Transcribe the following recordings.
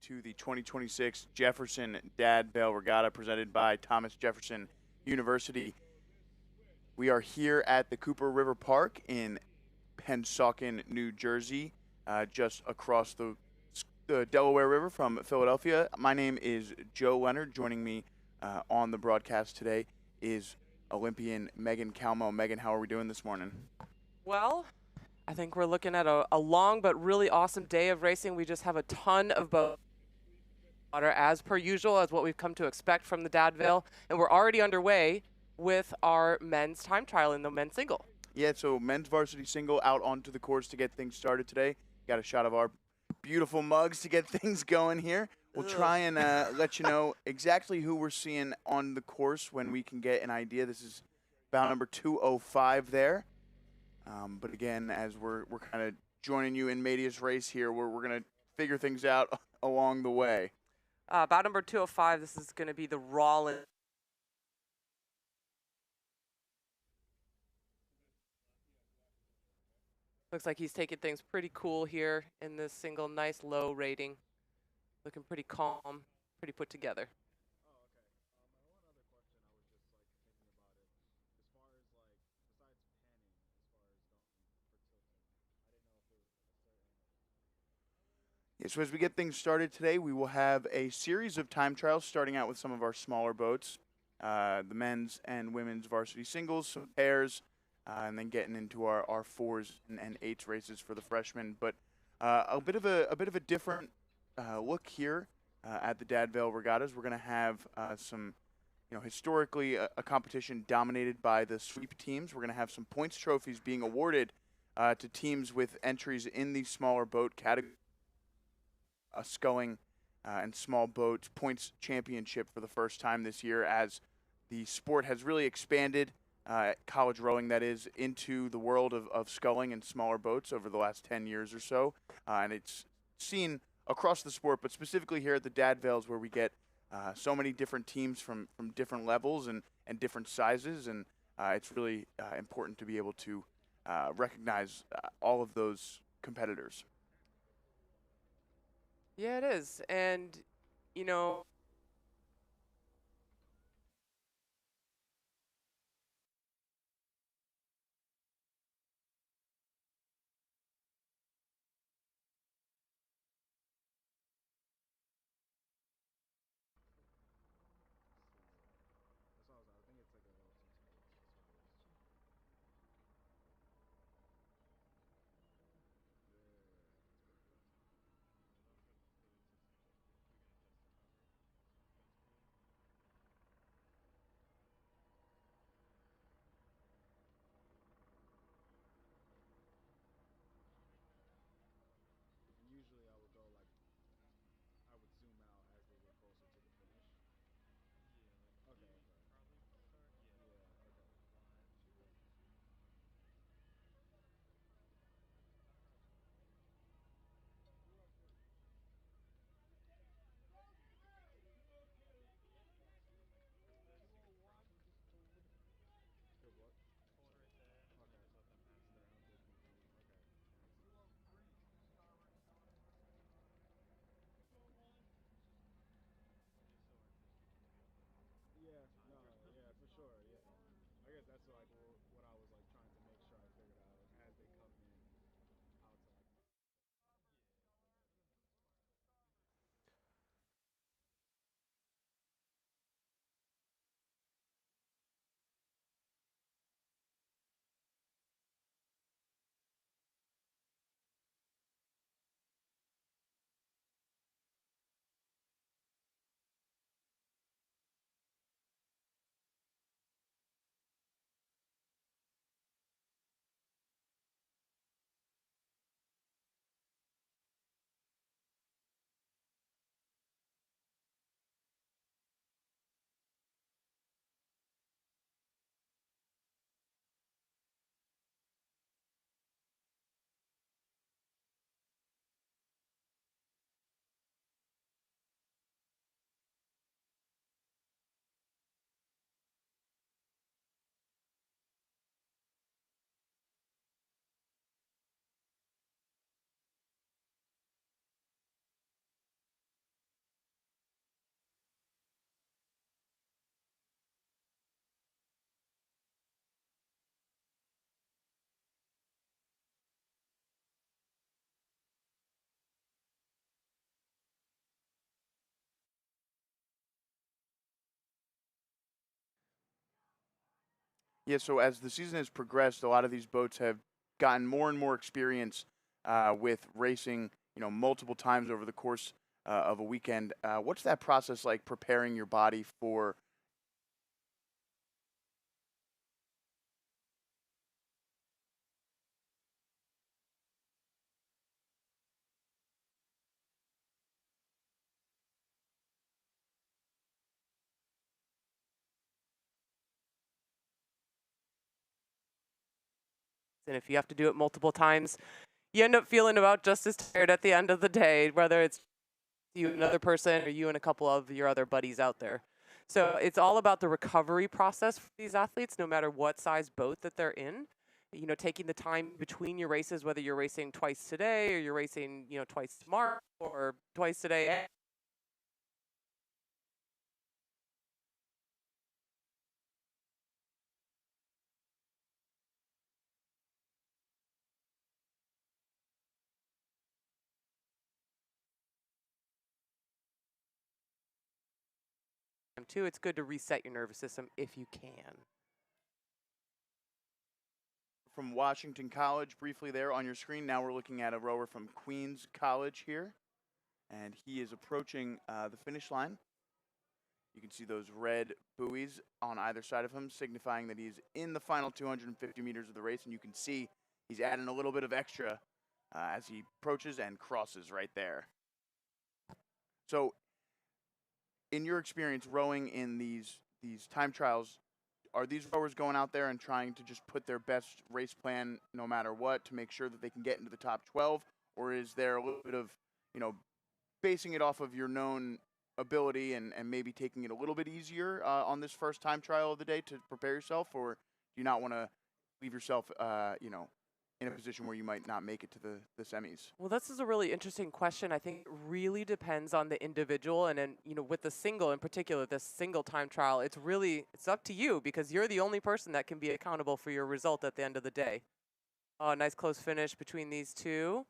to the 2026 Jefferson Dad Vail Regatta presented by Thomas Jefferson University. We are here at the Cooper River Park in Pennsauken, New Jersey, just across the Delaware River from Philadelphia. My name is Joe Leonard. Joining me on the broadcast today is Olympian Megan Calmo. Megan, how are we doing this morning? Well, I think we're looking at a long but really awesome day of racing. We just have a ton of boat water as per usual, as what we've come to expect from the Dad Vail, and we're already underway with our men's time trial in the men's single. Yeah, so men's varsity single out onto the course to get things started today. Got a shot of our beautiful mugs to get things going here. We'll try and let you know exactly who we're seeing on the course when we can get an idea. This is bout number 205 there. But again, as we're kind of joining you in medias race here, we're going to figure things out along the way. Bout number 205, this is going to be the Rollins. Looks like he's taking things pretty cool here in this single. Nice low rating. Looking pretty calm, pretty put together. Yeah, so as we get things started today, we will have a series of time trials starting out with some of our smaller boats, the men's and women's varsity singles, some pairs, and then getting into our fours and eights races for the freshmen. But a bit of a different look here at the Dad Vail Regattas. We're going to have some, historically a competition dominated by the sweep teams. We're going to have some points trophies being awarded to teams with entries in the smaller boat category. A sculling and small boat points championship for the first time this year, as the sport has really expanded, college rowing that is, into the world of sculling and smaller boats over the last 10 years or so. And it's seen across the sport, but specifically here at the Dad Vails, where we get so many different teams from different levels and different sizes. And it's really important to be able to recognize all of those competitors. Yeah, it is. And, you know, Yeah, so as the season has progressed, a lot of these boats have gotten more and more experience with racing, multiple times over the course of a weekend. What's that process like preparing your body for? And if you have to do it multiple times, you end up feeling about just as tired at the end of the day, whether it's you and another person or you and a couple of your other buddies out there. So it's all about the recovery process for these athletes, no matter what size boat that they're in. Taking the time between your races, whether you're racing twice today or you're racing, twice tomorrow or twice today. Too, it's good to reset your nervous system if you can. From Washington College, briefly there on your screen. Now we're looking at a rower from Queens College here, and he is approaching the finish line. You can see those red buoys on either side of him, signifying that he's in the final 250 meters of the race, and you can see he's adding a little bit of extra as he approaches and crosses right there. So, in your experience rowing in these time trials, are these rowers going out there and trying to just put their best race plan no matter what to make sure that they can get into the top 12, or is there a little bit of basing it off of your known ability and maybe taking it a little bit easier on this first time trial of the day to prepare yourself, or do you not want to leave yourself in a position where you might not make it to the semis? Well, this is a really interesting question. I think it really depends on the individual, and then with the single in particular, this single time trial, it's up to you because you're the only person that can be accountable for your result at the end of the day. Oh, nice close finish between these two.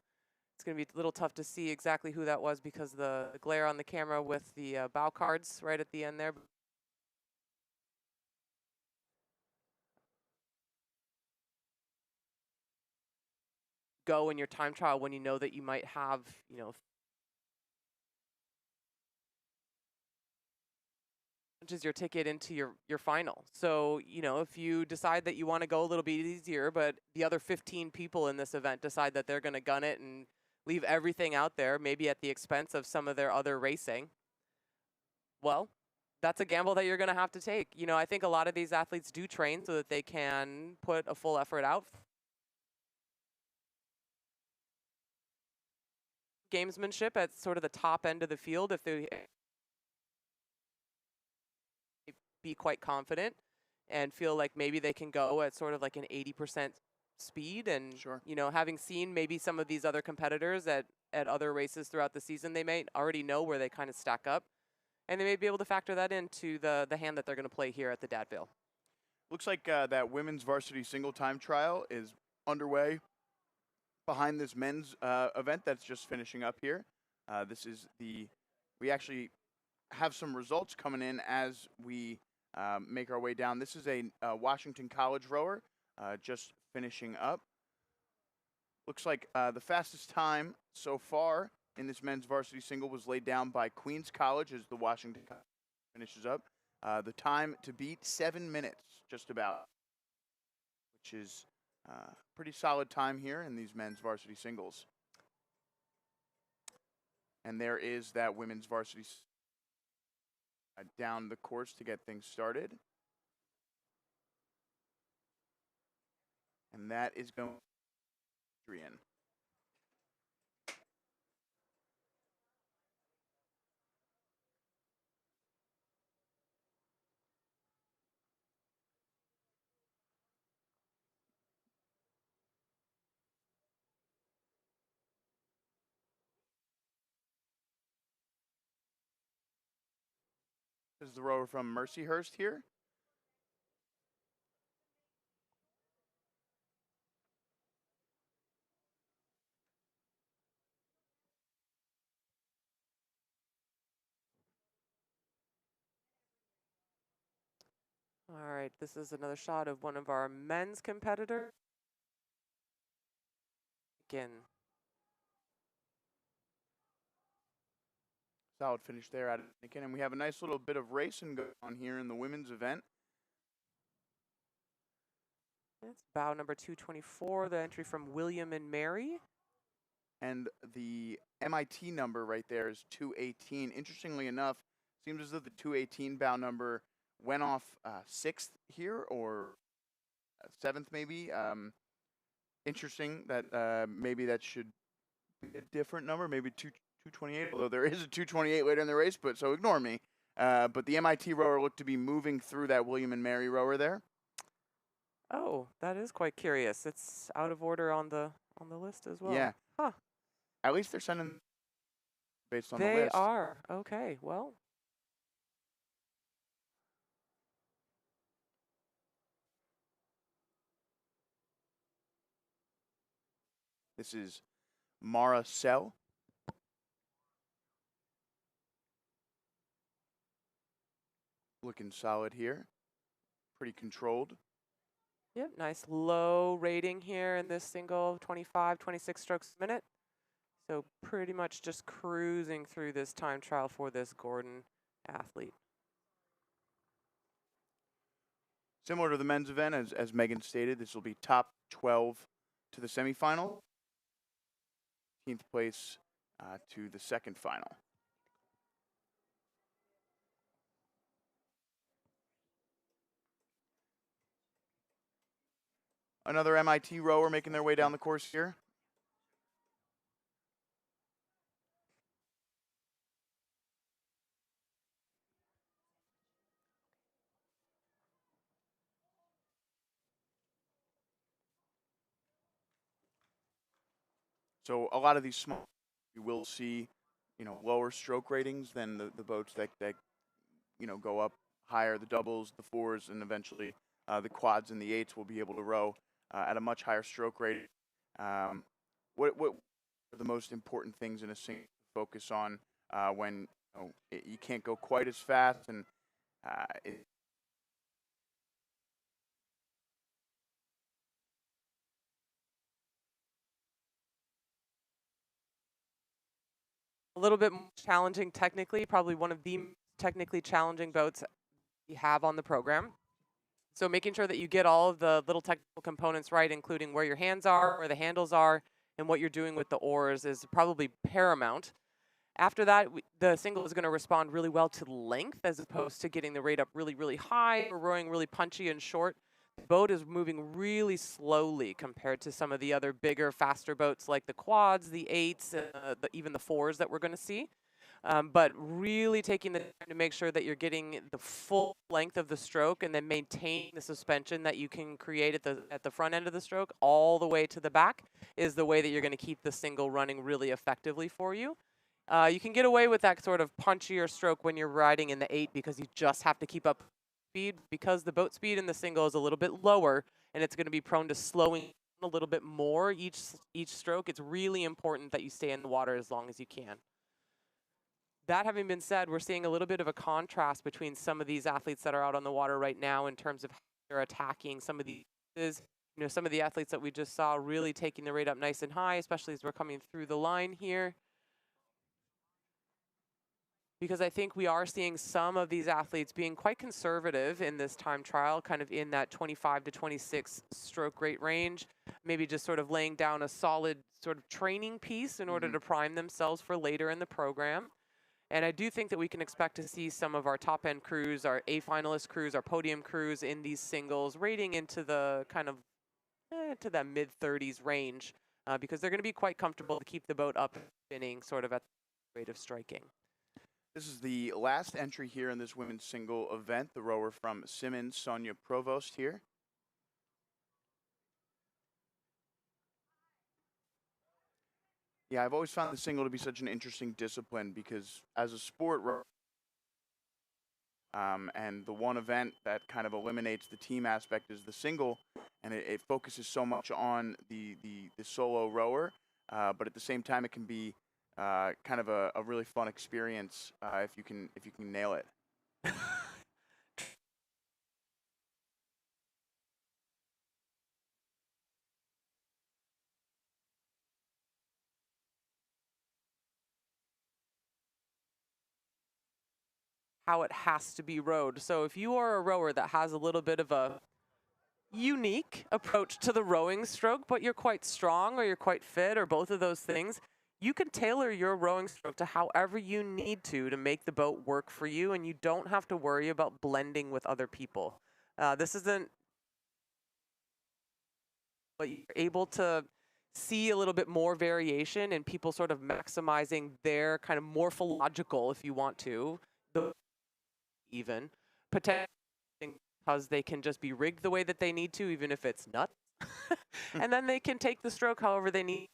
It's going to be a little tough to see exactly who that was because the glare on the camera with the bow cards right at the end there. Go in your time trial when you know that you might have, is your ticket into your final. So, if you decide that you want to go a little bit easier, but the other 15 people in this event decide that they're going to gun it and leave everything out there, maybe at the expense of some of their other racing, well, that's a gamble that you're going to have to take. I think a lot of these athletes do train so that they can put a full effort out. Gamesmanship at sort of the top end of the field, if they be quite confident and feel like maybe they can go at sort of like an 80% speed. And, Sure. Having seen maybe some of these other competitors at other races throughout the season, they may already know where they kind of stack up. And they may be able to factor that into the hand that they're going to play here at the Dad Vail. Looks like that women's varsity single time trial is underway behind this men's event that's just finishing up here. We actually have some results coming in as we make our way down. This is a Washington College rower just finishing up. Looks like the fastest time so far in this men's varsity single was laid down by Queens College as the Washington College finishes up. The time to beat 7 minutes, just about, which is pretty solid time here in these men's varsity singles. And there is that women's varsity down the course to get things started. And that is going in. This is the rower from Mercyhurst here. All right, this is another shot of one of our men's competitors. Again. Solid finish there out of Anakin. And we have a nice little bit of racing going on here in the women's event. It's bow number 224, the entry from William and Mary. And the MIT number right there is 218. Interestingly enough, seems as though the 218 bow number went off 6th here, or 7th maybe. Interesting that maybe that should be a different number, maybe 228, although there is a 228 later in the race, but so ignore me. But the MIT rower looked to be moving through that William and Mary rower there. Oh, that is quite curious. It's out of order on the list as well. Yeah. Huh. At least they're sending based on the They list. are. Okay, well. This is Mara Sell. Looking solid here. Pretty controlled. Yep, nice low rating here in this single, 25, 26 strokes a minute. So pretty much just cruising through this time trial for this Gordon athlete. Similar to the men's event, as Megan stated, this will be top 12 to the semifinal, 15th place to the second final. Another MIT rower making their way down the course here. So a lot of these small, you will see, lower stroke ratings than the boats that go up higher. The doubles, the fours, and eventually the quads and the eights will be able to row at a much higher stroke rate. What are the most important things in a single to focus on when you can't go quite as fast and A little bit more challenging technically, probably one of the technically challenging boats you have on the program. So making sure that you get all of the little technical components right, including where your hands are, where the handles are, and what you're doing with the oars is probably paramount. After that, the single is going to respond really well to length as opposed to getting the rate up really, really high or rowing really punchy and short. The boat is moving really slowly compared to some of the other bigger, faster boats like the quads, the eights, even the fours that we're going to see. But really taking the time to make sure that you're getting the full length of the stroke and then maintaining the suspension that you can create at the front end of the stroke all the way to the back is the way that you're going to keep the single running really effectively for you. You can get away with that sort of punchier stroke when you're riding in the 8 because you just have to keep up speed because the boat speed in the single is a little bit lower and it's going to be prone to slowing a little bit more each stroke. It's really important that you stay in the water as long as you can. That having been said, we're seeing a little bit of a contrast between some of these athletes that are out on the water right now in terms of how they're attacking some of these. Some of the athletes that we just saw really taking the rate up nice and high, especially as we're coming through the line here. Because I think we are seeing some of these athletes being quite conservative in this time trial, kind of in that 25 to 26 stroke rate range, maybe just sort of laying down a solid sort of training piece in order to prime themselves for later in the program. And I do think that we can expect to see some of our top-end crews, our A finalist crews, our podium crews in these singles rating into the kind of to that mid-30s range because they're going to be quite comfortable to keep the boat up and spinning sort of at the rate of striking. This is the last entry here in this women's single event. The rower from Simmons, Sonia Provost here. Yeah, I've always found the single to be such an interesting discipline because as a sport, and the one event that kind of eliminates the team aspect is the single, and it focuses so much on the solo rower, but at the same time it can be kind of a really fun experience if you can nail it. how it has to be rowed. So if you are a rower that has a little bit of a unique approach to the rowing stroke, but you're quite strong or you're quite fit or both of those things, you can tailor your rowing stroke to however you need to make the boat work for you, and you don't have to worry about blending with other people. This isn't, but you're able to see a little bit more variation and people sort of maximizing their kind of morphological, if you want to, even potentially, because they can just be rigged the way that they need to, even if it's nuts. And then they can take the stroke however they need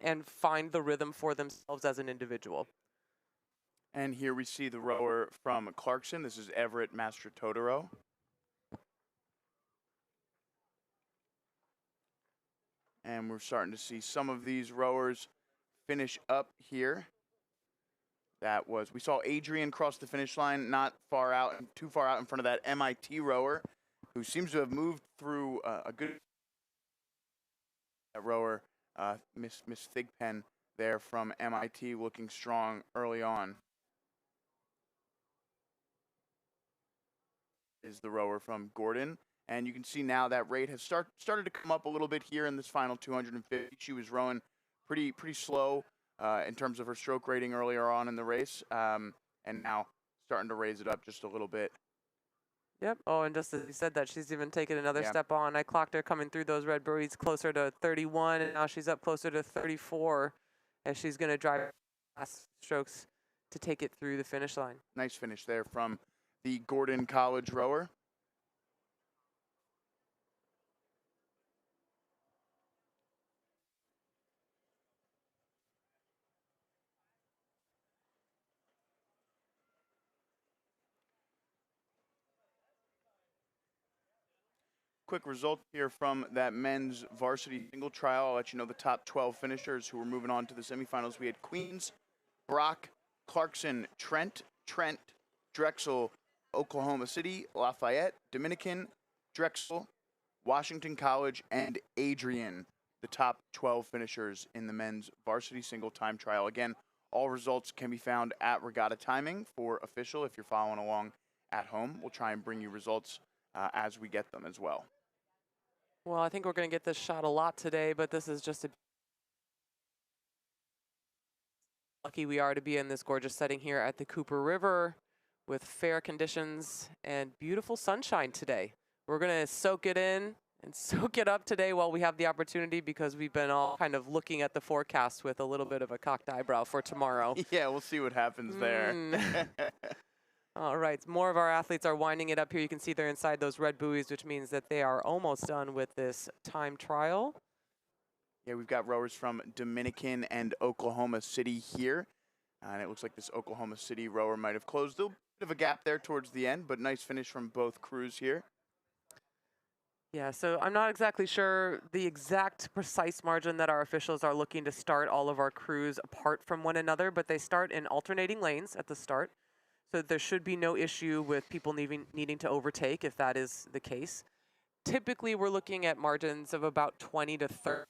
and find the rhythm for themselves as an individual. And here we see the rower from Clarkson. This is Everett Master Totoro. And we're starting to see some of these rowers finish up here. We saw Adrian cross the finish line, not too far out in front of that MIT rower, who seems to have moved through a good rower, Miss Thigpen there from MIT, looking strong early on. Is the rower from Gordon. And you can see now that rate has started to come up a little bit here in this final 250. She was rowing pretty slow in terms of her stroke rating earlier on in the race, and now starting to raise it up just a little bit. Yep. Oh, and just as you said that, she's even taken another step on. I clocked her coming through those red buoys closer to 31, and now she's up closer to 34, and she's going to drive last strokes to take it through the finish line. Nice finish there from the Gordon College rower. Quick result here from that men's varsity single trial. I'll let you know the top 12 finishers who were moving on to the semifinals. We had Queens, Brock, Clarkson, Trent, Drexel, Oklahoma City, Lafayette, Dominican, Drexel, Washington College, and Adrian, the top 12 finishers in the men's varsity single time trial. Again, all results can be found at Regatta Timing for official. If you're following along at home, we'll try and bring you results as we get them as well. Well, I think we're going to get this shot a lot today, but this is just lucky we are to be in this gorgeous setting here at the Cooper River with fair conditions and beautiful sunshine today. We're going to soak it in and soak it up today while we have the opportunity, because we've been all kind of looking at the forecast with a little bit of a cocked eyebrow for tomorrow. Yeah, we'll see what happens there. All right, more of our athletes are winding it up here. You can see they're inside those red buoys, which means that they are almost done with this time trial. Yeah, we've got rowers from Dominican and Oklahoma City here. And it looks like this Oklahoma City rower might have closed a little bit of a gap there towards the end, but nice finish from both crews here. Yeah, so I'm not exactly sure the exact precise margin that our officials are looking to start all of our crews apart from one another, but they start in alternating lanes at the start. So there should be no issue with people needing to overtake if that is the case. Typically, we're looking at margins of about 20 to 30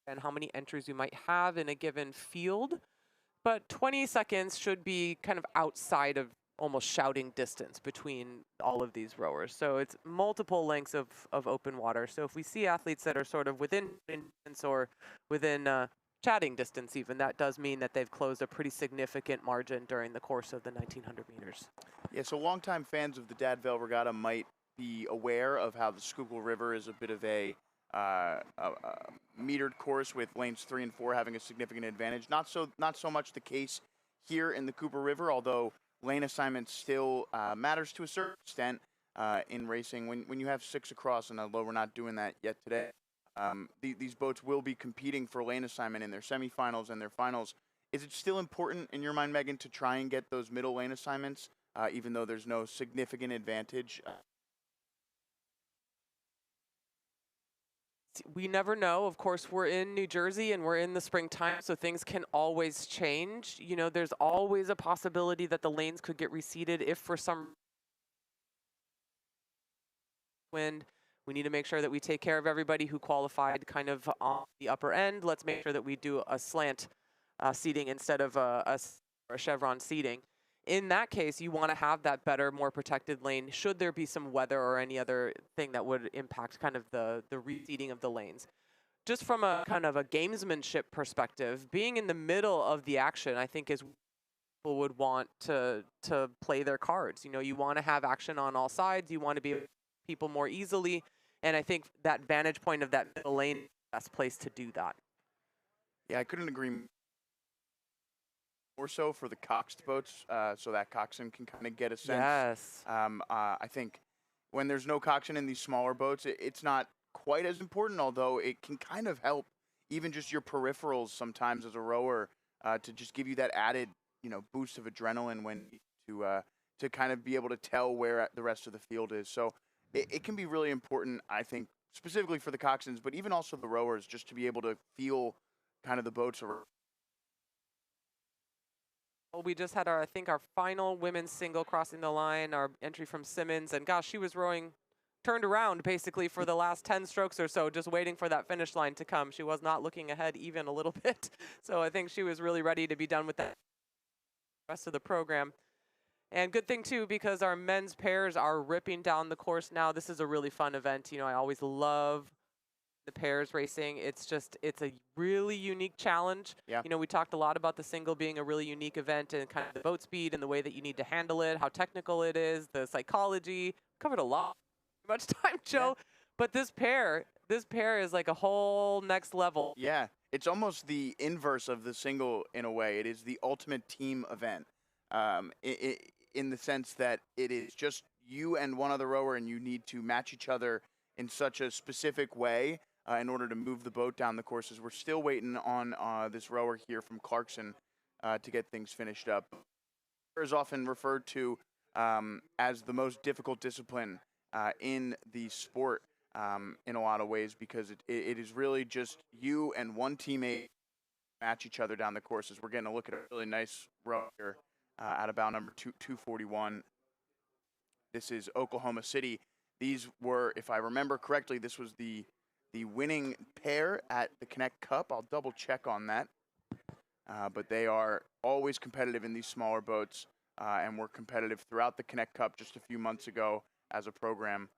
and how many entries we might have in a given field. But 20 seconds should be kind of outside of almost shouting distance between all of these rowers. So it's multiple lengths of open water. So if we see athletes that are sort of within distance or within chatting distance even, that does mean that they've closed a pretty significant margin during the course of the 1900 meters. Yeah, so longtime fans of the Dad Vail Regatta might be aware of how the Schuylkill River is a bit of a metered course, with lanes 3 and 4 having a significant advantage. Not so much the case here in the Cooper River, although lane assignment still matters to a certain extent in racing. When you have 6 across, and although we're not doing that yet today, these boats will be competing for lane assignment in their semifinals and their finals. Is it still important in your mind, Megan, to try and get those middle lane assignments, even though there's no significant advantage? We never know. Of course, we're in New Jersey and we're in the springtime, so things can always change. You know, there's always a possibility that the lanes could get reseeded if for some wind. We need to make sure that we take care of everybody who qualified kind of on the upper end. Let's make sure that we do a slant seating instead of a or a chevron seating. In that case, you want to have that better, more protected lane should there be some weather or any other thing that would impact kind of the reseating of the lanes. Just from a kind of a gamesmanship perspective, being in the middle of the action, I think is people would want to play their cards. You know, you want to have action on all sides. You want to be able to people more easily. And I think that vantage point of that middle lane is the best place to do that. Yeah, I couldn't agree more so for the coxed boats, so that coxin can kind of get a sense. Yes. I think when there's no coxin in these smaller boats, it's not quite as important, although it can kind of help even just your peripherals sometimes as a rower to just give you that added, boost of adrenaline when to kind of be able to tell where the rest of the field is. So it can be really important, I think, specifically for the coxswains, but even also the rowers, just to be able to feel kind of the boats around. Well, we just had I think our final women's single crossing the line, our entry from Simmons, and gosh, she was rowing turned around basically for the last 10 strokes or so, just waiting for that finish line to come. She was not looking ahead even a little bit. So I think she was really ready to be done with that rest of the program. And good thing too, because our men's pairs are ripping down the course now. This is a really fun event. You know, I always love the pairs racing. It's a really unique challenge. Yeah. You know, we talked a lot about the single being a really unique event and kind of the boat speed and the way that you need to handle it, how technical it is, the psychology. Covered a lot, much time, Joe. Yeah. But this pair is like a whole next level. Yeah, it's almost the inverse of the single in a way. It is the ultimate team event, in the sense that it is just you and one other rower, and you need to match each other in such a specific way in order to move the boat down the courses. We're still waiting on this rower here from Clarkson to get things finished up. Is often referred to as the most difficult discipline in the sport in a lot of ways, because it is really just you and one teammate match each other down the courses. We're getting a look at a really nice row here at about number 241. This is Oklahoma City. These were, if I remember correctly, this was the winning pair at the Connect Cup. I'll double check on that. But they are always competitive in these smaller boats, and were competitive throughout the Connect Cup just a few months ago as a program.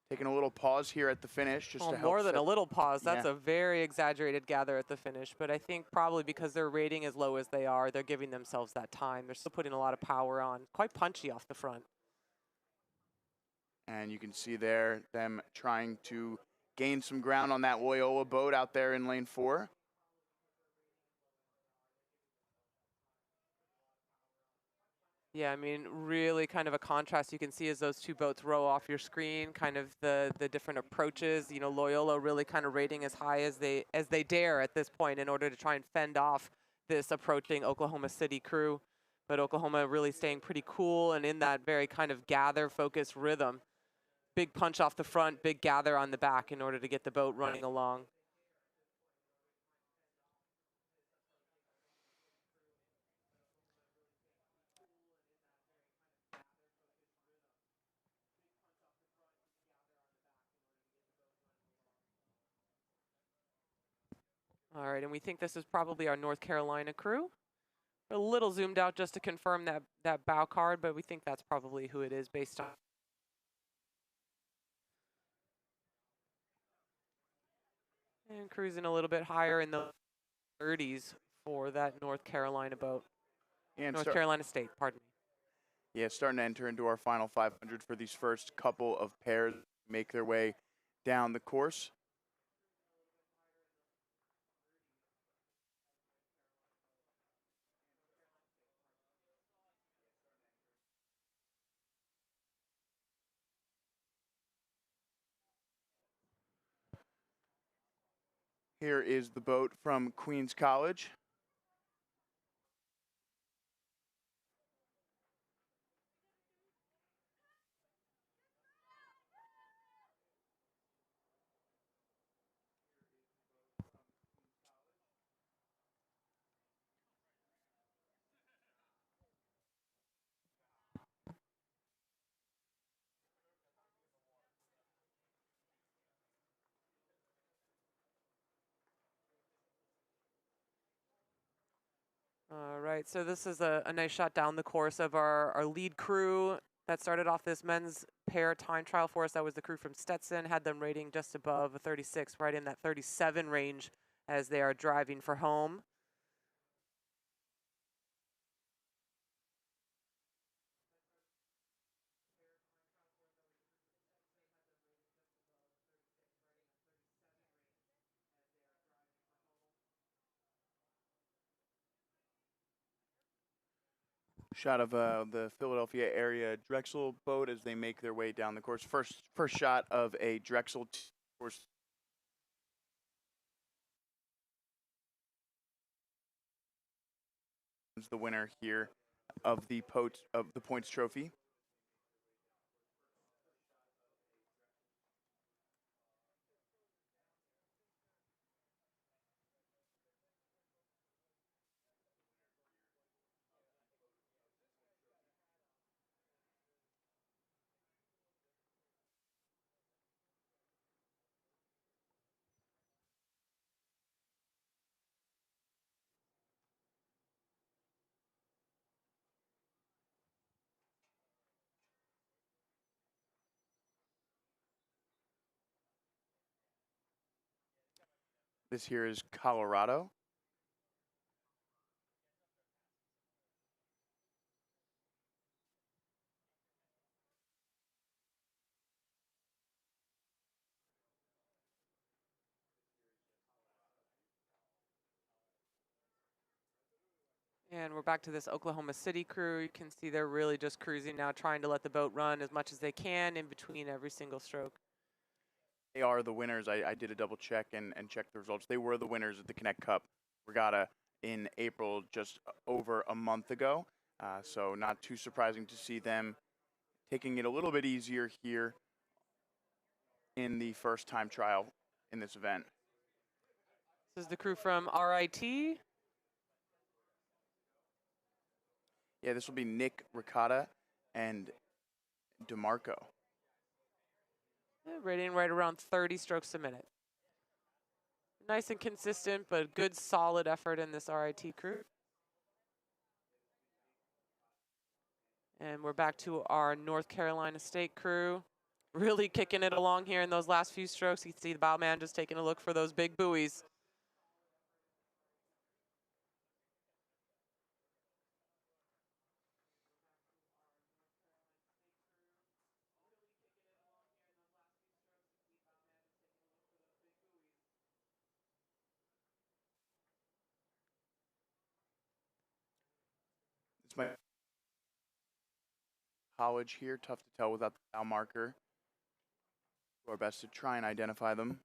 Taking a little pause here at the finish just to help. More than a little pause. That's a very exaggerated gather at the finish. But I think probably because their rating is low as they are, they're giving themselves that time. They're still putting a lot of power on. Quite punchy off the front. And you can see there them trying to gain some ground on that Loyola boat out there in lane 4. Yeah, I mean, really kind of a contrast you can see as those two boats row off your screen, kind of the different approaches. You know, Loyola really kind of rating as high as they dare at this point in order to try and fend off this approaching Oklahoma City crew. But Oklahoma really staying pretty cool and in that very kind of gather-focused rhythm. Big punch off the front, big gather on the back in order to get the boat running along. All right, and we think this is probably our North Carolina crew. A little zoomed out just to confirm that bow card, but we think that's probably who it is based on. And cruising a little bit higher in the 30s for that North Carolina boat. And North Carolina State, pardon me. Yeah, starting to enter into our final 500 for these first couple of pairs make their way down the course. Here is the boat from Queens College. All right, so this is a nice shot down the course of our lead crew that started off this men's pair time trial for us. That was the crew from Stetson, had them rating just above a 36, right in that 37 range as they are driving for home. Shot of the Philadelphia area Drexel boat as they make their way down the course. First shot of a Drexel course. Is the winner here of the points trophy. This here is Colorado. And we're back to this Oklahoma City crew. You can see they're really just cruising now, trying to let the boat run as much as they can in between every single stroke. They are the winners. I did a double check and checked the results. They were the winners of the Connect Cup Regatta in April, just over a month ago. So not too surprising to see them taking it a little bit easier here in the first time trial in this event. This is the crew from RIT. Yeah, this will be Nick Ricotta and DeMarco. Yeah, rating right around 30 strokes a minute. Nice and consistent, but good solid effort in this RIT crew. And we're back to our North Carolina State crew. Really kicking it along here in those last few strokes. You can see the bow man just taking a look for those big buoys. It's my college here. Tough to tell without the bow marker. Do our best to try and identify them.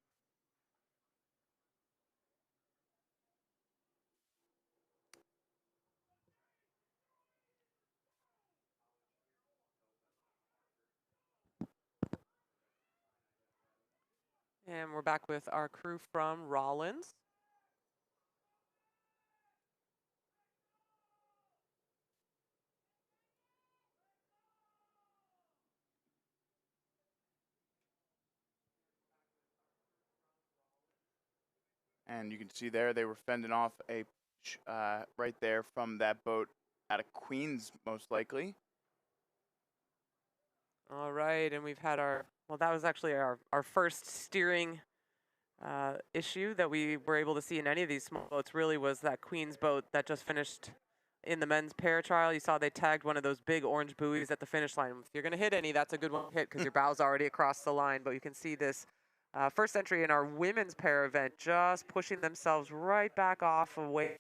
And we're back with our crew from Rollins. And you can see there they were fending off a right there from that boat out of Queens, most likely. All right, and we've had well, that was actually our first steering issue that we were able to see in any of these small boats. Really was that Queens boat that just finished in the men's pair trial. You saw they tagged one of those big orange buoys at the finish line. If you're going to hit any, that's a good one to hit because your bow's already across the line. But you can see this first entry in our women's pair event just pushing themselves right back off away.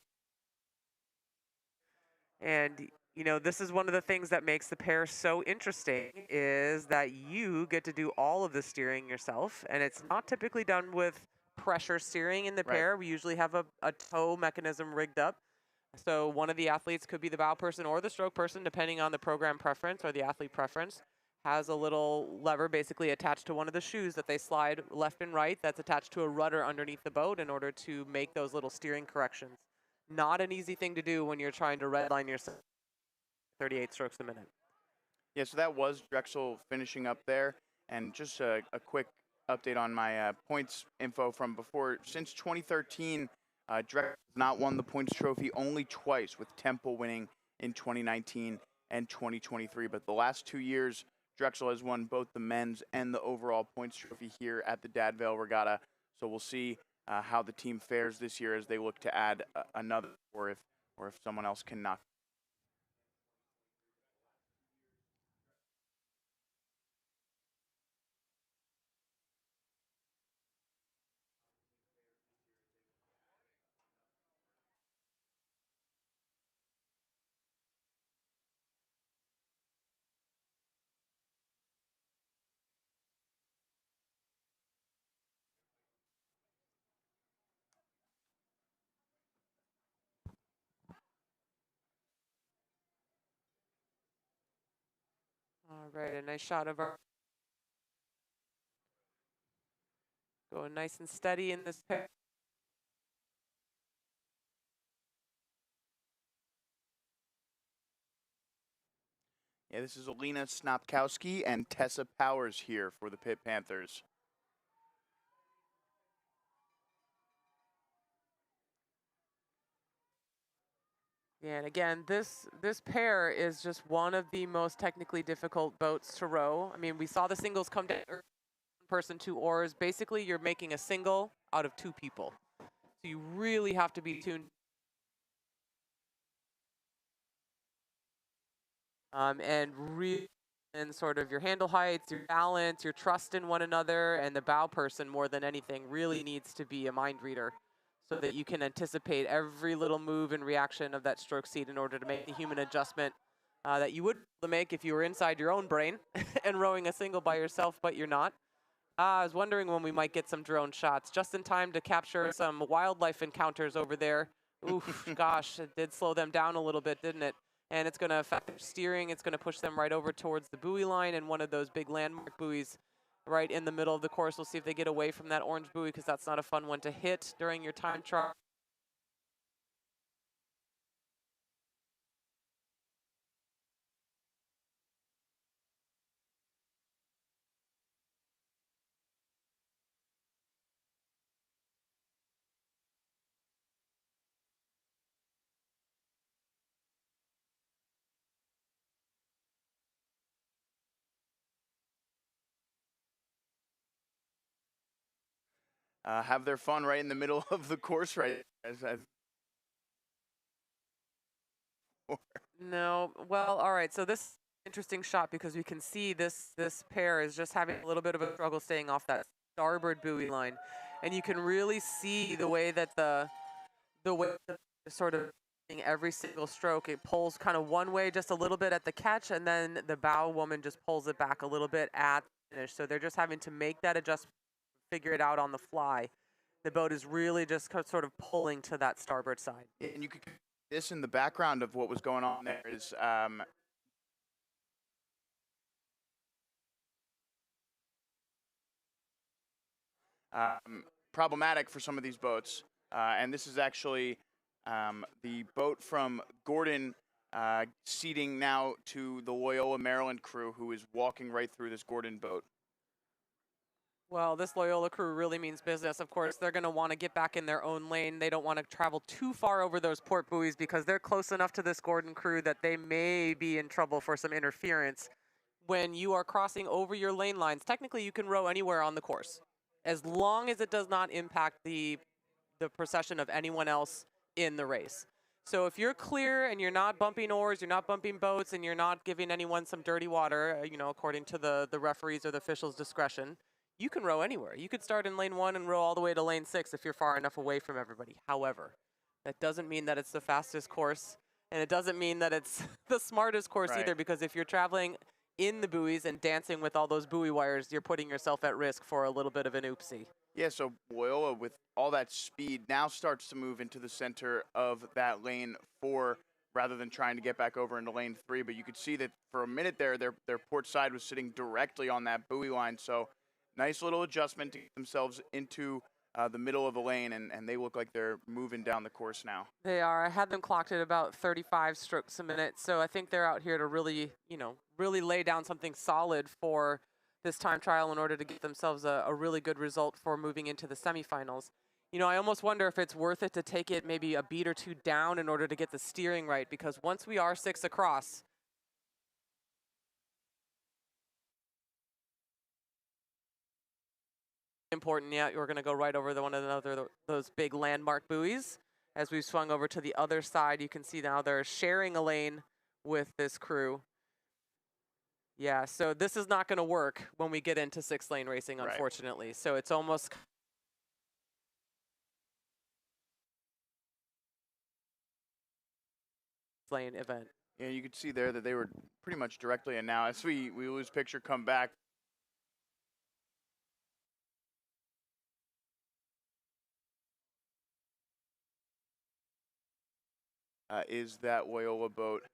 And you know, this is one of the things that makes the pair so interesting is that you get to do all of the steering yourself, and it's not typically done with pressure steering in the pair. We usually have a tow mechanism rigged up. So one of the athletes could be the bow person or the stroke person, depending on the program preference or the athlete preference, has a little lever basically attached to one of the shoes that they slide left and right that's attached to a rudder underneath the boat in order to make those little steering corrections. Not an easy thing to do when you're trying to redline yourself 38 strokes a minute. Yeah, so that was Drexel finishing up there. And just a quick update on my points info from before. Since 2013, Drexel has not won the points trophy only twice, with Temple winning in 2019 and 2023. But the last 2 years, Drexel has won both the men's and the overall points trophy here at the Dad Vail Regatta. So we'll see how the team fares this year as they look to add another, or if someone else can knock. All right, a nice shot of our going nice and steady in this pair. Yeah, this is Alina Snopkowski and Tessa Powers here for the Pitt Panthers. Yeah, and again, this pair is just one of the most technically difficult boats to row. I mean, we saw the singles come down, one person, 2 oars. Basically, you're making a single out of 2 people. So you really have to be tuned. And really, and sort of your handle heights, your balance, your trust in one another, and the bow person more than anything really needs to be a mind reader so that you can anticipate every little move and reaction of that stroke seat in order to make the human adjustment that you would be able to make if you were inside your own brain and rowing a single by yourself, but you're not. I was wondering when we might get some drone shots, just in time to capture some wildlife encounters over there. Oof, gosh, it did slow them down a little bit, didn't it? And it's going to affect their steering. It's going to push them right over towards the buoy line and one of those big landmark buoys right in the middle of the course. We'll see if they get away from that orange buoy, because that's not a fun one to hit during your time trial. Have their fun right in the middle of the course, right? No, well, all right. So this interesting shot, because we can see this pair is just having a little bit of a struggle staying off that starboard buoy line, and you can really see the way that the way sort of every single stroke, it pulls kind of one way just a little bit at the catch, and then the bow woman just pulls it back a little bit at the finish. So they're just having to make that adjustment, figure it out on the fly. The boat is really just sort of pulling to that starboard side. And you could this in the background of what was going on there is problematic for some of these boats. And this is actually the boat from Gordon seating now to the Loyola Maryland crew, who is walking right through this Gordon boat. Well, this Loyola crew really means business. Of course, they're going to want to get back in their own lane. They don't want to travel too far over those port buoys, because they're close enough to this Gordon crew that they may be in trouble for some interference. When you are crossing over your lane lines, technically you can row anywhere on the course, as long as it does not impact the procession of anyone else in the race. So if you're clear and you're not bumping oars, you're not bumping boats, and you're not giving anyone some dirty water, according to the referees or the officials' discretion, you can row anywhere. You could start in lane 1 and row all the way to lane 6 if you're far enough away from everybody. However, that doesn't mean that it's the fastest course, and it doesn't mean that it's the smartest course either, because if you're traveling in the buoys and dancing with all those buoy wires, you're putting yourself at risk for a little bit of an oopsie. Yeah, so Loyola, with all that speed, now starts to move into the center of that lane 4 rather than trying to get back over into lane 3. But you could see that for a minute there, their port side was sitting directly on that buoy line. So nice little adjustment to get themselves into the middle of the lane, and they look like they're moving down the course now. They are. I had them clocked at about 35 strokes a minute, so I think they're out here to really, really lay down something solid for this time trial in order to get themselves a really good result for moving into the semifinals. You know, I almost wonder if it's worth it to take it maybe a beat or two down in order to get the steering right, because once we are 6 across, important. Yeah, we're going to go right over one another, those big landmark buoys. As we've swung over to the other side, you can see now they're sharing a lane with this crew. Yeah, so this is not going to work when we get into 6-lane racing, unfortunately. Right. So it's almost lane event. Yeah, you could see there that they were pretty much directly, and now as we lose picture, come back. Is that Loyola boat.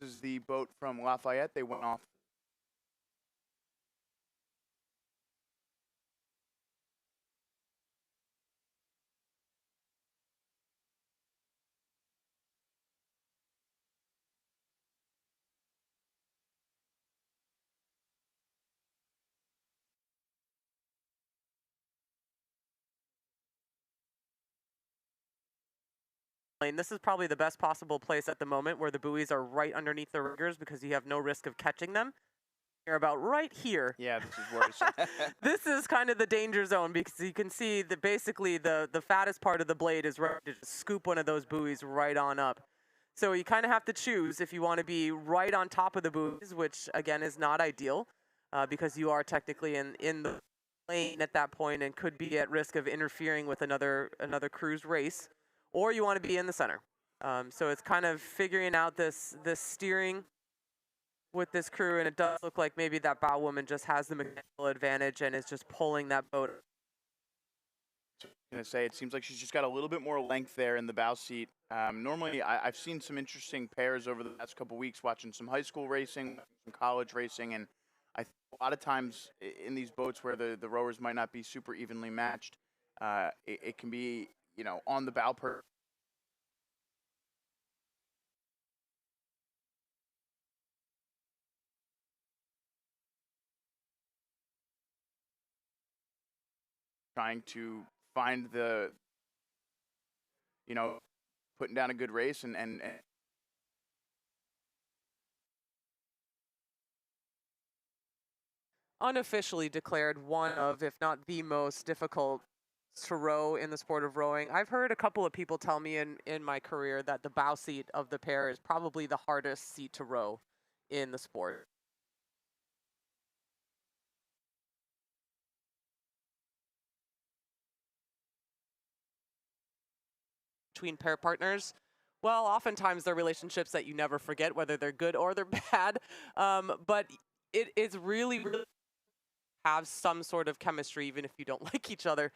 This is the boat from Lafayette. They went off. This is probably the best possible place at the moment where the buoys are right underneath the riggers because you have no risk of catching them. You're about right here. Yeah, this is worrisome. This is kind of the danger zone because you can see that basically the fattest part of the blade is ready to just scoop one of those buoys right on up. So you kind of have to choose if you want to be right on top of the buoys, which again is not ideal because you are technically in the lane at that point and could be at risk of interfering with another crew's race, or you want to be in the center. So it's kind of figuring out this steering with this crew, and it does look like maybe that bow woman just has the mechanical advantage and is just pulling that boat. I'm going to say it seems like she's just got a little bit more length there in the bow seat. Normally, I've seen some interesting pairs over the past couple weeks watching some high school racing, some college racing, and I think a lot of times in these boats where the rowers might not be super evenly matched, it can be, you know, on the bow per. Trying to find the, you know, putting down a good race and unofficially declared one of, if not the most difficult to row in the sport of rowing. I've heard a couple of people tell me in my career that the bow seat of the pair is probably the hardest seat to row in the sport. Between pair partners, well, oftentimes they're relationships that you never forget, whether they're good or they're bad. But it's really have some sort of chemistry, even if you don't like each other.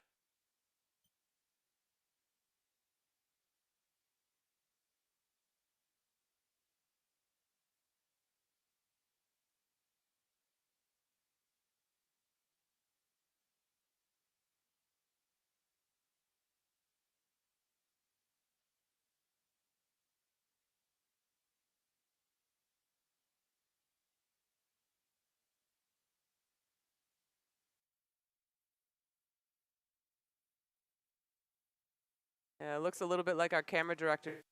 Yeah, it looks a little bit like our camera director.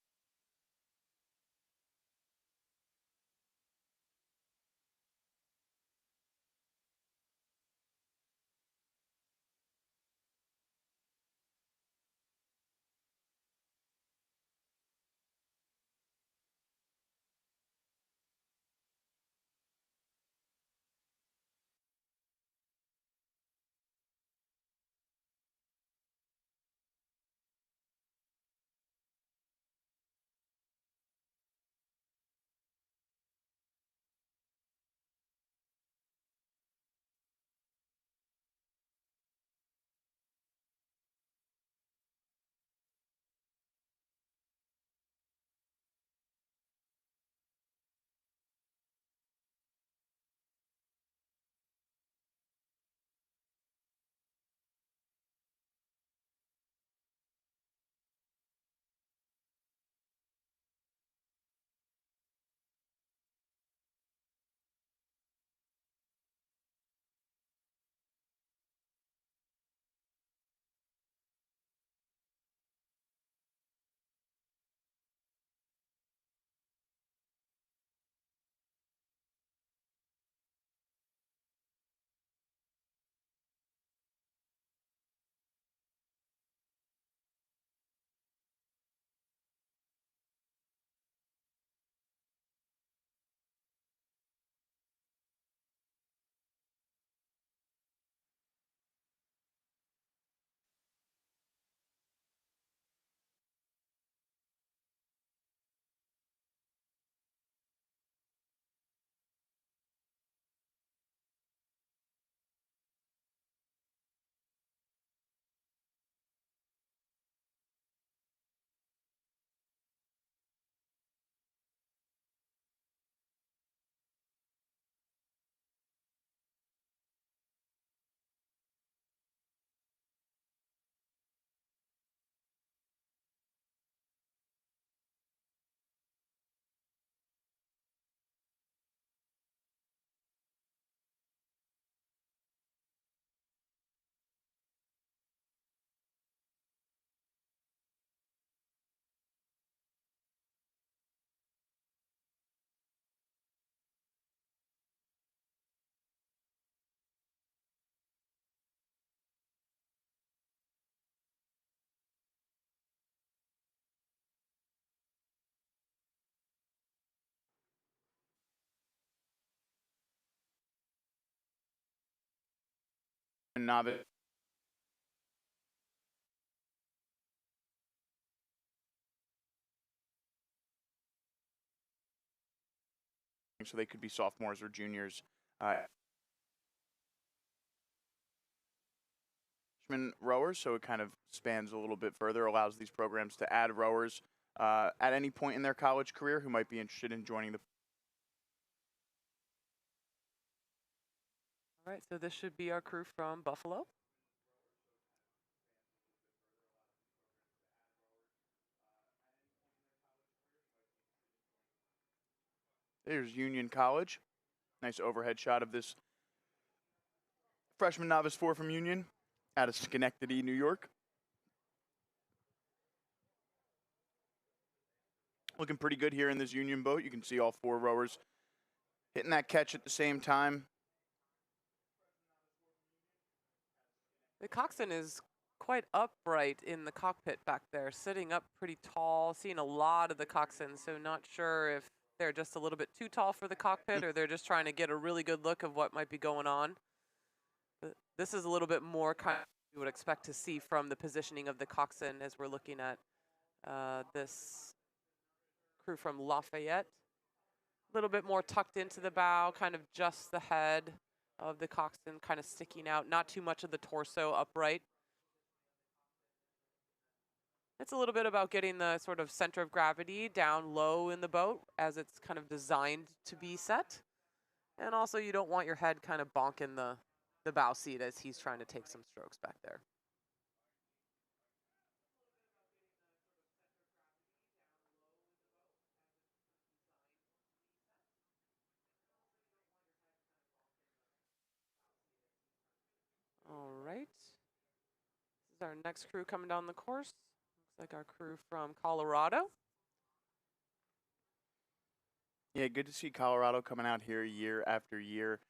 novice. So they could be sophomores or juniors. Freshman rowers, so it kind of spans a little bit further, allows these programs to add rowers at any point in their college career who might be interested in joining the. All right, so this should be our crew from Buffalo. There's Union College. Nice overhead shot of this freshman novice 4 from Union out of Schenectady, New York. Looking pretty good here in this Union boat. You can see all 4 rowers hitting that catch at the same time. The coxswain is quite upright in the cockpit back there, sitting up pretty tall, seeing a lot of the coxswains, so not sure if they're just a little bit too tall for the cockpit or they're just trying to get a really good look of what might be going on. But this is a little bit more kind of what you would expect to see from the positioning of the coxswain as we're looking at this crew from Lafayette. A little bit more tucked into the bow, kind of just the head of the coxswain kind of sticking out, not too much of the torso upright. It's a little bit about getting the sort of center of gravity down low in the boat as it's kind of designed to be set. And also you don't want your head kind of bonking the bow seat as he's trying to take some strokes back there. All right. This is our next crew coming down the course. Looks like our crew from Colorado. Yeah, good to see Colorado coming out here year after year.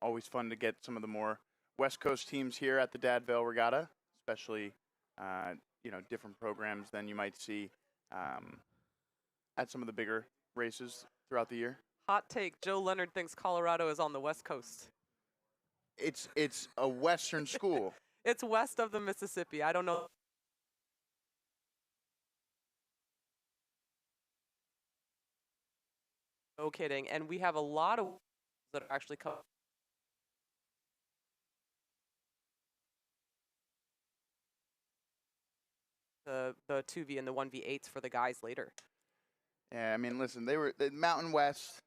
Always fun to get some of the more West Coast teams here at the Dad Vail Regatta, especially different programs than you might see at some of the bigger races throughout the year. Hot take, Joe Leonard thinks Colorado is on the West Coast. It's a Western school. It's west of the Mississippi. I don't know. No kidding. And we have a lot of that are actually coming. The 2V and the 1V8s for the guys later. Yeah, I mean, listen, they were the Mountain West,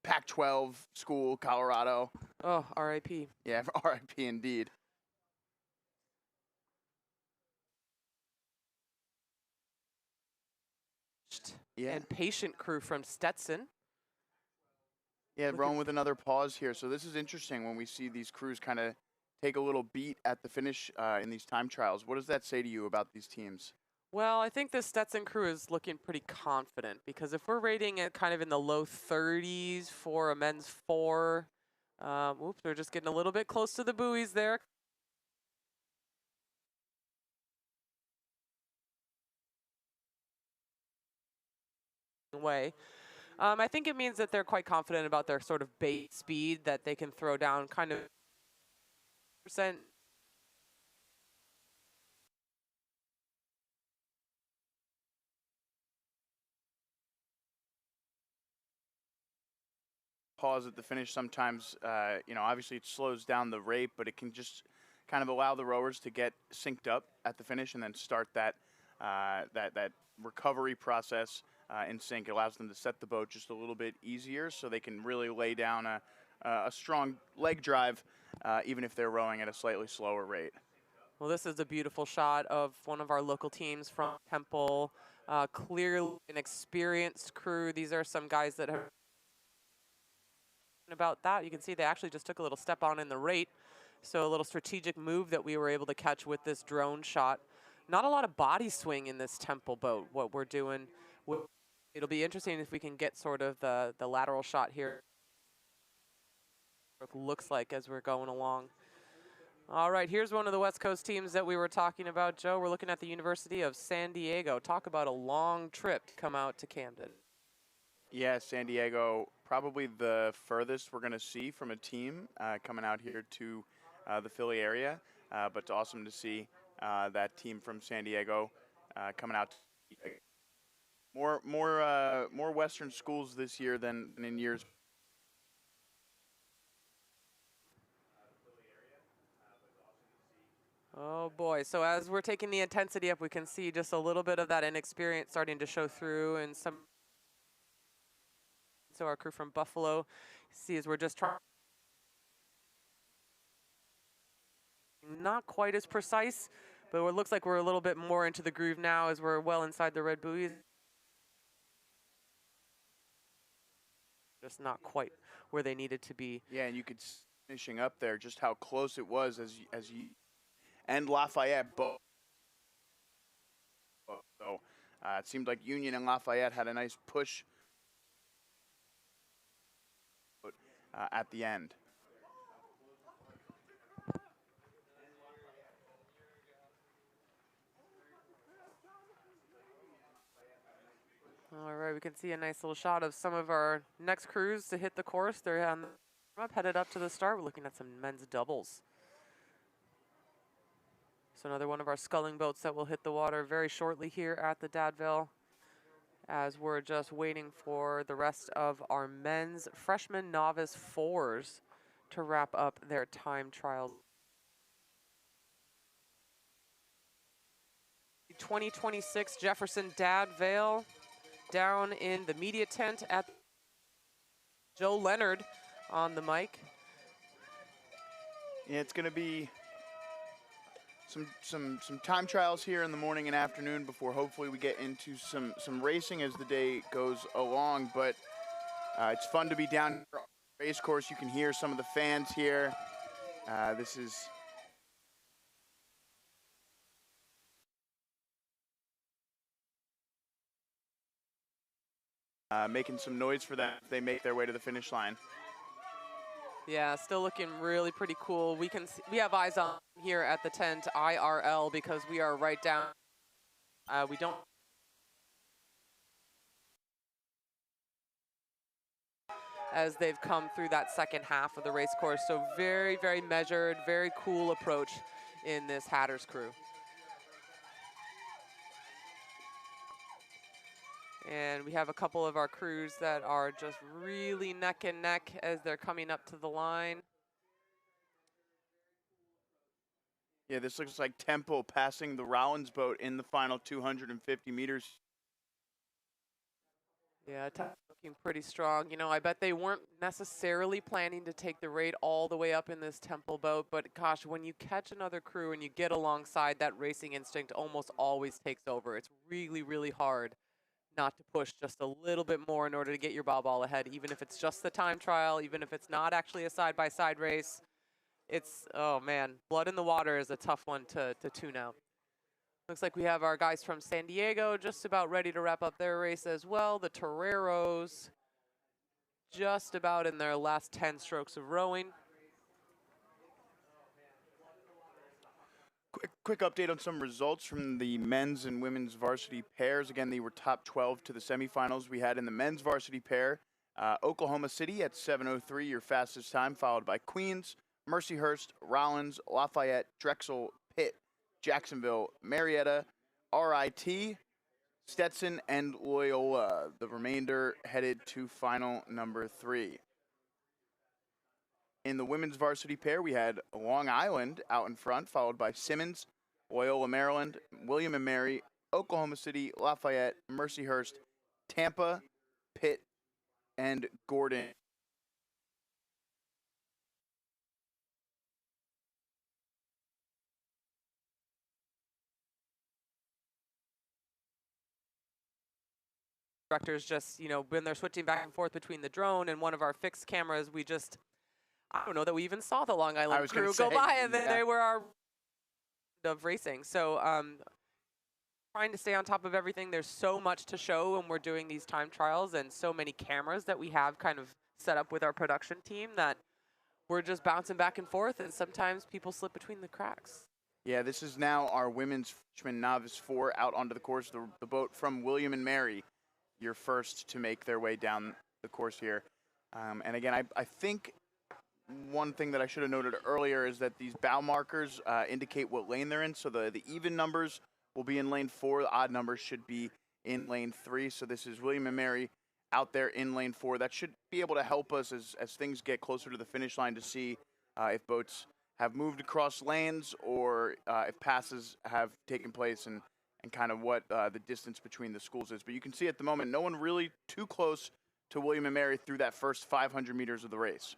Pac-12 school, Colorado. Oh, RIP. Yeah, RIP indeed. Yeah. And patient crew from Stetson. Yeah, rowing with another pause here. So this is interesting when we see these crews kind of take a little beat at the finish in these time trials. What does that say to you about these teams? Well, I think this Stetson crew is looking pretty confident because if we're rating it kind of in the low 30s for a men's 4, oops, they're just getting a little bit close to the buoys there. Way. I think it means that they're quite confident about their sort of bait speed that they can throw down kind of percent. Pause at the finish sometimes, obviously it slows down the rate, but it can just kind of allow the rowers to get synced up at the finish and then start that recovery process in sync. It allows them to set the boat just a little bit easier so they can really lay down a strong leg drive even if they're rowing at a slightly slower rate. Well, this is a beautiful shot of one of our local teams from Temple. Clearly an experienced crew. These are some guys that have about that. You can see they actually just took a little step on in the rate. So a little strategic move that we were able to catch with this drone shot. Not a lot of body swing in this Temple boat, what we're doing. It'll be interesting if we can get sort of the lateral shot here. It looks like as we're going along. All right, here's one of the West Coast teams that we were talking about, Joe. We're looking at the University of San Diego. Talk about a long trip to come out to Camden. Yeah, San Diego, probably the furthest we're going to see from a team coming out here to the Philly area, but it's awesome to see that team from San Diego coming out. More Western schools this year than in years. Oh boy, so as we're taking the intensity up, we can see just a little bit of that inexperience starting to show through, and so our crew from Buffalo, see as we're just trying, not quite as precise, but it looks like we're a little bit more into the groove now as we're well inside the red buoys. Just not quite where they needed to be. Yeah, and you could finishing up there just how close it was as you and Lafayette both. So it seemed like Union and Lafayette had a nice push at the end. All right, we can see a nice little shot of some of our next crews to hit the course. They're headed up to the start. We're looking at some men's doubles. So another one of our sculling boats that will hit the water very shortly here at the Dad Vail, as we're just waiting for the rest of our men's freshman novice fours to wrap up their time trials. 2026 Jefferson Dad Vail down in the media tent at Joe Leonard on the mic. Yeah, it's going to be some time trials here in the morning and afternoon before hopefully we get into some racing as the day goes along. But it's fun to be down here on the race course. You can hear some of the fans here. This is making some noise for them if they make their way to the finish line. Yeah, still looking really pretty cool. We have eyes on here at the tent IRL because we are right down. We don't. As they've come through that second half of the race course. So very, very measured, very cool approach in this Hatters crew. And we have a couple of our crews that are just really neck and neck as they're coming up to the line. Yeah, this looks like Temple passing the Rollins boat in the final 250 meters. Yeah, looking pretty strong. You know, I bet they weren't necessarily planning to take the rate all the way up in this Temple boat, but gosh, when you catch another crew and you get alongside, that racing instinct almost always takes over. It's really, really hard not to push just a little bit more in order to get your ball ahead, even if it's just the time trial, even if it's not actually a side-by-side race. It's, oh man, blood in the water is a tough one to tune out. Looks like we have our guys from San Diego just about ready to wrap up their race as well. The Toreros just about in their last 10 strokes of rowing. Quick update on some results from the men's and women's varsity pairs. Again, they were top 12 to the semifinals. We had in the men's varsity pair, Oklahoma City at 7:03, your fastest time, followed by Queens, Mercyhurst, Rollins, Lafayette, Drexel, Pitt, Jacksonville, Marietta, RIT, Stetson, and Loyola. The remainder headed to final number 3. In the women's varsity pair, we had Long Island out in front, followed by Simmons, Loyola, Maryland, William and Mary, Oklahoma City, Lafayette, Mercyhurst, Tampa, Pitt, and Gordon. Directors just, you know, when they're switching back and forth between the drone and one of our fixed cameras, we just, I don't know that we even saw the Long Island crew go by, and then they were our of racing. So trying to stay on top of everything. There's so much to show when we're doing these time trials, and so many cameras that we have kind of set up with our production team that we're just bouncing back and forth, and sometimes people slip between the cracks. Yeah, this is now our women's freshman novice 4 out onto the course. The boat from William and Mary, your first to make their way down the course here. And again, I think one thing that I should have noted earlier is that these bow markers indicate what lane they're in. So the even numbers will be in lane 4. The odd numbers should be in lane 3. So this is William and Mary out there in lane 4. That should be able to help us as things get closer to the finish line to see if boats have moved across lanes or if passes have taken place and kind of what the distance between the schools is. But you can see at the moment, no one really too close to William and Mary through that first 500 meters of the race.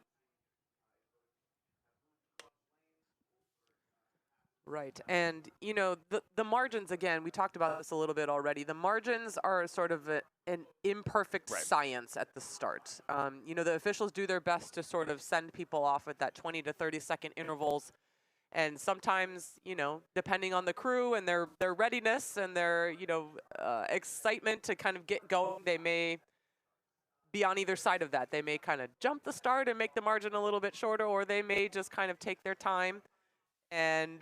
Right. And, you know, the margins, again, we talked about this a little bit already. The margins are sort of an imperfect science at the start. You know, the officials do their best to sort of send people off at that 20 to 30-second intervals. And sometimes, you know, depending on the crew and their readiness and their, you know, excitement to kind of get going, they may be on either side of that. They may kind of jump the start and make the margin a little bit shorter, or they may just kind of take their time and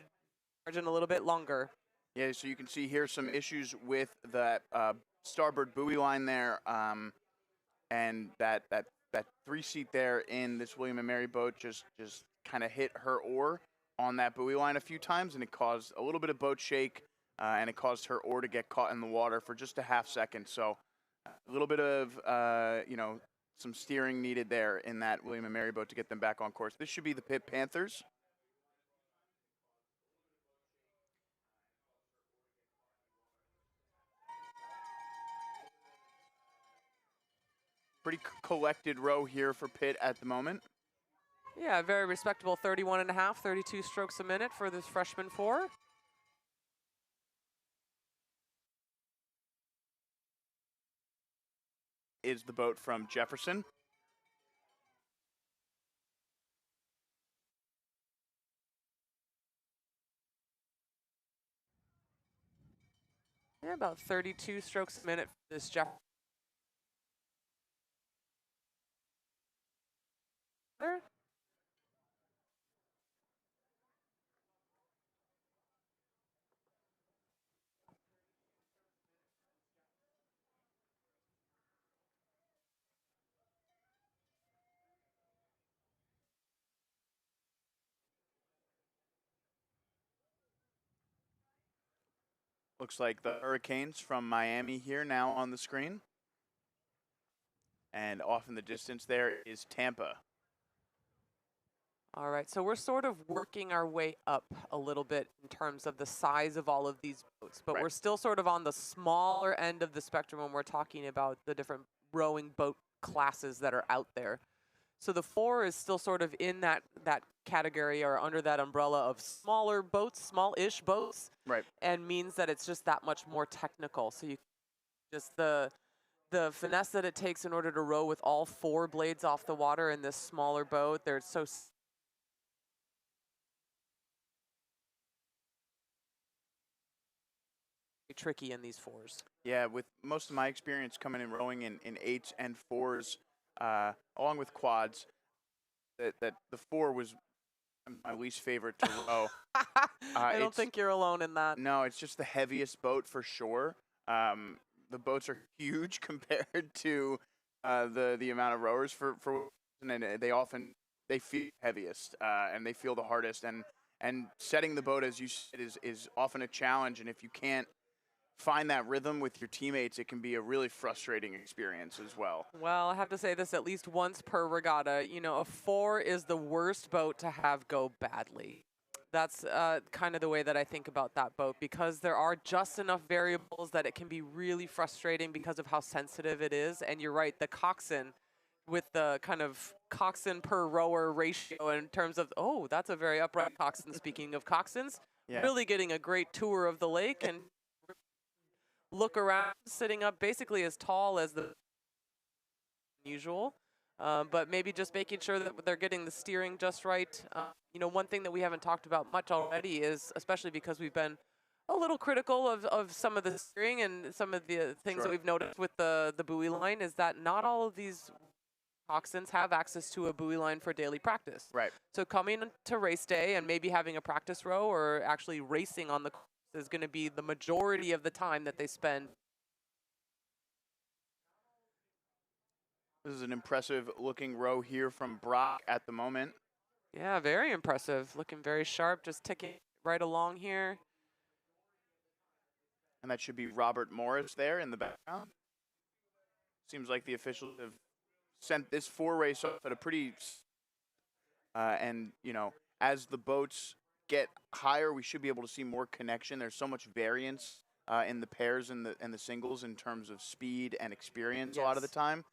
margin a little bit longer. Yeah, so you can see here some issues with that starboard buoy line there, and that 3-seat there in this William and Mary boat just kind of hit her oar on that buoy line a few times, and it caused a little bit of boat shake, and it caused her oar to get caught in the water for just a half second. So a little bit of you know, some steering needed there in that William and Mary boat to get them back on course. This should be the Pitt Panthers. Pretty collected row here for Pitt at the moment. Yeah, very respectable 31 and a half, 32 strokes a minute for this freshman 4. Is the boat from Jefferson. Yeah, about 32 strokes a minute for this Jefferson. Looks like the Hurricanes from Miami here now on the screen. And off in the distance there is Tampa. All right, so we're sort of working our way up a little bit in terms of the size of all of these boats, but we're still sort of on the smaller end of the spectrum when we're talking about the different rowing boat classes that are out there. So the 4 is still sort of in that category or under that umbrella of smaller boats, small-ish boats, and means that it's just that much more technical. So you just the finesse that it takes in order to row with all 4 blades off the water in this smaller boat, they're so tricky in these 4s. Yeah, with most of my experience coming in rowing in 8s and 4s, along with quads, that the 4 was my least favorite to row. I don't think you're alone in that. No, it's just the heaviest boat for sure. The boats are huge compared to the amount of rowers and they feel heaviest and they feel the hardest, and setting the boat, as you said, is often a challenge, and if you can't find that rhythm with your teammates, it can be a really frustrating experience as well. Well, I have to say this at least once per regatta. You know, a 4 is the worst boat to have go badly. That's kind of the way that I think about that boat, because there are just enough variables that it can be really frustrating because of how sensitive it is. And you're right, the coxin, with the kind of coxin per rower ratio in terms of, oh, that's a very upright coxin, speaking of coxins, really getting a great tour of the lake and look around, sitting up basically as tall as the usual, but maybe just making sure that they're getting the steering just right. You know, one thing that we haven't talked about much already is, especially because we've been a little critical of some of the steering and some of the things that we've noticed with the buoy line, is that not all of these coxswains have access to a buoy line for daily practice. Right. So coming to race day and maybe having a practice row or actually racing on the course is going to be the majority of the time that they spend. This is an impressive looking row here from Brock at the moment. Yeah, very impressive. Looking very sharp, just ticking right along here. And that should be Robert Morris there in the background. Seems like the officials have sent this four race off at a pretty and as the boats get higher, we should be able to see more connection. There's so much variance in the pairs and the singles in terms of speed and experience a lot of the Yes. time.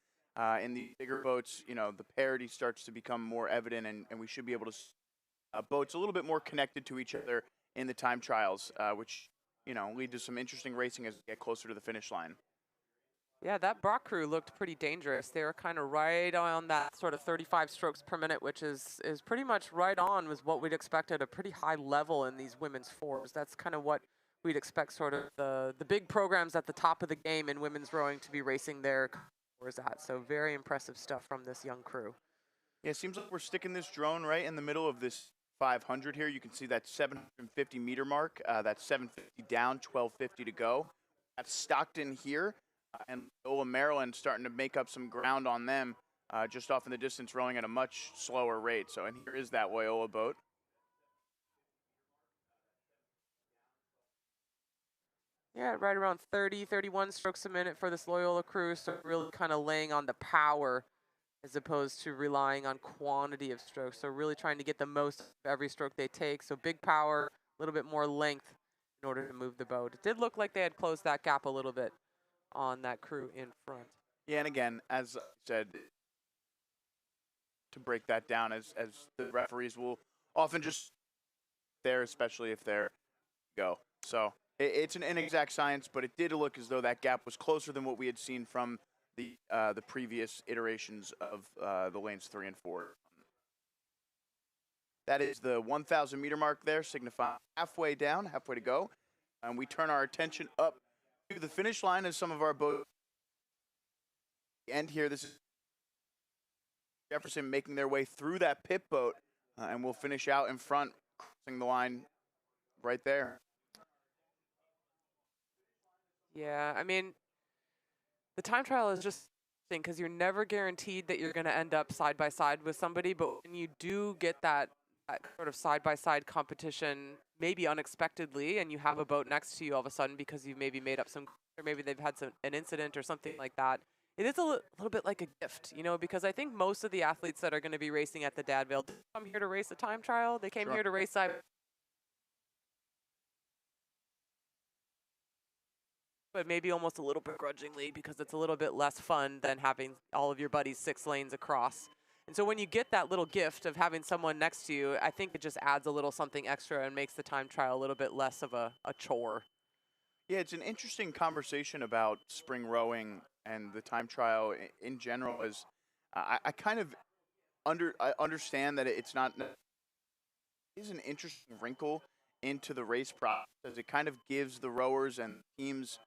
In the bigger boats, the parity starts to become more evident, and we should be able to boats a little bit more connected to each other in the time trials, which lead to some interesting racing as we get closer to the finish line. Yeah, that Brock crew looked pretty dangerous. They were kind of right on that sort of 35 strokes per minute, which is pretty much right on with what we'd expect at a pretty high level in these women's fours. That's kind of what we'd expect sort of the big programs at the top of the game in women's rowing to be racing their fours at. So very impressive stuff from this young crew. Yeah, it seems like we're sticking this drone right in the middle of this 500 here. You can see that 750 meter mark. That's 750 down, 1250 to go. That's Stockton here, and Loyola Maryland starting to make up some ground on them, just off in the distance, rowing at a much slower rate. So, and here is that Loyola boat. Yeah, right around 30, 31 strokes a minute for this Loyola crew. So really kind of laying on the power as opposed to relying on quantity of strokes. So really trying to get the most of every stroke they take. So big power, a little bit more length in order to move the boat. It did look like they had closed that gap a little bit on that crew in front. Yeah, and again, as I said, to break that down, as the referees will often just there, especially if they're go. So it's an inexact science, but it did look as though that gap was closer than what we had seen from the previous iterations of the lanes 3 and 4. That is the 1,000 meter mark there, signifying halfway down, halfway to go. And we turn our attention up to the finish line as some of our boats end here. This is Jefferson making their way through that pit boat, and we'll finish out in front, crossing the line right there. Yeah, I mean, the time trial is just because you're never guaranteed that you're going to end up side by side with somebody, but when you do get that sort of side by side competition, maybe unexpectedly, and you have a boat next to you all of a sudden because you've maybe made up some, or maybe they've had an incident or something like that. It is a little bit like a gift, because I think most of the athletes that are going to be racing at the Dad Vail come here to race a time trial. They came here to race side. But maybe almost a little begrudgingly because it's a little bit less fun than having all of your buddies 6 lanes across. And so when you get that little gift of having someone next to you, I think it just adds a little something extra and makes the time trial a little bit less of a chore. Yeah, it's an interesting conversation about spring rowing and the time trial in general. Is I kind of I understand that it's not it is an interesting wrinkle into the race process as it kind of gives the rowers and teams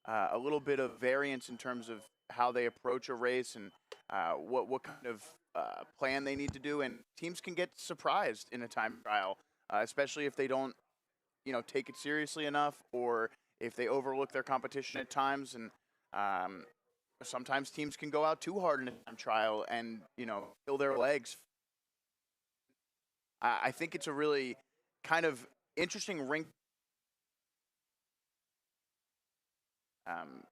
a little bit of variance in terms of how they approach a race and what kind of plan they need to do. And teams can get surprised in a time trial, especially if they don't take it seriously enough, or if they overlook their competition at times. And sometimes teams can go out too hard in a time trial and kill their legs. I think it's a really kind of interesting rink.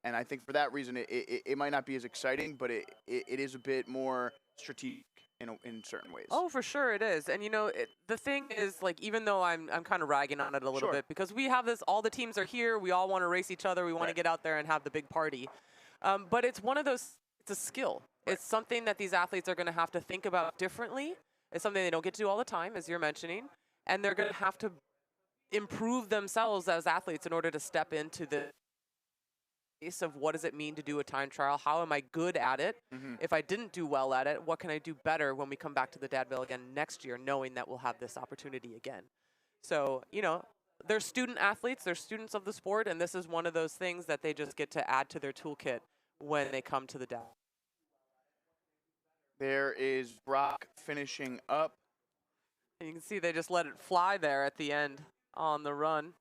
And I think for that reason, it might not be as exciting, but it is a bit more strategic in certain ways. Oh, for sure it is. And the thing is, like, even though I'm kind of ragging on it a little Sure. bit because we have this, all the teams are here, we all want to race each other, we want to Right. get out there and have the big party. But it's one of those, it's a skill. Right. It's something that these athletes are going to have to think about differently. It's something they don't get to do all the time, as you're mentioning. And they're going to have to improve themselves as athletes in order to step into the space of what does it mean to do a time trial? How am I good at it? Mm-hmm. If I didn't do well at it, what can I do better when we come back to the Dad Vail again next year, knowing that we'll have this opportunity again? So, they're student athletes, they're students of the sport, and this is one of those things that they just get to add to their toolkit when they come to the Dad. There is Brock finishing up. And you can see they just let it fly there at the end on the run.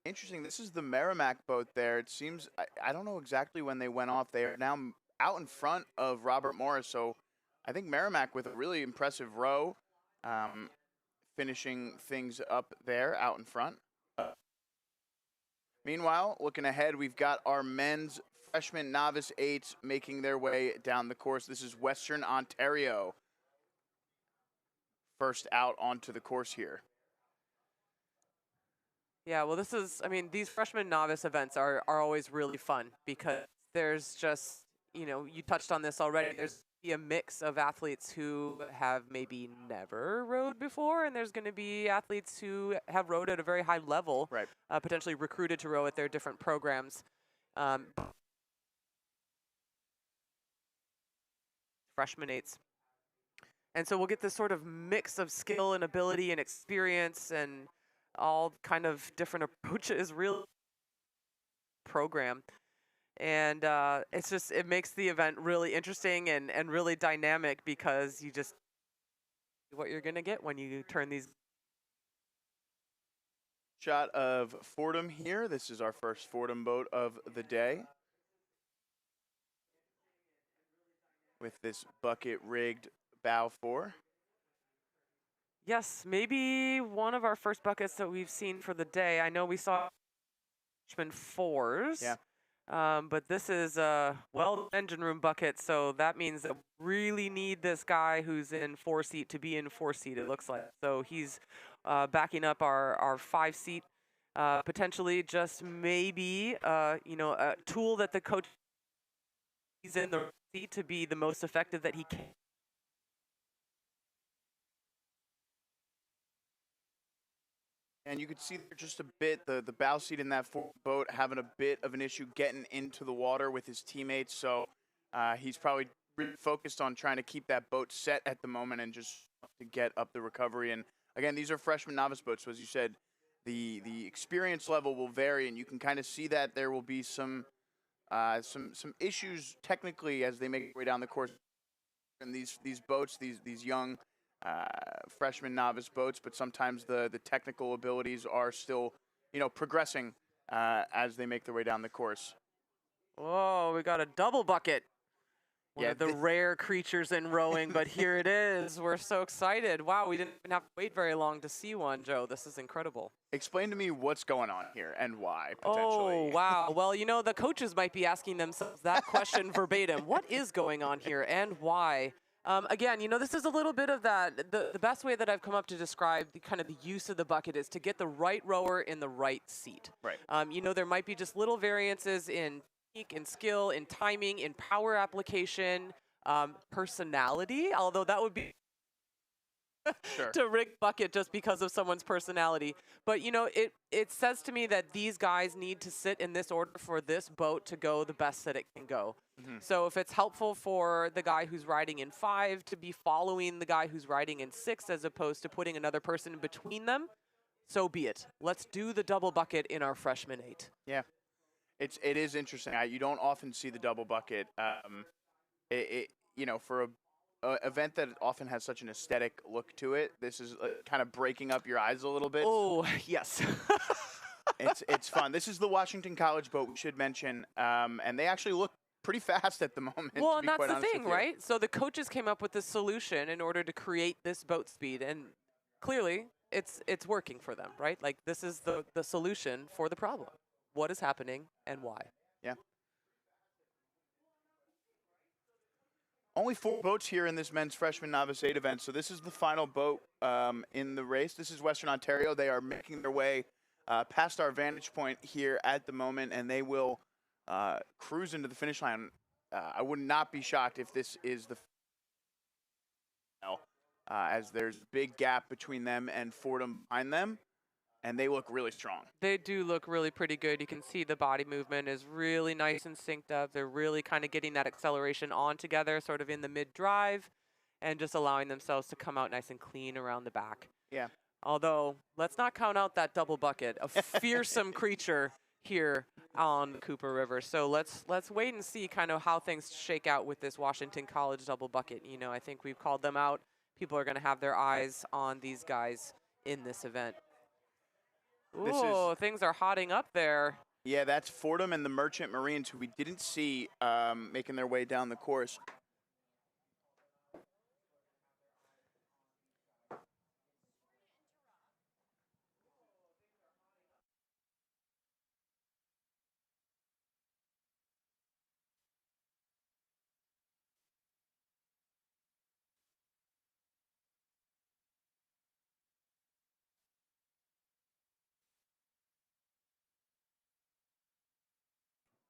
Interesting. This is the Merrimack boat there. It seems, I don't know exactly when they went off. They are now out in front of Robert Morris. So I think Merrimack with a really impressive row, finishing things up there out in front. Meanwhile, looking ahead, we've got our men's freshman novice eights making their way down the course. This is Western Ontario. First out onto the course here. Yeah, well, this is, I mean, these freshman novice events are always really fun because there's just, you know, you touched on this already. There's a mix of athletes who have maybe never rowed before, and there's going to be athletes who have rowed at a very high level, Right. Potentially recruited to row at their different programs. Freshman eights. And so we'll get this sort of mix of skill and ability and experience and all kind of different approaches, real program. And it's just, it makes the event really interesting and really dynamic because you just, what you're going to get when you turn these. Shot of Fordham here. This is our first Fordham boat of the day. With this bucket rigged bow fore. Yes, maybe one of our first buckets that we've seen for the day. I know we saw freshman fours. Yeah. But this is a engine room bucket, so that means that we really need this guy who's in 4-seat to be in 4-seat, it looks like. So he's backing up our 5-seat, potentially just maybe, you know, a tool that the coach is in the seat to be the most effective that he can. And you could see there just a bit, the bow seat in that boat having a bit of an issue getting into the water with his teammates. So he's probably really focused on trying to keep that boat set at the moment and just to get up the recovery. And again, these are freshman novice boats. So as you said, the experience level will vary, and you can kind of see that there will be some issues technically as they make their way down the course. And these boats, these young freshman novice boats, but sometimes the technical abilities are still, you know, progressing as they make their way down the course. Oh, we got a double bucket. One Yeah, of the rare creatures in rowing, but here it is. We're so excited. Wow, we didn't even have to wait very long to see one, Joe. This is incredible. Explain to me what's going on here and why, potentially. Oh, wow. Well, you know, the coaches might be asking themselves that question verbatim. What is going on here and why? Again, you know, this is a little bit of that. The best way that I've come up to describe the kind of the use of the bucket is to get the right rower in the right seat. Right. You know, there might be just little variances in technique, in skill, in timing, in power application, personality, although that would be Sure. to rig bucket just because of someone's personality. But, you know, it says to me that these guys need to sit in this order for this boat to go the best that it can go. Mm-hmm. So if it's helpful for the guy who's riding in 5 to be following the guy who's riding in 6 as opposed to putting another person in between them, so be it. Let's do the double bucket in our freshman 8. Yeah. It is interesting. You don't often see the double bucket. You know, for a event that often has such an aesthetic look to it, this is kind of breaking up your eyes a little bit. Oh, yes. It's fun. This is the Washington College boat, we should mention, and they actually look pretty fast at the moment. Well, and that's the thing, right? So the coaches came up with this solution in order to create this boat speed, and clearly it's working for them, right? Like this is the solution for the problem. What is happening and why? Yeah. Only 4 boats here in this men's freshman novice 8 event, so this is the final boat in the race. This is Western Ontario. They are making their way past our vantage point here at the moment, and they will cruise into the finish line. I would not be shocked if this is the final, as there's a big gap between them and Fordham behind them, and they look really strong. They do look really pretty good. You can see the body movement is really nice and synced up. They're really kind of getting that acceleration on together, sort of in the mid-drive, and just allowing themselves to come out nice and clean around the back. Yeah. Although, let's not count out that double bucket, a fearsome creature here on the Cooper River. So let's wait and see kind of how things shake out with this Washington College double bucket. You know, I think we've called them out. People are going to have their eyes on these guys in this event. Ooh, things are hotting up there. Yeah, that's Fordham and the Merchant Marines, who we didn't see making their way down the course.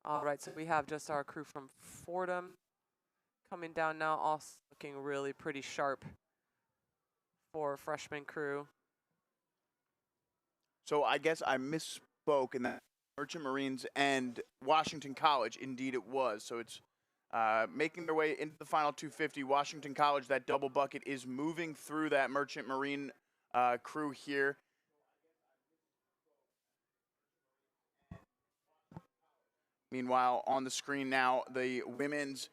All right, so we have just our crew from Fordham coming down now, also looking really pretty sharp for freshman crew. So I guess I misspoke in that Merchant Marines and Washington College. Indeed, it was. So it's making their way into the final 250. Washington College, that double bucket, is moving through that Merchant Marine crew here. Meanwhile, on the screen now, the women's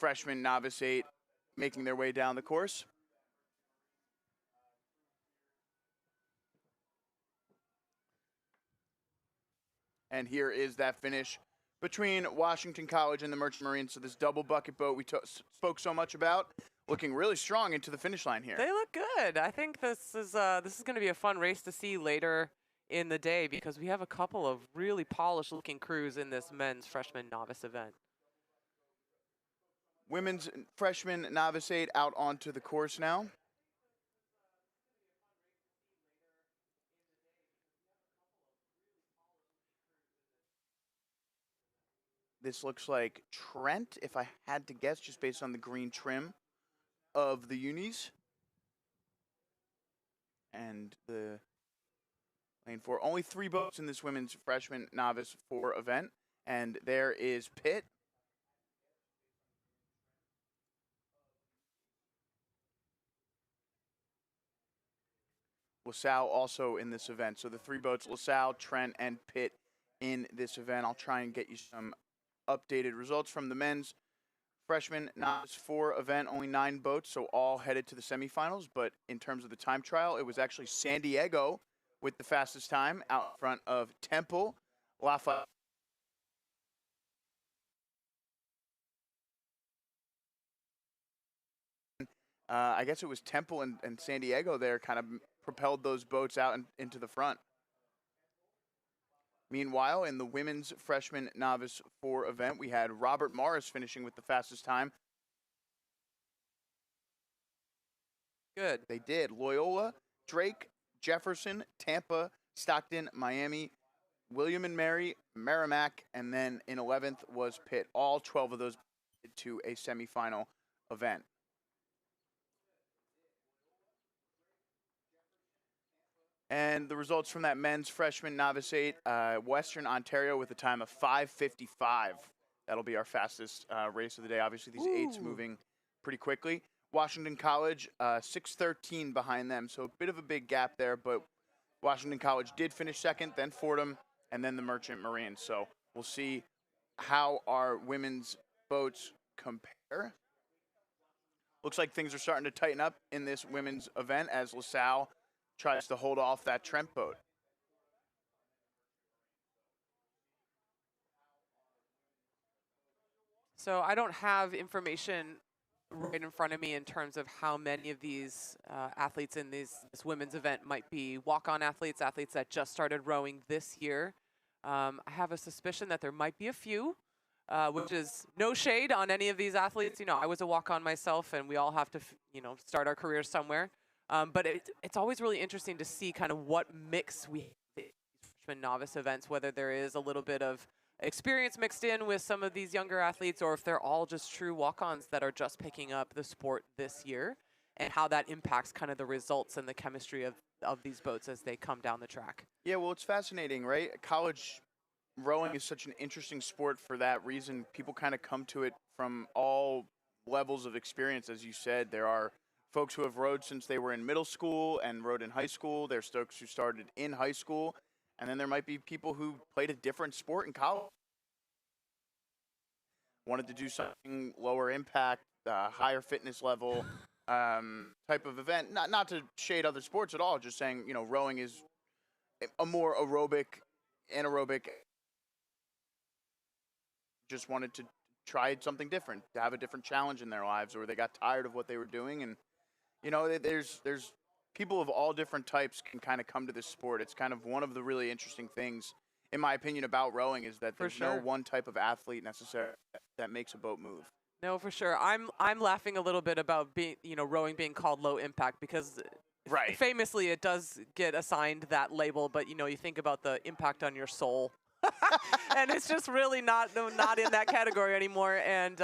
freshman Novice 8 making their way down the course. And here is that finish between Washington College and the Merchant Marines. So this double bucket boat we spoke so much about, looking really strong into the finish line here. They look good. I think this is going to be a fun race to see later in the day because we have a couple of really polished looking crews in this men's freshman novice event. Women's freshman Novice 8 out onto the course now. This looks like Trent, if I had to guess, just based on the green trim of the unis. And the lane 4. Only 3 boats in this women's freshman novice 4 event. And there is Pitt. LaSalle also in this event. So the 3 boats, LaSalle, Trent, and Pitt in this event. I'll try and get you some updated results from the men's freshman novice 4 event. Only 9 boats, so all headed to the semifinals. But in terms of the time trial, it was actually San Diego with the fastest time out in front of Temple, Lafayette. I guess it was Temple and San Diego there kind of propelled those boats out into the front. Meanwhile, in the women's freshman novice 4 event, we had Robert Morris finishing with the fastest time. Good. They did. Loyola, Drake, Jefferson, Tampa, Stockton, Miami, William and Mary, Merrimack, and then in 11th was Pitt. All 12 of those to a semifinal event. And the results from that men's freshman novice 8, Western Ontario with a time of 5:55. That'll be our fastest race of the day. Obviously, these 8s moving pretty quickly. Washington College, 6:13 behind them, so a bit of a big gap there, but Washington College did finish second, then Fordham, and then the Merchant Marines. So we'll see how our women's boats compare. Looks like things are starting to tighten up in this women's event as LaSalle tries to hold off that Trent boat. So I don't have information right in front of me in terms of how many of these athletes in this women's event might be walk-on athletes, athletes that just started rowing this year. I have a suspicion that there might be a few, which is no shade on any of these athletes. You know, I was a walk-on myself, and we all have to, start our careers somewhere. But it's always really interesting to see kind of what mix we have in these freshman novice events, whether there is a little bit of experience mixed in with some of these younger athletes, or if they're all just true walk-ons that are just picking up the sport this year, and how that impacts kind of the results and the chemistry of these boats as they come down the track. Yeah, well, it's fascinating, right? College rowing is such an interesting sport for that reason. People kind of come to it from all levels of experience. As you said, there are folks who have rowed since they were in middle school and rowed in high school. There's folks who started in high school. And then there might be people who played a different sport in college. Wanted to do something lower impact, higher fitness level type of event. Not to shade other sports at all, just saying, rowing is a more anaerobic. Just wanted to try something different, to have a different challenge in their lives, or they got tired of what they were doing. And there's people of all different types can kind of come to this sport. It's kind of one of the really interesting things, in my opinion, about rowing is that there's no one type of athlete necessarily that makes a boat move. No, for sure. I'm laughing a little bit about rowing being called low impact because famously it does get assigned that label, but you think about the impact on your soul And it's just really not in that category anymore. And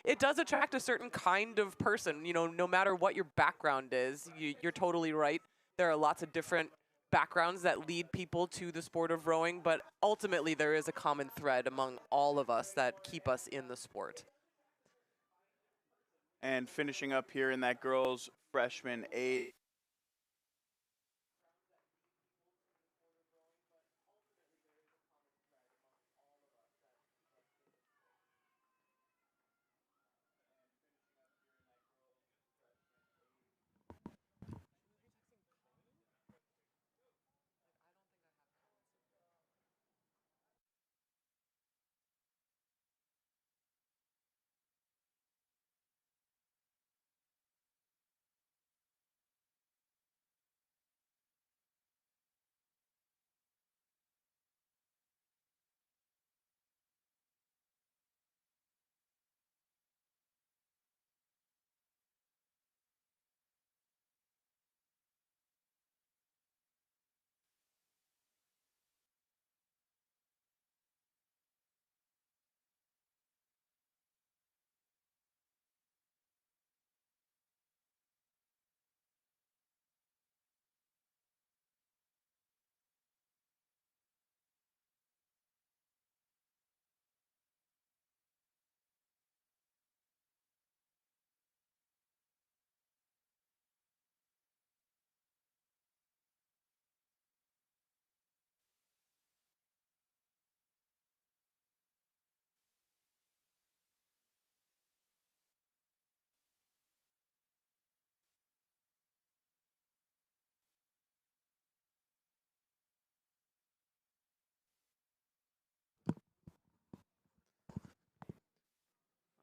it does attract a certain kind of person, no matter what your background is. You're totally right. There are lots of different backgrounds that lead people to the sport of rowing, but ultimately there is a common thread among all of us that keep us in the sport. And finishing up here in that girls freshman A.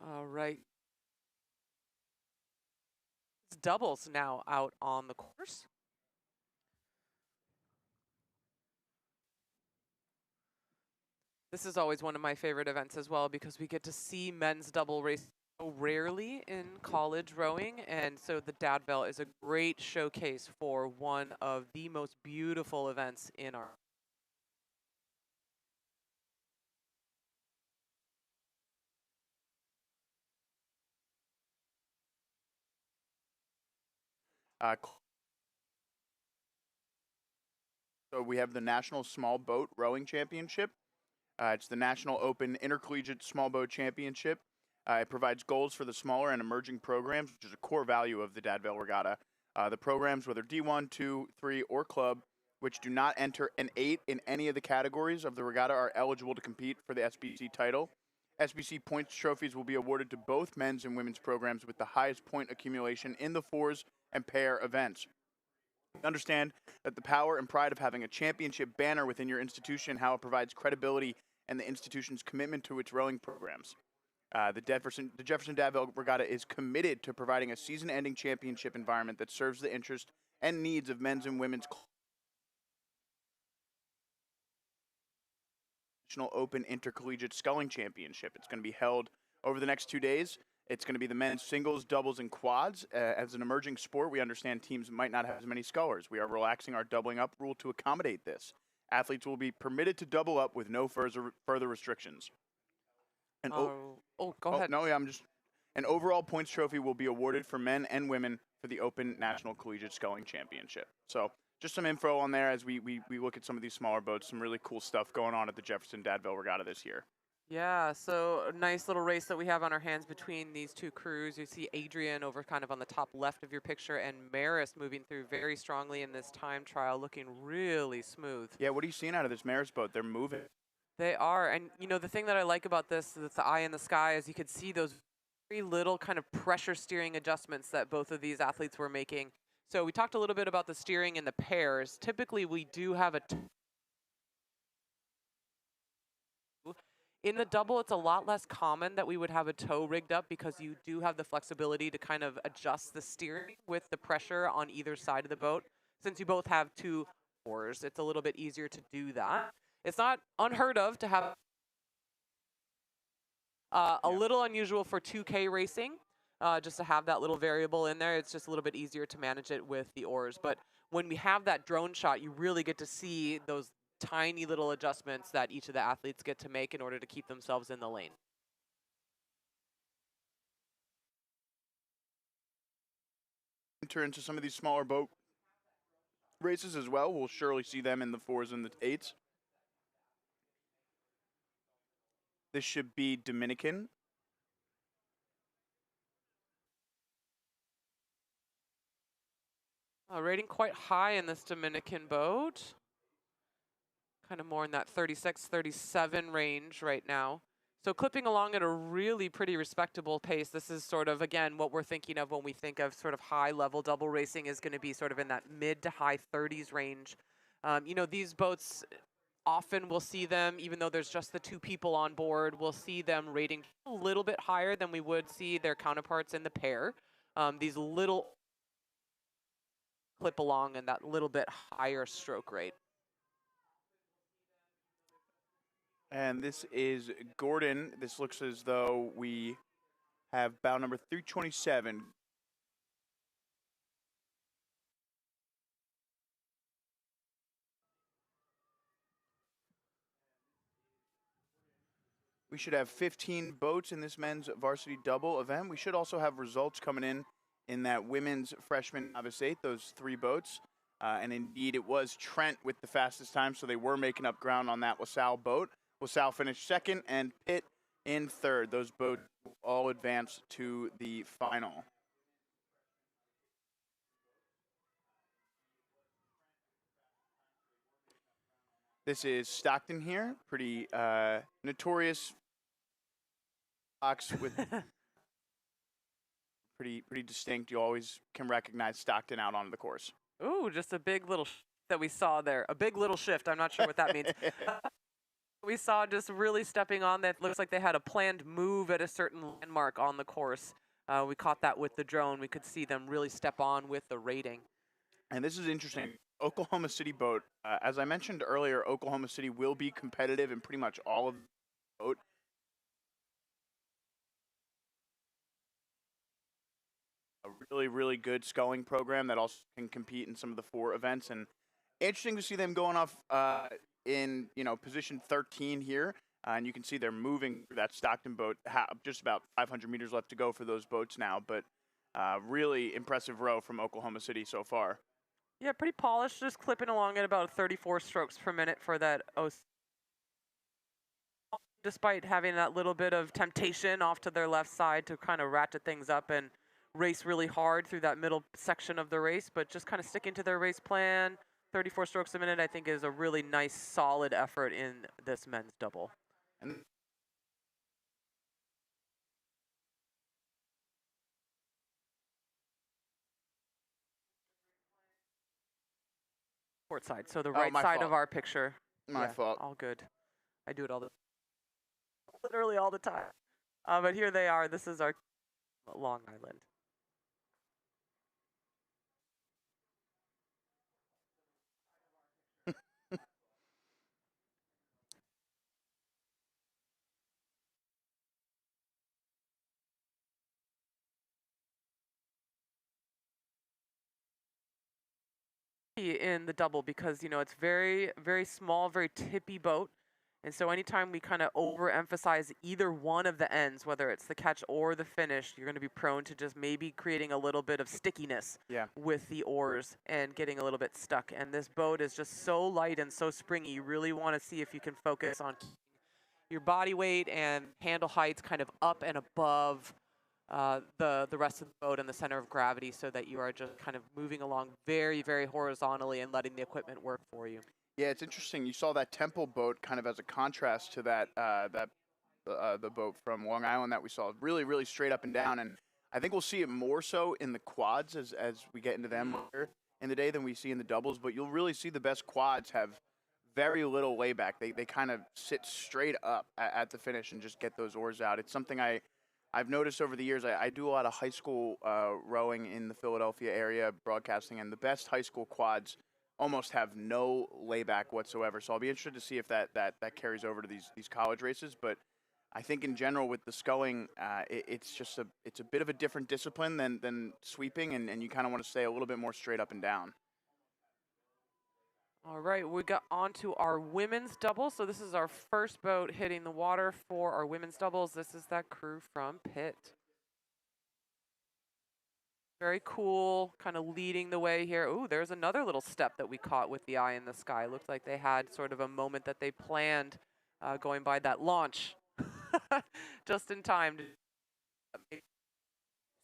All right. It's doubles now out on the course. This is always one of my favorite events as well because we get to see men's double race so rarely in college rowing. And so the Dad Vail is a great showcase for one of the most beautiful events in our. So we have the National Small Boat Rowing Championship. It's the National Open Intercollegiate Small Boat Championship. It provides goals for the smaller and emerging programs, which is a core value of the Dad Vail Regatta. The programs, whether D1, 2, 3, or club, which do not enter an 8 in any of the categories of the regatta, are eligible to compete for the SBC title. SBC points trophies will be awarded to both men's and women's programs with the highest point accumulation in the fours and pair events. Understand that the power and pride of having a championship banner within your institution, how it provides credibility and the institution's commitment to its rowing programs. The Jefferson Dad Vail Regatta is committed to providing a season-ending championship environment that serves the interest and needs of men's and women's National Open Intercollegiate Sculling Championship. It's going to be held over the next 2 days. It's going to be the men's singles, doubles, and quads. As an emerging sport, we understand teams might not have as many scullers. We are relaxing our doubling up rule to accommodate this. Athletes will be permitted to double up with no further restrictions. And go ahead. No, yeah, an overall points trophy will be awarded for men and women for the Open National Collegiate Sculling Championship. So just some info on there as we look at some of these smaller boats. Some really cool stuff going on at the Jefferson Dad Vail Regatta this year. Yeah, so a nice little race that we have on our hands between these two crews. You see Adrian over kind of on the top left of your picture and Maris moving through very strongly in this time trial, looking really smooth. Yeah, what are you seeing out of this Maris boat? They're moving. They are, and the thing that I like about this is the eye in the sky is you could see those very little kind of pressure steering adjustments that both of these athletes were making. So we talked a little bit about the steering in the pairs. Typically we do have in the double, it's a lot less common that we would have a toe rigged up because you do have the flexibility to kind of adjust the steering with the pressure on either side of the boat. Since you both have two oars, it's a little bit easier to do that. It's not unheard of to have a little unusual for 2K racing, just to have that little variable in there. It's just a little bit easier to manage it with the oars. But when we have that drone shot, you really get to see those tiny little adjustments that each of the athletes get to make in order to keep themselves in the lane. Enter into some of these smaller boat races as well. We'll surely see them in the 4s and the 8s. This should be Dominican. Rating quite high in this Dominican boat. Kind of more in that 36, 37 range right now. So clipping along at a really pretty respectable pace. This is sort of, again, what we're thinking of when we think of sort of high-level double racing is going to be sort of in that mid to high 30s range. You know, these boats, often we'll see them, even though there's just the 2 people on board, we'll see them rating a little bit higher than we would see their counterparts in the pair. These little clip along in that little bit higher stroke rate. And this is Gordon. This looks as though we have bow number 327. We should have 15 boats in this men's varsity double event. We should also have results coming in that women's freshman novice 8, those 3 boats. And indeed, it was Trent with the fastest time, so they were making up ground on that LaSalle boat. LaSalle finished 2nd and Pitt in 3rd. Those boats all advance to the final. This is Stockton here, pretty notorious box with pretty distinct. You always can recognize Stockton out onto the course. Ooh, just a big little that we saw there. A big little shift. I'm not sure what that means. We saw just really stepping on that. Looks like they had a planned move at a certain landmark on the course. We caught that with the drone. We could see them really step on with the rating. And this is interesting. Oklahoma City boat. As I mentioned earlier, Oklahoma City will be competitive in pretty much all of the boat. A really, really good sculling program that also can compete in some of the 4 events. And interesting to see them going off in, position 13 here. And you can see they're moving that Stockton boat. Just about 500 meters left to go for those boats now. But really impressive row from Oklahoma City so far. Yeah, pretty polished, just clipping along at about 34 strokes per minute for that OC. Despite having that little bit of temptation off to their left side to kind of ratchet things up and race really hard through that middle section of the race, but just kind of sticking to their race plan. 34 strokes a minute, I think, is a really nice, solid effort in this men's double. And port side, so the right side fault. of our picture. My fault. All good. I do it literally all the time. But here they are. This is our Long Island. In the double because, it's very, very small, very tippy boat. And so anytime we kind of overemphasize either one of the ends, whether it's the catch or the finish, you're going to be prone to just maybe creating a little bit of stickiness with the oars and getting a little bit stuck. And this boat is just so light and so springy. You really want to see if you can focus on keeping your body weight and handle heights kind of up and above the rest of the boat in the center of gravity so that you are just kind of moving along very, very horizontally and letting the equipment work for you. Yeah, it's interesting. You saw that Temple boat kind of as a contrast to the boat from Long Island that we saw. Really, really straight up and down. And I think we'll see it more so in the quads as we get into them later in the day than we see in the doubles. But you'll really see the best quads have very little layback. They kind of sit straight up at the finish and just get those oars out. It's something I've noticed over the years. I do a lot of high school rowing in the Philadelphia area, broadcasting, and the best high school quads almost have no layback whatsoever. So I'll be interested to see if that carries over to these college races. But I think in general with the sculling, it's a bit of a different discipline than sweeping, and you kind of want to stay a little bit more straight up and down. All right, we got onto our women's doubles. So this is our first boat hitting the water for our women's doubles. This is that crew from Pitt. Very cool, kind of leading the way here. Ooh, there's another little step that we caught with the eye in the sky. Looked like they had sort of a moment that they planned going by that launch just in time.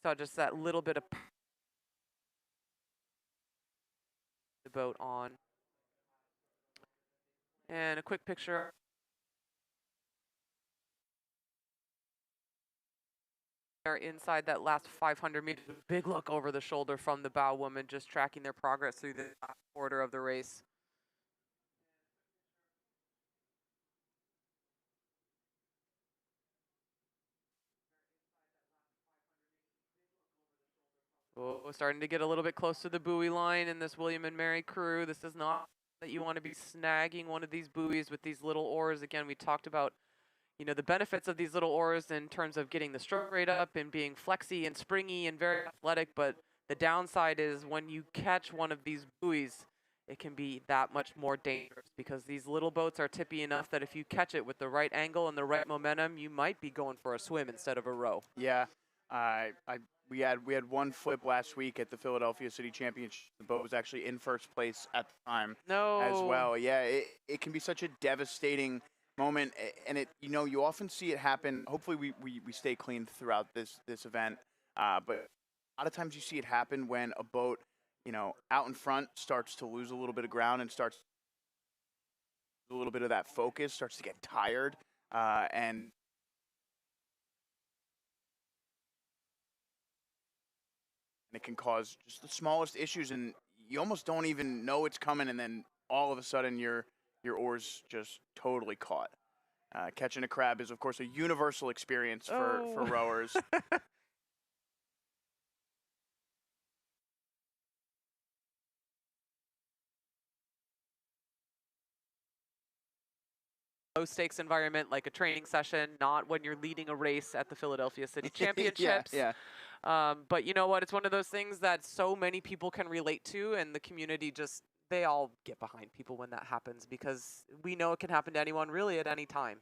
So just that little bit of the boat on. And a quick picture. Are inside that last 500 meters. A big look over the shoulder from the bow woman, just tracking their progress through the quarter of the race. Oh, starting to get a little bit close to the buoy line in this William and Mary crew. This is not that you want to be snagging one of these buoys with these little oars. Again, we talked about, you know, the benefits of these little oars in terms of getting the stroke rate up and being flexy and springy and very athletic. But the downside is when you catch one of these buoys, it can be that much more dangerous because these little boats are tippy enough that if you catch it with the right angle and the right momentum, you might be going for a swim instead of a row. Yeah, we had one flip last week at the Philadelphia City Championship. The boat was actually in first place at the time as well. Yeah, it can be such a devastating moment, and you often see it happen. Hopefully we stay clean throughout this event, but a lot of times you see it happen when a boat, out in front starts to lose a little bit of ground and starts a little bit of that focus, starts to get tired, and it can cause just the smallest issues, and you almost don't even know it's coming, and then all of a sudden your oars just totally caught. Catching a crab is, of course, a universal experience for rowers. Low stakes environment, like a training session, not when you're leading a race at the Philadelphia City Championships. Yeah. But you know what? It's one of those things that so many people can relate to, and the community they all get behind people when that happens because we know it can happen to anyone really at any time.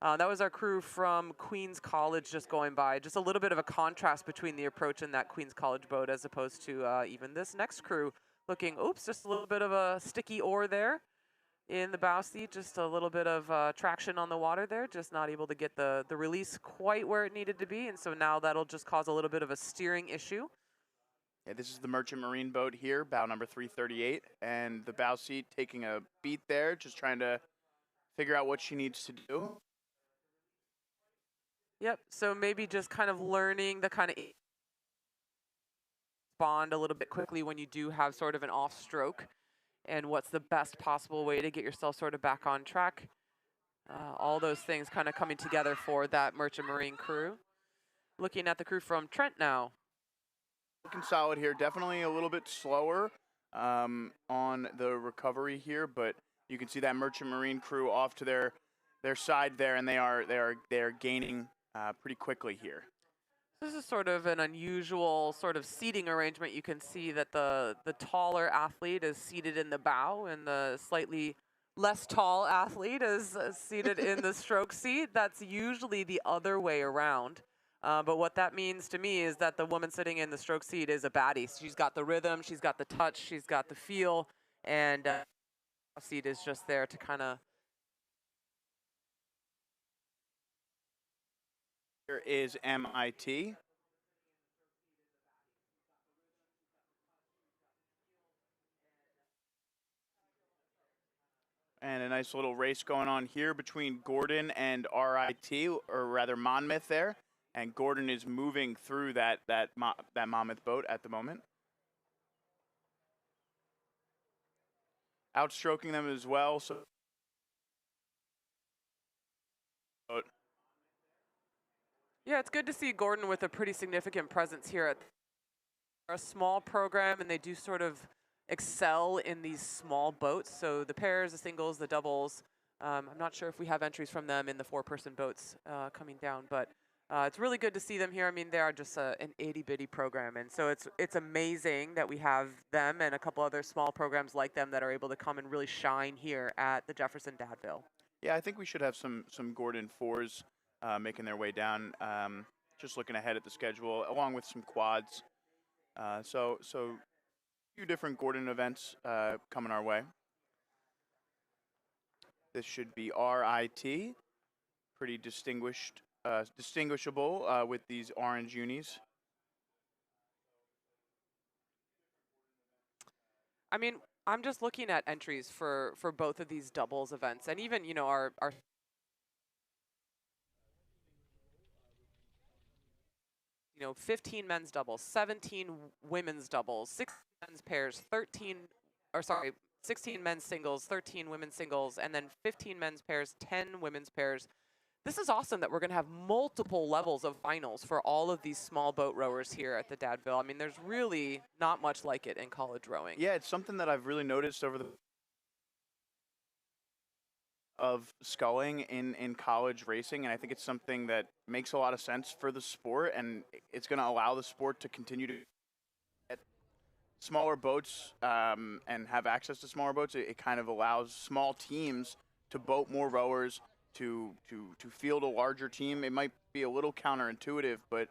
That was our crew from Queens College just going by. Just a little bit of a contrast between the approach in that Queens College boat as opposed to even this next crew looking, just a little bit of a sticky oar there in the bow seat, just a little bit of traction on the water there, just not able to get the release quite where it needed to be, and so now that'll just cause a little bit of a steering issue. Yeah, this is the Merchant Marine boat here, bow number 338, and the bow seat taking a beat there, just trying to figure out what she needs to do. Yep, so maybe just kind of learning the kind of bond a little bit quickly when you do have sort of an off stroke, and what's the best possible way to get yourself sort of back on track. All those things kind of coming together for that Merchant Marine crew. Looking at the crew from Trent now. Looking solid here. Definitely a little bit slower on the recovery here, but you can see that Merchant Marine crew off to their side there, and they are gaining pretty quickly here. This is sort of an unusual sort of seating arrangement. You can see that the taller athlete is seated in the bow, and the slightly less tall athlete is seated in the stroke seat. That's usually the other way around. But what that means to me is that the woman sitting in the stroke seat is a baddie. She's got the rhythm, she's got the touch, she's got the feel, and the seat is just there to kind of. Here is MIT. And a nice little race going on here between Gordon and RIT, or rather Monmouth there. And Gordon is moving through that Monmouth boat at the moment. Outstroking them as well. So Yeah, it's good to see Gordon with a pretty significant presence here at a small program, and they do sort of excel in these small boats. So the pairs, the singles, the doubles. I'm not sure if we have entries from them in the four-person boats coming down, but It's really good to see them here. I mean, they are just an itty-bitty program, and so it's amazing that we have them and a couple other small programs like them that are able to come and really shine here at the Jefferson Dad Vail. Yeah, I think we should have some Gordon fours making their way down. Just looking ahead at the schedule, along with some quads. So a few different Gordon events coming our way. This should be RIT, pretty distinguishable with these orange unis. I mean, I'm just looking at entries for both of these doubles events, and even our 15 men's doubles, 17 women's doubles, 6 men's pairs, 16 men's singles, 13 women's singles, and then 15 men's pairs, 10 women's pairs. This is awesome that we're going to have multiple levels of finals for all of these small boat rowers here at the Dad Vail. I mean, there's really not much like it in college rowing. Yeah, it's something that I've really noticed over the of sculling in college racing, and I think it's something that makes a lot of sense for the sport, and it's going to allow the sport to continue to get smaller boats and have access to smaller boats. It kind of allows small teams to boat more rowers to field a larger team. It might be a little counterintuitive, but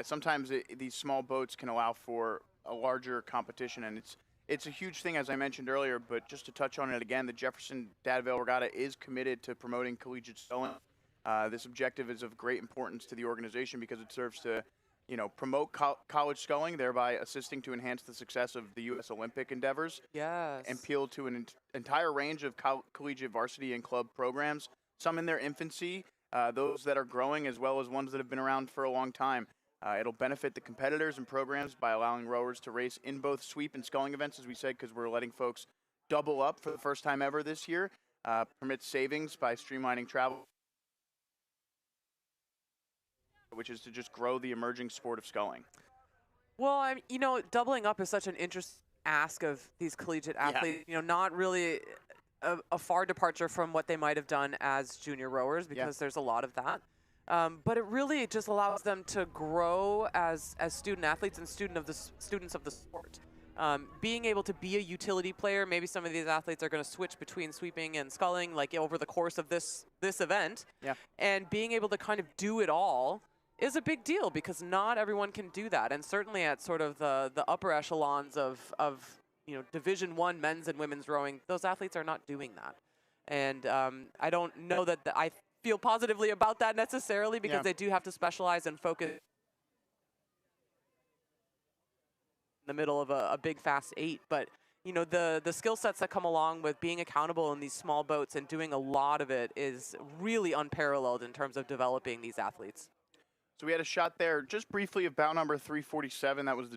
sometimes these small boats can allow for a larger competition, and it's a huge thing, as I mentioned earlier, but just to touch on it again, the Jefferson Dad Vail Regatta is committed to promoting collegiate sculling. This objective is of great importance to the organization because it serves to, promote college sculling, thereby assisting to enhance the success of the U.S. Olympic endeavors. Yes. And appeal to an entire range of collegiate varsity and club programs, some in their infancy, those that are growing, as well as ones that have been around for a long time. It'll benefit the competitors and programs by allowing rowers to race in both sweep and sculling events, as we said, because we're letting folks double up for the first time ever this year. Permits savings by streamlining travel, which is to just grow the emerging sport of sculling. Well, doubling up is such an interesting ask of these collegiate athletes. Yeah. Not really a far departure from what they might have done as junior rowers, because there's a lot of that. But it really just allows them to grow as student athletes and students of the sport. Being able to be a utility player, maybe some of these athletes are going to switch between sweeping and sculling like over the course of this event. Yeah. And being able to kind of do it all is a big deal, because not everyone can do that. And certainly at sort of the upper echelons of Division I men's and women's rowing, those athletes are not doing that. And I don't know that I feel positively about that necessarily, because they do have to specialize and focus in the middle of a big fast 8. But the skill sets that come along with being accountable in these small boats and doing a lot of it is really unparalleled in terms of developing these athletes. So we had a shot there just briefly of bow number 347. That was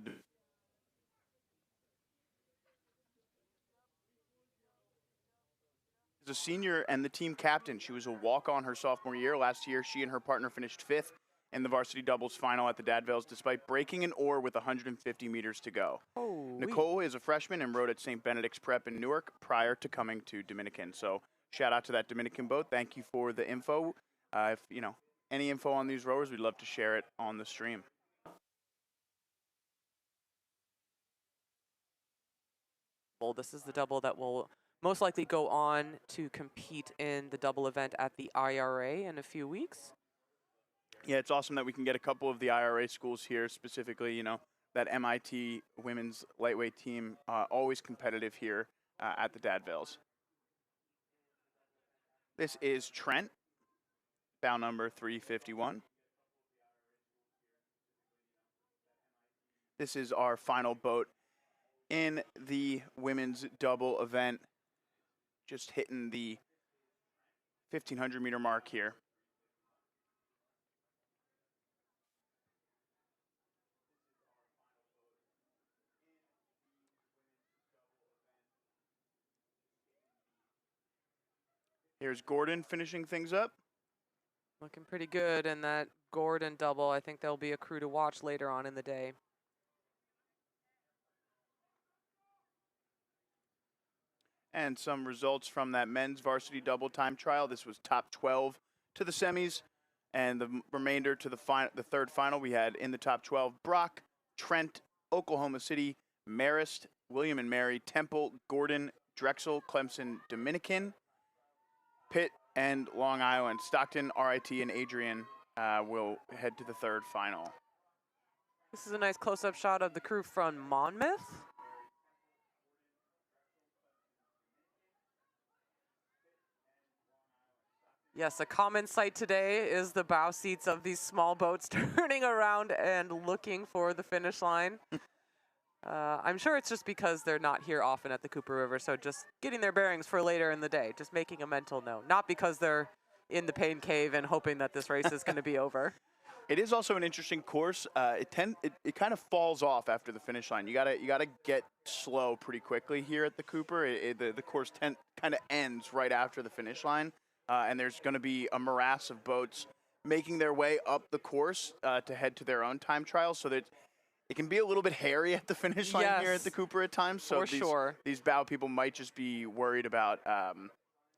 a senior and the team captain. She was a walk-on her sophomore year. Last year, she and her partner finished 5th in the varsity doubles final at the Dad Vails, despite breaking an oar with 150 meters to go. Nicole is a freshman and rowed at St. Benedict's Prep in Newark prior to coming to Dominican. So shout out to that Dominican boat. Thank you for the info. If any info on these rowers, we'd love to share it on the stream. Well, this is the double that will most likely go on to compete in the double event at the IRA in a few weeks. Yeah, it's awesome that we can get a couple of the IRA schools here, specifically, that MIT women's lightweight team, always competitive here at the Dad Vails. This is Trent, bow number 351. This is our final boat in the women's double event, just hitting the 1,500 meter mark here. Here's Gordon finishing things up. Looking pretty good in that Gordon double. I think there'll be a crew to watch later on in the day. And some results from that men's varsity double time trial. This was top 12 to the semis. And the remainder to the third final, we had in the top 12, Brock, Trent, Oklahoma City, Marist, William and Mary, Temple, Gordon, Drexel, Clemson, Dominican, Pitt, and Long Island. Stockton, RIT, and Adrian will head to the third final. This is a nice close-up shot of the crew from Monmouth. Yes, a common sight today is the bow seats of these small boats turning around and looking for the finish line. I'm sure it's just because they're not here often at the Cooper River, so just getting their bearings for later in the day, just making a mental note. Not because they're in the pain cave and hoping that this race is going to be over. It is also an interesting course. It kind of falls off after the finish line. You gotta get slow pretty quickly here at the Cooper. The course kind of ends right after the finish line, and there's going to be a morass of boats making their way up the course to head to their own time trials. So that it can be a little bit hairy at the finish line here at the Cooper at times. So these bow people might just be worried about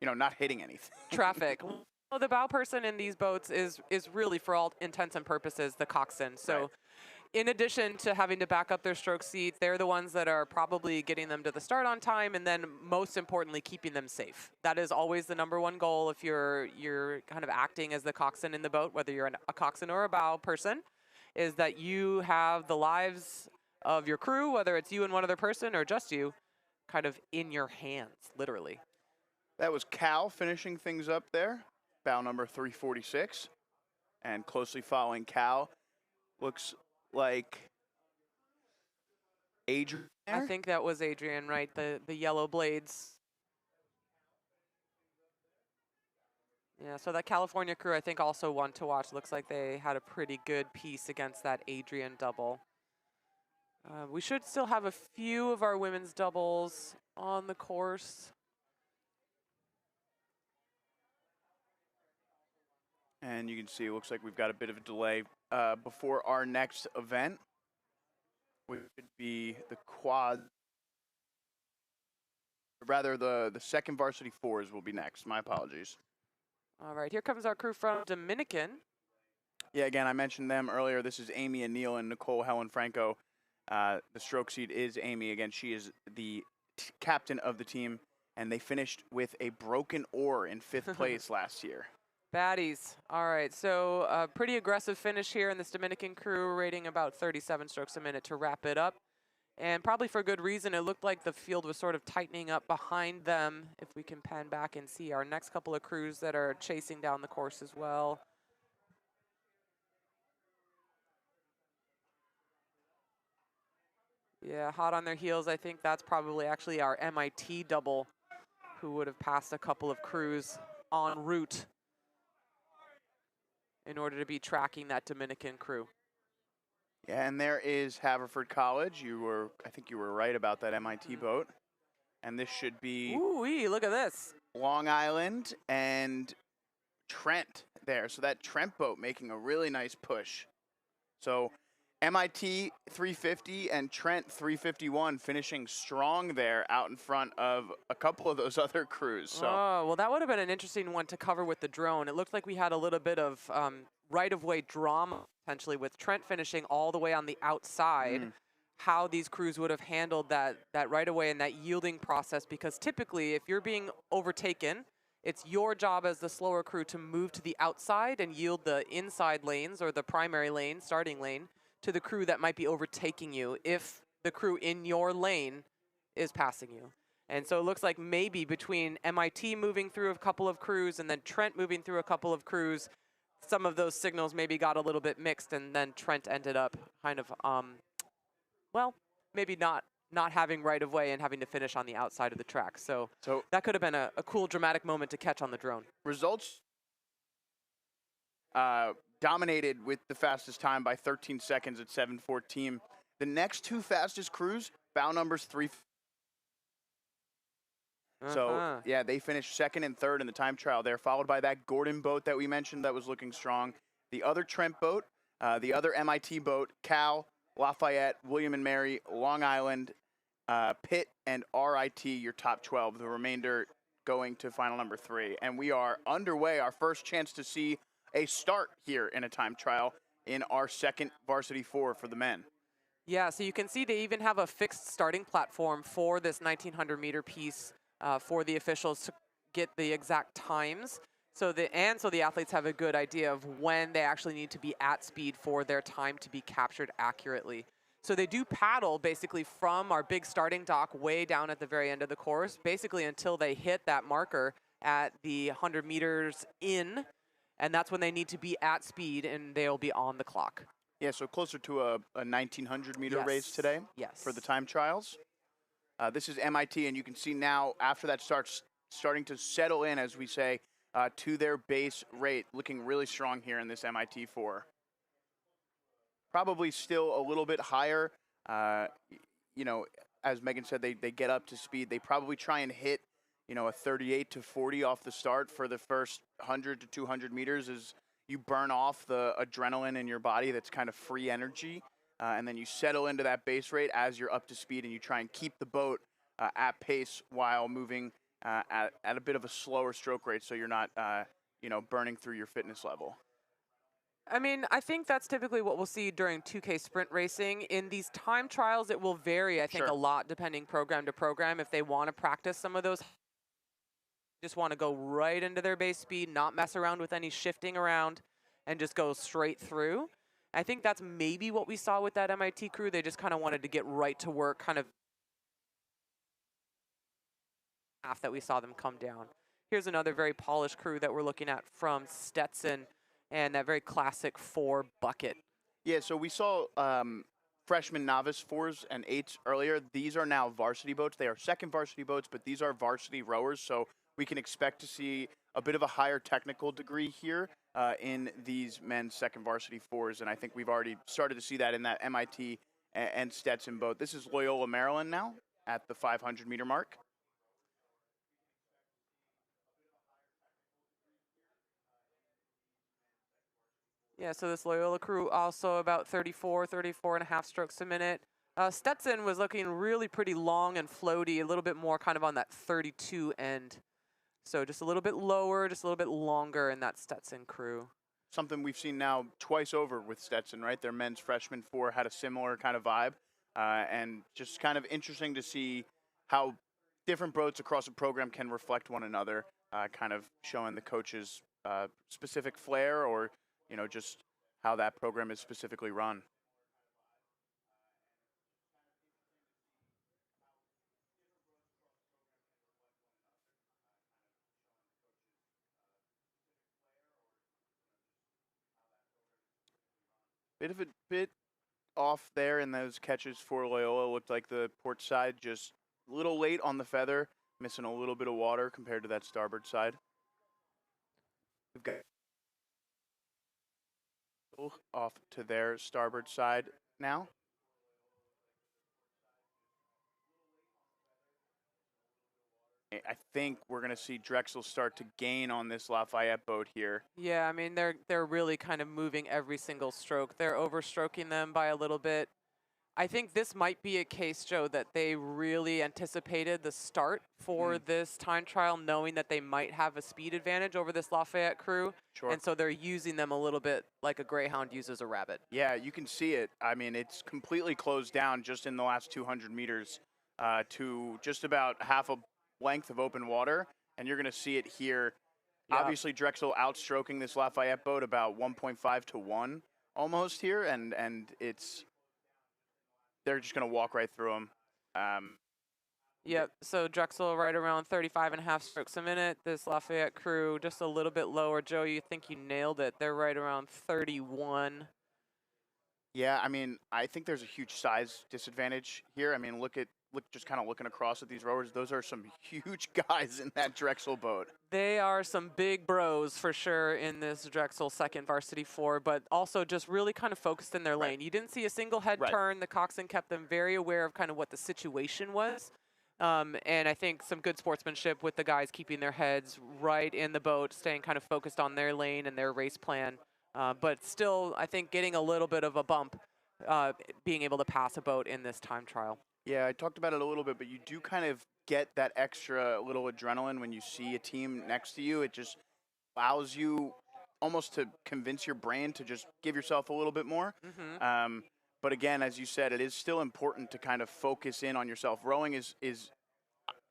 not hitting anything. Traffic. Well, the bow person in these boats is really, for all intents and purposes, the coxswain. So Right. in addition to having to back up their stroke seat, they're the ones that are probably getting them to the start on time, and then most importantly, keeping them safe. That is always the number one goal if you're kind of acting as the coxswain in the boat, whether you're a coxswain or a bow person, is that you have the lives of your crew, whether it's you and one other person or just you, kind of in your hands, literally. That was Cal finishing things up there, bow number 346, and closely following Cal looks like Adrian. I think that was Adrian, right? The yellow blades. Yeah, so that California crew, I think, also one to watch. Looks like they had a pretty good piece against that Adrian double. We should still have a few of our women's doubles on the course. And you can see it looks like we've got a bit of a delay before our next event, which would be the quad. Rather, the second varsity fours will be next. My apologies. All right, here comes our crew from Dominican. Yeah, again, I mentioned them earlier. This is Amy and Neil and Nicole Helen Franco. The stroke seat is Amy. Again, she is the captain of the team, and they finished with a broken oar in 5th place last year. Baddies. All right, so a pretty aggressive finish here in this Dominican crew, rating about 37 strokes a minute to wrap it up. And probably for good reason. It looked like the field was sort of tightening up behind them. If we can pan back and see our next couple of crews that are chasing down the course as well. Yeah, hot on their heels. I think that's probably actually our MIT double who would have passed a couple of crews en route in order to be tracking that Dominican crew. Yeah, and there is Haverford College. I think you were right about that MIT boat. And this should be Ooh-wee, look at this. Long Island and Trent there. So that Trent boat making a really nice push. So MIT 350 and Trent 351 finishing strong there out in front of a couple of those other crews. So. Oh, well, that would have been an interesting one to cover with the drone. It looked like we had a little bit of right-of-way drama, potentially, with Trent finishing all the way on the outside, how these crews would have handled that right-of-way and that yielding process, because typically, if you're being overtaken, it's your job as the slower crew to move to the outside and yield the inside lanes or the primary lane, starting lane, to the crew that might be overtaking you if the crew in your lane is passing you. And so it looks like maybe between MIT moving through a couple of crews and then Trent moving through a couple of crews, some of those signals maybe got a little bit mixed, and then Trent ended up kind of, well, maybe not having right of way and having to finish on the outside of the track. So that could have been a cool, dramatic moment to catch on the drone. Results dominated with the fastest time by 13 seconds at 7:14. The next two fastest crews, bow numbers 3. So, yeah, they finished second and third in the time trial there, followed by that Gordon boat that we mentioned that was looking strong. The other Trent boat, the other MIT boat, Cal, Lafayette, William and Mary, Long Island, Pitt, and RIT, your top 12. The remainder going to final number 3. And we are underway, our first chance to see a start here in a time trial in our second varsity four for the men. Yeah, so you can see they even have a fixed starting platform for this 1900-meter piece for the officials to get the exact times. So the athletes have a good idea of when they actually need to be at speed for their time to be captured accurately. So they do paddle basically from our big starting dock way down at the very end of the course, basically until they hit that marker at the 100 meters in, and that's when they need to be at speed and they'll be on the clock. Yeah, so closer to a 1900-meter race today for the Yes. time trials. This is MIT, and you can see now after that starts starting to settle in, as we say, to their base rate, looking really strong here in this MIT 4. Probably still a little bit higher. You know, as Megan said, they get up to speed. They probably try and hit, you know, a 38 to 40 off the start for the first 100 to 200 meters as you burn off the adrenaline in your body that's kind of free energy. And then you settle into that base rate as you're up to speed, and you try and keep the boat at pace while moving at a bit of a slower stroke rate, so you're not, you know, burning through your fitness level. I mean, I think that's typically what we'll see during 2K sprint racing. In these time trials, it will vary, I think, Sure. a lot depending program to program. If they want to practice some of those, just want to go right into their base speed, not mess around with any shifting around, and just go straight through. I think that's maybe what we saw with that MIT crew. They just kind of wanted to get right to work, kind of half that we saw them come down. Here's another very polished crew that we're looking at from Stetson, and that very classic 4 bucket. Yeah, so we saw freshman novice 4s and 8s earlier. These are now varsity boats. They are second varsity boats, but these are varsity rowers, so we can expect to see a bit of a higher technical degree here in these men's second varsity 4s, and I think we've already started to see that in that MIT and Stetson boat. This is Loyola, Maryland now at the 500-meter mark. Yeah, so this Loyola crew also about 34 and a half strokes a minute. Stetson was looking really pretty long and floaty, a little bit more kind of on that 32 end. So just a little bit lower, just a little bit longer in that Stetson crew. Something we've seen now twice over with Stetson, right? Their men's freshman 4 had a similar kind of vibe, and just kind of interesting to see how different boats across a program can reflect one another, kind of showing the coaches' specific flair, or you know, just how that program is specifically run. Bit off there in those catches for Loyola. Looked like the port side just a little late on the feather, missing a little bit of water compared to that starboard side. We've got off to their starboard side now. I think we're going to see Drexel start to gain on this Lafayette boat here. Yeah, I mean, they're really kind of moving every single stroke. They're overstroking them by a little bit. I think this might be a case, Joe, that they really anticipated the start for this time trial, knowing that they might have a speed advantage over this Lafayette crew. Sure. And so they're using them a little bit like a greyhound uses a rabbit. Yeah, you can see it. I mean, it's completely closed down just in the last 200 meters to just about half a length of open water, and you're going to see it here. Yep. Obviously, Drexel outstroking this Lafayette boat about 1.5 to 1 almost here, and it's they're just going to walk right through them. Yep, so Drexel right around 35 and a half strokes a minute. This Lafayette crew just a little bit lower. Joe, you think you nailed it. They're right around 31. Yeah, I mean, I think there's a huge size disadvantage here. I mean, look just kind of looking across at these rowers. Those are some huge guys in that Drexel boat. They are some big bros for sure in this Drexel second varsity 4, but also just really kind of focused in their lane. You didn't see a single head turn. The coxswain kept them very aware of kind of what the situation was. And I think some good sportsmanship with the guys keeping their heads right in the boat, staying kind of focused on their lane and their race plan. But still, I think getting a little bit of a bump, being able to pass a boat in this time trial. Yeah, I talked about it a little bit, but you do kind of get that extra little adrenaline when you see a team next to you. It just allows you almost to convince your brain to just give yourself a little bit more. Mm-hmm. But again, as you said, it is still important to kind of focus in on yourself. Rowing is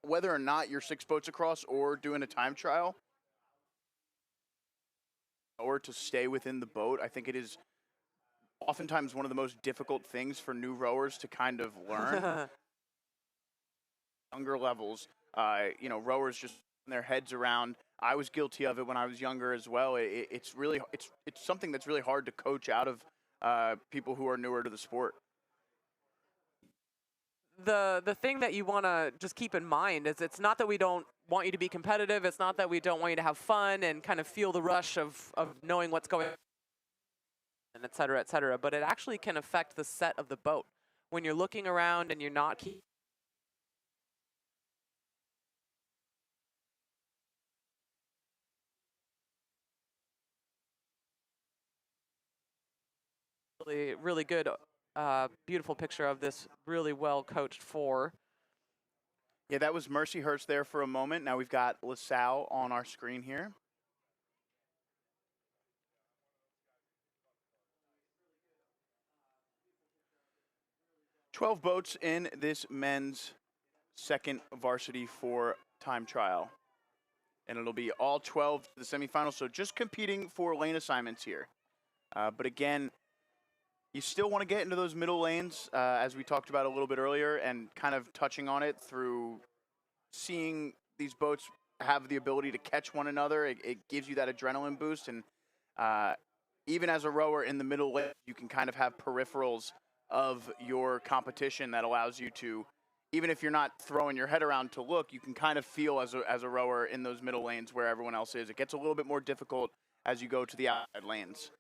whether or not you're 6 boats across or doing a time trial or to stay within the boat. I think it is oftentimes one of the most difficult things for new rowers to kind of learn. Younger levels, rowers just their heads around. I was guilty of it when I was younger as well. It's really it's something that's really hard to coach out of people who are newer to the sport. The thing that you want to just keep in mind is it's not that we don't want you to be competitive. It's not that we don't want you to have fun and kind of feel the rush of knowing what's going on, and et cetera, et cetera. But it actually can affect the set of the boat. When you're looking around and you're not really, really good, beautiful picture of this really well coached 4. Yeah, that was Mercyhurst there for a moment. Now we've got LaSalle on our screen here. "12 boats in this men's second varsity 4 time trial. And it'll be all 12 to the semifinals, so just competing for lane assignments here. But again, you still want to get into those middle lanes, as we talked about a little bit earlier, and kind of touching on it through seeing these boats have the ability to catch one another. It gives you that adrenaline boost, and even as a rower in the middle lane, you can kind of have peripherals of your competition that allows you to, even if you're not throwing your head around to look, you can kind of feel as a rower in those middle lanes where everyone else is. It gets a little bit more difficult as you go to the outside lanes.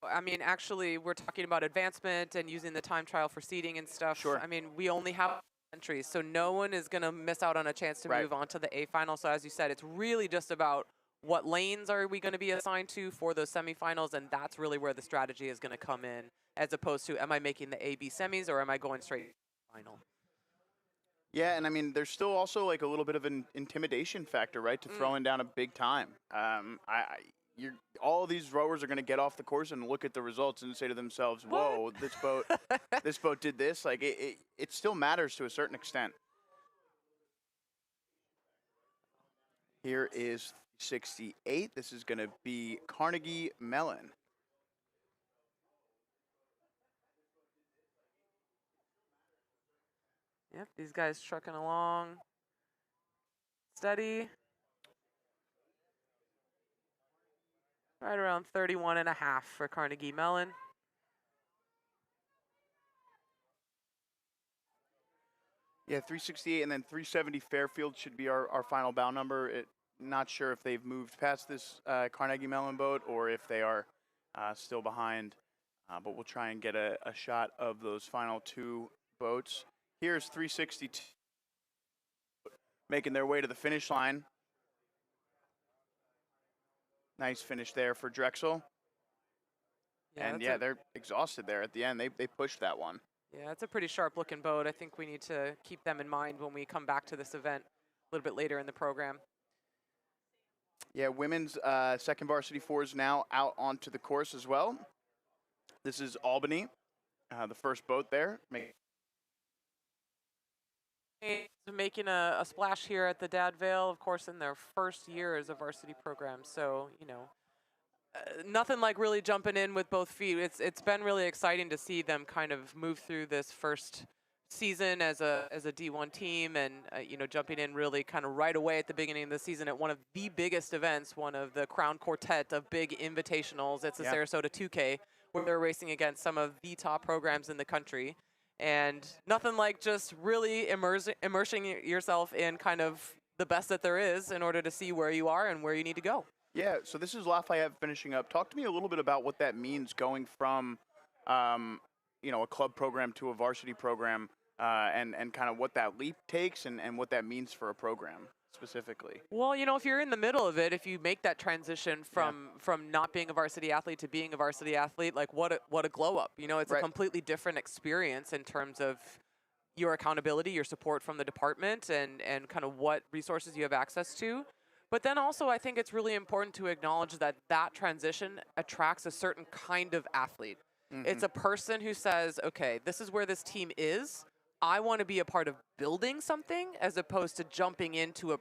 I mean, actually, we're talking about advancement and using the time trial for seeding and stuff. Sure. I mean, we only have entries, so no one is going to miss out on a chance to move on to the A final. So as you said, it's really just about what lanes are we going to be assigned to for those semifinals, and that's really where the strategy is going to come in, as opposed to am I making the A-B semis or am I going straight to the final? Yeah, and I mean, there's still also like a little bit of an intimidation factor, right, to throwing down a big time. All of these rowers are going to get off the course and look at the results and say to themselves, "Whoa, this boat did this." Like it still matters to a certain extent. Here is 68. This is going to be Carnegie Mellon. Yep, these guys trucking along. Steady. Right around 31.5 for Carnegie Mellon. Yeah, 368 and then 370 Fairfield should be our final bow number. Not sure if they've moved past this Carnegie Mellon boat or if they are still behind, but we'll try and get a shot of those final 2 boats. Here's 362 making their way to the finish line. Nice finish there for Drexel. Yeah, and yeah, they're exhausted there at the end. They pushed that one. Yeah, it's a pretty sharp-looking boat. I think we need to keep them in mind when we come back to this event a little bit later in the program. Yeah, women's second varsity 4 is now out onto the course as well. This is Albany, the first boat there. Making a splash here at the Dad Vail, of course, in their first year as a varsity program. So, nothing like really jumping in with both feet. It's been really exciting to see them kind of move through this first season as a D1 team, and jumping in really kind of right away at the beginning of the season at one of the biggest events, one of the crown quartet of big invitationals. It's the Sarasota 2K, where they're racing against some of the top programs in the country. And nothing like just really immersing yourself in kind of the best that there is in order to see where you are and where you need to go. Yeah, so this is Lafayette finishing up. Talk to me a little bit about what that means going from, a club program to a varsity program, and kind of what that leap takes and what that means for a program specifically. Well, if you're in the middle of it, if you make that transition from not being a varsity athlete to being a varsity athlete, like what a glow up. It's a completely different experience in terms of your accountability, your support from the department, and kind of what resources you have access to. But then also I think it's really important to acknowledge that that transition attracts a certain kind of athlete. It's a person who says, okay, this is where this team is. I want to be a part of building something as opposed to jumping into a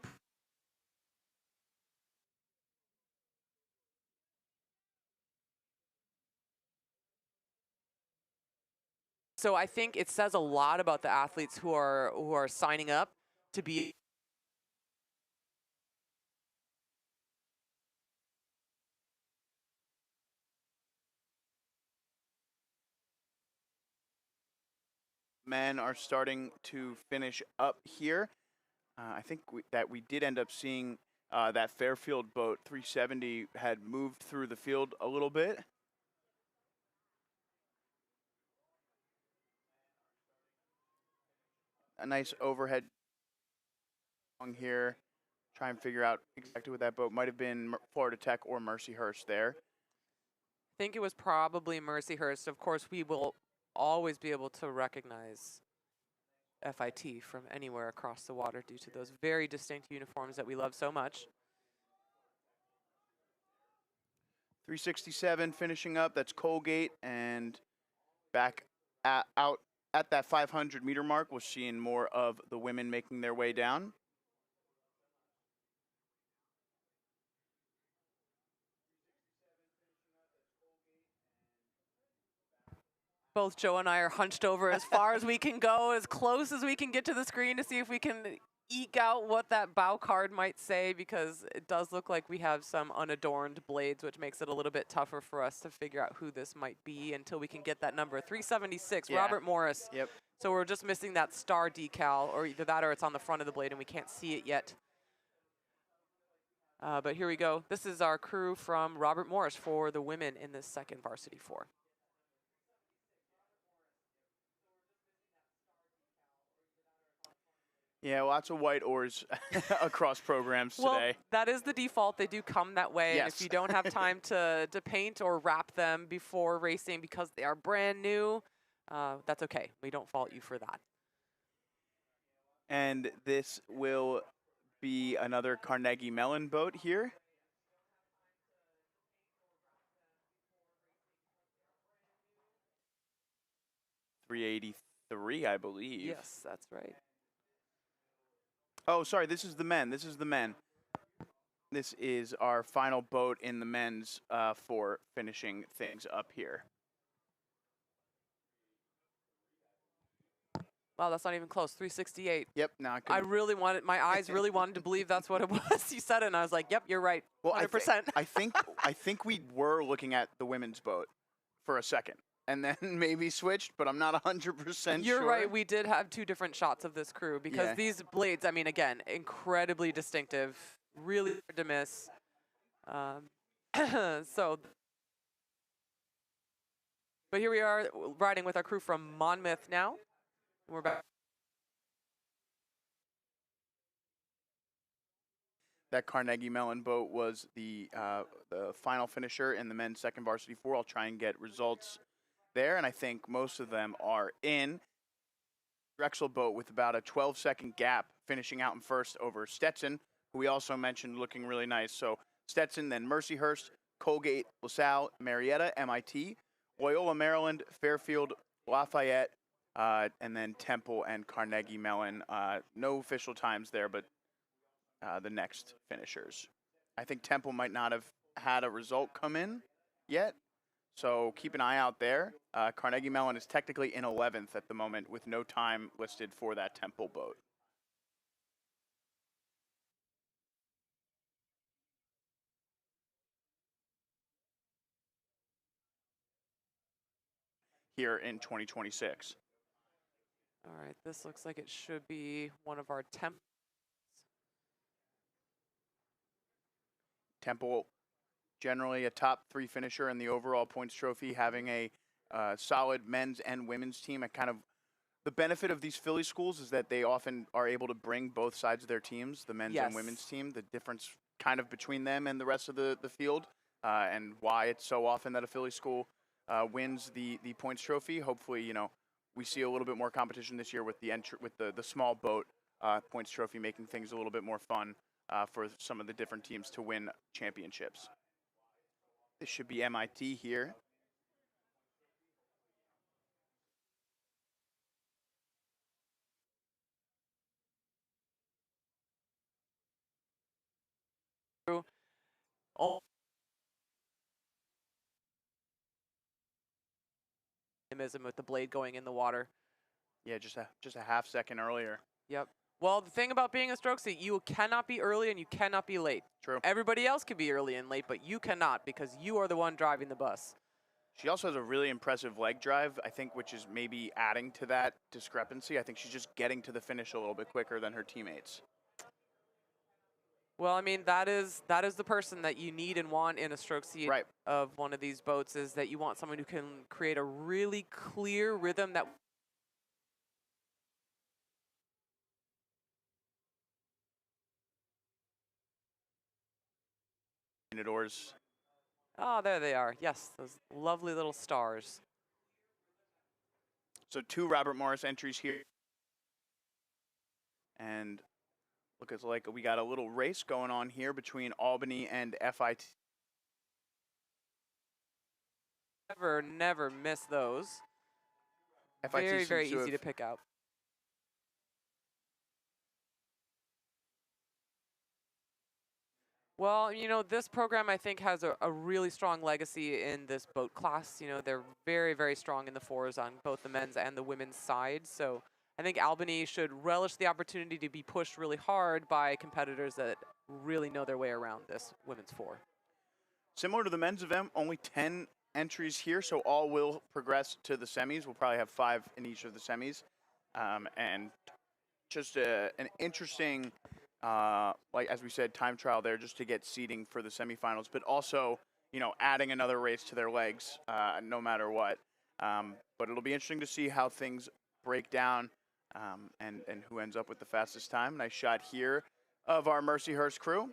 So I think it says a lot about the athletes who are signing up to be. Men are starting to finish up here. I think that we did end up seeing that Fairfield boat 370 had moved through the field a little bit. A nice overhead on here. Try and figure out exactly what that boat might have been, Florida Tech or Mercyhurst there. I think it was probably Mercyhurst. Of course, we will always be able to recognize FIT from anywhere across the water due to those very distinct uniforms that we love so much. 367 finishing up. That's Colgate, and back out at that 500 meter mark, we're seeing more of the women making their way down. Both Joe and I are hunched over as far as we can go, as close as we can get to the screen to see if we can eke out what that bow card might say, because it does look like we have some unadorned blades, which makes it a little bit tougher for us to figure out who this might be until we can get that number. 376, Yeah. Robert Morris. Yep. So we're just missing that star decal, or either that or it's on the front of the blade and we can't see it yet. But here we go. This is our crew from Robert Morris for the women in this second varsity 4. Yeah, lots of white oars across programs Well, today. that is the default. They do come that way. Yes. And if you don't have time to paint or wrap them before racing because they are brand new, that's okay. We don't fault you for that. And this will be another Carnegie Mellon boat here. $383, I believe. Yes, that's right. Oh, sorry, this is the men. This is the men. This is our final boat in the men's for finishing things up here. Wow, that's not even close. 368. Yep, not good. I really wanted, my eyes really wanted to believe that's what it was. You said it, and I was like, yep, you're right. Well, 100%. I think we were looking at the women's boat for a second, and then maybe switched, but I'm not 100% You're sure. right. We did have 2 different shots of this crew because Yeah. these blades, I mean, again, incredibly distinctive, really hard to miss. So, but here we are riding with our crew from Monmouth now. We're back. That Carnegie Mellon boat was the final finisher in the men's second varsity 4. I'll try and get results there, and I think most of them are in. Drexel boat with about a 12-second gap finishing out in first over Stetson, who we also mentioned looking really nice. So Stetson, then Mercyhurst, Colgate, LaSalle, Marietta, MIT, Loyola, Maryland, Fairfield, Lafayette, and then Temple and Carnegie Mellon. No official times there, but the next finishers. I think Temple might not have had a result come in yet, so keep an eye out there. Carnegie Mellon is technically in 11th at the moment with no time listed for that Temple boat. Here in 2026. All right, this looks like it should be one of our Temple, generally a top 3 finisher in the overall points trophy, having a solid men's and women's team. And kind of the benefit of these Philly schools is that they often are able to bring both sides of their teams, the men's and women's team. The difference kind of between them and the rest of the field, and why it's so often that a Philly school wins the points trophy. Hopefully, you know, we see a little bit more competition this year with the small boat points trophy, making things a little bit more fun for some of the different teams to win championships. This should be MIT here. All dynamism with the blade going in the water. Yeah, just a half second earlier. Yep. Well, the thing about being a stroke seat, you cannot be early and you cannot be late. True. Everybody else can be early and late, but you cannot because you are the one driving the bus. She also has a really impressive leg drive, I think, which is maybe adding to that discrepancy. I think she's just getting to the finish a little bit quicker than her teammates. Well, I mean, that is the person that you need and want in a stroke seat Right. of one of these boats, is that you want someone who can create a really clear rhythm that Oars. Oh, there they are. Yes, those lovely little stars. So 2 Robert Morris entries here. And look, it's like we got a little race going on here between Albany and FIT. Never miss those. FIT Very easy to pick out. Well, you know, this program, I think, has a really strong legacy in this boat class. You know, they're very strong in the fours on both the men's and the women's side. So I think Albany should relish the opportunity to be pushed really hard by competitors that really know their way around this women's four. Similar to the men's event, only 10 entries here, so all will progress to the semis. We'll probably have 5 in each of the semis. And just an interesting, like as we said, time trial there just to get seeding for the semifinals, but also, you know, adding another race to their legs no matter what. But it'll be interesting to see how things break down and who ends up with the fastest time. Nice shot here of our Mercyhurst crew.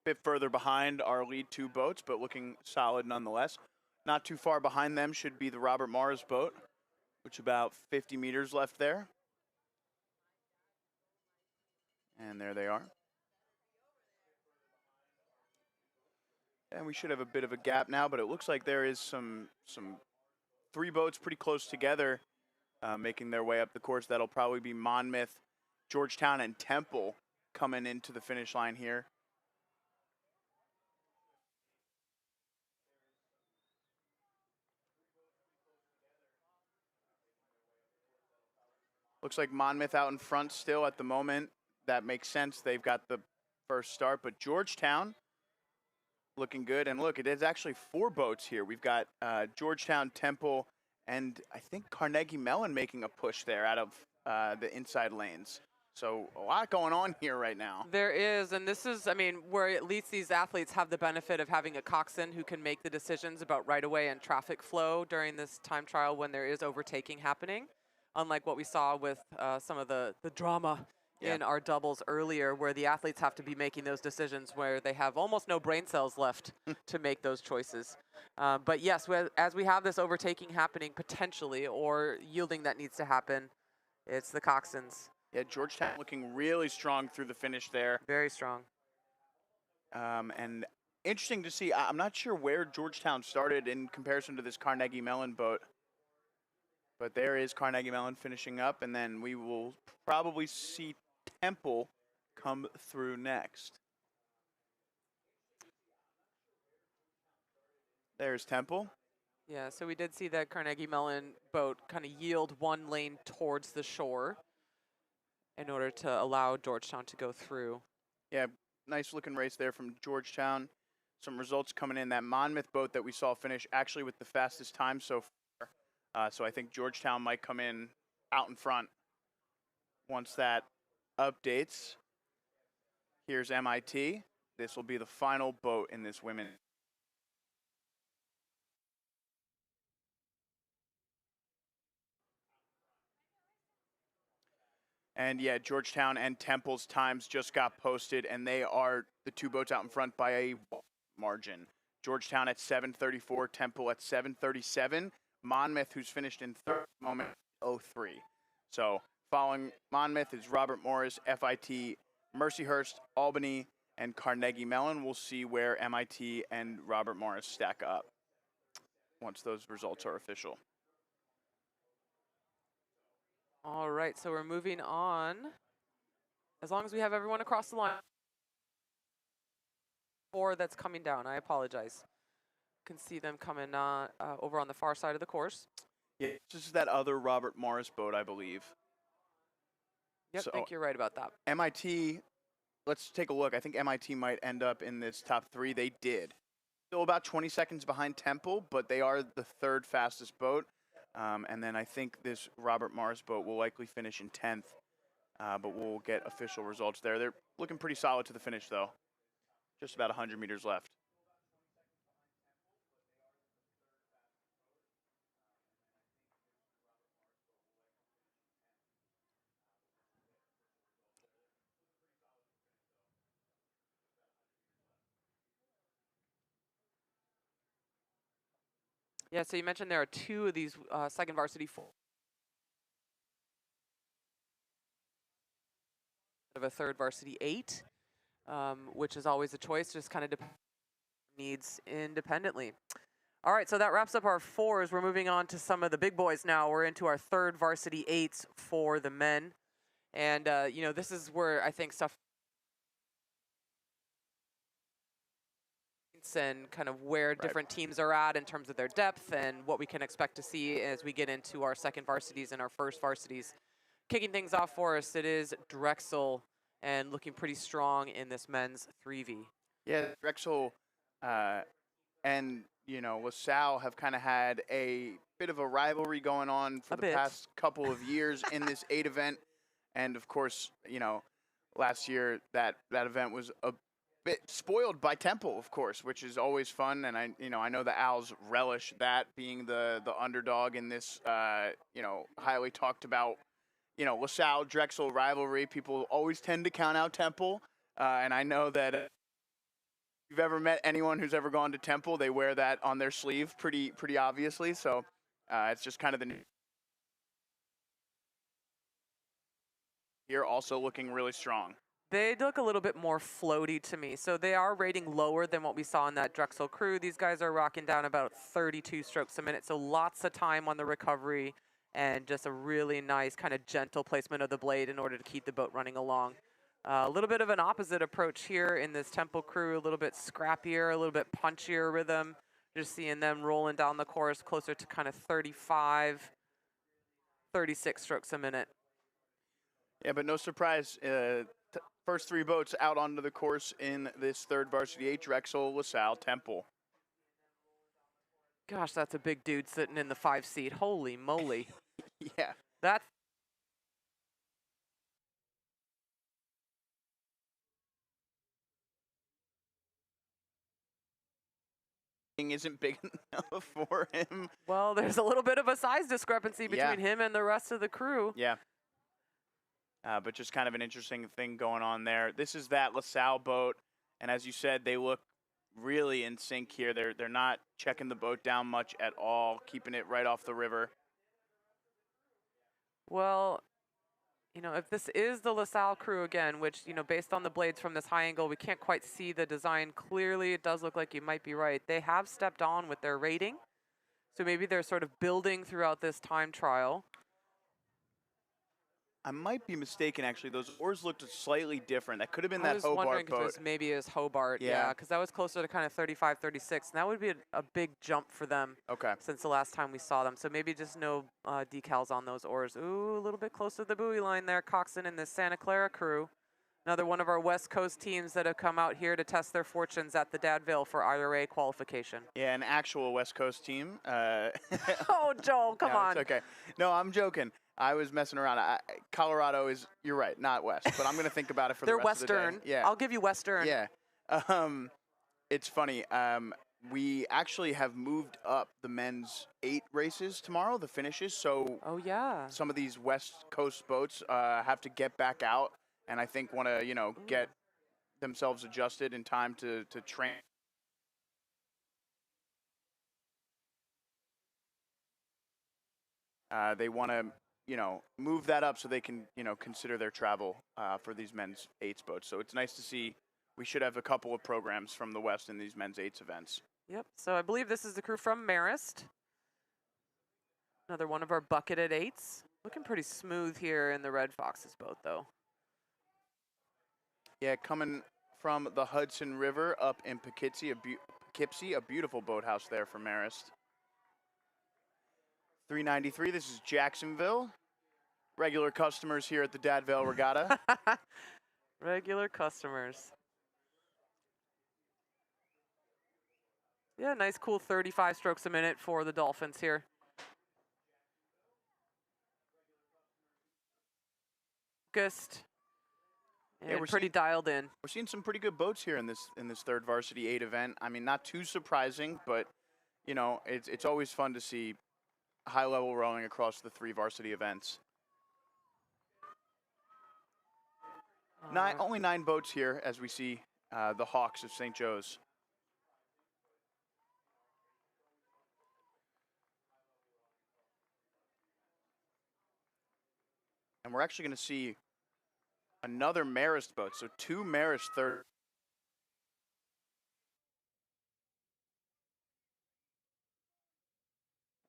Bit further behind our lead 2 boats, but looking solid nonetheless. Not too far behind them should be the Robert Morris boat, which about 50 meters left there. And there they are. And we should have a bit of a gap now, but it looks like there is some 3 boats pretty close together making their way up the course. That'll probably be Monmouth, Georgetown, and Temple coming into the finish line here. Looks like Monmouth out in front still at the moment. That makes sense. They've got the first start, but Georgetown looking good. And look, it is actually 4 boats here. We've got Georgetown, Temple, and I think Carnegie Mellon making a push there out of the inside lanes. So a lot going on here right now. There is, and this is, I mean, where at least these athletes have the benefit of having a coxswain who can make the decisions about right-of-way and traffic flow during this time trial when there is overtaking happening, unlike what we saw with some of the drama in our doubles earlier, where the athletes have to be making those decisions where they have almost no brain cells left to make those choices. But yes, as we have this overtaking happening potentially, or yielding that needs to happen, it's the coxswains. Yeah, Georgetown looking really strong through the finish there. Very strong. And interesting to see. I'm not sure where Georgetown started in comparison to this Carnegie Mellon boat. But there is Carnegie Mellon finishing up, and then we will probably see Temple come through next. There's Temple. Yeah, so we did see that Carnegie Mellon boat kind of yield one lane towards the shore in order to allow Georgetown to go through. Yeah, nice looking race there from Georgetown. Some results coming in. That Monmouth boat that we saw finish actually with the fastest time so far. So I think Georgetown might come in out in front once that updates. Here's MIT. This will be the final boat in this women. And yeah, Georgetown and Temple's times just got posted, and they are the 2 boats out in front by a margin. Georgetown at 7:34, Temple at 7:37. Monmouth, who's finished in third moment, 8:03. So following Monmouth is Robert Morris, FIT, Mercyhurst, Albany, and Carnegie Mellon. We'll see where MIT and Robert Morris stack up once those results are official. All right, so we're moving on. As long as we have everyone across the line. 4 that's coming down. I apologize. Can see them coming over on the far side of the course. Yeah, this is that other Robert Morris boat, I believe. Yep, So I think you're right about that. MIT, let's take a look. I think MIT might end up in this top 3. They did. Still about 20 seconds behind Temple, but they are the 3rd fastest boat. And then I think this Robert Morris boat will likely finish in 10th, but we'll get official results there. They're looking pretty solid to the finish, though. Just about 100 meters left. Yeah, so you mentioned there are 2 of these second varsity 4. Of a 3rd varsity 8, which is always a choice, just kind of needs independently. All right, so that wraps up our 4s. We're moving on to some of the big boys now. We're into our 3rd varsity 8s for the men. And, you know, this is where I think stuff and kind of where different teams are at in terms of their depth and what we can expect to see as we get into our second varsities and our first varsities. Kicking things off for us, it is Drexel, and looking pretty strong in this men's 3V. Yeah, Drexel and, you know, LaSalle have kind of had a bit of a rivalry going on for the past couple of years in this 8 event. And, of course, you know, last year that event was a bit spoiled by Temple, of course, which is always fun. And I know the Owls relish that, being the underdog in this, you know, highly talked about, you know, LaSalle Drexel rivalry. People always tend to count out Temple, and I know that if you've ever met anyone who's ever gone to Temple, they wear that on their sleeve pretty obviously. So it's just kind of the new. Here also looking really strong. They look a little bit more floaty to me. So they are rating lower than what we saw in that Drexel crew. These guys are rocking down about 32 strokes a minute. So lots of time on the recovery and just a really nice kind of gentle placement of the blade in order to keep the boat running along. A little bit of an opposite approach here in this Temple crew, a little bit scrappier, a little bit punchier rhythm. Just seeing them rolling down the course closer to kind of 35, 36 strokes a minute. Yeah, but no surprise. First 3 boats out onto the course in this 3rd varsity 8, Drexel, LaSalle, Temple. Gosh, that's a big dude sitting in the 5 seat. Holy moly. Yeah. That's isn't big enough for him. Well, there's a little bit of a size discrepancy between him and the rest of the crew. Yeah. But just kind of an interesting thing going on there. This is that LaSalle boat, and as you said, they look really in sync here. They're not checking the boat down much at all, keeping it right off the river. Well, you know, if this is the LaSalle crew again, which, you know, based on the blades from this high angle, we can't quite see the design clearly. It does look like you might be right. They have stepped on with their rating. So maybe they're sort of building throughout this time trial. I might be mistaken, actually. Those oars looked slightly different. That could have been I that was Hobart wondering boat. if it was maybe as Hobart, Yeah. because that was closer to kind of 35, 36, and that would be a big jump for them since the last time we saw them. So maybe just no decals on those oars. Ooh, a little bit close to the buoy line there. Coxin and the Santa Clara crew. Another one of our West Coast teams that have come out here to test their fortunes at the Dad Vail for IRA qualification. Yeah, an actual West Coast team. Oh, Joel, come on. It's okay. No, I'm joking. I was messing around. Colorado is, you're right, not West, but I'm going to think about it for the rest of the day. They're Western. Yeah. I'll give you Western. Yeah. It's funny. We actually have moved up the men's 8 races tomorrow, the finishes. So some of these West Coast boats have to get back out, and I think want to, you know, get themselves adjusted in time to train. They want to move that up so they can, consider their travel for these men's eights boats. So it's nice to see. We should have a couple of programs from the West in these men's eights events. Yep. So I believe this is the crew from Marist. Another one of our bucketed eights. Looking pretty smooth here in the Red Foxes boat, though. Yeah, coming from the Hudson River up in Poughkeepsie, a beautiful boathouse there for Marist. 393, this is Jacksonville. Regular customers here at the Dad Vail Regatta. Regular customers. Yeah, nice cool 35 strokes a minute for the Dolphins here. Focused. And we're pretty dialed in. We're seeing some pretty good boats here in this third varsity 8 event. I mean, not too surprising, but it's always fun to see high level rowing across the 3 varsity events. Only 9 boats here as we see the Hawks of St. Joe's. And we're actually going to see another Marist boat, so 2 Marist third.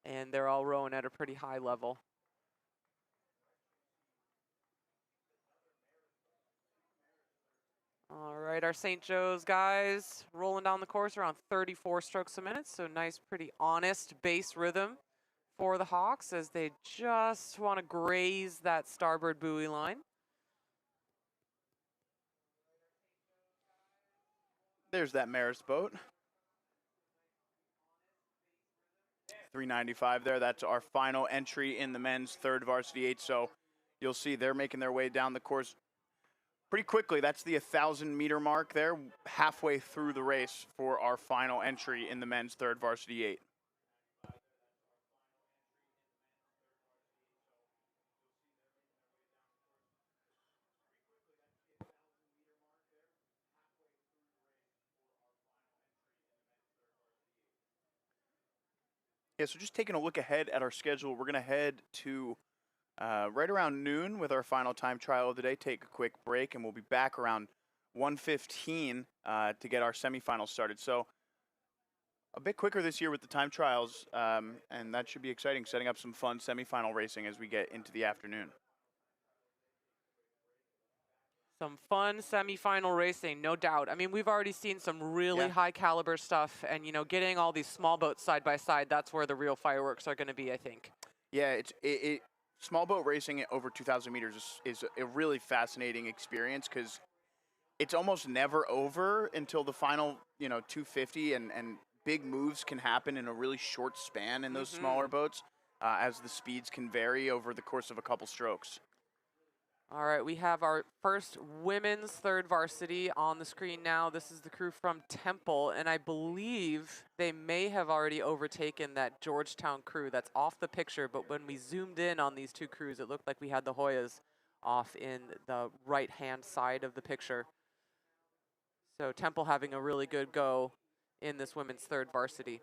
And they're all rowing at a pretty high level. All right, our St. Joe's guys rolling down the course around 34 strokes a minute, so nice, pretty honest base rhythm for the Hawks as they just want to graze that starboard buoy line. There's that Marist boat. 395 there. That's our final entry in the men's third varsity 8. So you'll see they're making their way down the course pretty quickly. That's the 1,000-meter mark there, halfway through the race for our final entry in the men's third varsity 8. Yeah, so just taking a look ahead at our schedule, we're going to head to right around noon with our final time trial of the day, take a quick break, and we'll be back around 1:15 to get our semifinals started. So a bit quicker this year with the time trials, and that should be exciting, setting up some fun semifinal racing as we get into the afternoon. Some fun semifinal racing, no doubt. I mean, we've already seen some really high caliber stuff, and getting all these small boats side by side, that's where the real fireworks are going to be, I think. Yeah, small boat racing at over 2,000 meters is a really fascinating experience because it's almost never over until the final, 250, and big moves can happen in a really short span in those smaller boats as the speeds can vary over the course of a couple strokes. All right, we have our first women's third varsity on the screen now. This is the crew from Temple, and I believe they may have already overtaken that Georgetown crew. That's off the picture, but when we zoomed in on these two crews, it looked like we had the Hoyas off in the right-hand side of the picture. So Temple having a really good go in this women's third varsity.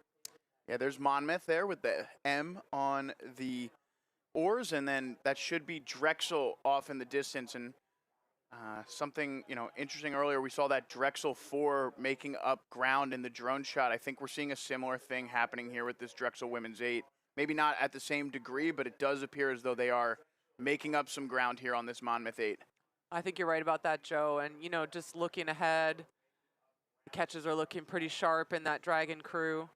Yeah, there's Monmouth there with the M on the oars, and then that should be Drexel off in the distance. And something interesting earlier, we saw that Drexel 4 making up ground in the drone shot. I think we're seeing a similar thing happening here with this Drexel women's 8. Maybe not at the same degree, but it does appear as though they are making up some ground here on this Monmouth 8. I think you're right about that, Joe. And just looking ahead, the catches are looking pretty sharp in that Dragon crew.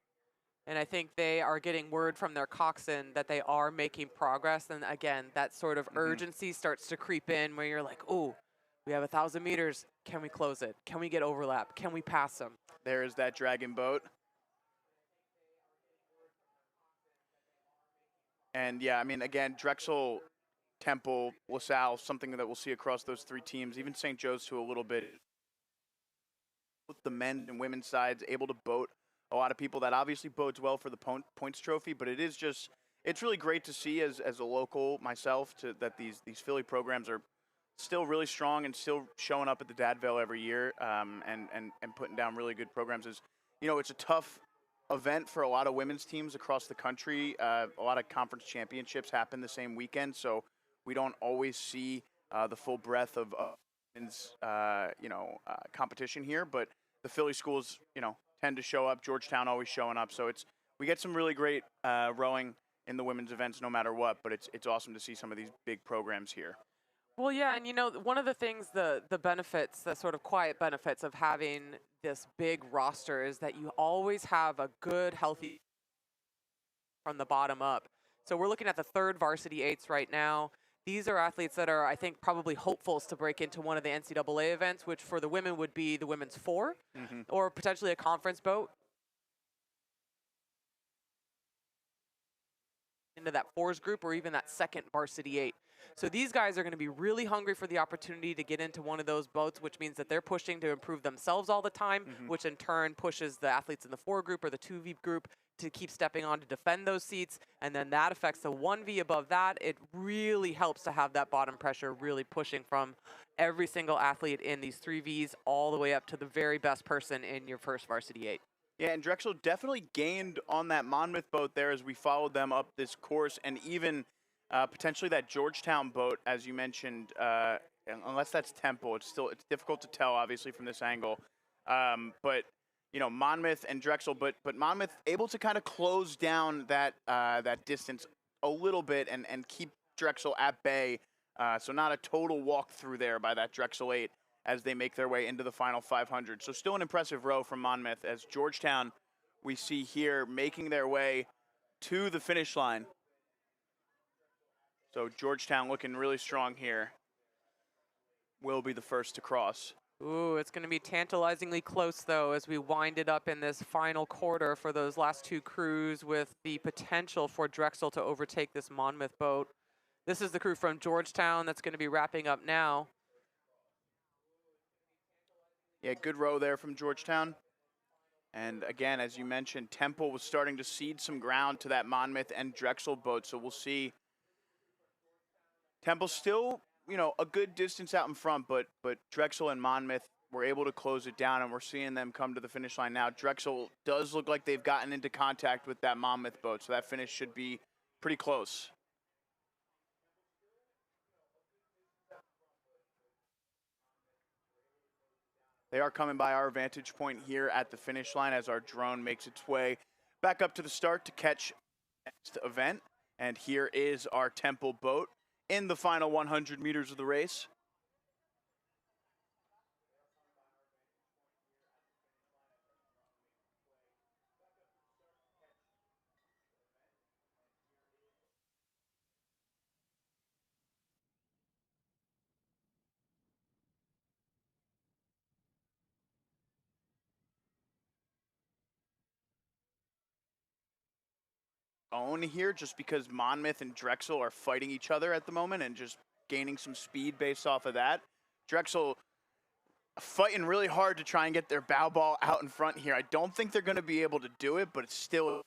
And I think they are getting word from their coxswain that they are making progress. And again, that sort of urgency starts to creep in where you're like, oh, we have 1,000 meters. Can we close it? Can we get overlap? Can we pass them? There is that Dragon boat. And yeah, I mean, again, Drexel, Temple, LaSalle, something that we'll see across those 3 teams, even St. Joe's to a little bit. With the men and women's sides able to boat a lot of people, that obviously bodes well for the points trophy, but it's really great to see as a local myself that these Philly programs are still really strong and still showing up at the Dad Vail every year and putting down really good programs. It's a tough event for a lot of women's teams across the country. A lot of conference championships happen the same weekend, so we don't always see the full breadth of women's, competition here. But the Philly schools, tend to show up. Georgetown always showing up, so we get some really great rowing in the women's events no matter what. But it's awesome to see some of these big programs here. Well, yeah, and one of the things, the benefits, the sort of quiet benefits of having this big roster is that you always have a good, healthy from the bottom up. So we're looking at the third varsity eights right now. These are athletes that are, I think, probably hopefuls to break into one of the NCAA events, which for the women would be the women's four, or potentially a conference boat into that fours group, or even that second varsity eight. So these guys are going to be really hungry for the opportunity to get into one of those boats, which means that they're pushing to improve themselves all the time, which in turn pushes the athletes in the 4 group or the 2V group to keep stepping on to defend those seats. And then that affects the 1V above that. It really helps to have that bottom pressure really pushing from every single athlete in these 3Vs all the way up to the very best person in your first varsity 8. Yeah, and Drexel definitely gained on that Monmouth boat there as we followed them up this course, and even potentially that Georgetown boat, as you mentioned, unless that's Temple, it's difficult to tell, obviously, from this angle. But Monmouth and Drexel, but Monmouth able to kind of close down that distance a little bit and keep Drexel at bay. So not a total walkthrough there by that Drexel 8 as they make their way into the final 500. So still an impressive row from Monmouth, as Georgetown, we see here, making their way to the finish line. So Georgetown looking really strong here. Will be the first to cross. Ooh, it's going to be tantalizingly close, though, as we wind it up in this final quarter for those last 2 crews, with the potential for Drexel to overtake this Monmouth boat. This is the crew from Georgetown that's going to be wrapping up now. Yeah, good row there from Georgetown. And again, as you mentioned, Temple was starting to cede some ground to that Monmouth and Drexel boat, so we'll see. Temple still, a good distance out in front, but Drexel and Monmouth were able to close it down, and we're seeing them come to the finish line now. Drexel does look like they've gotten into contact with that Monmouth boat, so that finish should be pretty close. They are coming by our vantage point here at the finish line as our drone makes its way back up to the start to catch the next event. And here is our Temple boat in the final 100 meters of the race. Own here just because Monmouth and Drexel are fighting each other at the moment and just gaining some speed based off of that. Drexel fighting really hard to try and get their bow ball out in front here. I don't think they're going to be able to do it, but it's still.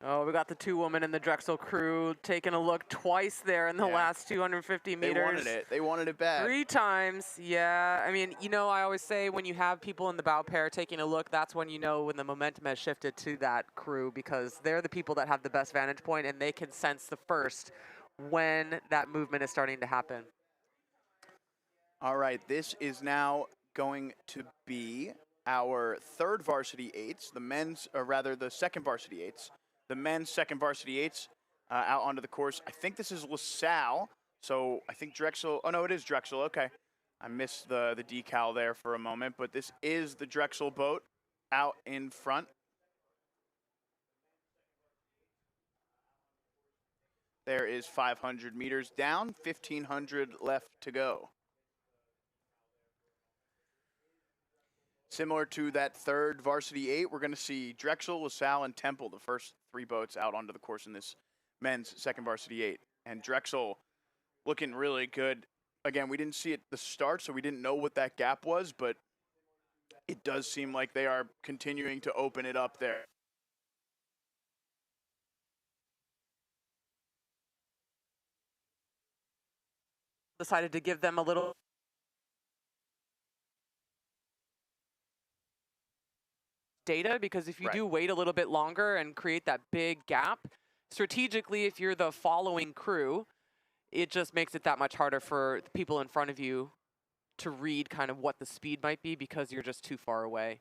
Oh, we got the 2 women in the Drexel crew taking a look twice there in the last 250 meters. They wanted it. They wanted it bad. 3 times, yeah. I mean, I always say when you have people in the bow pair taking a look, that's when when the momentum has shifted to that crew, because they're the people that have the best vantage point and they can sense the first when that movement is starting to happen. All right, this is now going to be our third varsity eights, the second varsity eights. The men's second varsity eights out onto the course. I think this is LaSalle, so I think Drexel. Oh, no, it is Drexel. Okay. I missed the decal there for a moment, but this is the Drexel boat out in front. There is 500 meters down, 1,500 left to go. Similar to that third varsity 8, we're going to see Drexel, LaSalle, and Temple, the first 3 boats out onto the course in this men's second varsity 8. And Drexel looking really good. Again, we didn't see it at the start, so we didn't know what that gap was, but it does seem like they are continuing to open it up there. Decided to give them a little data, because if you Right. do wait a little bit longer and create that big gap, strategically, if you're the following crew, it just makes it that much harder for the people in front of you to read kind of what the speed might be because you're just too far away.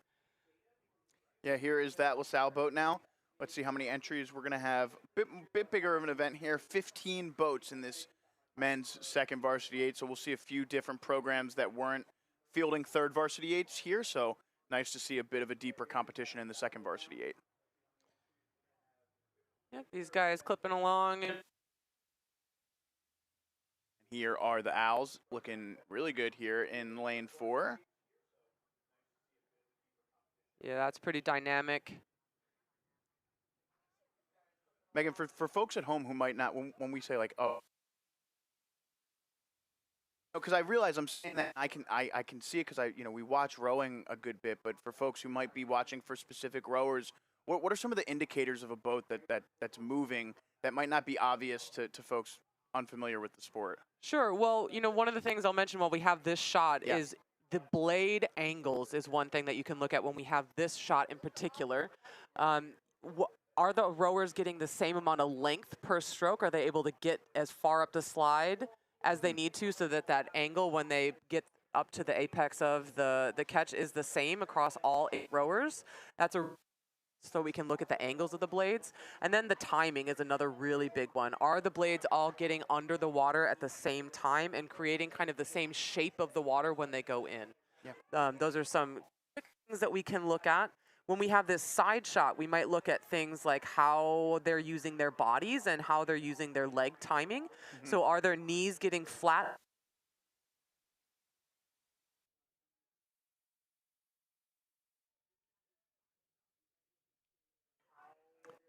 Yeah, here is that LaSalle boat now. Let's see how many entries we're going to have. Bit bigger of an event here. 15 boats in this men's second varsity 8. So we'll see a few different programs that weren't fielding third varsity 8s here. So nice to see a bit of a deeper competition in the second varsity 8. Yep, these guys clipping along. Here are the Owls looking really good here in lane 4. Yeah, that's pretty dynamic. Megan, for folks at home who might not, when we say like, oh, because I realize I'm saying that I can see it because we watch rowing a good bit, but for folks who might be watching for specific rowers, what are some of the indicators of a boat that's moving that might not be obvious to folks unfamiliar with the sport? Sure. Well, one of the things I'll mention while we have this shot is the blade angles is one thing that you can look at when we have this shot in particular. Are the rowers getting the same amount of length per stroke? Are they able to get as far up the slide as they need to so that angle when they get up to the apex of the catch is the same across all 8 rowers? So we can look at the angles of the blades. And then the timing is another really big one. Are the blades all getting under the water at the same time and creating kind of the same shape of the water when they go in? Yeah. Those are some things that we can look at. When we have this side shot, we might look at things like how they're using their bodies and how they're using their leg timing. Mm-hmm. So are their knees getting flat?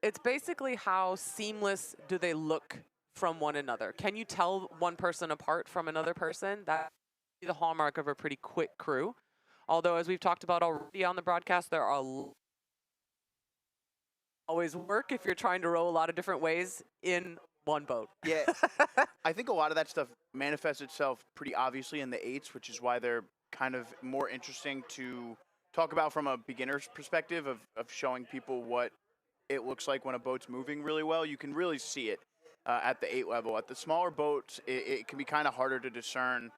It's basically how seamless do they look from one another. Can you tell one person apart from another person? That's the hallmark of a pretty quick crew. Although, as we've talked about already on the broadcast, there are always work if you're trying to row a lot of different ways in one boat. Yeah, I think a lot of that stuff manifests itself pretty obviously in the 8s, which is why they're kind of more interesting to talk about from a beginner's perspective of showing people what it looks like when a boat's moving really well. You can really see it at the 8 level. At the smaller boats, it can be kind of harder to discern.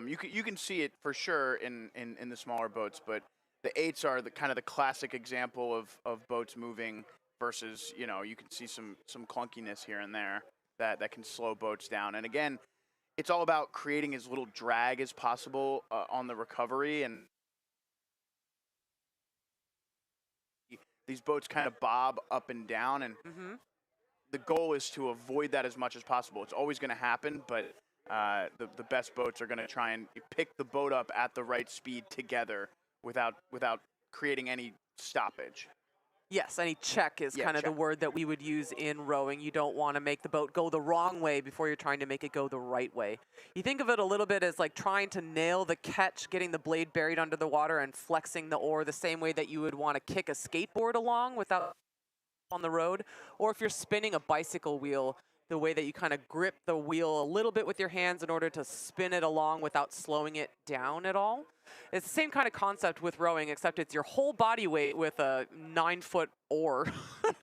You can see it for sure in the smaller boats, but the 8s are the kind of the classic example of boats moving versus, you can see some clunkiness here and there that can slow boats down. And again, it's all about creating as little drag as possible on the recovery, and these boats kind of bob up and down, and the goal is to avoid that as much as possible. It's always going to happen, but the best boats are going to try and pick the boat up at the right speed together without creating any stoppage. Yes, any check is kind of the word that we would use in rowing. You don't want to make the boat go the wrong way before you're trying to make it go the right way. You think of it a little bit as like trying to nail the catch, getting the blade buried under the water and flexing the oar the same way that you would want to kick a skateboard along without on the road. Or if you're spinning a bicycle wheel, the way that you kind of grip the wheel a little bit with your hands in order to spin it along without slowing it down at all. It's the same kind of concept with rowing, except it's your whole body weight with a 9-foot oar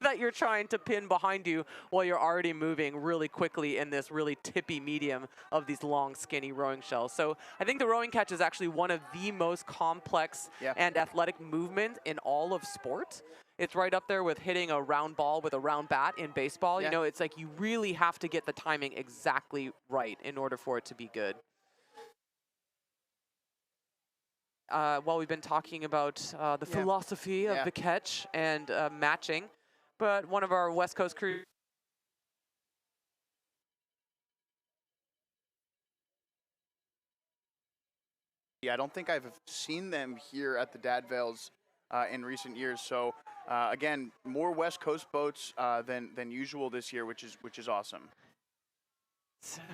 that you're trying to pin behind you while you're already moving really quickly in this really tippy medium of these long, skinny rowing shells. So I think the rowing catch is actually one of the most complex and athletic movements in all of sport. It's right up there with hitting a round ball with a round bat in baseball. You know, it's like you really have to get the timing exactly right in order for it to be good. While we've been talking about the philosophy of the catch and matching, but one of our West Coast crew. Yeah, I don't think I've seen them here at the Dad Vails in recent years. So again, more West Coast boats than usual this year, which is awesome.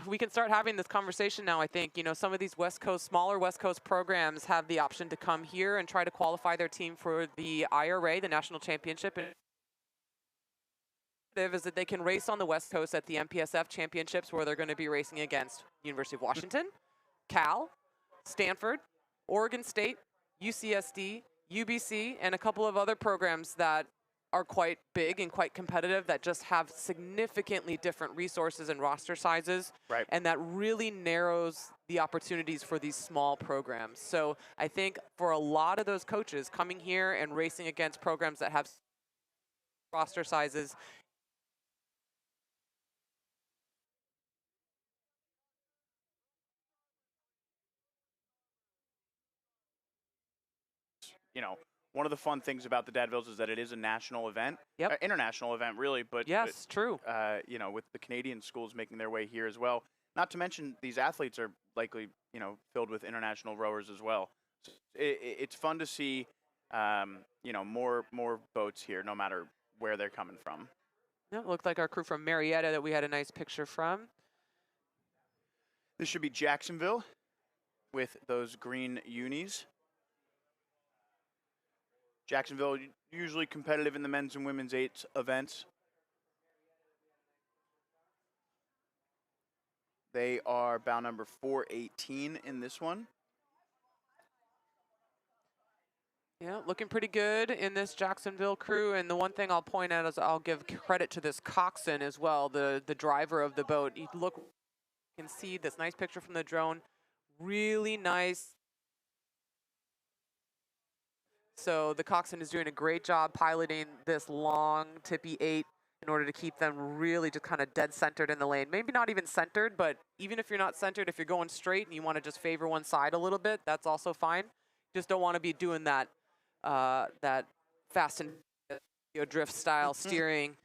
We can start having this conversation now, I think. You know, some of these smaller West Coast programs have the option to come here and try to qualify their team for the IRA, the National Championship. Is that they can race on the West Coast at the MPSF Championships, where they're going to be racing against University of Washington, Cal, Stanford, Oregon State, UCSD, UBC and a couple of other programs that are quite big and quite competitive that just have significantly different resources and roster sizes. Right. And that really narrows the opportunities for these small programs. So I think for a lot of those coaches coming here and racing against programs that have roster sizes, you know, one of the fun things about the Dad Vails is that it is a national event, Yep. International event, really. But yes, true. you know, with the Canadian schools making their way here as well. Not to mention these athletes are likely, you know, filled with international rowers as well. So it's fun to see, you know, more boats here, no matter where they're coming from. Yeah, it looked like our crew from Marietta that we had a nice picture from. This should be Jacksonville with those green unis. Jacksonville usually competitive in the men's and women's 8 events. They are bow number 418 in this one. Yeah, looking pretty good in this Jacksonville crew. And the one thing I'll point out is I'll give credit to this coxin as well, the driver of the boat. You can see this nice picture from the drone. Really nice. So the coxswain is doing a great job piloting this long tippy 8 in order to keep them really just kind of dead centered in the lane. Maybe not even centered, but even if you're not centered, if you're going straight and you want to just favor one side a little bit, that's also fine. Just don't want to be doing that that fast and drift style steering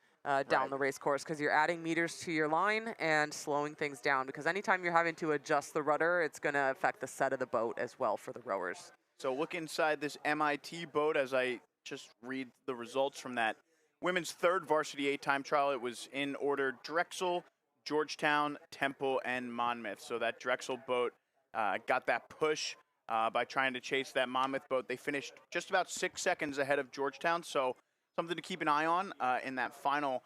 down the race course, because you're adding meters to your line and slowing things down, because anytime you're having to adjust the rudder, it's going to affect the set of the boat as well for the rowers. So look inside this MIT boat as I just read the results from that women's 3rd varsity 8 time trial. It was in order Drexel, Georgetown, Temple, and Monmouth. So that Drexel boat got that push by trying to chase that Monmouth boat. They finished just about 6 seconds ahead of Georgetown. So something to keep an eye on in that final.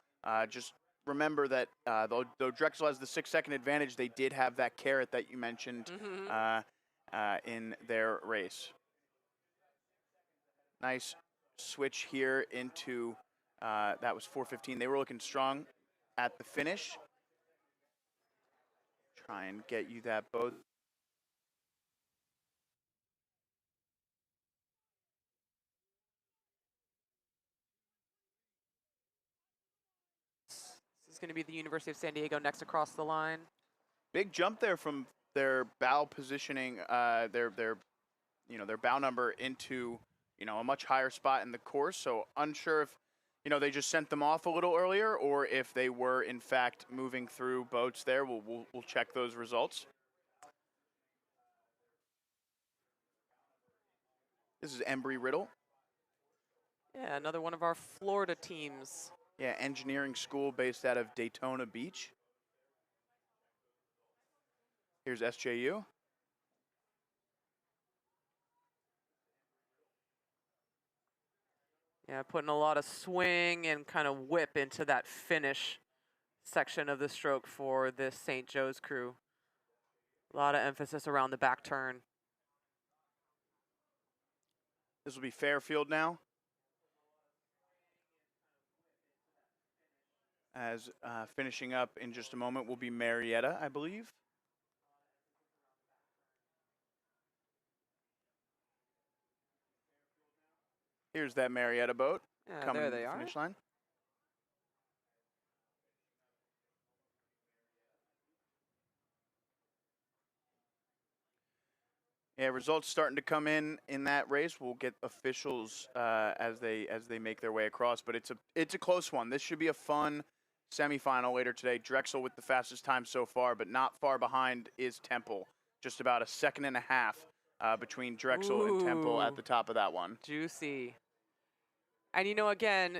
Just remember that though Drexel has the 6-second advantage, they did have that carrot that you mentioned in their race. Nice switch here into, that was 4:15. They were looking strong at the finish. Try and get you that boat. This is going to be the University of San Diego next across the line. Big jump there from their bow positioning, their bow number into, you know, a much higher spot in the course. So unsure if, you know, they just sent them off a little earlier or if they were in fact moving through boats there. We'll check those results. This is Embry-Riddle. Yeah, another one of our Florida teams. Yeah, engineering school based out of Daytona Beach. Here's SJU. Yeah, putting a lot of swing and kind of whip into that finish section of the stroke for this St. Joe's crew. A lot of emphasis around the back turn. This will be Fairfield now. As finishing up in just a moment will be Marietta, I believe. Here's that Marietta boat coming there to they the are. finish line. Yeah, results starting to come in that race. We'll get officials as they make their way across, but it's a close one. This should be a fun semifinal later today. Drexel with the fastest time so far, but not far behind is Temple. Just about a second and a half between Drexel and Temple at the top of that one. Juicy. And you know, again,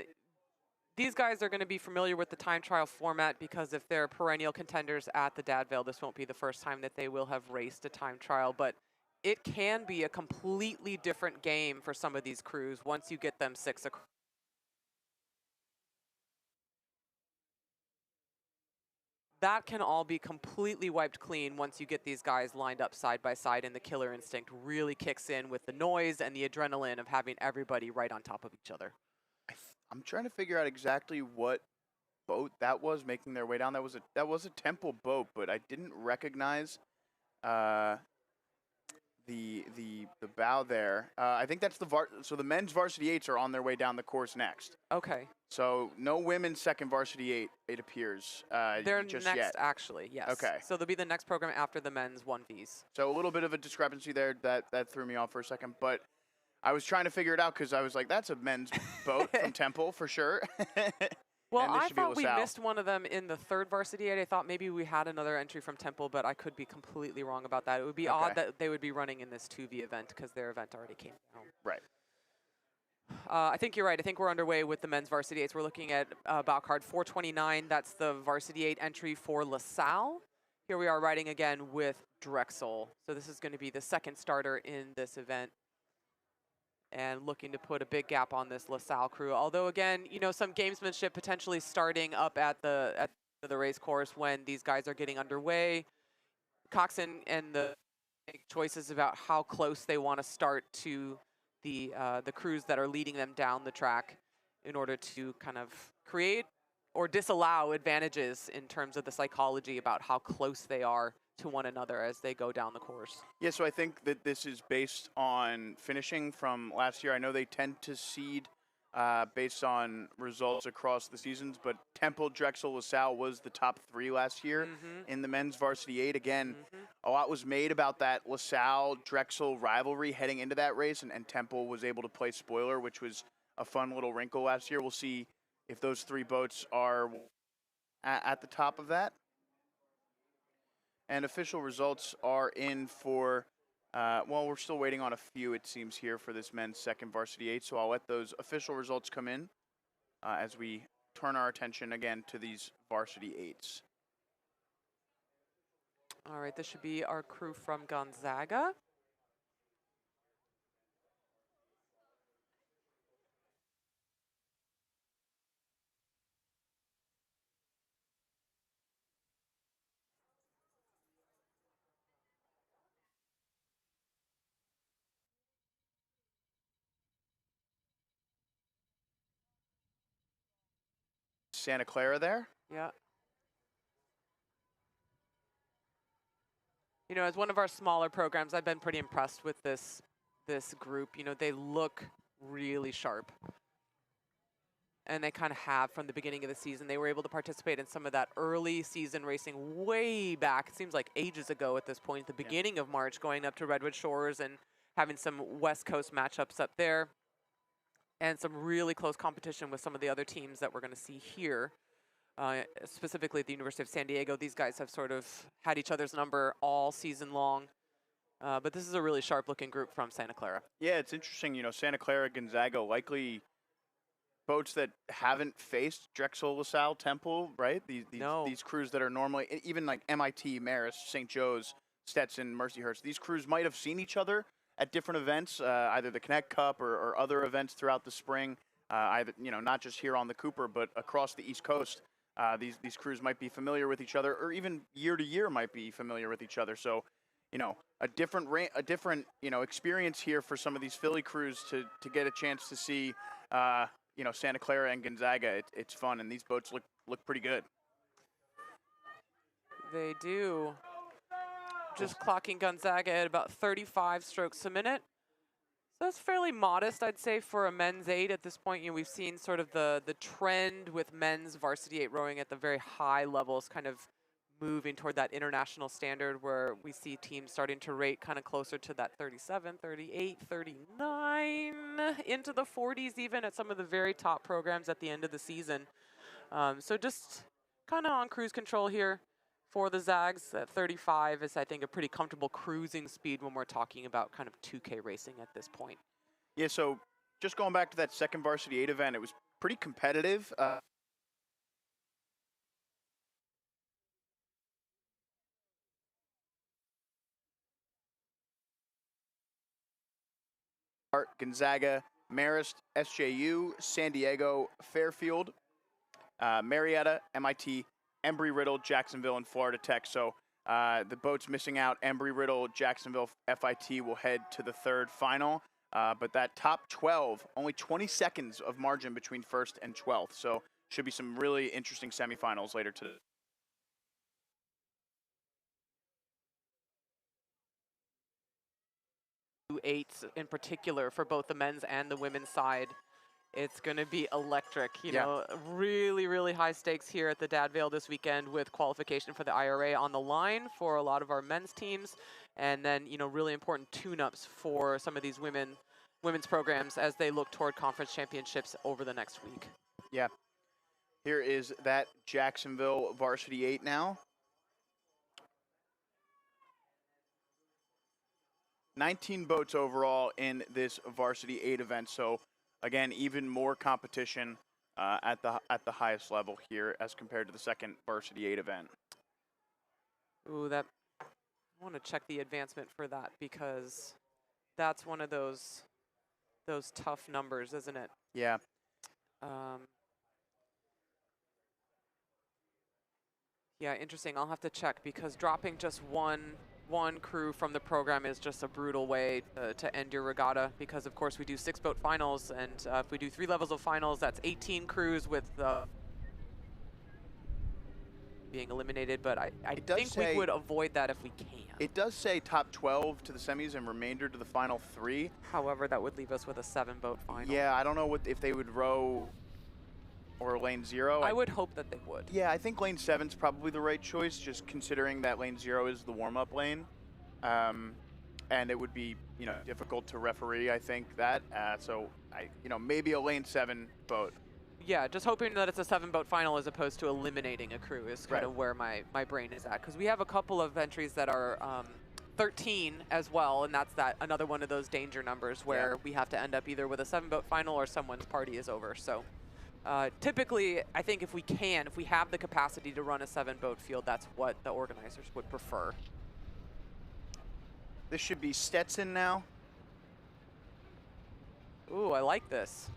these guys are going to be familiar with the time trial format because if they're perennial contenders at the Dad Vail, this won't be the first time that they will have raced a time trial, but it can be a completely different game for some of these crews once you get them 6 across. that can all be completely wiped clean once you get these guys lined up side by side and the killer instinct really kicks in with the noise and the adrenaline of having everybody right on top of each other. I'm trying to figure out exactly what boat that was making their way down. That was a Temple boat, but I didn't recognize the bow there. I think that's so the men's varsity 8s are on their way down the course next. Okay. So no women's second varsity 8, it appears. They're just next, yet. actually, yes. Okay. So they'll be the next program after the men's 1Vs. So a little bit of a discrepancy there. That threw me off for a second, but I was trying to figure it out because I was like, that's a men's boat from Temple for sure. Well, I thought we missed one of them in the third varsity 8. I thought maybe we had another entry from Temple, but I could be completely wrong about that. It would be odd that they would be running in this 2V event because their event already came down. Right. I think you're right. I think we're underway with the men's varsity 8s. We're looking at bout card 429. That's the varsity 8 entry for LaSalle. Here we are riding again with Drexel. So this is going to be the second starter in this event, and looking to put a big gap on this LaSalle crew. Although, again, you know, some gamesmanship potentially starting up at the race course when these guys are getting underway. Coxin and the choices about how close they want to start to the crews that are leading them down the track in order to kind of create or disallow advantages in terms of the psychology about how close they are to one another as they go down the course. Yeah, so I think that this is based on finishing from last year. I know they tend to seed based on results across the seasons, but Temple, Drexel, LaSalle was the top 3 last year in the men's varsity 8. Again, a lot was made about that LaSalle-Drexel rivalry heading into that race, and Temple was able to play spoiler, which was a fun little wrinkle last year. We'll see if those 3 boats are at the top of that. And official results are in for, well, we're still waiting on a few, it seems, here for this men's second varsity 8. So I'll let those official results come in as we turn our attention again to these varsity 8s. All right, this should be our crew from Gonzaga. Santa Clara there. Yeah. You know, as one of our smaller programs, I've been pretty impressed with this group. You know, they look really sharp. And they kind of have from the beginning of the season. They were able to participate in some of that early season racing way back. It seems like ages ago at this point, at the beginning of March, going up to Redwood Shores and having some West Coast matchups up there. And some really close competition with some of the other teams that we're going to see here. Specifically at the University of San Diego, these guys have sort of had each other's number all season long. But this is a really sharp-looking group from Santa Clara. Yeah, it's interesting. You know, Santa Clara, Gonzaga, likely boats that haven't faced Drexel, LaSalle, Temple, right? These crews that are normally, even like MIT, Marist, St. Joe's, Stetson, Mercyhurst, these crews might have seen each other at different events, either the Connect Cup or other events throughout the spring. Either, you know, not just here on the Cooper, but across the East Coast. These crews might be familiar with each other, or even year to year might be familiar with each other. So, you know, a different you know, experience here for some of these Philly crews to get a chance to see, you know, Santa Clara and Gonzaga. It's fun, and these boats look pretty good. They do. Just clocking Gonzaga at about 35 strokes a minute. So that's fairly modest, I'd say, for a men's 8 at this point. You know, we've seen sort of the trend with men's varsity 8 rowing at the very high levels, kind of moving toward that international standard where we see teams starting to rate kind of closer to that 37, 38, 39, into the 40s even at some of the very top programs at the end of the season. So just kind of on cruise control here. For the Zags, at 35 is, I think, a pretty comfortable cruising speed when we're talking about kind of 2K racing at this point. Yeah, so just going back to that second varsity 8 event, it was pretty competitive. Gonzaga, Marist, SJU, San Diego, Fairfield, Marietta, MIT, Embry-Riddle, Jacksonville, and Florida Tech. So the boats missing out. Embry-Riddle, Jacksonville, FIT will head to the third final. But that top 12, only 20 seconds of margin between first and 12th. So should be some really interesting semifinals later today. Eights in particular for both the men's and the women's side. It's going to be electric, you know, really, really high stakes here at the Dad Vail this weekend with qualification for the IRA on the line for a lot of our men's teams. And then, you know, really important tune-ups for some of these women's programs as they look toward conference championships over the next week. Yeah. Here is that Jacksonville Varsity 8 now. 19 boats overall in this Varsity 8 event. So again, even more competition at the highest level here as compared to the second Varsity 8 event. Ooh, I want to check the advancement for that because that's one of those tough numbers, isn't it? Yeah. Yeah, interesting. I'll have to check because dropping just one crew from the program is just a brutal way to end your regatta because, of course, we do 6-boat finals, and if we do 3 levels of finals, that's 18 crews with being eliminated, but I think we would avoid that if we can. It does say top 12 to the semis and remainder to the final 3. However, that would leave us with a 7-boat final. Yeah, I don't know if they would row or lane 0. I would hope that they would. Yeah, I think lane 7's probably the right choice, just considering that lane 0 is the warm-up lane. And it would be, you know, difficult to referee, I think, that. So, maybe a lane 7 boat. Yeah, just hoping that it's a 7-boat final as opposed to eliminating a crew is kind of where my brain is at. Because we have a couple of entries that are 13 as well, and that's another one of those danger numbers where we have to end up either with a 7-boat final or someone's party is over. So typically, I think if we have the capacity to run a 7-boat field, that's what the organizers would prefer. This should be Stetson now. Ooh, I like this.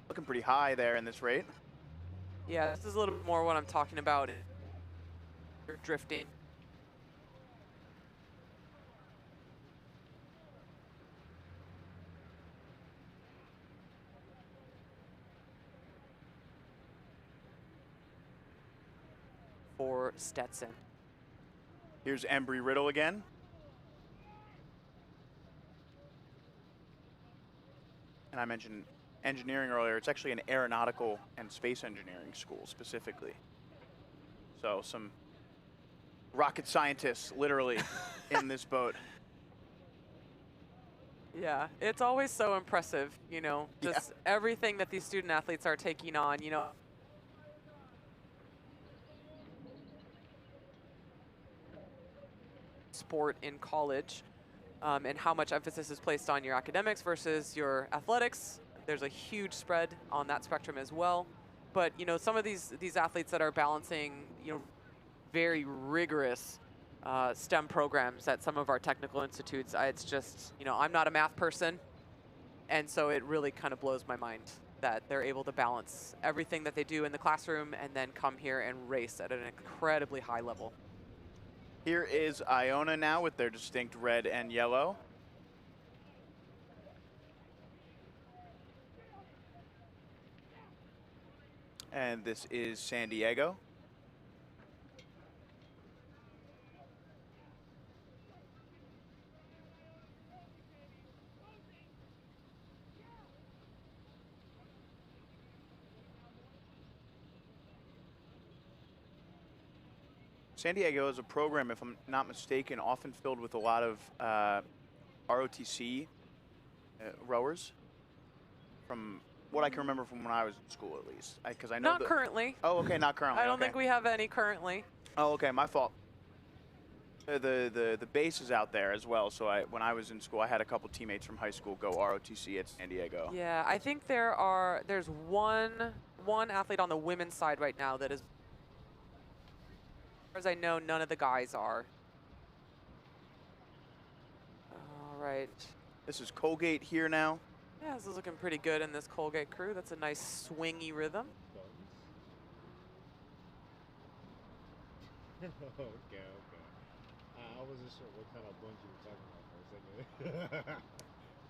Looking pretty high there in this rate. Yeah, this is a little bit more what I'm talking about. Drifting. For Stetson. Here's Embry-Riddle again. And I mentioned engineering earlier. It's actually an aeronautical and space engineering school specifically. So some rocket scientists literally in this boat. Yeah, it's always so impressive, you know, just everything that these student athletes are taking on, you know. Sport in college and how much emphasis is placed on your academics versus your athletics. There's a huge spread on that spectrum as well. But, you know, some of these athletes that are balancing, you know, very rigorous STEM programs at some of our technical institutes, it's just, you know, I'm not a math person. And so it really kind of blows my mind that they're able to balance everything that they do in the classroom and then come here and race at an incredibly high level. Here is Iona now with their distinct red and yellow. And this is San Diego. San Diego is a program, if I'm not mistaken, often filled with a lot of ROTC rowers, from what I can remember from when I was in school, at least. Because I know not currently. Oh, okay, not currently. I don't think we have any currently. Oh, okay, my fault. The base is out there as well. So when I was in school, I had a couple teammates from high school go ROTC at San Diego. Yeah, I think there's one athlete on the women's side right now that is. As far as I know, none of the guys are. All right. This is Collegiate here now. Yeah, this is looking pretty good in this Collegiate crew. That's a nice swingy rhythm. Okay, okay. I wasn't sure what kind of bungee you were talking about for a second.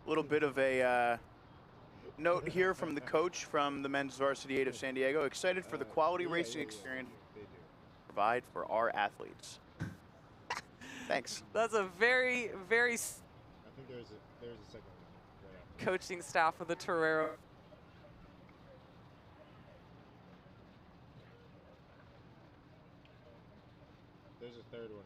A little bit of a note here from the coach from the men's varsity 8 of San Diego. Excited for the quality Yeah, racing yeah, yeah. experience They do. we provide for our athletes. Thanks. That's a very, very I think there's a second one right after. coaching staff of the Torero. There's a third one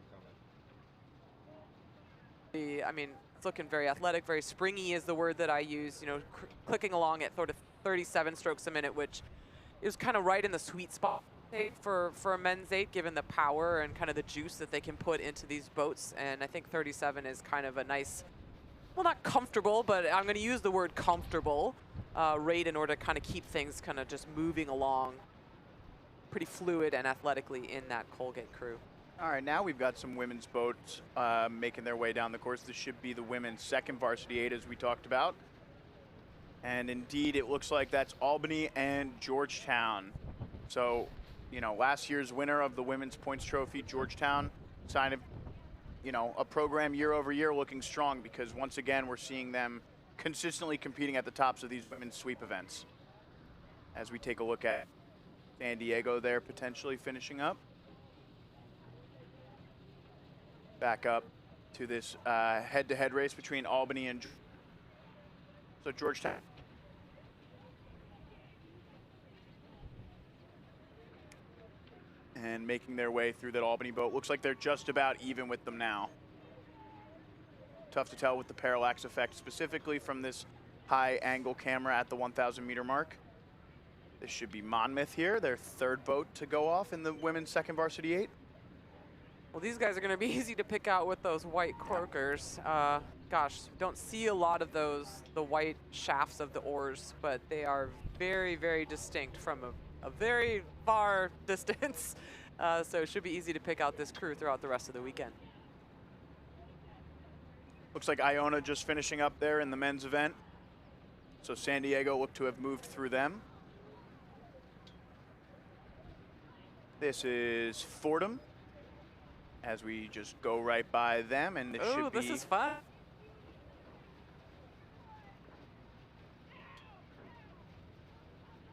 coming. I mean, it's looking very athletic, very springy is the word that I use, you know, clicking along at sort of 37 strokes a minute, which is kind of right in the sweet spot for a men's 8, given the power and kind of the juice that they can put into these boats. And I think 37 is kind of a nice, well, not comfortable, but I'm going to use the word comfortable rate in order to kind of keep things kind of just moving along pretty fluid and athletically in that Colgate crew. All right, now we've got some women's boats making their way down the course. This should be the women's second varsity 8, as we talked about. And indeed, it looks like that's Albany and Georgetown. So, you know, last year's winner of the Women's Points Trophy, Georgetown, sign of, you know, a program year over year looking strong, because once again, we're seeing them consistently competing at the tops of these women's sweep events. As we take a look at San Diego there potentially finishing up. Back up to this head-to-head race between Albany and Georgetown. And making their way through that Albany boat. Looks like they're just about even with them now. Tough to tell with the parallax effect, specifically from this high angle camera at the 1,000 meter mark. This should be Monmouth here, their third boat to go off in the women's second varsity 8. Well, these guys are going to be easy to pick out with those white corkers. Gosh, don't see a lot of those, the white shafts of the oars, but they are very, very distinct from a very far distance. So it should be easy to pick out this crew throughout the rest of the weekend. Looks like Iona just finishing up there in the men's event. So San Diego look to have moved through them. This is Fordham, as we just go right by them, and it should be... this is fun.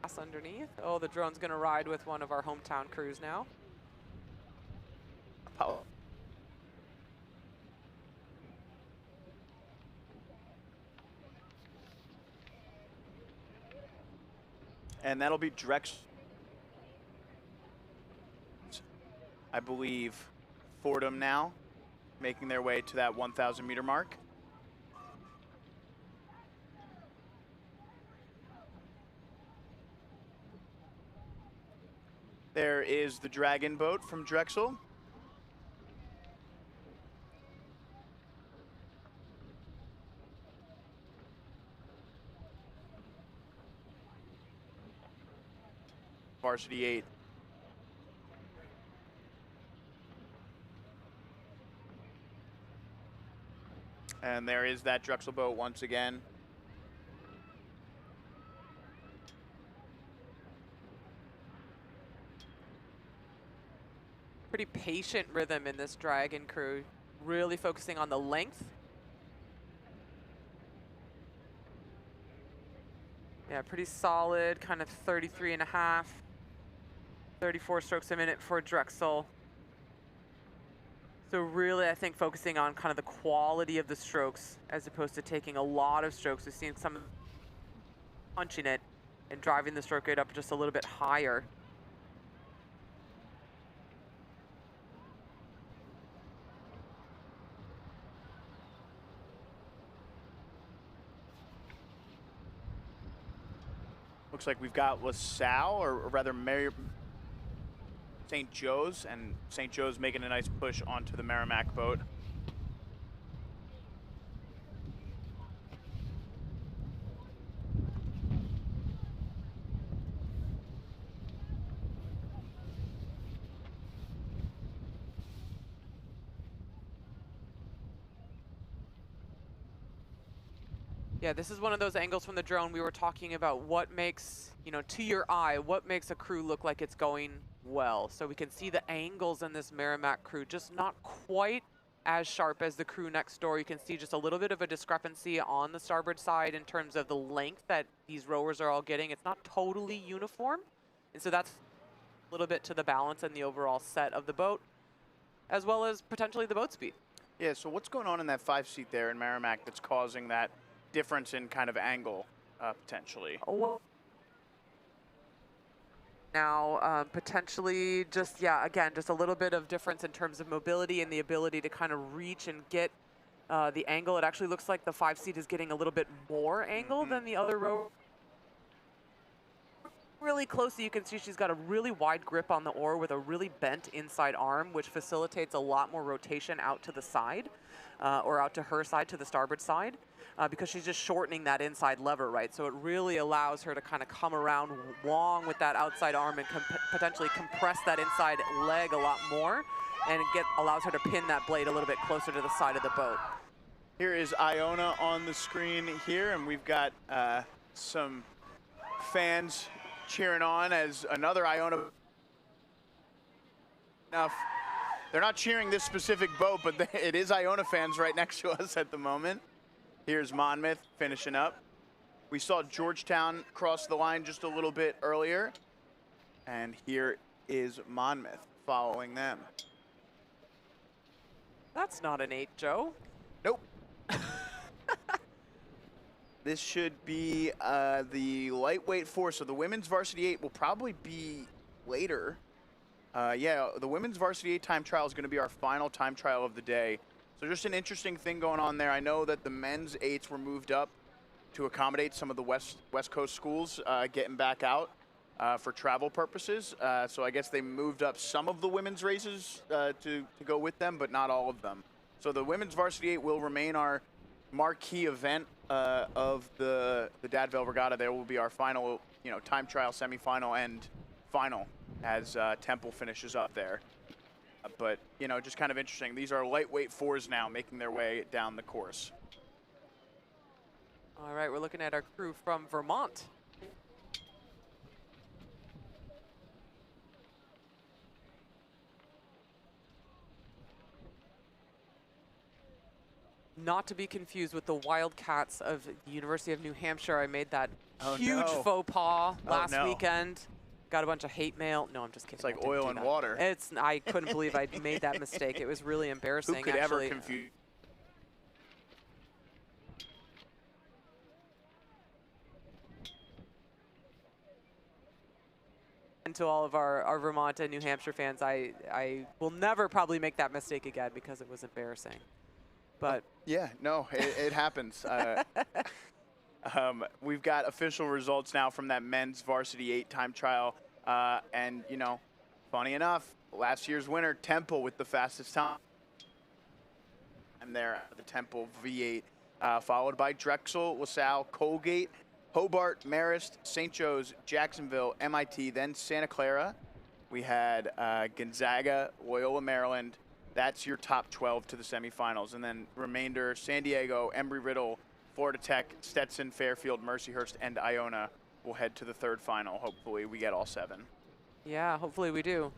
Pass underneath. Oh, the drone's gonna ride with one of our hometown crews now. Apollo. And that'll be Drex, I believe, Fordham now, making their way to that 1,000 meter mark. There is the Dragon boat from Drexel. Varsity 8. And there is that Drexel boat once again. Pretty patient rhythm in this Dragon crew, really focusing on the length. Yeah, pretty solid, kind of 33 and a half, 34 strokes a minute for Drexel. So really, I think focusing on kind of the quality of the strokes as opposed to taking a lot of strokes. We've seen some punching it and driving the stroke rate up just a little bit higher. Looks like we've got LaSalle, or rather Mary St. Joe's, and St. Joe's making a nice push onto the Merrimack boat. Yeah, this is one of those angles from the drone we were talking about. What makes, you know, to your eye, what makes a crew look like it's going well. So we can see the angles in this Merrimack crew just not quite as sharp as the crew next door. You can see just a little bit of a discrepancy on the starboard side in terms of the length that these rowers are all getting. It's not totally uniform. And so that's a little bit to the balance and the overall set of the boat, as well as potentially the boat speed. Yeah, so what's going on in that 5-seat there in Merrimack that's causing that difference in kind of angle, potentially? Now, potentially just, yeah, again, just a little bit of difference in terms of mobility and the ability to kind of reach and get the angle. It actually looks like the 5-seat is getting a little bit more angle than the other row. Really closely, you can see she's got a really wide grip on the oar with a really bent inside arm, which facilitates a lot more rotation out to the side, or out to her side, to the starboard side, because she's just shortening that inside lever, right? So it really allows her to kind of come around long with that outside arm and potentially compress that inside leg a lot more, and allows her to pin that blade a little bit closer to the side of the boat. Here is Iona on the screen here, and we've got some fans cheering on as another Iona. Enough. They're not cheering this specific boat, but it is Iona fans right next to us at the moment. Here's Monmouth finishing up. We saw Georgetown cross the line just a little bit earlier, and here is Monmouth following them. That's not an 8, Joe. Nope. This should be the lightweight 4, so the women's varsity 8 will probably be later. Yeah, the women's varsity 8 time trial is going to be our final time trial of the day. So just an interesting thing going on there. I know that the men's 8s were moved up to accommodate some of the West Coast schools getting back out for travel purposes. So I guess they moved up some of the women's races to go with them, but not all of them. So the women's varsity 8 will remain our marquee event of the Dad Vail Regatta. There will be our final, time trial, semifinal, and final as Temple finishes up there. But, just kind of interesting. These are lightweight 4s now making their way down the course. All right, we're looking at our crew from Vermont. Not to be confused with the Wildcats of the University of New Hampshire. I made that huge faux pas last weekend. Got a bunch of hate mail. No, I'm just kidding. It's like oil and water. I couldn't believe I made that mistake. It was really embarrassing. Who could ever confuse? And to all of our Vermont and New Hampshire fans, I will never probably make that mistake again because it was embarrassing. But yeah, no, it happens. We've got official results now from that men's varsity 8 time trial. And, funny enough, last year's winner, Temple, with the fastest time. And there, the Temple V8, followed by Drexel, LaSalle, Colgate, Hobart, Marist, St. Joe's, Jacksonville, MIT, then Santa Clara. We had Gonzaga, Loyola, Maryland. That's your top 12 to the semifinals. And then remainder, San Diego, Embry-Riddle, Florida Tech, Stetson, Fairfield, Mercyhurst, and Iona will head to the third final. Hopefully we get all 7. Yeah, hopefully we do.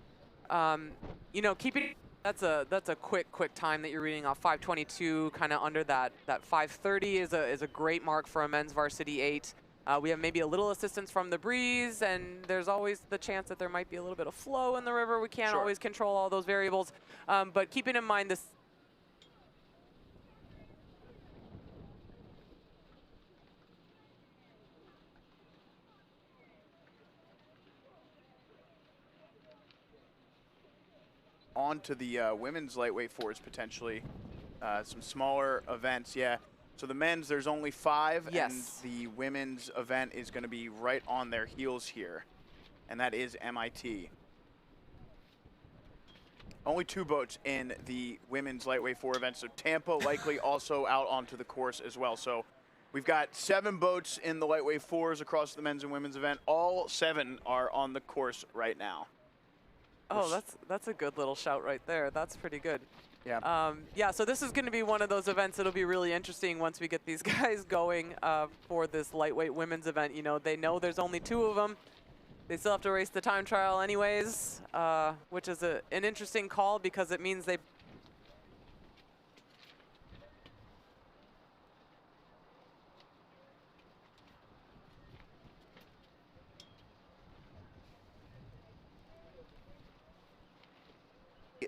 Keeping that's a quick time that you're reading off. 5:22, kind of under that 5:30 is a great mark for a men's varsity 8. We have maybe a little assistance from the breeze, and there's always the chance that there might be a little bit of flow in the river. We can't always control all those variables, but keeping in mind this. On to the women's lightweight 4s potentially. Some smaller events, yeah. So the men's, there's only 5, and the women's event is going to be right on their heels here, and that is MIT. Only 2 boats in the women's lightweight 4 event, so Tampa likely also out onto the course as well. So we've got 7 boats in the lightweight 4s across the men's and women's event. All 7 are on the course right now. Oh, that's a good little shout right there. That's pretty good. Yeah. Yeah, so this is going to be one of those events that'll be really interesting once we get these guys going for this lightweight women's event. They know there's only 2 of them. They still have to race the time trial anyways, which is an interesting call because it means they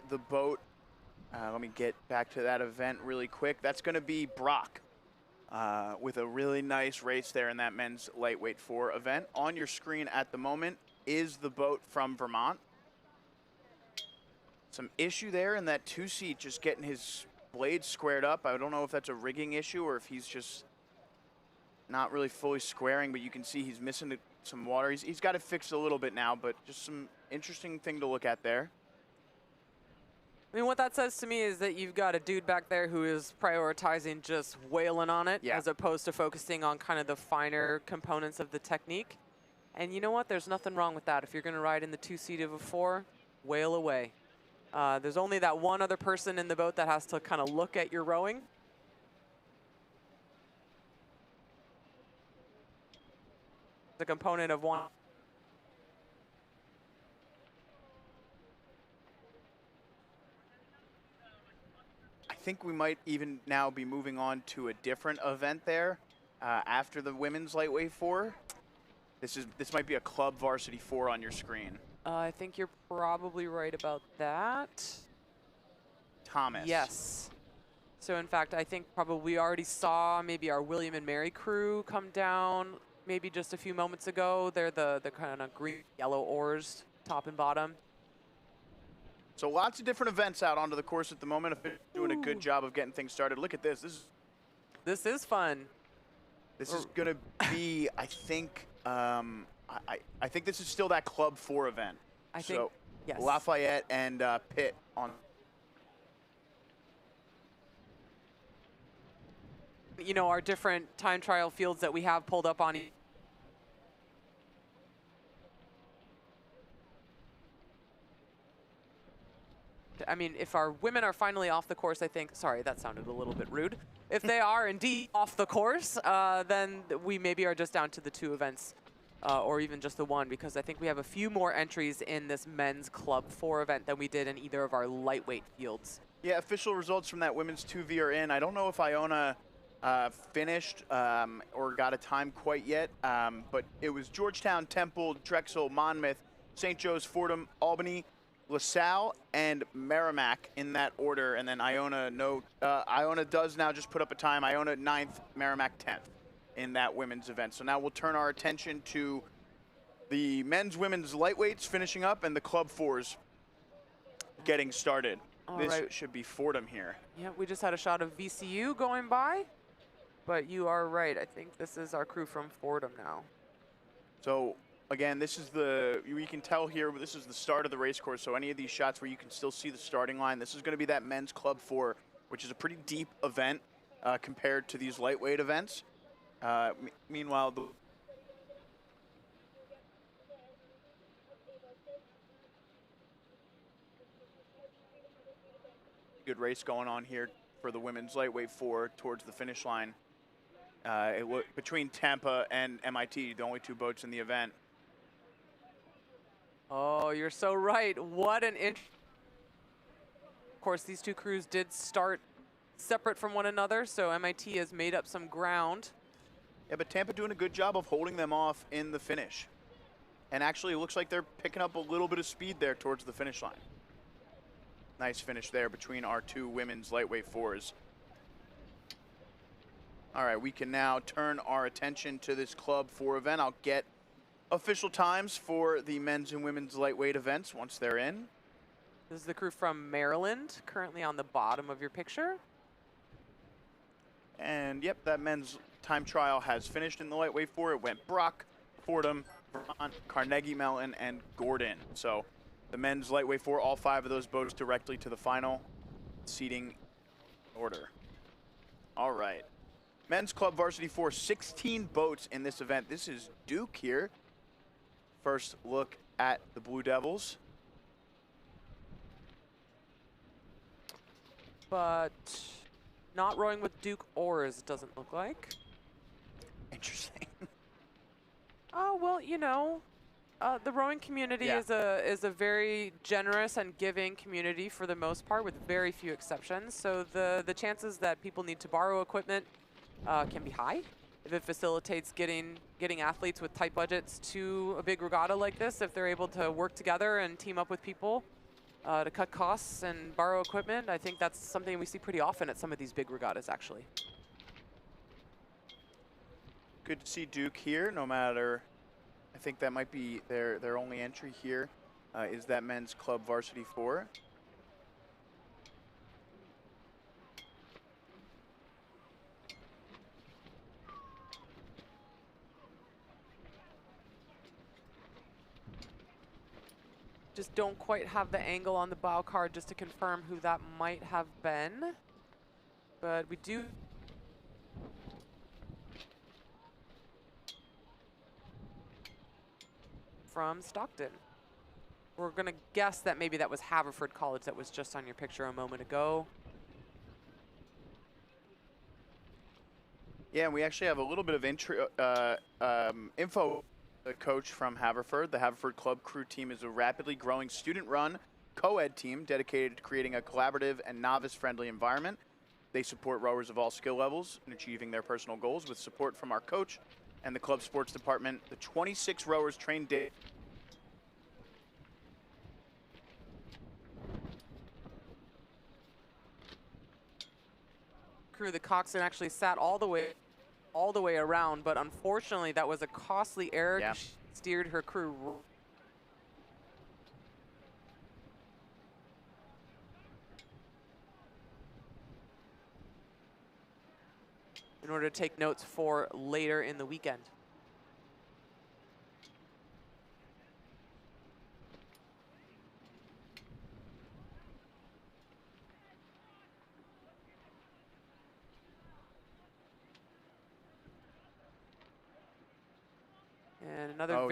the boat. Let me get back to that event really quick. That's going to be Brock with a really nice race there in that men's lightweight 4 event. On your screen at the moment is the boat from Vermont. Some issue there in that 2-seat, just getting his blades squared up. I don't know if that's a rigging issue or if he's just not really fully squaring, but you can see he's missing some water. He's got it fixed a little bit now, but just some interesting thing to look at there. I mean, what that says to me is that you've got a dude back there who is prioritizing just wailing on it as opposed to focusing on kind of the finer components of the technique. And you know what? There's nothing wrong with that. If you're going to ride in the 2-seat of a 4, whale away. There's only that one other person in the boat that has to kind of look at your rowing. The component of one. I think we might even now be moving on to a different event there after the women's lightweight 4. This might be a club varsity 4 on your screen. I think you're probably right about that. Thomas. Yes. So in fact, I think probably we already saw maybe our William and Mary crew come down maybe just a few moments ago. They're the kind of green yellow oars, top and bottom. So lots of different events out onto the course at the moment. Doing a good job of getting things started. Look at this. This is fun. This is going to be, I think, I think this is still that Club 4 event. I think, yes. Lafayette and Pitt on. You know, our different time trial fields that we have pulled up on. I mean, if our women are finally off the course, I think, sorry, that sounded a little bit rude. If they are indeed off the course, then we maybe are just down to the 2 events or even just the 1, because I think we have a few more entries in this men's Club 4 event than we did in either of our lightweight fields. Yeah, official results from that women's 2V are in. I don't know if Iona finished or got a time quite yet, but it was Georgetown, Temple, Drexel, Monmouth, St. Joe's, Fordham, Albany, LaSalle, and Merrimack in that order, and then Iona Iona does now just put up a time. Iona 9th, Merrimack 10th in that women's event. So now we'll turn our attention to the men's, women's lightweights finishing up and the Club 4s getting started. This should be Fordham here. Yeah, we just had a shot of VCU going by, but you are right. I think this is our crew from Fordham now. So again, this is you can tell here, this is the start of the race course, so any of these shots where you can still see the starting line, this is going to be that men's Club 4, which is a pretty deep event compared to these lightweight events. Meanwhile, good race going on here for the women's lightweight 4 towards the finish line. Between Tampa and MIT, the only 2 boats in the event. Oh, you're so right. What an Of course, these 2 crews did start separate from one another, so MIT has made up some ground. Yeah, but Tampa doing a good job of holding them off in the finish. And actually, it looks like they're picking up a little bit of speed there towards the finish line. Nice finish there between our 2 women's lightweight 4s. All right, we can now turn our attention to this Club 4 event. I'll get official times for the men's and women's lightweight events once they're in. This is the crew from Maryland, currently on the bottom of your picture. And yep, that men's time trial has finished in the lightweight 4. It went Brock, Fordham, Vermont, Carnegie Mellon, and Gordon. So the men's lightweight 4, all 5 of those boats directly to the final seating order. All right. Men's Club Varsity 4, 16 boats in this event. This is Duke here. First look at the Blue Devils. But not rowing with Duke oars, it doesn't look like. Interesting. Oh, well, you know, The rowing community Yeah. is a very generous and giving community for the most part, with very few exceptions. So the chances that people need to borrow equipment can be high if it facilitates getting athletes with tight budgets to a big regatta like this. If they're able to work together and team up with people to cut costs and borrow equipment, I think that's something we see pretty often at some of these big regattas, actually. Good to see Duke here, no matter. I think that might be their only entry here, is that men's club varsity 4. Just don't quite have the angle on the bow card just to confirm who that might have been. But we do. From Stockton. We're going to guess that maybe that was Haverford College that was just on your picture a moment ago. Yeah, and we actually have a little bit of info. The coach from Haverford. The Haverford Club Crew team is a rapidly growing student-run co-ed team dedicated to creating a collaborative and novice-friendly environment. They support rowers of all skill levels in achieving their personal goals with support from our coach and the club sports department. The 26 rowers trained daily. Crew, the coxswain actually sat all the way around, but unfortunately that was a costly error. Yeah. She steered her crew in order to take notes for later in the weekend. And another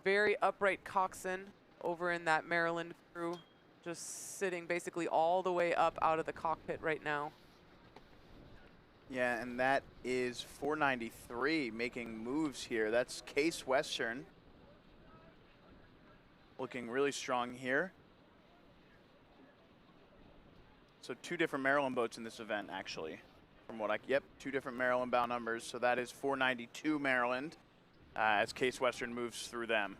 very upright coxswain over in that Maryland crew, just sitting basically all the way up out of the cockpit right now. Yeah, and that is 493 making moves here. That's Case Western. Looking really strong here. So 2 different Maryland boats in this event, actually. From what yep, 2 different Maryland bow numbers. So that is 492 Maryland as Case Western moves through them.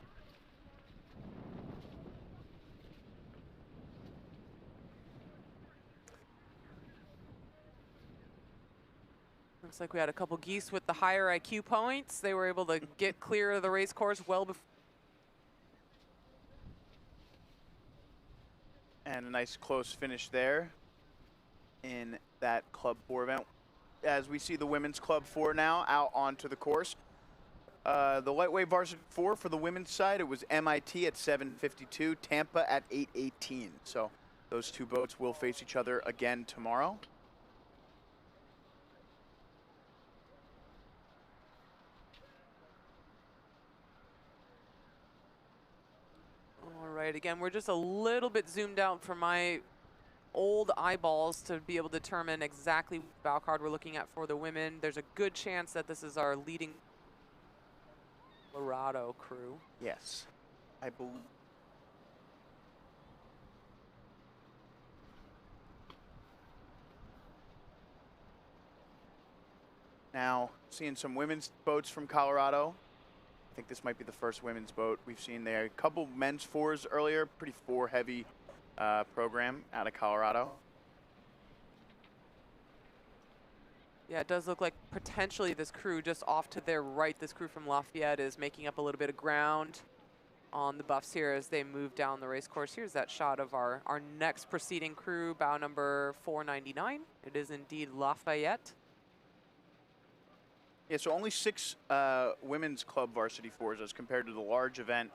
Looks like we had a couple geese with the higher IQ points. They were able to get clear of the race course well before. And a nice close finish there in that Club 4 event. As we see the women's Club 4 now out onto the course. The lightweight varsity 4 for the women's side, it was MIT at 7:52, Tampa at 8:18. So those 2 boats will face each other again tomorrow. All right, again, we're just a little bit zoomed out from my old eyeballs to be able to determine exactly what bow card we're looking at for the women. There's a good chance that this is our leading Colorado crew. Yes, I believe. Now, seeing some women's boats from Colorado. I think this might be the first women's boat we've seen there. A couple men's 4s earlier, pretty 4-heavy program out of Colorado. Yeah, it does look like potentially this crew just off to their right, this crew from Lafayette is making up a little bit of ground on the buffs here as they move down the race course. Here's that shot of our next preceding crew, bow number 499. It is indeed Lafayette. Yeah, so only 6 women's club varsity 4s as compared to the large event.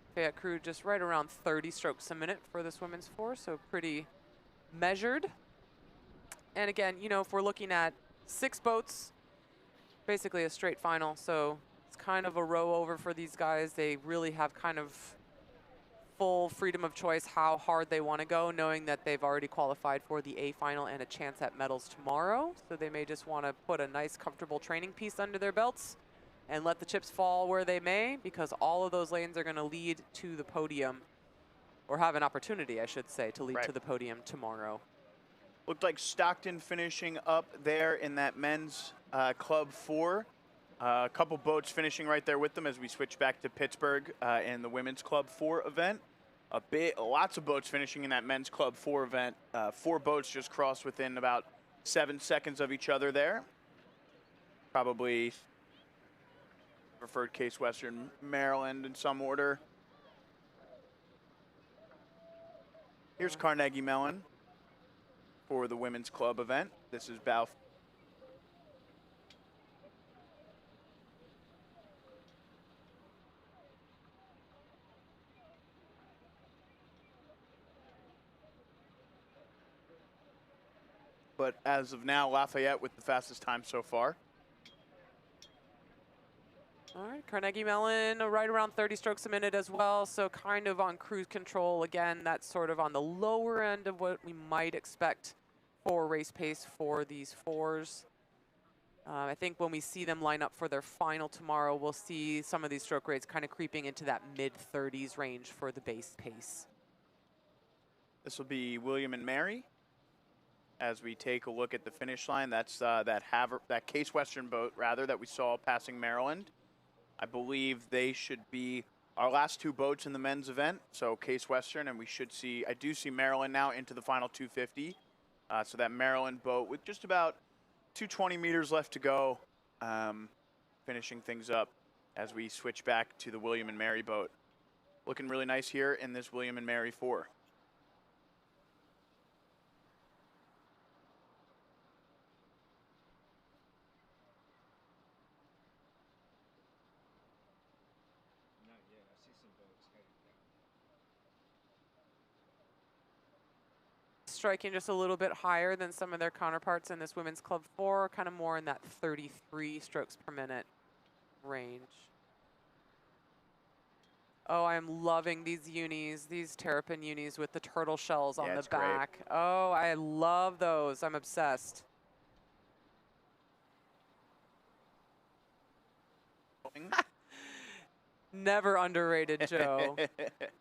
Lafayette crew just right around 30 strokes a minute for this women's 4, so pretty measured. And again, you know, if we're looking at 6 boats, basically a straight final, so It's kind of a row over for these guys. They really have kind of full freedom of choice how hard they want to go, knowing that they've already qualified for the A final and a chance at medals tomorrow. So they may just want to put a nice, comfortable training piece under their belts and let the chips fall where they may, because all of those lanes are going to lead to the podium, or have an opportunity, I should say, to lead to the podium tomorrow. Looked like Stockton finishing up there in that men's Club 4. A couple boats finishing right there with them as we switch back to Pittsburgh in the women's Club 4 event. Lots of boats finishing in that men's Club 4 event. 4 boats just crossed within about 7 seconds of each other there. Probably preferred Case Western, Maryland in some order. Here's Carnegie Mellon for the women's club event. This is bow. But as of now, Lafayette with the fastest time so far. All right, Carnegie Mellon right around 30 strokes a minute as well, so kind of on cruise control. Again, that's sort of on the lower end of what we might expect for race pace for these fours. I think when we see them line up for their final tomorrow, we'll see some of these stroke rates kind of creeping into that mid-30s range for the base pace. This will be William and Mary. As we take a look at the finish line, that's that Case Western boat, rather, that we saw passing Maryland. I believe they should be our last 2 boats in the men's event, so Case Western, and we should see, I do see Maryland now into the final 250. So that Maryland boat with just about 220 meters left to go, finishing things up as we switch back to the William and Mary boat. Looking really nice here in this William and Mary 4. Striking just a little bit higher than some of their counterparts in this women's Club 4, kind of more in that 33 strokes per minute range. Oh, I'm loving these unis, these terrapin unis with the turtle shells on the back. Great. Oh, I love those. I'm obsessed. Never underrated, Joe.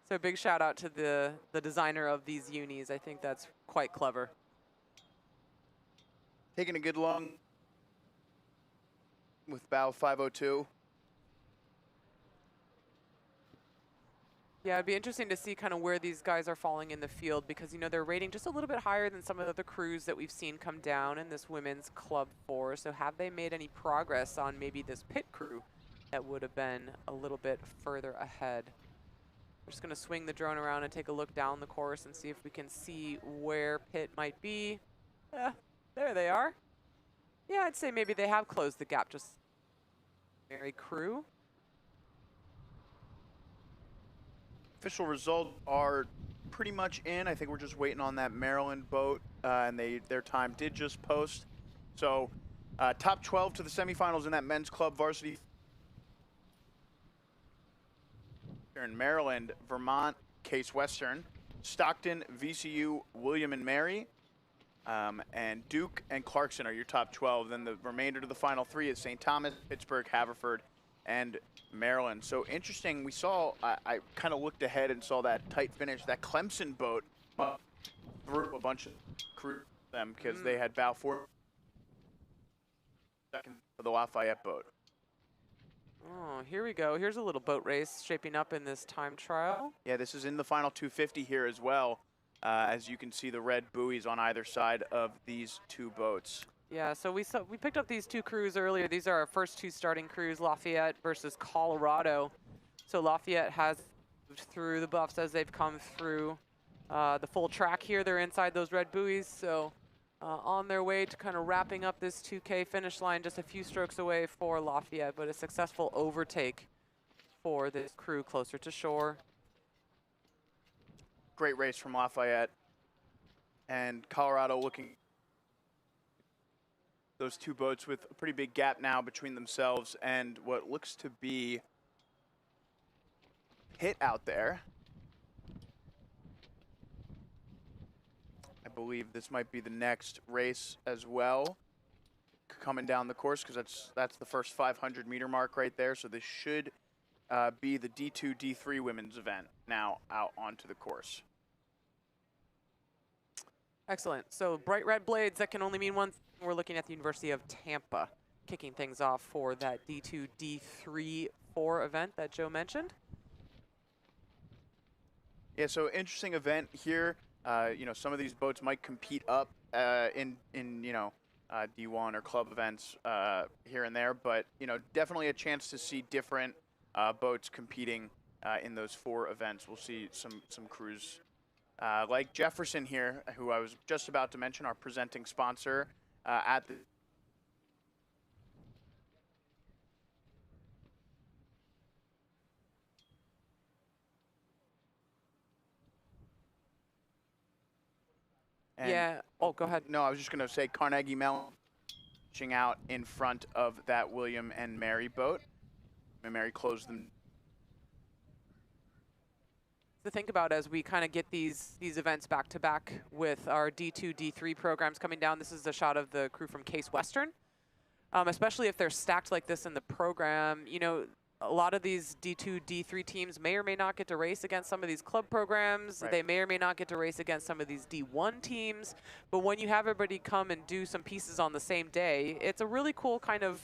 So big shout out to the designer of these unis. I think that's quite clever. Taking a good long with bow 502. Yeah, it'd be interesting to see kind of where these guys are falling in the field, because, you know, they're rating just a little bit higher than some of the other crews that we've seen come down in this women's Club 4. So have they made any progress on maybe this pit crew that would have been a little bit further ahead? We're just going to swing the drone around and take a look down the course and see if we can see where pit might be. There they are. Yeah, I'd say maybe they have closed the gap. Just Mary crew. Official results are pretty much in. I think we're just waiting on that Maryland boat, and their time did just post. So top 12 to the semifinals in that men's club varsity. In Maryland, Vermont, Case Western, Stockton, VCU, William and Mary, and Duke and Clarkson are your top 12. Then the remainder to the final 3 is St. Thomas, Pittsburgh, Haverford, and Maryland. So interesting, we saw, I kind of looked ahead and saw that tight finish, that Clemson boat threw a bunch of crew them because they had bow 4 second for the Lafayette boat. Oh, here we go. Here's a little boat race shaping up in this time trial. Yeah, this is in the final 250 here as well. As you can see, the red buoys on either side of these 2 boats. Yeah, so we picked up these 2 crews earlier. These are our first 2 starting crews, Lafayette versus Colorado. So Lafayette has moved through the buffs as they've come through the full track here. They're inside those red buoys, so on their way to kind of wrapping up this 2K finish line, just a few strokes away for Lafayette, but a successful overtake for this crew closer to shore. Great race from Lafayette, and Colorado looking those two boats with a pretty big gap now between themselves and what looks to be hit out there. I believe this might be the next race as well, coming down the course, because that's the first 500-meter mark right there. So this should be the D2, D3 women's event now out onto the course. Excellent. So bright red blades, that can only mean one thing. We're looking at the University of Tampa kicking things off for that D2, D3, 4 event that Joe mentioned. Yeah, so interesting event here. You know, some of these boats might compete up in you know, D1 or club events here and there, but you know, definitely a chance to see different boats competing in those 4 events. We'll see some crews like Jefferson here, who I was just about to mention, our presenting sponsor at the. And yeah. Oh, go ahead. No, I was just going to say Carnegie Mellon reaching out in front of that William and Mary boat. And Mary closed them. To think about as we kind of get these events back to back with our D2, D3 programs coming down. This is a shot of the crew from Case Western. Especially if they're stacked like this in the program, you know, a lot of these D2, D3 teams may or may not get to race against some of these club programs. Right. They may or may not get to race against some of these D1 teams. But when you have everybody come and do some pieces on the same day, it's a really cool kind of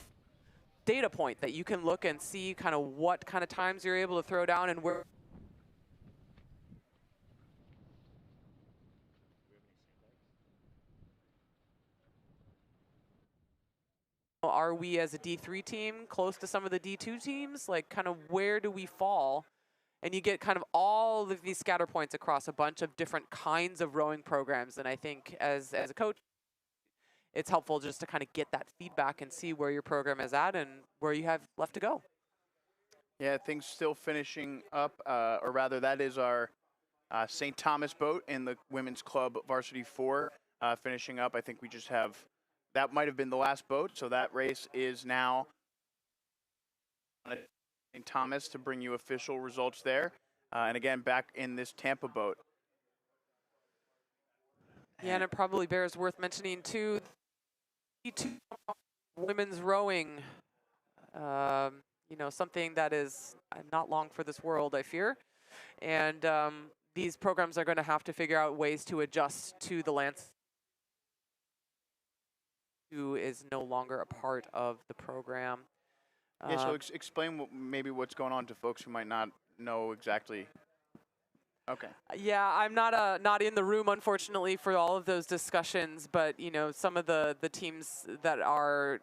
data point that you can look and see kind of what kind of times you're able to throw down and where. Are we as a D3 team close to some of the D2 teams? Like kind of where do we fall? And you get kind of all of these scatter points across a bunch of different kinds of rowing programs. And I think as a coach, it's helpful just to kind of get that feedback and see where your program is at and where you have left to go. Yeah, things still finishing up, or rather that is our St. Thomas boat in the Women's Club Varsity 4 finishing up. I think we just have, that might have been the last boat, so that race is now St. Thomas to bring you official results there. And again, back in this Tampa boat. Yeah, and it probably bears worth mentioning too, D2 women's rowing, you know, something that is not long for this world, I fear. And these programs are going to have to figure out ways to adjust to the landscape. Who is no longer a part of the program. Yeah, so explain maybe what's going on to folks who might not know exactly. Okay. Yeah, I'm not in the room, unfortunately, for all of those discussions, but you know, some of the teams that are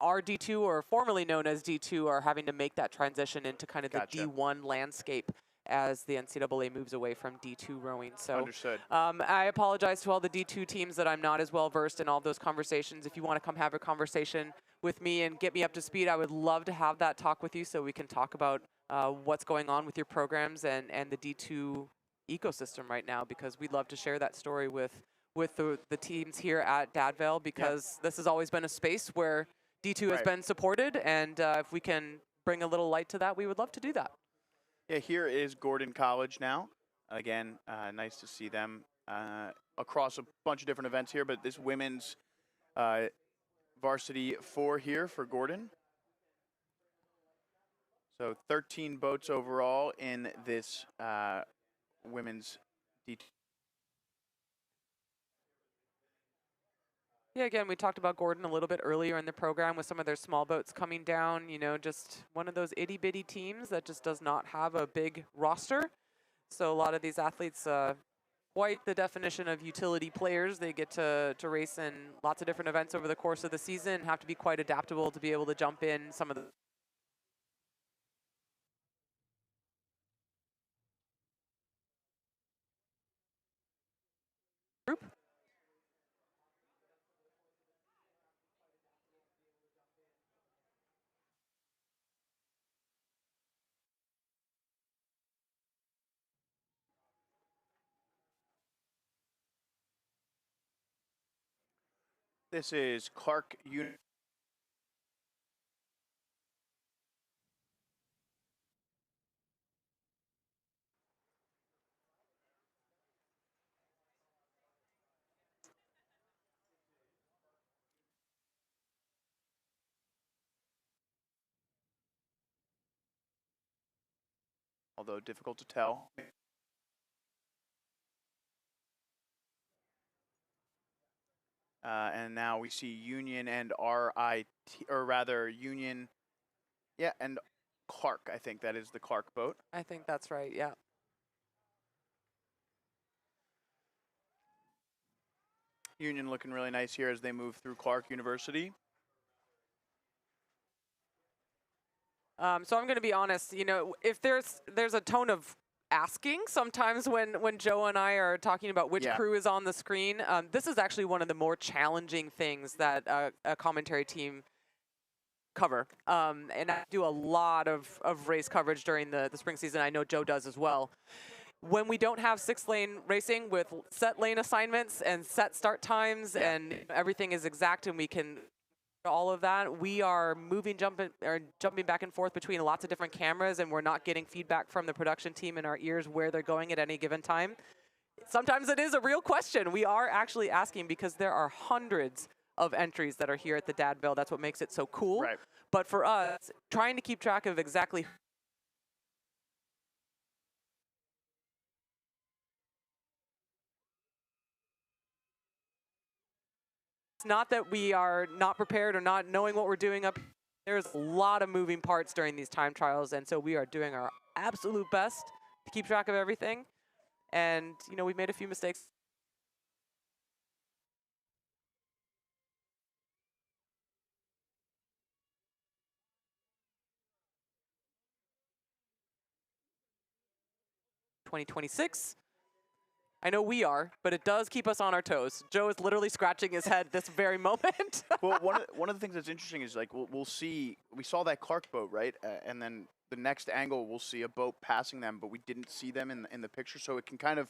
D2 or formerly known as D2 are having to make that transition into kind of Gotcha. the D1 landscape as the NCAA moves away from D2 rowing. So Understood. I apologize to all the D2 teams that I'm not as well versed in all those conversations. If you want to come have a conversation with me and get me up to speed, I would love to have that talk with you so we can talk about what's going on with your programs and the D2 ecosystem right now, because we'd love to share that story with the teams here at Dad Vail, because this has always been a space where D2 has been supported, and if we can bring a little light to that, we would love to do that. Yeah, here is Gordon College now. Again, nice to see them across a bunch of different events here, but this women's varsity 4 here for Gordon. So 13 boats overall in this women's D2. Yeah, again, we talked about Gordon a little bit earlier in the program with some of their small boats coming down, you know, just one of those itty-bitty teams that just does not have a big roster. So a lot of these athletes, quite the definition of utility players. They get to race in lots of different events over the course of the season, have to be quite adaptable to be able to jump in some of the group. This is Clark Unit. Although difficult to tell. And now we see Union and RIT, or rather Union, yeah, and Clark. I think that is the Clark boat. I think that's right, yeah. Union looking really nice here as they move through Clark University. So I'm going to be honest, you know, if there's a tone of asking sometimes when Joe and I are talking about which Yeah. crew is on the screen, this is actually one of the more challenging things that a commentary team cover. And I do a lot of race coverage during the spring season. I know Joe does as well. When we don't have 6-lane racing with set lane assignments and set start times and everything is exact and we can all of that, we are jumping back and forth between lots of different cameras, and we're not getting feedback from the production team in our ears where they're going at any given time. Sometimes it is a real question. We are actually asking because there are hundreds of entries that are here at the Dad Vail. That's what makes it so cool. Right. But for us, trying to keep track of exactly it's not that we are not prepared or not knowing what we're doing up. There's a lot of moving parts during these time trials, and so we are doing our absolute best to keep track of everything. And, you know, we've made a few mistakes. (2026). I know we are, but it does keep us on our toes. Joe is literally scratching his head this very moment. Well, one of the things that's interesting is like we saw that Clark boat, right? And then the next angle we'll see a boat passing them, but we didn't see them in the picture, so it can kind of,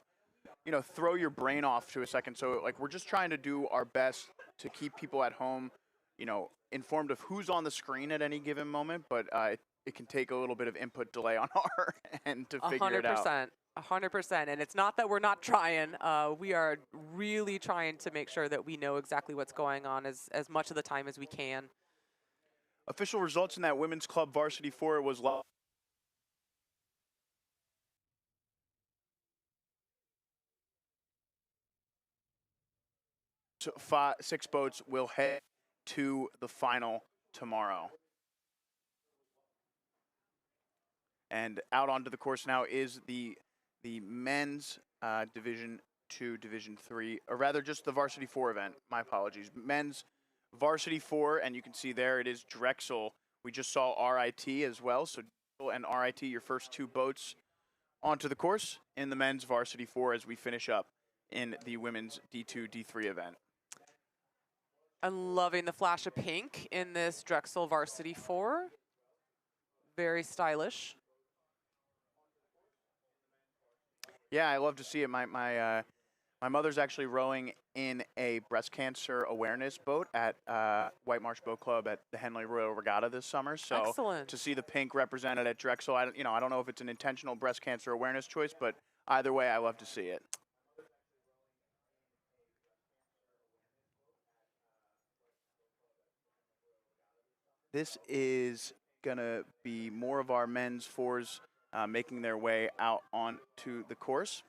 you know, throw your brain off to a second. So like we're just trying to do our best to keep people at home, you know, informed of who's on the screen at any given moment, but it can take a little bit of input delay on our end to figure it out. 100%. And it's not that we're not trying. We are really trying to make sure that we know exactly what's going on as much of the time as we can. Official results in that women's club varsity 4 was so 6 boats will head to the final tomorrow. And out onto the course now is the men's Division 2, Division 3, or rather just the varsity 4 event. My apologies. Men's varsity 4, and you can see there it is Drexel. We just saw RIT as well, so Drexel and RIT, your first 2 boats onto the course in the men's varsity 4 as we finish up in the women's D2, D3 event. I'm loving the flash of pink in this Drexel varsity 4. Very stylish. Yeah, I love to see it. My mother's actually rowing in a breast cancer awareness boat at White Marsh Boat Club at the Henley Royal Regatta this summer. So Excellent. to see the pink represented at Drexel, I don't know if it's an intentional breast cancer awareness choice, but either way, I love to see it. This is gonna be more of our men's 4s making their way out onto the course.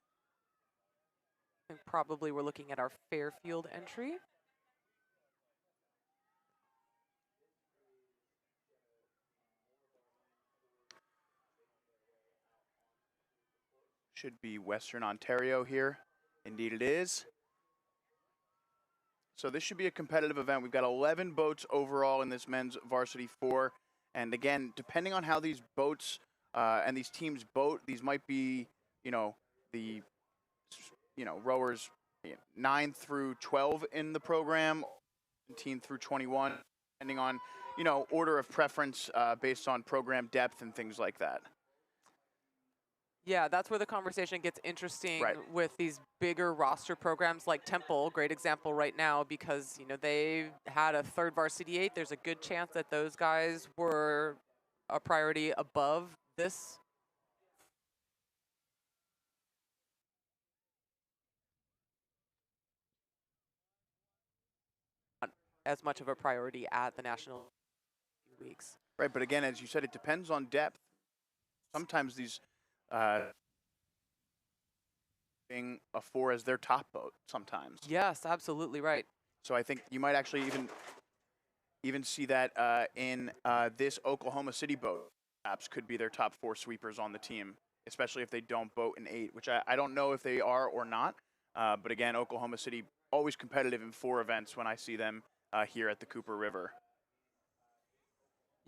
And probably we're looking at our Fairfield entry. Should be Western Ontario here. Indeed it is. So this should be a competitive event. We've got 11 boats overall in this men's varsity 4. And again, depending on how these boats and these teams boat, these might be, rowers 9 through 12 in the program, 17 through 21, depending on, order of preference based on program depth and things like that. Yeah, that's where the conversation gets interesting Right. with these bigger roster programs like Temple, great example right now, because they had a third varsity 8. There's a good chance that those guys were a priority above this. Not as much of a priority at the national weeks. Right, but again, as you said, it depends on depth. Sometimes these being a 4 as their top boat sometimes. Yes, absolutely right. So I think you might actually even see that in this Oklahoma City boat. Perhaps could be their top 4 sweepers on the team, especially if they don't boat in 8, which I don't know if they are or not. But again, Oklahoma City always competitive in 4 events when I see them here at the Cooper River.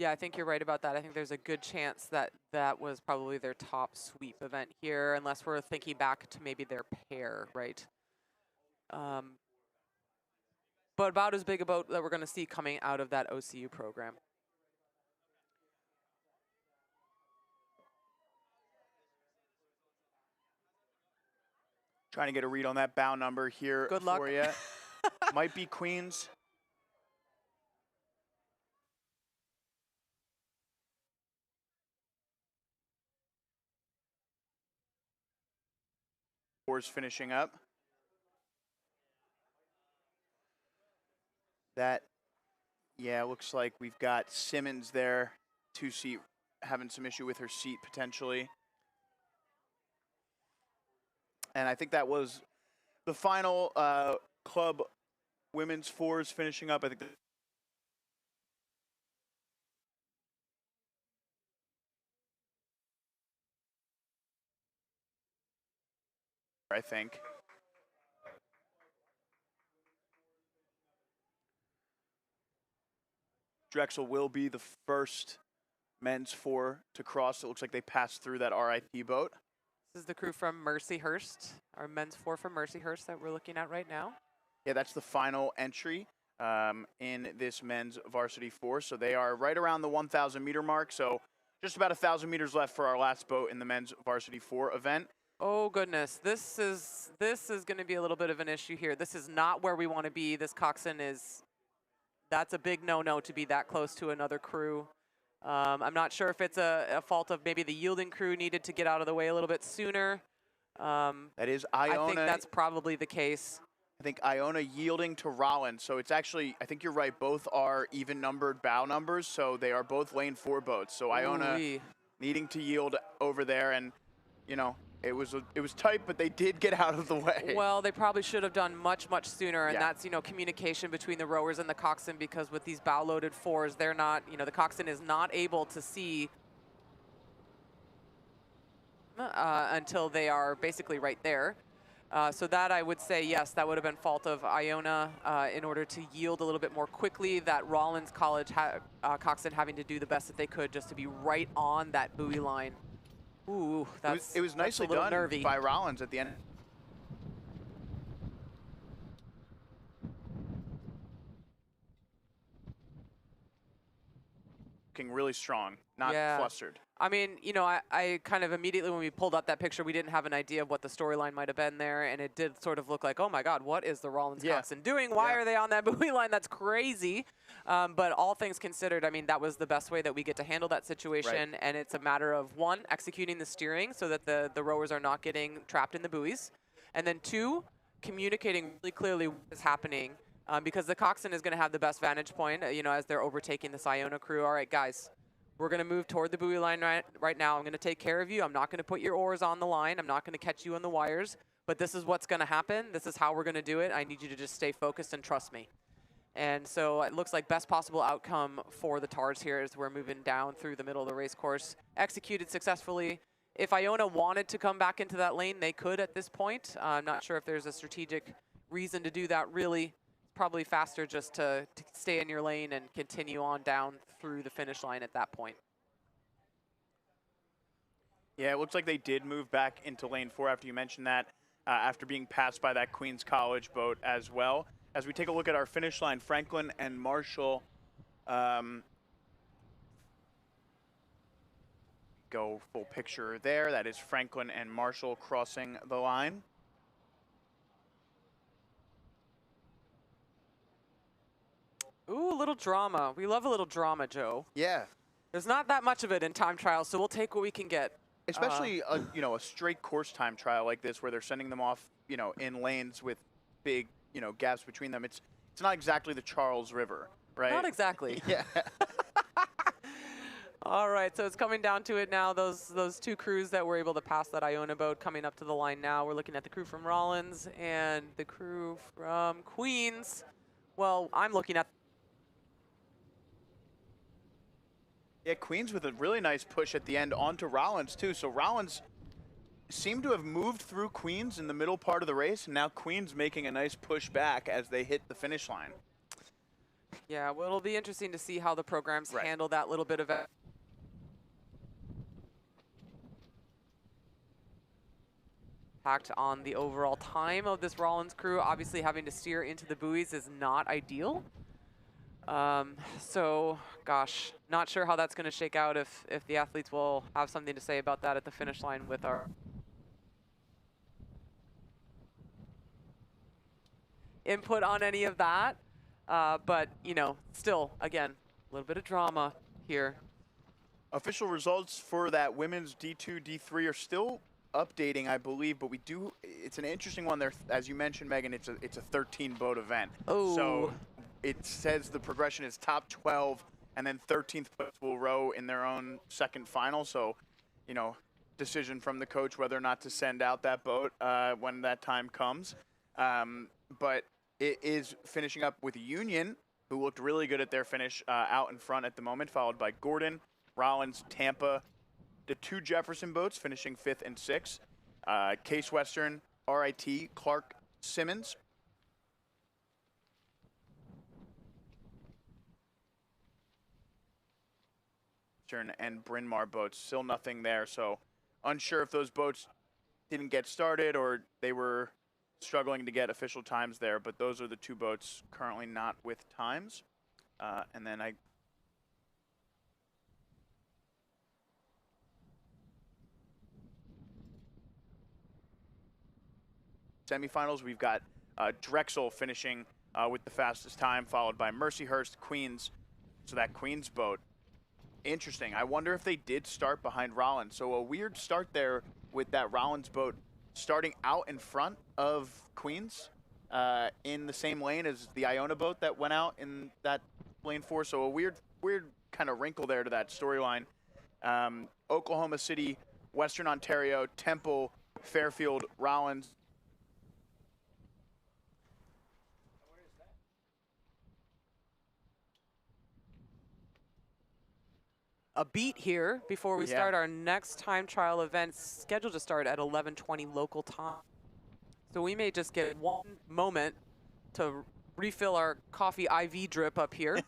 Yeah, I think you're right about that. I think there's a good chance that that was probably their top sweep event here, unless we're thinking back to maybe their pair, right? But about as big a boat that we're going to see coming out of that OCU program. Trying to get a read on that bow number here Good luck. for you. Might be Queens. Fours finishing up. That, yeah, looks like we've got Simmons there, 2-seat, having some issue with her seat potentially. And I think that was the final club women's 4s finishing up. I think. Drexel will be the first men's 4 to cross. It looks like they passed through that RIT boat. This is the crew from Mercyhurst, our men's 4 from Mercyhurst that we're looking at right now. Yeah, that's the final entry in this men's varsity 4. So they are right around the 1,000 meter mark. So just about 1,000 meters left for our last boat in the men's varsity 4 event. Oh goodness, this is going to be a little bit of an issue here. This is not where we want to be. This coxswain that's a big no-no to be that close to another crew. I'm not sure if it's a fault of maybe the yielding crew needed to get out of the way a little bit sooner. That is Iona. I think that's probably the case. I think Iona yielding to Rollins. So it's actually, I think you're right, both are even numbered bow numbers. So they are both lane 4 boats. So Iona Ooh-wee. needing to yield over there. And, it was tight, but they did get out of the way. Well, they probably should have done much, much sooner, and Yeah. that's, communication between the rowers and the coxswain, because with these bow-loaded 4s, they're not, the coxswain is not able to see until they are basically right there. So that, I would say, yes, that would have been fault of Iona in order to yield a little bit more quickly. That Rollins College coxswain having to do the best that they could just to be right on that buoy line. Ooh, it was nicely done nervy. by Rollins at the end. Looking really strong, not flustered. I mean, I kind of immediately, when we pulled up that picture, we didn't have an idea of what the storyline might have been there, and it did sort of look like, oh my God, what is the Rollins coxswain doing? Why are they on that buoy line? That's crazy. But all things considered, I mean, that was the best way that we get to handle that situation, and it's a matter of, 1, executing the steering so that the rowers are not getting trapped in the buoys, and then 2, communicating really clearly what is happening, because the coxswain is going to have the best vantage point, as they're overtaking this Iona crew. All right, guys. We're going to move toward the buoy line right now. I'm going to take care of you. I'm not going to put your oars on the line. I'm not going to catch you on the wires. But this is what's going to happen. This is how we're going to do it. I need you to just stay focused and trust me. And so it looks like best possible outcome for the TARS here as we're moving down through the middle of the race course. Executed successfully. If Iona wanted to come back into that lane, they could at this point. I'm not sure if there's a strategic reason to do that really. Probably faster just to stay in your lane and continue on down through the finish line at that point. Yeah, it looks like they did move back into lane 4 after you mentioned that, after being passed by that Queens College boat as well. As we take a look at our finish line, Franklin and Marshall go full picture there. That is Franklin and Marshall crossing the line. Ooh, a little drama. We love a little drama, Joe. Yeah. There's not that much of it in time trials, so we'll take what we can get. Especially a straight course time trial like this where they're sending them off, in lanes with big, gaps between them. It's not exactly the Charles River, right? Not exactly. Yeah. All right, so it's coming down to it now. Those two crews that were able to pass that Iona boat coming up to the line now. We're looking at the crew from Rollins and the crew from Queens. Well, I'm looking at. Yeah, Queens with a really nice push at the end onto Rollins too. So Rollins seemed to have moved through Queens in the middle part of the race, and now Queens making a nice push back as they hit the finish line. Yeah, well, it'll be interesting to see how the programs Right. handle that little bit of it. Impact on the overall time of this Rollins crew. Obviously, having to steer into the buoys is not ideal. So, gosh, not sure how that's going to shake out if the athletes will have something to say about that at the finish line with our input on any of that. But, still, again, a little bit of drama here. Official results for that women's D2, D3 are still updating, I believe, but it's an interesting one there. As you mentioned, Megan, it's a 13 boat event. Oh. So it says the progression is top 12, and then 13th boats will row in their own second final. So, decision from the coach whether or not to send out that boat when that time comes. But it is finishing up with Union, who looked really good at their finish out in front at the moment, followed by Gordon, Rollins, Tampa, the two Jefferson boats finishing 5th and 6th. Case Western, RIT, Clark, Simmons. And Bryn Mawr boats, still nothing there. So unsure if those boats didn't get started or they were struggling to get official times there, but those are the two boats currently not with times. And then semifinals, we've got Drexel finishing with the fastest time, followed by Mercyhurst, Queens. So that Queens boat, interesting. I wonder if they did start behind Rollins. So a weird start there with that Rollins boat starting out in front of Queens in the same lane as the Iona boat that went out in that lane 4. So a weird kind of wrinkle there to that storyline. Oklahoma City, Western Ontario, Temple, Fairfield, Rollins. A beat here before we start our next time trial event, scheduled to start at 11:20 local time. So we may just get one moment to refill our coffee IV drip up here.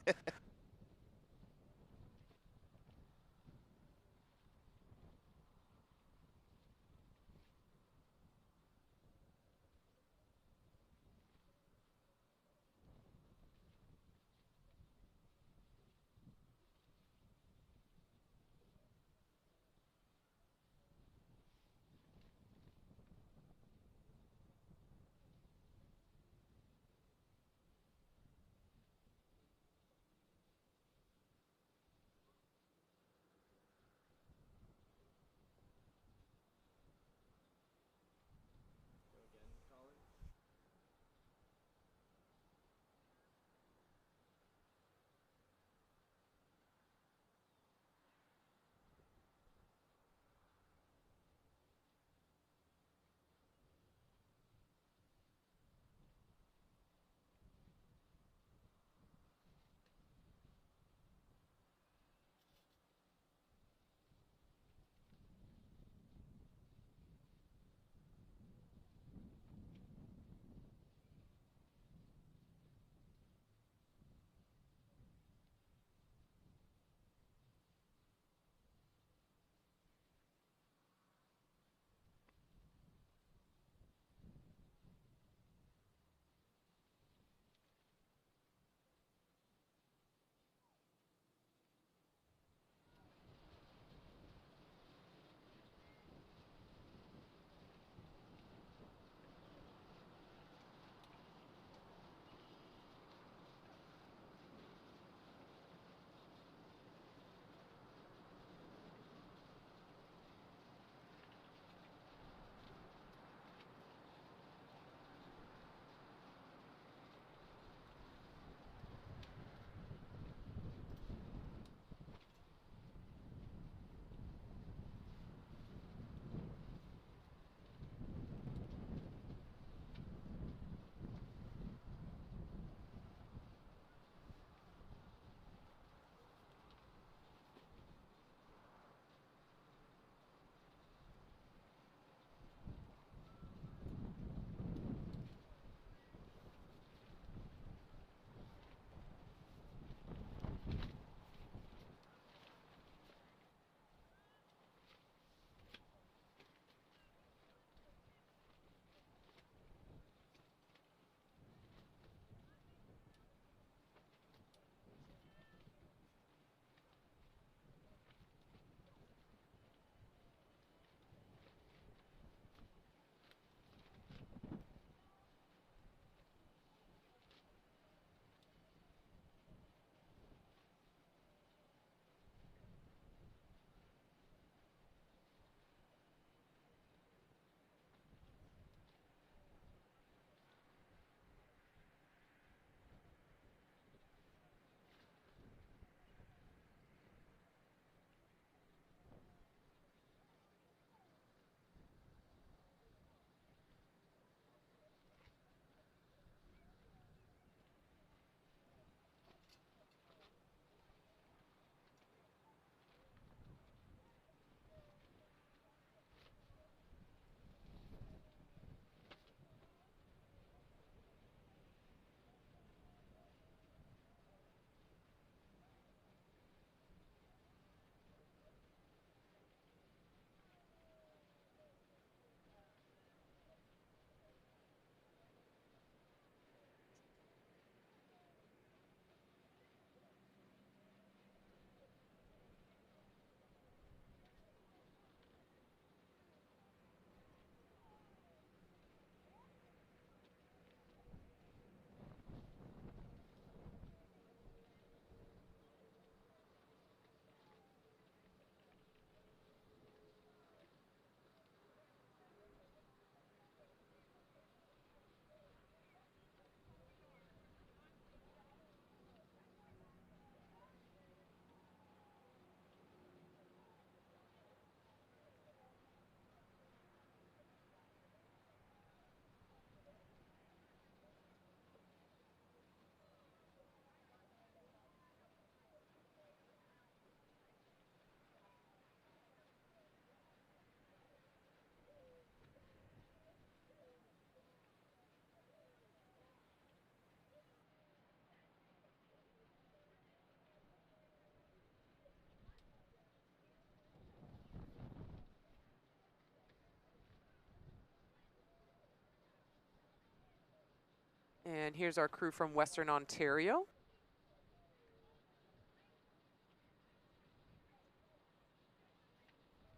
And here's our crew from Western Ontario.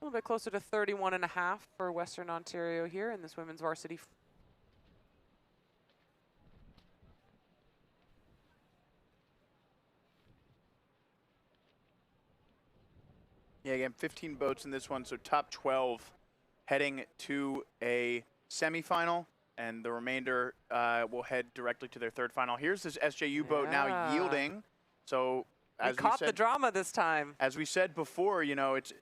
A little bit closer to 31.5 for Western Ontario here in this women's varsity. Yeah, again, 15 boats in this one, so top 12 heading to a semifinal, and the remainder will head directly to their third final. Here's this SJU boat now yielding. So as we caught the drama this time. As we said before, you know, it's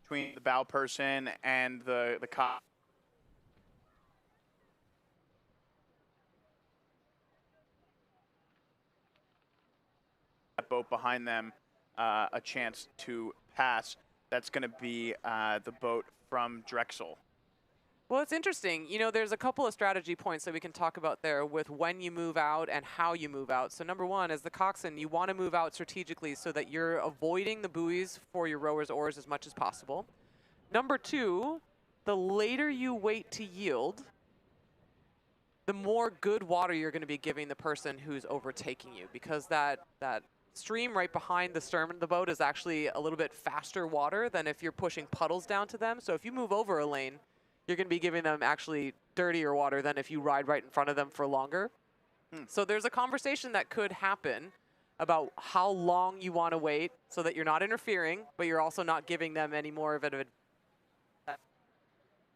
between the bow person and the cop. That boat behind them, a chance to pass. That's going to be the boat from Drexel. Well, it's interesting. You know, there's a couple of strategy points that we can talk about there with when you move out and how you move out. So number one, as the coxswain, you want to move out strategically so that you're avoiding the buoys for your rowers' oars as much as possible. Number two, the later you wait to yield, the more good water you're going to be giving the person who's overtaking you, because that stream right behind the stern of the boat is actually a little bit faster water than if you're pushing puddles down to them. So if you move over a lane, you're going to be giving them actually dirtier water than if you ride right in front of them for longer. So there's a conversation that could happen about how long you want to wait so that you're not interfering, but you're also not giving them any more of it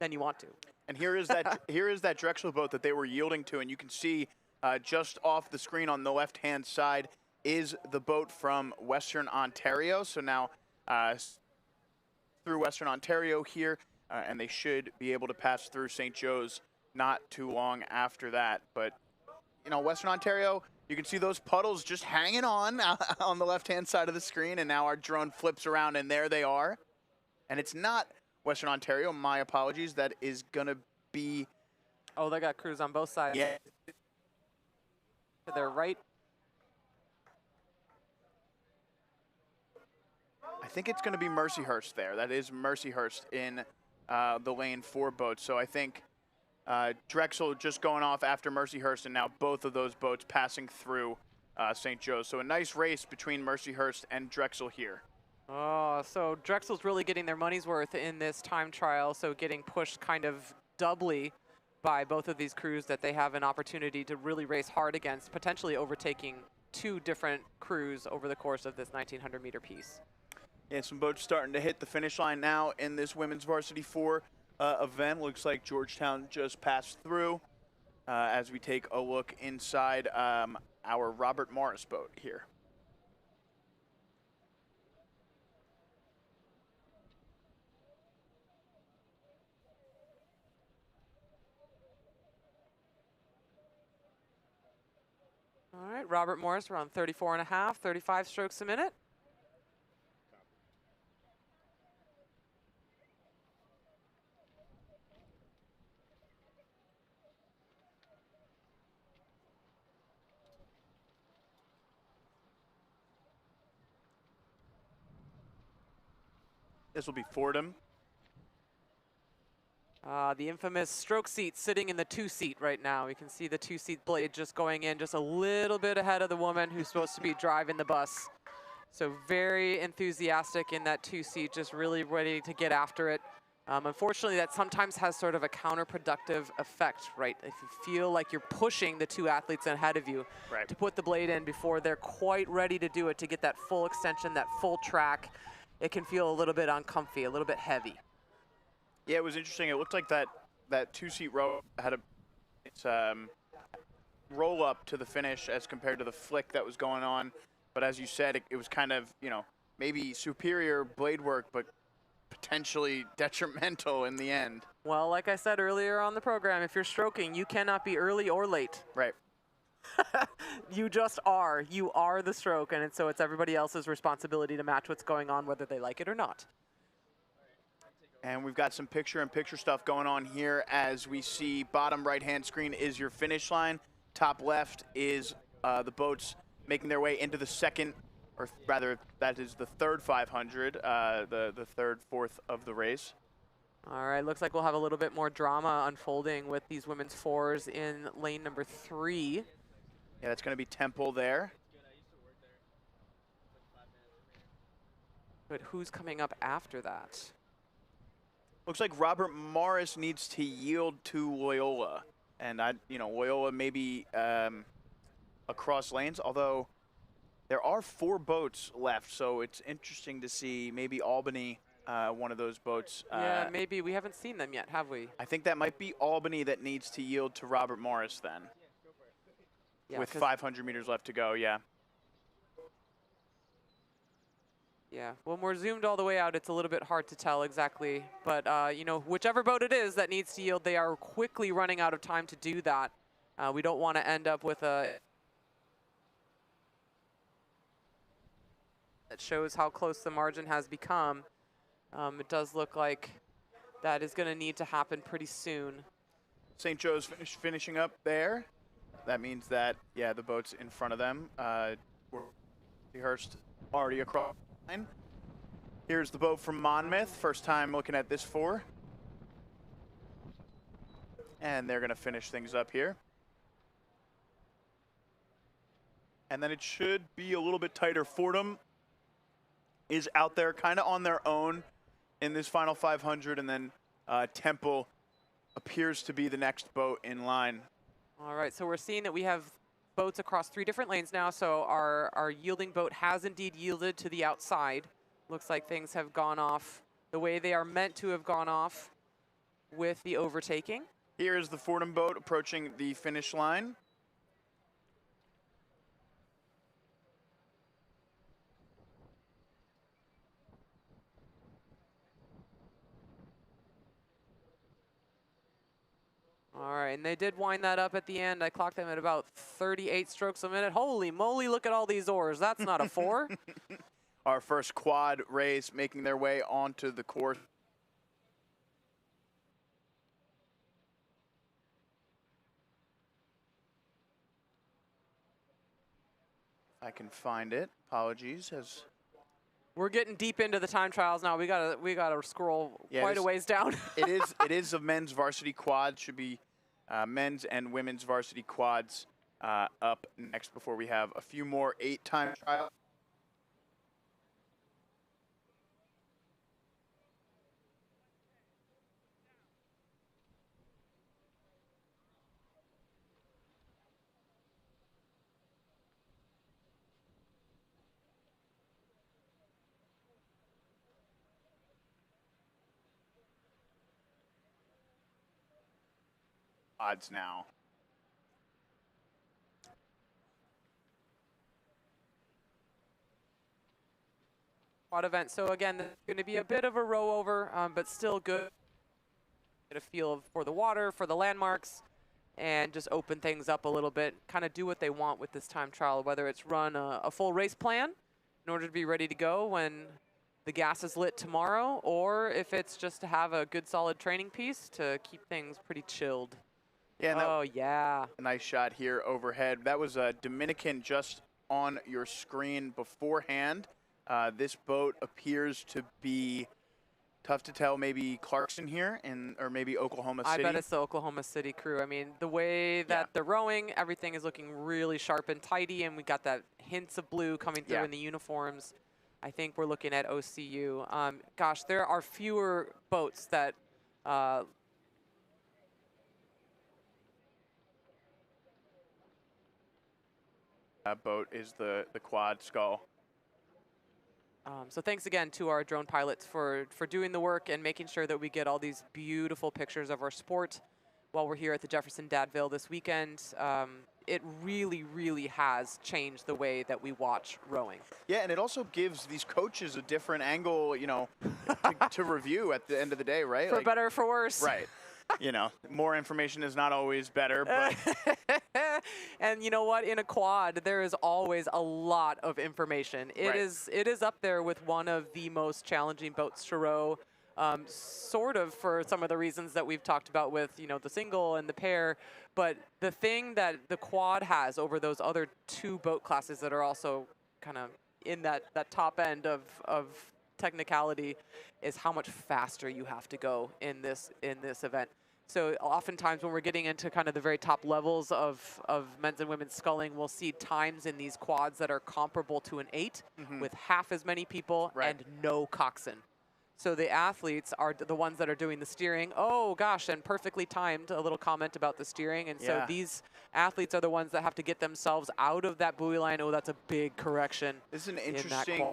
than you want to. And here is that Drexel boat that they were yielding to, and you can see just off the screen on the left-hand side is the boat from Western Ontario. So now through Western Ontario here, and they should be able to pass through St. Joe's not too long after that. But, you know, Western Ontario, you can see those puddles just hanging on the left-hand side of the screen, and now our drone flips around, and there they are. And it's not Western Ontario, my apologies, that is going to be... Oh, they got crews on both sides. Yeah. To their right. I think it's going to be Mercyhurst there. That is Mercyhurst in the lane for boats. So I think Drexel just going off after Mercyhurst, and now both of those boats passing through St. Joe's. So a nice race between Mercyhurst and Drexel here. Oh, so Drexel's really getting their money's worth in this time trial, so getting pushed kind of doubly by both of these crews that they have an opportunity to really race hard against, potentially overtaking two different crews over the course of this 1,900-meter piece. Yeah, some boats starting to hit the finish line now in this Women's Varsity 4 event. Looks like Georgetown just passed through as we take a look inside our Robert Morris boat here. All right, Robert Morris around 34.5, 35 strokes a minute. This will be Fordham. The infamous stroke seat sitting in the two-seat right now. You can see the two-seat blade just going in just a little bit ahead of the woman who's supposed to be driving the bus. So very enthusiastic in that two-seat, just really ready to get after it. Unfortunately, that sometimes has sort of a counterproductive effect, right? If you feel like you're pushing the two athletes ahead of you to put the blade in before they're quite ready to do it, to get that full extension, that full track, it can feel a little bit uncomfy, a little bit heavy. Yeah, it was interesting. It looked like that two-seat row had a roll up to the finish as compared to the flick that was going on. But as you said, it was kind of, you know, maybe superior blade work, but potentially detrimental in the end. Well, like I said earlier on the program, if you're stroking, you cannot be early or late. Right. You just are. You are the stroke, and so it's everybody else's responsibility to match what's going on, whether they like it or not. And we've got some picture-in-picture stuff going on here as we see bottom right-hand screen is your finish line. Top left is the boats making their way into the second, or rather, that is the third 500, the third, fourth of the race. All right, looks like we'll have a little bit more drama unfolding with these women's fours in lane number 3. Yeah, that's going to be Temple there. But who's coming up after that? Looks like Robert Morris needs to yield to Loyola. And, Loyola maybe across lanes, although there are 4 boats left, so it's interesting to see maybe Albany, one of those boats. Yeah, maybe. We haven't seen them yet, have we? I think that might be Albany that needs to yield to Robert Morris then. Yeah, with 500 meters left to go, yeah. Yeah, when we're zoomed all the way out, it's a little bit hard to tell exactly. But, whichever boat it is that needs to yield, they are quickly running out of time to do that. We don't want to end up with a... that shows how close the margin has become. It does look like that is going to need to happen pretty soon. St. Joe's finishing up there. That means that, yeah, the boat's in front of them. Hurst already across the line. Here's the boat from Monmouth. First time looking at this 4. And they're going to finish things up here. And then it should be a little bit tighter. Fordham is out there kind of on their own in this final 500. And then Temple appears to be the next boat in line. All right, so we're seeing that we have boats across 3 different lanes now. So our yielding boat has indeed yielded to the outside. Looks like things have gone off the way they are meant to have gone off with the overtaking. Here is the Fordham boat approaching the finish line. All right, and they did wind that up at the end. I clocked them at about 38 strokes a minute. Holy moly, look at all these oars. That's not a 4. Our first quad race making their way onto the course. I can find it. Apologies. As we're getting deep into the time trials now. We gotta scroll quite a ways down. it is a men's varsity quad. Should be men's and women's varsity quads up next before we have a few more 8-time trials. Odds now. Quad event. So again, there's going to be a bit of a row over, but still good. Get a feel for the water, for the landmarks, and just open things up a little bit. Kind of do what they want with this time trial, whether it's run a full race plan in order to be ready to go when the gas is lit tomorrow, or if it's just to have a good solid training piece to keep things pretty chilled. Yeah, oh, yeah. A nice shot here overhead. That was a Dominican just on your screen beforehand. This boat appears to be, tough to tell, maybe Clarkson here, or maybe Oklahoma City. I bet it's the Oklahoma City crew. I mean, the way that they're rowing, everything is looking really sharp and tidy, and we got that hints of blue coming through in the uniforms. I think we're looking at OCU. Gosh, there are fewer boats that that boat is the quad skull. So thanks again to our drone pilots for doing the work and making sure that we get all these beautiful pictures of our sport while we're here at the Jefferson Dad Vail this weekend. It really, really has changed the way that we watch rowing. Yeah, and it also gives these coaches a different angle, to review at the end of the day, right? For better or for worse. Right. More information is not always better, but and you know what? In a quad, there is always a lot of information. It is up there with one of the most challenging boats to row, sort of for some of the reasons that we've talked about with, the single and the pair. But the thing that the quad has over those other 2 boat classes that are also kind of in that top end of technicality is how much faster you have to go in this event. So oftentimes when we're getting into kind of the very top levels of men's and women's sculling, we'll see times in these quads that are comparable to an 8 with half as many people and no coxin. So the athletes are the ones that are doing the steering. Oh gosh, and perfectly timed, a little comment about the steering. And so these athletes are the ones that have to get themselves out of that buoy line. Oh, that's a big correction. This is an interesting. Did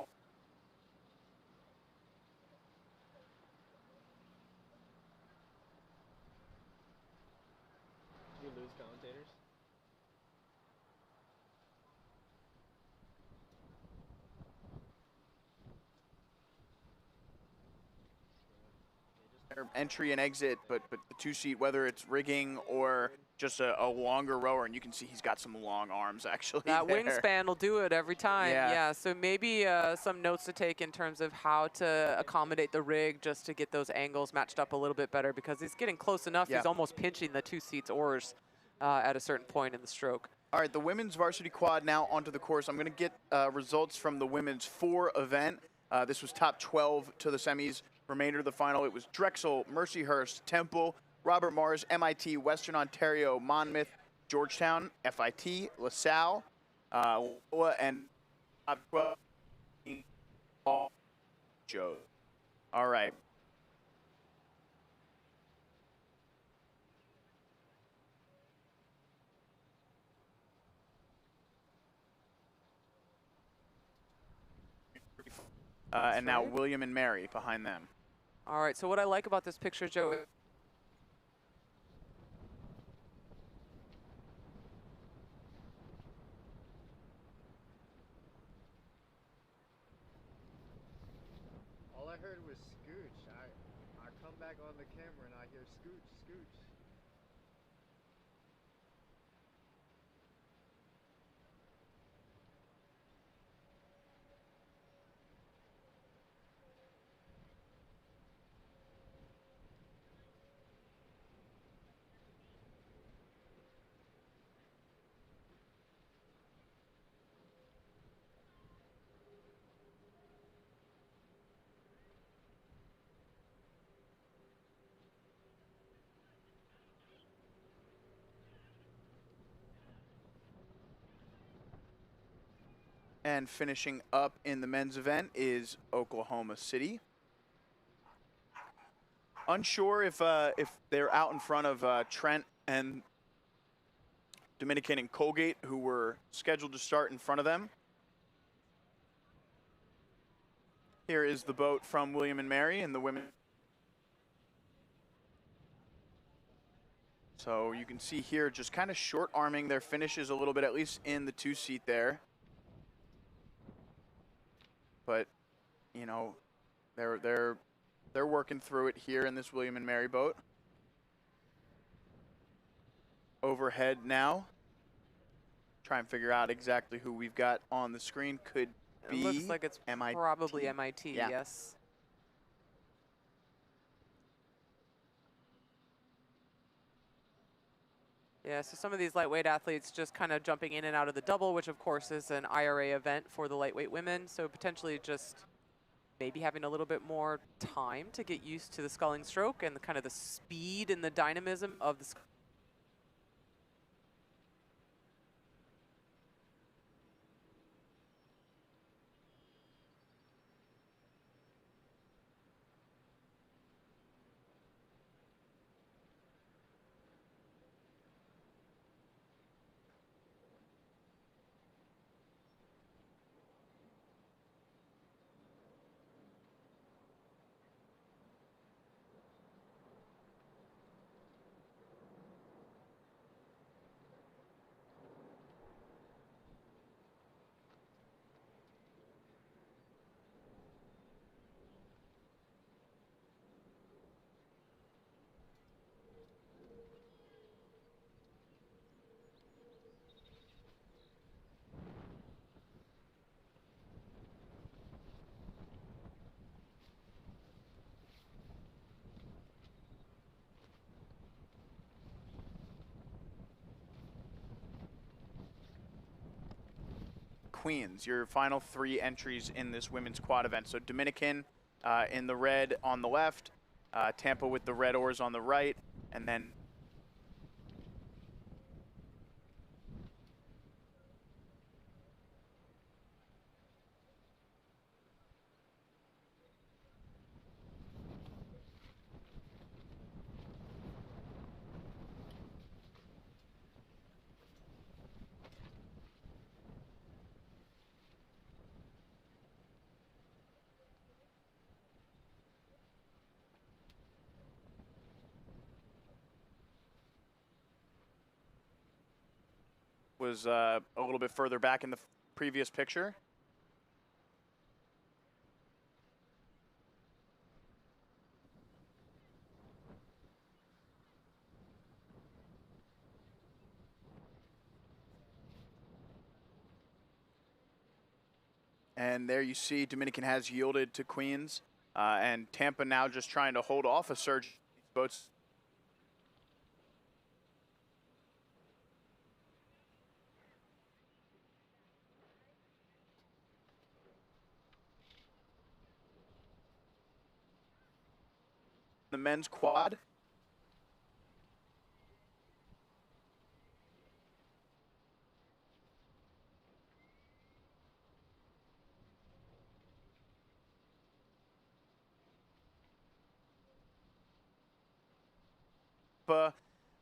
you lose commentators? Entry and exit, but the two-seat, whether it's rigging or just a longer rower, and you can see he's got some long arms actually. That there. wingspan will do it every time. Yeah. So maybe some notes to take in terms of how to accommodate the rig just to get those angles matched up a little bit better, because he's getting close enough. He's almost pinching the two seats oars at a certain point in the stroke. All right, the women's varsity quad now onto the course. I'm going to get results from the women's 4 event. This was top 12 to the semis. Remainder of the final, it was Drexel, Mercyhurst, Temple, Robert Morris, MIT, Western Ontario, Monmouth, Georgetown, FIT, LaSalle, and top 12, Joe. All right. And now William and Mary behind them. All right, so what I like about this picture, Joe, All I heard was scooch. I come back on the camera and I hear scooch, scooch. And finishing up in the men's event is Oklahoma City. Unsure if they're out in front of Trent and Dominican and Colgate, who were scheduled to start in front of them. Here is the boat from William and Mary and the women. So you can see here just kind of short arming their finishes a little bit, at least in the two-seat there. But, you know, they're working through it here in this William and Mary boat. Overhead now. Try and figure out exactly who we've got on the screen. Could be it looks like it's MIT. probably MIT, yes. Yeah, so some of these lightweight athletes just kind of jumping in and out of the double, which of course is an IRA event for the lightweight women. So potentially just maybe having a little bit more time to get used to the sculling stroke and the kind of the speed and the dynamism of the Queens, your final 3 entries in this women's quad event. So Dominican in the red on the left, Tampa with the red oars on the right, and then was a little bit further back in the previous picture. And there you see Dominican has yielded to Queens, and Tampa now just trying to hold off a surge. Boats. The men's quad.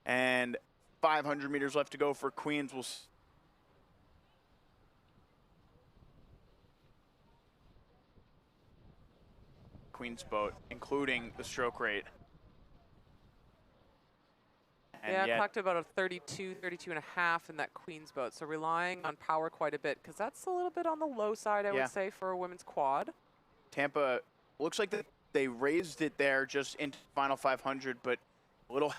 And 500 meters left to go for Queens. Queens boat, including the stroke rate. And yeah, yet, clocked about a 32 and a half in that Queen's boat. So relying on power quite a bit, because that's a little bit on the low side, I would say, for a women's quad. Tampa looks like they raised it there just into final 500, but a little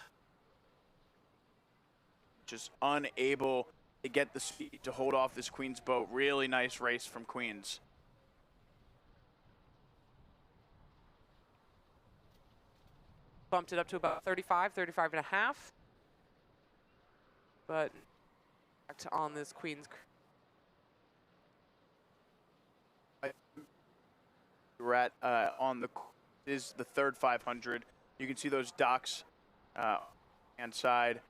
just unable to get the speed to hold off this Queens boat. Really nice race from Queens. Bumped it up to about 35 and a half. But back to on this Queens. We're at on the is the third 500. You can see those docks hand side.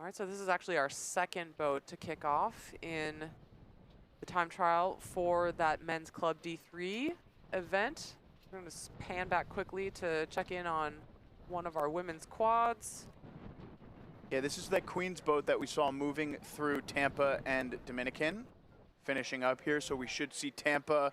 All right, so this is actually our second boat to kick off in the time trial for that men's Club D3 event. We're going to pan back quickly to check in on one of our women's quads. Yeah, this is that Queen's boat that we saw moving through Tampa and Dominican, finishing up here. So we should see Tampa.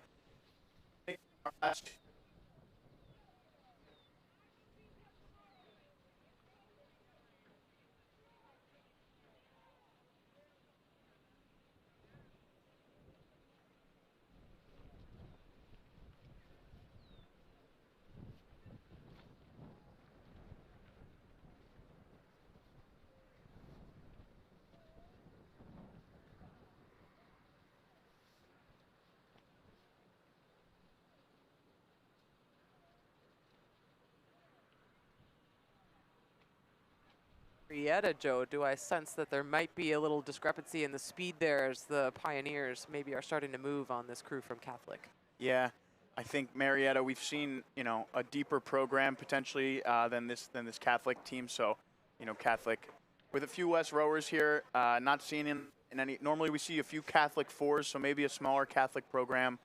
Regatta, Joe, do I sense that there might be a little discrepancy in the speed there as the Pioneers maybe are starting to move on this crew from Catholic? Yeah, I think Marietta, we've seen, you know, a deeper program potentially than this Catholic team. So, you know, Catholic with a few less rowers here, not seen in any. Normally we see a few Catholic fours, so maybe a smaller Catholic program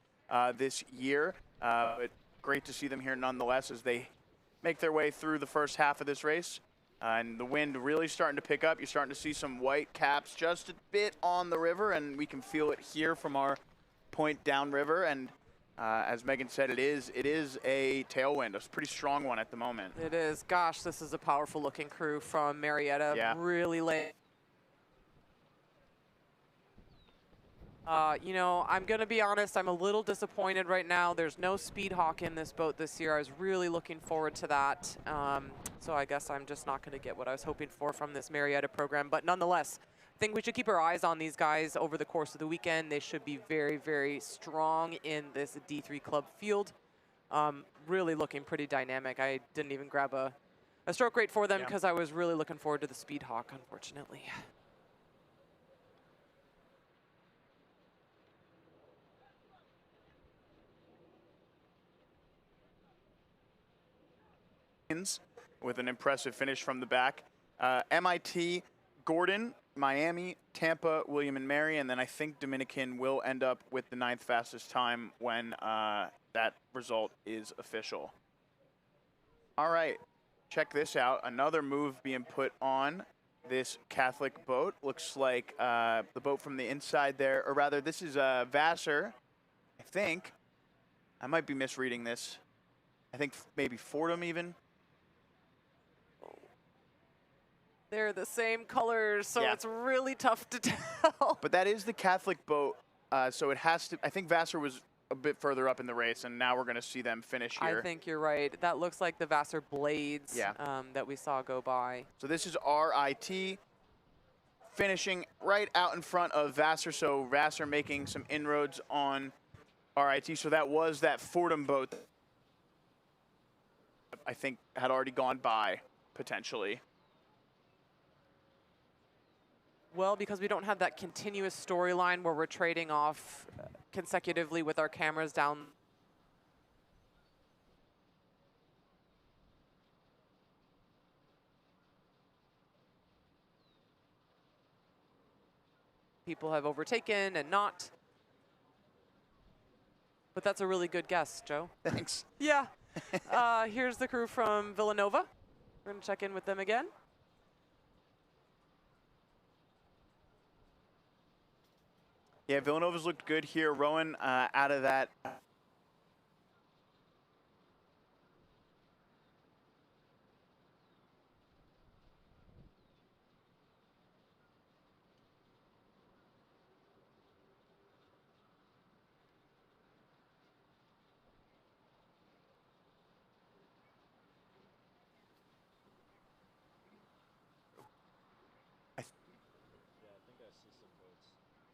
this year. But great to see them here nonetheless as they make their way through the first half of this race. And the wind really starting to pick up. You're starting to see some white caps just a bit on the river, and we can feel it here from our point downriver. And as Megan said, it is a tailwind, a pretty strong one at the moment. It is. Gosh, this is a powerful looking crew from Marietta. Yeah. Really late. You know, I'm going to be honest, I'm a little disappointed right now. There's no Speed Hawk in this boat this year. I was really looking forward to that. So I guess I'm just not going to get what I was hoping for from this Marietta program. But nonetheless, I think we should keep our eyes on these guys over the course of the weekend. They should be very, very strong in this D3 club field. Really looking pretty dynamic. I didn't even grab a stroke rate for them because I was really looking forward to the Speed Hawk, unfortunately. With an impressive finish from the back. MIT, Gordon, Miami, Tampa, William and Mary, and then I think Dominican will end up with the 9th fastest time when that result is official. All right, check this out. Another move being put on this Catholic boat. Looks like the boat from the inside there, or rather this is Vassar, I think. I might be misreading this. I think maybe Fordham even. They're the same colors, so Yeah. it's really tough to tell. But that is the Catholic boat, so it has to. I think Vassar was a bit further up in the race, and now we're going to see them finish here. I think you're right. That looks like the Vassar blades that we saw go by. So this is RIT finishing right out in front of Vassar. So Vassar making some inroads on RIT. So that was that Fordham boat that I think had already gone by, potentially. Well, because we don't have that continuous storyline where we're trading off consecutively with our cameras down. People have overtaken and not. But that's a really good guess, Joe. Thanks. Yeah. Here's the crew from Villanova. We're going to check in with them again. Yeah, Villanova's looked good here. Rowan out of that.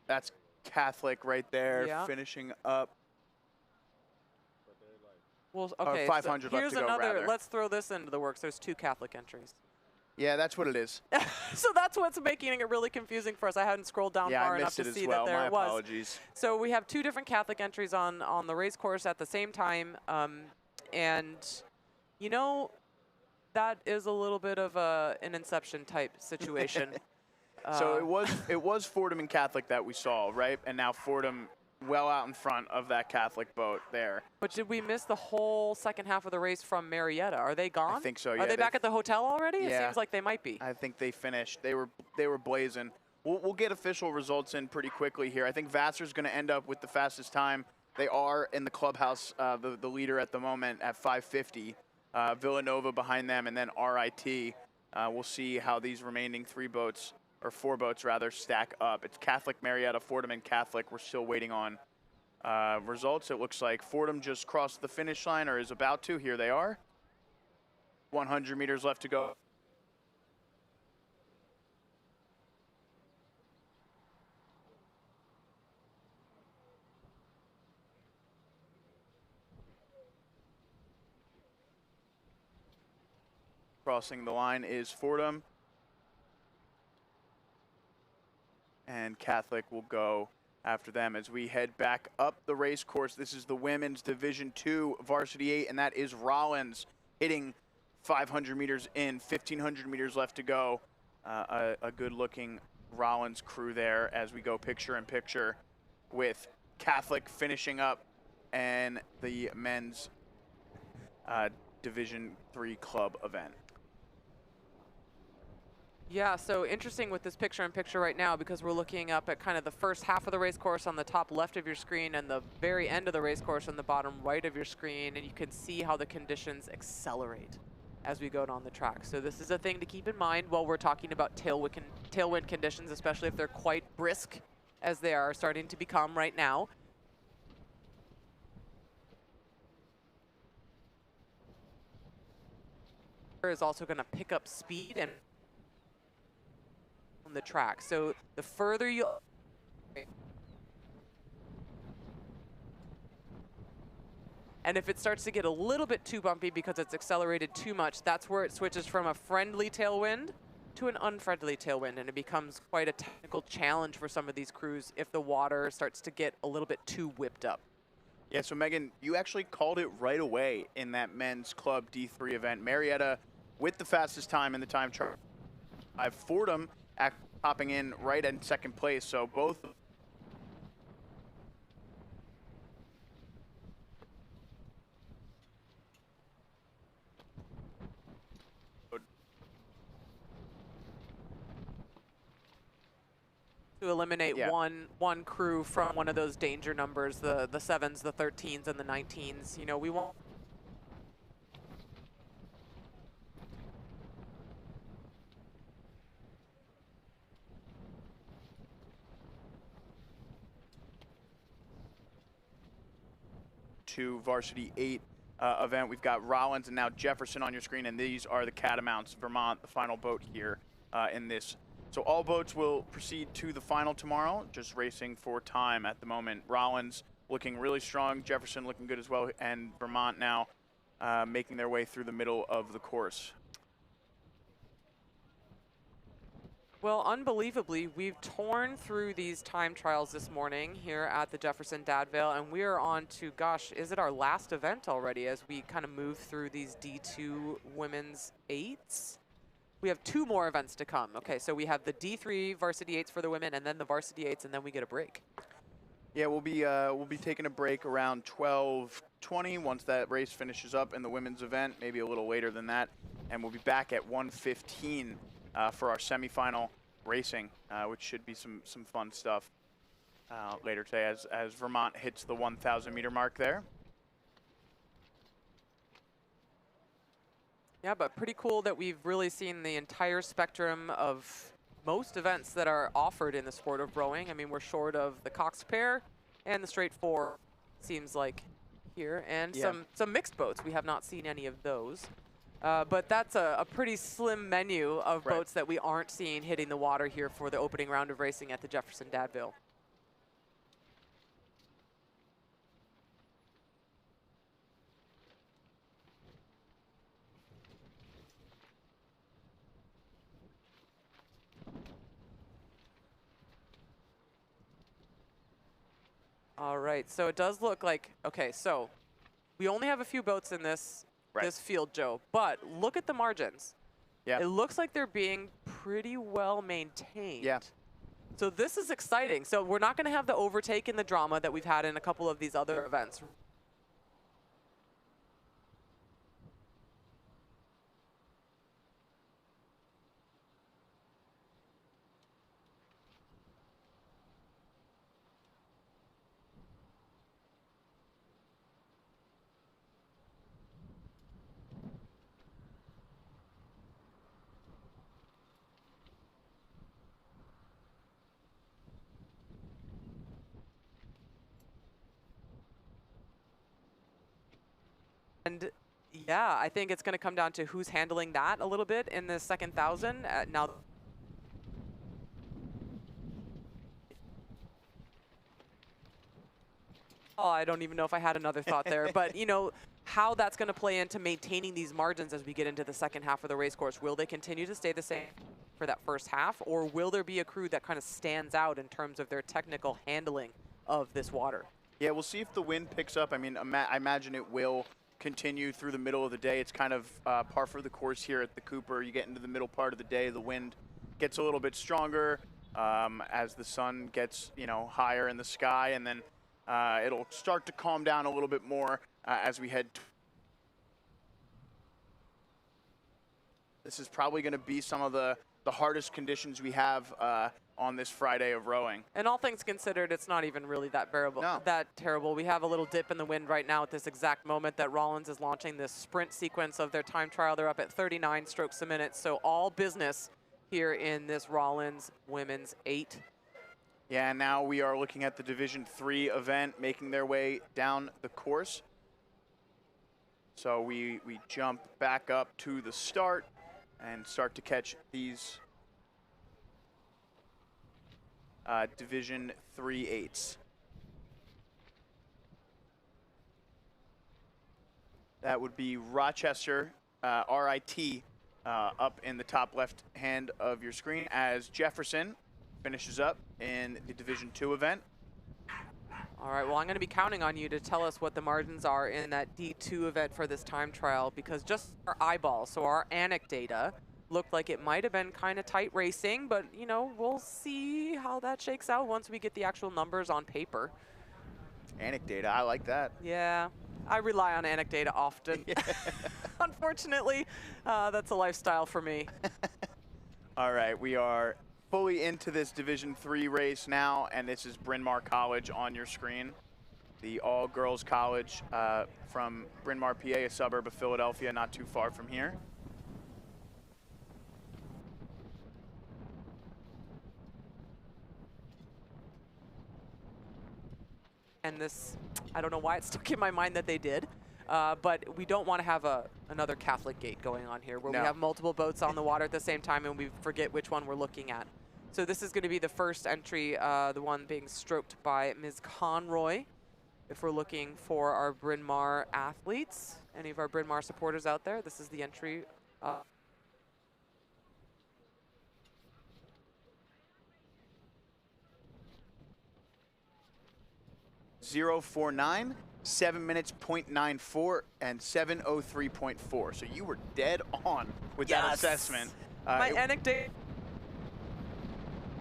That's Catholic right there, finishing up. Well, okay, 500 so left here's to go, another. rather. Let's throw this into the works. There's 2 Catholic entries. Yeah, that's what it is. So that's what's making it really confusing for us. I hadn't scrolled down far enough to see that there My it was. apologies. So we have 2 different Catholic entries on the race course at the same time, and you know, that is a little bit of an Inception type situation. So it was Fordham and Catholic that we saw, right? And now Fordham well out in front of that Catholic boat there. But did we miss the whole second half of the race from Marietta? Are they gone? I think so, yeah. Are they back at the hotel already? Yeah. It seems like they might be. I think they finished. They were blazing. We'll get official results in pretty quickly here. I think Vassar's going to end up with the fastest time. They are in the clubhouse, the leader at the moment at 5:50. Villanova behind them, and then RIT. We'll see how these remaining four boats rather, stack up. It's Catholic, Marietta, Fordham, and Catholic. We're still waiting on results. It looks like Fordham just crossed the finish line or is about to. Here they are. 100 meters left to go. Crossing the line is Fordham. And Catholic will go after them as we head back up the race course. This is the women's Division II Varsity 8, and that is Rollins hitting 500 meters in, 1,500 meters left to go. A good-looking Rollins crew there as we go picture-in-picture with Catholic finishing up and the men's Division III club event. Yeah, so interesting with this picture-in-picture right now because we're looking up at kind of the first half of the race course on the top left of your screen and the very end of the race course on the bottom right of your screen, and you can see how the conditions accelerate as we go down the track. So this is a thing to keep in mind while we're talking about tailwind conditions, especially if they're quite brisk as they are starting to become right now. Is also going to pick up speed and on the track. So the further you and if it starts to get a little bit too bumpy because it's accelerated too much, that's where it switches from a friendly tailwind to an unfriendly tailwind, and it becomes quite a technical challenge for some of these crews if the water starts to get a little bit too whipped up. Yeah, so Megan, you actually called it right away in that men's club D3 event. Marietta with the fastest time in the time chart. Fordham popping in right in second place, so both to eliminate one crew from one of those danger numbers, the 7s, the 13s, and the 19s. You know, we won't. To Varsity 8 event. We've got Rollins and now Jefferson on your screen, and these are the Catamounts, Vermont, the final boat here in this. So all boats will proceed to the final tomorrow, just racing for time at the moment. Rollins looking really strong, Jefferson looking good as well, and Vermont now making their way through the middle of the course. Well, unbelievably, we've torn through these time trials this morning here at the Jefferson Dad Vail, and we are on to, gosh, is it our last event already as we kind of move through these D2 women's 8s? We have 2 more events to come. Okay, so we have the D3 varsity 8s for the women and then the varsity 8s, and then we get a break. Yeah, we'll be taking a break around 12:20 once that race finishes up in the women's event, maybe a little later than that, and we'll be back at 1:15 for our semifinal racing, which should be some fun stuff later today as Vermont hits the 1,000 meter mark there. Yeah, but pretty cool that we've really seen the entire spectrum of most events that are offered in the sport of rowing. I mean, we're short of the cox pair and the straight 4, seems like here, and some mixed boats. We have not seen any of those. But that's a pretty slim menu of boats that we aren't seeing hitting the water here for the opening round of racing at the Jefferson Dad Vail. All right, so it does look like, okay, so we only have a few boats in this field, Joe, but look at the margins. Yeah. It looks like they're being pretty well maintained. Yeah. So this is exciting. So we're not going to have the overtake in the drama that we've had in a couple of these other events. And yeah, I think it's going to come down to who's handling that a little bit in the second 1,000. Now, oh, I don't even know if I had another thought there, but you know, how that's going to play into maintaining these margins as we get into the second half of the race course. Will they continue to stay the same for that first half, or will there be a crew that kind of stands out in terms of their technical handling of this water? Yeah, we'll see if the wind picks up. I mean, I imagine it will continue through the middle of the day. It's kind of par for the course here at the Cooper. You get into the middle part of the day, the wind gets a little bit stronger as the sun gets, you know, higher in the sky, and then it'll start to calm down a little bit more as we head. This is probably going to be some of the hardest conditions we have on this Friday of rowing. And all things considered, it's not even really that bearable, No. that terrible. We have a little dip in the wind right now at this exact moment that Rollins is launching this sprint sequence of their time trial. They're up at 39 strokes a minute, so all business here in this Rollins Women's 8. Yeah, and now we are looking at the Division 3 event making their way down the course. So we jump back up to the start and start to catch these Division 3 8s. That would be Rochester, RIT, up in the top left hand of your screen, as Jefferson finishes up in the Division 2 event. All right, well, I'm going to be counting on you to tell us what the margins are in that D2 event for this time trial, because just our eyeballs, so our ANIC data, looked like it might have been kind of tight racing, but, you know, we'll see how that shakes out once we get the actual numbers on paper. ANIC data, I like that. Yeah, I rely on ANIC data often. Unfortunately, that's a lifestyle for me. All right, we are fully into this Division 3 race now, and this is Bryn Mawr College on your screen. The all-girls college from Bryn Mawr, PA, a suburb of Philadelphia, not too far from here. And this, I don't know why it stuck in my mind that they did, but we don't want to have another Catholic gate going on here where No. we have multiple boats on the water at the same time and we forget which one we're looking at. So this is going to be the first entry, the one being stroked by Ms. Conroy. If we're looking for our Bryn Mawr athletes, any of our Bryn Mawr supporters out there, this is the entry. 049, 7 minutes, 0.94, and 7:03.4. So you were dead on with that assessment. My anecdote.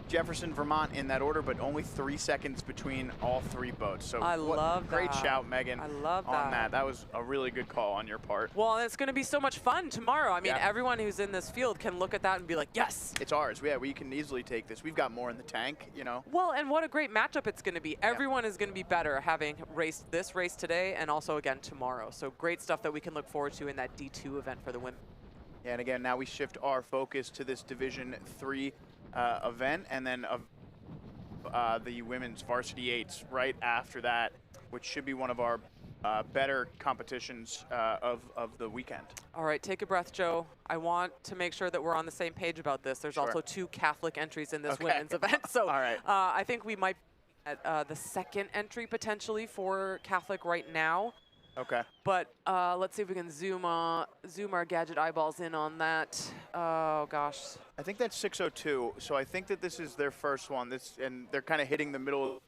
Jefferson, Vermont in that order, but only 3 seconds between all three boats. So I love great that. shout, Megan. I love on that. That was a really good call on your part. Well, it's going to be so much fun tomorrow. I mean, Yeah. everyone who's in this field can look at that and be like, yes. It's ours. Yeah, we can easily take this. We've got more in the tank, you know. Well, and what a great matchup it's going to be. Everyone is going to be better having raced this race today and also again tomorrow. So great stuff that we can look forward to in that D2 event for the women. Yeah, and again, now we shift our focus to this Division 3 event, and then the women's varsity 8s right after that, which should be one of our better competitions of the weekend. All right, take a breath, Joe. I want to make sure that we're on the same page about this. There's Sure. also 2 Catholic entries in this Okay. women's event. So All right. I think we might be at the second entry potentially for Catholic right now. Okay. But let's see if we can zoom our gadget eyeballs in on that. Oh, gosh. I think that's 6:02, so I think that this is their first one. And they're kind of hitting the middle.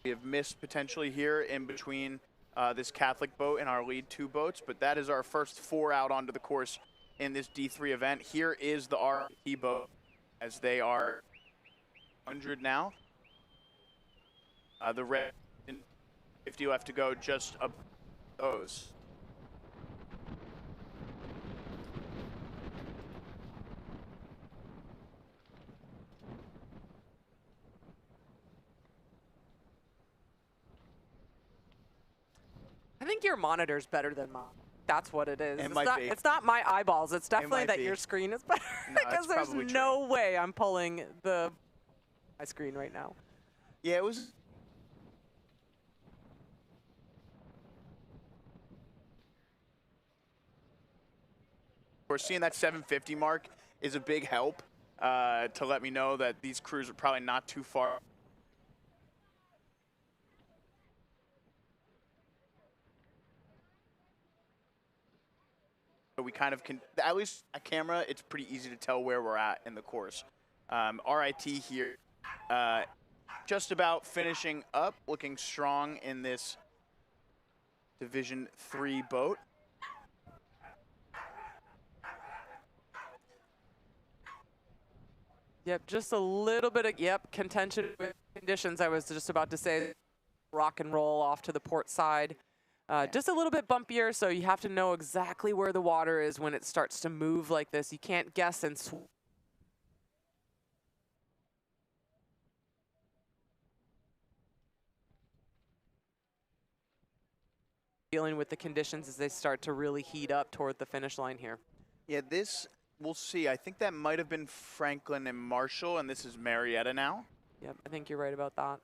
we have missed potentially here in between this Catholic boat and our lead 2 boats, but that is our first 4 out onto the course in this D3 event. Here is the RT boat as they are 100 now. The red 50 left to go, just up those. I think your monitor's better than mine. That's what it is. It's not my eyeballs. It's definitely that your screen is better. No, because there's no way I'm pulling my screen right now. Yeah, it was. We're seeing that 750 mark is a big help to let me know that these crews are probably not too far. We kind of can, at least a camera, it's pretty easy to tell where we're at in the course. RIT here, just about finishing up, looking strong in this Division 3 boat. Yep, just a little bit of, contention with conditions. I was just about to say rock and roll off to the port side. Just a little bit bumpier, so you have to know exactly where the water is when it starts to move like this. You can't guess and dealing with the conditions as they start to really heat up toward the finish line here. Yeah, this, we'll see. I think that might have been Franklin and Marshall, and this is Marietta now. Yep, I think you're right about that.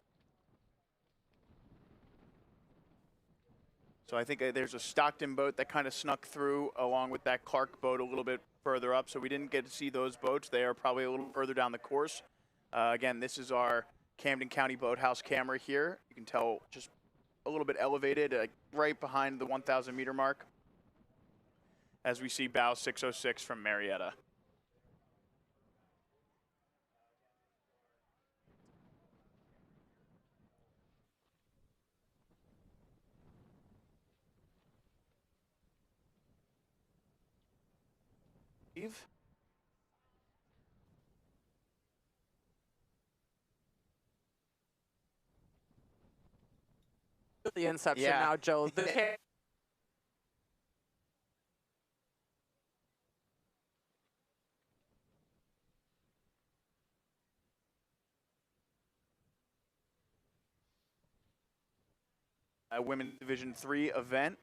So I think there's a Stockton boat that kind of snuck through along with that Clark boat a little bit further up. So we didn't get to see those boats. They are probably a little further down the course. Again, this is our Camden County Boathouse camera here. You can tell just a little bit elevated, right behind the 1,000 meter mark as we see bow 606 from Marietta. The inception now, Joe. A Women's Division 3 event.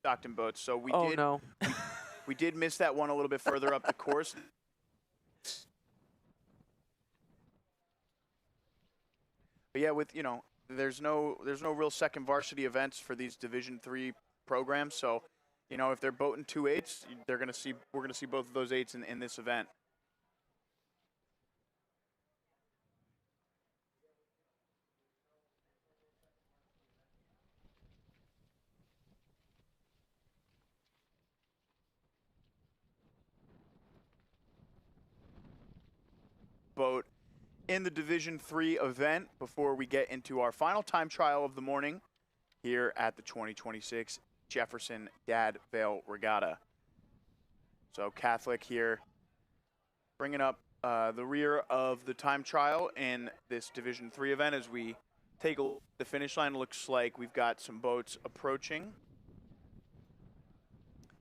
Stockton boats. So we we did miss that one a little bit further up the course. But yeah, with there's no real second varsity events for these Division 3 programs. So, if they're boating 2 8s, we're gonna see both of those 8s in this event. Boat in the Division 3 event before we get into our final time trial of the morning here at the 2026 Jefferson Dad Vail Regatta. So Catholic here bringing up the rear of the time trial in this Division 3 event as we take a look at the finish line. Looks like we've got some boats approaching.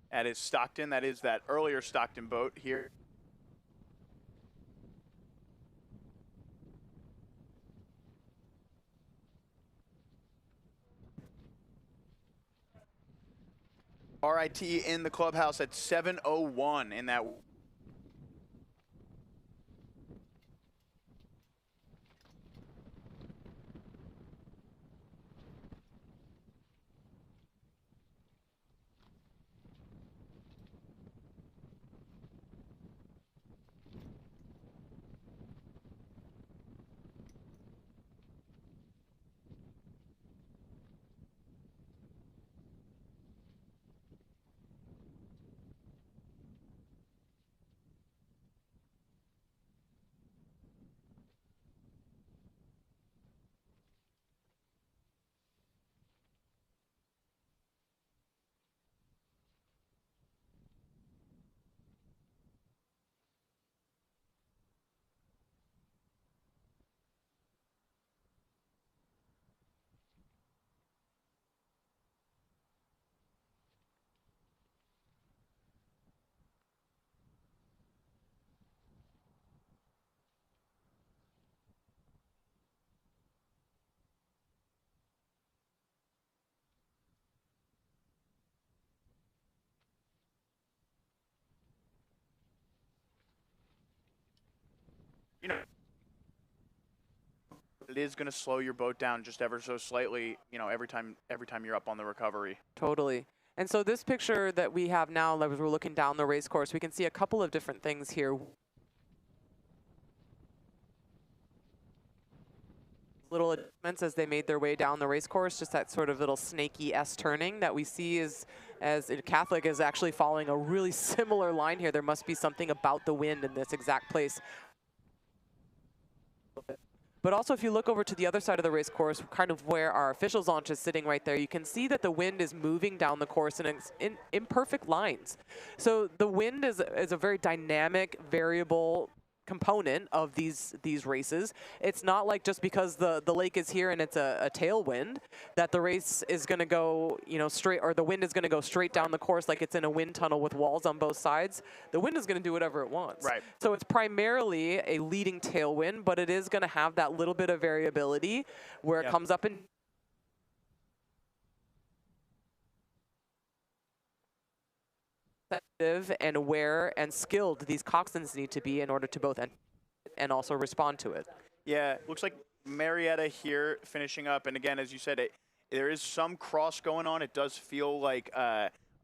That is Stockton. That is that earlier Stockton boat here. RIT in the clubhouse at 7:01 in that. you know, it is going to slow your boat down just ever so slightly, you know, every time you're up on the recovery. Totally. And so this picture that we have now, as we're looking down the race course, we can see a couple of different things here. Little adjustments as they made their way down the race course, just that sort of little snaky S turning that we see as Catholic is actually following a really similar line here. There must be something about the wind in this exact place. But also, if you look over to the other side of the race course, kind of where our officials launch is sitting right there, you can see that the wind is moving down the course in imperfect lines. So the wind is a very dynamic, variable component of these races. It's not like just because the lake is here and it's a tailwind that the race is going to go, you know, straight, or the wind is going to go straight down the course like it's in a wind tunnel with walls on both sides. The wind is going to do whatever it wants. Right. So it's primarily a leading tailwind, but it is going to have that little bit of variability where it comes up and and aware and skilled these coxswains need to be in order to both and also respond to it. Yeah, looks like Marietta here finishing up, and again, as you said, there is some cross going on. It does feel like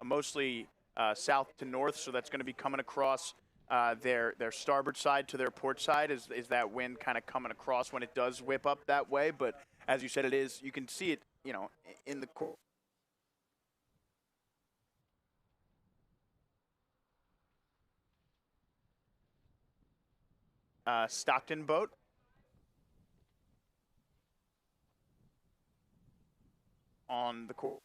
mostly south to north, so that's going to be coming across their starboard side to their port side. Is that wind kind of coming across when it does whip up that way? But as you said, it is. You can see it, you know, in the. Stockton boat. On the course.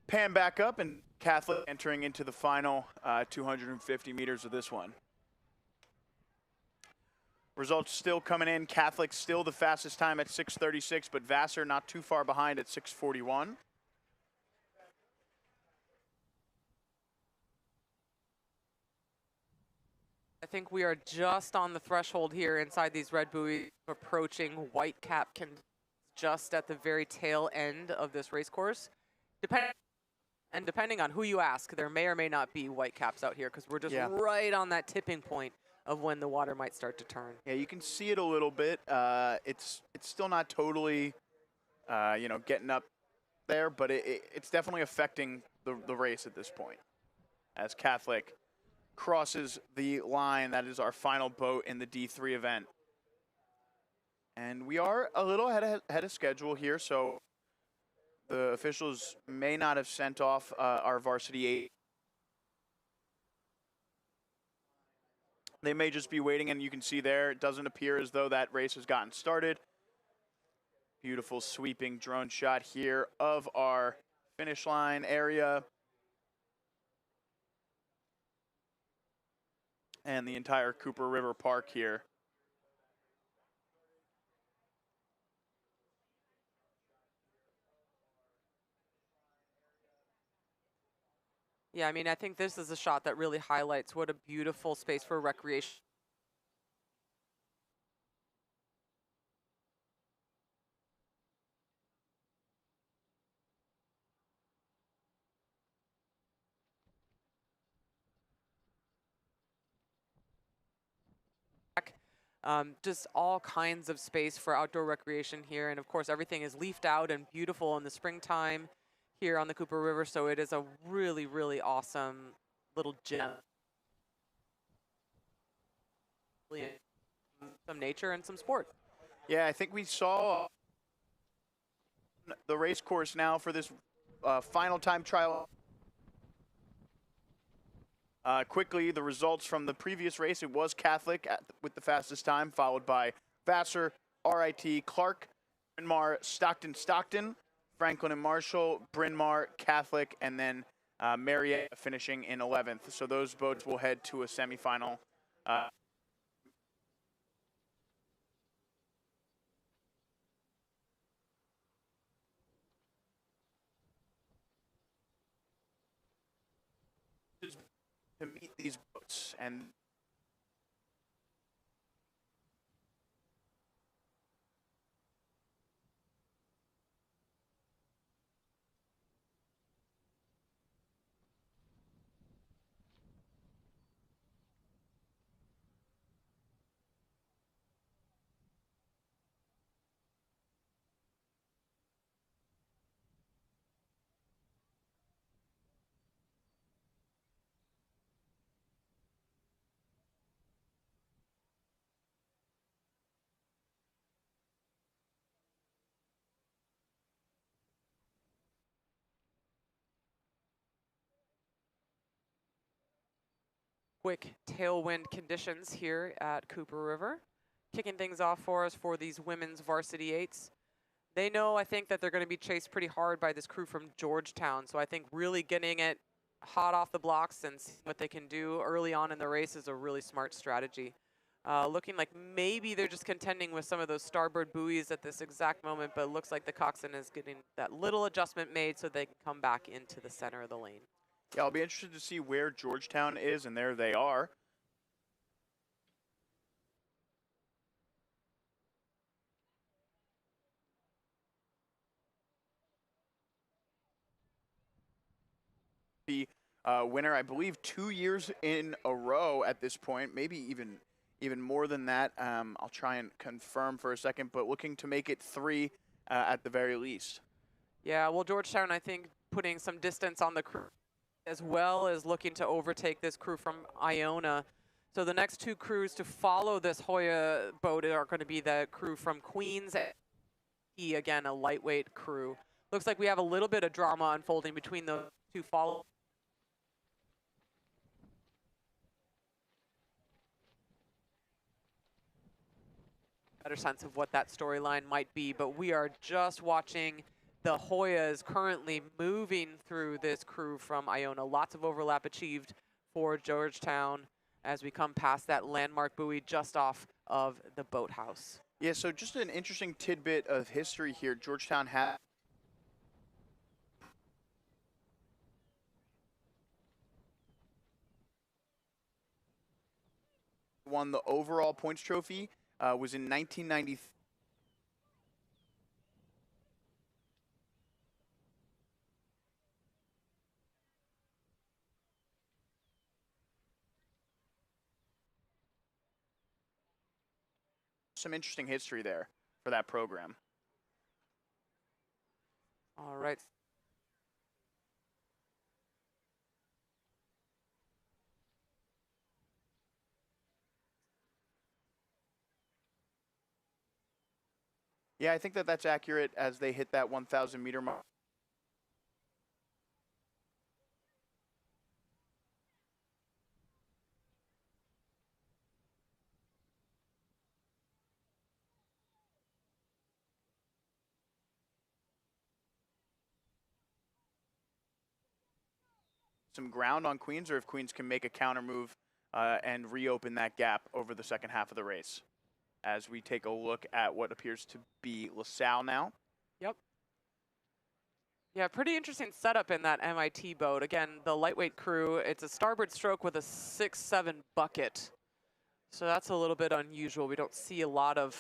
Pan back up, and Catholic entering into the final 250 meters of this one. Results still coming in. Catholic still the fastest time at 6:36, but Vassar not too far behind at 6:41. I think we are just on the threshold here inside these red buoys, approaching Whitecap, just at the very tail end of this race course. Depending on who you ask, there may or may not be whitecaps out here because we're just right on that tipping point of when the water might start to turn. Yeah, you can see it a little bit. It's still not totally, you know, getting up there, but it's definitely affecting the race at this point. As Catholic crosses the line, that is our final boat in the D3 event. And we are a little ahead of schedule here, so the officials may not have sent off our varsity 8. They may just be waiting, and you can see there, it doesn't appear as though that race has gotten started. Beautiful sweeping drone shot here of our finish line area. And the entire Cooper River Park here. Yeah, I mean, I think this is a shot that really highlights what a beautiful space for recreation. Just all kinds of space for outdoor recreation here. And of course, everything is leafed out and beautiful in the springtime here on the Cooper River. So it is a really, really awesome little gem. Some nature and some sport. Yeah, I think we saw the race course now for this final time trial. Quickly, the results from the previous race, it was Catholic with the fastest time, followed by Vassar, RIT, Clark, Bryn Mawr, Stockton, Franklin and Marshall, Bryn Mawr, Catholic, and then Marietta finishing in 11th. So those boats will head to a semifinal. To meet these boats, and quick tailwind conditions here at Cooper River. Kicking things off for us for these women's varsity eights. They know, I think, that they're going to be chased pretty hard by this crew from Georgetown. So I think really getting it hot off the blocks and seeing what they can do early on in the race is a really smart strategy. Looking like maybe they're just contending with some of those starboard buoys at this exact moment, but it looks like the coxswain is getting that little adjustment made so they can come back into the center of the lane. Yeah, I'll be interested to see where Georgetown is, and there they are. The winner, I believe, 2 years in a row at this point, maybe even more than that. I'll try and confirm for a second, but looking to make it 3 at the very least. Yeah, well, Georgetown, I think, putting some distance on the crew as well as looking to overtake this crew from Iona. So the next 2 crews to follow this Hoya boat are going to be the crew from Queens. Again, a lightweight crew. Looks like we have a little bit of drama unfolding between the 2 followers. Better sense of what that storyline might be, but we are just watching the Hoyas currently moving through this crew from Iona. Lots of overlap achieved for Georgetown as we come past that landmark buoy just off of the boathouse. Yeah, so just an interesting tidbit of history here. Georgetown had won the overall points trophy, was in 1993. Some interesting history there for that program. All right. Yeah, I think that that's accurate as they hit that 1,000 meter mark. Some ground on Queens, or if Queens can make a counter move and reopen that gap over the second half of the race. As we take a look at what appears to be LaSalle now. Yep. Yeah, pretty interesting setup in that MIT boat. Again, the lightweight crew, it's a starboard stroke with a 6-7 bucket. So that's a little bit unusual. We don't see a lot of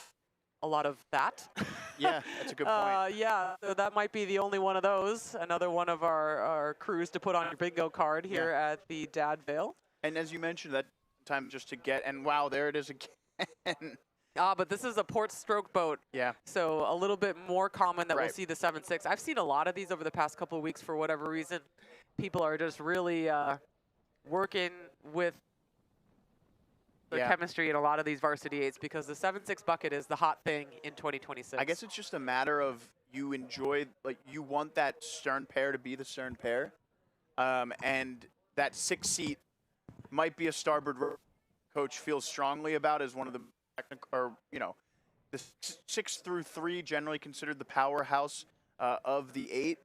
that. Yeah, that's a good point. Yeah, so that might be the only one of those. Another one of our crews to put on your bingo card here at the Dad Vail. And as you mentioned, that time just to get, and wow, there it is again. But this is a port stroke boat. Yeah. So a little bit more common that we'll see the 7-6. I've seen a lot of these over the past couple of weeks for whatever reason. People are just really working with their chemistry in a lot of these varsity eights because the 7-6 bucket is the hot thing in 2026. I guess it's just a matter of you enjoy, like you want that stern pair to be the stern pair. And that 6 seat might be a starboard coach feels strongly about as one of the or the 6 through 3 generally considered the powerhouse of the 8.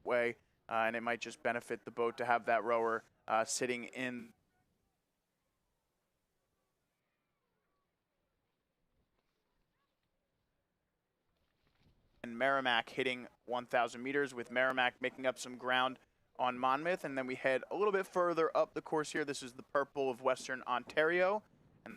Way, and it might just benefit the boat to have that rower sitting in. And Merrimack hitting 1,000 meters with Merrimack making up some ground on Monmouth. And then we head a little bit further up the course here. This is the purple of Western Ontario. And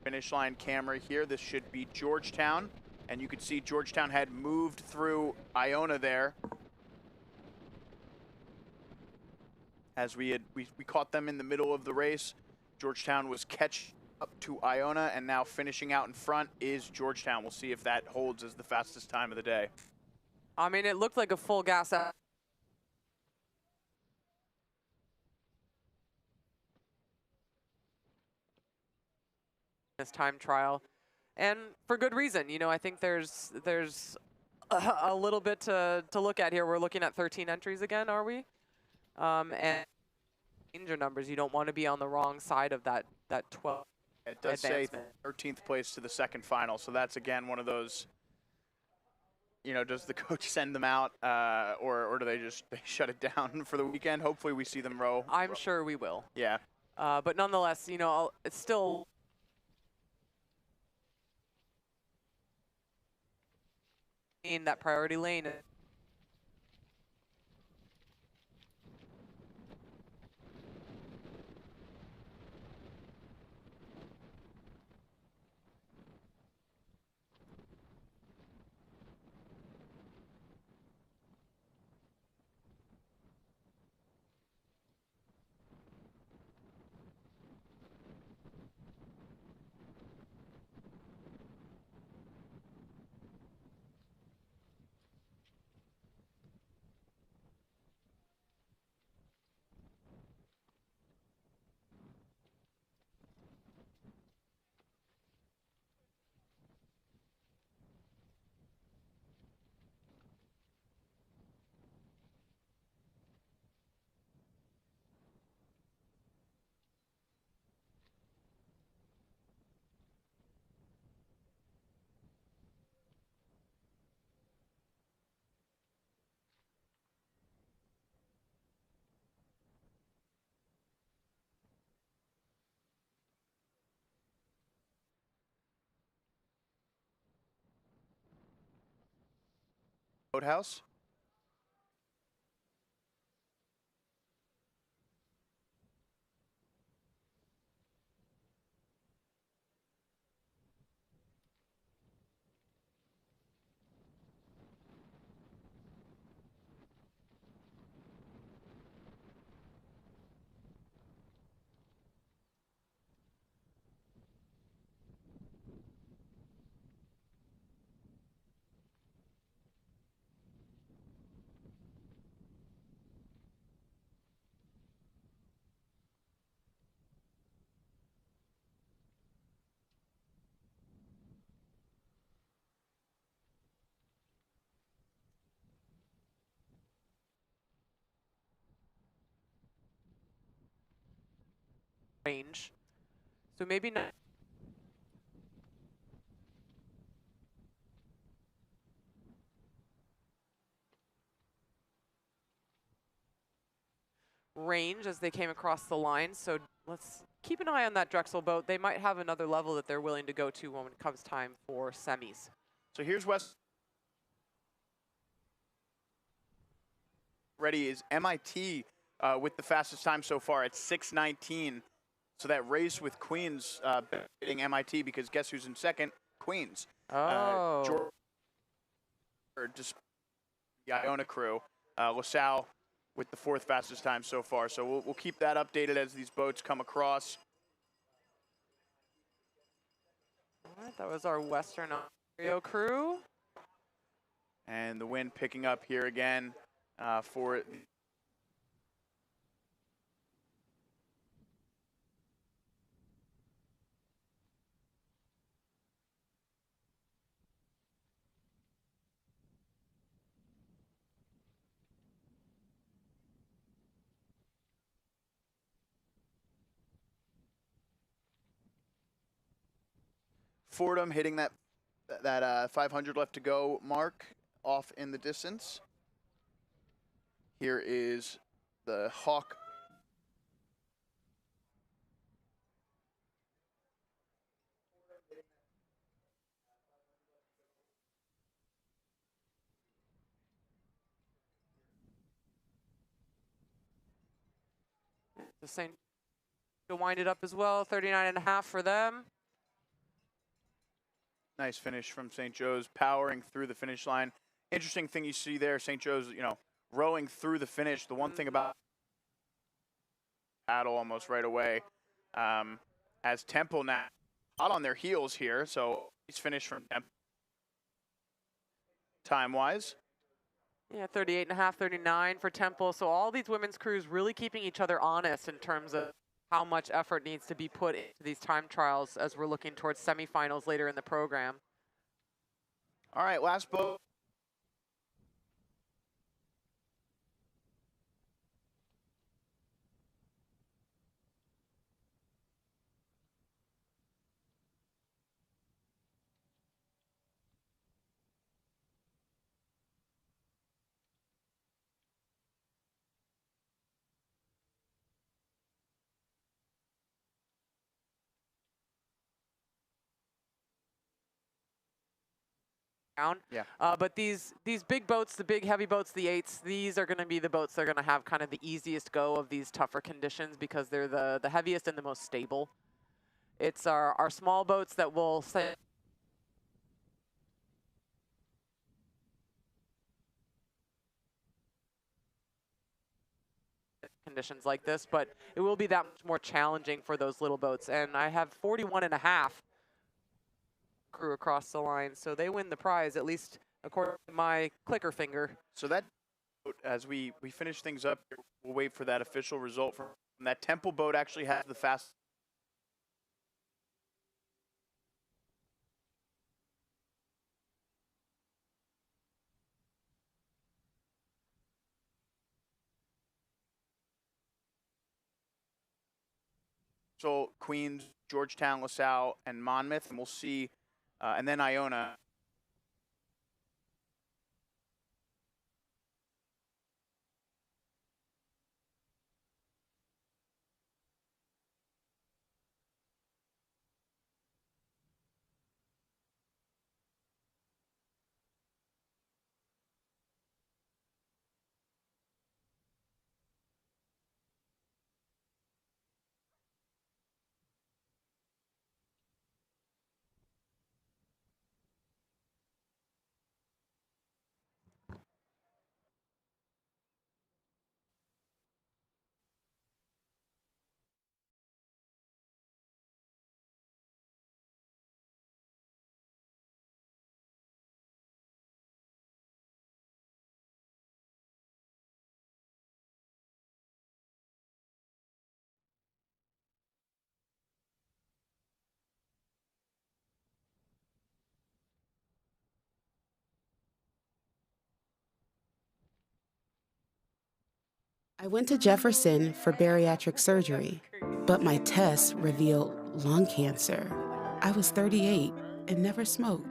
finish line camera here. This should be Georgetown. And you can see Georgetown had moved through Iona there. As we caught them in the middle of the race. Georgetown was catch up to Iona, and now finishing out in front is Georgetown. We'll see if that holds as the fastest time of the day. I mean, it looked like a full gas out. this time trial, and for good reason. You know, I think there's a little bit to look at here. We're looking at 13 entries again, are we? And danger numbers, you don't want to be on the wrong side of that 12 It does say advancement. 13th place to the second final, so that's again one of those. You know, does the coach send them out, or do they shut it down for the weekend? Hopefully, we see them row. I'm sure we will. Yeah. But nonetheless, you know, it's still in that priority lane. Boathouse. Range. So maybe not. Range as they came across the line. So let's keep an eye on that Drexel boat. They might have another level that they're willing to go to when it comes time for semis. So here's West. Ready is MIT with the fastest time so far at 6:19. So that race with Queens beating MIT, because guess who's in second? Queens. Oh. Just the Iona crew. LaSalle with the fourth fastest time so far. So we'll keep that updated as these boats come across. All right, that was our Western Ontario crew. And the wind picking up here again for Fordham hitting that 500 left to go mark off in the distance. Here is the Hawk. The St. to wind it up as well, 39.5 for them. Nice finish from St. Joe's, powering through the finish line. Interesting thing you see there, St. Joe's, you know, rowing through the finish. The one thing about paddle almost right away, as Temple now hot on their heels here, so he's finished from Temple time-wise. Yeah, 38.5, 39 for Temple. So all these women's crews really keeping each other honest in terms of how much effort needs to be put into these time trials as we're looking towards semifinals later in the program. All right, last boat. Yeah. But these big boats, the big heavy boats, the 8s, these are going to be the boats that are going to have kind of the easiest go of these tougher conditions because they're the heaviest and the most stable. It's our small boats that will say conditions like this, but it will be that much more challenging for those little boats. And I have 41.5 crew across the line, so they win the prize, at least according to my clicker finger. So that, as we finish things up, we'll wait for that official result from that Temple boat. Actually has the fastest. So Queens, Georgetown, LaSalle, and Monmouth, and we'll see, and then Iona. I went to Jefferson for bariatric surgery, but my tests revealed lung cancer. I was 38 and never smoked.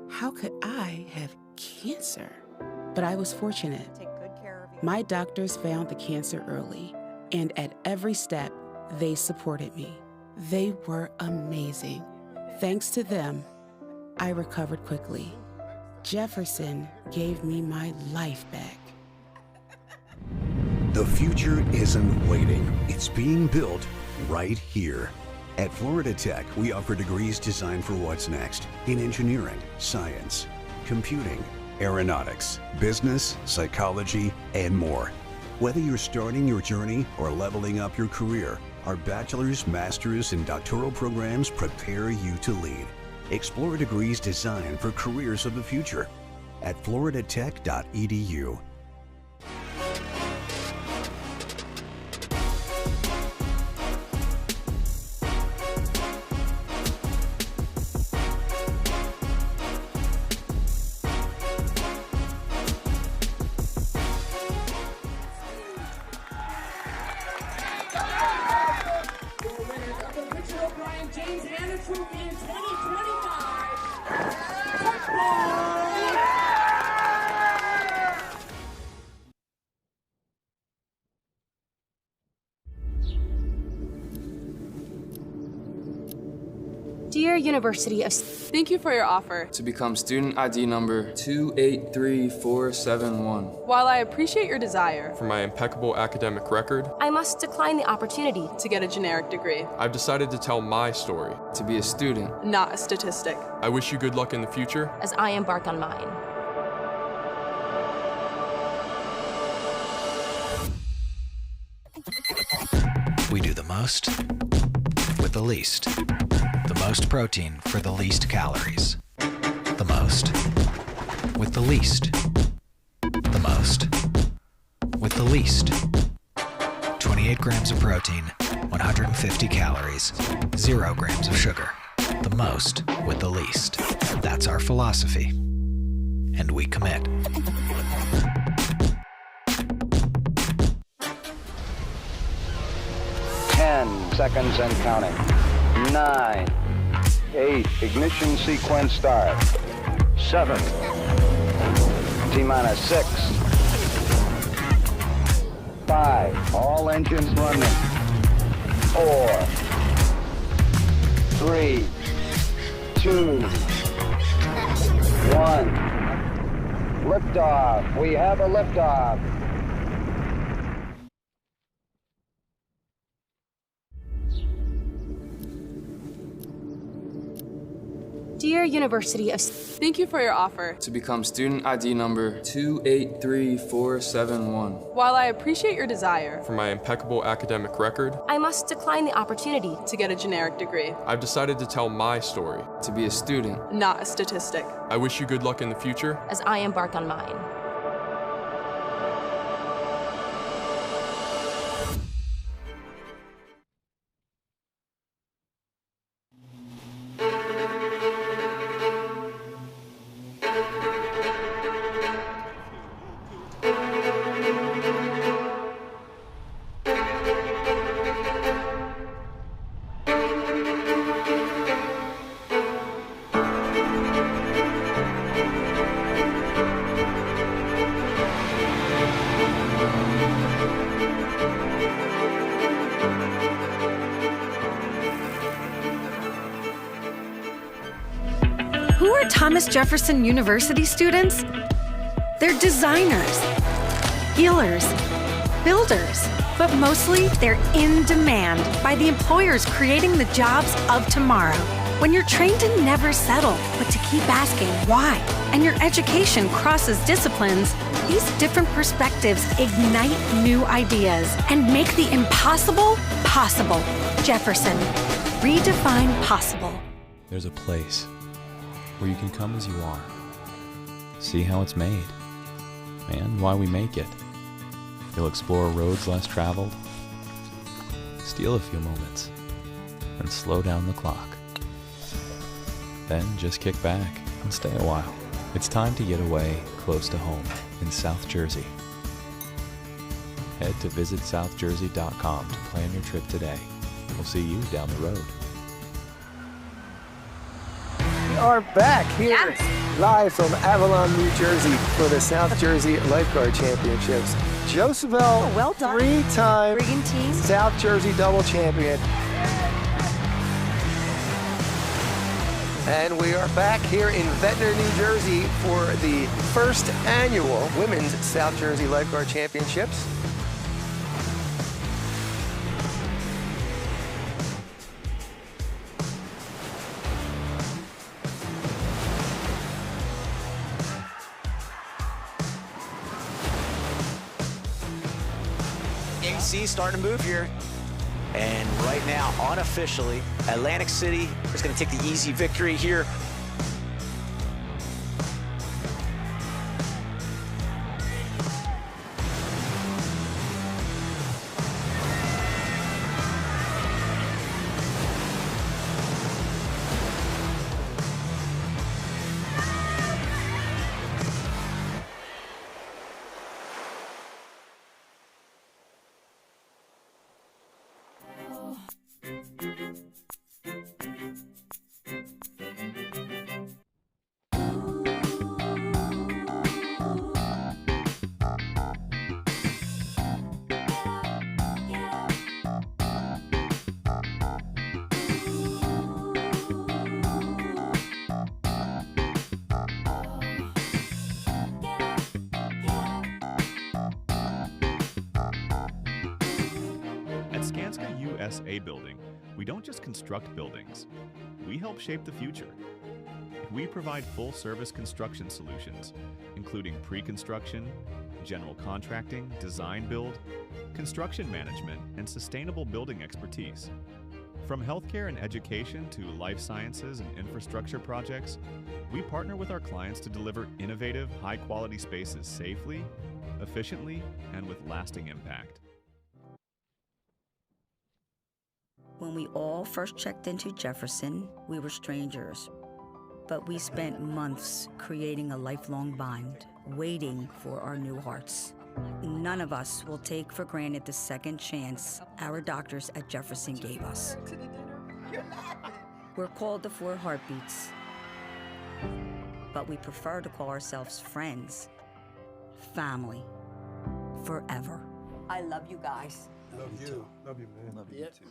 How could I have cancer? But I was fortunate. My doctors found the cancer early, and at every step, they supported me. They were amazing. Thanks to them, I recovered quickly. Jefferson gave me my life back. The future isn't waiting. It's being built right here. At Florida Tech, we offer degrees designed for what's next in engineering, science, computing, aeronautics, business, psychology, and more. Whether you're starting your journey or leveling up your career, our bachelor's, master's, and doctoral programs prepare you to lead. Explore degrees designed for careers of the future at floridatech.edu. Dear University of... Thank you for your offer to become student ID number 283471. While I appreciate your desire for my impeccable academic record, I must decline the opportunity to get a generic degree. I've decided to tell my story. To be a student, not a statistic. I wish you good luck in the future as I embark on mine. We do the most with the least. The most protein for the least calories. The most with the least. The most with the least. 28 grams of protein, 150 calories, 0 grams of sugar. The most with the least. That's our philosophy. And we commit. Seconds and counting. 9, 8, ignition sequence start. 7, T-minus 6, 5, all engines running. 4, 3, 2, 1. Liftoff. We have a liftoff. Dear University of... Thank you for your offer. To become student ID number 283471. While I appreciate your desire For my impeccable academic record, I must decline the opportunity to get a generic degree, I've decided to tell my story. To be a student. not a statistic. I wish you good luck in the future. as I embark on mine. Who are Thomas Jefferson University students? They're designers, healers, builders, but mostly they're in demand by the employers creating the jobs of tomorrow. When you're trained to never settle, but to keep asking why, and your education crosses disciplines, these different perspectives ignite new ideas and make the impossible possible. Jefferson, redefine possible. There's a place where you can come as you are, see how it's made, and why we make it. You'll explore roads less traveled, steal a few moments, and slow down the clock. Then just kick back and stay a while. It's time to get away close to home in South Jersey. Head to visitsouthjersey.com to plan your trip today. We'll see you down the road. We are back here live from Avalon, New Jersey for the South Jersey Lifeguard Championships. Josabel, well done. 3-time Brigand team. South Jersey double champion. And we are back here in Ventnor, New Jersey for the first annual Women's South Jersey Lifeguard Championships. AC starting to move here. And right now, unofficially, Atlantic City is going to take the easy victory here. USA building, we don't just construct buildings, we help shape the future. We provide full-service construction solutions, including pre-construction, general contracting, design build, construction management, and sustainable building expertise. From healthcare and education to life sciences and infrastructure projects, we partner with our clients to deliver innovative, high-quality spaces safely, efficiently, and with lasting impact. When we all first checked into Jefferson, we were strangers. But we spent months creating a lifelong bond, waiting for our new hearts. None of us will take for granted the second chance our doctors at Jefferson gave us. We're called the Four Heartbeats, but we prefer to call ourselves friends, family, forever. I love you guys. Love you. Love you, man. Love you too.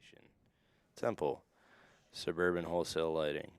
Education. Temple, Suburban Wholesale Lighting.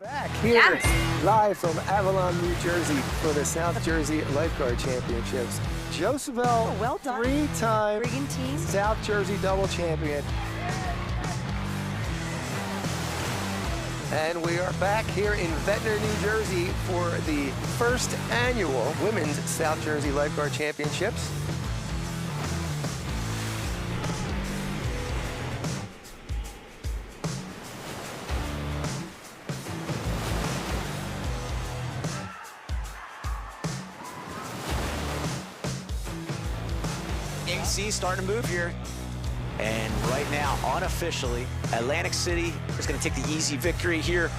Back here, live from Avalon, New Jersey for the South Jersey Lifeguard Championships. Joseph Bell, well done. Three-time team. South Jersey double champion. And we are back here in Ventnor, New Jersey for the first annual Women's South Jersey Lifeguard Championships. AC starting to move here. And right now, unofficially, Atlantic City is going to take the easy victory here.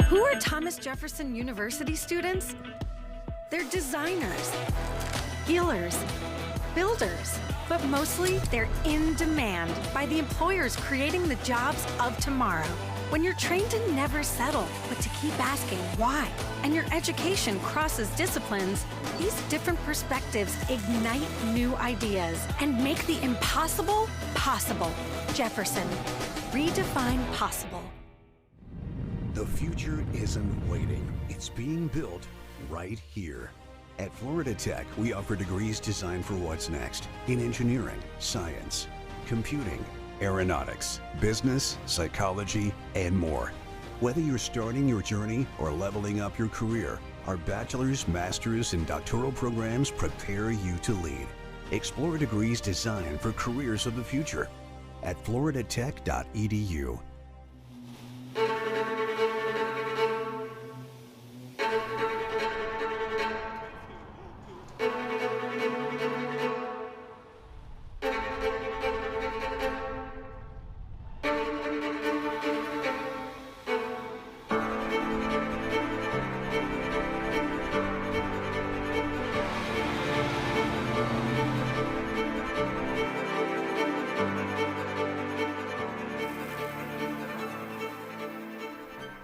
Who are Thomas Jefferson University students? They're designers, healers, builders, but mostly they're in demand by the employers creating the jobs of tomorrow. When you're trained to never settle, but to keep asking why, and your education crosses disciplines, these different perspectives ignite new ideas and make the impossible possible. Jefferson, redefine possible. The future isn't waiting. It's being built right here. At Florida Tech, we offer degrees designed for what's next in engineering, science, computing, aeronautics, business, psychology, and more. Whether you're starting your journey or leveling up your career, our bachelor's, master's, and doctoral programs prepare you to lead. Explore degrees designed for careers of the future at floridatech.edu.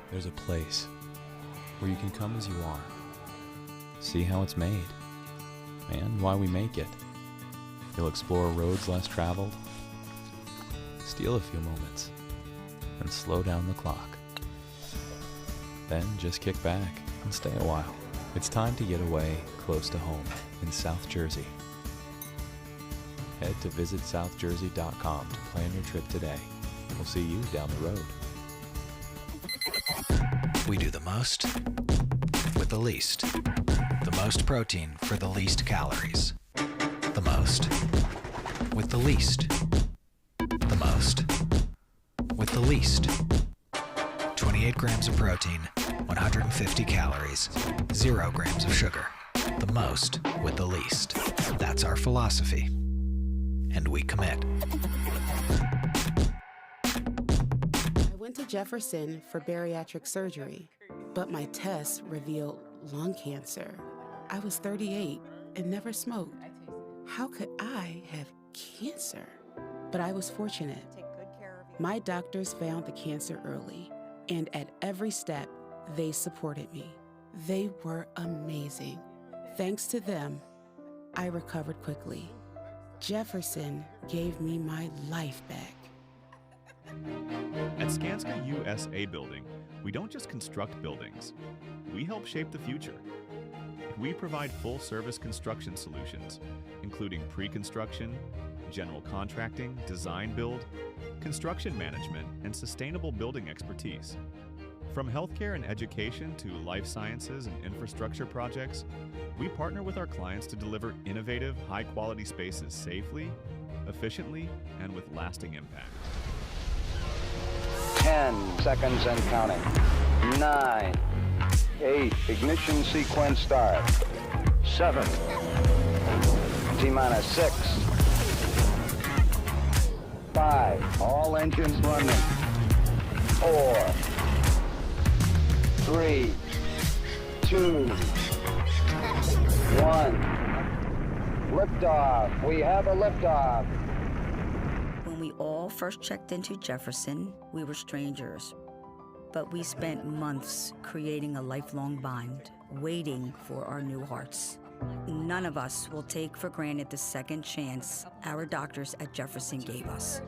There's a place where you can come as you are, see how it's made, and why we make it. You'll explore roads less traveled, steal a few moments, and slow down the clock. Then just kick back and stay a while. It's time to get away close to home in South Jersey. Head to visitsouthjersey.com to plan your trip today. We'll see you down the road. We do the most with the least. The most protein for the least calories. The most with the least. The most with the least. 28 grams of protein, 150 calories, 0 grams of sugar. The most with the least. That's our philosophy. And we commit. I went to Jefferson for bariatric surgery, but my tests revealed lung cancer. I was 38 and never smoked. How could I have cancer? But I was fortunate. My doctors found the cancer early, and at every step, they supported me. They were amazing. Thanks to them, I recovered quickly. Jefferson gave me my life back. At Skanska USA Building, we don't just construct buildings, we help shape the future. We provide full-service construction solutions, including pre-construction, general contracting, design build, construction management, and sustainable building expertise. From healthcare and education to life sciences and infrastructure projects, we partner with our clients to deliver innovative, high-quality spaces safely, efficiently, and with lasting impact. 10 seconds and counting. 9, 8, ignition sequence start. 7, T-minus 6, 5, all engines running. 4, 3, 2, 1. Liftoff. We have a liftoff. When we all first checked into Jefferson, we were strangers. But we spent months creating a lifelong bond, waiting for our new hearts. None of us will take for granted the second chance our doctors at Jefferson gave us.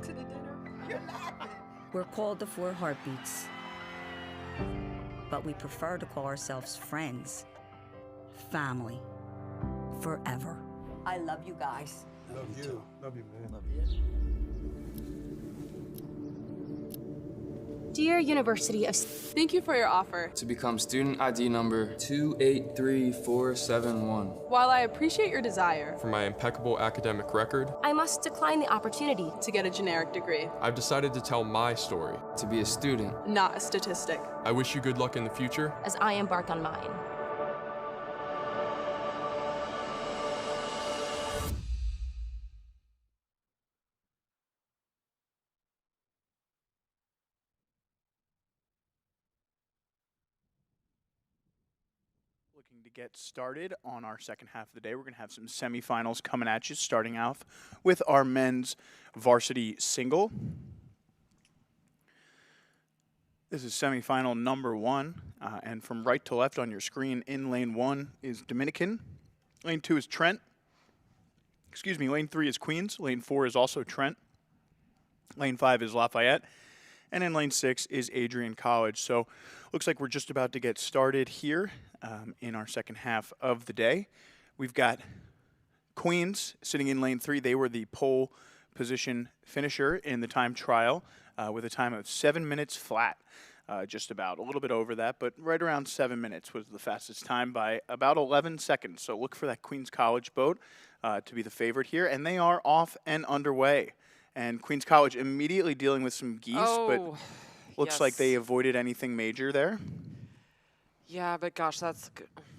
We're called the 4 Heartbeats, but we prefer to call ourselves friends, family, forever. I love you guys. Love you. Love you, man. Love you. Dear University of... Thank you for your offer. To become student ID number 283471. While I appreciate your desire For my impeccable academic record, I must decline the opportunity to get a generic degree, I've decided to tell my story. To be a student. not a statistic. I wish you good luck in the future. as I embark on mine. Looking to get started on our second half of the day. We're going to have some semifinals coming at you, starting off with our men's varsity single. This is semifinal number 1, and from right to left on your screen, in lane 1 is Dominican, lane 2 is Trent, lane 3 is Queens, lane 4 is also Trent, lane 5 is Lafayette, and in lane 6 is Adrian College. So looks like we're just about to get started here in our second half of the day. We've got Queens sitting in lane 3. They were the pole position finisher in the time trial with a time of 7 minutes flat. Just about, a little bit over that, but right around 7 minutes was the fastest time by about 11 seconds. So look for that Queens College boat to be the favorite here, and they are off and underway. And Queens College immediately dealing with some geese, but looks like they avoided anything major there. Yeah, but gosh, that's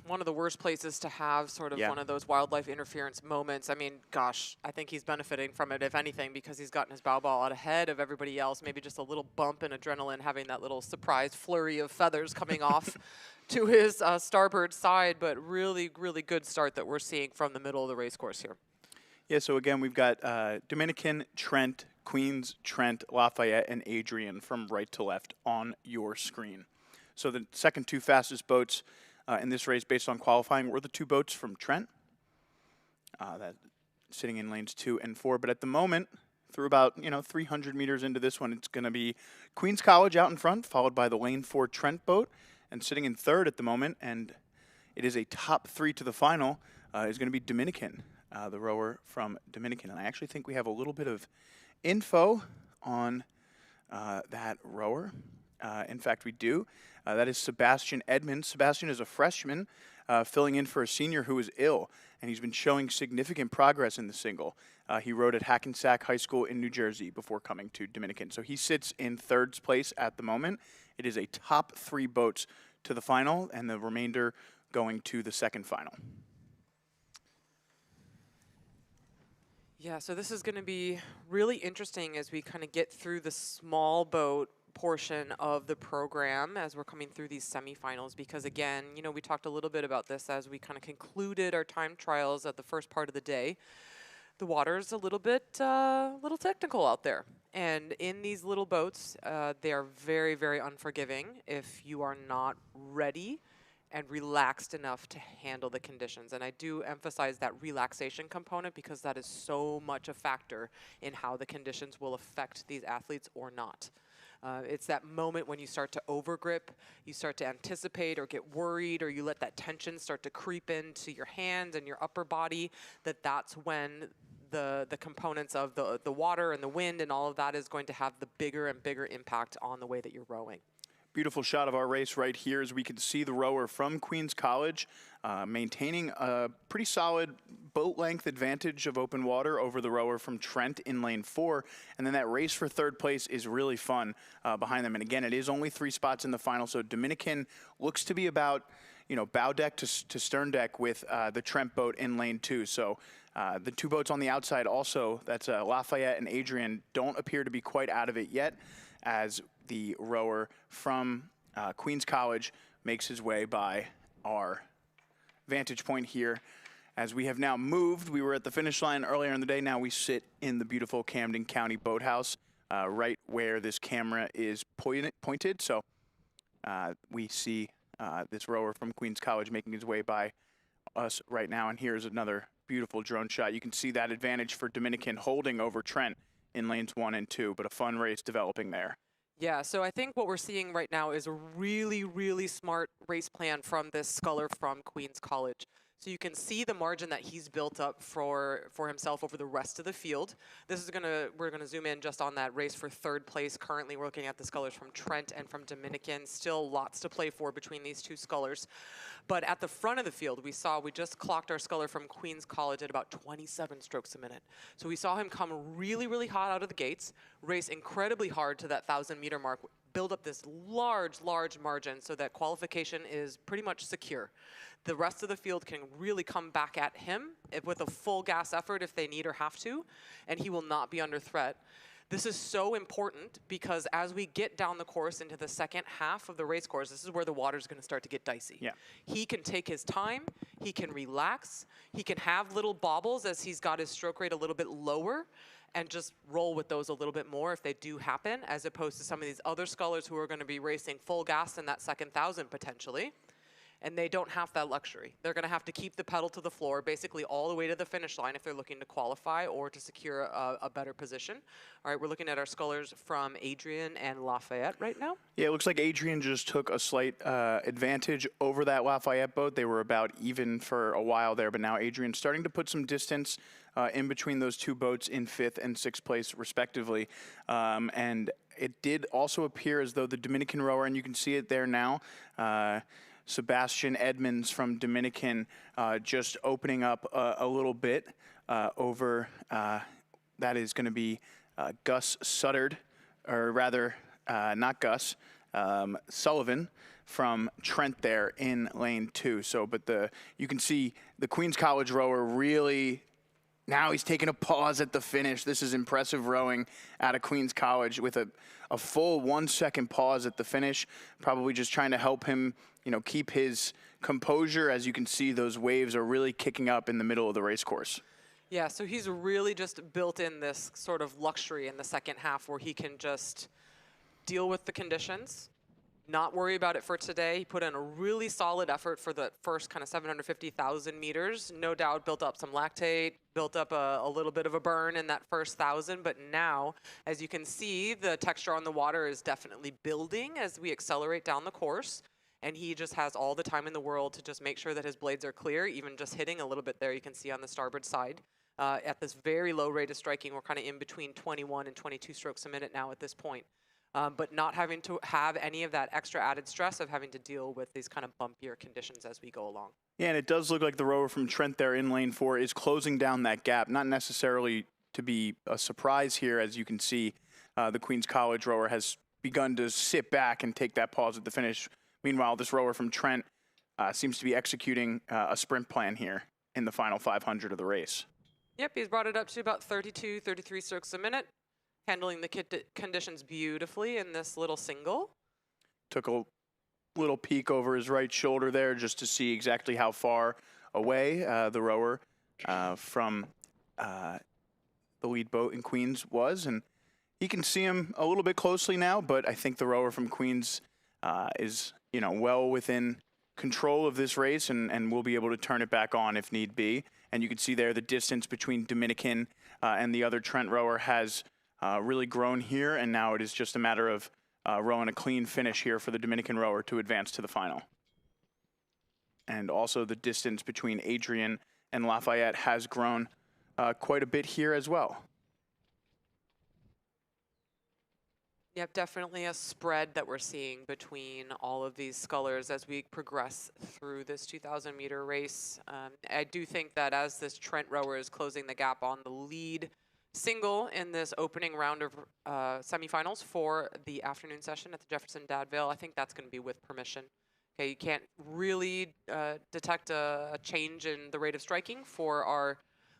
one of the worst places to have sort of one of those wildlife interference moments. I mean, gosh, I think he's benefiting from it, if anything, because he's gotten his bow ball out ahead of everybody else. Maybe just a little bump in adrenaline, having that little surprise flurry of feathers coming off to his starboard side. But really, really good start that we're seeing from the middle of the race course here. Yeah, so again, we've got Dominican, Trent, Queens, Trent, Lafayette, and Adrian from right to left on your screen. So the second 2 fastest boats in this race based on qualifying were the 2 boats from Trent, that sitting in lanes 2 and 4. But at the moment, through about 300 meters into this one, it's going to be Queens College out in front, followed by the lane 4 Trent boat, And sitting in third at the moment, and it is a top 3 to the final, is going to be Dominican, the rower from Dominican. And I actually think we have a little bit of info on that rower. In fact, we do. That is Sebastian Edmonds. Sebastian is a freshman filling in for a senior who is ill, and he's been showing significant progress in the single. He rode at Hackensack High School in New Jersey before coming to Dominican. So he sits in third place at the moment. It is a top 3 boats to the final, and the remainder going to the second final. Yeah, so this is going to be really interesting as we kind of get through the small boat portion of the program as we're coming through these semifinals, because again, you know, we talked a little bit about this as we kind of concluded our time trials at the first part of the day. The water's a little technical out there. And in these little boats, they are very, very unforgiving if you are not ready and relaxed enough to handle the conditions. And I do emphasize that relaxation component because that is so much a factor in how the conditions will affect these athletes or not. It's that moment when you start to overgrip, you start to anticipate or get worried, or you let that tension start to creep into your hands and your upper body, that's when the components of the water and the wind and all of that is going to have the bigger and bigger impact on the way that you're rowing. Beautiful shot of our race right here as we can see the rower from Queens College maintaining a pretty solid boat length advantage of open water over the rower from Trent in lane 4. And then that race for third place is really fun behind them. And again, it is only 3 spots in the final. So Dominican looks to be about, you know, bow deck to stern deck with the Trent boat in lane 2. So the 2 boats on the outside also, that's Lafayette and Adrian, don't appear to be quite out of it yet, as the rower from Queens College makes his way by our vantage point here. As we have now moved, we were at the finish line earlier in the day. Now we sit in the beautiful Camden County Boathouse, right where this camera is pointed. So we see this rower from Queens College making his way by us right now. And here's another beautiful drone shot. You can see that advantage for Dominican holding over Trent in lanes 1 and 2, but a fun race developing there. Yeah, so I think what we're seeing right now is a really, really smart race plan from this sculler from Queens College. So you can see the margin that he's built up for himself over the rest of the field. We're gonna zoom in just on that race for third place. Currently, we're looking at the scullers from Trent and from Dominican. Still lots to play for between these 2 scullers. But at the front of the field, we just clocked our sculler from Queens College at about 27 strokes a minute. So we saw him come really, really hot out of the gates, race incredibly hard to that 1,000-meter mark, build up this large, large margin so that qualification is pretty much secure. The rest of the field can really come back at him with a full gas effort if they need or have to, and he will not be under threat. This is so important because as we get down the course into the second half of the race course, this is where the water's going to start to get dicey. Yeah. He can take his time, he can relax, he can have little bobbles as he's got his stroke rate a little bit lower, and just roll with those a little bit more if they do happen, as opposed to some of these other scullers who are going to be racing full gas in that second 1,000 potentially. And they don't have that luxury. They're going to have to keep the pedal to the floor basically all the way to the finish line if they're looking to qualify or to secure a better position. All right, we're looking at our scullers from Adrian and Lafayette right now. Yeah, it looks like Adrian just took a slight advantage over that Lafayette boat. They were about even for a while there, but now Adrian's starting to put some distance in between those 2 boats in 5th and 6th place respectively. And it did also appear as though the Dominican rower, and you can see it there now, Sebastian Edmonds from Dominican just opening up a little bit over, that is going to be Gus Suttard, or rather not Gus, Sullivan from Trent there in lane 2. So, but you can see the Queens College rower really, now he's taking a pause at the finish. This is impressive rowing out of Queens College with a full 1 second pause at the finish, probably just trying to help him, you know, keep his composure. As you can see, those waves are really kicking up in the middle of the race course. Yeah, so he's really just built in this sort of luxury in the second half where he can just deal with the conditions, not worry about it for today. He put in a really solid effort for the first kind of 750,000 meters. No doubt built up some lactate, built up a little bit of a burn in that first 1,000. But now, as you can see, the texture on the water is definitely building as we accelerate down the course. and he just has all the time in the world to just make sure that his blades are clear, even just hitting a little bit there. You can see on the starboard side. At this very low rate of striking, we're kind of in between 21 and 22 strokes a minute now at this point. But not having to have any of that extra added stress of having to deal with these kind of bumpier conditions as we go along. Yeah, and it does look like the rower from Trent there in lane 4 is closing down that gap. Not necessarily to be a surprise here, as you can see, the Queens College rower has begun to sit back and take that pause at the finish. Meanwhile, this rower from Trent seems to be executing a sprint plan here in the final 500 of the race. Yep, he's brought it up to about 32, 33 strokes a minute, handling the conditions beautifully in this little single. Took a little peek over his right shoulder there just to see exactly how far away the rower from the lead boat in Queens was, and you can see him a little bit closely now, but I think the rower from Queens is, you know, well within control of this race and will be able to turn it back on if need be. And you can see there the distance between Dominican and the other Trent rower has really grown here, and now it is just a matter of rowing a clean finish here for the Dominican rower to advance to the final. And also the distance between Adrian and Lafayette has grown quite a bit here as well. Yep, definitely a spread that we're seeing between all of these scullers as we progress through this 2,000 meter race. I do think that as this Trent rower is closing the gap on the lead single in this opening round of semifinals for the afternoon session at the Jefferson Dad Vail, I think that's going to be with permission. Okay, you can't really detect a change in the rate of striking for our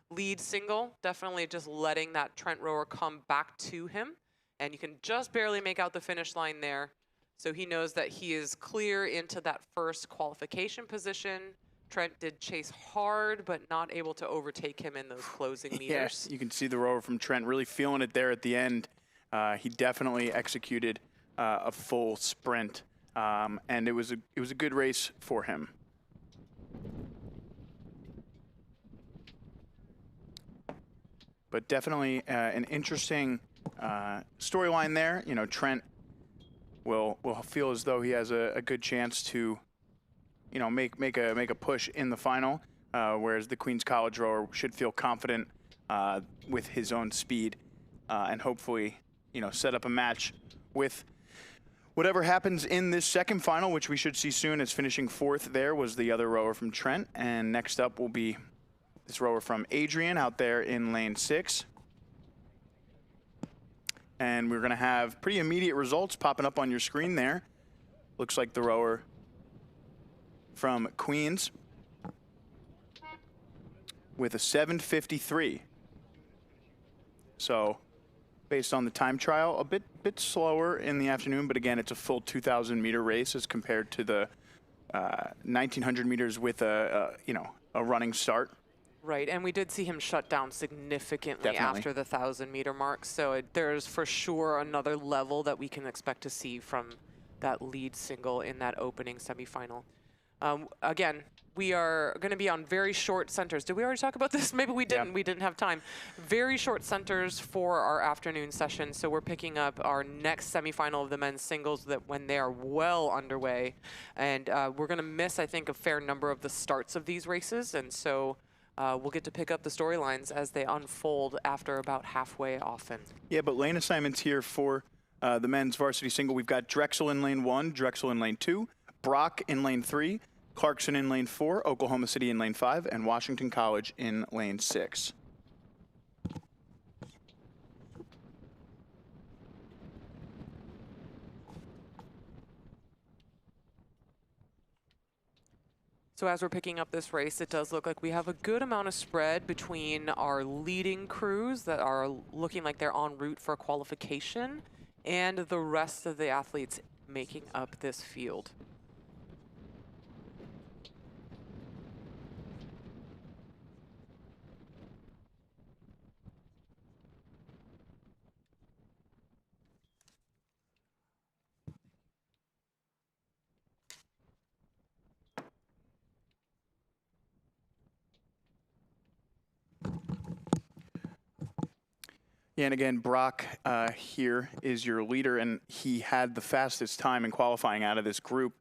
lead single. Definitely just letting that Trent rower come back to him. And you can just barely make out the finish line there. So he knows that he is clear into that first qualification position. Trent did chase hard, but not able to overtake him in those closing meters. Yes, you can see the rower from Trent really feeling it there at the end. He definitely executed a full sprint, and it was a good race for him. But definitely an interesting storyline there. You know, Trent will feel as though he has a good chance to, you know, make a push in the final, whereas the Queens College rower should feel confident with his own speed and hopefully, you know, set up a match with whatever happens in this second final, which we should see soon, as finishing 4th there was the other rower from Trent. And next up will be this rower from Adrian out there in lane 6. And we're going to have pretty immediate results popping up on your screen there. Looks like the rower from Queens with a 7:53. So based on the time trial, a bit slower in the afternoon, but again, it's a full 2,000 meter race as compared to the 1,900 meters with a running start. Right, and we did see him shut down significantly after the 1,000 meter mark. So there's for sure another level that we can expect to see from that lead single in that opening semifinal. Again, we are going to be on very short centers. Did we already talk about this? Maybe we didn't. Yeah. We didn't have time. Very short centers for our afternoon session. So we're picking up our next semifinal of the men's singles that when they are well underway. And we're going to miss, I think, a fair number of the starts of these races. And so we'll get to pick up the storylines as they unfold after about halfway often. Yeah, but lane assignments here for the men's varsity single. We've got Drexel in lane 1, Drexel in lane 2, Brock in lane 3, Clarkson in lane 4, Oklahoma City in lane 5, and Washington College in lane 6. So as we're picking up this race, it does look like we have a good amount of spread between our leading crews that are looking like they're en route for qualification and the rest of the athletes making up this field. Yeah, and again, Brock here is your leader, and he had the fastest time in qualifying out of this group.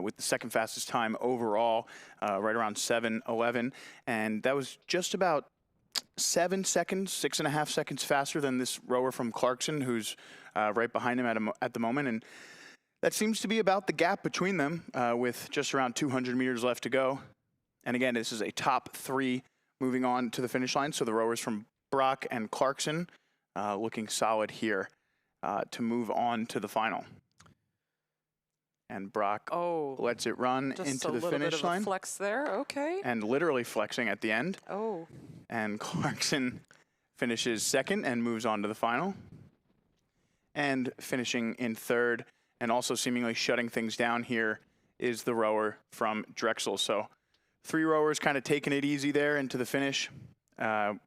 with the second fastest time overall, right around 7:11. And that was just about 7 seconds, 6.5 seconds faster than this rower from Clarkson, who's right behind him at the moment. And that seems to be about the gap between them, with just around 200 meters left to go. And again, this is a top 3 moving on to the finish line. So the rowers from Brock and Clarkson looking solid here to move on to the final. And Brock lets it run into the finish line. Just a little bit of a flex there, okay. And literally flexing at the end. Oh. And Clarkson finishes second and moves on to the final. And finishing in third, and also seemingly shutting things down here, is the rower from Drexel. So 3 rowers kind of taking it easy there into the finish,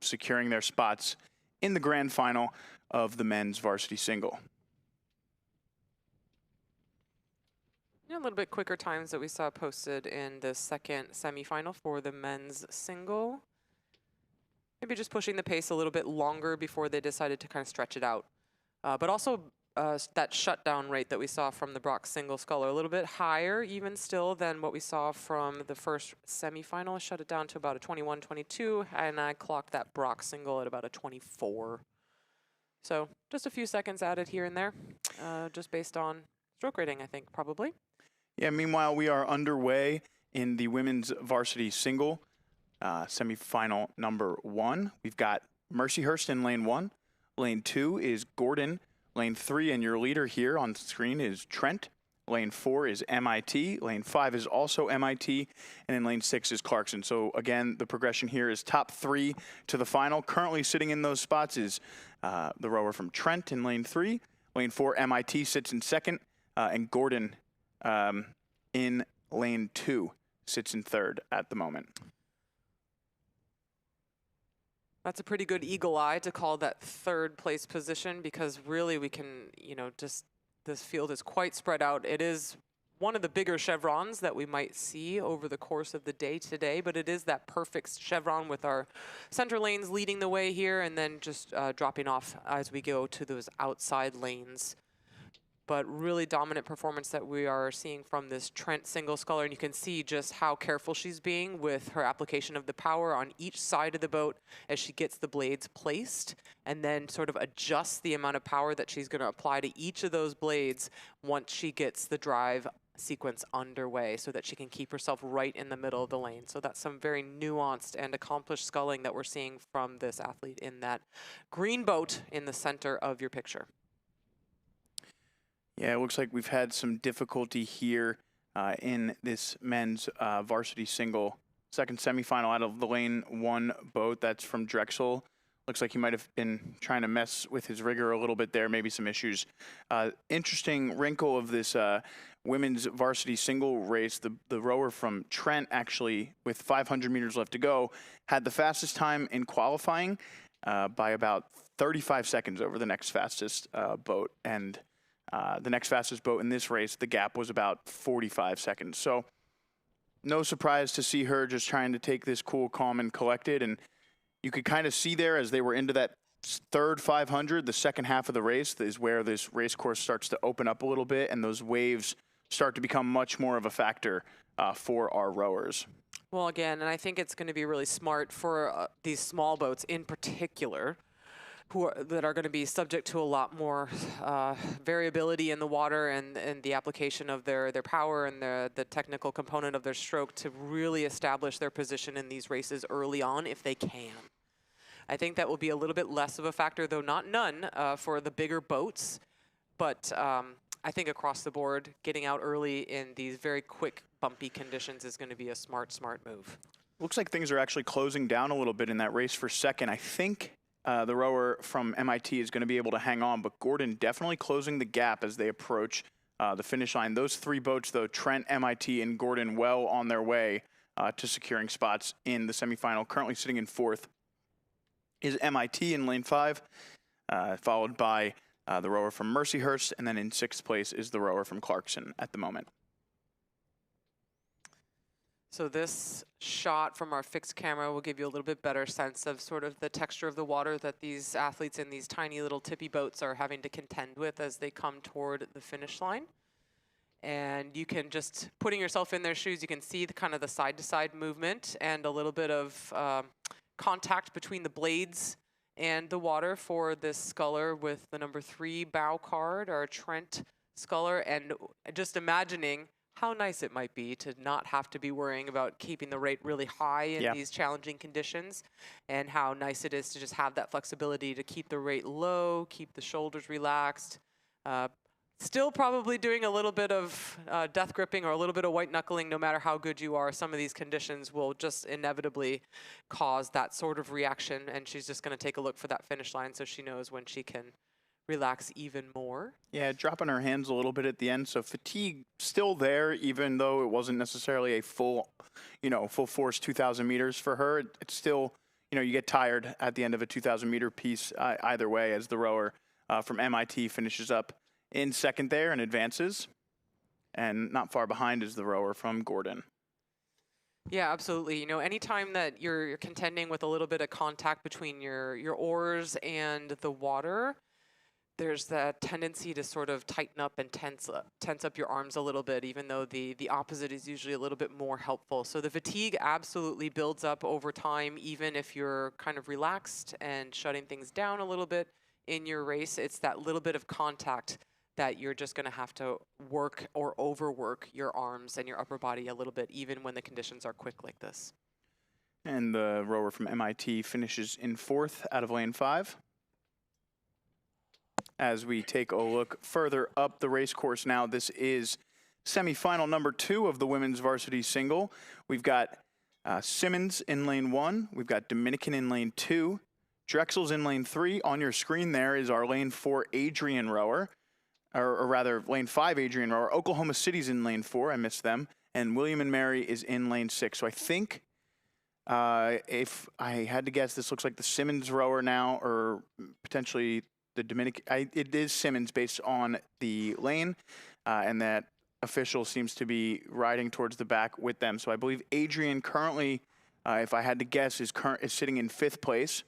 securing their spots in the grand final of the men's varsity single. A little bit quicker times that we saw posted in the second semifinal for the men's single. Maybe just pushing the pace a little bit longer before they decided to kind of stretch it out. But also that shutdown rate that we saw from the Brock single sculler, a little bit higher even still than what we saw from the first semifinal. I shut it down to about a 21, 22, and I clocked that Brock single at about a 24. So just a few seconds added here and there, just based on stroke rating, I think, probably. Yeah, meanwhile, we are underway in the women's varsity single semifinal number 1. We've got Mercyhurst in lane 1. Lane 2 is Gordon. Lane 3, and your leader here on screen, is Trent. Lane 4 is MIT. Lane 5 is also MIT. And then lane 6 is Clarkson. So again, the progression here is top 3 to the final. Currently sitting in those spots is the rower from Trent in lane 3. Lane 4, MIT sits in second. And Gordon in lane 2 sits in third at the moment. That's a pretty good eagle eye to call that third place position, because really we can, just this field is quite spread out. It is one of the bigger chevrons that we might see over the course of the day today, but it is that perfect chevron with our center lanes leading the way here and then just dropping off as we go to those outside lanes. But really dominant performance that we are seeing from this Trent single sculler, and you can see just how careful she's being with her application of the power on each side of the boat as she gets the blades placed, and then sort of adjusts the amount of power that she's going to apply to each of those blades once she gets the drive sequence underway, so that she can keep herself right in the middle of the lane. So that's some very nuanced and accomplished sculling that we're seeing from this athlete in that green boat in the center of your picture. Yeah, it looks like we've had some difficulty here in this men's varsity single. Second semifinal out of the lane 1 boat. That's from Drexel. Looks like he might have been trying to mess with his rigger a little bit there, maybe some issues. Interesting wrinkle of this women's varsity single race. The rower from Trent, actually, with 500 meters left to go, had the fastest time in qualifying by about 35 seconds over the next fastest boat. And the next fastest boat in this race, the gap was about 45 seconds. So no surprise to see her just trying to take this cool, calm, and collected. And you could kind of see there as they were into that third 500, the second half of the race is where this race course starts to open up a little bit, and those waves start to become much more of a factor for our rowers. Well, again, and I think it's going to be really smart for these small boats in particular, that are going to be subject to a lot more variability in the water and the application of their power and the technical component of their stroke, to really establish their position in these races early on if they can. I think that will be a little bit less of a factor, though not none, for the bigger boats. But I think across the board, getting out early in these very quick, bumpy conditions is going to be a smart move. Looks like things are actually closing down a little bit in that race for second. I think the rower from MIT is going to be able to hang on, but Gordon definitely closing the gap as they approach the finish line. Those 3 boats, though, Trent, MIT, and Gordon, well on their way to securing spots in the semifinal. Currently sitting in 4th is MIT in lane 5, followed by the rower from Mercyhurst, and then in 6th place is the rower from Clarkson at the moment. So this shot from our fixed camera will give you a little bit better sense of sort of the texture of the water that these athletes in these tiny little tippy boats are having to contend with as they come toward the finish line. And you can just, putting yourself in their shoes, you can see the kind of the side-to-side movement and a little bit of contact between the blades and the water for this sculler with the number 3 bow card, our Trent sculler. And just imagining how nice it might be to not have to be worrying about keeping the rate really high in these challenging conditions, and how nice it is to just have that flexibility to keep the rate low, keep the shoulders relaxed. Still probably doing a little bit of death gripping or a little bit of white knuckling, no matter how good you are. Some of these conditions will just inevitably cause that sort of reaction, and she's just going to take a look for that finish line so she knows when she can relax even more. Yeah, dropping her hands a little bit at the end, so fatigue still there, even though it wasn't necessarily a full, full force 2,000 meters for her. It's still, you get tired at the end of a 2,000 meter piece either way, as the rower from MIT finishes up in second there and advances. And not far behind is the rower from Gordon. Yeah, absolutely. Anytime that you're contending with a little bit of contact between your oars and the water, there's that tendency to sort of tighten up and tense up your arms a little bit, even though the opposite is usually a little bit more helpful. So the fatigue absolutely builds up over time, even if you're kind of relaxed and shutting things down a little bit in your race. It's that little bit of contact that you're just going to have to work or overwork your arms and your upper body a little bit, even when the conditions are quick like this. And the rower from MIT finishes in 4th out of lane 5. As we take a look further up the race course now, this is semifinal number 2 of the women's varsity single. We've got Simmons in lane 1. We've got Dominican in lane 2. Drexel's in lane 3. On your screen there is our lane 4 Adrian rower, or rather lane 5 Adrian rower. Oklahoma City's in lane 4. I missed them. And William and Mary is in lane 6. So I think if I had to guess, this looks like the Simmons rower now, or potentially the Dominican. It is Simmons based on the lane, and that official seems to be riding towards the back with them. So I believe Adrian currently, if I had to guess, is sitting in 5th place.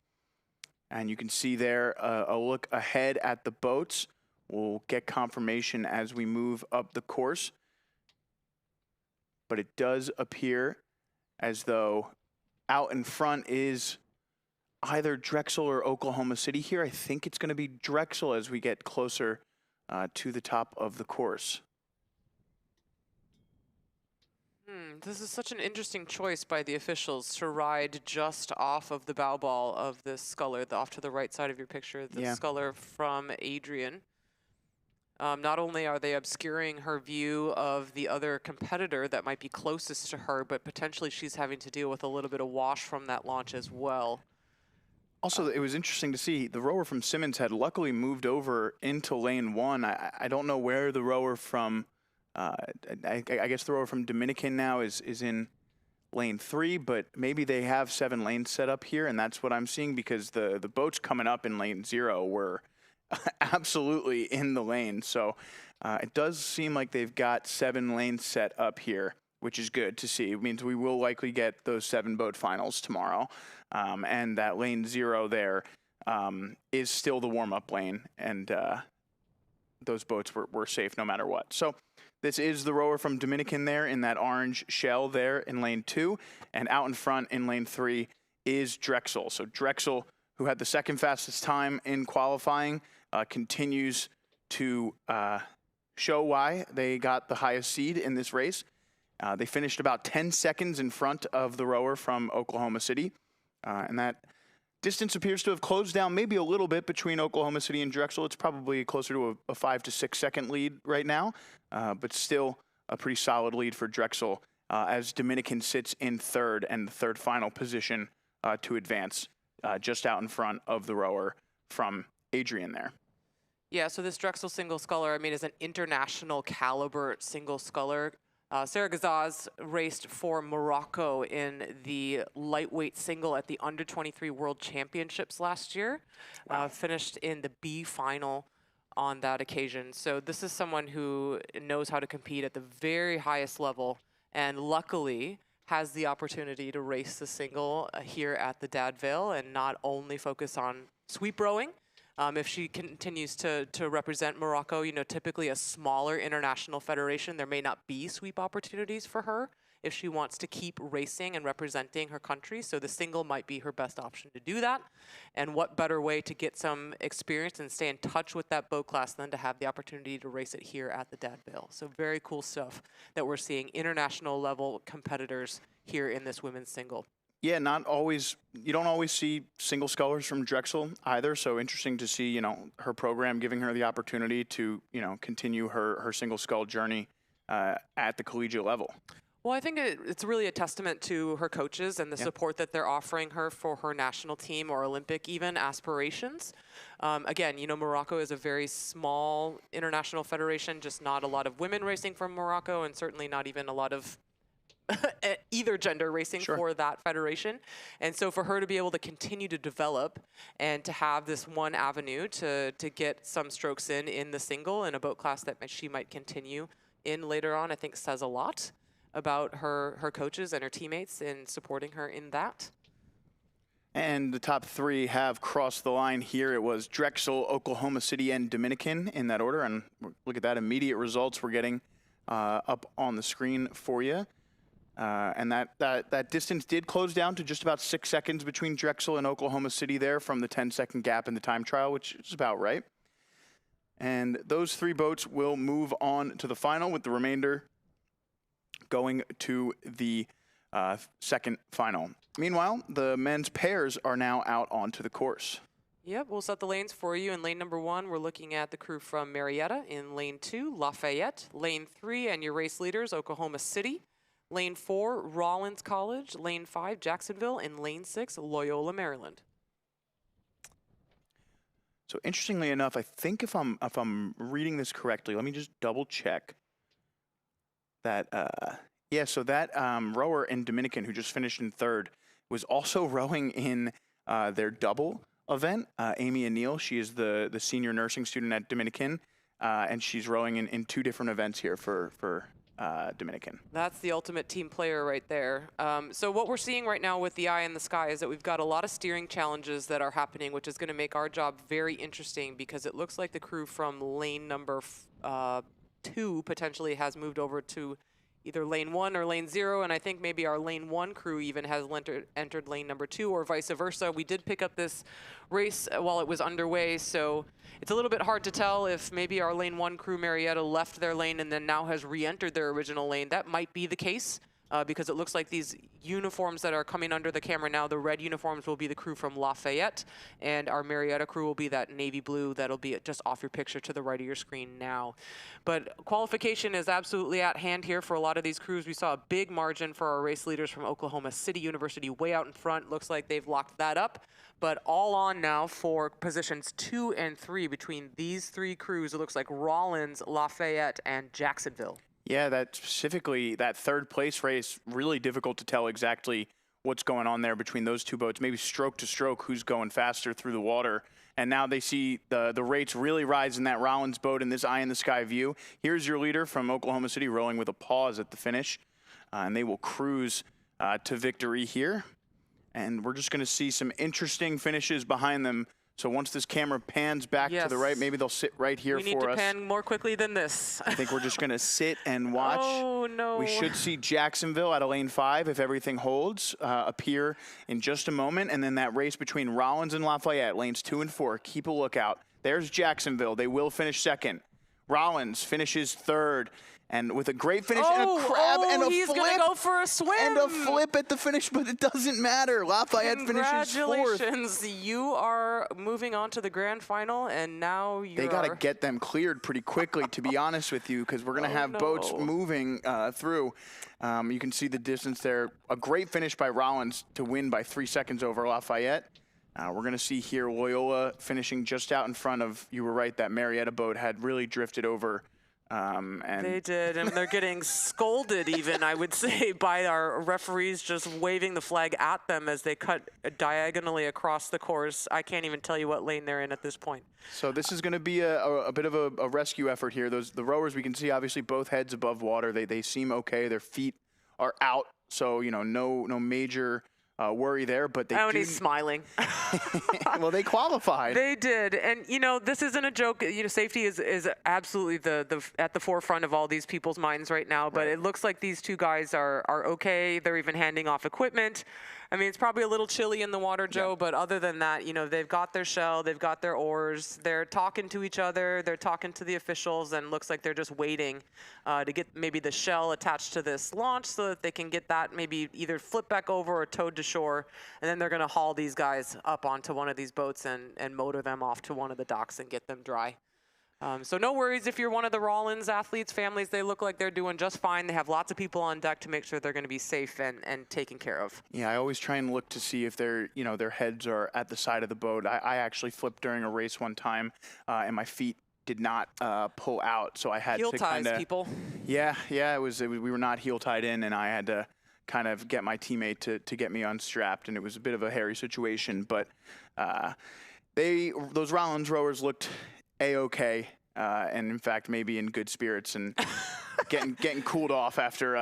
And you can see there a look ahead at the boats. We'll get confirmation as we move up the course. But it does appear as though out in front is either Drexel or Oklahoma City here. I think it's going to be Drexel as we get closer to the top of the course. This is such an interesting choice by the officials to ride just off of the bow ball of this sculler, off to the right side of your picture, the sculler from Adrian. Not only are they obscuring her view of the other competitor that might be closest to her, but potentially she's having to deal with a little bit of wash from that launch as well. Also, it was interesting to see the rower from Simmons had luckily moved over into lane 1. I don't know where the rower from, I guess the rower from Dominican now is in lane 3, but maybe they have 7 lanes set up here, and that's what I'm seeing, because the boats coming up in lane 0 were absolutely in the lane. So it does seem like they've got 7 lanes set up here, which is good to see. It means we will likely get those 7 boat finals tomorrow. And that lane 0 there is still the warm-up lane, and those boats were safe no matter what. So this is the rower from Dominican there in that orange shell there in lane 2, and out in front in lane 3 is Drexel. So Drexel, who had the 2nd fastest time in qualifying, continues to show why they got the highest seed in this race. They finished about 10 seconds in front of the rower from Oklahoma City. And that distance appears to have closed down maybe a little bit between Oklahoma City and Drexel. It's probably closer to a 5 to 6 second lead right now, but still a pretty solid lead for Drexel as Dominican sits in 3rd and the 3rd final position to advance just out in front of the rower from Adrian there. Yeah, so this Drexel single sculler, I mean, is an international caliber single sculler. Sarah Gazaz raced for Morocco in the lightweight single at the Under-23 World Championships last year. Finished in the B final on that occasion. So this is someone who knows how to compete at the very highest level, and luckily has the opportunity to race the single here at the Dad Vail and not only focus on sweep rowing, if she continues to represent Morocco. You know, typically a smaller international federation, there may not be sweep opportunities for her if she wants to keep racing and representing her country. So the single might be her best option to do that. And what better way to get some experience and stay in touch with that boat class than to have the opportunity to race it here at the Dad Vail. So very cool stuff that we're seeing international level competitors here in this women's single. Yeah, not always. You don't always see single scullers from Drexel either. So interesting to see, you know, her program giving her the opportunity to, you know, continue her single scull journey at the collegiate level. Well, I think it's really a testament to her coaches and the support that they're offering her for her national team or Olympic even aspirations. Again, you know, Morocco is a very small international federation, just not a lot of women racing from Morocco, and certainly not even a lot of either gender racing for that federation. And so for her to be able to continue to develop and to have this one avenue to get some strokes in the single in a boat class that she might continue in later on, I think says a lot about her coaches and her teammates in supporting her in that. And the top three have crossed the line here. It was Drexel, Oklahoma City, and Dominican in that order. And look at that, immediate results we're getting up on the screen for you. And that distance did close down to just about 6 seconds between Drexel and Oklahoma City there from the 10-second gap in the time trial, which is about right. And those three boats will move on to the final, with the remainder going to the second final. Meanwhile, the men's pairs are now out onto the course. Yep, we'll set the lanes for you. In lane number 1, we're looking at the crew from Marietta. In lane 2, Lafayette. Lane 3, and your race leaders, Oklahoma City. Lane 4, Rollins College. Lane 5, Jacksonville. And lane 6, Loyola, Maryland. So interestingly enough, I think if I'm reading this correctly, let me just double check that. Yeah, so that rower in Dominican who just finished in third was also rowing in their double event. Amy Anil, she is the senior nursing student at Dominican, and she's rowing in 2 different events here for Dominican. That's the ultimate team player right there. So what we're seeing right now with the eye in the sky is that we've got a lot of steering challenges that are happening, which is going to make our job very interesting, because it looks like the crew from lane number 2 potentially has moved over to either lane 1 or lane 0, and I think maybe our lane 1 crew even has entered lane number 2, or vice versa. We did pick up this race while it was underway, so it's a little bit hard to tell if maybe our lane 1 crew, Marietta, left their lane and then now has re-entered their original lane. That might be the case, because it looks like these uniforms that are coming under the camera now, the red uniforms, will be the crew from Lafayette, and our Marietta crew will be that navy blue that'll be just off your picture to the right of your screen now. But qualification is absolutely at hand here for a lot of these crews. We saw a big margin for our race leaders from Oklahoma City University way out in front. Looks like they've locked that up. But all on now for positions 2 and 3 between these 3 crews. It looks like Rollins, Lafayette, and Jacksonville. Yeah, that specifically, that third place race, really difficult to tell exactly what's going on there between those 2 boats, maybe stroke to stroke, who's going faster through the water. And now they see the rates really rise in that Rollins boat in this eye in the sky view. Here's your leader from Oklahoma City rowing with a pause at the finish. And they will cruise to victory here. And we're just going to see some interesting finishes behind them. So once this camera pans back to the right, maybe they'll sit right here for us. We need to pan more quickly than this. I think we're just going to sit and watch. Oh, no. We should see Jacksonville out of lane 5, if everything holds, appear in just a moment. And then that race between Rollins and Lafayette, lanes 2 and 4. Keep a lookout. There's Jacksonville. They will finish second. Rollins finishes third. And with a great finish and a crab and a flip. He's going to go for a swim. And a flip at the finish, but it doesn't matter. Lafayette finishes fourth. Congratulations. You are moving on to the grand final, and now you're... They got to get them cleared pretty quickly, to be honest with you, because we're going to have boats moving through. You can see the distance there. A great finish by Rollins to win by 3 seconds over Lafayette. We're going to see here Loyola finishing just out in front of, you were right, that Marietta boat had really drifted over. And they did, and they're getting scolded even, I would say, by our referees just waving the flag at them as they cut diagonally across the course. I can't even tell you what lane they're in at this point. So this is going to be a bit of a rescue effort here. The rowers, we can see obviously both heads above water. They seem okay. Their feet are out, so you know no major worry there, but they he's smiling. Well, they qualified. They did, and this isn't a joke. Safety is absolutely at the forefront of all these people's minds right now. But it looks like these two guys are okay. They're even handing off equipment. I mean, it's probably a little chilly in the water, Joe, but other than that, they've got their shell, they've got their oars, they're talking to each other, they're talking to the officials, and looks like they're just waiting to get maybe the shell attached to this launch so that they can get that maybe either flipped back over or towed to shore, and then they're going to haul these guys up onto one of these boats and motor them off to one of the docks and get them dry. So no worries if you're one of the Rollins athletes, families, they look like they're doing just fine. They have lots of people on deck to make sure they're going to be safe and taken care of. Yeah, I always try and look to see if their heads are at the side of the boat. I actually flipped during a race one time, and my feet did not pull out, so I had heel to ties, kind of. People. Yeah, we were not heel tied in, and I had to kind of get my teammate to get me unstrapped, and it was a bit of a hairy situation. But those Rollins rowers looked a-okay, and in fact maybe in good spirits and getting cooled off after.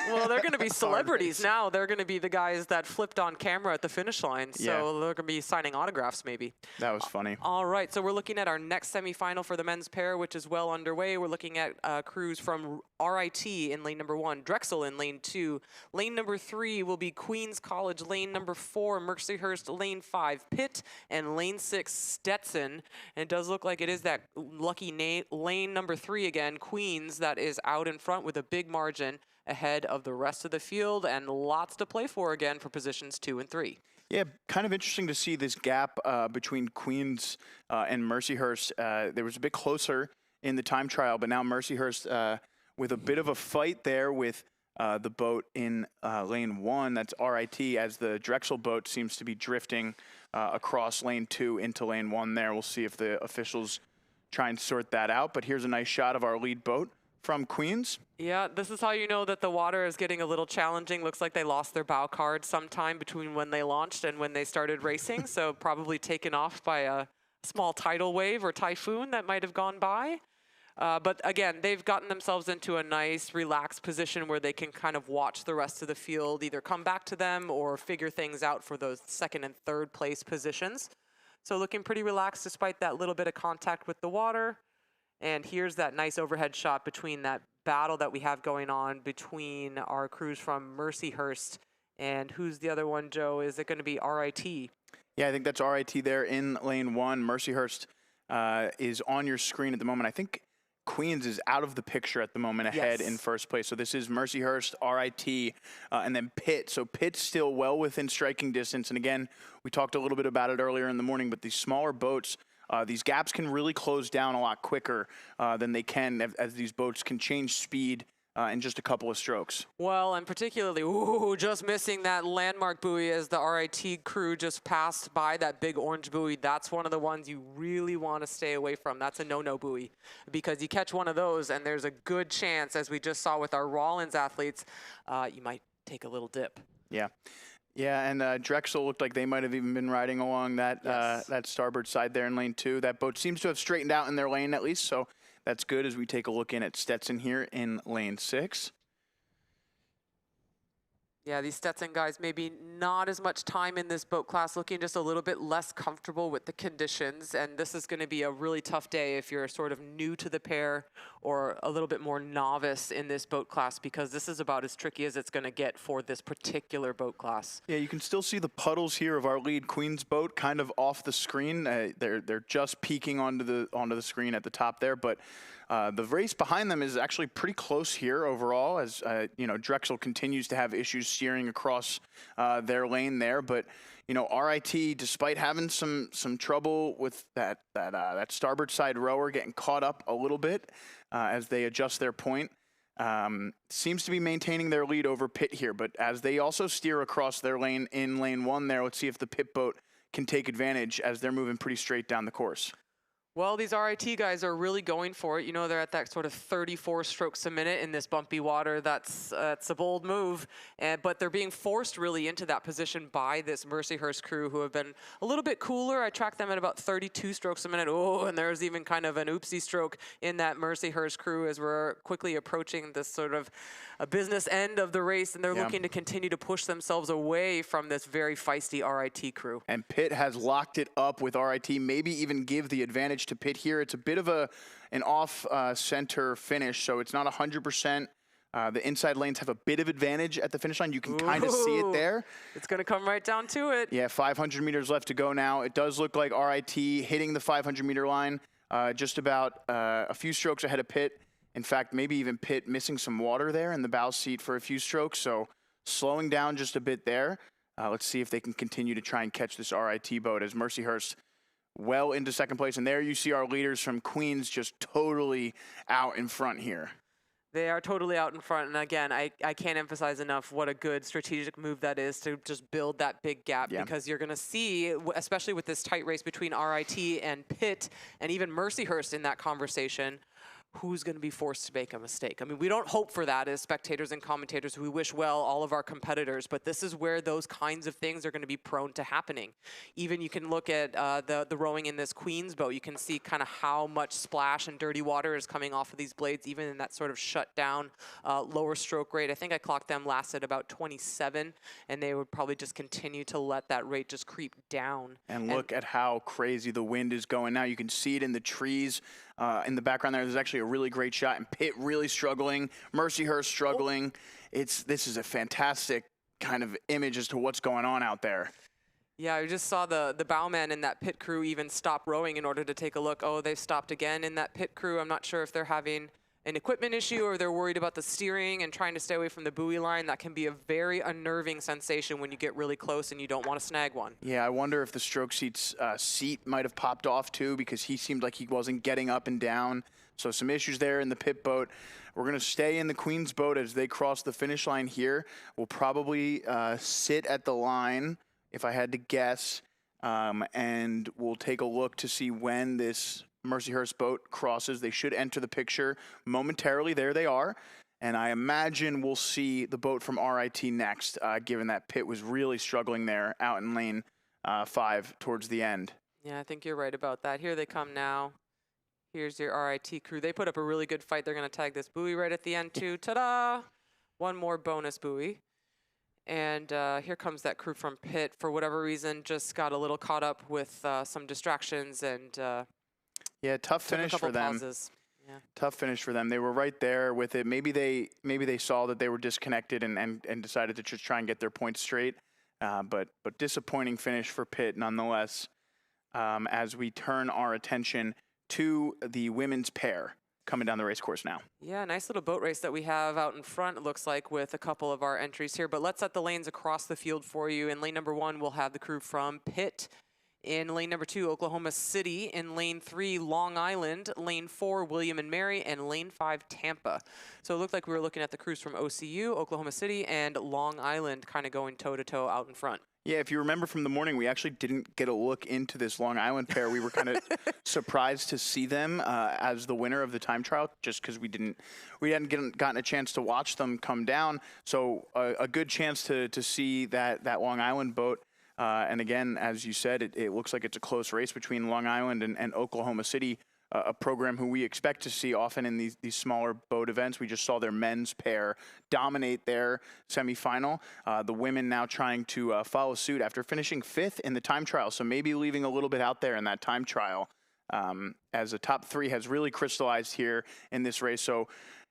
Well, they're going to be celebrities now. They're going to be the guys that flipped on camera at the finish line. So they're going to be signing autographs maybe. That was funny. All right, so we're looking at our next semifinal for the men's pair, which is well underway. We're looking at crews from RIT in lane number 1, Drexel in lane 2. Lane number 3 will be Queens College. Lane number 4, Mercyhurst. Lane 5, Pitt. And lane 6, Stetson. And it does look like it is that lucky lane number 3 again, Queens, that is out in front with a big margin ahead of the rest of the field, and lots to play for again for positions 2 and 3. Yeah, kind of interesting to see this gap between Queens and Mercyhurst. There was a bit closer in the time trial, but now Mercyhurst with a bit of a fight there with the boat in lane 1. That's RIT, as the Drexel boat seems to be drifting across lane 2 into lane 1 there. We'll see if the officials try and sort that out, but here's a nice shot of our lead boat from Queens. Yeah, this is how you know that the water is getting a little challenging. Looks like they lost their bow card sometime between when they launched and when they started racing, so probably taken off by a small tidal wave or typhoon that might have gone by. But again, they've gotten themselves into a nice, relaxed position where they can kind of watch the rest of the field either come back to them or figure things out for those 2nd and 3rd place positions. So looking pretty relaxed despite that little bit of contact with the water. And here's that nice overhead shot between that battle that we have going on between our crews from Mercyhurst and who's the other one, Joe? Is it going to be RIT? Yeah, I think that's RIT there in lane 1. Mercyhurst is on your screen at the moment. I think Queens is out of the picture at the moment ahead in first place. So this is Mercyhurst, RIT, and then Pitt. So Pitt's still well within striking distance. And again, we talked a little bit about it earlier in the morning, but these smaller boats, these gaps can really close down a lot quicker than they can as these boats can change speed in just a couple of strokes. Well, and particularly, just missing that landmark buoy as the RIT crew just passed by that big orange buoy. That's one of the ones you really want to stay away from. That's a no-no buoy, because you catch one of those and there's a good chance, as we just saw with our Rollins athletes, you might take a little dip. Yeah. Yeah, and Drexel looked like they might have even been riding along that that starboard side there in lane 2. That boat seems to have straightened out in their lane at least, so that's good as we take a look in at Stetson here in lane 6. Yeah, these Stetson guys maybe not as much time in this boat class, looking just a little bit less comfortable with the conditions. And this is going to be a really tough day if you're sort of new to the pair or a little bit more novice in this boat class, because this is about as tricky as it's going to get for this particular boat class. Yeah, you can still see the puddles here of our lead Queens boat kind of off the screen. They're just peeking onto the screen at the top there, but the race behind them is actually pretty close here overall, as Drexel continues to have issues steering across their lane there. But RIT, despite having some trouble with that starboard side rower getting caught up a little bit as they adjust their point, seems to be maintaining their lead over Pitt here. But as they also steer across their lane in lane 1 there, let's see if the Pitt boat can take advantage as they're moving pretty straight down the course. Well, these RIT guys are really going for it. You know, they're at that sort of 34 strokes a minute in this bumpy water. That's a bold move, but they're being forced really into that position by this Mercyhurst crew, who have been a little bit cooler. I tracked them at about 32 strokes a minute. Oh, and there's even kind of an oopsie stroke in that Mercyhurst crew as we're quickly approaching this sort of a business end of the race, and they're looking to continue to push themselves away from this very feisty RIT crew. And Pitt has locked it up with RIT, maybe even give the advantage to Pitt here. It's a bit of an off-center finish, so it's not 100%. The inside lanes have a bit of advantage at the finish line. You can kind of see it there. It's going to come right down to it. Yeah, 500 meters left to go now. It does look like RIT hitting the 500-meter line, just about a few strokes ahead of Pitt. In fact, maybe even Pitt missing some water there in the bow seat for a few strokes, so slowing down just a bit there. Let's see if they can continue to try and catch this RIT boat as Mercyhurst well into second place. And there you see our leaders from Queens just totally out in front here. They are totally out in front. And again, I can't emphasize enough what a good strategic move that is to just build that big gap, because you're going to see, especially with this tight race between RIT and Pitt and even Mercyhurst in that conversation, who's going to be forced to make a mistake. I mean, we don't hope for that as spectators and commentators. We wish well all of our competitors, but this is where those kinds of things are going to be prone to happening. Even you can look at the rowing in this Queens boat. You can see kind of how much splash and dirty water is coming off of these blades, even in that sort of shut down lower stroke rate. I think I clocked them last at about 27, and they would probably just continue to let that rate just creep down. And look at how crazy the wind is going now. You can see it in the trees. In the background there's actually a really great shot, and Pitt really struggling, Mercyhurst struggling. This is a fantastic kind of image as to what's going on out there. Yeah, I just saw the bowman in that Pitt crew even stop rowing in order to take a look. Oh, they've stopped again in that Pitt crew. I'm not sure if they're having an equipment issue or they're worried about the steering and trying to stay away from the buoy line. That can be a very unnerving sensation when you get really close and you don't want to snag one. Yeah, I wonder if the stroke seat's seat might have popped off too, because he seemed like he wasn't getting up and down. So some issues there in the Pitt boat. We're going to stay in the Queens boat as they cross the finish line here. We'll probably sit at the line, if I had to guess, and we'll take a look to see when this Mercyhurst boat crosses. They should enter the picture momentarily. There they are. And I imagine we'll see the boat from RIT next, given that Pitt was really struggling there out in lane 5 towards the end. Yeah, I think you're right about that. Here they come now. Here's your RIT crew. They put up a really good fight. They're going to tag this buoy right at the end too. Ta-da! One more bonus buoy. And here comes that crew from Pitt. For whatever reason, just got a little caught up with some distractions and yeah, tough finish for them. Yeah. Tough finish for them. They were right there with it. Maybe they saw that they were disconnected and decided to just try and get their points straight. But disappointing finish for Pitt nonetheless. As we turn our attention to the women's pair coming down the race course now. Yeah, nice little boat race that we have out in front, it looks like, with a couple of our entries here. But let's set the lanes across the field for you. In lane number 1, we'll have the crew from Pitt. In lane number 2, Oklahoma City. In lane 3, Long Island. Lane 4, William and Mary. And lane 5, Tampa. So it looked like we were looking at the crews from OCU, Oklahoma City, and Long Island kind of going toe-to-toe out in front. Yeah, if you remember from the morning, we actually didn't get a look into this Long Island pair. We were kind of surprised to see them as the winner of the time trial, just because we hadn't gotten a chance to watch them come down. So a good chance to see that Long Island boat. And again, as you said, it looks like it's a close race between Long Island and Oklahoma City, a program who we expect to see often in these smaller boat events. We just saw their men's pair dominate their semifinal. The women now trying to follow suit after finishing 5th in the time trial, so maybe leaving a little bit out there in that time trial, as a top 3 has really crystallized here in this race. So,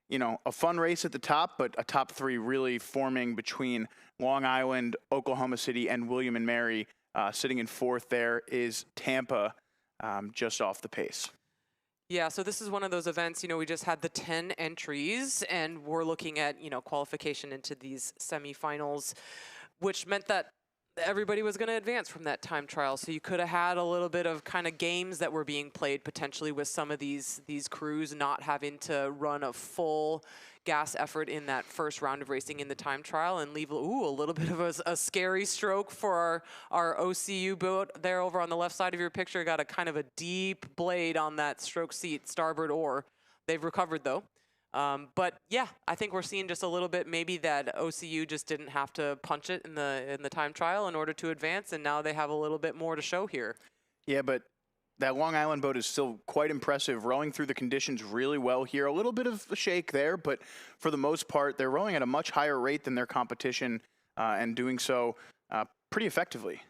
you know, a fun race at the top, but a top 3 really forming between Long Island, Oklahoma City, and William and Mary. Sitting in 4th there is Tampa, just off the pace. Yeah, so this is one of those events, you know, we just had the 10 entries, and we're looking at, you know, qualification into these semifinals, which meant that everybody was going to advance from that time trial. So you could have had a little bit of kind of games that were being played potentially with some of these crews not having to run a full gas effort in that first round of racing in the time trial and leave a little bit of a scary stroke for our OCU boat there over on the left side of your picture. Got a kind of a deep blade on that stroke seat, starboard oar. They've recovered though. But yeah, I think we're seeing just a little bit maybe that OCU just didn't have to punch it in the time trial in order to advance, and now they have a little bit more to show here. Yeah, but that Long Island boat is still quite impressive, rowing through the conditions really well here. A little bit of a shake there, but for the most part, they're rowing at a much higher rate than their competition and doing so pretty effectively.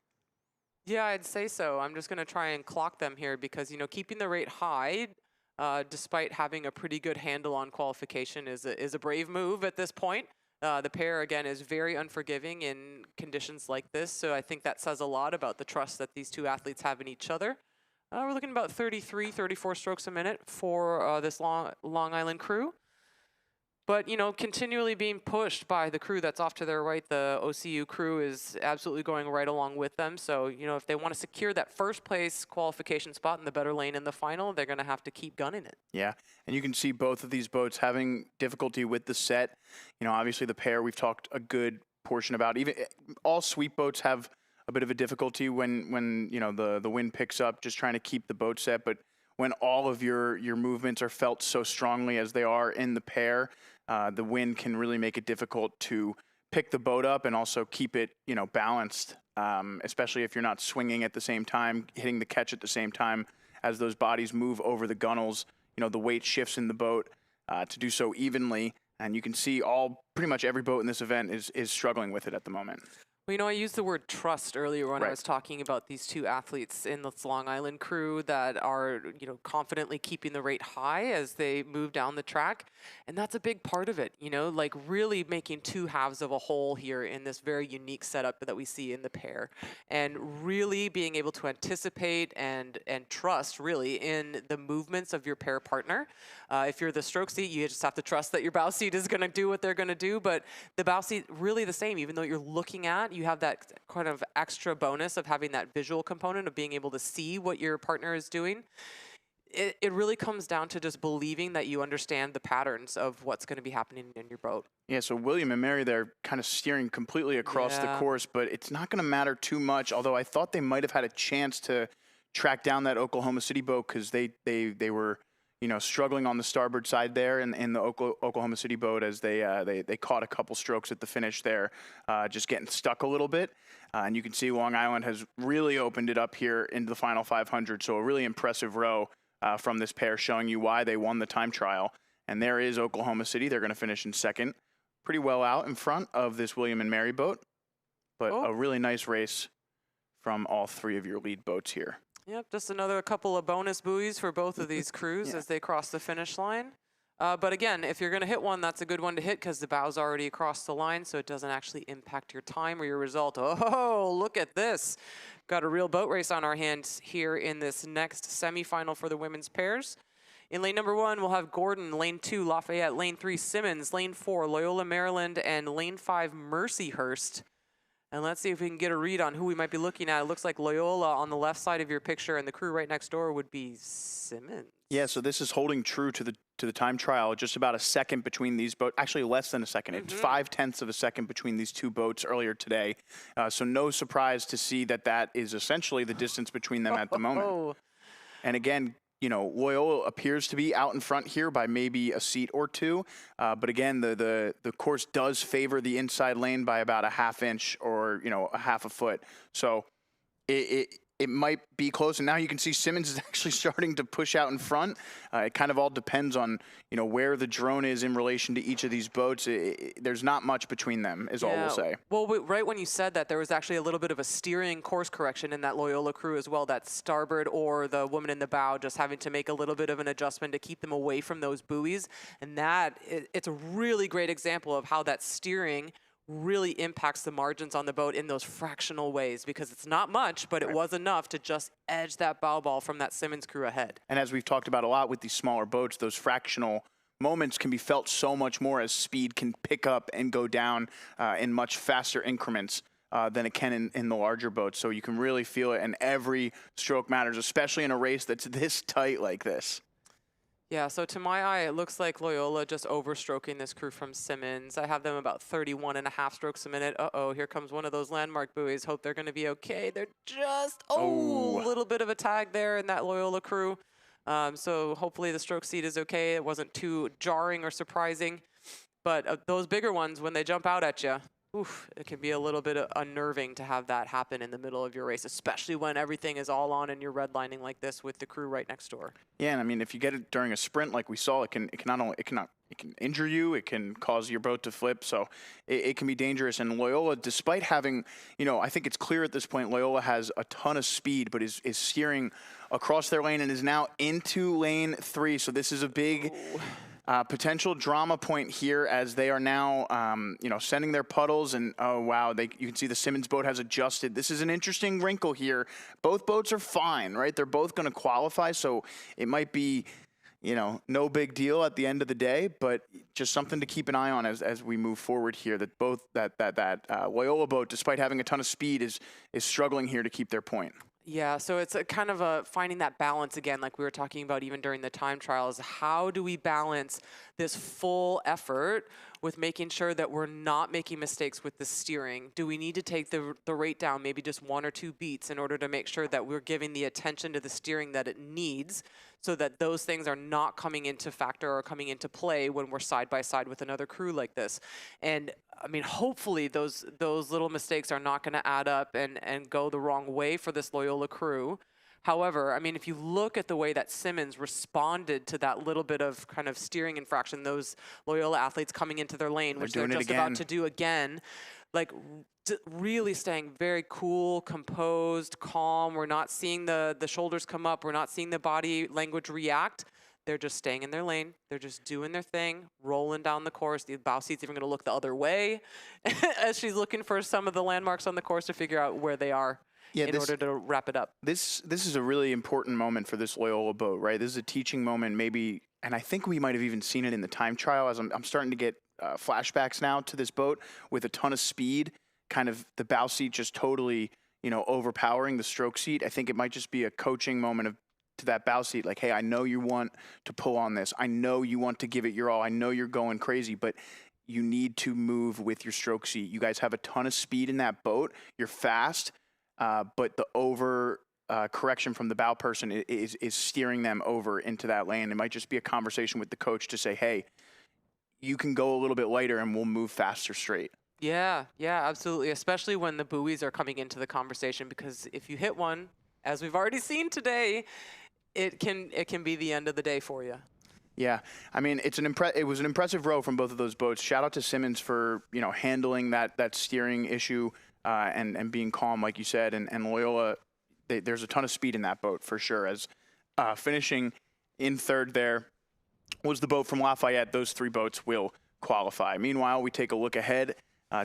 Yeah, I'd say so. I'm just going to try and clock them here because, you know, keeping the rate high despite having a pretty good handle on qualification is a brave move at this point. The pair, again, is very unforgiving in conditions like this, so I think that says a lot about the trust that these two athletes have in each other. We're looking about 33, 34 strokes a minute for this Long Island crew. But, you know, continually being pushed by the crew that's off to their right. The OCU crew is absolutely going right along with them. So, you know, if they want to secure that first place qualification spot in the better lane in the final, they're going to have to keep gunning it. Yeah, and you can see both of these boats having difficulty with the set. You know, obviously the pair we've talked a good portion about. Even all sweep boats have a bit of a difficulty when you know the wind picks up, just trying to keep the boat set. But when all of your movements are felt so strongly as they are in the pair, the wind can really make it difficult to pick the boat up and also keep it, you know, balanced, especially if you're not swinging at the same time, hitting the catch at the same time as those bodies move over the gunnels. You know, the weight shifts in the boat to do so evenly, and you can see pretty much every boat in this event is struggling with it at the moment. Well, you know, I used the word trust earlier when I was talking about these two athletes in this Long Island crew that are, you know, confidently keeping the rate high as they move down the track. And that's a big part of it, you know, like really making two halves of a whole here in this very unique setup that we see in the pair. And really being able to anticipate and trust really in the movements of your pair partner. If you're the stroke seat, you just have to trust that your bow seat is going to do what they're going to do. But the bow seat, really the same, even though you're looking at, you have that kind of extra bonus of having that visual component of being able to see what your partner is doing. It really comes down to just believing that you understand the patterns of what's going to be happening in your boat. Yeah, so William and Mary, they're kind of steering completely across the course, but it's not going to matter too much, although I thought they might have had a chance to track down that Oklahoma City boat because they were, you know, struggling on the starboard side there in the Oklahoma City boat as they caught a couple strokes at the finish there, just getting stuck a little bit. And you can see Long Island has really opened it up here into the final 500, so a really impressive row from this pair, showing you why they won the time trial. And there is Oklahoma City. They're going to finish in second, pretty well out in front of this William and Mary boat, but a really nice race from all three of your lead boats here. Yep, just another couple of bonus buoys for both of these crews as they cross the finish line. But again, if you're going to hit one, that's a good one to hit because the bow's already across the line, so it doesn't actually impact your time or your result. Oh, look at this. Got a real boat race on our hands here in this next semifinal for the women's pairs. In lane number 1, we'll have Gordon, lane 2, Lafayette, lane 3, Simmons, lane 4, Loyola, Maryland, and lane 5, Mercyhurst. And let's see if we can get a read on who we might be looking at. It looks like Loyola on the left side of your picture, and the crew right next door would be Simmons. Yeah, so this is holding true to the time trial. Just about a second between these boats. Actually, less than a second. It's 0.5 of a second between these two boats earlier today. So no surprise to see that is essentially the distance between them at the moment. And again, you know, Loyola appears to be out in front here by maybe a seat or two. But again, the course does favor the inside lane by about a ½ inch or, you know, a ½ a foot. So it might be close. And now you can see Simmons is actually starting to push out in front. It kind of all depends on, you know, where the drone is in relation to each of these boats. There's not much between them is all we'll say. Well, right when you said that, there was actually a little bit of a steering course correction in that Loyola crew as well, that starboard or the woman in the bow just having to make a little bit of an adjustment to keep them away from those buoys. And it's a really great example of how that steering really impacts the margins on the boat in those fractional ways, because it's not much, but it was enough to just edge that bow ball from that Simmons crew ahead. And as we've talked about a lot with these smaller boats, those fractional moments can be felt so much more as speed can pick up and go down in much faster increments than it can in the larger boats. So you can really feel it, and every stroke matters, especially in a race that's this tight like this. Yeah, so to my eye, it looks like Loyola just overstroking this crew from Simmons. I have them about 31.5 strokes a minute. Uh-oh, here comes one of those landmark buoys. Hope they're going to be okay. They're just, a little bit of a tag there in that Loyola crew. So hopefully the stroke seat is okay. It wasn't too jarring or surprising. But those bigger ones, when they jump out at you, oof, it can be a little bit unnerving to have that happen in the middle of your race, especially when everything is all on and you're redlining like this with the crew right next door. Yeah, and I mean, if you get it during a sprint like we saw, it can injure you, it can cause your boat to flip, so it can be dangerous. And Loyola, despite having, I think it's clear at this point, Loyola has a ton of speed, but is steering across their lane and is now into lane 3. So this is a big potential drama point here as they are now, sending their puddles, and oh wow, you can see the Simmons boat has adjusted. This is an interesting wrinkle here. Both boats are fine, right? They're both going to qualify, so it might be, no big deal at the end of the day, but just something to keep an eye on as we move forward here. That that Loyola boat, despite having a ton of speed, is struggling here to keep their point. Yeah, so it's a kind of a finding that balance again, like we were talking about even during the time trials. How do we balance this full effort with making sure that we're not making mistakes with the steering? Do we need to take the rate down maybe just 1 or 2 beats in order to make sure that we're giving the attention to the steering that it needs, so that those things are not coming into factor or coming into play when we're side by side with another crew like this? And I mean, hopefully those little mistakes are not going to add up and go the wrong way for this Loyola crew. However, I mean, if you look at the way that Simmons responded to that little bit of kind of steering infraction, those Loyola athletes coming into their lane, which they're just about to do again, like really staying very cool, composed, calm. We're not seeing the shoulders come up. We're not seeing the body language react. They're just staying in their lane. They're just doing their thing, rolling down the course. The bow seat's even going to look the other way as she's looking for some of the landmarks on the course to figure out where they are in order to wrap it up. This is a really important moment for this Loyola boat, right? This is a teaching moment maybe, and I think we might have even seen it in the time trial, as I'm starting to get flashbacks now to this boat with a ton of speed, kind of the bow seat just totally, overpowering the stroke seat. I think it might just be a coaching moment to that bow seat, like, hey, I know you want to pull on this. I know you want to give it your all. I know you're going crazy, but you need to move with your stroke seat. You guys have a ton of speed in that boat. You're fast, but the correction from the bow person is steering them over into that lane. It might just be a conversation with the coach to say, hey, you can go a little bit lighter and we'll move faster straight. Yeah, absolutely, especially when the buoys are coming into the conversation, because if you hit one, as we've already seen today, it can be the end of the day for you. Yeah, I mean, it was an impressive row from both of those boats. Shout out to Simmons for handling that steering issue and being calm, like you said, and Loyola. There's a ton of speed in that boat for sure. As finishing in third there was the boat from Lafayette. Those 3 boats will qualify. Meanwhile, we take a look ahead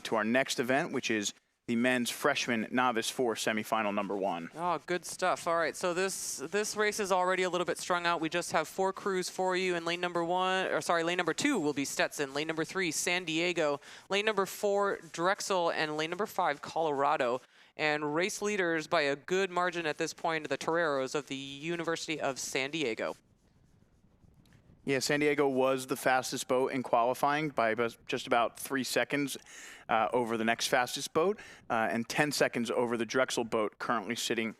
to our next event, which is the men's freshman novice 4 semifinal number 1. Oh, good stuff. All right, so this race is already a little bit strung out. We just have 4 crews for you, and lane number 2 will be Stetson. Lane number 3, San Diego. Lane number 4, Drexel, and lane number 5, Colorado. And race leaders by a good margin at this point are the Toreros of the University of San Diego. Yeah, San Diego was the fastest boat in qualifying by just about 3 seconds over the next fastest boat and 10 seconds over the Drexel boat, currently sitting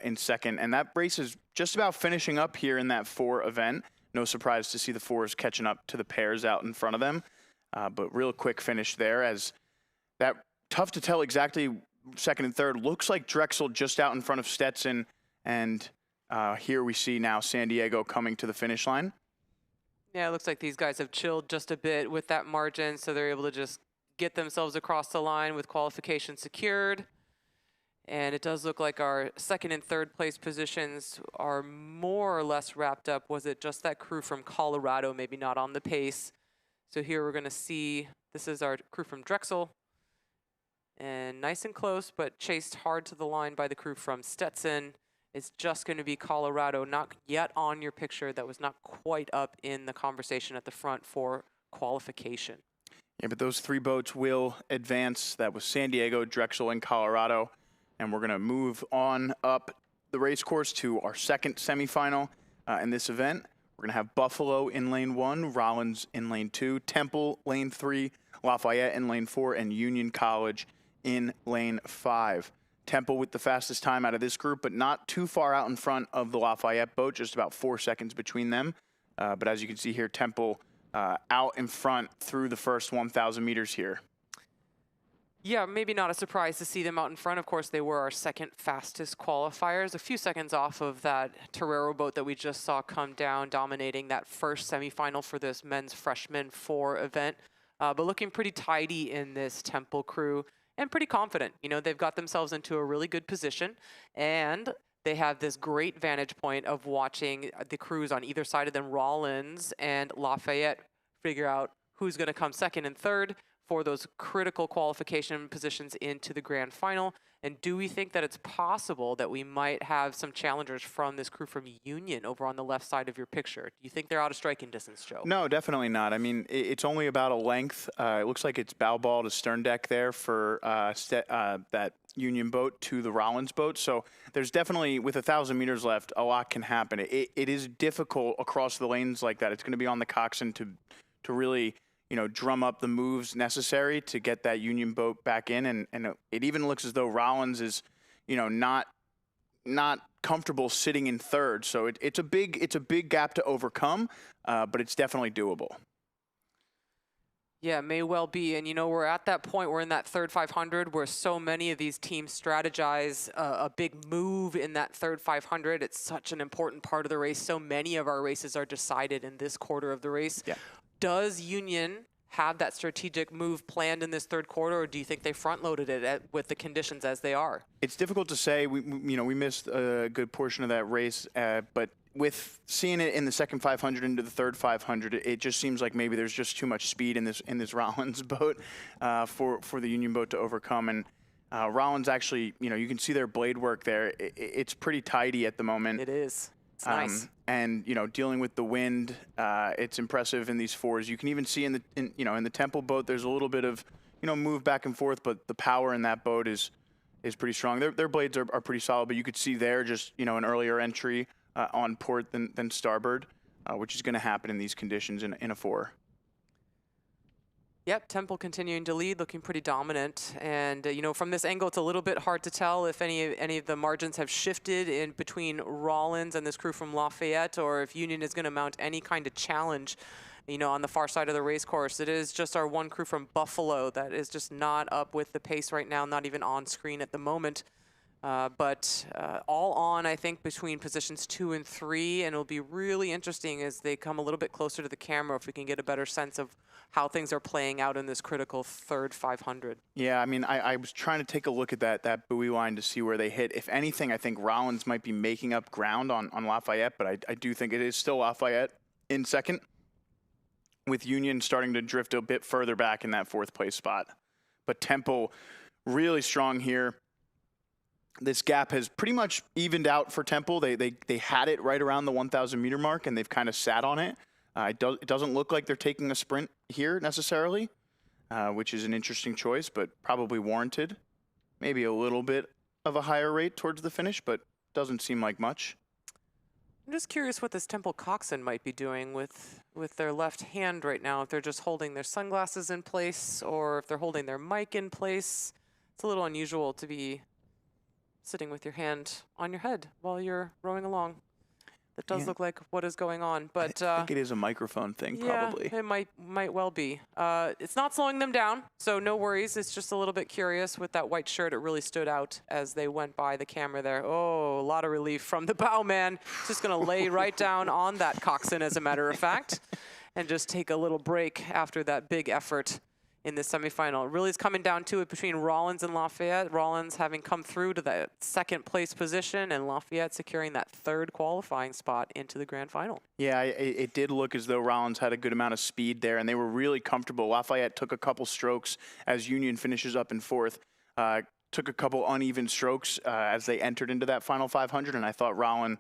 in second. And that race is just about finishing up here in that 4 event. No surprise to see the 4s catching up to the pairs out in front of them. But real quick finish there, as that tough to tell exactly second and third. Looks like Drexel just out in front of Stetson. And here we see now San Diego coming to the finish line. Yeah, it looks like these guys have chilled just a bit with that margin, so they're able to just get themselves across the line with qualification secured. And it does look like our second and third place positions are more or less wrapped up. Was it just that crew from Colorado, maybe not on the pace? So here we're going to see, this is our crew from Drexel. And nice and close, but chased hard to the line by the crew from Stetson. It's just going to be Colorado, not yet on your picture. That was not quite up in the conversation at the front for qualification. Yeah, but those 3 boats will advance. That was San Diego, Drexel, and Colorado. And we're going to move on up the race course to our second semifinal in this event. We're going to have Buffalo in lane 1, Rollins in lane 2, Temple lane 3, Lafayette in lane 4, and Union College in lane 5. Temple with the fastest time out of this group, but not too far out in front of the Lafayette boat, just about 4 seconds between them. But as you can see here, Temple out in front through the first 1,000 meters here. Yeah, maybe not a surprise to see them out in front. Of course, they were our second fastest qualifiers, a few seconds off of that Torero boat that we just saw come down, dominating that first semifinal for this men's freshman 4 event. But looking pretty tidy in this Temple crew and pretty confident. You know, they've got themselves into a really good position, and they have this great vantage point of watching the crews on either side of them, Rollins and Lafayette, figure out who's going to come second and third for those critical qualification positions into the grand final. And do we think that it's possible that we might have some challengers from this crew from Union over on the left side of your picture? Do you think they're out of striking distance, Joe? No, definitely not. I mean, it's only about a length. It looks like it's bow ball to stern deck there for that Union boat to the Rollins boat. So there's definitely, with 1,000 meters left, a lot can happen. It is difficult across the lanes like that. It's going to be on the coxswain to really, you know, drum up the moves necessary to get that Union boat back in. And it even looks as though Rollins is, you know, not comfortable sitting in third. So it's a big gap to overcome, but it's definitely doable. Yeah, may well be. And, you know, we're at that point, we're in that third 500 where so many of these teams strategize a big move in that third 500. It's such an important part of the race. So many of our races are decided in this quarter of the race. Yeah. Does Union have that strategic move planned in this third quarter, or do you think they front-loaded it with the conditions as they are? It's difficult to say. We missed a good portion of that race, but with seeing it in the second 500 into the third 500, it just seems like maybe there's just too much speed in this Rollins boat for the Union boat to overcome. And Rollins actually, you know, you can see their blade work there. It's pretty tidy at the moment. It is. It's nice. And, you know, dealing with the wind, it's impressive in these 4s. You can even see in the Temple boat, there's a little bit of, you know, move back and forth, but the power in that boat is pretty strong. Their blades are pretty solid, but you could see there just, you know, an earlier entry on port than starboard, which is going to happen in these conditions in a 4. Yep, Temple continuing to lead, looking pretty dominant. And, you know, from this angle, it's a little bit hard to tell if any of the margins have shifted in between Rollins and this crew from Lafayette, or if Union is going to mount any kind of challenge, you know, on the far side of the race course. It is just our one crew from Buffalo that is just not up with the pace right now, not even on screen at the moment. But all on, I think, between positions 2 and 3, and it'll be really interesting as they come a little bit closer to the camera if we can get a better sense of how things are playing out in this critical third 500. Yeah, I mean, I was trying to take a look at that buoy line to see where they hit. If anything, I think Rollins might be making up ground on Lafayette, but I do think it is still Lafayette in second, with Union starting to drift a bit further back in that 4th place spot. But Temple really strong here. This gap has pretty much evened out for Temple. They had it right around the 1,000 meter mark, and they've kind of sat on it. It doesn't look like they're taking a sprint here necessarily, which is an interesting choice, but probably warranted. Maybe a little bit of a higher rate towards the finish, but doesn't seem like much. I'm just curious what this Temple coxswain might be doing with their left hand right now, if they're just holding their sunglasses in place or if they're holding their mic in place. It's a little unusual to be sitting with your hand on your head while you're rowing along. That does look like what is going on, but I think it is a microphone thing, probably. Yeah, it might well be. It's not slowing them down, so no worries. It's just a little bit curious with that white shirt. It really stood out as they went by the camera there. Oh, a lot of relief from the bow man. Just going to lay right down on that coxswain, as a matter of fact, and just take a little break after that big effort in the semifinal. It really is coming down to it between Rollins and Lafayette. Rollins having come through to that 2nd place position, and Lafayette securing that 3rd qualifying spot into the grand final. Yeah, it did look as though Rollins had a good amount of speed there, and they were really comfortable. Lafayette took a couple strokes as Union finishes up in 4th. Took a couple uneven strokes as they entered into that final 500, and I thought Rollins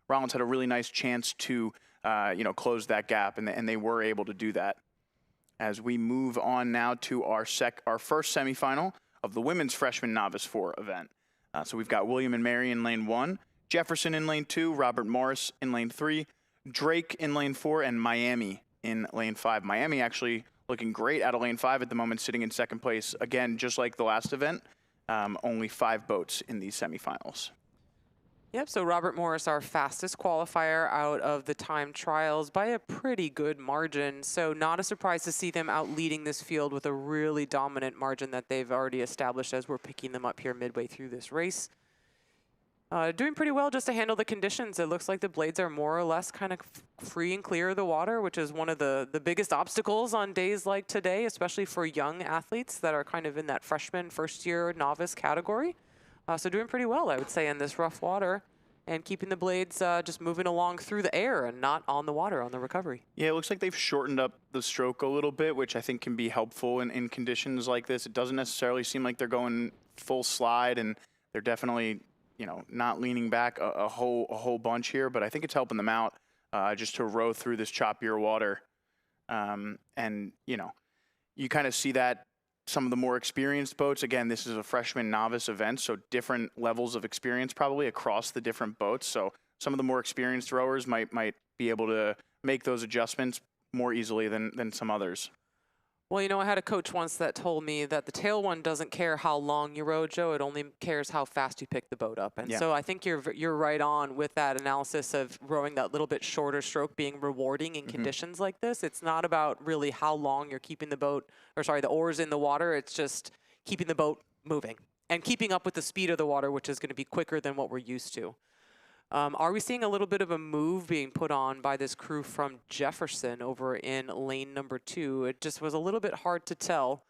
had a really nice chance to close that gap, and they were able to do that. as we move on now to our first semifinal of the women's freshman novice 4 event. So we've got William and Mary in lane 1, Jefferson in lane 2, Robert Morris in lane 3, Drake in lane 4, and Miami in lane 5. Miami actually looking great out of lane 5 at the moment, sitting in second place. Again, just like the last event, only 5 boats in these semifinals. Yep, so Robert Morris, our fastest qualifier out of the time trials by a pretty good margin. So not a surprise to see them out leading this field with a really dominant margin that they've already established as we're picking them up here midway through this race. Doing pretty well just to handle the conditions. It looks like the blades are more or less kind of free and clear of the water, which is one of the biggest obstacles on days like today, especially for young athletes that are kind of in that freshman, first year novice category. So doing pretty well, I would say, in this rough water and keeping the blades just moving along through the air and not on the water on the recovery. Yeah, it looks like they've shortened up the stroke a little bit, which I think can be helpful in conditions like this. It doesn't necessarily seem like they're going full slide, and they're definitely, you know, not leaning back a whole bunch here, but I think it's helping them out just to row through this choppier water. And, you know, you kind of see that some of the more experienced boats, again, this is a freshman novice event, so different levels of experience probably across the different boats. So some of the more experienced rowers might be able to make those adjustments more easily than some others. Well, you know, I had a coach once that told me that the tail one doesn't care how long you row, Joe. It only cares how fast you pick the boat up. And so I think you're right on with that analysis of rowing that little bit shorter stroke being rewarding in conditions like this. It's not about really how long you're keeping the boat, or sorry, the oars in the water. It's just keeping the boat moving and keeping up with the speed of the water, which is going to be quicker than what we're used to. Are we seeing a little bit of a move being put on by this crew from Jefferson over in lane number 2? It just was a little bit hard to tell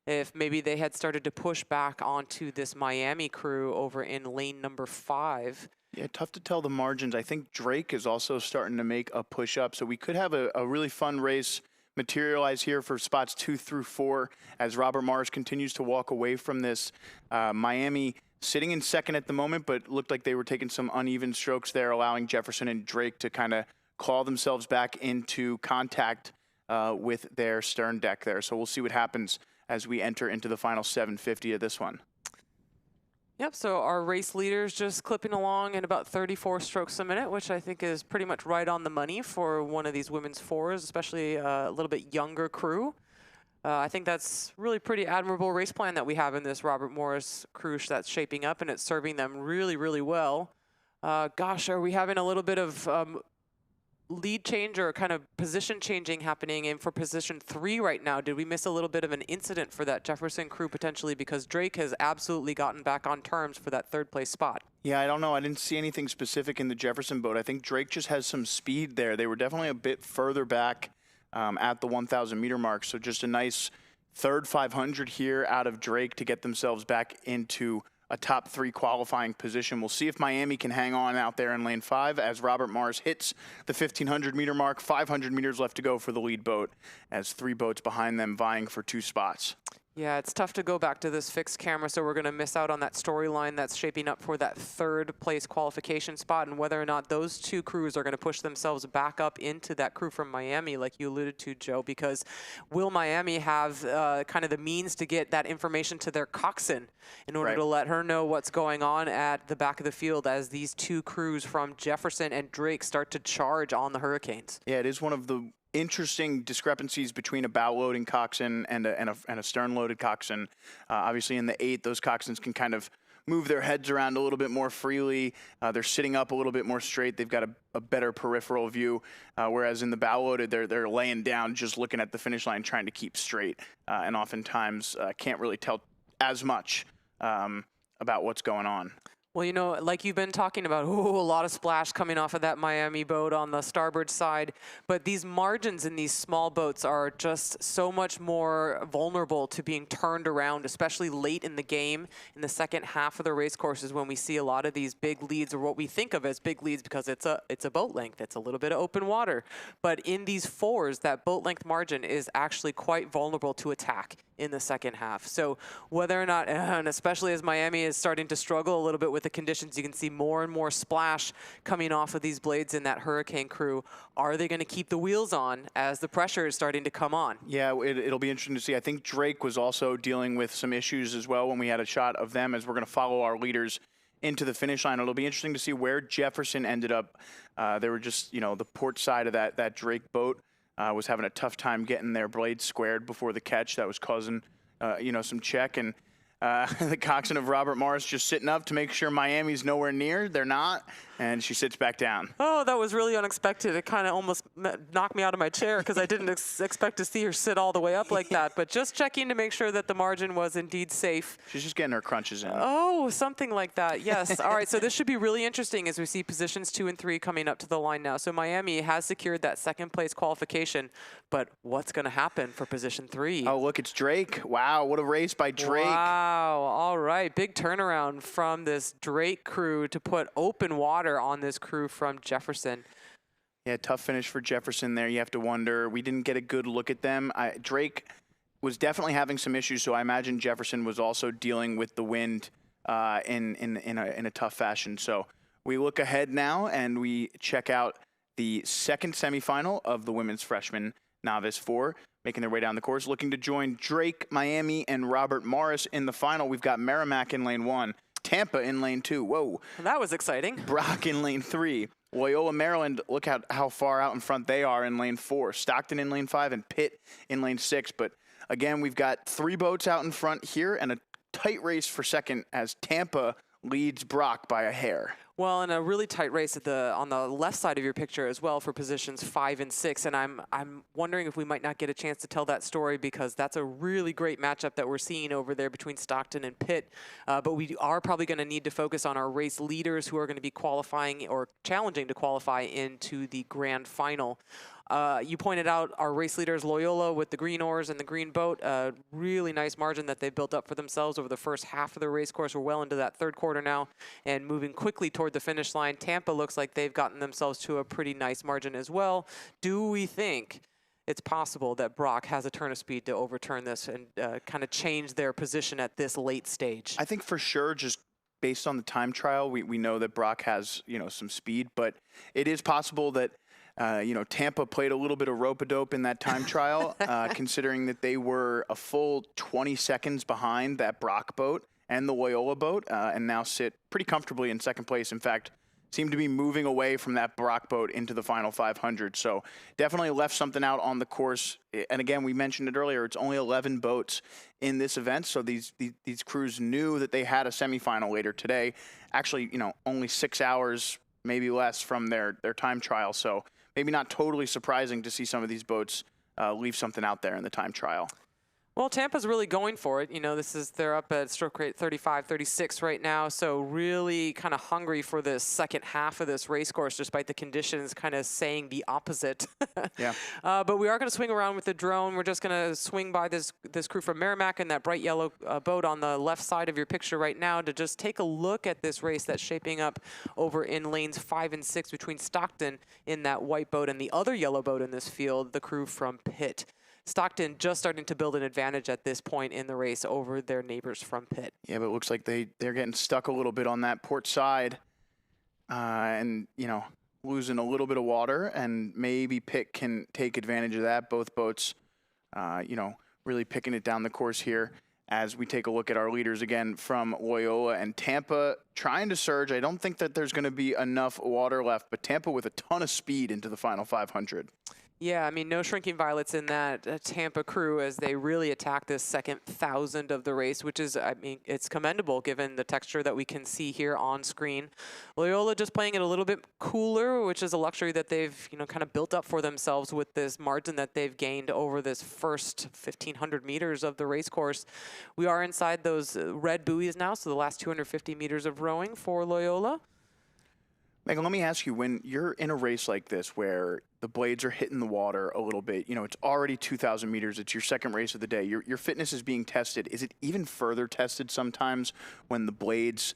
if maybe they had started to push back onto this Miami crew over in lane number 5. Yeah, tough to tell the margins. I think Drake is also starting to make a push up, so we could have a really fun race materialize here for spots 2 through 4 as Robert Morris continues to walk away from this. Miami sitting in second at the moment, but looked like they were taking some uneven strokes there, allowing Jefferson and Drake to kind of claw themselves back into contact with their stern deck there. So we'll see what happens as we enter into the final 750 of this one. Yep, so our race leaders just clipping along at about 34 strokes a minute, which I think is pretty much right on the money for one of these women's 4s, especially a little bit younger crew. I think that's really pretty admirable race plan that we have in this Robert Morris crew that's shaping up, and it's serving them really, really well. Gosh, are we having a little bit of lead change or kind of position changing happening in for position 3 right now? Did we miss a little bit of an incident for that Jefferson crew potentially, because Drake has absolutely gotten back on terms for that 3rd place spot? Yeah, I don't know. I didn't see anything specific in the Jefferson boat. I think Drake just has some speed there. They were definitely a bit further back at the 1,000 meter mark. So just a nice 3rd 500 here out of Drake to get themselves back into a top 3 qualifying position. We'll see if Miami can hang on out there in lane 5 as Robert Morris hits the 1,500 meter mark. 500 meters left to go for the lead boat as 3 boats behind them vying for 2 spots. Yeah, it's tough to go back to this fixed camera, so we're going to miss out on that storyline that's shaping up for that 3rd place qualification spot, and whether or not those 2 crews are going to push themselves back up into that crew from Miami, like you alluded to, Joe, because will Miami have kind of the means to get that information to their coxin in order to let her know what's going on at the back of the field as these 2 crews from Jefferson and Drake start to charge on the Hurricanes? Yeah, it is one of the interesting discrepancies between a bow-loading coxswain and a stern-loaded coxswain. Obviously, in the 8, those coxswains can kind of move their heads around a little bit more freely. They're sitting up a little bit more straight. They've got a better peripheral view, whereas in the bow-loaded, they're laying down, just looking at the finish line, trying to keep straight, and oftentimes can't really tell as much about what's going on. Well, you know, like you've been talking about, a lot of splash coming off of that Miami boat on the starboard side. But these margins in these small boats are just so much more vulnerable to being turned around, especially late in the game. In the second half of the race courses, when we see a lot of these big leads, or what we think of as big leads, because it's a boat length. It's a little bit of open water. But in these 4s, that boat length margin is actually quite vulnerable to attack in the second half. So whether or not, and especially as Miami is starting to struggle a little bit with with the conditions. You can see more and more splash coming off of these blades in that Hurricane crew. Are they going to keep the wheels on as the pressure is starting to come on? Yeah, it'll be interesting to see. I think Drake was also dealing with some issues as well when we had a shot of them, as we're going to follow our leaders into the finish line. It'll be interesting to see where Jefferson ended up. They were just, the port side of that Drake boat was having a tough time getting their blades squared before the catch. That was causing, some check. And the coxswain of Robert Morris just sitting up to make sure Miami's nowhere near. They're not. And she sits back down. Oh, that was really unexpected. It kind of almost knocked me out of my chair because I didn't expect to see her sit all the way up like that. But just checking to make sure that the margin was indeed safe. She's just getting her crunches in. Oh, something like that. Yes. All right. So this should be really interesting as we see positions 2 and 3 coming up to the line now. So Miami has secured that second place qualification. But what's going to happen for position 3? Oh, look, it's Drake. Wow, what a race by Drake. Wow. All right. Big turnaround from this Drake crew to put open water on this crew from Jefferson. Yeah, tough finish for Jefferson there. You have to wonder. We didn't get a good look at them. Drake was definitely having some issues, so I imagine Jefferson was also dealing with the wind in a tough fashion. So we look ahead now and we check out the second semifinal of the women's freshman Novice 4, making their way down the course, looking to join Drake, Miami, and Robert Morris in the final. We've got Merrimack in lane 1. Tampa in lane 2. Whoa. That was exciting. Brock in lane 3. Loyola, Maryland, look at how far out in front they are in lane 4. Stockton in lane 5 and Pitt in lane 6. But again, we've got 3 boats out in front here and a tight race for second as Tampa leads Brock by a hair. Well, and a really tight race on the left side of your picture as well for positions 5 and 6. And I'm wondering if we might not get a chance to tell that story because that's a really great matchup that we're seeing over there between Stockton and Pitt. But we are probably going to need to focus on our race leaders who are going to be qualifying or challenging to qualify into the grand final. You pointed out our race leaders, Loyola with the green oars and the green boat, a really nice margin that they've built up for themselves over the first half of the race course. We're well into that third quarter now and moving quickly toward the finish line. Tampa looks like they've gotten themselves to a pretty nice margin as well. Do we think it's possible that Brock has a turn of speed to overturn this and kind of change their position at this late stage? I think for sure, just based on the time trial, we know that Brock has, some speed, but it is possible that Tampa played a little bit of rope-a-dope in that time trial, considering that they were a full 20 seconds behind that Brock boat and the Loyola boat, and now sit pretty comfortably in second place. In fact, seem to be moving away from that Brock boat into the final 500. So definitely left something out on the course. And again, we mentioned it earlier, it's only 11 boats in this event. So these crews knew that they had a semifinal later today. Actually, only 6 hours, maybe less from their time trial. So maybe not totally surprising to see some of these boats leave something out there in the time trial. Well, Tampa's really going for it. They're up at stroke rate 35, 36 right now. So really kind of hungry for this second half of this race course, despite the conditions kind of saying the opposite. Yeah. But we are going to swing around with the drone. We're just going to swing by this crew from Merrimack and that bright yellow boat on the left side of your picture right now to just take a look at this race that's shaping up over in lanes 5 and 6 between Stockton in that white boat and the other yellow boat in this field, the crew from Pitt. Stockton just starting to build an advantage at this point in the race over their neighbors from Pitt. Yeah, but it looks like they're getting stuck a little bit on that port side and, losing a little bit of water, and maybe Pitt can take advantage of that. Both boats, really picking it down the course here as we take a look at our leaders again from Loyola and Tampa trying to surge. I don't think that there's going to be enough water left, but Tampa with a ton of speed into the final 500. Yeah, no shrinking violets in that Tampa crew as they really attack this second 1,000 of the race, which is, it's commendable given the texture that we can see here on screen. Loyola just playing it a little bit cooler, which is a luxury that they've, kind of built up for themselves with this margin that they've gained over this first 1,500 meters of the race course. We are inside those red buoys now, so the last 250 meters of rowing for Loyola. Megan, let me ask you, when you're in a race like this where the blades are hitting the water a little bit, it's already 2,000 meters, it's your second race of the day, your fitness is being tested. Is it even further tested sometimes when the blades,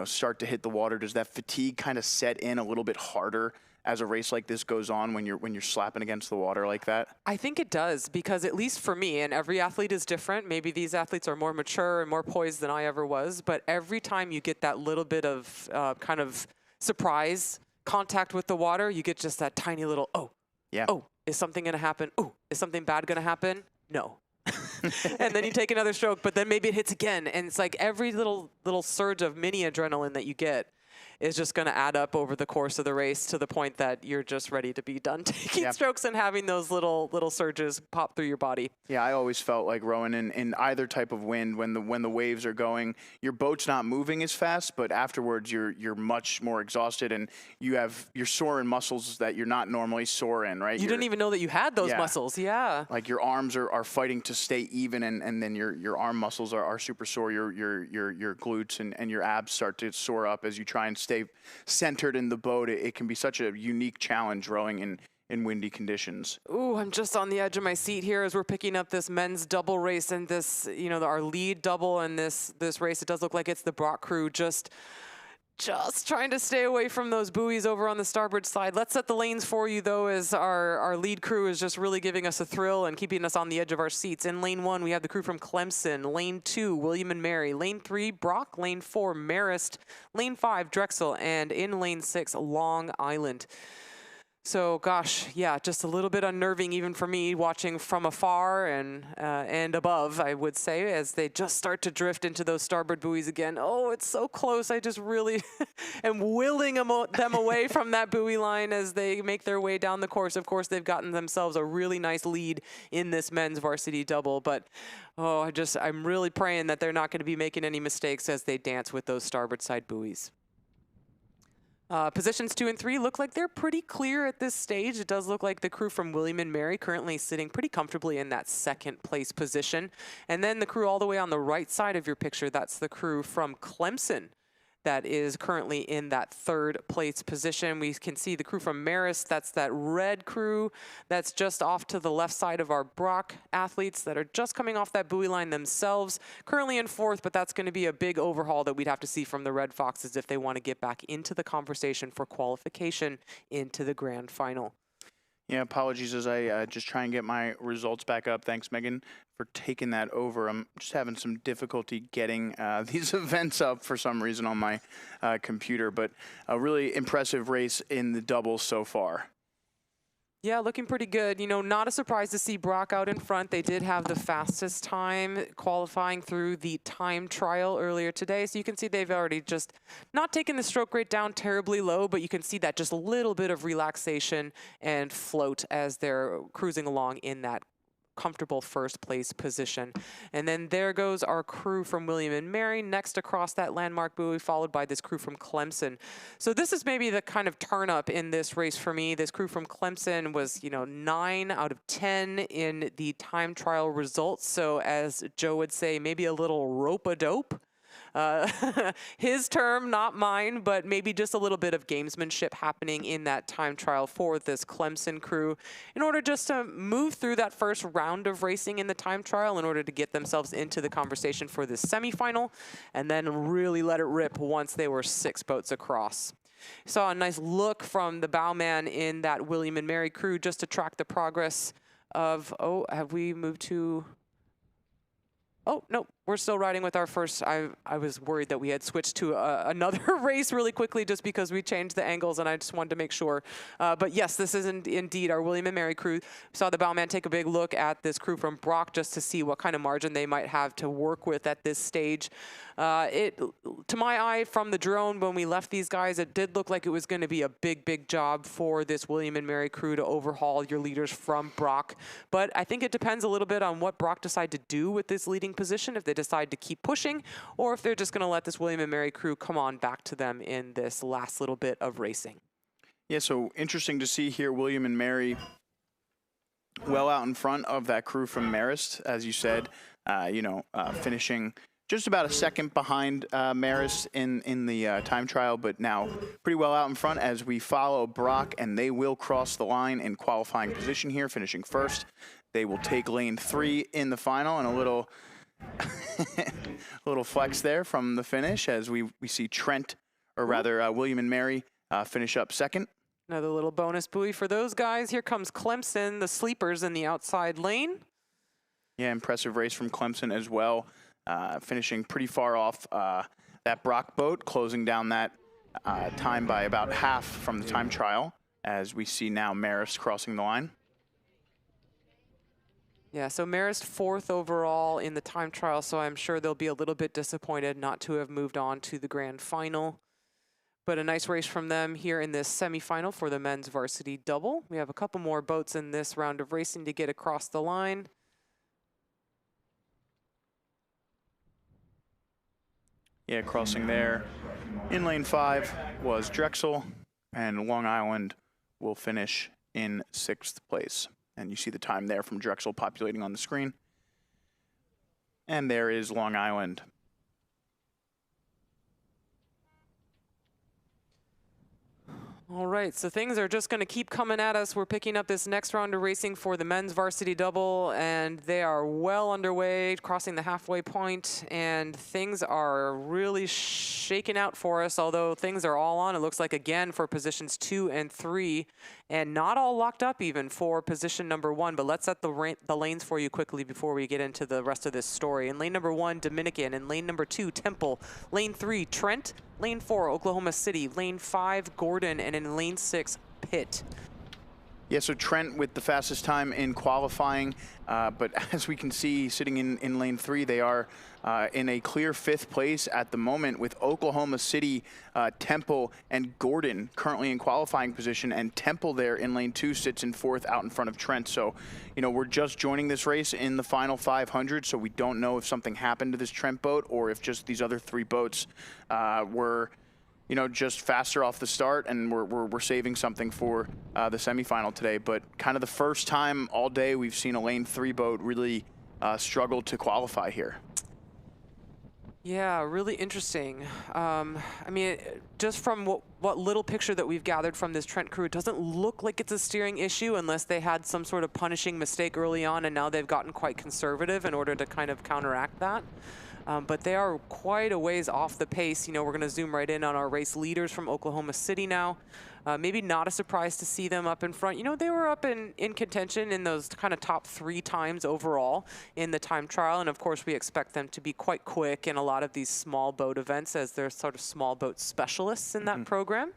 start to hit the water? Does that fatigue kind of set in a little bit harder as a race like this goes on when you're slapping against the water like that? I think it does, because at least for me, and every athlete is different. Maybe these athletes are more mature and more poised than I ever was, but every time you get that little bit of kind of surprise contact with the water, you get just that tiny little, oh, is something going to happen? Oh, is something bad going to happen? No. And then you take another stroke, but then maybe it hits again. And it's like every little surge of mini adrenaline that you get is just going to add up over the course of the race to the point that you're just ready to be done taking strokes and having those little surges pop through your body. Yeah, I always felt like rowing in either type of wind, when the waves are going, your boat's not moving as fast, but afterwards you're much more exhausted, and you're sore in muscles that you're not normally sore in, right? You didn't even know that you had those muscles, Like your arms are fighting to stay even, and then your arm muscles are super sore. Your glutes and your abs start to soar up as you try and stay centered in the boat. It can be such a unique challenge rowing in windy conditions. Ooh, I'm just on the edge of my seat here as we're picking up this men's double race, and this, our lead double in this race. It does look like it's the Brock crew just trying to stay away from those buoys over on the starboard side. Let's set the lanes for you, though, as our lead crew is just really giving us a thrill and keeping us on the edge of our seats. In lane 1, we have the crew from Clemson. Lane 2, William and Mary. Lane 3, Brock. Lane 4, Marist. Lane 5, Drexel. And in lane 6, Long Island. So, gosh, yeah, just a little bit unnerving even for me watching from afar and above, I would say, as they just start to drift into those starboard buoys again. Oh, it's so close. I just really am willing them away from that buoy line as they make their way down the course. Of course, they've gotten themselves a really nice lead in this men's varsity double, but I'm really praying that they're not going to be making any mistakes as they dance with those starboard side buoys. Positions 2 and 3 look like they're pretty clear at this stage. It does look like the crew from William and Mary currently sitting pretty comfortably in that second place position. And then the crew all the way on the right side of your picture, that's the crew from Clemson that is currently in that third place position. We can see the crew from Marist, that's that red crew that's just off to the left side of our Brock athletes that are just coming off that buoy line themselves. Currently in fourth, but that's going to be a big overhaul that we'd have to see from the Red Foxes if they want to get back into the conversation for qualification into the grand final. Yeah, apologies as I just try and get my results back up. Thanks, Megan, for taking that over. I'm just having some difficulty getting these events up for some reason on my computer, but a really impressive race in the doubles so far. Yeah, looking pretty good. Not a surprise to see Brock out in front. They did have the fastest time qualifying through the time trial earlier today. So you can see they've already just not taken the stroke rate down terribly low, but you can see that just a little bit of relaxation and float as they're cruising along in that comfortable first place position. And then there goes our crew from William and Mary next across that landmark buoy, followed by this crew from Clemson. So this is maybe the kind of turn up in this race for me. This crew from Clemson was, 9 out of 10 in the time trial results. So as Joe would say, maybe a little rope-a-dope. His term, not mine, but maybe just a little bit of gamesmanship happening in that time trial for this Clemson crew in order just to move through that first round of racing in the time trial in order to get themselves into the conversation for this semifinal and then really let it rip once they were 6 boats across. Saw a nice look from the bowman in that William and Mary crew just to track the progress of, have we moved to... Oh, no, we're still riding with our first. I was worried that we had switched to another race really quickly just because we changed the angles, and I just wanted to make sure. But yes, this is indeed our William and Mary crew. Saw the bowman take a big look at this crew from Brock just to see what kind of margin they might have to work with at this stage. To my eye, from the drone, when we left these guys, it did look like it was going to be a big job for this William and Mary crew to overhaul your leaders from Brock. But I think it depends a little bit on what Brock decide to do with this leading position, if they decide to keep pushing, or if they're just going to let this William and Mary crew come on back to them in this last little bit of racing. Yeah, so interesting to see here William and Mary well out in front of that crew from Marist, as you said, finishing just about a second behind Marist in the time trial, but now pretty well out in front as we follow Brock, and they will cross the line in qualifying position here, finishing first. They will take lane 3 in the final, and a little little flex there from the finish as we see Trent, or rather William and Mary, finish up second. Another little bonus buoy for those guys. Here comes Clemson, the sleepers in the outside lane. Yeah, impressive race from Clemson as well, finishing pretty far off that Brock boat, closing down that time by about half from the time trial, as we see now Marist crossing the line. Yeah, so Marist 4th overall in the time trial, so I'm sure they'll be a little bit disappointed not to have moved on to the grand final. But a nice race from them here in this semifinal for the men's varsity double. We have a couple more boats in this round of racing to get across the line. Yeah, crossing there in lane 5 was Drexel, and Long Island will finish in 6th place. And you see the time there from Drexel populating on the screen. And there is Long Island. All right, so things are just going to keep coming at us. We're picking up this next round of racing for the men's varsity double, and they are well underway, crossing the halfway point, and things are really shaking out for us, although things are all on, it looks like, again, for positions 2 and 3, and not all locked up even for position number 1, but let's set the lanes for you quickly before we get into the rest of this story. In lane number 1, Dominican. In lane number 2, Temple. Lane 3, Trent. Lane 4, Oklahoma City. Lane 5, Gordon. And in lane 6, Pitt. Yeah, so Trent with the fastest time in qualifying, but as we can see, sitting in lane 3, they are in a clear 5th place at the moment, with Oklahoma City, Temple, and Gordon currently in qualifying position, and Temple there in lane 2 sits in 4th out in front of Trent. So, you know, we're just joining this race in the final 500, so we don't know if something happened to this Trent boat or if just these other 3 boats were, you know, just faster off the start, and we're saving something for the semifinal today. But kind of the first time all day we've seen a lane 3 boat really struggle to qualify here. Yeah, really interesting. I mean, just from what little picture that we've gathered from this Trent crew, it doesn't look like it's a steering issue unless they had some sort of punishing mistake early on, and now they've gotten quite conservative in order to kind of counteract that. But they are quite a ways off the pace. You know, we're going to zoom right in on our race leaders from Oklahoma City now. Maybe not a surprise to see them up in front. You know, they were up in contention in those kind of top 3 times overall in the time trial. And of course, we expect them to be quite quick in a lot of these small boat events, as they're sort of small boat specialists in that program.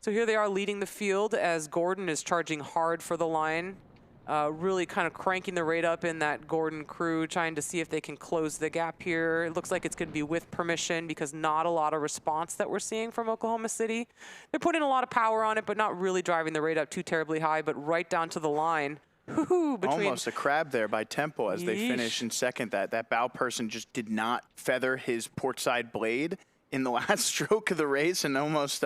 So here they are leading the field as Gordon is charging hard for the line. Really kind of cranking the rate up in that Gordon crew, trying to see if they can close the gap here. It looks like it's going to be with permission, because not a lot of response that we're seeing from Oklahoma City. They're putting a lot of power on it, but not really driving the rate up too terribly high, but right down to the line. Almost a crab there by Temple as they finish in 2nd. That bow person just did not feather his port side blade in the last stroke of the race, and almost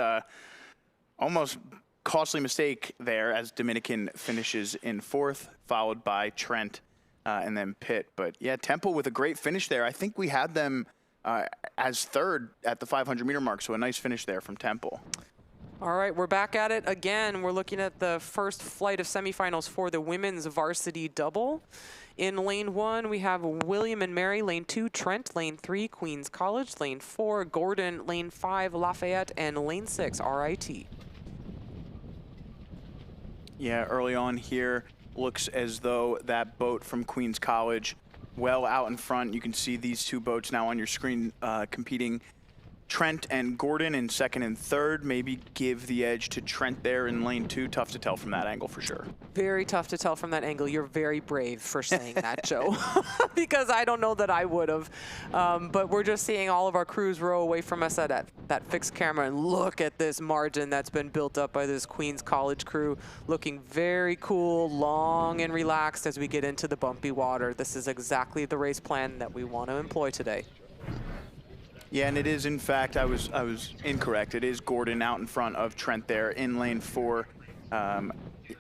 costly mistake there as Dominican finishes in 4th, followed by Trent and then Pitt. But yeah, Temple with a great finish there. I think we had them as 3rd at the 500-meter mark, so a nice finish there from Temple. All right, we're back at it again. We're looking at the first flight of semifinals for the women's varsity double. In lane 1, we have William and Mary. Lane 2, Trent. Lane 3, Queens College. Lane 4, Gordon. Lane 5, Lafayette. And lane 6, RIT. Yeah, early on here, looks as though that boat from Queens College well out in front. You can see these 2 boats now on your screen competing. Trent and Gordon in 2nd and 3rd. Maybe give the edge to Trent there in lane 2. Tough to tell from that angle for sure. Very tough to tell from that angle. You're very brave for saying that, Joe, because I don't know that I would have. But we're just seeing all of our crews row away from us at that fixed camera, and look at this margin that's been built up by this Queens College crew, looking very cool, long and relaxed as we get into the bumpy water. This is exactly the race plan that we want to employ today. Yeah, and it is, in fact, I was incorrect. It is Gordon out in front of Trent there in lane 4.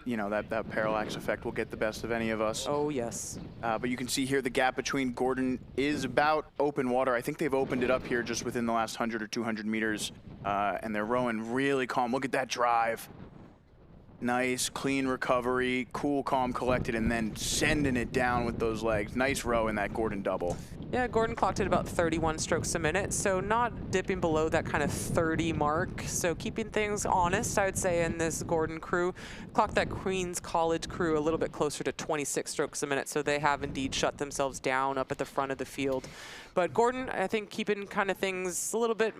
You know, that parallax effect will get the best of any of us. Oh, yes. But you can see here the gap between Gordon is about open water. I think they've opened it up here just within the last 100 or 200 meters, and they're rowing really calm. Look at that drive. Nice, clean recovery, cool, calm, collected, and then sending it down with those legs. Nice row in that Gordon double. Yeah, Gordon clocked at about 31 strokes a minute, so not dipping below that kind of 30 mark. So keeping things honest, I would say, in this Gordon crew. Clocked that Queens College crew a little bit closer to 26 strokes a minute, so they have indeed shut themselves down up at the front of the field. But Gordon, I think, keeping kind of things a little bit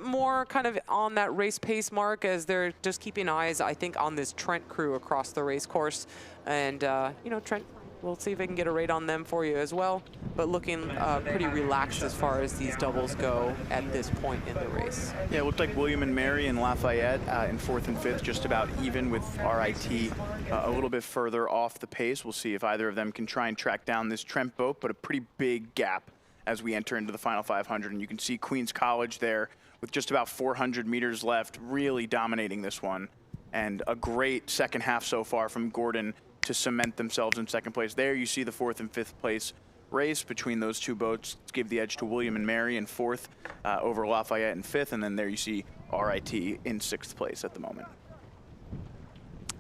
more kind of on that race pace mark, as they're just keeping eyes, I think, on this Trent crew across the race course. And, you know, Trent, we'll see if I can get a rate on them for you as well. But looking pretty relaxed as far as these doubles go at this point in the race. Yeah, it looked like William and Mary and Lafayette in 4th and 5th, just about even, with RIT a little bit further off the pace. We'll see if either of them can try and track down this Trent boat, but a pretty big gap as we enter into the final 500. And you can see Queens College there with just about 400 meters left, really dominating this one. And a great second half so far from Gordon to cement themselves in second place. There you see the 4th and 5th place race between those two boats. Let's give the edge to William and Mary in 4th over Lafayette in 5th. And then there you see RIT in 6th place at the moment.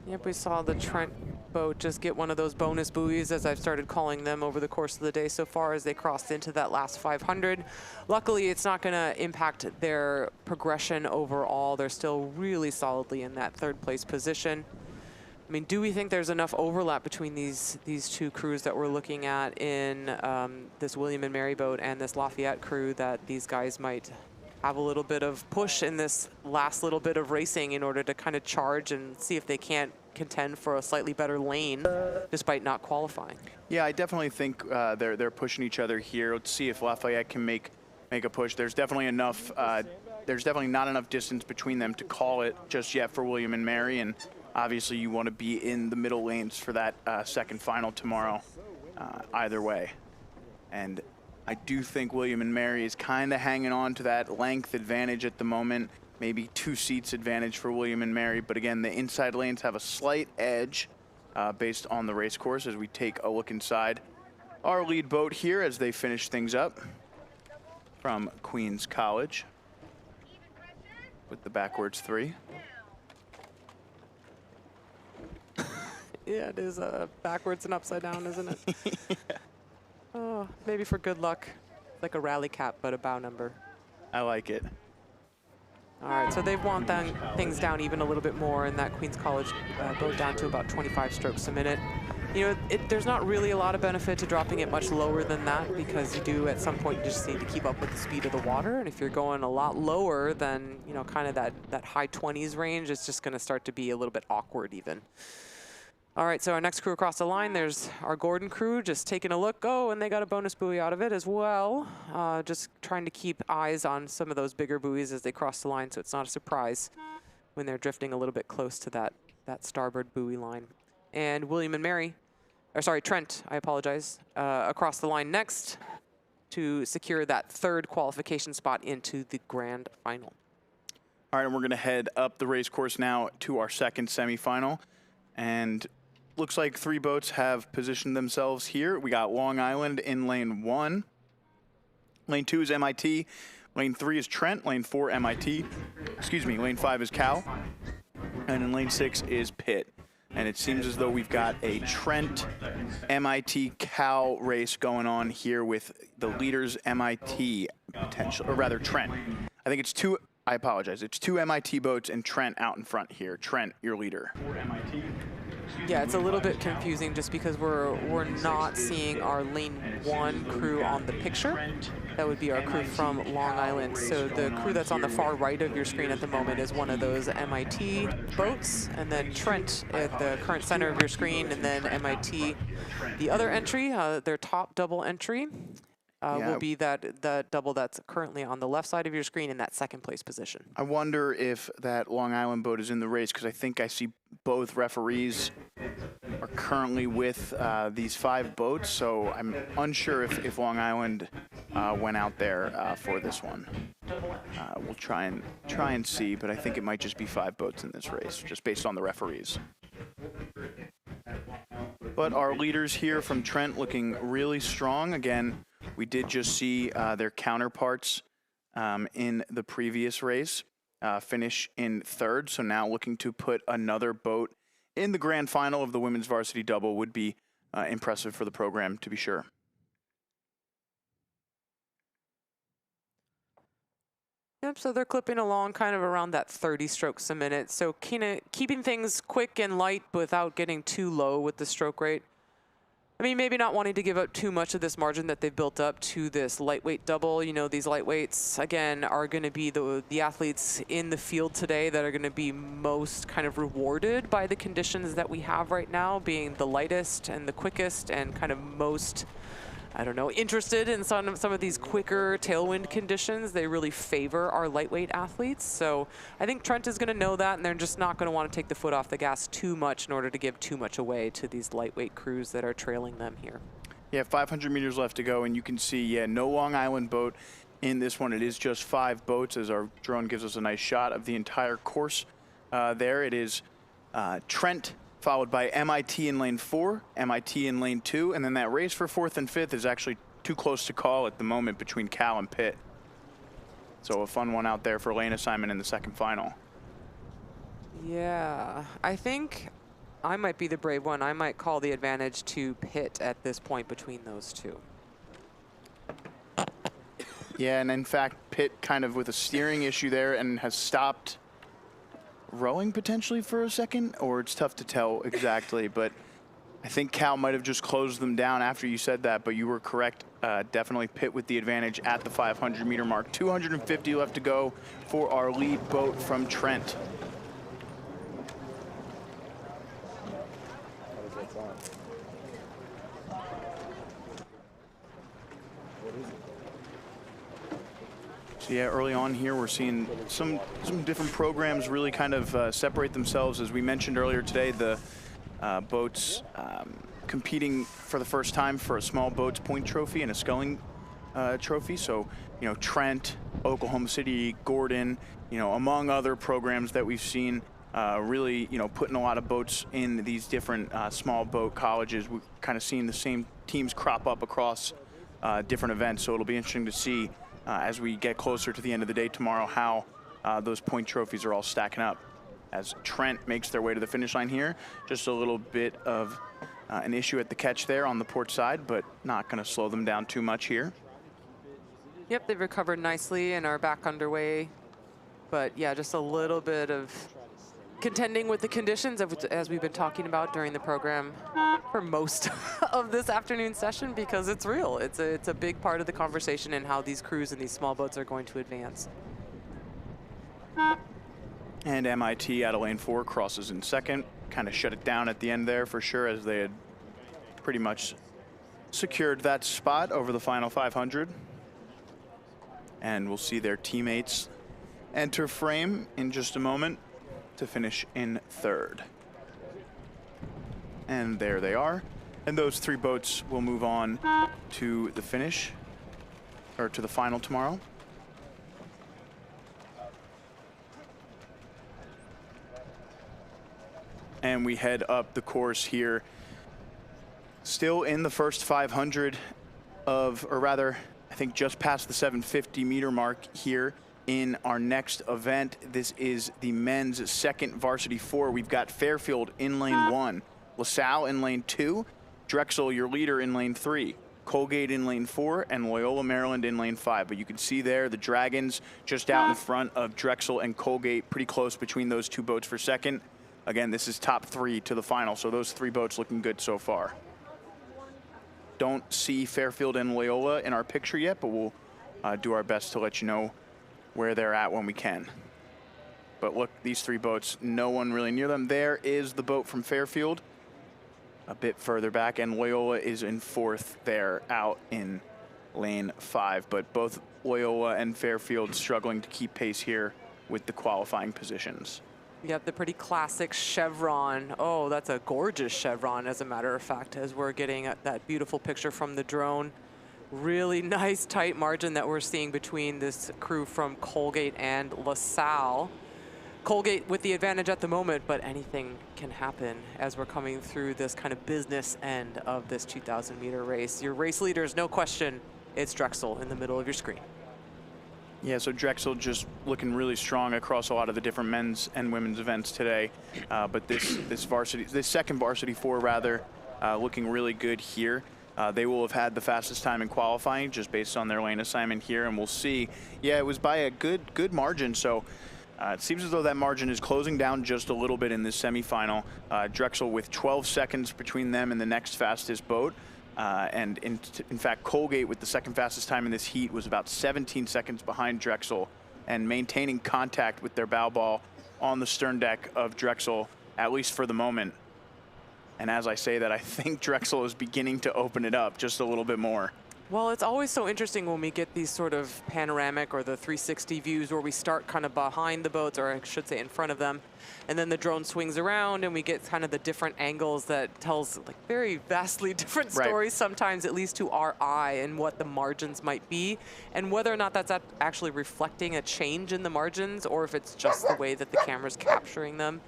Yep, we saw the Trent boat just get one of those bonus buoys, as I've started calling them, over the course of the day so far as they crossed into that last 500. Luckily, it's not going to impact their progression overall. They're still really solidly in that 3rd place position. I mean, do we think there's enough overlap between these two crews that we're looking at in this William and Mary boat and this Lafayette crew that these guys might have a little bit of push in this last little bit of racing in order to kind of charge and see if they can't contend for a slightly better lane despite not qualifying? Yeah, I definitely think they're pushing each other here. Let's see if Lafayette can make a push. There's definitely enough. There's definitely not enough distance between them to call it just yet for William and Mary, and obviously you want to be in the middle lanes for that second final tomorrow, either way. And I do think William and Mary is kind of hanging on to that length advantage at the moment. Maybe 2 seats advantage for William and Mary, but again, the inside lanes have a slight edge based on the race course as we take a look inside our lead boat here as they finish things up from Queens College with the backwards 3. Yeah, it is backwards and upside down, isn't it? Yeah. Oh, maybe for good luck, like a rally cap, but a bow number. I like it. All right, so they've wound things down even a little bit more in that Queens College boat down to about 25 strokes a minute. You know, there's not really a lot of benefit to dropping it much lower than that, because you do at some point you just need to keep up with the speed of the water. And if you're going a lot lower than, you know, kind of that high 20s range, it's just going to start to be a little bit awkward even. All right, so our next crew across the line, there's our Gordon crew just taking a look. Oh, and they got a bonus buoy out of it as well. Just trying to keep eyes on some of those bigger buoys as they cross the line, so it's not a surprise when they're drifting a little bit close to that starboard buoy line. And William and Mary, or sorry, Trent, I apologize, across the line next to secure that 3rd qualification spot into the grand final. All right, and we're going to head up the race course now to our 2nd semifinal. And looks like 3 boats have positioned themselves here. We got Long Island in lane 1. Lane 2 is MIT. Lane 3 is Trent. Lane 4, MIT. Excuse me, lane 5 is Cal. And in lane 6 is Pitt. And it seems as though we've got a Trent, MIT, Cal race going on here with the leaders MIT potential, or rather Trent. I think it's 2, I apologize, it's 2 MIT boats and Trent out in front here. Trent, your leader. Yeah, it's a little bit confusing just because we're not seeing our lane 1 crew on the picture. That would be our crew from Long Island. So the crew that's on the far right of your screen at the moment is one of those MIT boats, and then Trent at the current center of your screen, and then MIT, the other entry, their top double entry. Will be the double that's currently on the left side of your screen in that 2nd place position. I wonder if that Long Island boat is in the race, because I think I see both referees are currently with these 5 boats, so I'm unsure if Long Island went out there for this one. We'll try and see, but I think it might just be 5 boats in this race, just based on the referees. But our leaders here from Trent looking really strong. Again, we did just see their counterparts in the previous race. finish in third. So now looking to put another boat in the grand final of the women's varsity double would be impressive for the program, to be sure. Yep, so they're clipping along kind of around that 30 strokes a minute. So keeping things quick and light without getting too low with the stroke rate. I mean, maybe not wanting to give up too much of this margin that they've built up to this lightweight double. You know, these lightweights, again, are going to be the athletes in the field today that are going to be most kind of rewarded by the conditions that we have right now, being the lightest and the quickest and kind of most, I don't know, interested in some of these quicker tailwind conditions. They really favor our lightweight athletes. So I think Trent is going to know that, and they're just not going to want to take the foot off the gas too much in order to give too much away to these lightweight crews that are trailing them here. Yeah, 500 meters left to go, and you can see, yeah, no Long Island boat in this one. It is just 5 boats, as our drone gives us a nice shot of the entire course there. It is Trent, followed by MIT in lane 4, MIT in lane 2, and then that race for 4th and 5th is actually too close to call at the moment between Cal and Pitt. So a fun one out there for lane assignment in the second final. Yeah, I think I might be the brave one. I might call the advantage to Pitt at this point between those two. Yeah, and in fact, Pitt kind of with a steering issue there and has stopped rowing potentially for a second, or it's tough to tell exactly, but I think Cal might have just closed them down after you said that, but you were correct. Definitely Pitt with the advantage at the 500 meter mark. 250 left to go for our lead boat from Trent. So yeah, early on here, we're seeing some different programs really kind of separate themselves. As we mentioned earlier today, the boats competing for the first time for a small boats point trophy and a sculling trophy. So, you know, Trent, Oklahoma City, Gordon, you know, among other programs that we've seen really, you know, putting a lot of boats in these different small boat colleges. We've kind of seen the same teams crop up across different events. So it'll be interesting to see as we get closer to the end of the day tomorrow how those point trophies are all stacking up. As Trent makes their way to the finish line here, just a little bit of an issue at the catch there on the port side, but not going to slow them down too much here. Yep, they've recovered nicely and are back underway. But yeah, just a little bit of contending with the conditions as we've been talking about during the program for most of this afternoon session, because it's real. It's a big part of the conversation and how these crews and these small boats are going to advance. And MIT out of lane 4 crosses in second. Kind of shut it down at the end there for sure, as they had pretty much secured that spot over the final 500. And we'll see their teammates enter frame in just a moment to finish in third. And there they are. And those 3 boats will move on to the finish, or to the final tomorrow. And we head up the course here, still in the first 500 of, or rather, I think just past the 750 meter mark here in our next event. This is the men's second varsity 4. We've got Fairfield in lane 1, LaSalle in lane 2, Drexel, your leader, in lane 3, Colgate in lane 4, and Loyola Maryland in lane 5. But you can see there the Dragons just out in front of Drexel and Colgate, pretty close between those 2 boats for second. Again, this is top 3 to the final, so those 3 boats looking good so far. Don't see Fairfield and Loyola in our picture yet, but we'll do our best to let you know where they're at when we can. But look, these 3 boats, no one really near them. There is the boat from Fairfield a bit further back, and Loyola is in 4th there out in lane 5. But both Loyola and Fairfield struggling to keep pace here with the qualifying positions. We have the pretty classic chevron. Oh, that's a gorgeous chevron, as a matter of fact, as we're getting at that beautiful picture from the drone. Really nice tight margin that we're seeing between this crew from Colgate and LaSalle. Colgate with the advantage at the moment, but anything can happen as we're coming through this kind of business end of this 2,000 meter race. Your race leaders, no question, it's Drexel in the middle of your screen. Yeah, so Drexel just looking really strong across a lot of the different men's and women's events today. But this second varsity 4 rather, looking really good here. They will have had the fastest time in qualifying just based on their lane assignment here, and we'll see. Yeah, it was by a good margin, so it seems as though that margin is closing down just a little bit in this semifinal. Drexel with 12 seconds between them and the next fastest boat. And in fact, Colgate with the second fastest time in this heat was about 17 seconds behind Drexel, and maintaining contact with their bow ball on the stern deck of Drexel, at least for the moment. And as I say that, I think Drexel is beginning to open it up just a little bit more. Well, it's always so interesting when we get these sort of panoramic or the 360 views where we start kind of behind the boats, or I should say in front of them, and then the drone swings around and we get kind of the different angles that tells like very vastly different stories sometimes, at least to our eye, and what the margins might be, and whether or not that's actually reflecting a change in the margins or if it's just the way that the camera's capturing them.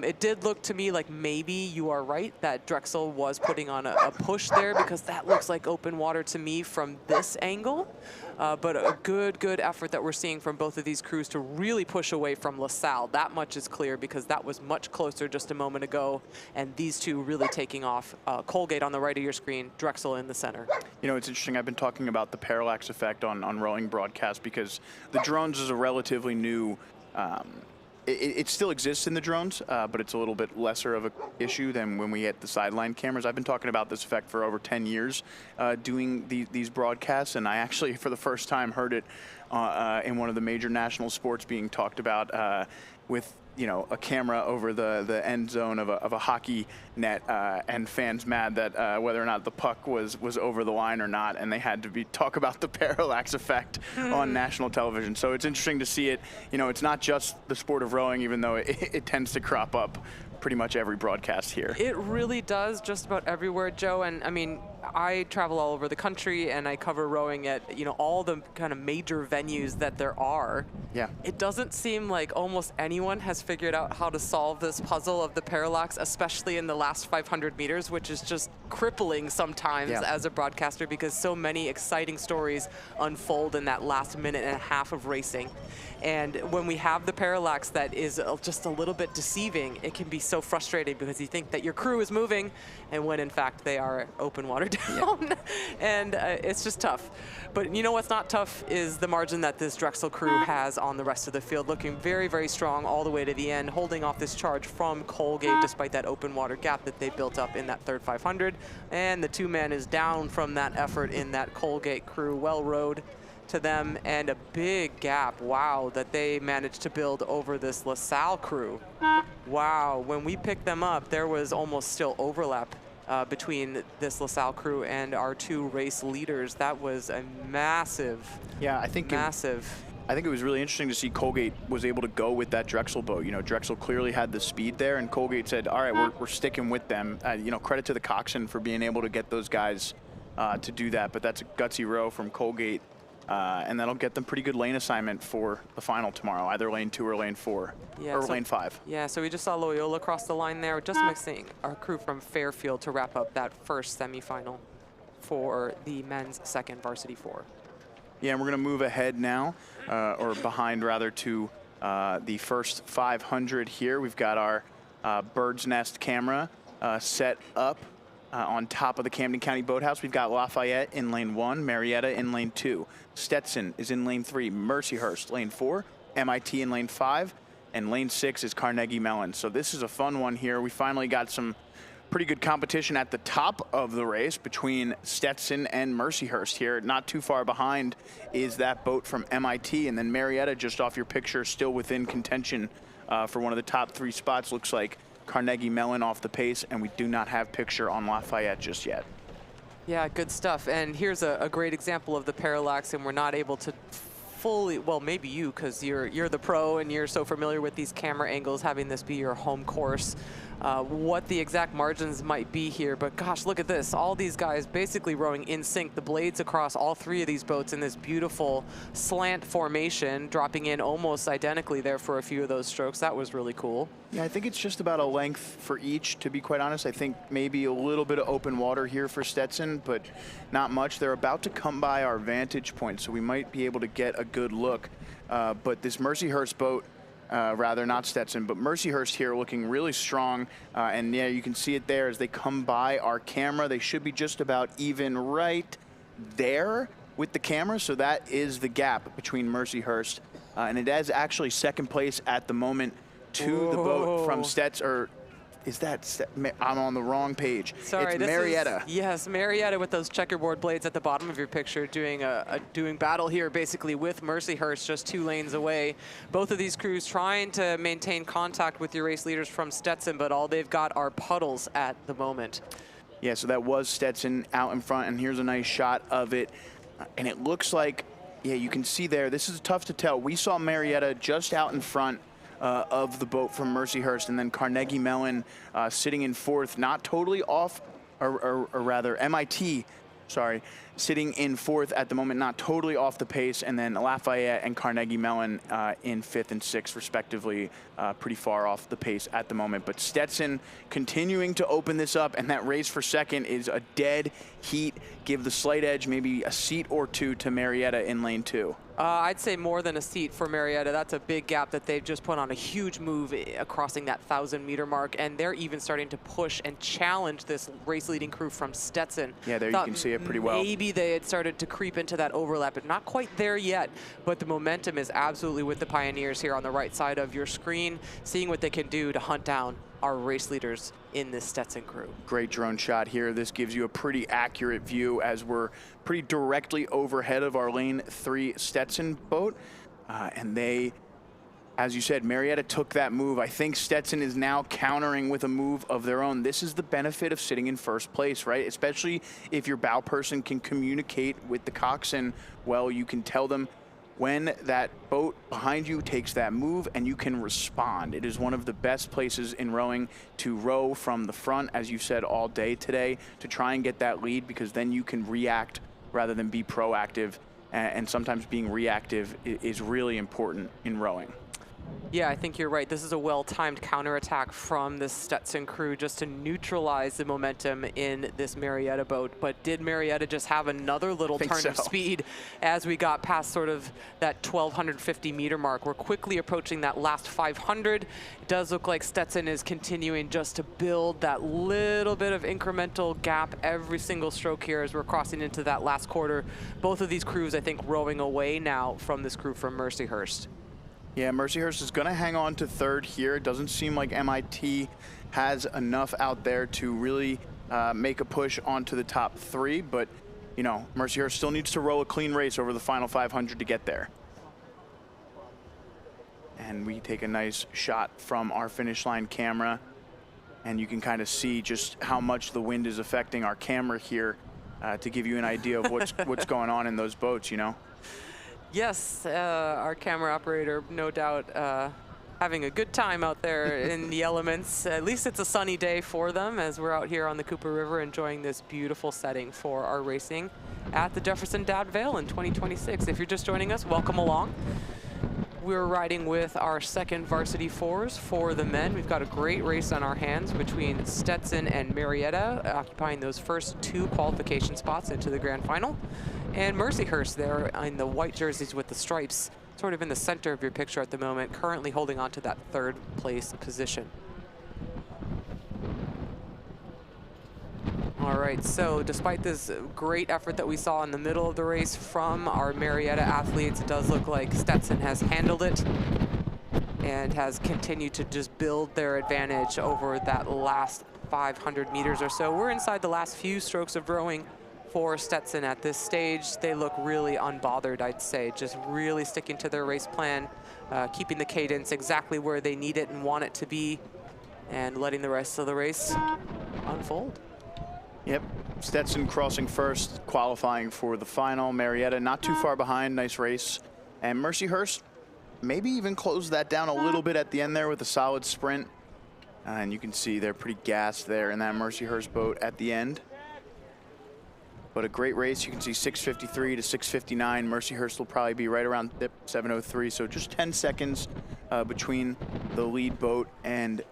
It did look to me like maybe you are right that Drexel was putting on a push there, because that looks like open water to me from this angle. But a good effort that we're seeing from both of these crews to really push away from LaSalle. That much is clear, because that was much closer just a moment ago. And these two really taking off. Colgate on the right of your screen, Drexel in the center. You know, it's interesting. I've been talking about the parallax effect on rowing broadcast, because the drones is a relatively new it still exists in the drones, but it's a little bit lesser of an issue than when we get the sideline cameras. I've been talking about this effect for over 10 years doing these broadcasts, and I actually, for the first time, heard it in one of the major national sports being talked about with, you know, a camera over the end zone of a hockey net, and fans mad that whether or not the puck was over the line or not, and they had to talk about the parallax effect on national television. So it's interesting to see it. You know, it's not just the sport of rowing, even though it tends to crop up pretty much every broadcast here. It really does, just about everywhere, Joe. And I mean, I travel all over the country and I cover rowing at, you know, all the kind of major venues that there are. Yeah. It doesn't seem like almost anyone has figured out how to solve this puzzle of the parallax, especially in the last 500 meters, which is just crippling sometimes as a broadcaster, because so many exciting stories unfold in that last minute and a half of racing. And when we have the parallax that is just a little bit deceiving, it can be so frustrating, because you think that your crew is moving, and when in fact they are open water down. And it's just tough. But you know what's not tough is the margin that this Drexel crew has on the rest of the field, looking very, very strong all the way to the end, holding off this charge from Colgate despite that open water gap that they built up in that third 500. And the 2-man is down from that effort in that Colgate crew, well rowed to them, and a big gap, wow, that they managed to build over this LaSalle crew. Wow, when we picked them up, there was almost still overlap between this LaSalle crew and our two race leaders. That was a massive, I think it was really interesting to see Colgate was able to go with that Drexel boat. You know, Drexel clearly had the speed there, and Colgate said, all right, we're sticking with them. You know, credit to the coxin for being able to get those guys to do that, but that's a gutsy row from Colgate. And that'll get them pretty good lane assignment for the final tomorrow, either lane 2 or lane 4, or lane 5. Yeah, so we just saw Loyola cross the line there, just missing our crew from Fairfield to wrap up that first semifinal for the men's second varsity 4. Yeah, and we're going to move ahead now, or behind rather, to the first 500 here. We've got our bird's nest camera set up on top of the Camden County Boathouse. We've got Lafayette in lane 1, Marietta in lane 2. Stetson is in lane 3, Mercyhurst lane 4, MIT in lane 5, and lane 6 is Carnegie Mellon. So this is a fun one here. We finally got some pretty good competition at the top of the race between Stetson and Mercyhurst here. Not too far behind is that boat from MIT, and then Marietta, just off your picture, still within contention for one of the top 3 spots. Looks like Carnegie Mellon off the pace, and we do not have picture on Lafayette just yet. Yeah, good stuff. And here's a great example of the parallax, and we're not able to fully, well, maybe you, because you're the pro and you're so familiar with these camera angles, having this be your home course, what the exact margins might be here. But gosh, look at this. All these guys basically rowing in sync, the blades across all 3 of these boats in this beautiful slant formation, dropping in almost identically there for a few of those strokes. That was really cool. Yeah, I think it's just about a length for each, to be quite honest. I think maybe a little bit of open water here for Stetson, but not much. They're about to come by our vantage point, so we might be able to get a good look. But this Mercyhurst boat, rather not Stetson, but Mercyhurst here looking really strong. And yeah, you can see it there as they come by our camera. They should be just about even right there with the camera. So that is the gap between Mercyhurst. And it is actually second place at the moment to the boat from Stetson, or is that, I'm on the wrong page. Sorry, it's Marietta. Yes, Marietta with those checkerboard blades at the bottom of your picture doing doing battle here basically with Mercyhurst just 2 lanes away. Both of these crews trying to maintain contact with your race leaders from Stetson, but all they've got are puddles at the moment. Yeah, so that was Stetson out in front, and here's a nice shot of it. And it looks like, yeah, you can see there, this is tough to tell. We saw Marietta just out in front of the boat from Mercyhurst, and then Carnegie Mellon sitting in 4th, not totally off, or rather MIT, sorry, sitting in 4th at the moment, not totally off the pace, and then Lafayette and Carnegie Mellon in 5th and 6th respectively, pretty far off the pace at the moment. But Stetson continuing to open this up, and that race for second is a dead heat. Give the slight edge, maybe a seat or 2 to Marietta in lane 2. I'd say more than a seat for Marietta. That's a big gap that they've just put on a huge move crossing that 1,000-meter mark, and they're even starting to push and challenge this race-leading crew from Stetson. Yeah, there you can see it pretty well. Maybe they had started to creep into that overlap, but not quite there yet. But the momentum is absolutely with the Pioneers here on the right side of your screen, seeing what they can do to hunt down our race leaders in this Stetson crew. Great drone shot here. This gives you a pretty accurate view as we're pretty directly overhead of our lane 3 Stetson boat. And they, as you said, Marietta took that move. I think Stetson is now countering with a move of their own. This is the benefit of sitting in first place, right? Especially if your bow person can communicate with the coxswain well. You can tell them when that boat behind you takes that move, and you can respond. It is one of the best places in rowing to row from the front, as you said all day today, to try and get that lead, because then you can react rather than be proactive. And sometimes being reactive is really important in rowing. Yeah, I think you're right. This is a well-timed counterattack from the Stetson crew just to neutralize the momentum in this Marietta boat. But did Marietta just have another little turn of speed as we got past sort of that 1,250-meter mark? We're quickly approaching that last 500. It does look like Stetson is continuing just to build that little bit of incremental gap every single stroke here as we're crossing into that last quarter. Both of these crews, I think, rowing away now from this crew from Mercyhurst. Yeah, Mercyhurst is going to hang on to 3rd here. It doesn't seem like MIT has enough out there to really make a push onto the top 3, but, you know, Mercyhurst still needs to row a clean race over the final 500 to get there. And we take a nice shot from our finish line camera, and you can kind of see just how much the wind is affecting our camera here to give you an idea of what's going on in those boats, you know? Yes, our camera operator, no doubt, having a good time out there in the elements. At least it's a sunny day for them as we're out here on the Cooper River enjoying this beautiful setting for our racing at the Jefferson Dad Vail in 2026. If you're just joining us, welcome along. We're riding with our 2nd varsity 4s for the men. We've got a great race on our hands between Stetson and Marietta, occupying those first 2 qualification spots into the grand final. And Mercyhurst there in the white jerseys with the stripes, sort of in the center of your picture at the moment, currently holding on to that 3rd place position. All right, so despite this great effort that we saw in the middle of the race from our Marietta athletes, it does look like Stetson has handled it and has continued to just build their advantage over that last 500 meters or so. We're inside the last few strokes of rowing for Stetson at this stage. They look really unbothered, I'd say, just really sticking to their race plan, keeping the cadence exactly where they need it and want it to be, and letting the rest of the race unfold. Yep, Stetson crossing first, qualifying for the final. Marietta not too far behind, nice race. And Mercyhurst maybe even closed that down a little bit at the end there with a solid sprint. And you can see they're pretty gassed there in that Mercyhurst boat at the end. But a great race. You can see 6:53 to 6:59. Mercyhurst will probably be right around 7:03. So just 10 seconds between the lead boat and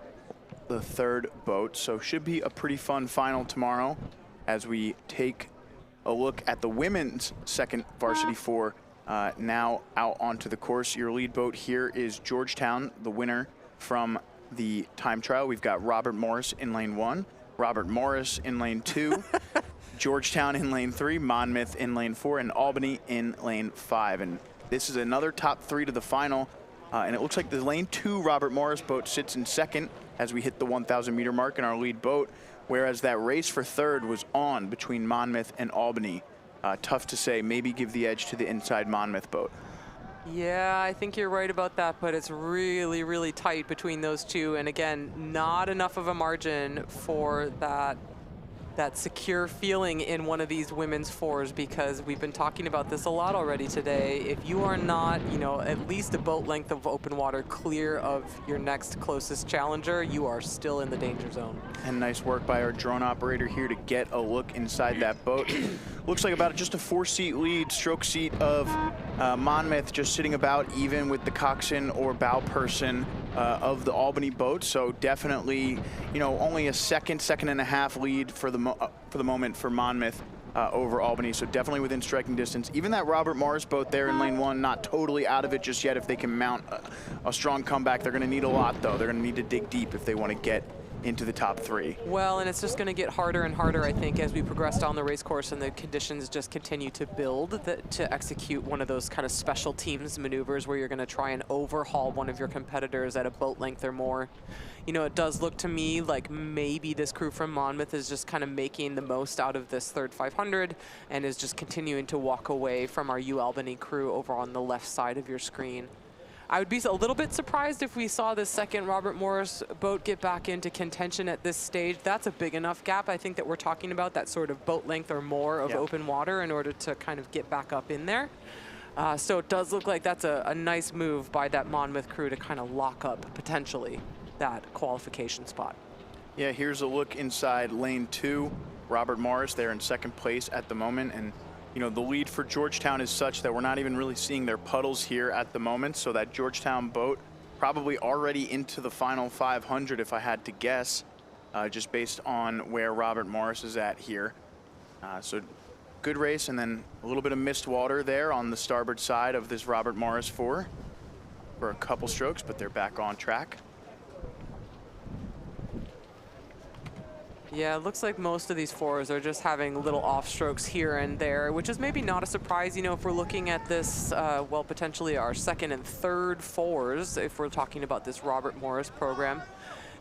the 3rd boat. So should be a pretty fun final tomorrow as we take a look at the women's 2nd varsity 4 now out onto the course. Your lead boat here is Georgetown, the winner from the time trial. We've got Robert Morris in lane 1, Robert Morris in lane 2, Georgetown in lane 3, Monmouth in lane 4, and Albany in lane 5. And this is another top 3 to the final. And it looks like the lane 2 Robert Morris boat sits in second as we hit the 1,000 meter mark in our lead boat, whereas that race for third was on between Monmouth and Albany. Tough to say, maybe give the edge to the inside Monmouth boat. Yeah, I think you're right about that, but it's really, really tight between those two. And again, not enough of a margin for that secure feeling in one of these women's fours, because we've been talking about this a lot already today. If you are not, you know, at least a boat length of open water clear of your next closest challenger, you are still in the danger zone. And nice work by our drone operator here to get a look inside that boat. Looks like about just a 4-seat lead, stroke seat of Monmouth, just sitting about even with the coxswain or bow person of the Albany boat. So definitely, you know, only a second and a half lead for the moment for Monmouth over Albany. So definitely within striking distance. Even that Robert Morris boat there in lane 1, not totally out of it just yet. If they can mount a strong comeback, they're going to need a lot though. They're going to need to dig deep if they want to get into the top 3. Well, and it's just going to get harder and harder, I think, as we progress down the race course and the conditions just continue to build to execute one of those kind of special teams maneuvers where you're going to try and overhaul one of your competitors at a boat length or more. You know, it does look to me like maybe this crew from Monmouth is just kind of making the most out of this third 500 and is just continuing to walk away from our UAlbany crew over on the left side of your screen. I would be a little bit surprised if we saw this second Robert Morris boat get back into contention at this stage. That's a big enough gap, I think, that we're talking about, that sort of boat length or more of open water in order to kind of get back up in there. So it does look like that's a nice move by that Monmouth crew to kind of lock up, potentially, that qualification spot. Yeah, here's a look inside lane 2. Robert Morris there in second place at the moment. And you know, the lead for Georgetown is such that we're not even really seeing their puddles here at the moment. So that Georgetown boat probably already into the final 500 if I had to guess, just based on where Robert Morris is at here. So good race, and then a little bit of missed water there on the starboard side of this Robert Morris 4 for a couple strokes, but they're back on track. Yeah, it looks like most of these 4s are just having little off strokes here and there, which is maybe not a surprise, you know, if we're looking at this, well, potentially our second and third 4s, if we're talking about this Robert Morris program.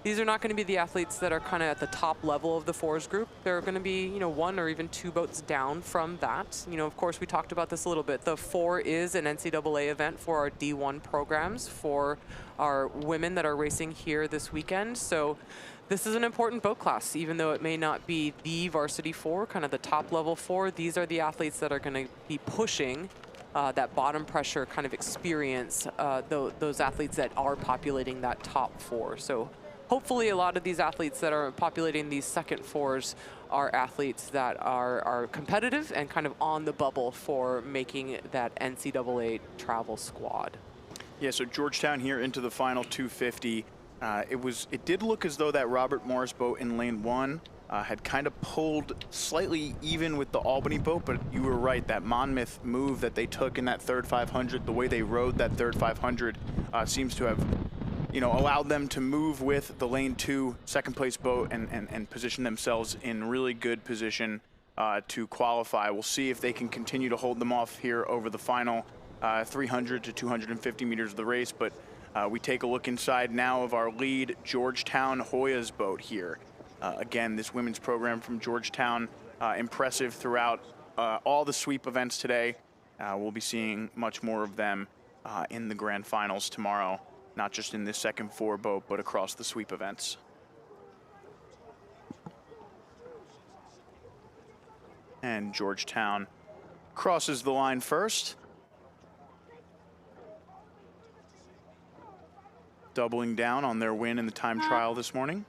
These are not going to be the athletes that are kind of at the top level of the 4s group. They're going to be, you know, 1 or even 2 boats down from that. You know, of course, we talked about this a little bit. The 4 is an NCAA event for our D1 programs for our women that are racing here this weekend. So this is an important boat class, even though it may not be the varsity 4, kind of the top level 4. These are the athletes that are going to be pushing that bottom pressure kind of experience, those athletes that are populating that top 4. So hopefully a lot of these athletes that are populating these second 4s are athletes that are competitive and kind of on the bubble for making that NCAA travel squad. Yeah, so Georgetown here into the final 250. It did look as though that Robert Morris boat in lane 1 had kind of pulled slightly even with the Albany boat, but you were right, that Monmouth move that they took in that third 500, the way they rode that third 500 seems to have, you know, allowed them to move with the lane 2 second place boat and position themselves in really good position to qualify. We'll see if they can continue to hold them off here over the final 300 to 250 meters of the race, but we take a look inside now of our lead Georgetown Hoya's boat here. Again, this women's program from Georgetown, impressive throughout all the sweep events today. We'll be seeing much more of them in the grand finals tomorrow, not just in this second 4 boat, but across the sweep events. And Georgetown crosses the line first. Doubling down on their win in the time trial this morning.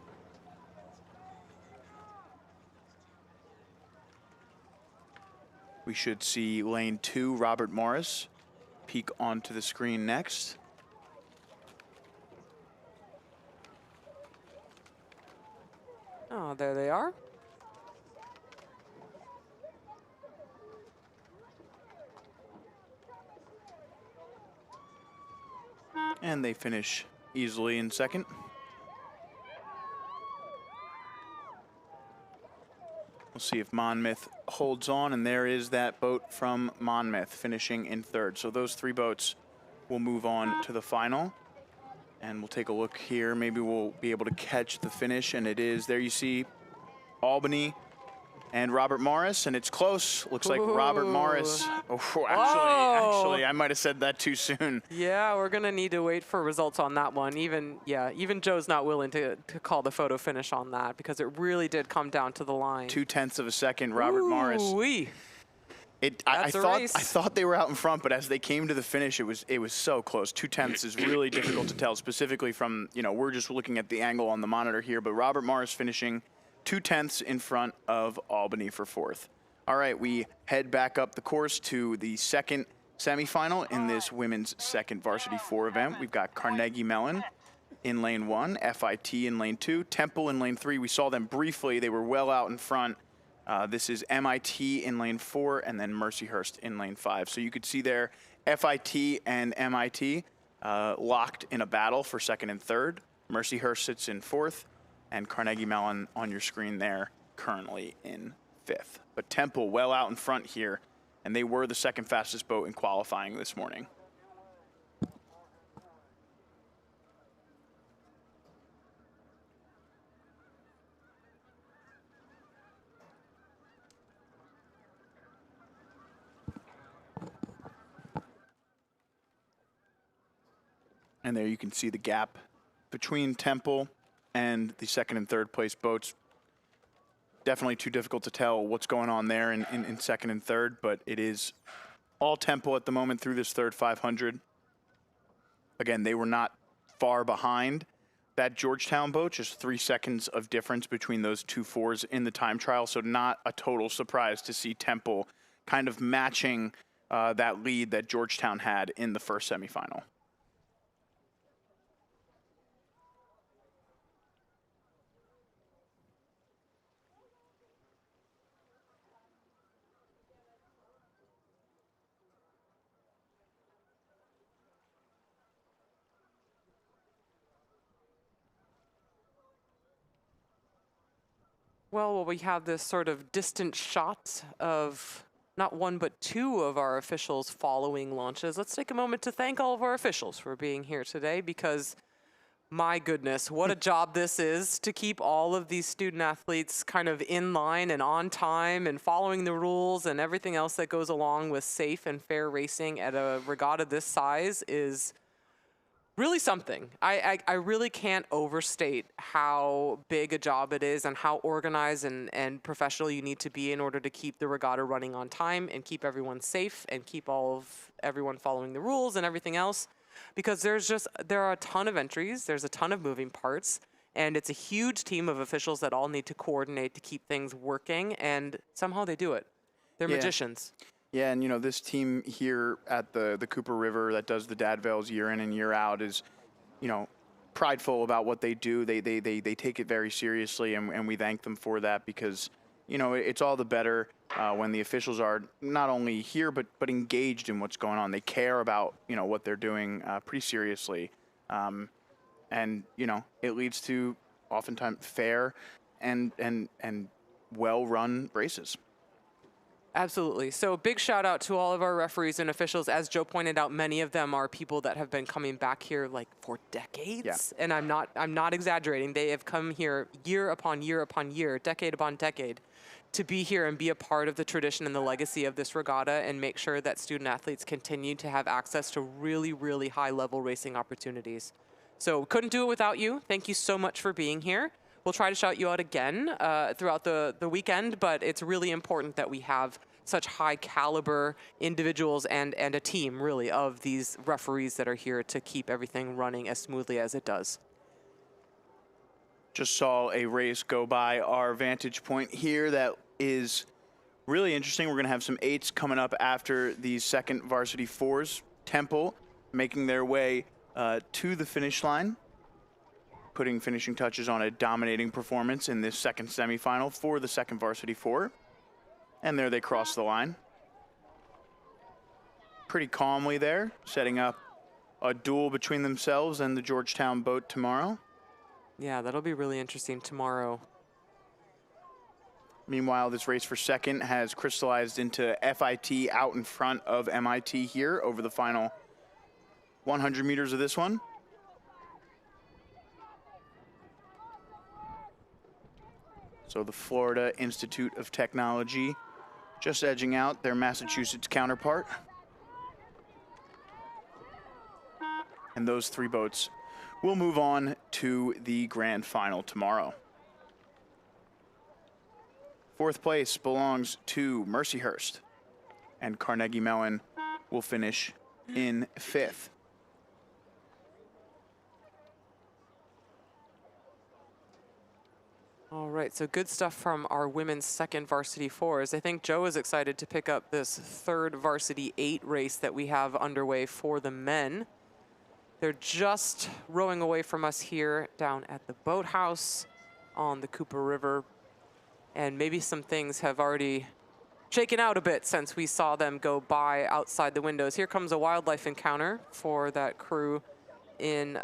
We should see lane 2, Robert Morris, peek onto the screen next. Oh, there they are. And they finish easily in second. We'll see if Monmouth holds on, and there is that boat from Monmouth finishing in third. So those 3 boats will move on to the final. And we'll take a look here. Maybe we'll be able to catch the finish, and it is, there you see Albany and Robert Morris, and it's close. Looks like Robert Morris. Oh, actually, I might have said that too soon. Yeah, we're gonna need to wait for results on that one. Even Joe's not willing to call the photo finish on that because it really did come down to the line. 0.2 of a second, Robert Morris. I thought they were out in front, but as they came to the finish, it was so close. 0.2 is really difficult to tell, specifically from, we're just looking at the angle on the monitor here, but Robert Morris finishing 0.2 in front of Albany for fourth. All right, we head back up the course to the second semifinal in this women's second varsity 4 event. We've got Carnegie Mellon in lane 1, FIT in lane 2, Temple in lane 3. We saw them briefly. They were well out in front. This is MIT in lane 4 and then Mercyhurst in lane 5. So you could see there FIT and MIT locked in a battle for second and third. Mercyhurst sits in fourth, and Carnegie Mellon on your screen there currently in fifth. But Temple well out in front here, and they were the second fastest boat in qualifying this morning. And there you can see the gap between Temple and the second and third place boats. Definitely too difficult to tell what's going on there in second and third, but it is all Temple at the moment through this third 500. Again, they were not far behind that Georgetown boat, just 3 seconds of difference between those 2 fours in the time trial, so not a total surprise to see Temple kind of matching that lead that Georgetown had in the first semifinal. Well, we have this sort of distant shot of not 1 but 2 of our officials following launches. Let's take a moment to thank all of our officials for being here today, because my goodness, what a job this is to keep all of these student athletes kind of in line and on time and following the rules, and everything else that goes along with safe and fair racing at a regatta this size is really something. I really can't overstate how big a job it is and how organized and professional you need to be in order to keep the regatta running on time and keep everyone safe and keep everyone following the rules and everything else. Because there are a ton of entries, there's a ton of moving parts, and it's a huge team of officials that all need to coordinate to keep things working, and somehow they do it. They're magicians. Yeah, and this team here at the Cooper River that does the Dad Vails year in and year out is, prideful about what they do. They take it very seriously, and we thank them for that, because, it's all the better when the officials are not only here but engaged in what's going on. They care about what they're doing pretty seriously, and it leads to oftentimes fair and well-run races. Absolutely. So big shout out to all of our referees and officials. As Joe pointed out, many of them are people that have been coming back here like for decades. Yeah. And I'm not exaggerating. They have come here year upon year upon year, decade upon decade, to be here and be a part of the tradition and the legacy of this regatta and make sure that student athletes continue to have access to really, really high level racing opportunities. So couldn't do it without you. Thank you so much for being here. We'll try to shout you out again throughout the weekend, but it's really important that we have such high caliber individuals and a team, really, of these referees that are here to keep everything running as smoothly as it does. Just saw a race go by our vantage point here that is really interesting. We're going to have some 8s coming up after these second varsity 4s. Temple making their way to the finish line, putting finishing touches on a dominating performance in this second semifinal for the second varsity 4. And there they cross the line. Pretty calmly there, setting up a duel between themselves and the Georgetown boat tomorrow. Yeah, that'll be really interesting tomorrow. Meanwhile, this race for second has crystallized into FIT out in front of MIT here over the final 100 meters of this one. So the Florida Institute of Technology just edging out their Massachusetts counterpart. And those three boats will move on to the grand final tomorrow. Fourth place belongs to Mercyhurst, and Carnegie Mellon will finish in fifth. All right, so good stuff from our women's second varsity fours. I think Joe is excited to pick up this third varsity 8 race that we have underway for the men. They're just rowing away from us here down at the boathouse on the Cooper River. And maybe some things have already shaken out a bit since we saw them go by outside the windows. Here comes a wildlife encounter for that crew in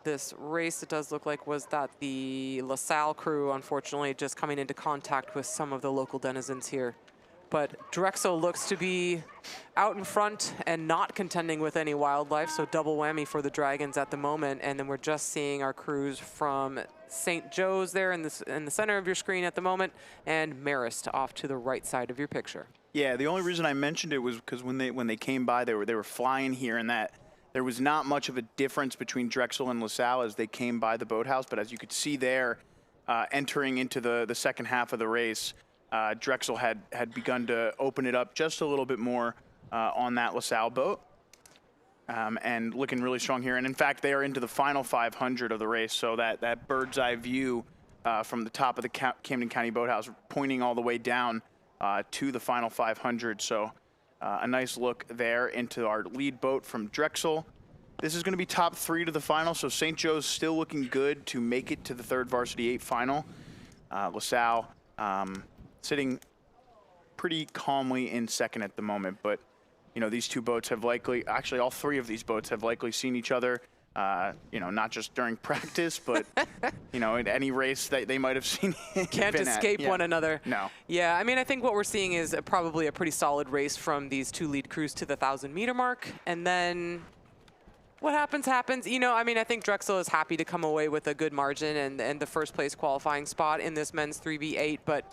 this race. It does look like was that the LaSalle crew, unfortunately, just coming into contact with some of the local denizens here. But Drexel looks to be out in front and not contending with any wildlife, so double whammy for the Dragons at the moment. And then we're just seeing our crews from St. Joe's there in the center of your screen at the moment, and Marist off to the right side of your picture. Yeah, the only reason I mentioned it was because when they came by, they were flying here, and that there was not much of a difference between Drexel and LaSalle as they came by the boathouse. But as you could see there, entering into the second half of the race, Drexel had begun to open it up just a little bit more on that LaSalle boat, and looking really strong here. And in fact, they are into the final 500 of the race, so that bird's eye view from the top of the Camden County Boathouse pointing all the way down to the final 500. So a nice look there into our lead boat from Drexel. This is going to be top 3 to the final, so St. Joe's still looking good to make it to the third varsity 8 final. LaSalle sitting pretty calmly in second at the moment, but you know, these two boats have likely, actually all 3 of these boats have likely seen each other, you know, not just during practice, but you know, in any race that they might have seen. Can't escape one another. No. Yeah, I mean, I think what we're seeing is probably a pretty solid race from these 2 lead crews to the 1,000-meter mark, and then what happens, happens. You know, I mean, I think Drexel is happy to come away with a good margin and the first place qualifying spot in this men's 3v8, but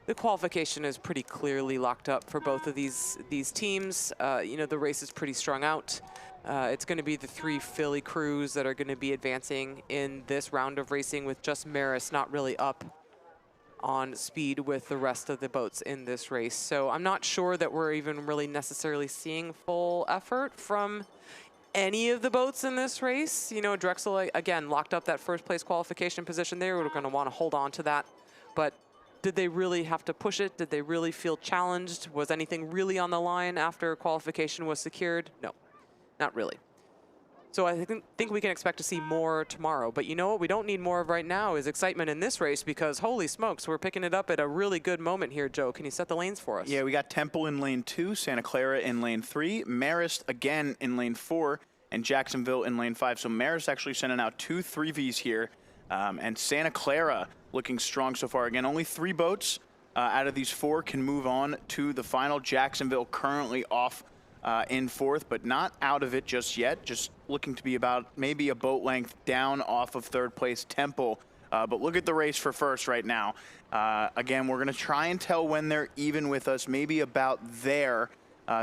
the qualification is pretty clearly locked up for both of these teams. You know, the race is pretty strung out. It's going to be the 3 Philly crews that are going to be advancing in this round of racing, with just Maris not really up on speed with the rest of the boats in this race. So I'm not sure that we're even really necessarily seeing full effort from any of the boats in this race. You know, Drexel, again, locked up that first place qualification position there. We're going to want to hold on to that. But did they really have to push it? Did they really feel challenged? Was anything really on the line after qualification was secured? No, not really. So I think we can expect to see more tomorrow. But you know what we don't need more of right now is excitement in this race, because holy smokes, we're picking it up at a really good moment here. Joe, can you set the lanes for us? Yeah, we got Temple in lane 2, Santa Clara in lane 3, Marist again in lane 4, and Jacksonville in lane 5. So Marist actually sending out 2 3Vs here, and Santa Clara looking strong so far. Again, only 3 boats out of these 4 can move on to the final. Jacksonville currently off in 4th, but not out of it just yet. Just looking to be about maybe a boat length down off of 3rd place Temple. But look at the race for first right now. Again, we're going to try and tell when they're even with us, maybe about there.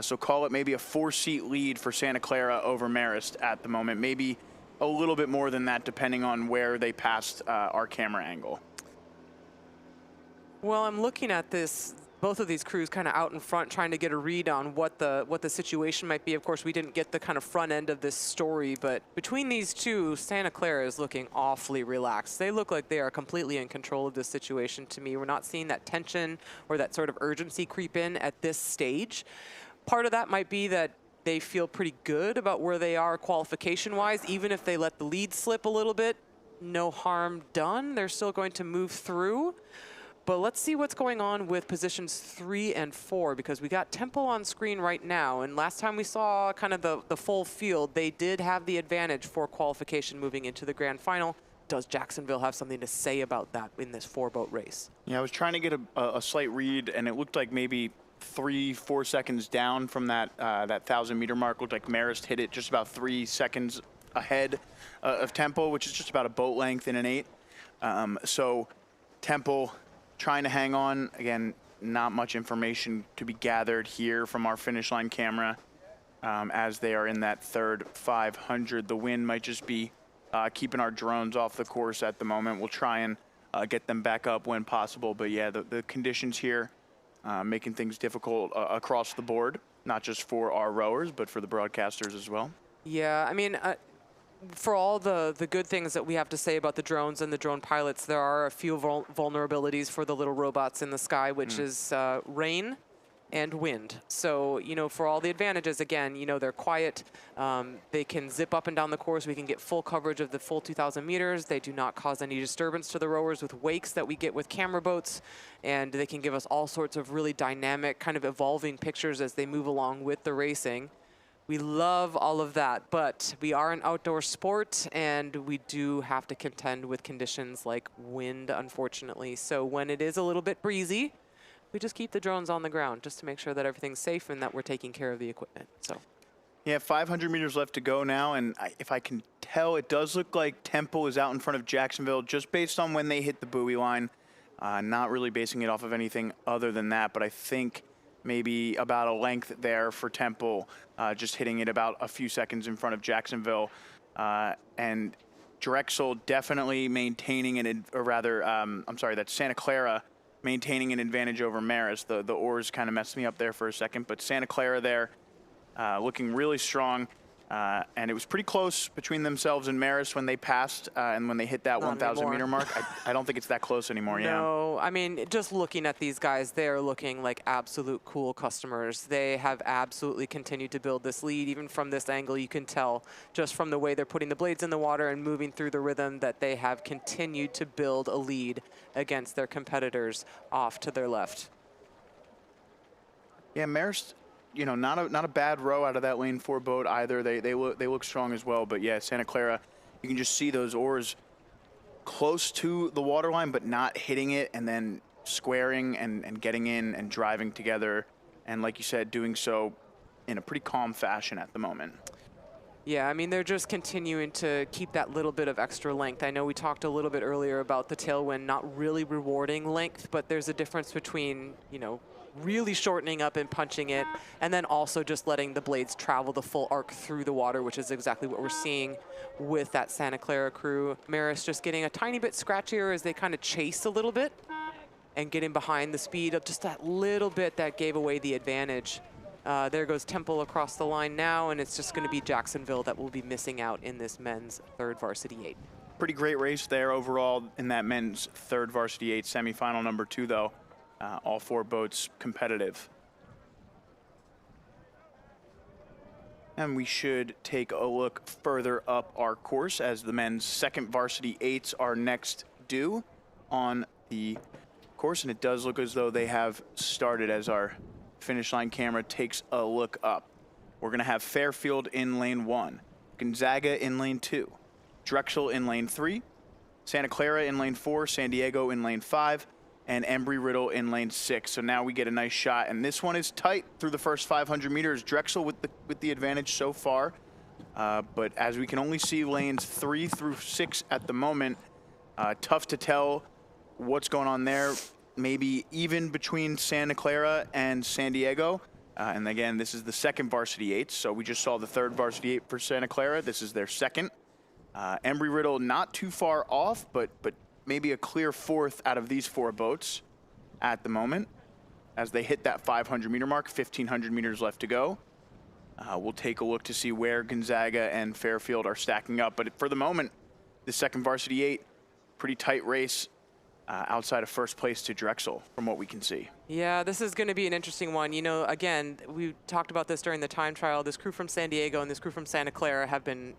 So call it maybe a 4-seat lead for Santa Clara over Marist at the moment. Maybe a little bit more than that, depending on where they passed our camera angle. Well, I'm looking at this, both of these crews kind of out in front, trying to get a read on what the situation might be. Of course, we didn't get the kind of front end of this story, but between these two, Santa Clara is looking awfully relaxed. They look like they are completely in control of this situation to me. We're not seeing that tension or that sort of urgency creep in at this stage. Part of that might be that they feel pretty good about where they are qualification-wise. Even if they let the lead slip a little bit, no harm done. They're still going to move through. But let's see what's going on with positions 3 and 4, because we got Temple on screen right now. And last time we saw kind of the full field, they did have the advantage for qualification moving into the grand final. Does Jacksonville have something to say about that in this 4-boat race? Yeah, I was trying to get a slight read, and it looked like maybe 3-4 seconds down from that 1,000-meter mark. Looked like Marist hit it just about 3 seconds ahead of Temple, which is just about a boat length in an 8. So Temple trying to hang on. Again, not much information to be gathered here from our finish line camera as they are in that third 500. The wind might just be keeping our drones off the course at the moment. We'll try and get them back up when possible. But yeah, the conditions here making things difficult across the board, not just for our rowers, but for the broadcasters as well. Yeah, I mean, for all the good things that we have to say about the drones and the drone pilots, there are a few vulnerabilities for the little robots in the sky, which is rain and wind. So, you know, for all the advantages, again, you know, they're quiet. They can zip up and down the course. We can get full coverage of the full 2,000 meters. They do not cause any disturbance to the rowers with wakes that we get with camera boats. And they can give us all sorts of really dynamic, kind of evolving pictures as they move along with the racing. We love all of that, but we are an outdoor sport, and we do have to contend with conditions like wind, unfortunately. So when it is a little bit breezy, we just keep the drones on the ground just to make sure that everything's safe and that we're taking care of the equipment. So, yeah, 500 meters left to go now, and if I can tell, it does look like Temple is out in front of Jacksonville just based on when they hit the buoy line. Not really basing it off of anything other than that, but I think maybe about a length there for Temple, just hitting it about a few seconds in front of Jacksonville. And Drexel definitely maintaining that's Santa Clara maintaining an advantage over Marist. The oars kind of messed me up there for a second, but Santa Clara there looking really strong. And it was pretty close between themselves and Marist when they passed and when they hit that 1,000 meter mark. I don't think it's that close anymore. No, I mean, just looking at these guys, they're looking like absolute cool customers. They have absolutely continued to build this lead. Even from this angle, you can tell just from the way they're putting the blades in the water and moving through the rhythm that they have continued to build a lead against their competitors off to their left. Yeah, Marist, you know, not a bad row out of that lane 4 boat either. They look strong as well. But yeah, Santa Clara, you can just see those oars close to the water line, but not hitting it, and then squaring and getting in and driving together. And like you said, doing so in a pretty calm fashion at the moment. Yeah, I mean, they're just continuing to keep that little bit of extra length. I know we talked a little bit earlier about the tailwind not really rewarding length, but there's a difference between, you know, really shortening up and punching it, and then also just letting the blades travel the full arc through the water, which is exactly what we're seeing with that Santa Clara crew. Marist just getting a tiny bit scratchier as they kind of chase a little bit and getting behind the speed of just that little bit that gave away the advantage. There goes Temple across the line now, and it's just going to be Jacksonville that will be missing out in this men's third varsity 8. Pretty great race there overall in that men's third varsity 8 semifinal number 2, though. All 4 boats competitive. And we should take a look further up our course as the men's second varsity 8s are next due on the course. And it does look as though they have started as our finish line camera takes a look up. We're going to have Fairfield in lane 1, Gonzaga in lane 2, Drexel in lane 3, Santa Clara in lane 4, San Diego in lane 5, and Embry-Riddle in lane 6. So now we get a nice shot, and this one is tight through the first 500 meters. Drexel with the advantage so far, but as we can only see lanes 3 through 6 at the moment, tough to tell what's going on there. Maybe even between Santa Clara and San Diego. And again, this is the second varsity 8, so we just saw the third varsity 8 for Santa Clara. This is their second. Embry-Riddle not too far off, but maybe a clear 4th out of these 4 boats at the moment as they hit that 500 meter mark, 1,500 meters left to go. We'll take a look to see where Gonzaga and Fairfield are stacking up. But for the moment, the second varsity 8, pretty tight race outside of first place to Drexel from what we can see. Yeah, this is going to be an interesting one. You know, again, we talked about this during the time trial. This crew from San Diego and this crew from Santa Clara have been,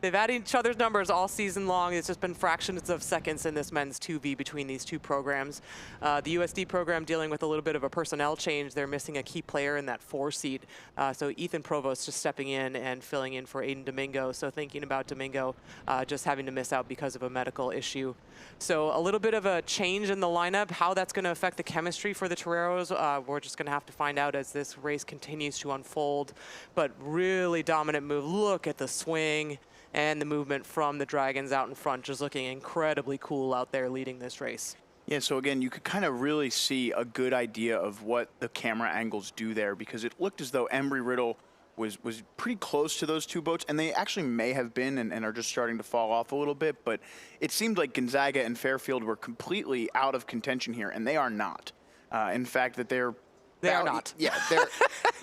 they've had each other's numbers all season long. It's just been fractions of seconds in this men's 2V between these two programs. The USD program dealing with a little bit of a personnel change. They're missing a key player in that 4 seat. So Ethan Provost just stepping in and filling in for Aiden Domingo. So thinking about Domingo just having to miss out because of a medical issue. So a little bit of a change in the lineup. How that's going to affect the chemistry for the Toreros, we're just going to have to find out as this race continues to unfold. But really dominant move. Look at the swing and the movement from the Dragons out in front, just looking incredibly cool out there leading this race. Yeah, so again, you could kind of really see a good idea of what the camera angles do there, because it looked as though Embry-Riddle was pretty close to those two boats, and they actually may have been and are just starting to fall off a little bit, but it seemed like Gonzaga and Fairfield were completely out of contention here, and they are not. In fact, that they are not. Yeah,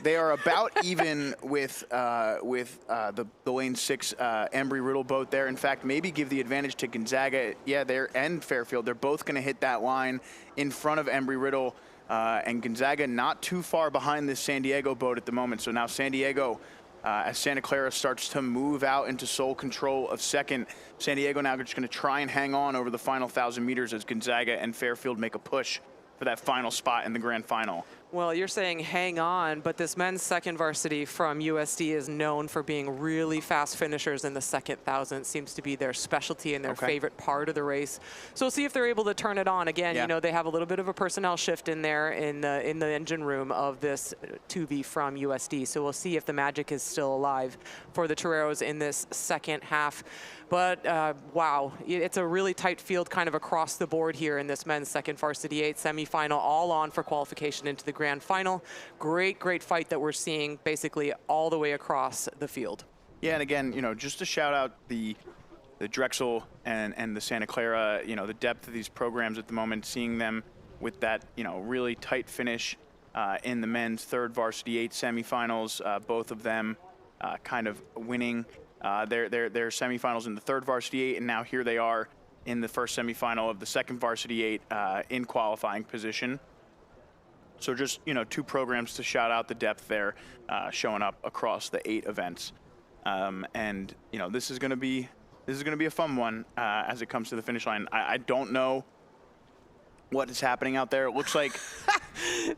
they are about even with the lane 6 Embry-Riddle boat there. In fact, maybe give the advantage to Gonzaga. Yeah, and Fairfield. They're both going to hit that line in front of Embry-Riddle. And Gonzaga not too far behind this San Diego boat at the moment. So now San Diego, as Santa Clara starts to move out into sole control of second, San Diego now just going to try and hang on over the final 1,000 meters as Gonzaga and Fairfield make a push for that final spot in the grand final. Well, you're saying hang on, but this men's second varsity from USD is known for being really fast finishers in the second 1,000. Seems to be their specialty and their favorite part of the race. So we'll see if they're able to turn it on. Again, you know, they have a little bit of a personnel shift in there in the engine room of this 2V from USD. So we'll see if the magic is still alive for the Toreros in this second half. But wow, it's a really tight field kind of across the board here in this men's second varsity 8 semifinal, all on for qualification into the grand final. Great fight that we're seeing basically all the way across the field. Yeah, and again, you know, just to shout out the Drexel and the Santa Clara, you know, the depth of these programs at the moment, seeing them with that, you know, really tight finish in the men's third varsity 8 semifinals, both of them kind of winning their semifinals in the third varsity 8, and now here they are in the first semifinal of the second varsity 8 in qualifying position. So just, you know, 2 programs to shout out the depth there, showing up across the 8 events. And, you know, this is going to be a fun one as it comes to the finish line. I don't know what is happening out there. It looks like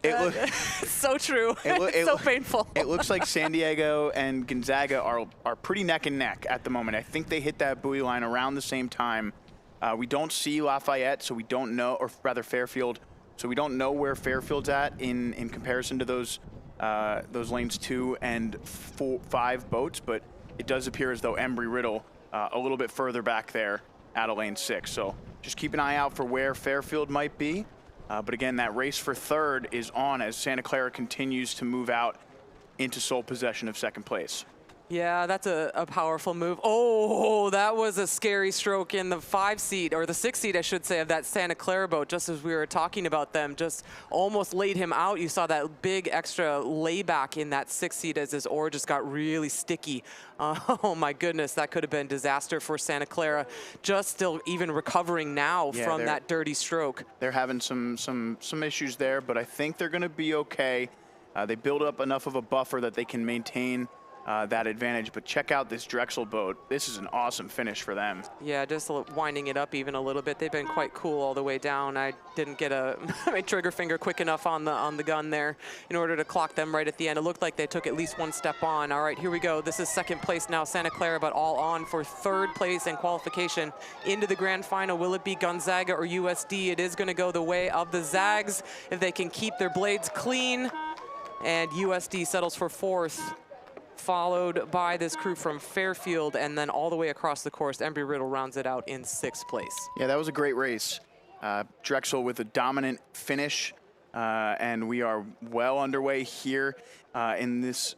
it's so true. It's so painful. It looks like San Diego and Gonzaga are pretty neck and neck at the moment. I think they hit that buoy line around the same time. We don't see Lafayette, so we don't know, or rather Fairfield. So we don't know where Fairfield's at in comparison to those lanes 2 and 5 boats, but it does appear as though Embry-Riddle a little bit further back there out of lane 6. So just keep an eye out for where Fairfield might be. But again, that race for third is on as Santa Clara continues to move out into sole possession of second place. Yeah, that's a powerful move. Oh, that was a scary stroke in the 5 seat, or the 6 seat, I should say, of that Santa Clara boat, just as we were talking about them. Just almost laid him out. You saw that big extra layback in that 6 seat as his oar just got really sticky. Oh my goodness, that could have been disaster for Santa Clara. Just still even recovering now from that dirty stroke. They're having some issues there, but I think they're going to be okay. They build up enough of a buffer that they can maintain that advantage. But check out this Drexel boat. This is an awesome finish for them. Yeah, just winding it up even a little bit. They've been quite cool all the way down. I didn't get my trigger finger quick enough on the gun there in order to clock them right at the end. It looked like they took at least 1 step on. All right, here we go. This is second place now, Santa Clara, but all on for third place and qualification into the grand final. Will it be Gonzaga or USD? It is going to go the way of the Zags if they can keep their blades clean. And USD settles for 4th. Followed by this crew from Fairfield, and then all the way across the course, Embry-Riddle rounds it out in 6th place. Yeah, that was a great race. Drexel with a dominant finish, and we are well underway here in this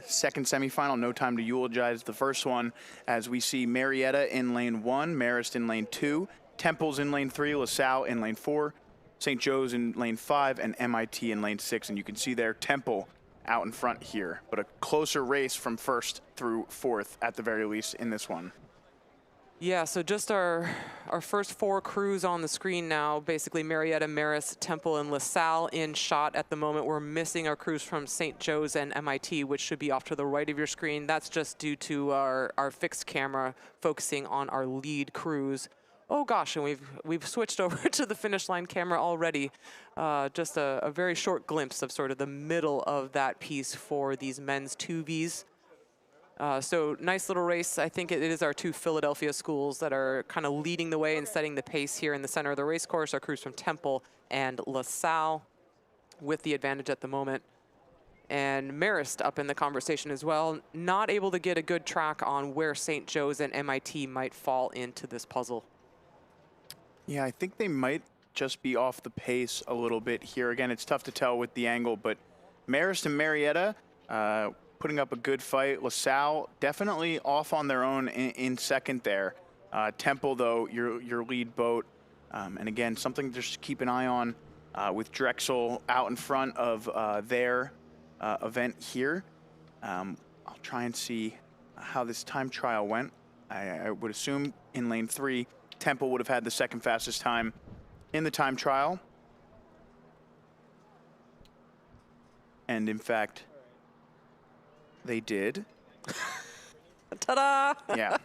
second semifinal. No time to eulogize the first one, as we see Marietta in lane 1, Marist in lane 2, Temple's in lane 3, LaSalle in lane 4, St. Joe's in lane 5, and MIT in lane 6. And you can see there Temple out in front here, but a closer race from 1st through 4th at the very least in this one. Yeah, so just our first 4 crews on the screen now. Basically, Marietta, Marist, Temple, and LaSalle in shot at the moment. We're missing our crews from St. Joe's and MIT, which should be off to the right of your screen. That's just due to our fixed camera focusing on our lead crews. Oh gosh, and we've switched over to the finish line camera already. Just a very short glimpse of sort of the middle of that piece for these men's 2Vs. So nice little race. I think it is our 2 Philadelphia schools that are kind of leading the way and setting the pace here in the center of the race course. Our crews from Temple and LaSalle with the advantage at the moment. And Marist up in the conversation as well. Not able to get a good track on where St. Joe's and MIT might fall into this puzzle. Yeah, I think they might just be off the pace a little bit here. Again, it's tough to tell with the angle, but Marist and Marietta putting up a good fight. LaSalle definitely off on their own in second there. Temple, though, your lead boat. And again, something just to keep an eye on with Drexel out in front of their event here. I'll try and see how this time trial went. I would assume in lane 3, Temple would have had the second fastest time in the time trial. And in fact, they did. Ta-da! Yeah.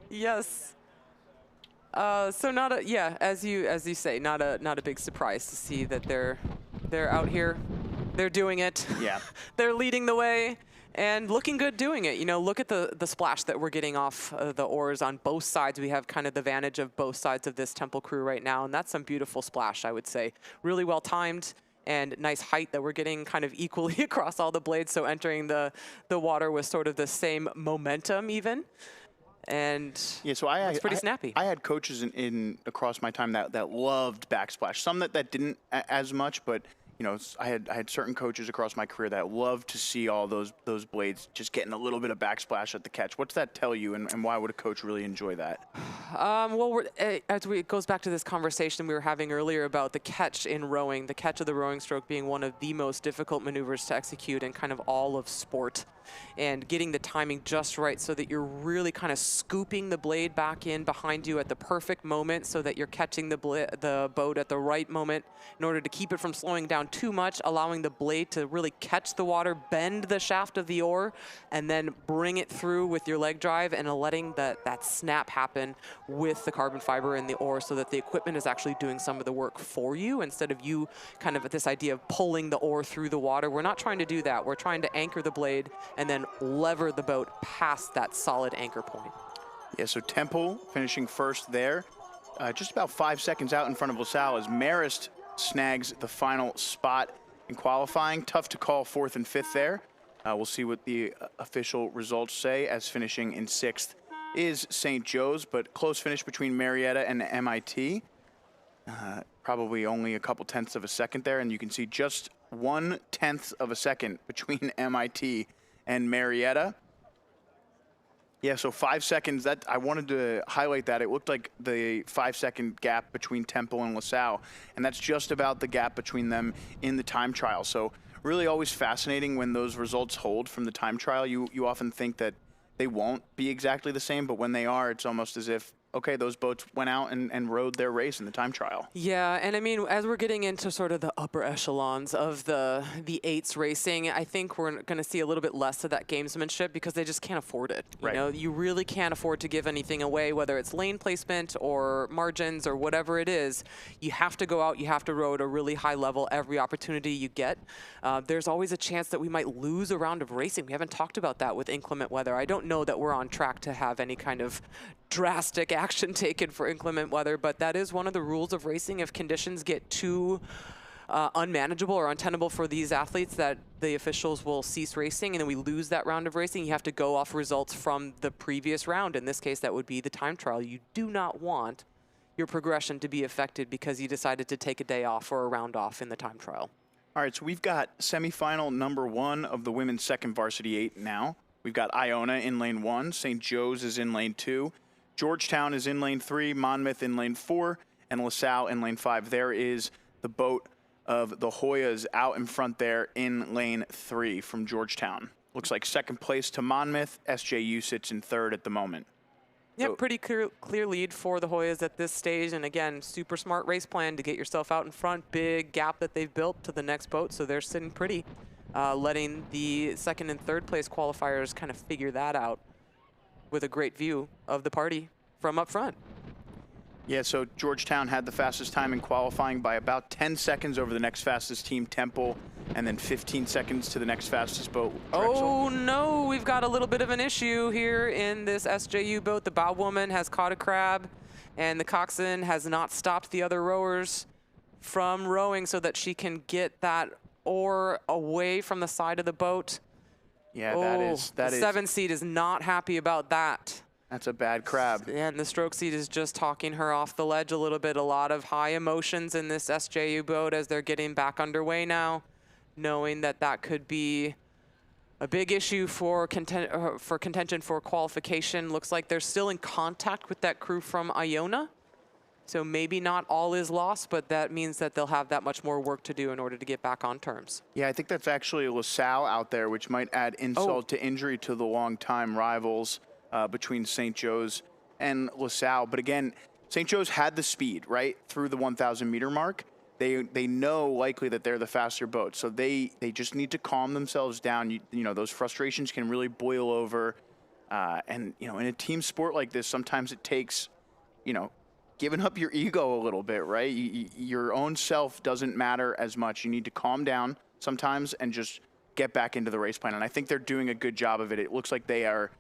Yes. So not a, yeah, as you say, not a big surprise to see that they're out here, they're doing it. Yeah. They're leading the way and looking good doing it. You know, look at the splash that we're getting off the oars on both sides. We have kind of the advantage of both sides of this Temple crew right now, and that's some beautiful splash, I would say. Really well timed. And nice height that we're getting kind of equally across all the blades. So entering the water with sort of the same momentum even. And yeah, so it's pretty snappy. I had coaches in across my time that loved backsplash. Some that didn't as much, but you know, I had certain coaches across my career that loved to see all those blades just getting a little bit of backsplash at the catch. What's that tell you, and why would a coach really enjoy that? Well, it goes back to this conversation we were having earlier about the catch in rowing, the catch of the rowing stroke being one of the most difficult maneuvers to execute in kind of all of sport. And getting the timing just right so that you're really kind of scooping the blade back in behind you at the perfect moment so that you're catching the boat at the right moment in order to keep it from slowing down too much, allowing the blade to really catch the water, bend the shaft of the oar, and then bring it through with your leg drive and letting that snap happen with the carbon fiber in the oar so that the equipment is actually doing some of the work for you instead of you kind of this idea of pulling the oar through the water. We're not trying to do that. We're trying to anchor the blade and then lever the boat past that solid anchor point. Yeah, so Temple finishing first there. Just about 5 seconds out in front of LaSalle as Marist snags the final spot in qualifying. Tough to call 4th and 5th there. We'll see what the official results say, as finishing in 6th is St. Joe's, but close finish between Marietta and MIT. Probably only a couple tenths of a second there, and you can see just 1/10 of a second between MIT and Marietta. Yeah, so 5 seconds. That I wanted to highlight that. It looked like the 5-second gap between Temple and LaSalle, and that's just about the gap between them in the time trial. So really always fascinating when those results hold from the time trial. You often think that they won't be exactly the same, but when they are, it's almost as if, okay, those boats went out and rode their race in the time trial. Yeah, and I mean, as we're getting into sort of the upper echelons of the 8s racing, I think we're going to see a little bit less of that gamesmanship because they just can't afford it. You know, you really can't afford to give anything away, whether it's lane placement or margins or whatever it is. You have to go out, you have to row at a really high level every opportunity you get. There's always a chance that we might lose a round of racing. We haven't talked about that with inclement weather. I don't know that we're on track to have any kind of drastic action taken for inclement weather, but that is one of the rules of racing. If conditions get too unmanageable or untenable for these athletes, that the officials will cease racing and then we lose that round of racing. You have to go off results from the previous round. In this case, that would be the time trial. You do not want your progression to be affected because you decided to take a day off or a round off in the time trial. All right, so we've got semifinal number 1 of the women's 2nd varsity 8 now. We've got Iona in lane 1, St. Joe's is in lane 2, Georgetown is in lane 3, Monmouth in lane 4, and LaSalle in lane 5. There is the boat of the Hoyas out in front there in lane 3 from Georgetown. Looks like second place to Monmouth. SJU sits in 3rd at the moment. Yeah, pretty clear lead for the Hoyas at this stage. And again, super smart race plan to get yourself out in front. Big gap that they've built to the next boat. So they're sitting pretty, letting the second and third place qualifiers kind of figure that out with a great view of the party from up front. Yeah, so Georgetown had the fastest time in qualifying by about 10 seconds over the next fastest team, Temple, and then 15 seconds to the next fastest boat, Drexel. Oh no, we've got a little bit of an issue here in this SJU boat. The bow woman has caught a crab, and the coxswain has not stopped the other rowers from rowing so that she can get that oar away from the side of the boat. Yeah, the 7 seat is not happy about that. That's a bad crab. And the stroke seat is just talking her off the ledge a little bit. A lot of high emotions in this SJU boat as they're getting back underway now, knowing that that could be a big issue for contention for qualification. Looks like they're still in contact with that crew from Iona. So maybe not all is lost, but that means that they'll have that much more work to do in order to get back on terms. Yeah, I think that's actually LaSalle out there, which might add insult to injury to the longtime rivals between St. Joe's and LaSalle. But again, St. Joe's had the speed, right, through the 1,000 meter mark. They know likely that they're the faster boat. So they just need to calm themselves down. You know, those frustrations can really boil over. And, you know, in a team sport like this, sometimes it takes, you know, giving up your ego a little bit, right? Your own self doesn't matter as much. You need to calm down sometimes and just get back into the race plan. And I think they're doing a good job of it. It looks like they are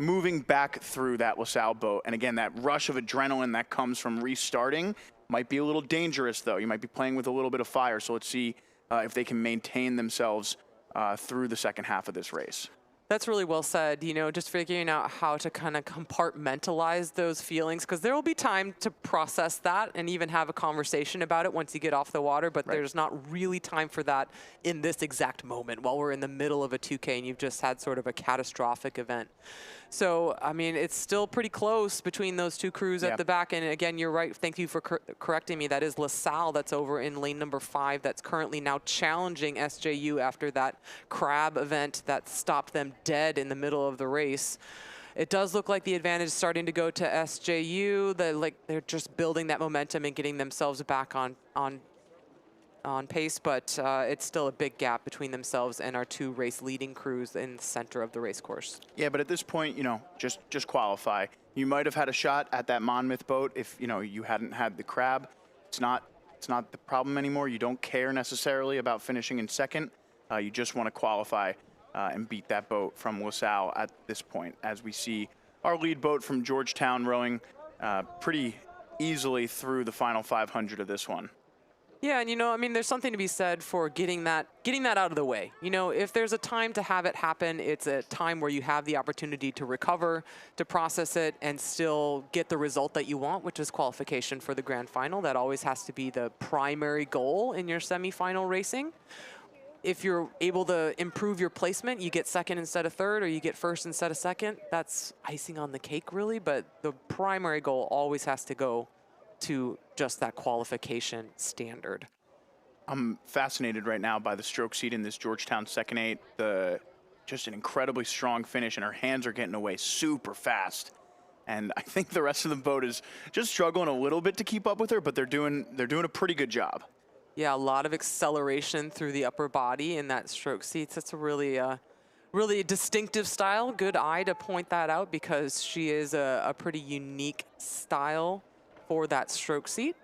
moving back through that LaSalle boat. And again, that rush of adrenaline that comes from restarting might be a little dangerous, though. You might be playing with a little bit of fire. So let's see if they can maintain themselves through the second half of this race. That's really well said. You know, just figuring out how to kind of compartmentalize those feelings, because there will be time to process that and even have a conversation about it once you get off the water, but there's not really time for that in this exact moment while we're in the middle of a 2K and you've just had sort of a catastrophic event. So, I mean, it's still pretty close between those two crews at the back. And again, you're right. Thank you for correcting me. That is LaSalle that's over in lane number 5 that's currently now challenging SJU after that crab event that stopped them dead in the middle of the race. It does look like the advantage is starting to go to SJU. They're just building that momentum and getting themselves back on pace, but it's still a big gap between themselves and our two race leading crews in the center of the race course. Yeah, but at this point, you know, just qualify. You might have had a shot at that Monmouth boat if, you know, you hadn't had the crab. It's not the problem anymore. You don't care necessarily about finishing in second. You just want to qualify and beat that boat from LaSalle at this point, as we see our lead boat from Georgetown rowing pretty easily through the final 500 of this one. Yeah, and you know, I mean, there's something to be said for getting that out of the way. You know, if there's a time to have it happen, it's a time where you have the opportunity to recover, to process it, and still get the result that you want, which is qualification for the grand final. That always has to be the primary goal in your semifinal racing. If you're able to improve your placement, you get second instead of third, or you get first instead of second. That's icing on the cake, really, but the primary goal always has to go to just that qualification standard. I'm fascinated right now by the stroke seat in this Georgetown second 8. Just an incredibly strong finish, and her hands are getting away super fast. And I think the rest of the boat is just struggling a little bit to keep up with her, but they're doing a pretty good job. Yeah, a lot of acceleration through the upper body in that stroke seat. That's a really distinctive style. Good eye to point that out, because she is a pretty unique style for that stroke seat.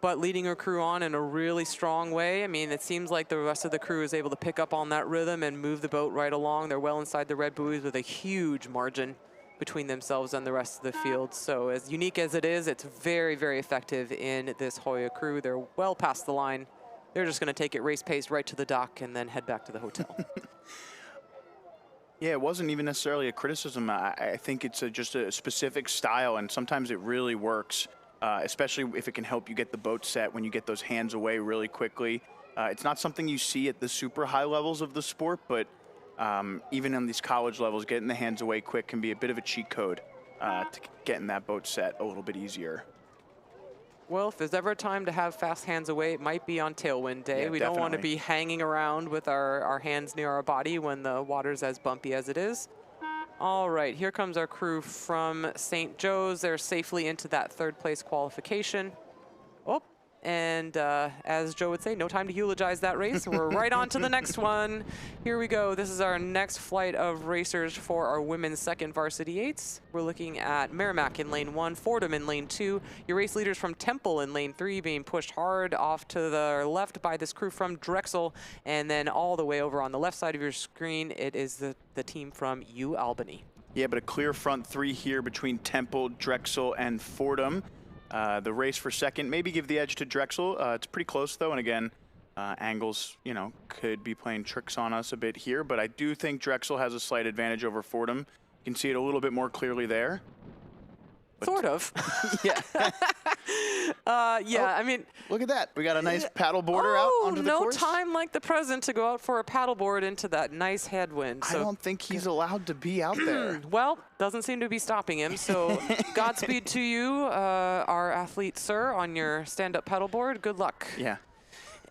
But leading her crew on in a really strong way. I mean, it seems like the rest of the crew is able to pick up on that rhythm and move the boat right along. They're well inside the red buoys with a huge margin between themselves and the rest of the field. So as unique as it is, it's very, very effective in this Hoya crew. They're well past the line. They're just going to take it race pace right to the dock and then head back to the hotel. Yeah, it wasn't even necessarily a criticism. I think it's just a specific style, and sometimes it really works, especially if it can help you get the boat set when you get those hands away really quickly. It's not something you see at the super high levels of the sport, but even on these college levels, getting the hands away quick can be a bit of a cheat code to getting that boat set a little bit easier. Well, if there's ever a time to have fast hands away, it might be on tailwind day. Yeah, we don't want to be hanging around with our hands near our body when the water's as bumpy as it is. All right, here comes our crew from St. Joe's. They're safely into that third place qualification. Oh, and as Joe would say, no time to eulogize that race. We're right on to the next one. Here we go. This is our next flight of racers for our women's second varsity eights. We're looking at Merrimack in lane 1, Fordham in lane 2. Your race leaders from Temple in lane 3 being pushed hard off to the left by this crew from Drexel. And then all the way over on the left side of your screen, it is the team from UAlbany. Yeah, but a clear front three here between Temple, Drexel, and Fordham. The race for second, maybe give the edge to Drexel. It's pretty close though, and again, angles, you know, could be playing tricks on us a bit here, but I do think Drexel has a slight advantage over Fordham. You can see it a little bit more clearly there. But sort of. Yeah. Yeah, I mean. Look at that. We got a nice paddle boarder out onto the course. No time like the present to go out for a paddle board into that nice headwind. So I don't think he's allowed to be out there. Well, doesn't seem to be stopping him. So Godspeed to you, our athlete, sir, on your stand-up paddle board. Good luck. Yeah.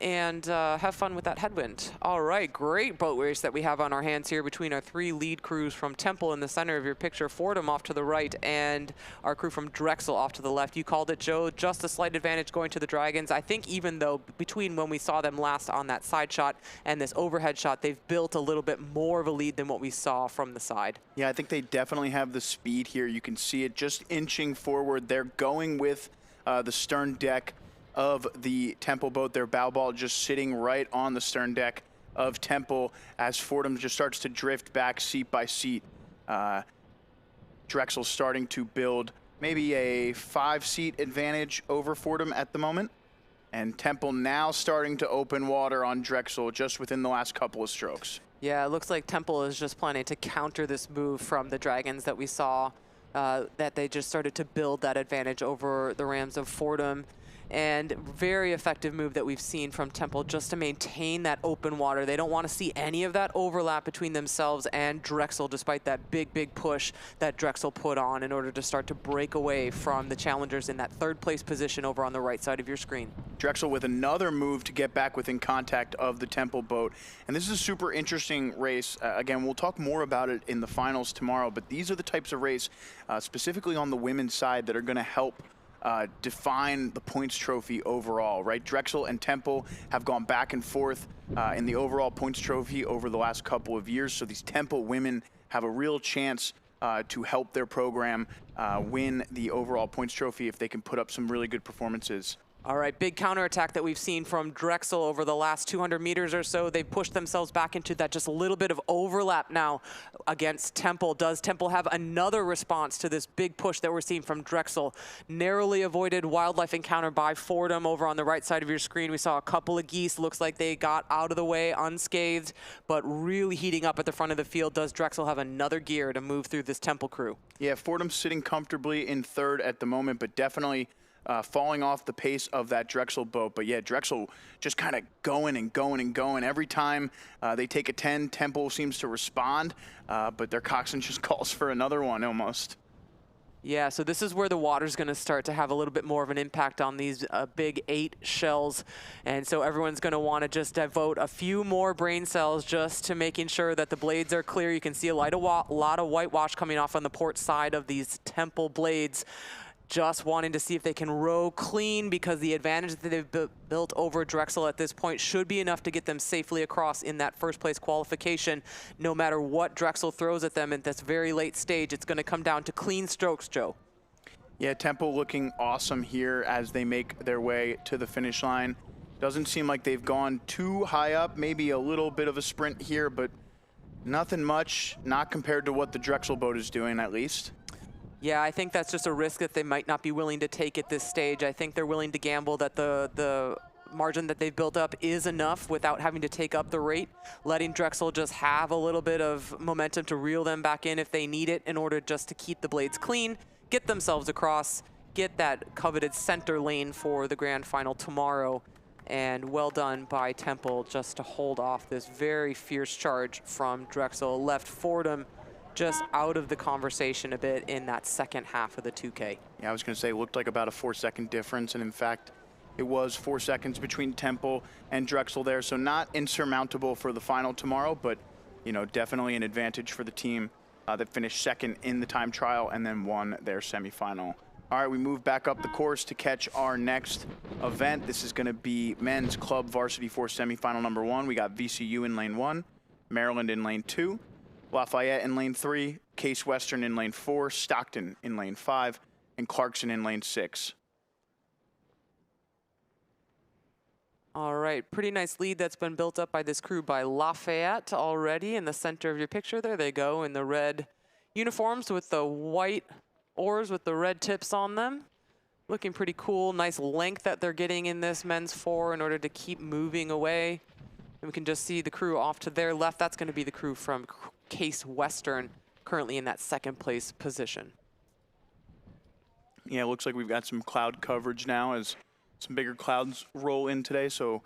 And have fun with that headwind. All right, great boat race that we have on our hands here between our three lead crews from Temple in the center of your picture, Fordham off to the right, and our crew from Drexel off to the left. You called it, Joe, just a slight advantage going to the Dragons. I think even though between when we saw them last on that side shot and this overhead shot, they've built a little bit more of a lead than what we saw from the side. Yeah, I think they definitely have the speed here. You can see it just inching forward. They're going with the stern deck of the Temple boat, their bow ball just sitting right on the stern deck of Temple as Fordham just starts to drift back seat by seat. Drexel's starting to build maybe a 5-seat advantage over Fordham at the moment. And Temple now starting to open water on Drexel just within the last couple of strokes. Yeah, it looks like Temple is just planning to counter this move from the Dragons that we saw, that they just started to build that advantage over the Rams of Fordham. And very effective move that we've seen from Temple just to maintain that open water. They don't want to see any of that overlap between themselves and Drexel, despite that big push that Drexel put on in order to start to break away from the challengers in that third place position over on the right side of your screen. Drexel with another move to get back within contact of the Temple boat. And this is a super interesting race. Again, we'll talk more about it in the finals tomorrow, but these are the types of race, specifically on the women's side, that are going to help define the points trophy overall, right? Drexel and Temple have gone back and forth in the overall points trophy over the last couple of years. So these Temple women have a real chance to help their program win the overall points trophy if they can put up some really good performances. All right, big counterattack that we've seen from Drexel over the last 200 meters or so. They've pushed themselves back into that just a little bit of overlap now against Temple. Does Temple have another response to this big push that we're seeing from Drexel? Narrowly avoided wildlife encounter by Fordham over on the right side of your screen. We saw a couple of geese. Looks like they got out of the way unscathed, but really heating up at the front of the field. Does Drexel have another gear to move through this Temple crew? Yeah, Fordham's sitting comfortably in third at the moment, but definitely falling off the pace of that Drexel boat. But yeah, Drexel just kind of going and going and going. Every time they take a 10, Temple seems to respond, but their coxswain just calls for another one almost. Yeah, so this is where the water's going to start to have a little bit more of an impact on these big 8 shells. And so everyone's going to want to just devote a few more brain cells just to making sure that the blades are clear. You can see a lot of whitewash coming off on the port side of these Temple blades. Just wanting to see if they can row clean, because the advantage that they've built over Drexel at this point should be enough to get them safely across in that first place qualification. No matter what Drexel throws at them at this very late stage, it's going to come down to clean strokes, Joe. Yeah, Temple looking awesome here as they make their way to the finish line. Doesn't seem like they've gone too high up, maybe a little bit of a sprint here, but nothing much, not compared to what the Drexel boat is doing at least. Yeah, I think that's just a risk that they might not be willing to take at this stage. I think they're willing to gamble that the margin that they've built up is enough without having to take up the rate, letting Drexel just have a little bit of momentum to reel them back in if they need it in order just to keep the blades clean, get themselves across, get that coveted center lane for the grand final tomorrow. And well done by Temple just to hold off this very fierce charge from Drexel. Left Fordham just out of the conversation a bit in that second half of the 2K. Yeah, I was going to say it looked like about a 4-second difference, and in fact, it was 4 seconds between Temple and Drexel there, so not insurmountable for the final tomorrow, but you know, definitely an advantage for the team that finished second in the time trial and then won their semifinal. All right, we move back up the course to catch our next event. This is going to be men's club varsity 4 semifinal number 1. We got VCU in lane 1, Maryland in lane 2, Lafayette in lane 3, Case Western in lane 4, Stockton in lane 5, and Clarkson in lane 6. All right, pretty nice lead that's been built up by this crew by Lafayette already. In the center of your picture, there they go in the red uniforms with the white oars with the red tips on them. Looking pretty cool. Nice length that they're getting in this men's 4 in order to keep moving away. And we can just see the crew off to their left. That's going to be the crew from Case Western, currently in that second place position. Yeah, it looks like we've got some cloud coverage now as some bigger clouds roll in today. So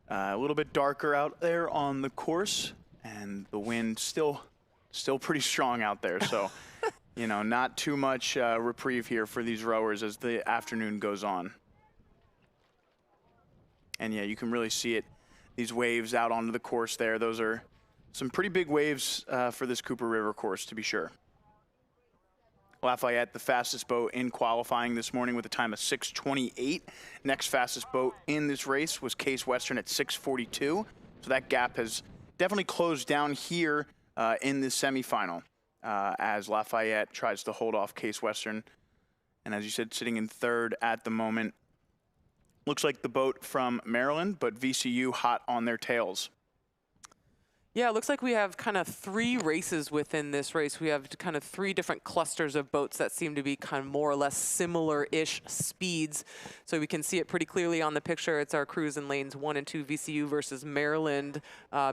a little bit darker out there on the course, and the wind still pretty strong out there. So you know, not too much reprieve here for these rowers as the afternoon goes on. And yeah, you can really see it, these waves out onto the course there. Those are some pretty big waves for this Cooper River course, to be sure. Lafayette, the fastest boat in qualifying this morning with a time of 6:28. Next fastest boat in this race was Case Western at 6:42. So that gap has definitely closed down here in this semifinal. As Lafayette tries to hold off Case Western. And as you said, sitting in third at the moment. Looks like the boat from Maryland, but VCU hot on their tails. Yeah, it looks like we have kind of 3 races within this race. We have kind of 3 different clusters of boats that seem to be kind of more or less similar-ish speeds. So we can see it pretty clearly on the picture. It's our crews in lanes 1 and 2, VCU versus Maryland.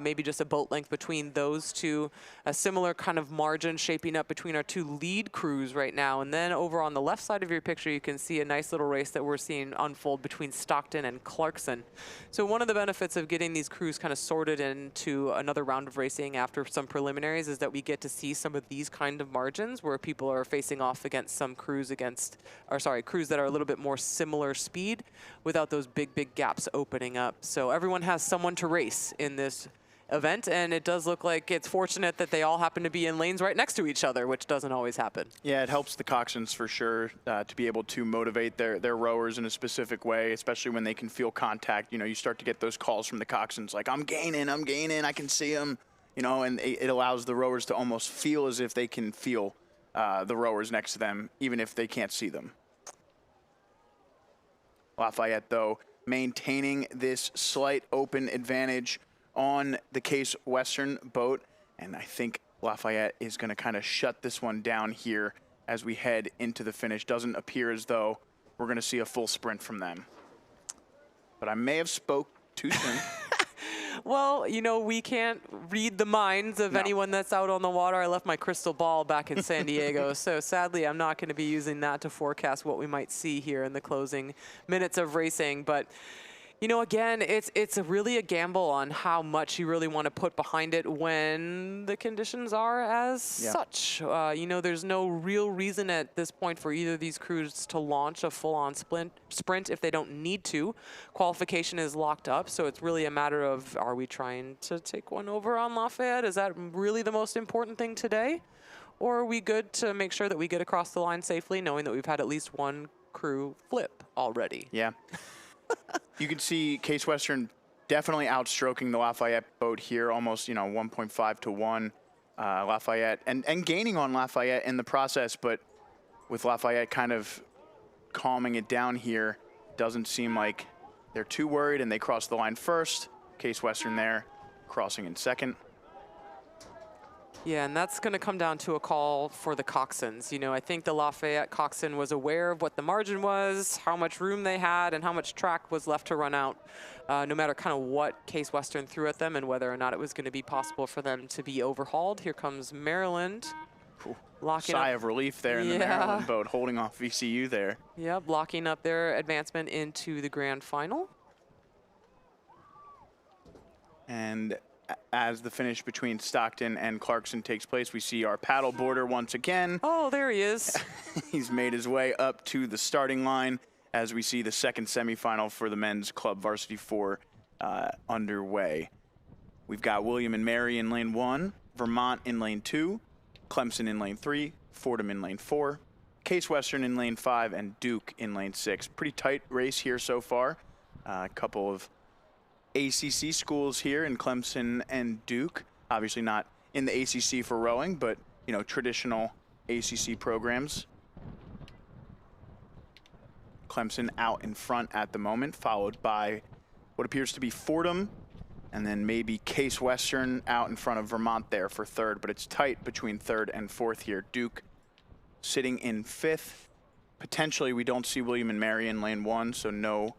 Maybe just a boat length between those two. A similar kind of margin shaping up between our 2 lead crews right now. And then over on the left side of your picture, you can see a nice little race that we're seeing unfold between Stockton and Clarkson. So one of the benefits of getting these crews kind of sorted into another round of racing after some preliminaries is that we get to see some of these kind of margins where people are facing off against some crews crews that are a little bit more similar speed without those big gaps opening up. So everyone has someone to race in this event, and it does look like it's fortunate that they all happen to be in lanes right next to each other, which doesn't always happen. Yeah, it helps the coxswains for sure to be able to motivate their rowers in a specific way, especially when they can feel contact. You know, you start to get those calls from the coxswains like, I'm gaining, I can see them, you know, and it allows the rowers to almost feel as if they can feel the rowers next to them, even if they can't see them. Lafayette, though, maintaining this slight open advantage on the Case Western boat, and I think Lafayette is going to kind of shut this one down here as we head into the finish. Doesn't appear as though we're going to see a full sprint from them. But I may have spoke too soon. Well, you know, we can't read the minds of anyone that's out on the water. I left my crystal ball back in San Diego, so sadly I'm not going to be using that to forecast what we might see here in the closing minutes of racing. But you know, again, it's really a gamble on how much you really want to put behind it when the conditions are as such. You know, there's no real reason at this point for either of these crews to launch a full-on sprint if they don't need to. Qualification is locked up, so it's really a matter of, are we trying to take one over on Lafayette? Is that really the most important thing today? Or are we good to make sure that we get across the line safely, knowing that we've had at least one crew flip already? Yeah. You can see Case Western definitely outstroking the Lafayette boat here, almost, you know, 1.5 to 1. Lafayette, and gaining on Lafayette in the process, but with Lafayette kind of calming it down here, doesn't seem like they're too worried, and they cross the line first. Case Western there, crossing in second. Yeah, and that's going to come down to a call for the coxswains. You know, I think the Lafayette coxswain was aware of what the margin was, how much room they had, and how much track was left to run out, no matter kind of what Case Western threw at them and whether or not it was going to be possible for them to be overhauled. Here comes Maryland. Locking Sigh up. of relief there in the Maryland boat, holding off VCU there. Yeah, blocking up their advancement into the grand final. And as the finish between Stockton and Clarkson takes place, we see our paddle boarder once again. Oh, there he is. He's made his way up to the starting line as we see the second semifinal for the men's club varsity 4 underway. We've got William and Mary in lane 1, Vermont in lane 2, Clemson in lane 3, Fordham in lane 4, Case Western in lane 5, and Duke in lane 6. Pretty tight race here so far. A couple of ACC schools here in Clemson and Duke. Obviously not in the ACC for rowing, but, you know, traditional ACC programs. Clemson out in front at the moment, followed by what appears to be Fordham, and then maybe Case Western out in front of Vermont there for third, but it's tight between third and fourth here. Duke sitting in fifth. Potentially we don't see William and Mary in lane 1, so no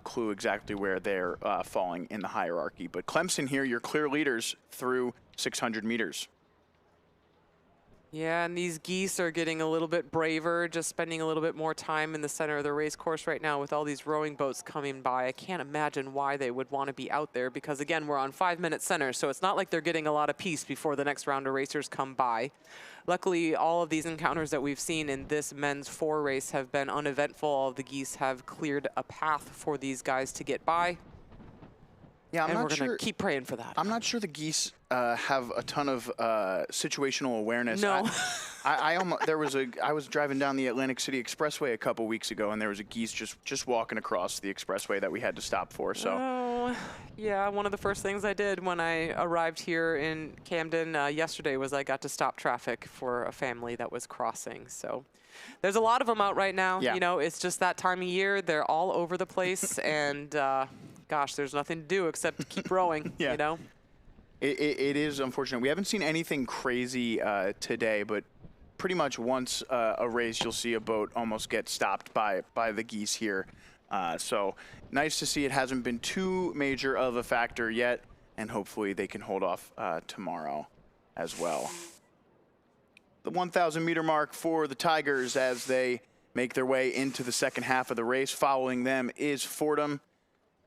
clue exactly where they're falling in the hierarchy. But Clemson here, your clear leaders through 600 meters. Yeah, and these geese are getting a little bit braver, just spending a little bit more time in the center of the race course right now with all these rowing boats coming by. I can't imagine why they would want to be out there because, again, we're on 5-minute center, so it's not like they're getting a lot of peace before the next round of racers come by. Luckily, all of these encounters that we've seen in this men's 4 race have been uneventful. All of the geese have cleared a path for these guys to get by. Yeah, and we're going to keep praying for that. I'm not sure the geese have a ton of situational awareness. No. I was driving down the Atlantic City Expressway a couple weeks ago, and there was a geese just walking across the expressway that we had to stop for. So. Oh, yeah. One of the first things I did when I arrived here in Camden yesterday was I got to stop traffic for a family that was crossing. So. There's a lot of them out right now. Yeah. You know, it's just that time of year. They're all over the place, and gosh, there's nothing to do except to keep rowing. Yeah. You know. It is unfortunate. We haven't seen anything crazy today, but pretty much once a race, you'll see a boat almost get stopped by the geese here. So nice to see it hasn't been too major of a factor yet, and hopefully they can hold off tomorrow as well. The 1,000 meter mark for the Tigers as they make their way into the second half of the race. Following them is Fordham,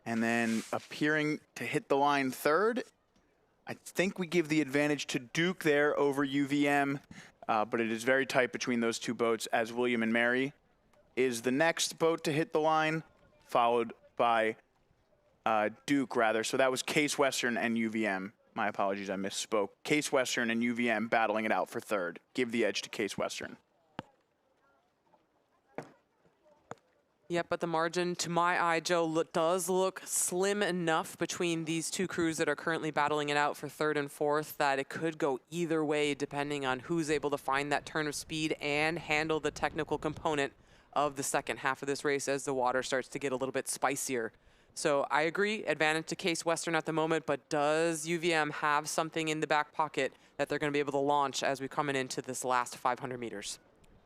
and then appearing to hit the line third. I think we give the advantage to Duke there over UVM, but it is very tight between those two boats as William and Mary is the next boat to hit the line, followed by Duke, rather. So that was Case Western and UVM. My apologies, I misspoke. Case Western and UVM battling it out for third. Give the edge to Case Western. Yep, but the margin, to my eye, Joe, does look slim enough between these two crews that are currently battling it out for third and fourth that it could go either way depending on who's able to find that turn of speed and handle the technical component of the second half of this race as the water starts to get a little bit spicier. So I agree, advantage to Case Western at the moment, but does UVM have something in the back pocket that they're going to be able to launch as we come into this last 500 meters?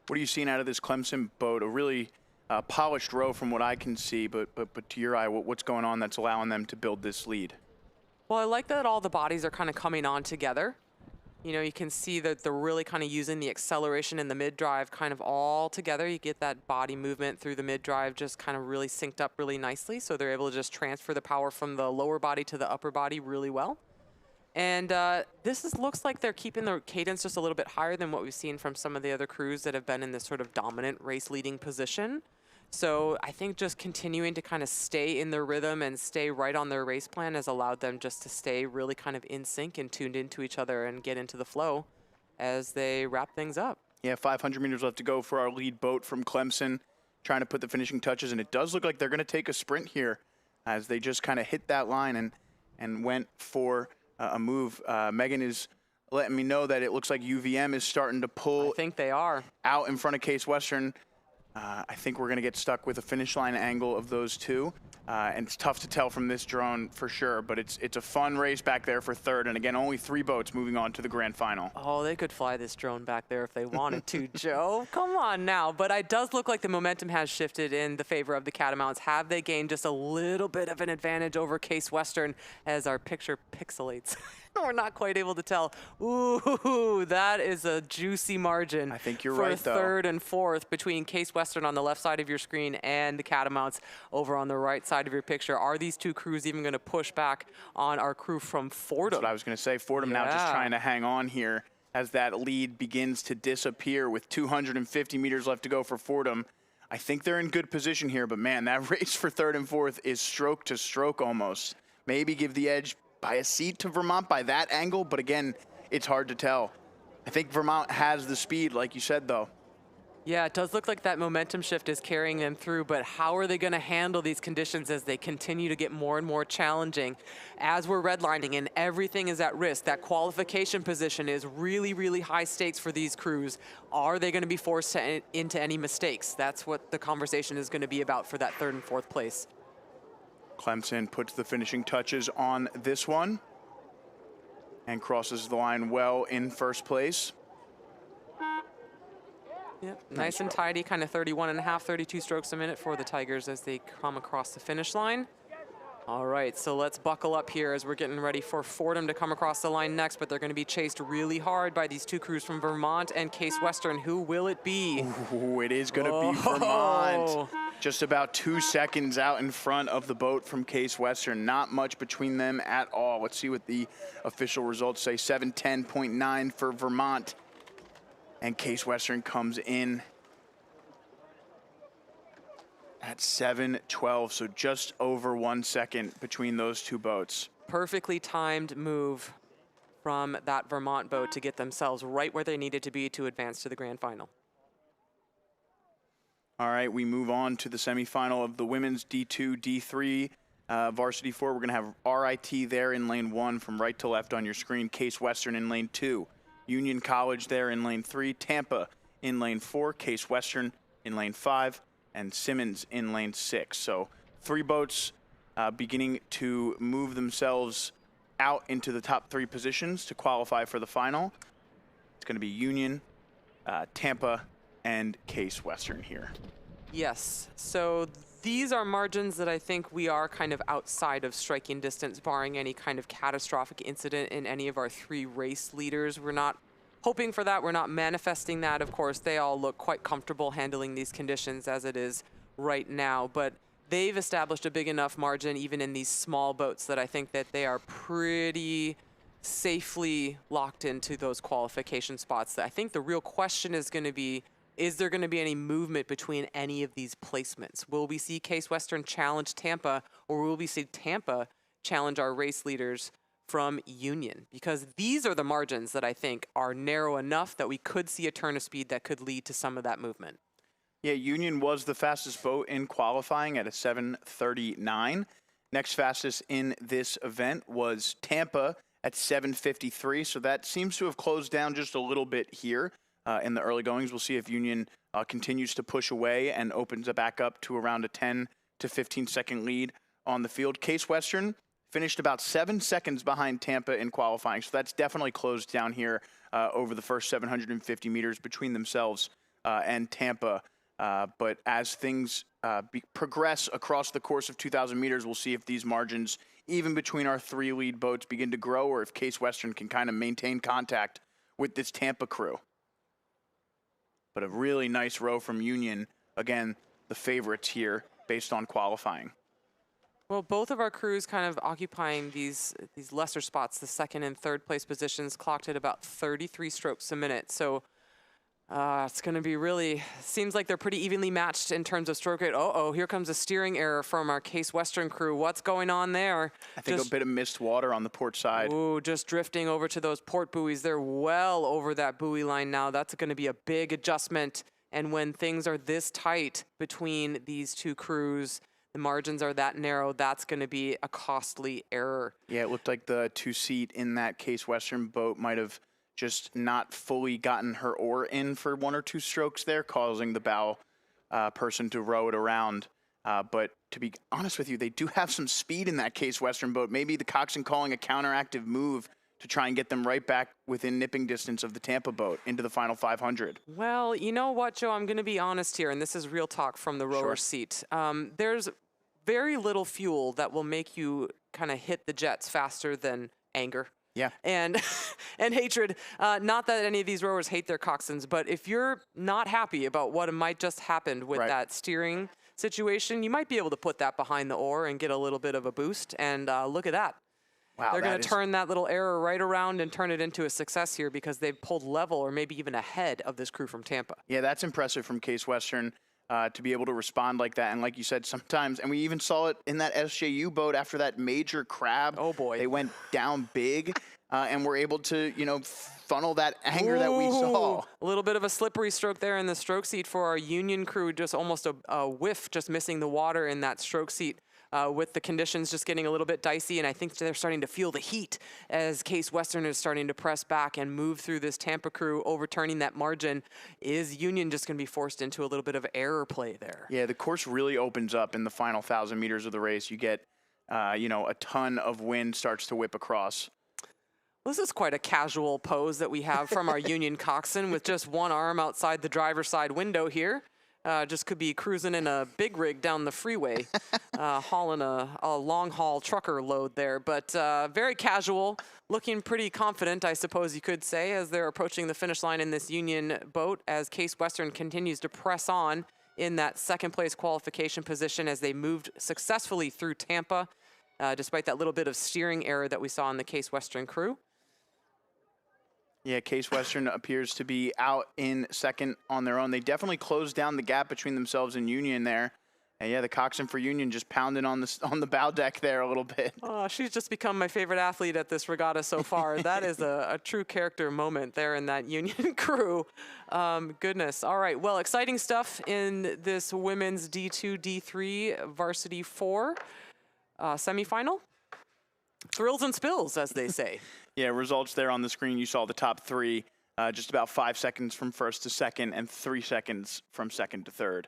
What are you seeing out of this Clemson boat? A really polished row from what I can see, but to your eye, what's going on that's allowing them to build this lead? Well, I like that all the bodies are kind of coming on together. You know, you can see that they're really kind of using the acceleration in the mid-drive kind of all together. You get that body movement through the mid-drive just kind of really synced up really nicely. So they're able to just transfer the power from the lower body to the upper body really well. And looks like they're keeping the cadence just a little bit higher than what we've seen from some of the other crews that have been in this sort of dominant race leading position. So I think just continuing to kind of stay in their rhythm and stay right on their race plan has allowed them just to stay really kind of in sync and tuned into each other and get into the flow as they wrap things up. Yeah, 500 meters left to go for our lead boat from Clemson, trying to put the finishing touches, and it does look like they're going to take a sprint here as they just kind of hit that line and went for a move. Megan is letting me know that it looks like UVM is starting to pull. I think they are. Out in front of Case Western. I think we're going to get stuck with a finish line angle of those two. And it's tough to tell from this drone for sure, but it's a fun race back there for third. And again, only 3 boats moving on to the grand final. Oh, they could fly this drone back there if they wanted to, Joe. Come on now. But it does look like the momentum has shifted in the favor of the Catamounts. Have they gained just a little bit of an advantage over Case Western as our picture pixelates? We're not quite able to tell. Ooh, that is a juicy margin. I think you're for right, though. Third and fourth between Case Western on the left side of your screen and the Catamounts over on the right side of your picture. Are these two crews even going to push back on our crew from Fordham? That's what I was going to say. Fordham now just trying to hang on here as that lead begins to disappear with 250 meters left to go for Fordham. I think they're in good position here, but man, that race for third and fourth is stroke to stroke almost. Maybe give the edge by a seat to Vermont by that angle, but again, it's hard to tell. I think Vermont has the speed, like you said, though. Yeah, it does look like that momentum shift is carrying them through, but how are they going to handle these conditions as they continue to get more and more challenging? As we're redlining and everything is at risk, that qualification position is really, really high stakes for these crews. Are they going to be forced into any mistakes? That's what the conversation is going to be about for that 3rd and 4th place. Clemson puts the finishing touches on this one and crosses the line well in 1st place. Yep, nice and tidy, kind of 31.5, 32 strokes a minute for the Tigers as they come across the finish line. All right, so let's buckle up here as we're getting ready for Fordham to come across the line next, but they're going to be chased really hard by these 2 crews from Vermont and Case Western. Who will it be? Ooh, it is going to be Vermont. Just about 2 seconds out in front of the boat from Case Western. Not much between them at all. Let's see what the official results say. 7:10.9 for Vermont. And Case Western comes in at 7:12, so just over 1 second between those 2 boats. Perfectly timed move from that Vermont boat to get themselves right where they needed to be to advance to the grand final. All right, we move on to the semifinal of the women's D2, D3, varsity 4. We're going to have RIT there in lane 1 from right to left on your screen. Case Western in lane 2. Union College there in lane 3, Tampa in lane 4, Case Western in lane 5, and Simmons in lane 6. So 3 boats beginning to move themselves out into the top 3 positions to qualify for the final. It's going to be Union, Tampa, and Case Western here. Yes, so these are margins that I think we are kind of outside of striking distance, barring any kind of catastrophic incident in any of our 3 race leaders. We're not hoping for that. We're not manifesting that. Of course, they all look quite comfortable handling these conditions as it is right now, but they've established a big enough margin even in these small boats that I think that they are pretty safely locked into those qualification spots. I think the real question is going to be, is there going to be any movement between any of these placements? Will we see Case Western challenge Tampa, or will we see Tampa challenge our race leaders from Union? Because these are the margins that I think are narrow enough that we could see a turn of speed that could lead to some of that movement. Yeah, Union was the fastest boat in qualifying at a 7:39. Next fastest in this event was Tampa at 7:53. So that seems to have closed down just a little bit here in the early goings. We'll see if Union continues to push away and opens it back up to around a 10 to 15 second lead on the field. Case Western finished about 7 seconds behind Tampa in qualifying. So that's definitely closed down here over the first 750 meters between themselves and Tampa. But as things progress across the course of 2,000 meters, we'll see if these margins, even between our 3 lead boats, begin to grow, or if Case Western can kind of maintain contact with this Tampa crew. But a really nice row from Union. Again, the favorites here based on qualifying. Well, both of our crews kind of occupying these lesser spots, the 2nd and 3rd place positions, clocked at about 33 strokes a minute. So it's going to be really, seems like they're pretty evenly matched in terms of stroke rate. Uh-oh, here comes a steering error from our Case Western crew. What's going on there? I think a bit of missed water on the port side. Ooh, just drifting over to those port buoys. They're well over that buoy line now. That's going to be a big adjustment. And when things are this tight between these 2 crews, the margins are that narrow, that's going to be a costly error. Yeah, it looked like the 2-seat in that Case Western boat might have just not fully gotten her oar in for 1 or 2 strokes there, causing the bow person to row it around. But to be honest with you, they do have some speed in that Case Western boat. Maybe the coxswain calling a counteractive move to try and get them right back within nipping distance of the Tampa boat into the final 500. Well, you know what, Joe? I'm going to be honest here, and this is real talk from the rower seat. There's very little fuel that will make you kind of hit the jets faster than anger. Yeah. And hatred. Not that any of these rowers hate their coxswains, but if you're not happy about what might just happen with that steering situation, you might be able to put that behind the oar and get a little bit of a boost. And look at that. Wow, they're going to turn that little error right around and turn it into a success here because they've pulled level or maybe even ahead of this crew from Tampa. Yeah, that's impressive from Case Western to be able to respond like that. And like you said, sometimes, and we even saw it in that SJU boat after that major crab. Oh, boy. They went down big. and were able to, funnel that anger that we saw. A little bit of a slippery stroke there in the stroke seat for our Union crew, just almost a whiff, just missing the water in that stroke seat. With the conditions just getting a little bit dicey, and I think they're starting to feel the heat as Case Western is starting to press back and move through this Tampa crew, overturning that margin. Is Union just going to be forced into a little bit of error play there? Yeah, the course really opens up in the final 1,000 meters of the race. You get, a ton of wind starts to whip across. This is quite a casual pose that we have from our Union coxswain with just one arm outside the driver's side window here. Just could be cruising in a big rig down the freeway, hauling a long haul trucker load there. But very casual, looking pretty confident, I suppose you could say, as they're approaching the finish line in this Union boat, as Case Western continues to press on in that second place qualification position as they moved successfully through Tampa, despite that little bit of steering error that we saw in the Case Western crew. Yeah, Case Western appears to be out in second on their own. They definitely closed down the gap between themselves and Union there. And yeah, the coxswain for Union just pounding on the bow deck there a little bit. Oh, she's just become my favorite athlete at this regatta so far. That is a true character moment there in that Union crew. Goodness. All right. Well, exciting stuff in this women's D2, D3 varsity 4 semifinal. Thrills and spills, as they say. Yeah, results there on the screen. You saw the top three, just about 5 seconds from first to second and 3 seconds from second to third.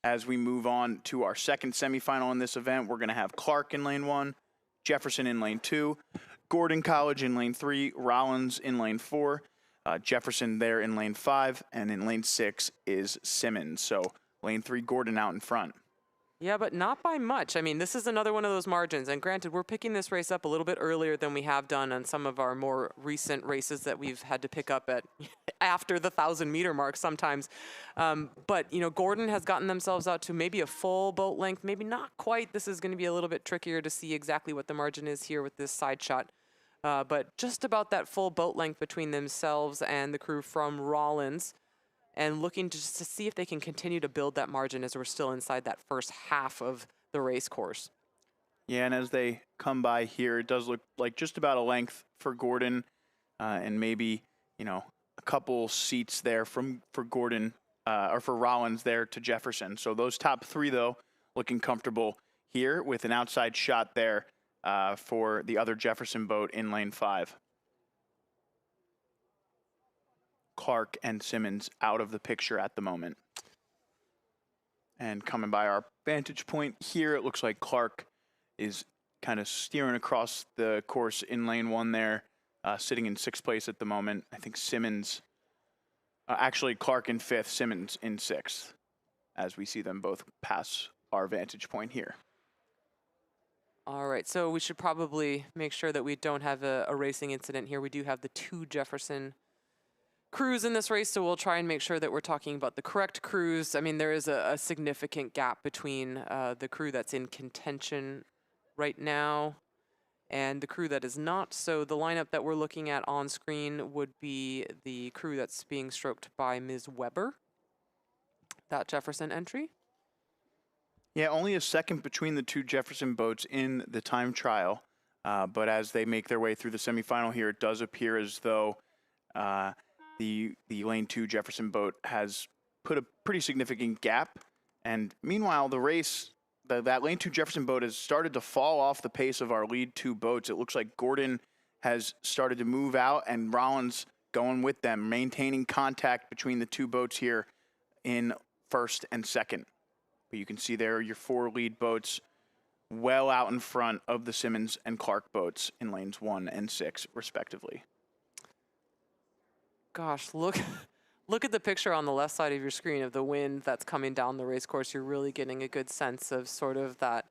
As we move on to our second semifinal in this event, we're going to have Clark in lane 1, Jefferson in lane 2, Gordon College in lane 3, Rollins in lane 4, Jefferson there in lane 5, and in lane 6 is Simmons. So lane 3, Gordon out in front. Yeah, but not by much. I mean, this is another one of those margins. And granted, we're picking this race up a little bit earlier than we have done on some of our more recent races that we've had to pick up at after the 1,000-meter mark sometimes. But, Gordon has gotten themselves out to maybe a full boat length, maybe not quite. This is going to be a little bit trickier to see exactly what the margin is here with this side shot. But just about that full boat length between themselves and the crew from Rollins, and looking just to see if they can continue to build that margin as we're still inside that first half of the race course. Yeah, and as they come by here, it does look like just about a length for Gordon, and maybe, a couple seats there for Gordon, or for Rollins there to Jefferson. So those top three, though, looking comfortable here with an outside shot there for the other Jefferson boat in lane 5. Clark and Simmons out of the picture at the moment. And coming by our vantage point here, it looks like Clark is kind of steering across the course in lane 1 there, sitting in 6th place at the moment. I think Simmons, actually Clark in 5th, Simmons in 6th, as we see them both pass our vantage point here. All right, so we should probably make sure that we don't have a racing incident here. We do have the 2 Jefferson crews in this race, so we'll try and make sure that we're talking about the correct crews. I mean, there is a significant gap between the crew that's in contention right now and the crew that is not. So the lineup that we're looking at on screen would be the crew that's being stroked by Ms. Weber, that Jefferson entry. Yeah, only a second between the 2 Jefferson boats in the time trial, but as they make their way through the semifinal here, it does appear as though the lane 2 Jefferson boat has put a pretty significant gap. And meanwhile, the race, that lane 2 Jefferson boat has started to fall off the pace of our lead 2 boats. It looks like Gordon has started to move out and Rollins going with them, maintaining contact between the 2 boats here in 1st and 2nd. But you can see there your 4 lead boats well out in front of the Simmons and Clark boats in lanes 1 and 6, respectively. Gosh, look at the picture on the left side of your screen of the wind that's coming down the race course. You're really getting a good sense of sort of that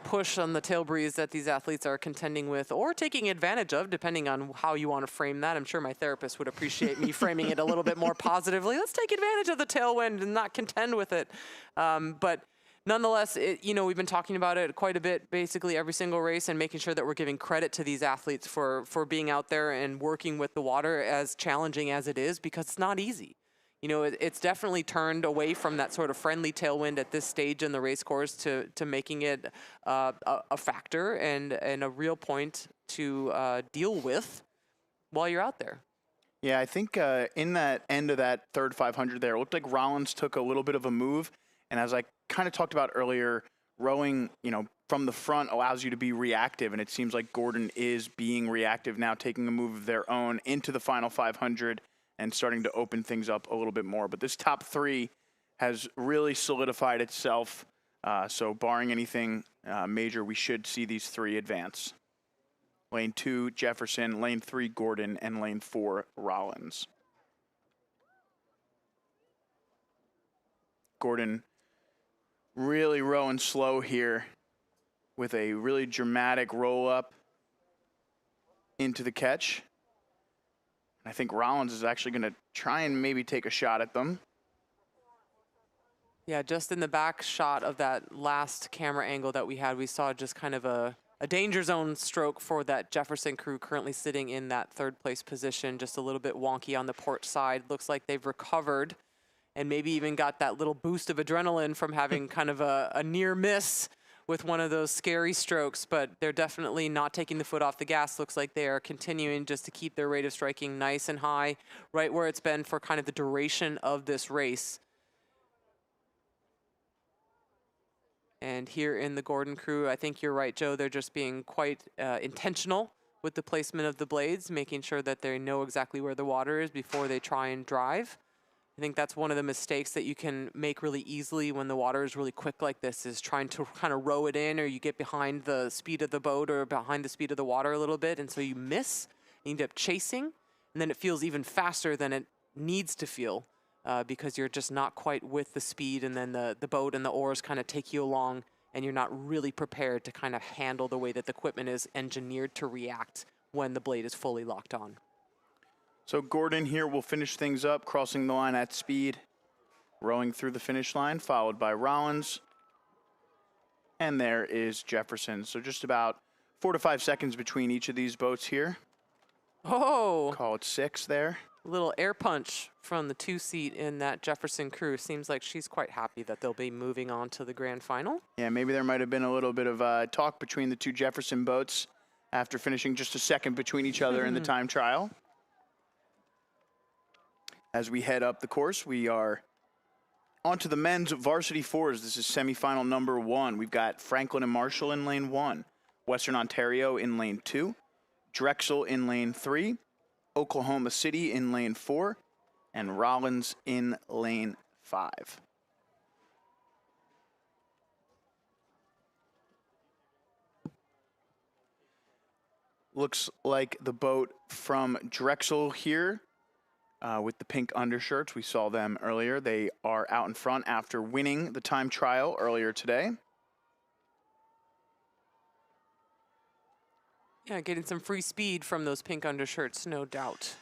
push on the tail breeze that these athletes are contending with or taking advantage of, depending on how you want to frame that. I'm sure my therapist would appreciate me framing it a little bit more positively. Let's take advantage of the tailwind and not contend with it. But nonetheless, we've been talking about it quite a bit, basically every single race, and making sure that we're giving credit to these athletes for being out there and working with the water, as challenging as it is, because it's not easy. you know, it's definitely turned away from that sort of friendly tailwind at this stage in the race course to making it a factor and a real point to deal with while you're out there. Yeah, I think in that end of that third 500 there, it looked like Rollins took a little bit of a move. And as I kind of talked about earlier, rowing, you know, from the front allows you to be reactive. And it seems like Gordon is being reactive now, taking a move of their own into the final 500 and starting to open things up a little bit more. But this top three has really solidified itself. So barring anything major, we should see these three advance. Lane 2, Jefferson. Lane 3, Gordon. And lane 4, Rollins. Gordon really rowing slow here with a really dramatic roll up into the catch. I think Rollins is actually going to try and maybe take a shot at them. Yeah, just in the back shot of that last camera angle that we had, we saw just kind of a danger zone stroke for that Jefferson crew currently sitting in that third place position, just a little bit wonky on the port side. Looks like they've recovered and maybe even got that little boost of adrenaline from having kind of a near miss with one of those scary strokes, but they're definitely not taking the foot off the gas. Looks like they are continuing just to keep their rate of striking nice and high, right where it's been for kind of the duration of this race. And here in the Gordon crew, I think you're right, Joe, they're just being quite intentional with the placement of the blades, making sure that they know exactly where the water is before they try and drive. I think that's one of the mistakes that you can make really easily when the water is really quick like this, is trying to kind of row it in, or you get behind the speed of the boat or behind the speed of the water a little bit, and so you miss, you end up chasing, and then it feels even faster than it needs to feel because you're just not quite with the speed, and then the boat and the oars kind of take you along, and you're not really prepared to kind of handle the way that the equipment is engineered to react when the blade is fully locked on. So Gordon here will finish things up, crossing the line at speed, rowing through the finish line, followed by Rollins. And there is Jefferson. So just about 4 to 5 seconds between each of these boats here. Oh! Call it 6 there. A little air punch from the 2-seat in that Jefferson crew. Seems like she's quite happy that they'll be moving on to the grand final. Yeah, maybe there might have been a little bit of talk between the two Jefferson boats after finishing just a second between each other in the time trial. As we head up the course, we are onto the men's varsity fours. This is semifinal number 1. We've got Franklin and Marshall in lane 1, Western Ontario in lane 2, Drexel in lane 3, Oklahoma City in lane 4, and Rollins in lane 5. Looks like the boat from Drexel here with the pink undershirts. We saw them earlier. They are out in front after winning the time trial earlier today. Yeah, getting some free speed from those pink undershirts, no doubt.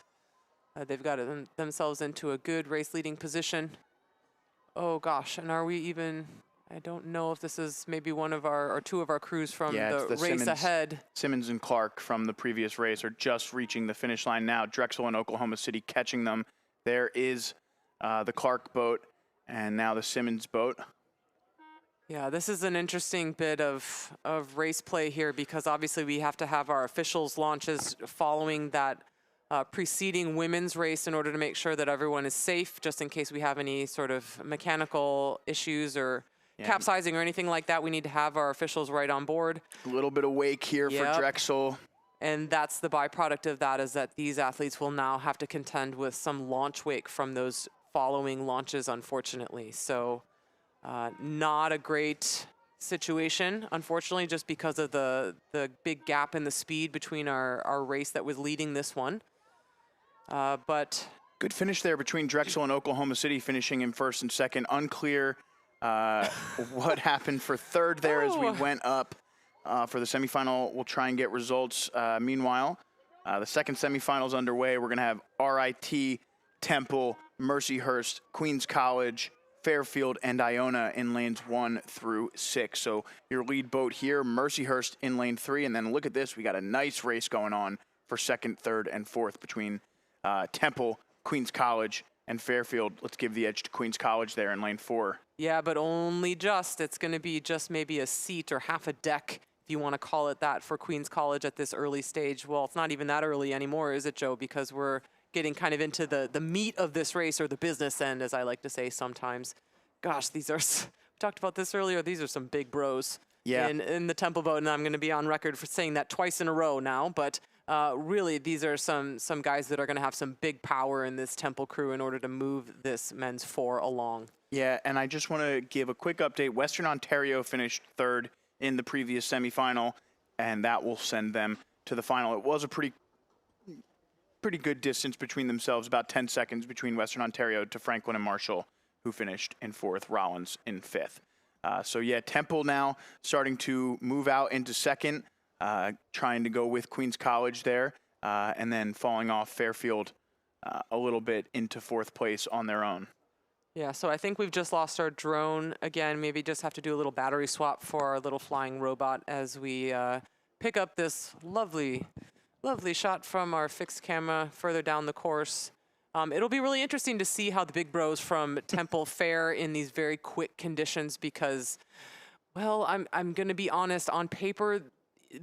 They've got themselves into a good race leading position. Oh gosh, and are we even, I don't know if this is maybe one of our, or two of our crews from the race ahead. Simmons and Clark from the previous race are just reaching the finish line now. Drexel and Oklahoma City catching them. There is the Clark boat and now the Simmons boat. Yeah, this is an interesting bit of race play here, because obviously we have to have our officials launches following that preceding women's race in order to make sure that everyone is safe, just in case we have any sort of mechanical issues or capsizing or anything like that. We need to have our officials right on board. A little bit of wake here for Drexel. And that's the byproduct of that, is that these athletes will now have to contend with some launch wake from those following launches, unfortunately. So not a great situation, unfortunately, just because of the big gap in the speed between our race that was leading this one. But good finish there between Drexel and Oklahoma City, finishing in first and second. Unclear what happened for third there as we went up for the semifinal. We'll try and get results. Meanwhile, the second semifinal is underway. We're going to have RIT, Temple, Mercyhurst, Queens College, Fairfield, and Iona in lanes 1 through 6. So your lead boat here, Mercyhurst in lane 3. And then look at this. We got a nice race going on for second, third, and fourth between Temple, Queens College, and Fairfield. Let's give the edge to Queens College there in lane 4. Yeah, but only just. It's going to be just maybe a seat or half a deck, if you want to call it that, for Queens College at this early stage. Well, it's not even that early anymore, is it, Joe? Because we're getting kind of into the meat of this race, or the business end, as I like to say sometimes. Gosh, we talked about this earlier. These are some big bros in the Temple boat, and I'm going to be on record for saying that twice in a row now. But really, these are some guys that are going to have some big power in this Temple crew in order to move this men's 4 along. Yeah, and I just want to give a quick update. Western Ontario finished 3rd in the previous semifinal, and that will send them to the final. It was a pretty good distance between themselves, about 10 seconds between Western Ontario to Franklin and Marshall, who finished in 4th, Rollins in 5th. So yeah, Temple now starting to move out into 2nd, trying to go with Queens College there, and then falling off Fairfield a little bit into 4th place on their own. Yeah, so I think we've just lost our drone again. Maybe just have to do a little battery swap for our little flying robot as we pick up this lovely shot from our fixed camera further down the course. It'll be really interesting to see how the big bros from Temple fare in these very quick conditions because, well, I'm going to be honest, on paper,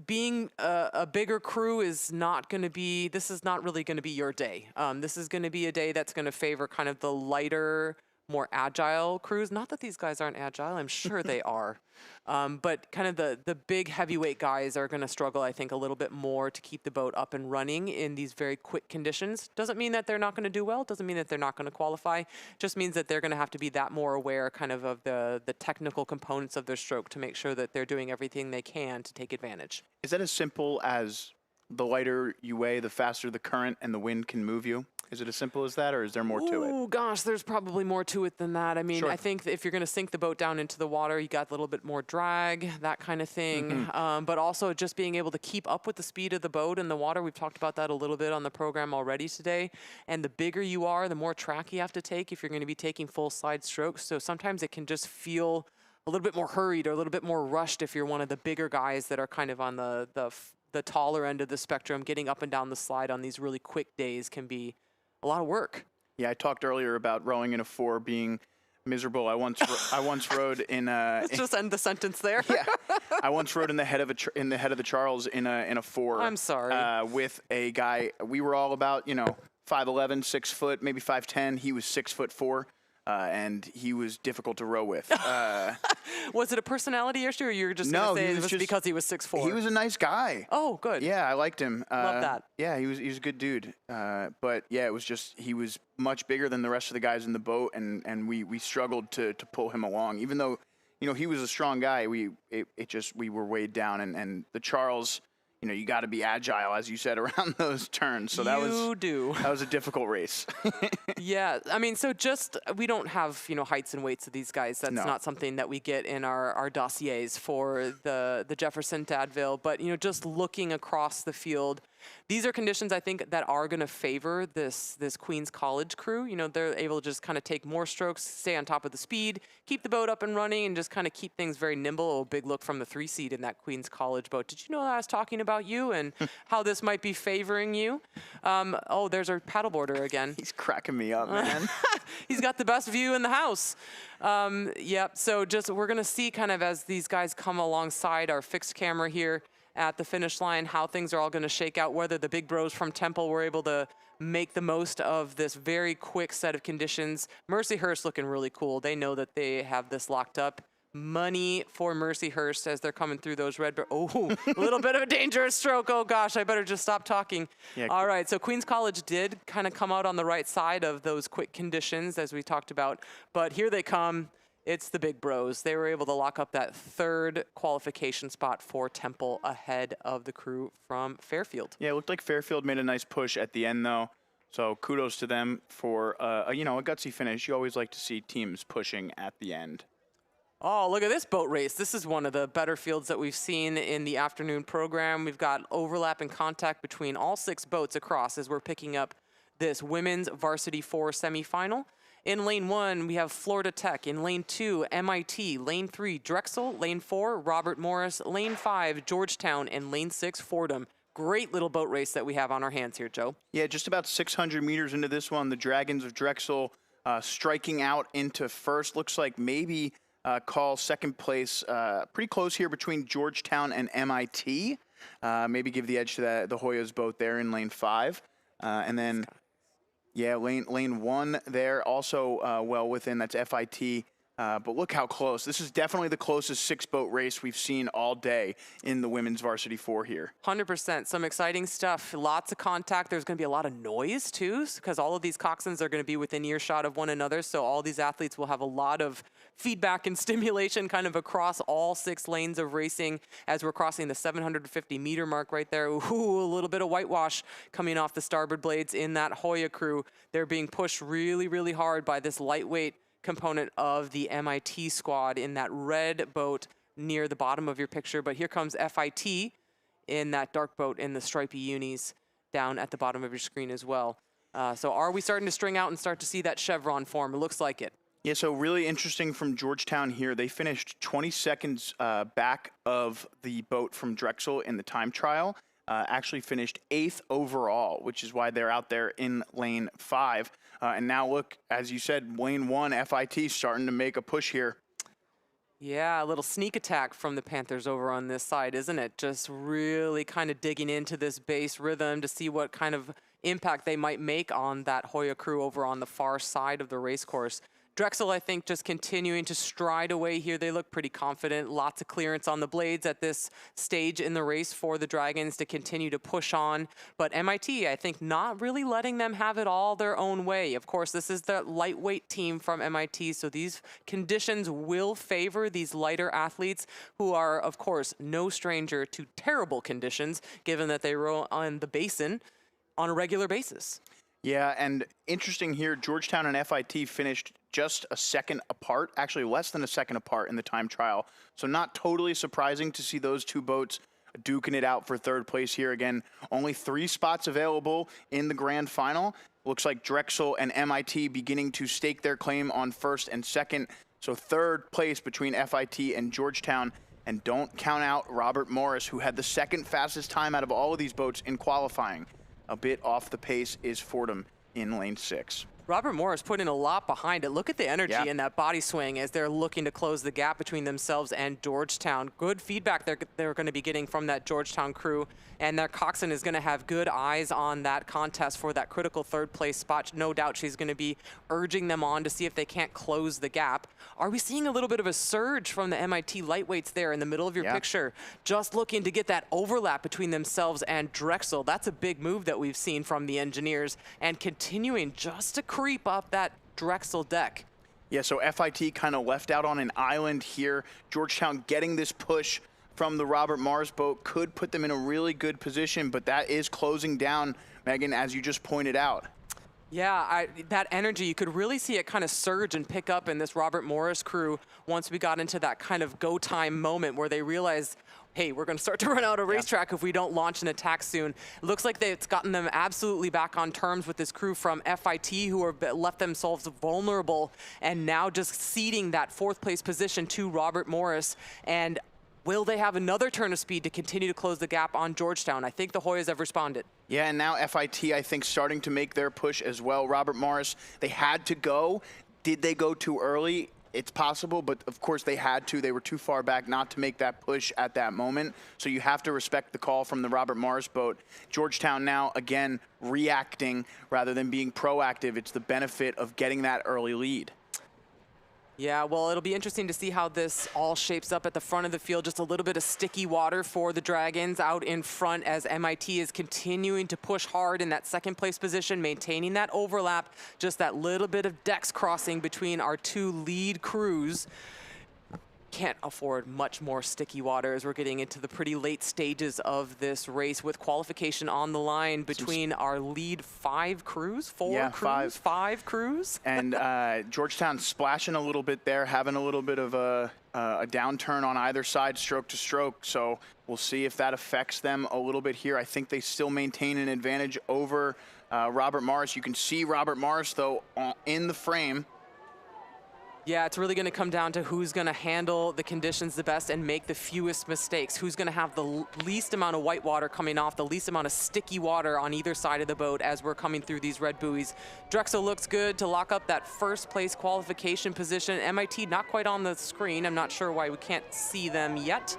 being a bigger crew is not going to be, this is not really going to be your day. This is going to be a day that's going to favor kind of the lighter, more agile crews. Not that these guys aren't agile, I'm sure they are. But kind of the big heavyweight guys are going to struggle, I think, a little bit more to keep the boat up and running in these very quick conditions. Doesn't mean that they're not going to do well. Doesn't mean that they're not going to qualify. Just means that they're going to have to be that more aware kind of the technical components of their stroke to make sure that they're doing everything they can to take advantage. Is that as simple as the lighter you weigh, the faster the current and the wind can move you? Is it as simple as that, or is there more to it? Oh, gosh, there's probably more to it than that. I mean, I think that if you're going to sink the boat down into the water, you got a little bit more drag, that kind of thing. But also just being able to keep up with the speed of the boat in the water. We've talked about that a little bit on the program already today. And the bigger you are, the more track you have to take if you're going to be taking full side strokes. So sometimes it can just feel a little bit more hurried or a little bit more rushed if you're one of the bigger guys that are kind of on the taller end of the spectrum. Getting up and down the slide on these really quick days can be a lot of work. Yeah, I talked earlier about rowing in a 4 being miserable. I once rowed in Let's just end the sentence there. Yeah, I once rowed in the head of the Charles in a 4. I'm sorry. With a guy. We were all about 5'11", 6 foot, maybe 5'10". He was 6'4". And he was difficult to row with. Was it a personality issue, or you were just going to say it was because he was 6'4"? He was a nice guy. Oh, good. Yeah, I liked him. Love that. Yeah, he was a good dude. But yeah, it was just he was much bigger than the rest of the guys in the boat, and we struggled to pull him along. Even though he was a strong guy, we were weighed down, and the Charles. You got to be agile, as you said, around those turns. So that was a difficult race. Yeah, I mean, so we don't have heights and weights of these guys. That's not something that we get in our dossiers for the Jefferson Dad Vail. But just looking across the field, these are conditions I think that are going to favor this Queens College crew. They're able to just kind of take more strokes, stay on top of the speed, keep the boat up and running, and just kind of keep things very nimble. A big look from the 3 seed in that Queens College boat. Did you know that I was talking about you and how this might be favoring you? Oh, there's our paddleboarder again. He's cracking me up, man. He's got the best view in the house. Yep. So we're going to see kind of as these guys come alongside our fixed camera here at the finish line, how things are all going to shake out, whether the big bros from Temple were able to make the most of this very quick set of conditions. Mercyhurst looking really cool. They know that they have this locked up. Money for Mercyhurst as they're coming through those red. Oh, a little bit of a dangerous stroke. Oh, gosh, I better just stop talking. Yeah. All right, so Queens College did kind of come out on the right side of those quick conditions, as we talked about. But here they come. It's the big bros. They were able to lock up that 3rd qualification spot for Temple ahead of the crew from Fairfield. Yeah, it looked like Fairfield made a nice push at the end, though. So kudos to them for a gutsy finish. You always like to see teams pushing at the end. Oh, look at this boat race. This is one of the better fields that we've seen in the afternoon program. We've got overlap and contact between all 6 boats across as we're picking up this women's varsity 4 semifinal. In lane 1, we have Florida Tech. In lane 2, MIT. Lane 3, Drexel. Lane 4, Robert Morris. Lane 5, Georgetown. And lane 6, Fordham. great little boat race that we have on our hands here, Joe. Yeah, just about 600 meters into this one, the Dragons of Drexel striking out into first. Looks like maybe call second place pretty close here between Georgetown and MIT. Maybe give the edge to the Hoyas boat there in lane 5. And then, yeah, lane 1 there also well within. That's FIT. But look how close. This is definitely the closest 6-boat race we've seen all day in the women's varsity 4 here. 100%. Some exciting stuff. Lots of contact. There's going to be a lot of noise, too, because all of these coxswains are going to be within earshot of one another. So all these athletes will have a lot of feedback and stimulation kind of across all 6 lanes of racing as we're crossing the 750-meter mark right there. Ooh, a little bit of whitewash coming off the starboard blades in that Hoya crew. They're being pushed really, really hard by this lightweight component of the MIT squad in that red boat near the bottom of your picture. But here comes FIT in that dark boat in the stripy unis down at the bottom of your screen as well. So are we starting to string out and start to see that chevron form? It looks like it. Yeah, so really interesting from Georgetown here. They finished 20 seconds back of the boat from Drexel in the time trial. Actually finished 8th overall, which is why they're out there in lane 5. And now look, as you said, lane 1, FIT starting to make a push here. Yeah, a little sneak attack from the Panthers over on this side, isn't it? Just really kind of digging into this base rhythm to see what kind of impact they might make on that Hoya crew over on the far side of the race course. Drexel, I think, just continuing to stride away here. They look pretty confident. Lots of clearance on the blades at this stage in the race for the Dragons to continue to push on. But MIT, I think, not really letting them have it all their own way. Of course, this is the lightweight team from MIT, so these conditions will favor these lighter athletes who are, of course, no stranger to terrible conditions, given that they row on the basin on a regular basis. Yeah, and interesting here, Georgetown and FIT finished just a second apart, actually less than a second apart in the time trial. So not totally surprising to see those 2 boats duking it out for 3rd place here. Again, only 3 spots available in the grand final. Looks like Drexel and MIT beginning to stake their claim on 1st and 2nd. So 3rd place between FIT and Georgetown. And don't count out Robert Morris, who had the 2nd fastest time out of all of these boats in qualifying. A bit off the pace is Fordham in lane 6. Robert Morris put in a lot behind it. Look at the energy in that body swing as they're looking to close the gap between themselves and Georgetown. Good feedback they're going to be getting from that Georgetown crew, and their coxswain is going to have good eyes on that contest for that critical 3rd place spot. No doubt she's going to be urging them on to see if they can't close the gap. Are we seeing a little bit of a surge from the MIT lightweights there in the middle of your picture, just looking to get that overlap between themselves and Drexel? That's a big move that we've seen from the engineers, and continuing just to creep up that Drexel deck. Yeah, so FIT kind of left out on an island here. Georgetown getting this push from the Robert Morris boat could put them in a really good position, but that is closing down, Megan, as you just pointed out. Yeah, that energy, you could really see it kind of surge and pick up in this Robert Morris crew once we got into that kind of go time moment where they realized, hey, we're going to start to run out of racetrack if we don't launch an attack soon. It looks like it's gotten them absolutely back on terms with this crew from FIT who have left themselves vulnerable and now just ceding that 4th place position to Robert Morris. And will they have another turn of speed to continue to close the gap on Georgetown? I think the Hoyas have responded. Yeah, and now FIT, I think, starting to make their push as well. Robert Morris, they had to go. Did they go too early? It's possible, but of course they had to. They were too far back not to make that push at that moment. So you have to respect the call from the Robert Morris boat. Georgetown now, again, reacting rather than being proactive. It's the benefit of getting that early lead. Yeah, well, it'll be interesting to see how this all shapes up at the front of the field. Just a little bit of sticky water for the Dragons out in front as MIT is continuing to push hard in that 2nd place position, maintaining that overlap, just that little bit of decks crossing between our 2 lead crews. Can't afford much more sticky water as we're getting into the pretty late stages of this race with qualification on the line between our lead 5 crews, 4 crews, 5 crews. And Georgetown splashing a little bit there, having a little bit of a downturn on either side, stroke to stroke. So we'll see if that affects them a little bit here. I think they still maintain an advantage over Robert Morris. You can see Robert Morris, though, in the frame. Yeah, it's really going to come down to who's going to handle the conditions the best and make the fewest mistakes. Who's going to have the least amount of white water coming off, the least amount of sticky water on either side of the boat as we're coming through these red buoys. Drexel looks good to lock up that first place qualification position. MIT not quite on the screen. I'm not sure why we can't see them yet.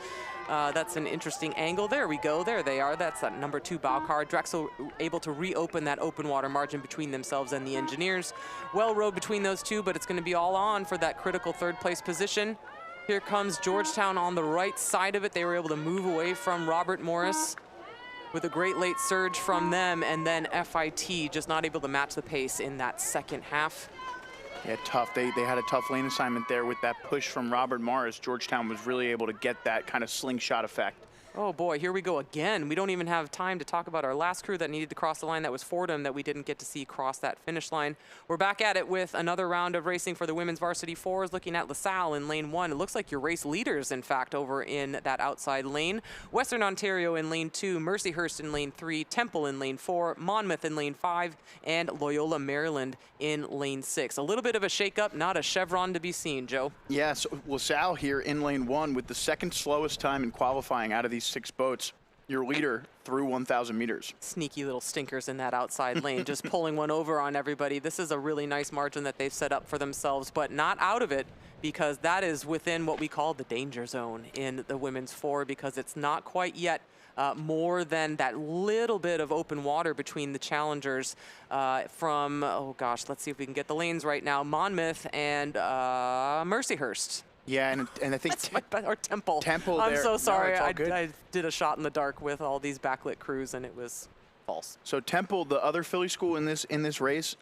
That's an interesting angle. There we go. There they are. That's that number 2 bow car. Drexel able to reopen that open water margin between themselves and the engineers. Well rowed between those two, but it's going to be all on for that critical 3rd place position. Here comes Georgetown on the right side of it. They were able to move away from Robert Morris with a great late surge from them, and then FIT just not able to match the pace in that second half. Yeah, tough. They had a tough lane assignment there with that push from Robert Morris. Georgetown was really able to get that kind of slingshot effect. Oh boy, here we go again. We don't even have time to talk about our last crew that needed to cross the line. That was Fordham that we didn't get to see cross that finish line. We're back at it with another round of racing for the women's varsity 4s, looking at LaSalle in lane 1. It looks like your race leaders, in fact, over in that outside lane. Western Ontario in lane 2, Mercyhurst in lane 3, Temple in lane 4, Monmouth in lane 5, and Loyola Maryland in lane 6. A little bit of a shake-up, not a chevron to be seen, Joe. Yeah, so LaSalle here in lane 1 with the 2nd slowest time in qualifying out of these 6 boats. Your leader through 1,000 meters. Sneaky little stinkers in that outside lane, just pulling one over on everybody. This is a really nice margin that they've set up for themselves, but not out of it, because that is within what we call the danger zone in the women's 4, because it's not quite yet more than that little bit of open water between the challengers from, oh gosh, let's see if we can get the lanes right now, Monmouth and Mercyhurst. Yeah, and I think or Temple. Temple. I'm so sorry. No, I did a shot in the dark with all these backlit crews, and it was false. So Temple, the other Philly school in this race,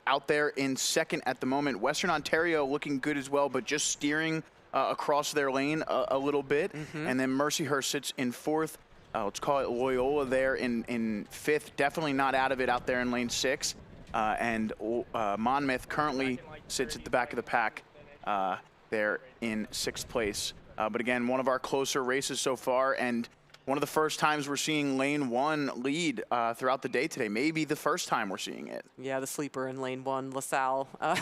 out there in 2nd at the moment. Western Ontario looking good as well, but just steering across their lane a little bit. And then Mercyhurst sits in 4th. Let's call it Loyola there in 5th. Definitely not out of it out there in lane 6. And Monmouth currently sits at the back of the pack. There in 6th place. But again, one of our closer races so far, and one of the first times we're seeing lane 1 lead throughout the day today. Maybe the first time we're seeing it. Yeah, the sleeper in lane 1, LaSalle. A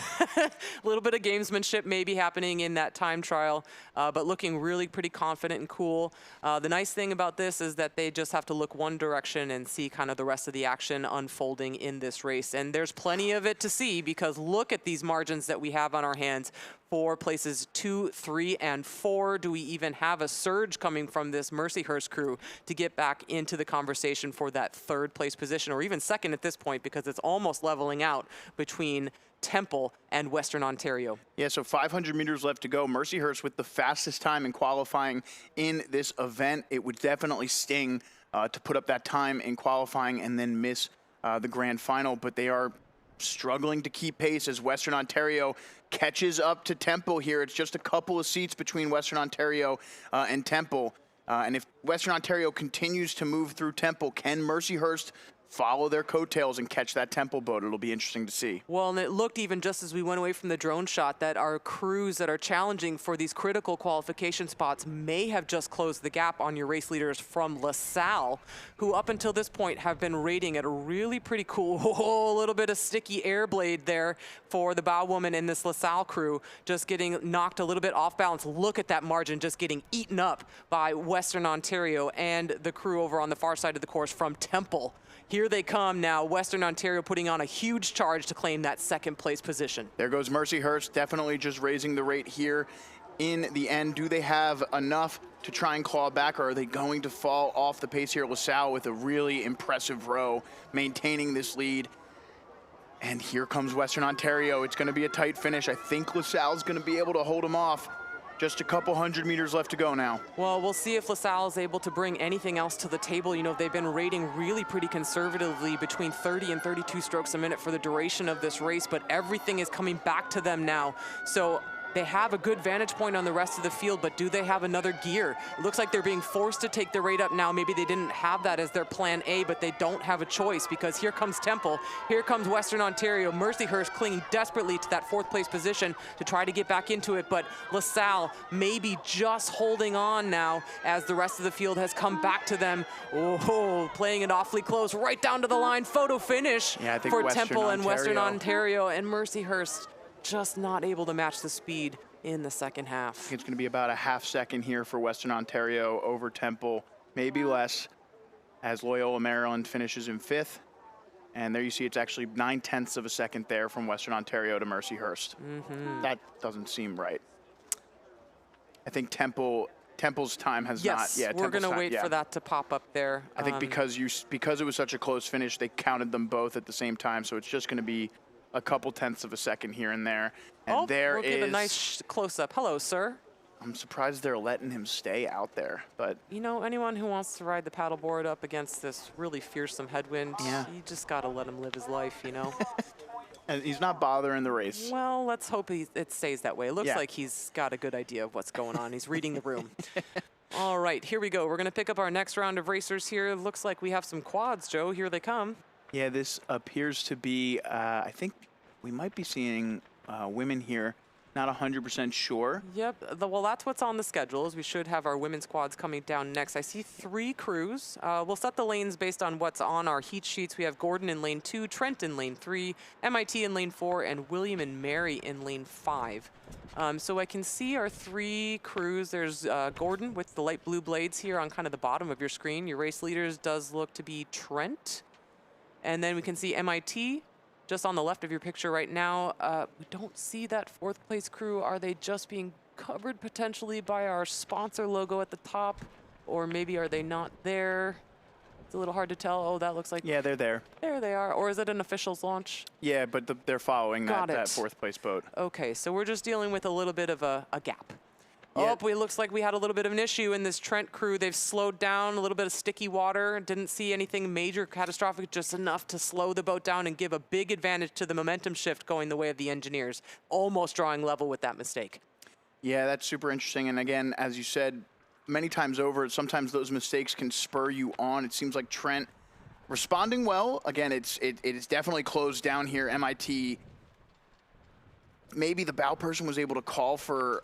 little bit of gamesmanship maybe happening in that time trial, but looking really pretty confident and cool. The nice thing about this is that they just have to look one direction and see kind of the rest of the action unfolding in this race. And there's plenty of it to see, because look at these margins that we have on our hands. For places 2, 3, and 4. Do we even have a surge coming from this Mercyhurst crew to get back into the conversation for that 3rd place position, or even 2nd at this point, because it's almost leveling out between Temple and Western Ontario. Yeah, so 500 meters left to go. Mercyhurst with the fastest time in qualifying in this event. It would definitely sting to put up that time in qualifying and then miss the grand final, but they are struggling to keep pace as Western Ontario catches up to Temple here. It's just a couple of seats between Western Ontario and Temple. And if Western Ontario continues to move through Temple, can Mercyhurst follow their coattails and catch that Temple boat? It'll be interesting to see. Well, and it looked even just as we went away from the drone shot that our crews that are challenging for these critical qualification spots may have just closed the gap on your race leaders from LaSalle, who up until this point have been rating at a really pretty cool, little bit of sticky air blade there for the bow woman in this LaSalle crew, just getting knocked a little bit off balance. Look at that margin just getting eaten up by Western Ontario and the crew over on the far side of the course from Temple. Here they come now, Western Ontario putting on a huge charge to claim that 2nd place position. There goes Mercyhurst, definitely just raising the rate here in the end. Do they have enough to try and claw back, or are they going to fall off the pace here? LaSalle with a really impressive row, maintaining this lead. And here comes Western Ontario. It's going to be a tight finish. I think LaSalle's going to be able to hold them off. Just a couple hundred meters left to go now. Well, we'll see if LaSalle is able to bring anything else to the table. You know, they've been rating really pretty conservatively between 30 and 32 strokes a minute for the duration of this race, but everything is coming back to them now. So they have a good vantage point on the rest of the field, but do they have another gear? It looks like they're being forced to take the rate up now. Maybe they didn't have that as their plan A, but they don't have a choice, because here comes Temple, here comes Western Ontario, Mercyhurst clinging desperately to that 4th place position to try to get back into it, but LaSalle maybe just holding on now as the rest of the field has come back to them. Oh, playing it awfully close, right down to the line, photo finish for Temple and Western Ontario, and Mercyhurst just not able to match the speed in the second I half. think it's going to be about a half second here for Western Ontario over Temple, maybe less, as Loyola Maryland finishes in 5th. And there you see it's actually 9/10 of a second there from Western Ontario to Mercyhurst. That doesn't seem right. I think Temple's time has not. Yes, Yeah, we're going to Temple's time- wait yeah. for that to pop up there. I think because it was such a close finish, they counted them both at the same time. So it's just going to be a couple tenths of a second here and there. And there we'll is. give a nice close-up. Hello, sir. I'm surprised they're letting him stay out there, but You know, anyone who wants to ride the paddleboard up against this really fearsome headwind, you just got to let him live his life, you know? and he's not bothering the race. Well, let's hope it stays that way. It looks Yeah. like he's got a good idea of what's going on. He's reading the room. All right, here we go. We're going to pick up our next round of racers here. Looks like we have some quads, Joe. Here they come. Yeah, this appears to be, I think we might be seeing women here. Not 100% sure. Yep, well, that's what's on the schedule, is we should have our women's quads coming down next. I see 3 crews. We'll set the lanes based on what's on our heat sheets. We have Gordon in lane 2, Trent in lane 3, MIT in lane 4, and William and Mary in lane 5. So I can see our 3 crews. There's Gordon with the light blue blades here on kind of the bottom of your screen. Your race leaders does look to be Trent. And then we can see MIT just on the left of your picture right now. We don't see that 4th place crew. Are they just being covered potentially by our sponsor logo at the top? Or maybe are they not there? It's a little hard to tell. Oh, that looks like... Yeah, they're there. There they are. Or is it an officials launch? Yeah, but they're following that 4th place boat. Okay, so we're just dealing with a little bit of a gap. Yeah. Oh, it looks like we had a little bit of an issue in this Trent crew. They've slowed down, a little bit of sticky water. Didn't see anything major, catastrophic, just enough to slow the boat down and give a big advantage to the momentum shift going the way of the engineers. Almost drawing level with that mistake. Yeah, that's super interesting. And again, as you said many times over, sometimes those mistakes can spur you on. It seems like Trent responding well. Again, it is definitely closed down here. MIT, maybe the bow person was able to call for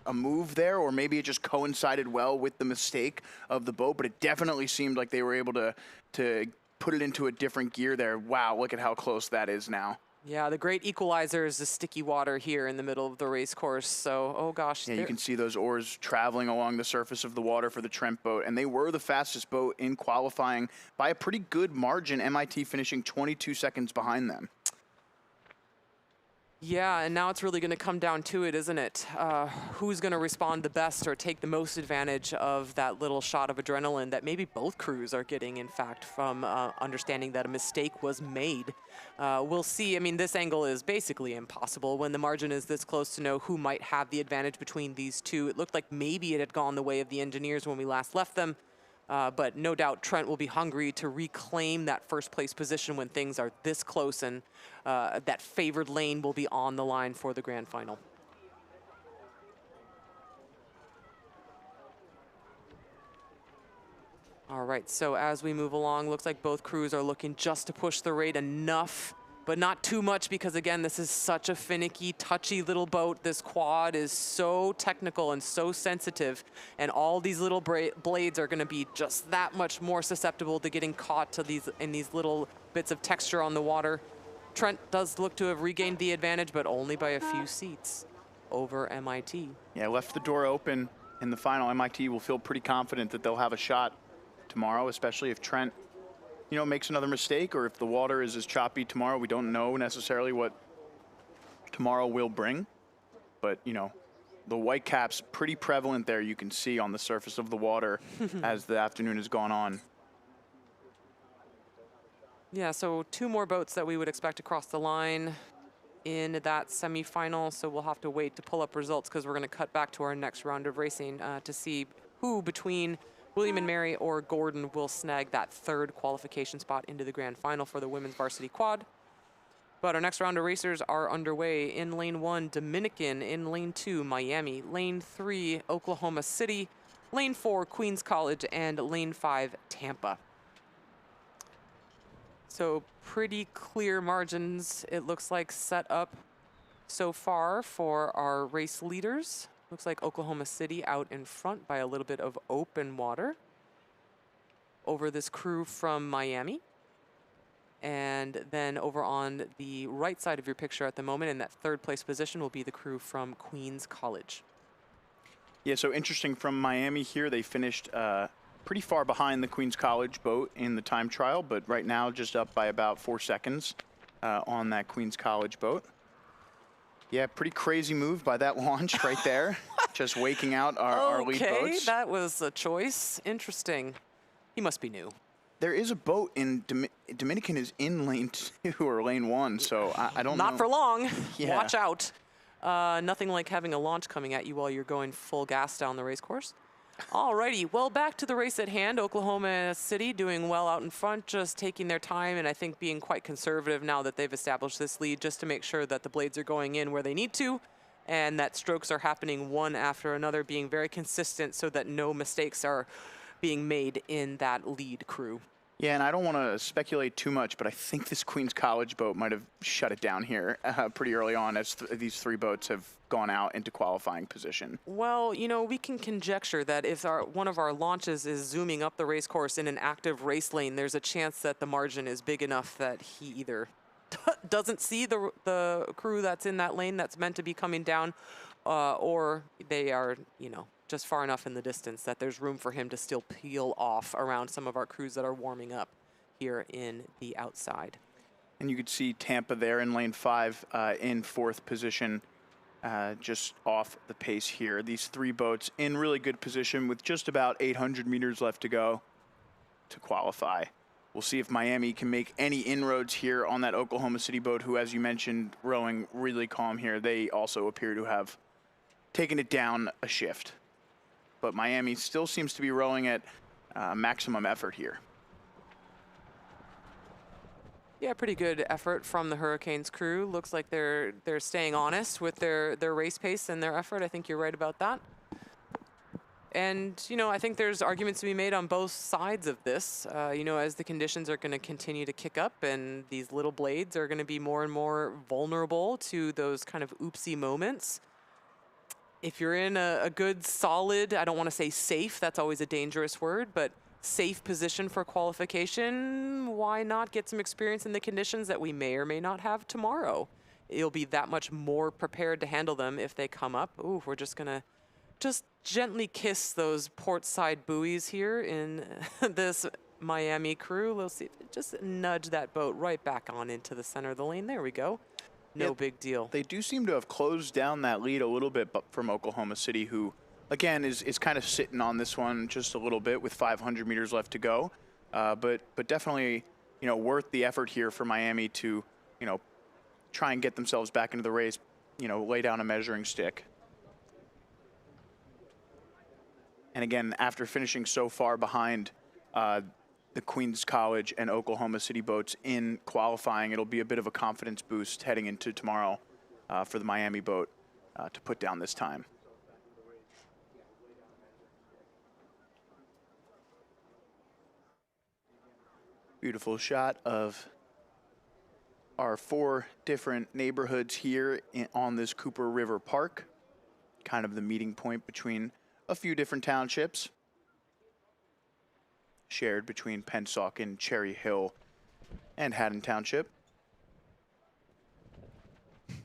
a move there, or maybe it just coincided well with the mistake of the boat, but it definitely seemed like they were able to put it into a different gear there. Wow, look at how close that is now. Yeah, the great equalizer is the sticky water here in the middle of the race course. So, oh gosh. Yeah, you can see those oars traveling along the surface of the water for the Trent boat, and they were the fastest boat in qualifying by a pretty good margin, MIT finishing 22 seconds behind them. Yeah, and now it's really going to come down to it, isn't it? Who's going to respond the best or take the most advantage of that little shot of adrenaline that maybe both crews are getting, in fact, from understanding that a mistake was made. We'll see. I mean, this angle is basically impossible when the margin is this close to know who might have the advantage between these two. It looked like maybe it had gone the way of the engineers when we last left them. But no doubt Trent will be hungry to reclaim that 1st place position when things are this close, and that favored lane will be on the line for the grand final. All right, so as we move along, looks like both crews are looking just to push the rate enough, but not too much, because again, this is such a finicky, touchy little boat. This quad is so technical and so sensitive, and all these little blades are gonna be just that much more susceptible to getting caught in these little bits of texture on the water. Trent does look to have regained the advantage, but only by a few seats over MIT. Yeah, left the door open in the final. MIT will feel pretty confident that they'll have a shot tomorrow, especially if Trent makes another mistake, or if the water is as choppy tomorrow. We don't know necessarily what tomorrow will bring, but the white cap's pretty prevalent there. You can see on the surface of the water as the afternoon has gone on. Yeah, so 2 more boats that we would expect to cross the line in that semifinal. So we'll have to wait to pull up results, because we're going to cut back to our next round of racing to see who between William and Mary or Gordon will snag that 3rd qualification spot into the grand final for the women's varsity quad. But our next round of racers are underway. In lane 1, Dominican. In lane 2, Miami. Lane 3, Oklahoma City. Lane 4, Queens College. And lane 5, Tampa. So pretty clear margins, it looks like, set up so far for our race leaders. Looks like Oklahoma City out in front by a little bit of open water over this crew from Miami. And then over on the right side of your picture at the moment, in that third place position, will be the crew from Queens College. Yeah, so interesting from Miami here. They finished pretty far behind the Queens College boat in the time trial, but right now just up by about 4 seconds on that Queens College boat. Yeah, pretty crazy move by that launch right there. Just waking out our lead boats. Okay, that was a choice. Interesting. He must be new. There is a boat in Dominican is in lane 2 or lane 1, so I don't know. Not for long. Yeah. Watch out. Nothing like having a launch coming at you while you're going full gas down the race course. Alrighty, well, back to the race at hand. Oklahoma City doing well out in front, just taking their time, and I think being quite conservative now that they've established this lead, just to make sure that the blades are going in where they need to, and that strokes are happening one after another, being very consistent so that no mistakes are being made in that lead crew. Yeah, and I don't want to speculate too much, but I think this Queens College boat might have shut it down here pretty early on as these 3 boats have gone out into qualifying position. Well, you know, we can conjecture that if one of our launches is zooming up the race course in an active race lane, there's a chance that the margin is big enough that he either doesn't see the crew that's in that lane that's meant to be coming down, or they are, you know, just far enough in the distance that there's room for him to still peel off around some of our crews that are warming up here in the outside. And you could see Tampa there in lane 5 in 4th position, just off the pace here. These 3 boats in really good position with just about 800 meters left to go to qualify. We'll see if Miami can make any inroads here on that Oklahoma City boat, who, as you mentioned, rowing really calm here. They also appear to have taken it down a shift. But Miami still seems to be rowing at maximum effort here. Yeah, pretty good effort from the Hurricanes crew. Looks like they're staying honest with their race pace and their effort. I think you're right about that. And, you know, I think there's arguments to be made on both sides of this. You know, as the conditions are going to continue to kick up and these little blades are going to be more and more vulnerable to those kind of oopsie moments. If you're in a good, solid, I don't want to say safe, that's always a dangerous word, but safe position for qualification, why not get some experience in the conditions that we may or may not have tomorrow? You'll be that much more prepared to handle them if they come up. Ooh, we're just going to gently kiss those port side buoys here in this Miami crew. We'll see, just nudge that boat right back on into the center of the lane. There we go. No big deal. They do seem to have closed down that lead a little bit from Oklahoma City, who, again, is kind of sitting on this one just a little bit with 500 meters left to go. But definitely, you know, worth the effort here for Miami to, you know, try and get themselves back into the race, you know, lay down a measuring stick. And again, after finishing so far behind the Queens College and Oklahoma City boats in qualifying, it'll be a bit of a confidence boost heading into tomorrow for the Miami boat to put down this time. Beautiful shot of our 4 different neighborhoods here on this Cooper River Park, kind of the meeting point between a few different townships, shared between Pennsauken, Cherry Hill, and Haddon Township. This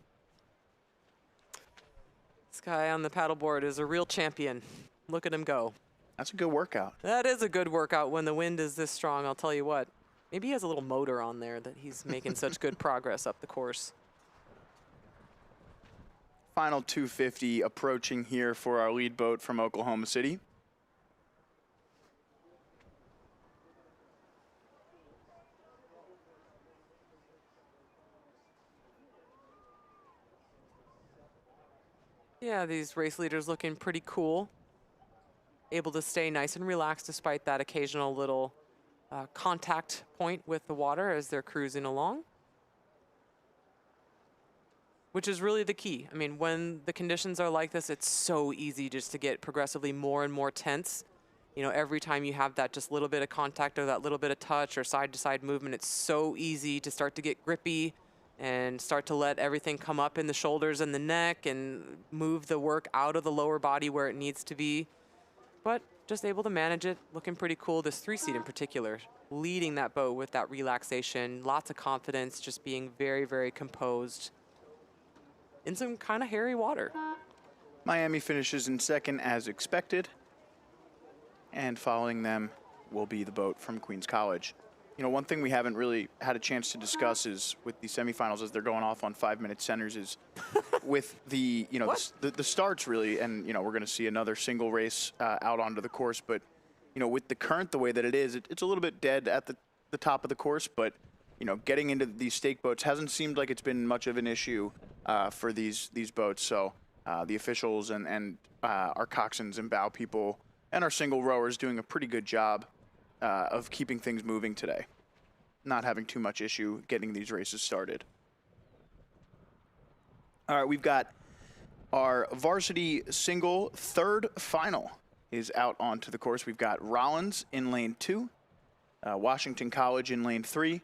guy on the paddleboard is a real champion. Look at him go. That's a good workout. That is a good workout when the wind is this strong, I'll tell you what. Maybe he has a little motor on there that he's making such good progress up the course. Final 250 approaching here for our lead boat from Oklahoma City. Yeah, these race leaders looking pretty cool. Able to stay nice and relaxed despite that occasional little contact point with the water as they're cruising along. Which is really the key. I mean, when the conditions are like this, it's so easy just to get progressively more and more tense. You know, every time you have that just little bit of contact or that little bit of touch or side-to-side movement, it's so easy to start to get grippy and start to let everything come up in the shoulders and the neck and move the work out of the lower body where it needs to be. But just able to manage it, looking pretty cool. This 3-seed in particular, leading that boat with that relaxation, lots of confidence, just being very, very composed in some kind of hairy water. Miami finishes in second as expected, and following them will be the boat from Queens College. You know, one thing we haven't really had a chance to discuss is with the semifinals as they're going off on 5-minute centers is with the, you know, the starts really, and, you know, we're going to see another single race out onto the course, but, you know, with the current the way that it is, it's a little bit dead at the top of the course, but, you know, getting into these stake boats hasn't seemed like it's been much of an issue for these boats. So the officials and our coxswains and bow people and our single rowers doing a pretty good job of keeping things moving today, not having too much issue getting these races started. All right, we've got our varsity single third final is out onto the course. We've got Rollins in lane 2, Washington College in lane 3,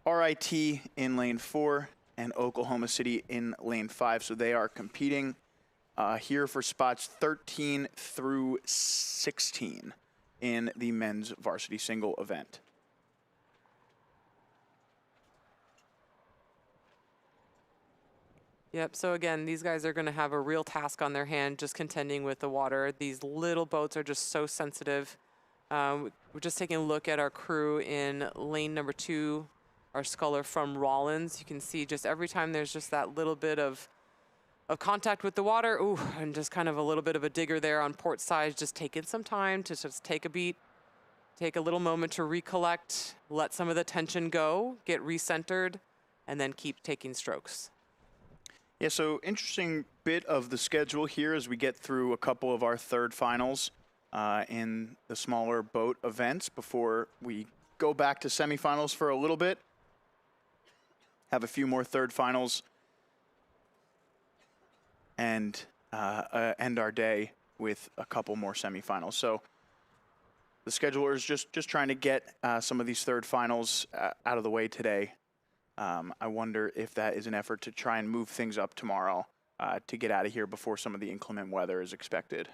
RIT in lane 4, and Oklahoma City in lane 5. So they are competing here for spots 13 through 16 in the men's varsity single event. Yep, so again, these guys are going to have a real task on their hand just contending with the water. These little boats are just so sensitive. We're just taking a look at our crew in lane number 2, our sculler from Rollins. You can see just every time there's just that little bit of contact with the water, ooh, and just kind of a little bit of a digger there on port side, just taking some time to just take a beat, take a little moment to recollect, let some of the tension go, get recentered, and then keep taking strokes. Yeah, so interesting bit of the schedule here as we get through a couple of our third finals in the smaller boat events before we go back to semifinals for a little bit. Have a few more third finals and end our day with a couple more semifinals. So the scheduler is just trying to get some of these third finals out of the way today. I wonder if that is an effort to try and move things up tomorrow to get out of here before some of the inclement weather is expected.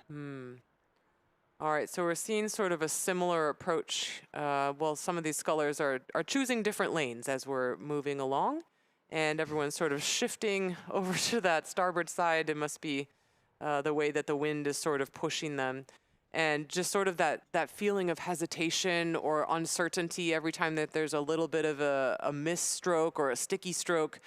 All right, so we're seeing sort of a similar approach. Well, some of these scullers are choosing different lanes as we're moving along, and everyone's sort of shifting over to that starboard side. It must be the way that the wind is sort of pushing them. And just sort of that feeling of hesitation or uncertainty every time that there's a little bit of a missed stroke or a sticky stroke.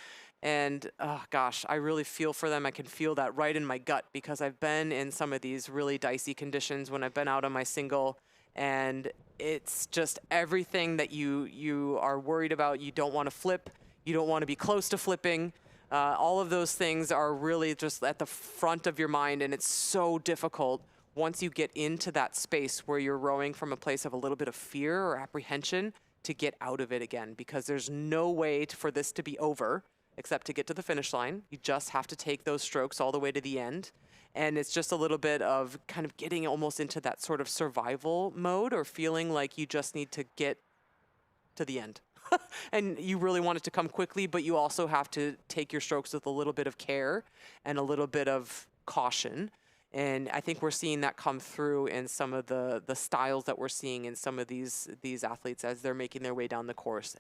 And oh gosh, I really feel for them. I can feel that right in my gut because I've been in some of these really dicey conditions when I've been out on my single, and it's just everything that you are worried about. You don't want to flip. You don't want to be close to flipping. All of those things are really just at the front of your mind, and it's so difficult once you get into that space where you're rowing from a place of a little bit of fear or apprehension to get out of it again, because there's no way for this to be over except to get to the finish line. You just have to take those strokes all the way to the end. And it's just a little bit of kind of getting almost into that sort of survival mode or feeling like you just need to get to the end. And you really want it to come quickly, but you also have to take your strokes with a little bit of care and a little bit of caution. And I think we're seeing that come through in some of the styles that we're seeing in some of these athletes as they're making their way down the course.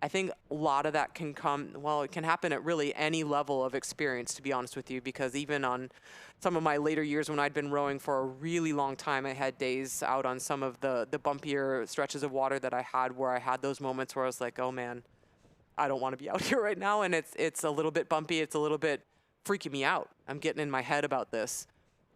I think a lot of that can come, well, it can happen at really any level of experience, to be honest with you, because even on some of my later years when I'd been rowing for a really long time, I had days out on some of the bumpier stretches of water that I had where I had those moments where I was like, oh man, I don't want to be out here right now. And it's a little bit bumpy. It's a little bit freaking me out. I'm getting in my head about this,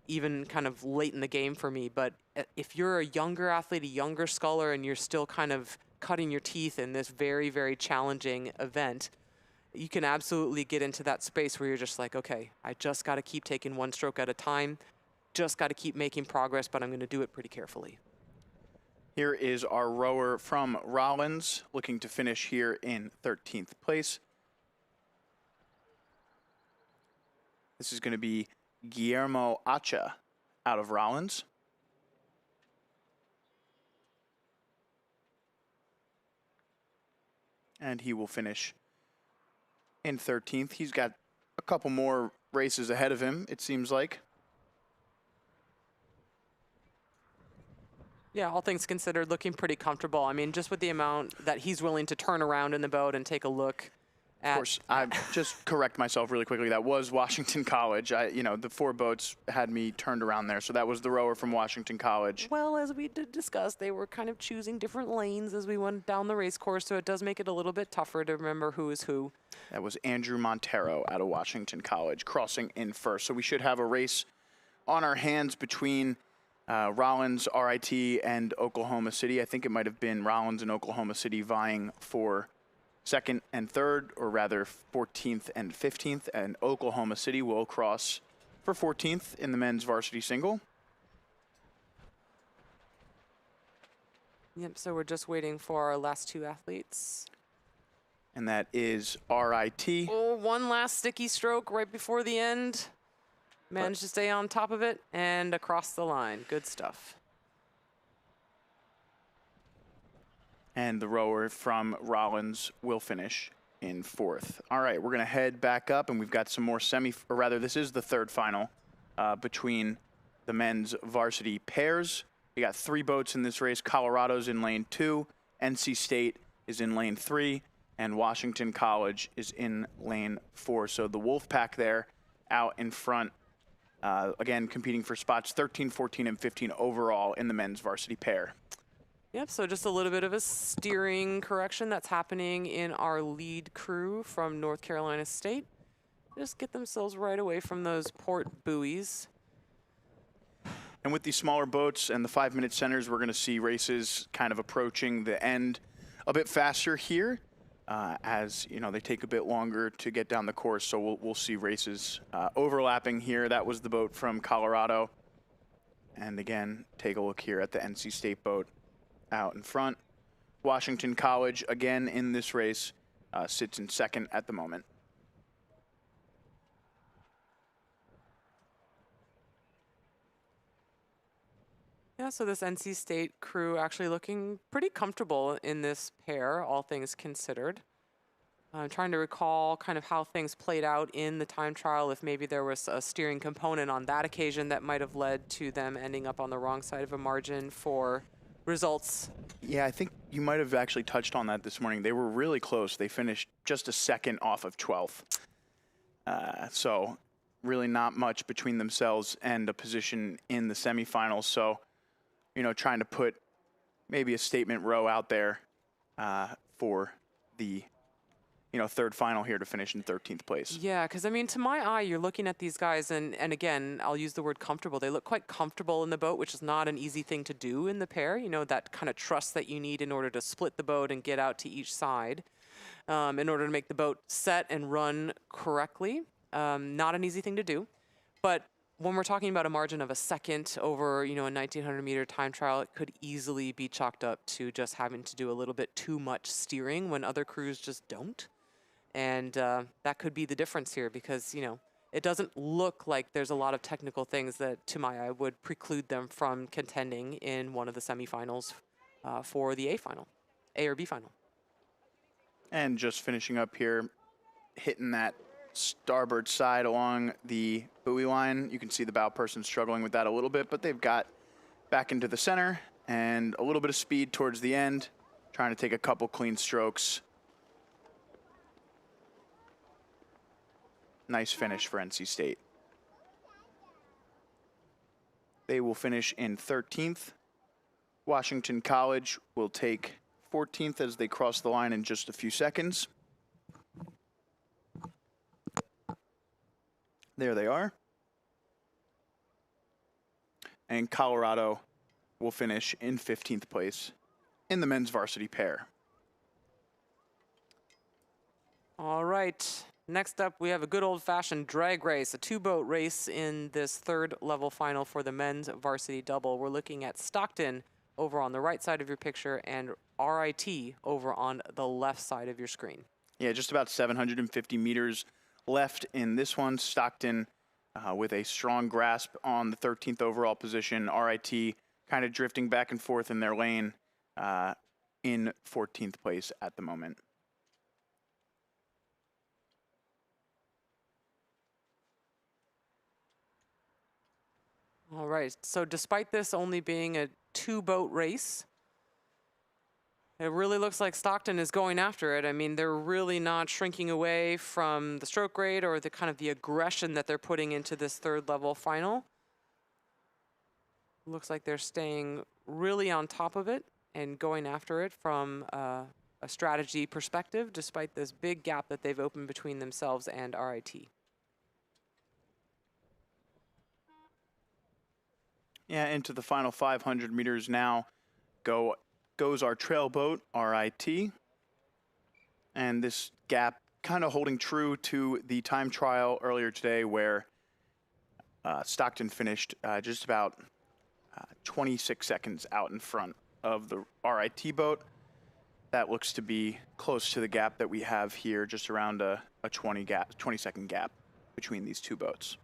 even kind of late in the game for me. But if you're a younger athlete, a younger sculler, and you're still kind of cutting your teeth in this very, very challenging event, you can absolutely get into that space where you're just like, okay, I just got to keep taking one stroke at a time, just got to keep making progress, but I'm going to do it pretty carefully. Here is our rower from Rollins looking to finish here in 13th place. This is going to be Guillermo Acha out of Rollins. And he will finish in 13th. He's got a couple more races ahead of him, it seems like. Yeah, all things considered, looking pretty comfortable. I mean, just with the amount that he's willing to turn around in the boat and take a look at. Of course, I just correct myself really quickly. That was Washington College. The 4 boats had me turned around there, so that was the rower from Washington College. Well, as we did discuss, they were kind of choosing different lanes as we went down the race course, so it does make it a little bit tougher to remember who is who. That was Andrew Montero out of Washington College crossing in first. So we should have a race on our hands between Rollins, RIT, and Oklahoma City. I think it might have been Rollins and Oklahoma City vying for second and third, or rather 14th and 15th, and Oklahoma City will cross for 14th in the men's varsity single. Yep, so we're just waiting for our last 2 athletes. And that is RIT. Oh, one last sticky stroke right before the end. Managed to stay on top of it and across the line. Good stuff. And the rower from Rollins will finish in 4th. All right, we're going to head back up, and we've got some more this is the 3rd final between the men's varsity pairs. We got 3 boats in this race. Colorado's in lane 2, NC State is in lane 3, and Washington College is in lane 4. So the Wolfpack there out in front, again, competing for spots 13, 14, and 15 overall in the men's varsity pair. Yep, so just a little bit of a steering correction that's happening in our lead crew from North Carolina State. Just get themselves right away from those port buoys. And with these smaller boats and the 5-minute centers, we're going to see races kind of approaching the end a bit faster here, as they take a bit longer to get down the course. So we'll see races overlapping here. That was the boat from Colorado. And again, take a look here at the NC State boat out in front. Washington College, again in this race, sits in 2nd at the moment. Yeah, so this NC State crew actually looking pretty comfortable in this pair, all things considered. I'm trying to recall kind of how things played out in the time trial, if maybe there was a steering component on that occasion that might have led to them ending up on the wrong side of a margin for results. Yeah, I think you might have actually touched on that this morning. They were really close. They finished just a second off of 12th. So really not much between themselves and a position in the semifinals. So, trying to put maybe a statement row out there for the 3rd final here to finish in 13th place. Yeah, because I mean, to my eye, you're looking at these guys, and again, I'll use the word comfortable. They look quite comfortable in the boat, which is not an easy thing to do in the pair. That kind of trust that you need in order to split the boat and get out to each side in order to make the boat set and run correctly. Not an easy thing to do. But when we're talking about a margin of a second over, a 1,900-meter time trial, it could easily be chalked up to just having to do a little bit too much steering when other crews just don't. And that could be the difference here because, it doesn't look like there's a lot of technical things that, to my eye, would preclude them from contending in one of the semifinals for the A or B final. And just finishing up here, hitting that starboard side along the buoy line. You can see the bow person struggling with that a little bit, but they've got back into the center and a little bit of speed towards the end, trying to take a couple clean strokes. Nice finish for NC State. They will finish in 13th. Washington College will take 14th as they cross the line in just a few seconds. There they are. And Colorado will finish in 15th place in the men's varsity pair. All right. Next up, we have a good old-fashioned drag race, a 2-boat race in this 3rd level final for the men's varsity double. We're looking at Stockton over on the right side of your picture and RIT over on the left side of your screen. Yeah, just about 750 meters left in this one. Stockton with a strong grasp on the 13th overall position. RIT kind of drifting back and forth in their lane in 14th place at the moment. All right, so despite this only being a 2-boat race, it really looks like Stockton is going after it. I mean, they're really not shrinking away from the stroke grade or the kind of the aggression that they're putting into this 3rd level final. Looks like they're staying really on top of it and going after it from a strategy perspective, despite this big gap that they've opened between themselves and RIT. Yeah, into the final 500 meters now goes our trail boat, RIT. And this gap kind of holding true to the time trial earlier today where Stockton finished just about 26 seconds out in front of the RIT boat. That looks to be close to the gap that we have here, just around a 20-second gap between these two boats.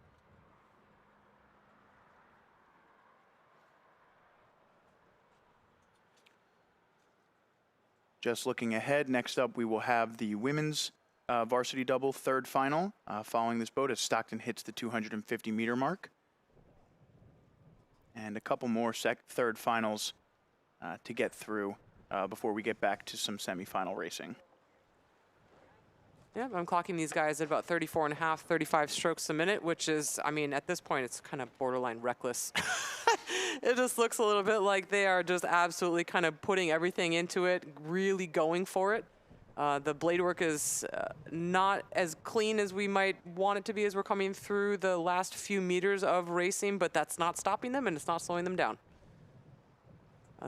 Just looking ahead, next up we will have the women's varsity double 3rd final following this boat as Stockton hits the 250-meter mark. And a couple more 3rd finals to get through before we get back to some semifinal racing. Yeah, I'm clocking these guys at about 34.5, 35 strokes a minute, which is, I mean, at this point, it's kind of borderline reckless. It just looks a little bit like they are just absolutely kind of putting everything into it, really going for it. The blade work is not as clean as we might want it to be as we're coming through the last few meters of racing, but that's not stopping them and it's not slowing them down.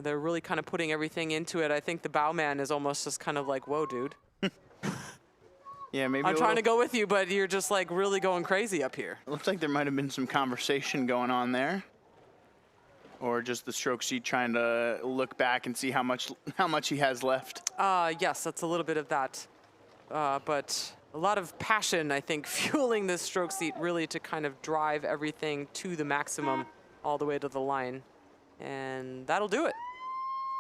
They're really kind of putting everything into it. I think the bowman is almost just kind of like, whoa, dude. Yeah, maybe I'm trying to go with you, but you're just like really going crazy up here. It looks like there might have been some conversation going on there. Or just the stroke seat trying to look back and see how much he has left. Yes, that's a little bit of that. But a lot of passion, I think, fueling this stroke seat really to kind of drive everything to the maximum all the way to the line. And that'll do it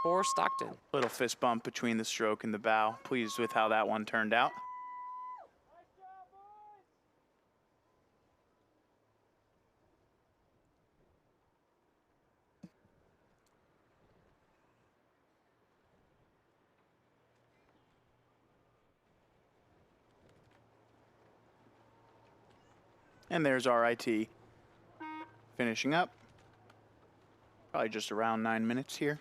for Stockton. Little fist bump between the stroke and the bow. Pleased with how that one turned out. And there's RIT finishing up. Probably just around 9 minutes here.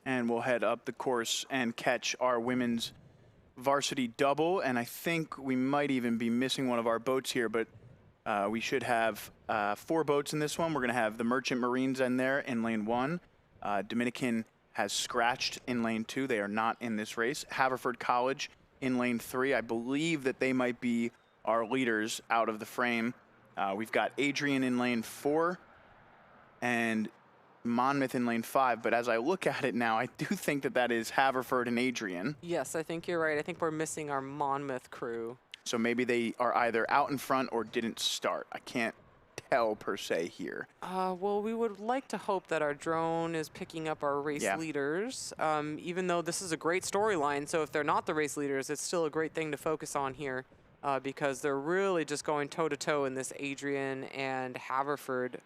And we'll head up the course and catch our women's varsity double. And I think we might even be missing one of our boats here, but we should have 4 boats in this one. We're going to have the Merchant Marines in there in lane 1. Dominican has scratched in lane 2. They are not in this race. Haverford College in lane 3. I believe that they might be our leaders out of the frame. We've got Adrian in lane 4 and Monmouth in lane 5. But as I look at it now, I do think that that is Haverford and Adrian. Yes, I think you're right. I think we're missing our Monmouth crew. So maybe they are either out in front or didn't start. I can't tell per se here. Well, we would like to hope that our drone is picking up our race leaders, even though this is a great storyline. So if they're not the race leaders, it's still a great thing to focus on here because they're really just going toe-to-toe in this Adrian and Haverford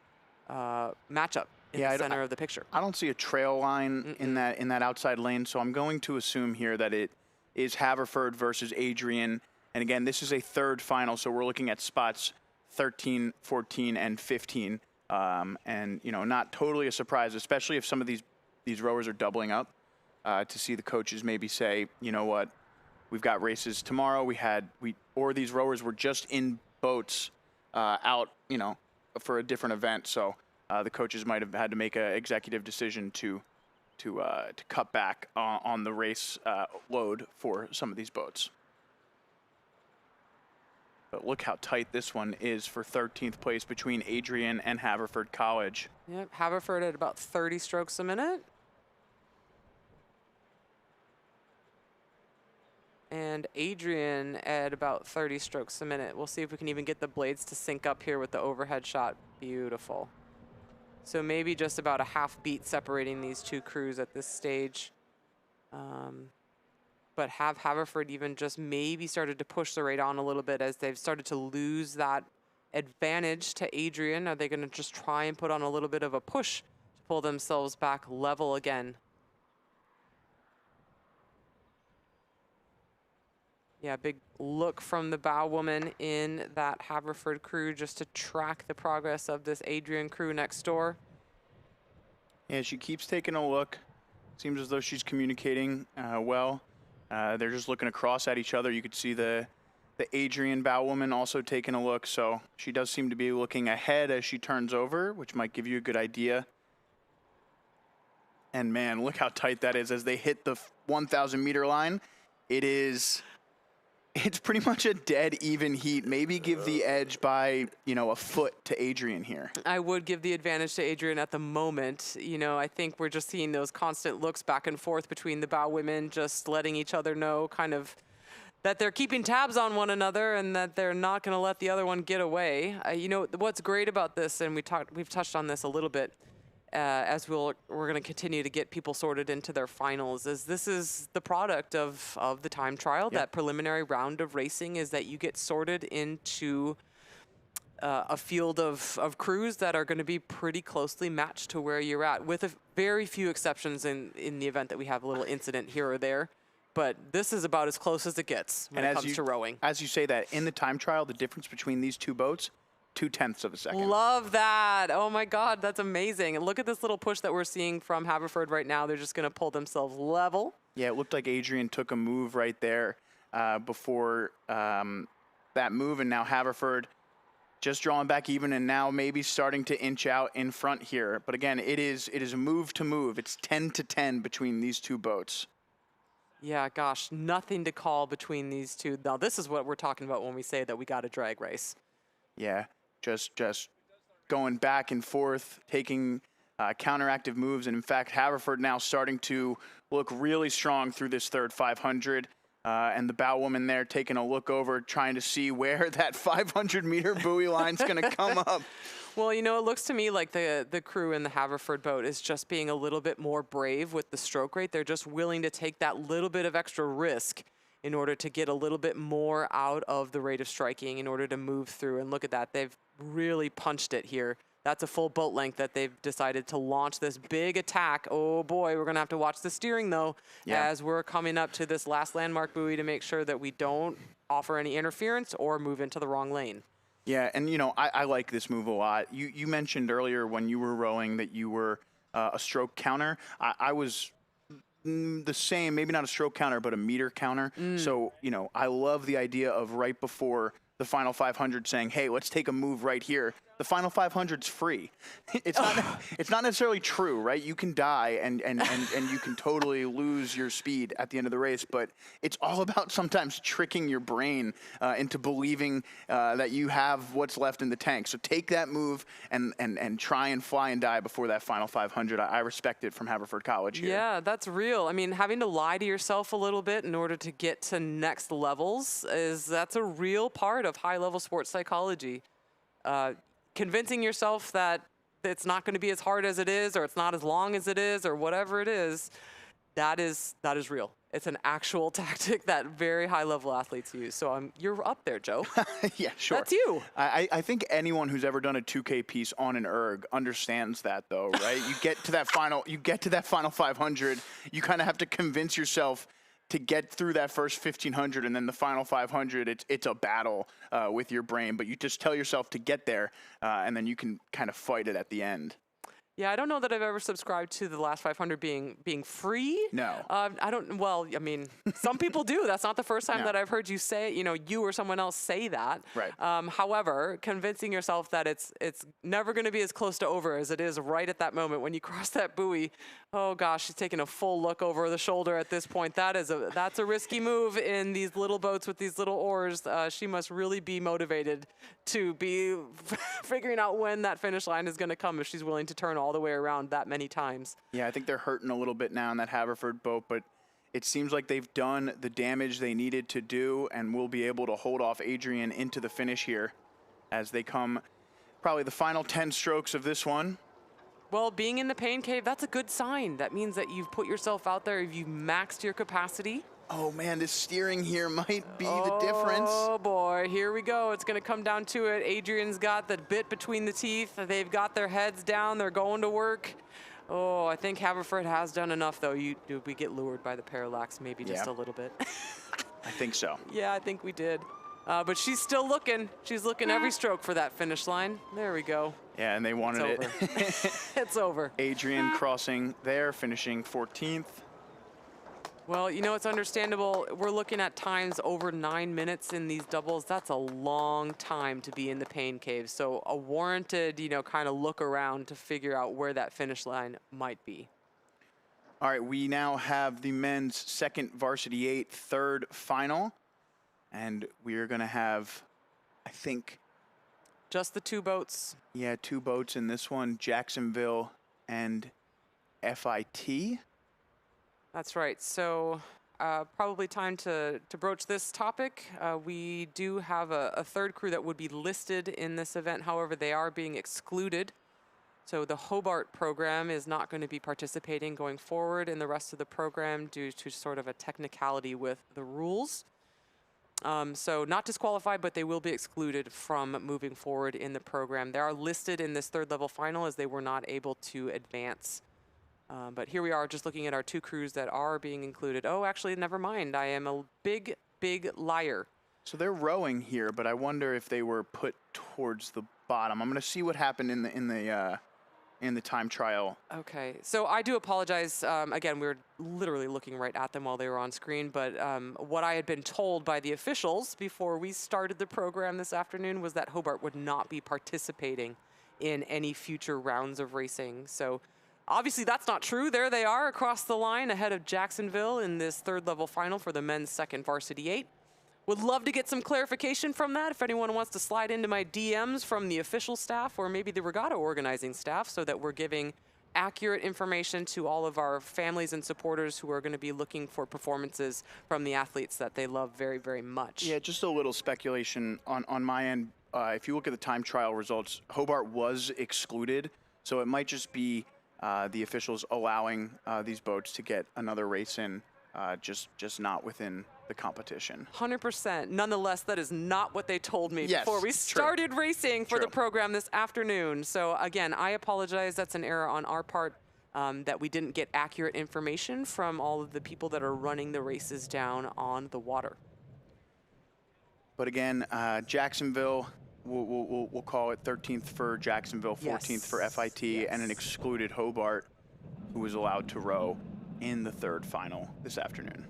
matchup in the center of the picture. I don't see a trail line in that outside lane, so I'm going to assume here that it is Haverford versus Adrian. And again, this is a 3rd final, so we're looking at spots 13, 14, and 15. And, you know, not totally a surprise, especially if some of these rowers are doubling up, to see the coaches maybe say, you know what, we've got races tomorrow. Or these rowers were just in boats out, you know, for a different event. So the coaches might have had to make an executive decision to cut back on the race load for some of these boats. But look how tight this one is for 13th place between Adrian and Haverford College. Yep, Haverford at about 30 strokes a minute. And Adrian at about 30 strokes a minute. We'll see if we can even get the blades to sync up here with the overhead shot. Beautiful. So maybe just about a half beat separating these two crews at this stage. but have Haverford even just maybe started to push the rate on a little bit as they've started to lose that advantage to Adrian? Are they going to just try and put on a little bit of a push to pull themselves back level again? Yeah, big look from the bow woman in that Haverford crew just to track the progress of this Adrian crew next door. Yeah, she keeps taking a look. Seems as though she's communicating well. They're just looking across at each other. You could see the Adrian bow woman also taking a look. So she does seem to be looking ahead as she turns over, which might give you a good idea. And man, look how tight that is as they hit the 1,000 meter line. It's pretty much a dead even heat. Maybe give the edge by, a foot to Adrian here. I would give the advantage to Adrian at the moment. I think we're just seeing those constant looks back and forth between the bow women, just letting each other know kind of that they're keeping tabs on one another and that they're not going to let the other one get away. What's great about this, and we've touched on this a little bit, as we're going to continue to get people sorted into their finals, is this is the product of the time trial. That preliminary round of racing is that you get sorted into a field of crews that are going to be pretty closely matched to where you're at, with a very few exceptions in the event that we have a little incident here or there. But this is about as close as it gets when it comes to rowing. As you say that, in the time trial, the difference between these two boats, 0.2 of a second. Love that. Oh my God, that's amazing. And look at this little push that we're seeing from Haverford right now. They're just going to pull themselves level. Yeah, it looked like Adrian took a move right there before that move, and now Haverford just drawing back even, and now maybe starting to inch out in front here. But again, it is move to move. It's 10-10 between these two boats. Yeah, gosh, nothing to call between these two. Now, this is what we're talking about when we say that we got a drag race. Yeah, just going back and forth, taking counteractive moves. And in fact, Haverford now starting to look really strong through this third 500. And the bow woman there taking a look over, trying to see where that 500-meter buoy line's going to come up. Well, it looks to me like the crew in the Haverford boat is just being a little bit more brave with the stroke rate. They're just willing to take that little bit of extra risk in order to get a little bit more out of the rate of striking in order to move through. And look at that. They've really punched it here. That's a full boat length that they've decided to launch this big attack. Oh boy, we're gonna have to watch the steering though, as we're coming up to this last landmark buoy to make sure that we don't offer any interference or move into the wrong lane. Yeah, and I like this move a lot. You mentioned earlier when you were rowing that you were a stroke counter. I was the same, maybe not a stroke counter, but a meter counter. So, I love the idea of right before the final 500 saying, hey, let's take a move right here. The final 500's free. It's not necessarily true, right? You can die and you can totally lose your speed at the end of the race, but it's all about sometimes tricking your brain into believing that you have what's left in the tank. So take that move and try and fly and die before that final 500. I respect it from Haverford College here. Yeah, that's real. I mean, having to lie to yourself a little bit in order to get to next levels that's a real part of high-level sports psychology. Convincing yourself that it's not going to be as hard as it is, or it's not as long as it is, or whatever it is, that is real. It's an actual tactic that very high-level athletes use. So you're up there, Joe. Yeah, sure. That's you. I think anyone who's ever done a 2K piece on an erg understands that, though, right? You get to that final 500. You kind of have to convince yourself to get through that first 1,500, and then the final 500, it's a battle with your brain. But you just tell yourself to get there, and then you can kind of fight it at the end. Yeah, I don't know that I've ever subscribed to the last 500 being free. No. I don't. Well, I mean, some people do. That's not the first time that I've heard you say, you or someone else say that. Right. However, convincing yourself that it's never going to be as close to over as it is right at that moment when you cross that buoy. Oh gosh, she's taking a full look over the shoulder at this point. That's a risky move in these little boats with these little oars. She must really be motivated to be figuring out when that finish line is going to come if she's willing to turn all the way around that many times. Yeah, I think they're hurting a little bit now in that Haverford boat, but it seems like they've done the damage they needed to do and will be able to hold off Adrian into the finish here as they come probably the final 10 strokes of this one. Well, being in the pain cave, that's a good sign. That means that you've put yourself out there, you've maxed your capacity. Oh man, this steering here might be the difference. Oh boy, here we go. It's going to come down to it. Adrian's got the bit between the teeth. They've got their heads down. They're going to work. Oh, I think Haverford has done enough, though. Did we get lured by the parallax maybe just a little bit? I think so. Yeah, I think we did. But she's still looking. She's looking every stroke for that finish line. There we go. Yeah, and they wanted it. It's over. Adrian crossing there, finishing 14th. Well, you know, it's understandable. We're looking at times over 9 minutes in these doubles. That's a long time to be in the pain cave. So a warranted, you know, kind of look around to figure out where that finish line might be. All right, we now have the men's second varsity 8 third final. And we are going to have, I think... just the 2 boats. Yeah, 2 boats in this one, Jacksonville and FIT. That's right. So probably time to broach this topic. We do have a third crew that would be listed in this event. However, they are being excluded. So the Hobart program is not going to be participating going forward in the rest of the program due to sort of a technicality with the rules. So not disqualified, but they will be excluded from moving forward in the program. They are listed in this third level final as they were not able to advance. But here we are just looking at our 2 crews that are being included. Oh, actually, never mind. I am a big, big liar. So they're rowing here, but I wonder if they were put towards the bottom. I'm going to see what happened in the time trial. Okay, so I do apologize. Again, we were literally looking right at them while they were on screen, but what I had been told by the officials before we started the program this afternoon was that Hobart would not be participating in any future rounds of racing. So obviously that's not true. There they are across the line ahead of Jacksonville in this third level final for the men's second varsity 8. Would love to get some clarification from that. If anyone wants to slide into my DMs from the official staff or maybe the regatta organizing staff so that we're giving accurate information to all of our families and supporters who are going to be looking for performances from the athletes that they love very, very much. Yeah, just a little speculation on my end. If you look at the time trial results, Hobart was excluded, so it might just be the officials allowing these boats to get another race in, just not within the competition. 100%. Nonetheless, that is not what they told me yes, before we started racing for true. The program this afternoon. So again, I apologize. That's an error on our part that we didn't get accurate information from all of the people that are running the races down on the water. But again, Jacksonville, we'll call it 13th for Jacksonville, 14th for FIT, and an excluded Hobart who was allowed to row in the third final this afternoon.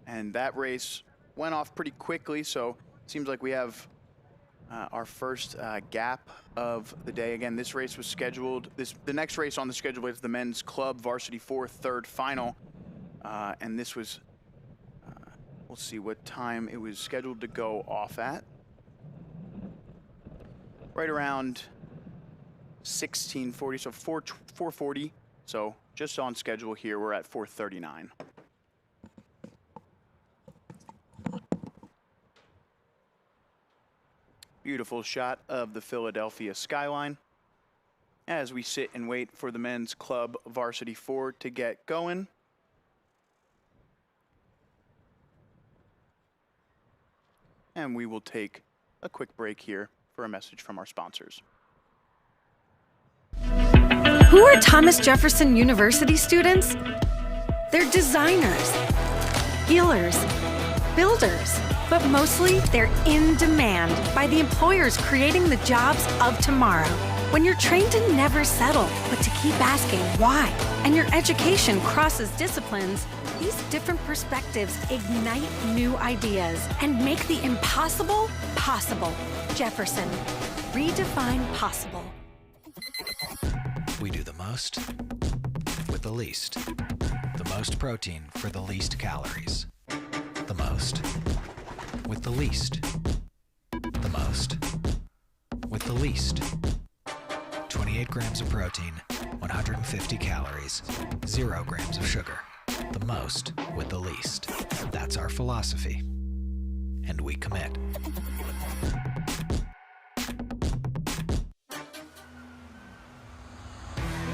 And that race went off pretty quickly, so it seems like we have our first gap of the day. Again, this race was scheduled. The next race on the schedule is the men's club varsity 4 third final, and this was. We'll see what time it was scheduled to go off at. Right around 16:40, so 4:40. So just on schedule here, we're at 4:39. Beautiful shot of the Philadelphia skyline as we sit and wait for the men's club varsity 4 to get going. And we will take a quick break here for a message from our sponsors. Who are Thomas Jefferson University students? They're designers, healers, builders, but mostly they're in demand by the employers creating the jobs of tomorrow. When you're trained to never settle, but to keep asking why, and your education crosses disciplines, these different perspectives ignite new ideas and make the impossible possible. Jefferson, redefine possible. We do the most with the least. The most protein for the least calories. The most with the least. The most with the least. 28 grams of protein, 150 calories, 0 grams of sugar. The most with the least. That's our philosophy. And we commit.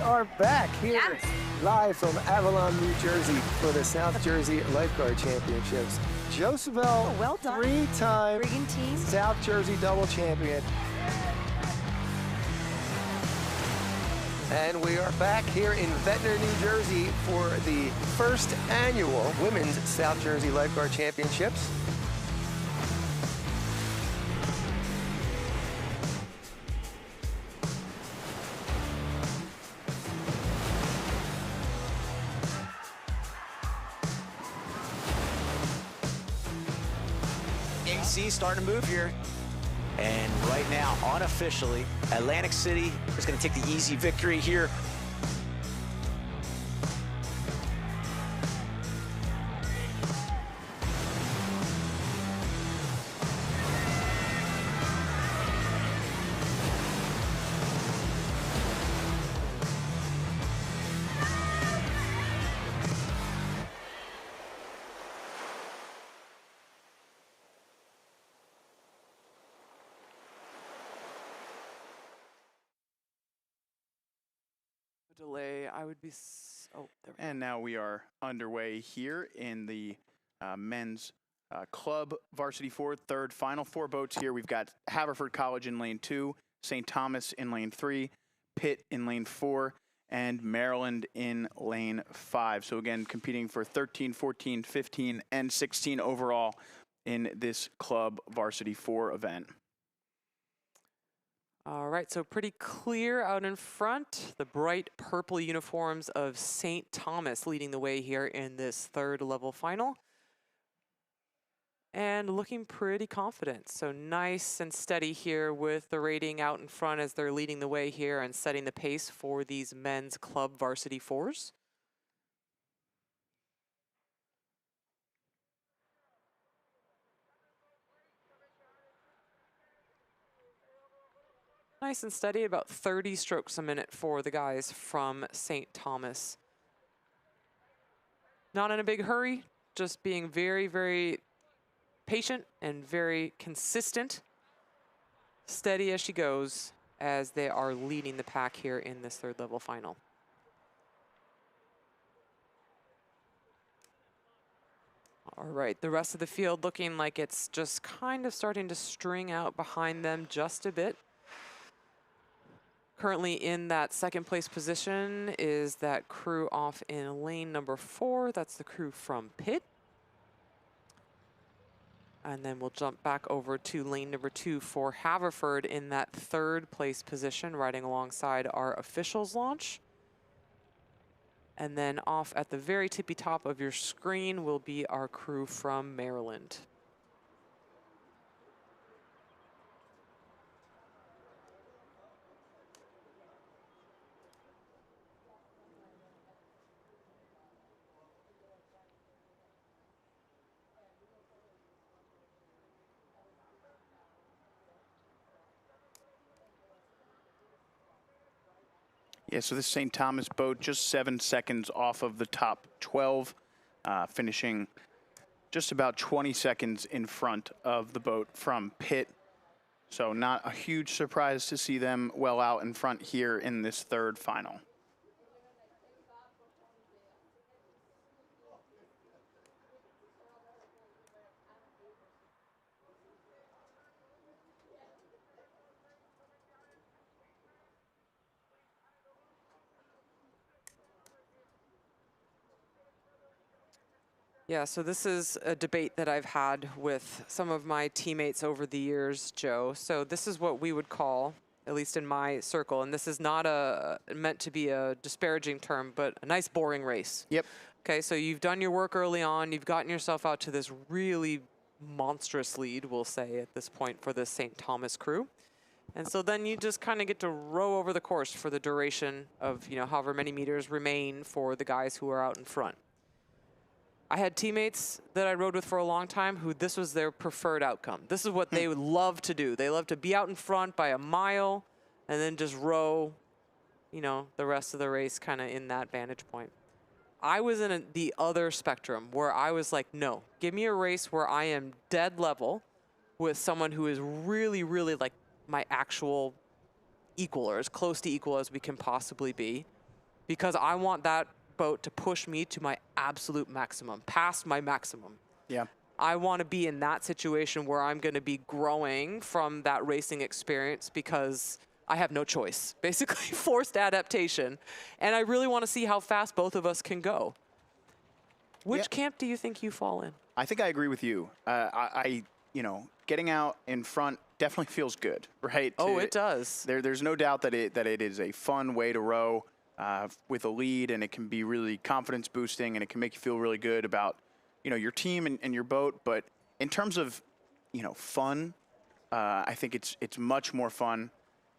are back here live from Avalon, New Jersey for the South Jersey Lifeguard Championships. Josabel, well done. three-time Rigging team. South Jersey double champion. And we are back here in Ventnor, New Jersey for the first annual Women's South Jersey Lifeguard Championships. AC starting to move here. And right now, unofficially, Atlantic City is going to take the easy victory here. Delay, I would be, oh, there we go. And now we are underway here in the men's club varsity 4, third final. 4 boats here. We've got Haverford College in lane 2, St. Thomas in lane 3, Pitt in lane 4, and Maryland in lane 5. So again, competing for 13, 14, 15, and 16 overall in this club varsity 4 event. All right, so pretty clear out in front. The bright purple uniforms of St. Thomas leading the way here in this third level final. And looking pretty confident. So nice and steady here with the rating out in front as they're leading the way here and setting the pace for these men's club varsity 4s. Nice and steady, about 30 strokes a minute for the guys from St. Thomas. Not in a big hurry, just being very, very patient and very consistent. Steady as she goes as they are leading the pack here in this third level final. All right, the rest of the field looking like it's just kind of starting to string out behind them just a bit. Currently in that second place position is that crew off in lane number 4. That's the crew from Pitt. And then we'll jump back over to lane number 2 for Haverford in that third place position, riding alongside our officials launch. And then off at the very tippy top of your screen will be our crew from Maryland. Yeah, so this St. Thomas boat just 7 seconds off of the top 12, finishing just about 20 seconds in front of the boat from Pitt. So not a huge surprise to see them well out in front here in this third final. Yeah, so this is a debate that I've had with some of my teammates over the years, Joe. So this is what we would call, at least in my circle, and this is not meant to be a disparaging term, but a nice boring race. Yep. Okay, so you've done your work early on. You've gotten yourself out to this really monstrous lead, we'll say, at this point for the St. Thomas crew. And so then you just kind of get to row over the course for the duration of, you know, however many meters remain for the guys who are out in front. I had teammates that I rode with for a long time who this was their preferred outcome. This is what they would love to do. They love to be out in front by a mile and then just row, you know, the rest of the race kind of in that vantage point. I was in the other spectrum where I was like, no, give me a race where I am dead level with someone who is really, really like my actual equal or as close to equal as we can possibly be. because I want that boat to push me to my absolute maximum, past my maximum. Yeah. I want to be in that situation where I'm going to be growing from that racing experience because I have no choice, basically forced adaptation. And I really want to see how fast both of us can go. Which camp do you think you fall in? I think I agree with you. You know, getting out in front definitely feels good, right? Oh, it does. There's no doubt that it is a fun way to row with a lead, and it can be really confidence boosting, and it can make you feel really good about, you know, your team and your boat. But in terms of, you know, fun, I think it's much more fun,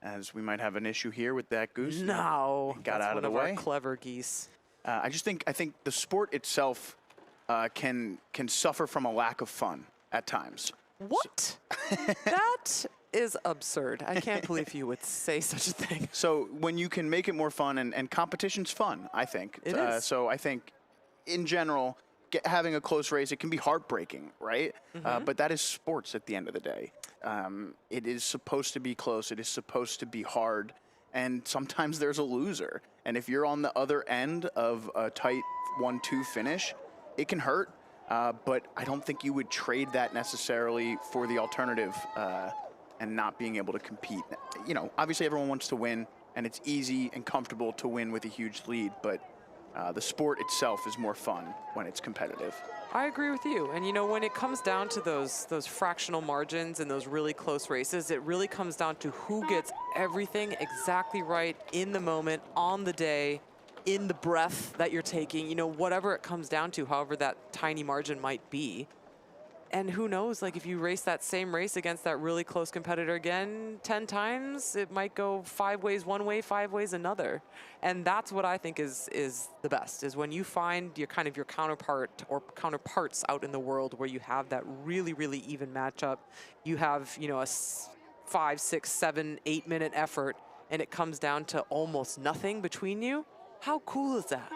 as we might have an issue here with that goose. No, got that's out of one the way. Our clever geese. I think the sport itself can suffer from a lack of fun at times. What? That is absurd. I can't believe you would say such a thing. So when you can make it more fun, and competition's fun, I think. It is. So I think, in general, having a close race, it can be heartbreaking, right? But that is sports at the end of the day. It is supposed to be close. It is supposed to be hard. And sometimes there's a loser. And if you're on the other end of a tight 1-2 finish, it can hurt. But I don't think you would trade that necessarily for the alternative and not being able to compete. You know, obviously everyone wants to win, and it's easy and comfortable to win with a huge lead, but the sport itself is more fun when it's competitive. I agree with you. And, you know, when it comes down to those fractional margins and those really close races, it really comes down to who gets everything exactly right in the moment, on the day, in the breath that you're taking, you know, whatever it comes down to, however that tiny margin might be. And who knows, like if you race that same race against that really close competitor again 10 times, it might go 5 ways one way, 5 ways another. And that's what I think is the best, is when you find your kind of your counterpart or counterparts out in the world where you have that really, really even matchup. You have, you know, a 5, 6, 7, 8 minute effort, and it comes down to almost nothing between you. How cool is that?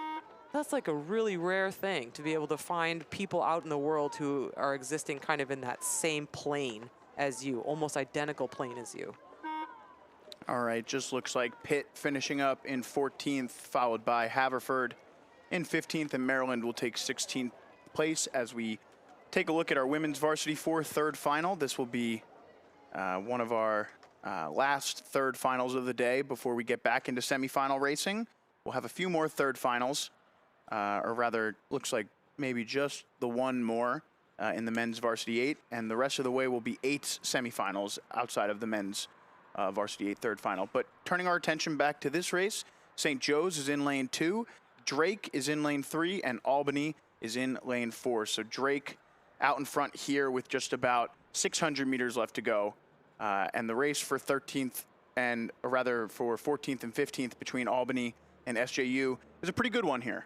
That's like a really rare thing, to be able to find people out in the world who are existing kind of in that same plane as you, almost identical plane as you. All right, just looks like Pitt finishing up in 14th, followed by Haverford in 15th, and Maryland will take 16th place as we take a look at our women's varsity 4 third final. This will be one of our last third finals of the day before we get back into semifinal racing. We'll have a few more third finals. Or rather, looks like maybe just the one more in the men's varsity 8, and the rest of the way will be 8 semifinals outside of the men's varsity 8 third final. But turning our attention back to this race, St. Joe's is in lane 2, Drake is in lane 3, and Albany is in lane 4. So Drake out in front here with just about 600 meters left to go, and the race for 13th, and or rather for 14th and 15th between Albany and SJU is a pretty good one here.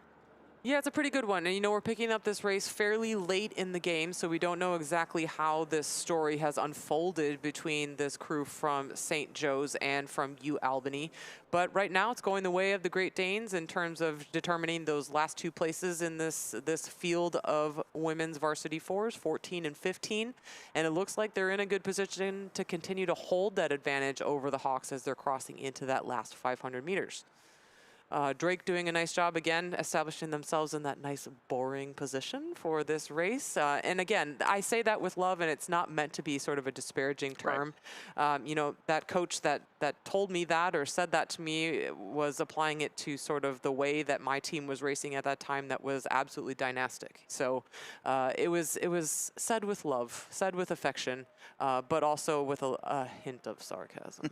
Yeah, it's a pretty good one. And, you know, we're picking up this race fairly late in the game, so we don't know exactly how this story has unfolded between this crew from St. Joe's and from UAlbany. But right now it's going the way of the Great Danes in terms of determining those last 2 places in this field of women's varsity 4s, 14 and 15. And it looks like they're in a good position to continue to hold that advantage over the Hawks as they're crossing into that last 500 meters. Drake doing a nice job again, establishing themselves in that nice boring position for this race. And again, I say that with love, and it's not meant to be sort of a disparaging term. Right. You know, that coach that told me that or said that to me was applying it to sort of the way that my team was racing at that time. That was absolutely dynastic. So it was said with love, said with affection, but also with a hint of sarcasm.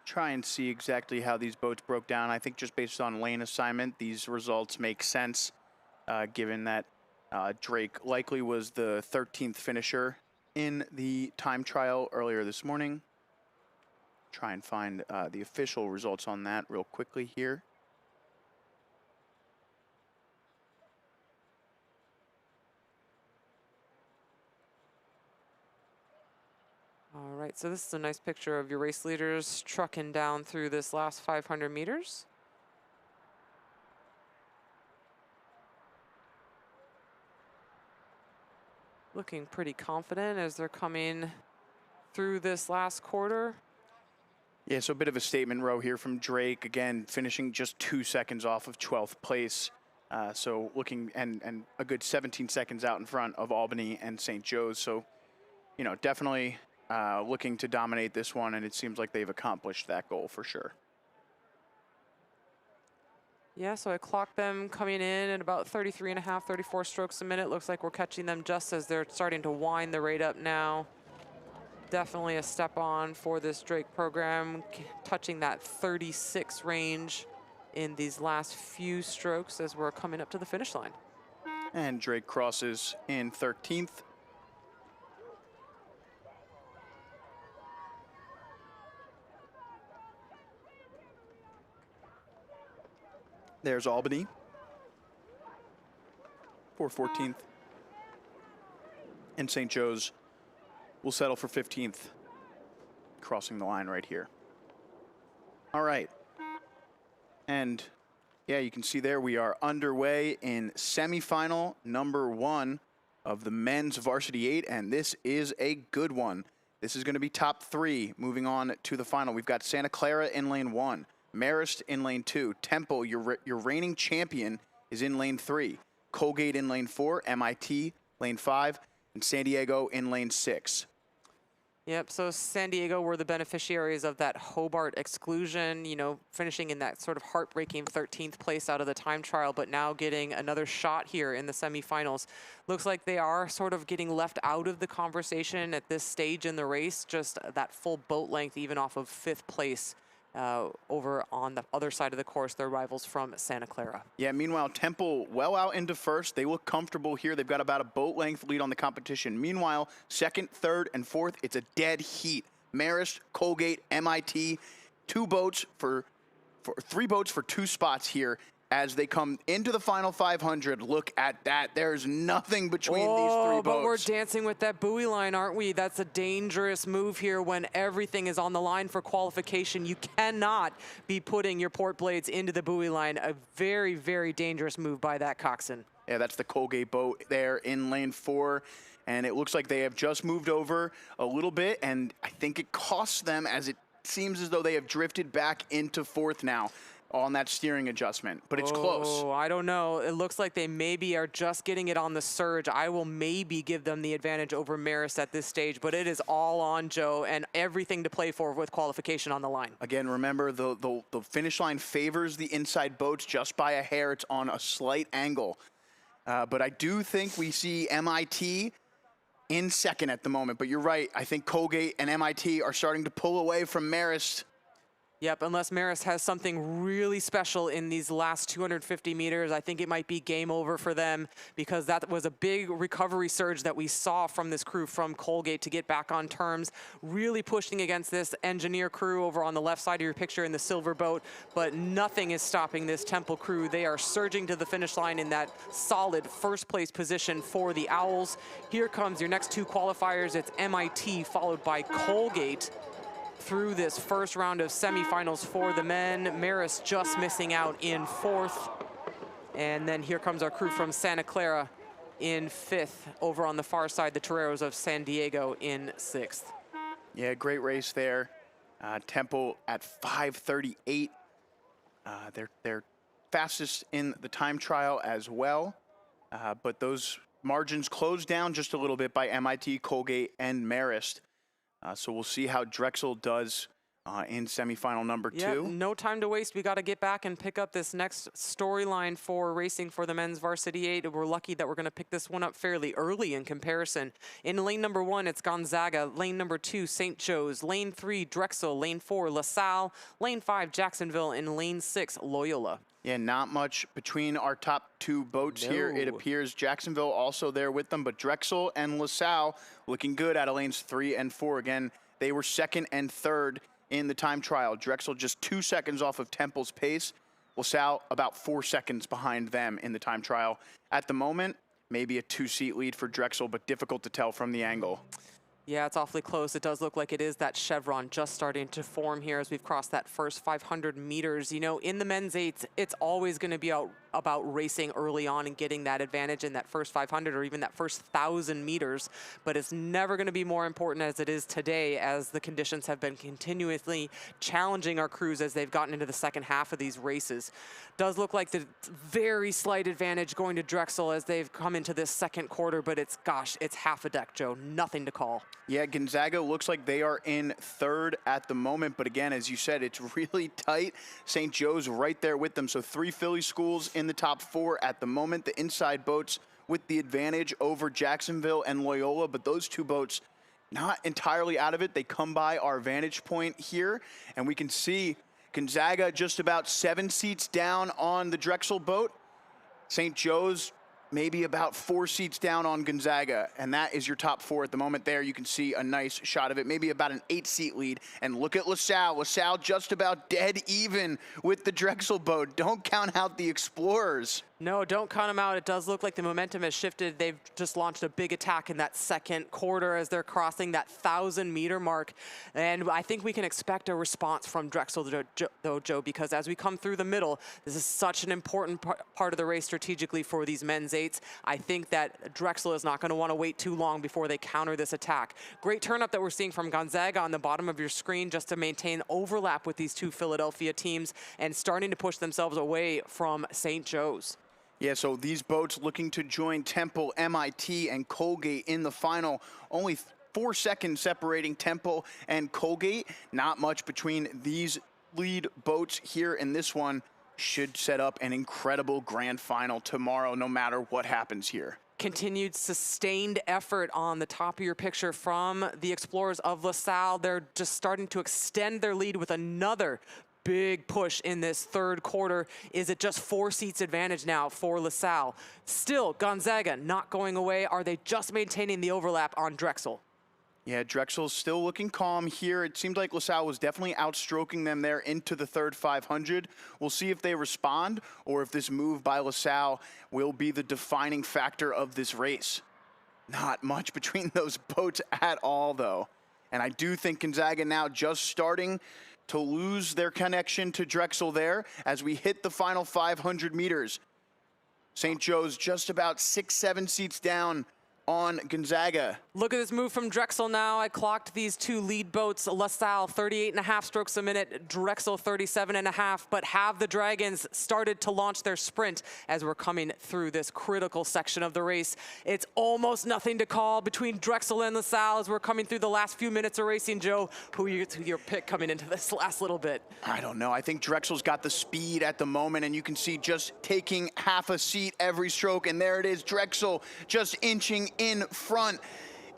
Try and see exactly how these boats broke down. I think just based on lane assignment, these results make sense, given that Drake likely was the 13th finisher in the time trial earlier this morning. Try and find the official results on that real quickly here. All right, so this is a nice picture of your race leaders trucking down through this last 500 meters. Looking pretty confident as they're coming through this last quarter. Yeah, so a bit of a statement row here from Drake. Again, finishing just 2 seconds off of 12th place. So looking and a good 17 seconds out in front of Albany and St. Joe's. So, you know, definitely looking to dominate this one, and it seems like they've accomplished that goal for sure. Yeah, so I clocked them coming in at about 33.5, 34 strokes a minute. Looks like we're catching them just as they're starting to wind the rate up now. Definitely a step on for this Drake program, touching that 36 range in these last few strokes as we're coming up to the finish line. And Drake crosses in 13th. There's Albany for 14th. And St. Joe's will settle for 15th, crossing the line right here. All right. And yeah, you can see there we are underway in semifinal number 1 of the men's varsity 8, and this is a good one. This is going to be top 3 moving on to the final. We've got Santa Clara in lane 1, Marist in lane 2, Temple, your reigning champion, is in lane 3, Colgate in lane 4, MIT lane 5, and San Diego in lane 6. Yep, so San Diego were the beneficiaries of that Hobart exclusion, you know, finishing in that sort of heartbreaking 13th place out of the time trial, but now getting another shot here in the semifinals. Looks like they are sort of getting left out of the conversation at this stage in the race, just that full boat length even off of 5th place. Over on the other side of the course, their rivals from Santa Clara. Yeah, meanwhile, Temple well out into first. They look comfortable here. They've got about a boat length lead on the competition. Meanwhile, 2nd, 3rd, and 4th, it's a dead heat. Marist, Colgate, MIT, 3 boats for 2 spots here as they come into the final 500. Look at that. There's nothing between these 3 boats. But we're dancing with that buoy line, aren't we? That's a dangerous move here when everything is on the line for qualification. You cannot be putting your port blades into the buoy line. A very, very dangerous move by that coxswain. Yeah, that's the Colgate boat there in lane 4. And it looks like they have just moved over a little bit, and I think it costs them, as it seems as though they have drifted back into 4th now on that steering adjustment, but it's close. Oh, I don't know. It looks like they maybe are just getting it on the surge. I will maybe give them the advantage over Marist at this stage, but it is all on Joe and everything to play for with qualification on the line. Again, remember the finish line favors the inside boats just by a hair. It's on a slight angle. But I do think we see MIT in 2nd at the moment, but you're right. I think Colgate and MIT are starting to pull away from Marist. Yep, unless Marist has something really special in these last 250 meters, I think it might be game over for them, because that was a big recovery surge that we saw from this crew from Colgate to get back on terms, really pushing against this engineer crew over on the left side of your picture in the silver boat, but nothing is stopping this Temple crew. They are surging to the finish line in that solid 1st place position for the Owls. Here comes your next 2 qualifiers. It's MIT followed by Colgate through this first round of semifinals for the men. Marist just missing out in 4th. And then here comes our crew from Santa Clara in 5th. Over on the far side, the Toreros of San Diego in 6th. Yeah, great race there. Temple at 5:38. They're fastest in the time trial as well. But those margins closed down just a little bit by MIT, Colgate, and Marist. So we'll see how Drexel does in semifinal number 2. Yep, no time to waste. We got to get back and pick up this next storyline for racing for the men's varsity 8. We're lucky that we're going to pick this one up fairly early in comparison. In lane number 1, it's Gonzaga. Lane number 2, St. Joe's. Lane 3, Drexel. Lane 4, LaSalle. Lane 5, Jacksonville. And lane 6, Loyola. Yeah, not much between our top 2 boats here. It appears Jacksonville also there with them, but Drexel and LaSalle looking good out of lanes 3 and 4. Again, they were 2nd and 3rd in the time trial. Drexel just 2 seconds off of Temple's pace. LaSalle about 4 seconds behind them in the time trial. At the moment, maybe a 2-seat lead for Drexel, but difficult to tell from the angle. Yeah, it's awfully close. It does look like it is that chevron just starting to form here as we've crossed that first 500 meters. You know, in the men's 8s, it's always going to be about racing early on and getting that advantage in that first 500 or even that first 1,000 meters, but it's never going to be more important as it is today, as the conditions have been continuously challenging our crews as they've gotten into the second half of these races. Does look like the very slight advantage going to Drexel as they've come into this second quarter, but it's, gosh, it's half a deck, Joe. Nothing to call. Yeah, Gonzaga looks like they are in third at the moment, but again, as you said, it's really tight. St. Joe's right there with them, so 3 Philly schools in the top 4 at the moment. The inside boats with the advantage over Jacksonville and Loyola, but those 2 boats not entirely out of it. They come by our vantage point here, and we can see Gonzaga just about 7 seats down on the Drexel boat. St. Joe's maybe about 4 seats down on Gonzaga, and that is your top 4 at the moment there. You can see a nice shot of it, maybe about an 8-seat lead. And look at LaSalle. LaSalle just about dead even with the Drexel boat. Don't count out the Explorers. No, don't count them out. It does look like the momentum has shifted. They've just launched a big attack in that second quarter as they're crossing that 1,000-meter mark. And I think we can expect a response from Drexel, though, Joe, because as we come through the middle, this is such an important part of the race strategically for these men's 8s. I think that Drexel is not going to want to wait too long before they counter this attack. Great turn-up that we're seeing from Gonzaga on the bottom of your screen just to maintain overlap with these 2 Philadelphia teams and starting to push themselves away from St. Joe's. Yeah, so these boats looking to join Temple, MIT, and Colgate in the final. Only 4 seconds separating Temple and Colgate. Not much between these lead boats here in this one. Should set up an incredible grand final tomorrow, no matter what happens here. Continued sustained effort on the top of your picture from the Explorers of LaSalle. They're just starting to extend their lead with another big push in this third quarter. Is it just 4 seats advantage now for LaSalle? Still, Gonzaga not going away. Are they just maintaining the overlap on Drexel? Yeah, Drexel's still looking calm here. It seemed like LaSalle was definitely outstroking them there into the third 500. We'll see if they respond or if this move by LaSalle will be the defining factor of this race. Not much between those boats at all, though. And I do think Gonzaga now just starting to lose their connection to Drexel there as we hit the final 500 meters. St. Joe's just about 6-7 seats down on Gonzaga. Look at this move from Drexel now. I clocked these 2 lead boats. LaSalle 38.5 strokes a minute, Drexel 37.5, but have the Dragons started to launch their sprint as we're coming through this critical section of the race. It's almost nothing to call between Drexel and LaSalle as we're coming through the last few minutes of racing. Joe, who your pick coming into this last little bit? I don't know. I think Drexel's got the speed at the moment, and you can see just taking half a seat every stroke, and there it is, Drexel just inching in front.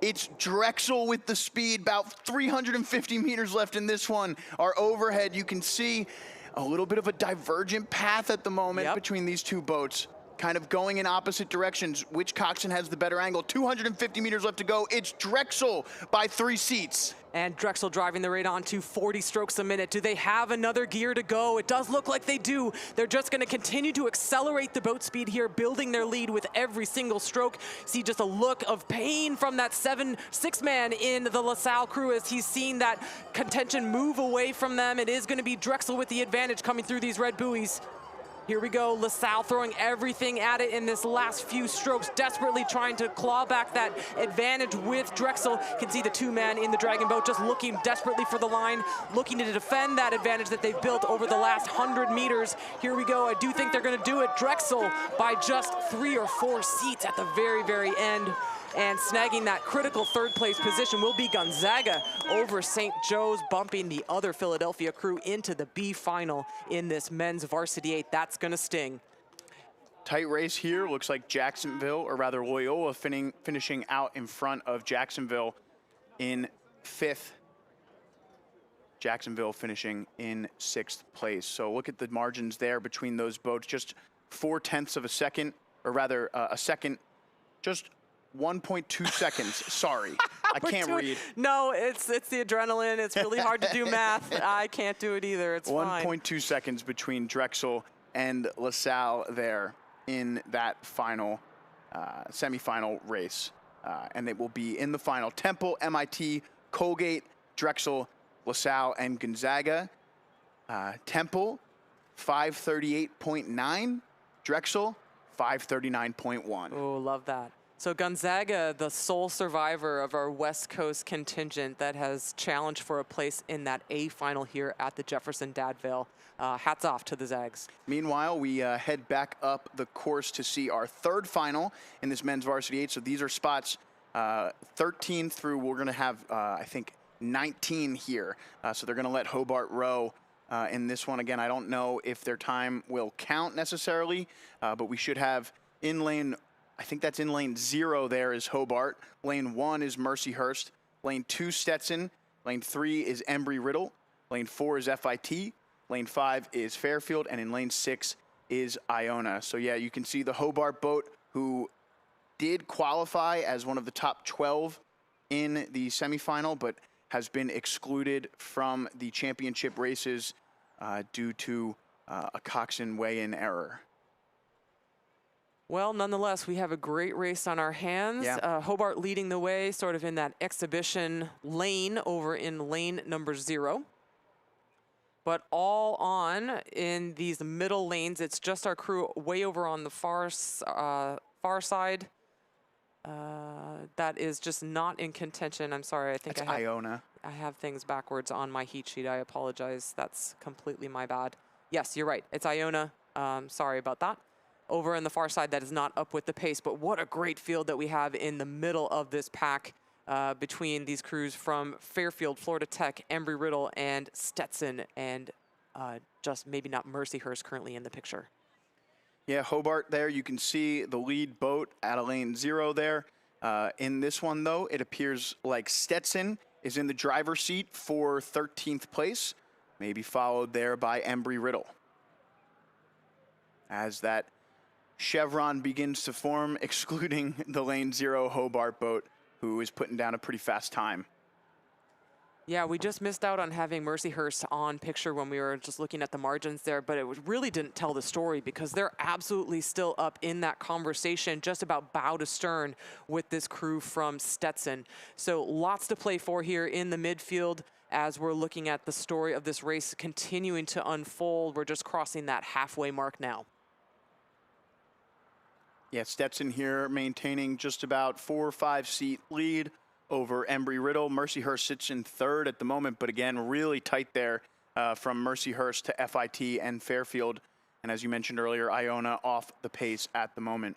It's Drexel with the speed, about 350 meters left in this one. Our overhead, you can see a little bit of a divergent path at the moment between these 2 boats, kind of going in opposite directions. Which coxswain has the better angle? 250 meters left to go. It's Drexel by 3 seats. And Drexel driving the rate on to 40 strokes a minute. Do they have another gear to go? It does look like they do. They're just going to continue to accelerate the boat speed here, building their lead with every single stroke. See just a look of pain from that 6-man in the LaSalle crew as he's seen that contention move away from them. It is going to be Drexel with the advantage coming through these red buoys. Here we go, LaSalle throwing everything at it in this last few strokes, desperately trying to claw back that advantage with Drexel. You can see the 2-man in the Dragon boat just looking desperately for the line, looking to defend that advantage that they've built over the last 100 meters. Here we go, I do think they're gonna do it. Drexel by just 3 or 4 seats at the very, very end. And snagging that critical third place position will be Gonzaga over St. Joe's, bumping the other Philadelphia crew into the B final in this men's varsity 8. That's gonna sting. Tight race here. Looks like Jacksonville, or rather Loyola, finishing out in front of Jacksonville in 5th. Jacksonville finishing in 6th place. So look at the margins there between those boats. Just 0.4 of a second, or rather a second, just 1.2 seconds. Sorry, I can't read. No, it's the adrenaline. It's really hard to do math. I can't do it either. It's fine. 1.2 seconds between Drexel and LaSalle there in that final semifinal race. And they will be in the final. Temple, MIT, Colgate, Drexel, LaSalle, and Gonzaga. Temple, 538.9. Drexel, 539.1. Oh, love that. So Gonzaga, the sole survivor of our West Coast contingent that has challenged for a place in that A final here at the Jefferson Dad Vail. Hats off to the Zags. Meanwhile, we head back up the course to see our third final in this men's varsity 8. So these are spots 13 through, we're going to have, I think, 19 here. So they're going to let Hobart row in this one. Again, I don't know if their time will count necessarily, but we should have in lane, I think that's in lane 0 there is Hobart. Lane 1 is Mercyhurst. Lane 2, Stetson. Lane 3 is Embry-Riddle. Lane 4 is FIT. Lane 5 is Fairfield. And in lane 6 is Iona. So yeah, you can see the Hobart boat, who did qualify as one of the top 12 in the semifinal, but has been excluded from the championship races due to a coxin weigh-in error. Well, nonetheless, we have a great race on our hands. Yeah. Hobart leading the way sort of in that exhibition lane over in lane number 0. But all on in these middle lanes, it's just our crew way over on the far side. That is just not in contention. I'm sorry, I think That's Iona. I have things backwards on my heat sheet. I apologize. That's completely my bad. Yes, you're right. It's Iona. Sorry about that. Over on the far side, that is not up with the pace, but what a great field that we have in the middle of this pack between these crews from Fairfield, Florida Tech, Embry-Riddle, and Stetson, and just maybe not Mercyhurst currently in the picture. Yeah, Hobart there, you can see the lead boat at a lane 0 there. In this one, though, it appears like Stetson is in the driver's seat for 13th place, maybe followed there by Embry-Riddle. As that chevron begins to form, excluding the lane 0 Hobart boat, who is putting down a pretty fast time. Yeah, we just missed out on having Mercyhurst on picture when we were just looking at the margins there, but it really didn't tell the story because they're absolutely still up in that conversation just about bow to stern with this crew from Stetson. So lots to play for here in the midfield as we're looking at the story of this race continuing to unfold. We're just crossing that halfway mark now. Yeah, Stetson here maintaining just about 4 or 5 seat lead over Embry-Riddle. Mercyhurst sits in 3rd at the moment, but again, really tight there from Mercyhurst to FIT and Fairfield. And as you mentioned earlier, Iona off the pace at the moment.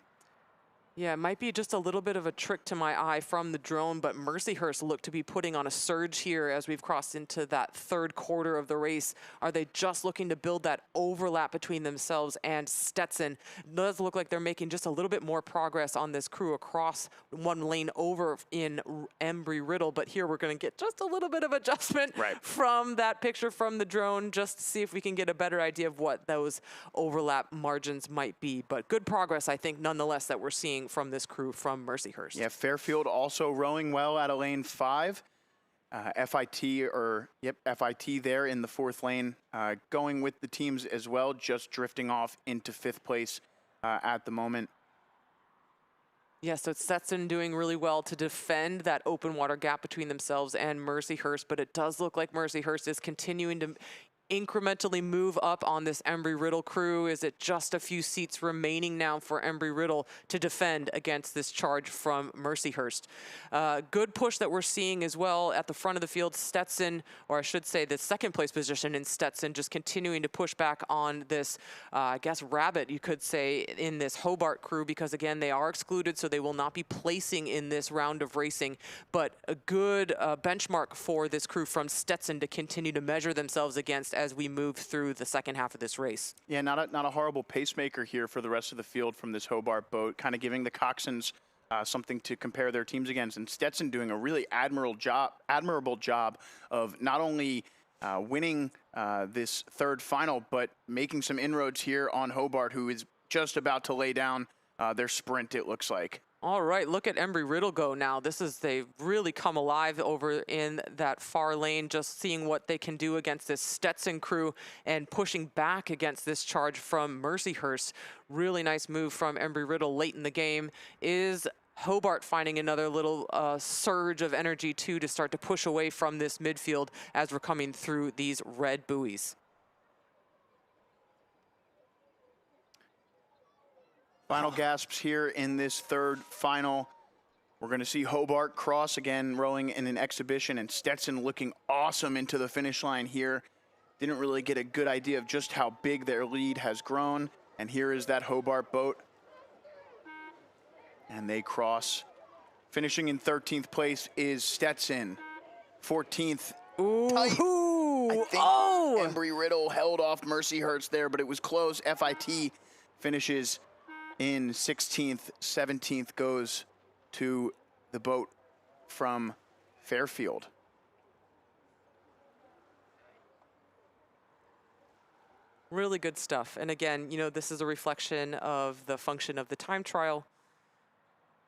Yeah, it might be just a little bit of a trick to my eye from the drone, but Mercyhurst looked to be putting on a surge here as we've crossed into that 3rd quarter of the race. Are they just looking to build that overlap between themselves and Stetson? It does look like they're making just a little bit more progress on this crew across one lane over in Embry-Riddle, but here we're going to get just a little bit of adjustment from that picture from the drone just to see if we can get a better idea of what those overlap margins might be. But good progress, I think, nonetheless, that we're seeing from this crew from Mercyhurst. Yeah, Fairfield also rowing well out of lane 5. FIT there in the 4th lane, going with the teams as well, just drifting off into 5th place at the moment. Yeah, so it's Stetson doing really well to defend that open water gap between themselves and Mercyhurst, but it does look like Mercyhurst is continuing to incrementally move up on this Embry-Riddle crew. Is it just a few seats remaining now for Embry-Riddle to defend against this charge from Mercyhurst? Good push that we're seeing as well at the front of the field. Stetson, or I should say the 2nd place position in Stetson, just continuing to push back on this, I guess, rabbit, you could say, in this Hobart crew, because again, they are excluded, so they will not be placing in this round of racing. But a good benchmark for this crew from Stetson to continue to measure themselves against as we move through the 2nd half of this race. Yeah, not a horrible pacemaker here for the rest of the field from this Hobart boat, kind of giving the coxswains something to compare their teams against. And Stetson doing a really admirable job of not only winning this 3rd final, but making some inroads here on Hobart, who is just about to lay down their sprint, it looks like. All right, look at Embry-Riddle go now. They've really come alive over in that far lane, just seeing what they can do against this Stetson crew and pushing back against this charge from Mercyhurst. Really nice move from Embry-Riddle late in the game. Is Hobart finding another little surge of energy too to start to push away from this midfield as we're coming through these red buoys? Final gasps here in this third final. We're going to see Hobart cross again, rowing in an exhibition, and Stetson looking awesome into the finish line here. Didn't really get a good idea of just how big their lead has grown. And here is that Hobart boat. And they cross. Finishing in 13th place is Stetson. 14th. Ooh. Tight. I think Embry Riddle held off Mercy Hertz there, but it was close. FIT finishes in 16th. 17th goes to the boat from Fairfield. Really good stuff. And again, you know, this is a reflection of the function of the time trial,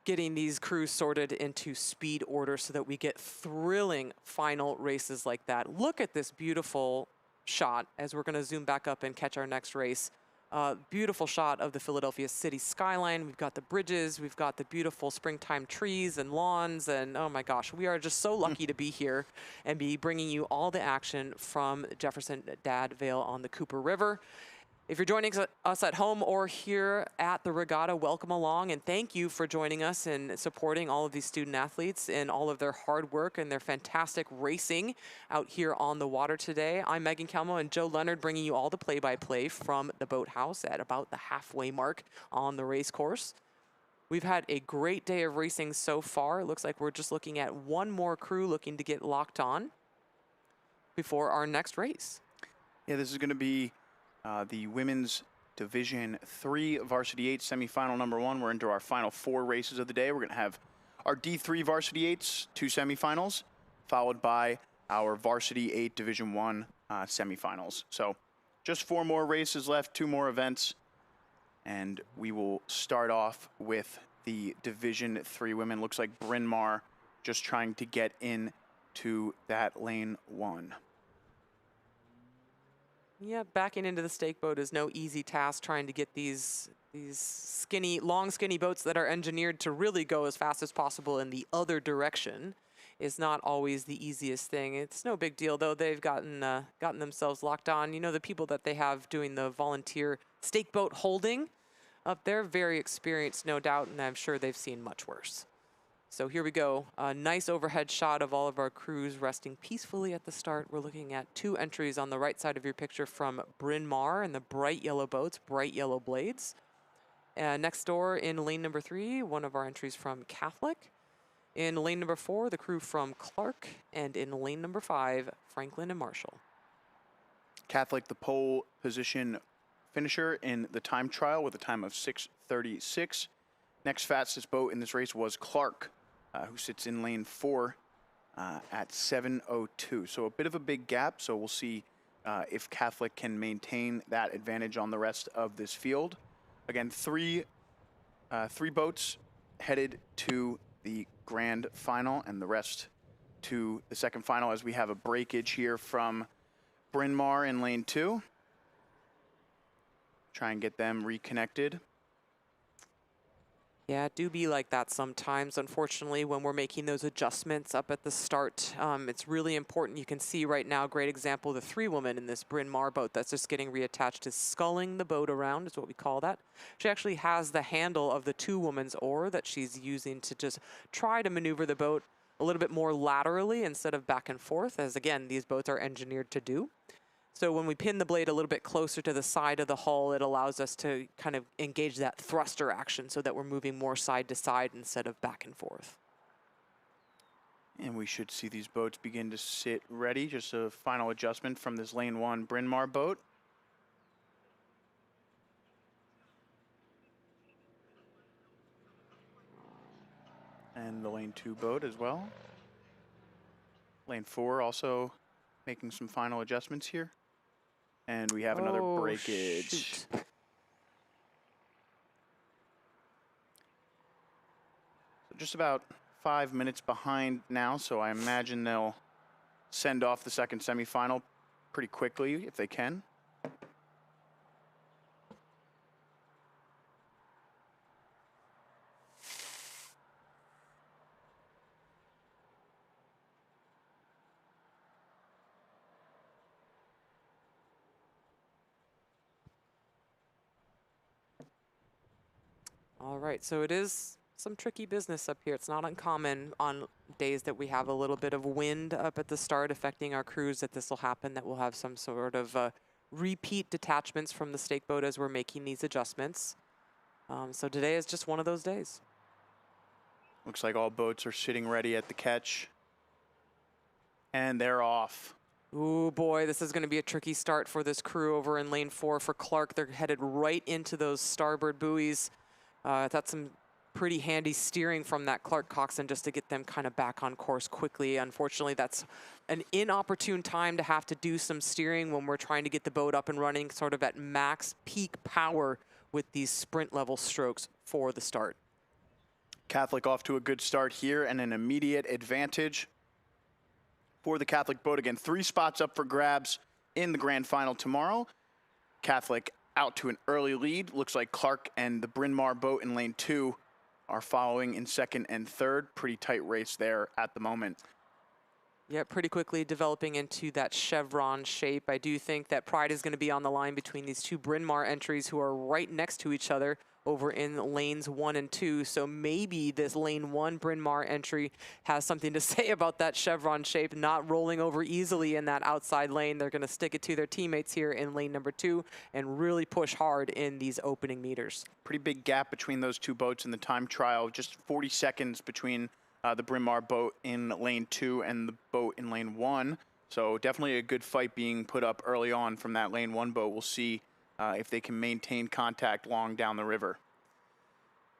getting these crews sorted into speed order so that we get thrilling final races like that. Look at this beautiful shot as we're going to zoom back up and catch our next race. Beautiful shot of the Philadelphia city skyline. We've got the bridges, we've got the beautiful springtime trees and lawns, and oh my gosh, we are just so lucky to be here and be bringing you all the action from Jefferson Dad Vail on the Cooper River. If you're joining us at home or here at the regatta, welcome along, and thank you for joining us and supporting all of these student athletes and all of their hard work and their fantastic racing out here on the water today. I'm Megan Kelmo and Joe Leonard bringing you all the play-by-play from the boathouse at about the halfway mark on the race course. We've had a great day of racing so far. It looks like we're just looking at one more crew looking to get locked on before our next race. Yeah, this is going to be the women's Division III Varsity 8 semifinal number 1. We're into our final 4 races of the day. We're going to have our D3 Varsity 8s, 2 semifinals, followed by our Varsity 8 Division I semifinals. So just 4 more races left, 2 more events, and we will start off with the Division III women. Looks like Bryn Mawr just trying to get into that lane 1. Yeah, backing into the stake boat is no easy task, trying to get these skinny, long skinny boats that are engineered to really go as fast as possible in the other direction is not always the easiest thing. It's no big deal though. They've gotten themselves locked on. You know, the people that they have doing the volunteer stake boat holding up there, very experienced, no doubt, and I'm sure they've seen much worse. So here we go. A nice overhead shot of all of our crews resting peacefully at the start. We're looking at 2 entries on the right side of your picture from Bryn Mawr and the bright yellow boats, bright yellow blades. Next door in lane number 3, one of our entries from Catholic. In lane number 4, the crew from Clark. And in lane number 5, Franklin and Marshall. Catholic, the pole position finisher in the time trial with a time of 6:36. Next fastest boat in this race was Clark, who sits in lane 4 at 7:02. So a bit of a big gap. So we'll see if Catholic can maintain that advantage on the rest of this field. Again, three boats headed to the grand final and the rest to the second final as we have a breakage here from Bryn Mawr in lane 2. Try and get them reconnected. Yeah, it do be like that sometimes, unfortunately, when we're making those adjustments up at the start. It's really important. You can see right now, great example, the 3 women in this Bryn Mawr boat that's just getting reattached is sculling the boat around, is what we call that. She actually has the handle of the 2 women's oar that she's using to just try to maneuver the boat a little bit more laterally instead of back and forth, as again, these boats are engineered to do. So when we pin the blade a little bit closer to the side of the hull, it allows us to kind of engage that thruster action so that we're moving more side to side instead of back and forth. And we should see these boats begin to sit ready. Just a final adjustment from this lane 1 Bryn Mawr boat. And the lane 2 boat as well. Lane 4 also making some final adjustments here. And we have another breakage. Shoot. So just about 5 minutes behind now, so I imagine they'll send off the second semifinal pretty quickly if they can. All right, so it is some tricky business up here. It's not uncommon on days that we have a little bit of wind up at the start affecting our crews that this will happen, that we'll have some sort of repeat detachments from the stake boat as we're making these adjustments. So today is just one of those days. Looks like all boats are sitting ready at the catch. And they're off. Ooh, boy, this is going to be a tricky start for this crew over in lane 4 for Clark. They're headed right into those starboard buoys. That's some pretty handy steering from that Clark coxswain just to get them kind of back on course quickly. Unfortunately, that's an inopportune time to have to do some steering when we're trying to get the boat up and running sort of at max peak power with these sprint level strokes for the start. Catholic off to a good start here and an immediate advantage for the Catholic boat. Again, 3 spots up for grabs in the grand final tomorrow. Catholic out to an early lead. Looks like Clark and the Bryn Mawr boat in lane 2 are following in 2nd and 3rd. Pretty tight race there at the moment. Yeah, pretty quickly developing into that chevron shape. I do think that pride is going to be on the line between these 2 Bryn Mawr entries who are right next to each other over in lanes 1 and 2. So maybe this lane 1 Bryn Mawr entry has something to say about that chevron shape, not rolling over easily in that outside lane. They're going to stick it to their teammates here in lane number 2 and really push hard in these opening meters. Pretty big gap between those 2 boats in the time trial, just 40 seconds between the Bryn Mawr boat in lane 2 and the boat in lane 1. So definitely a good fight being put up early on from that lane 1 boat. We'll see if they can maintain contact long down the river.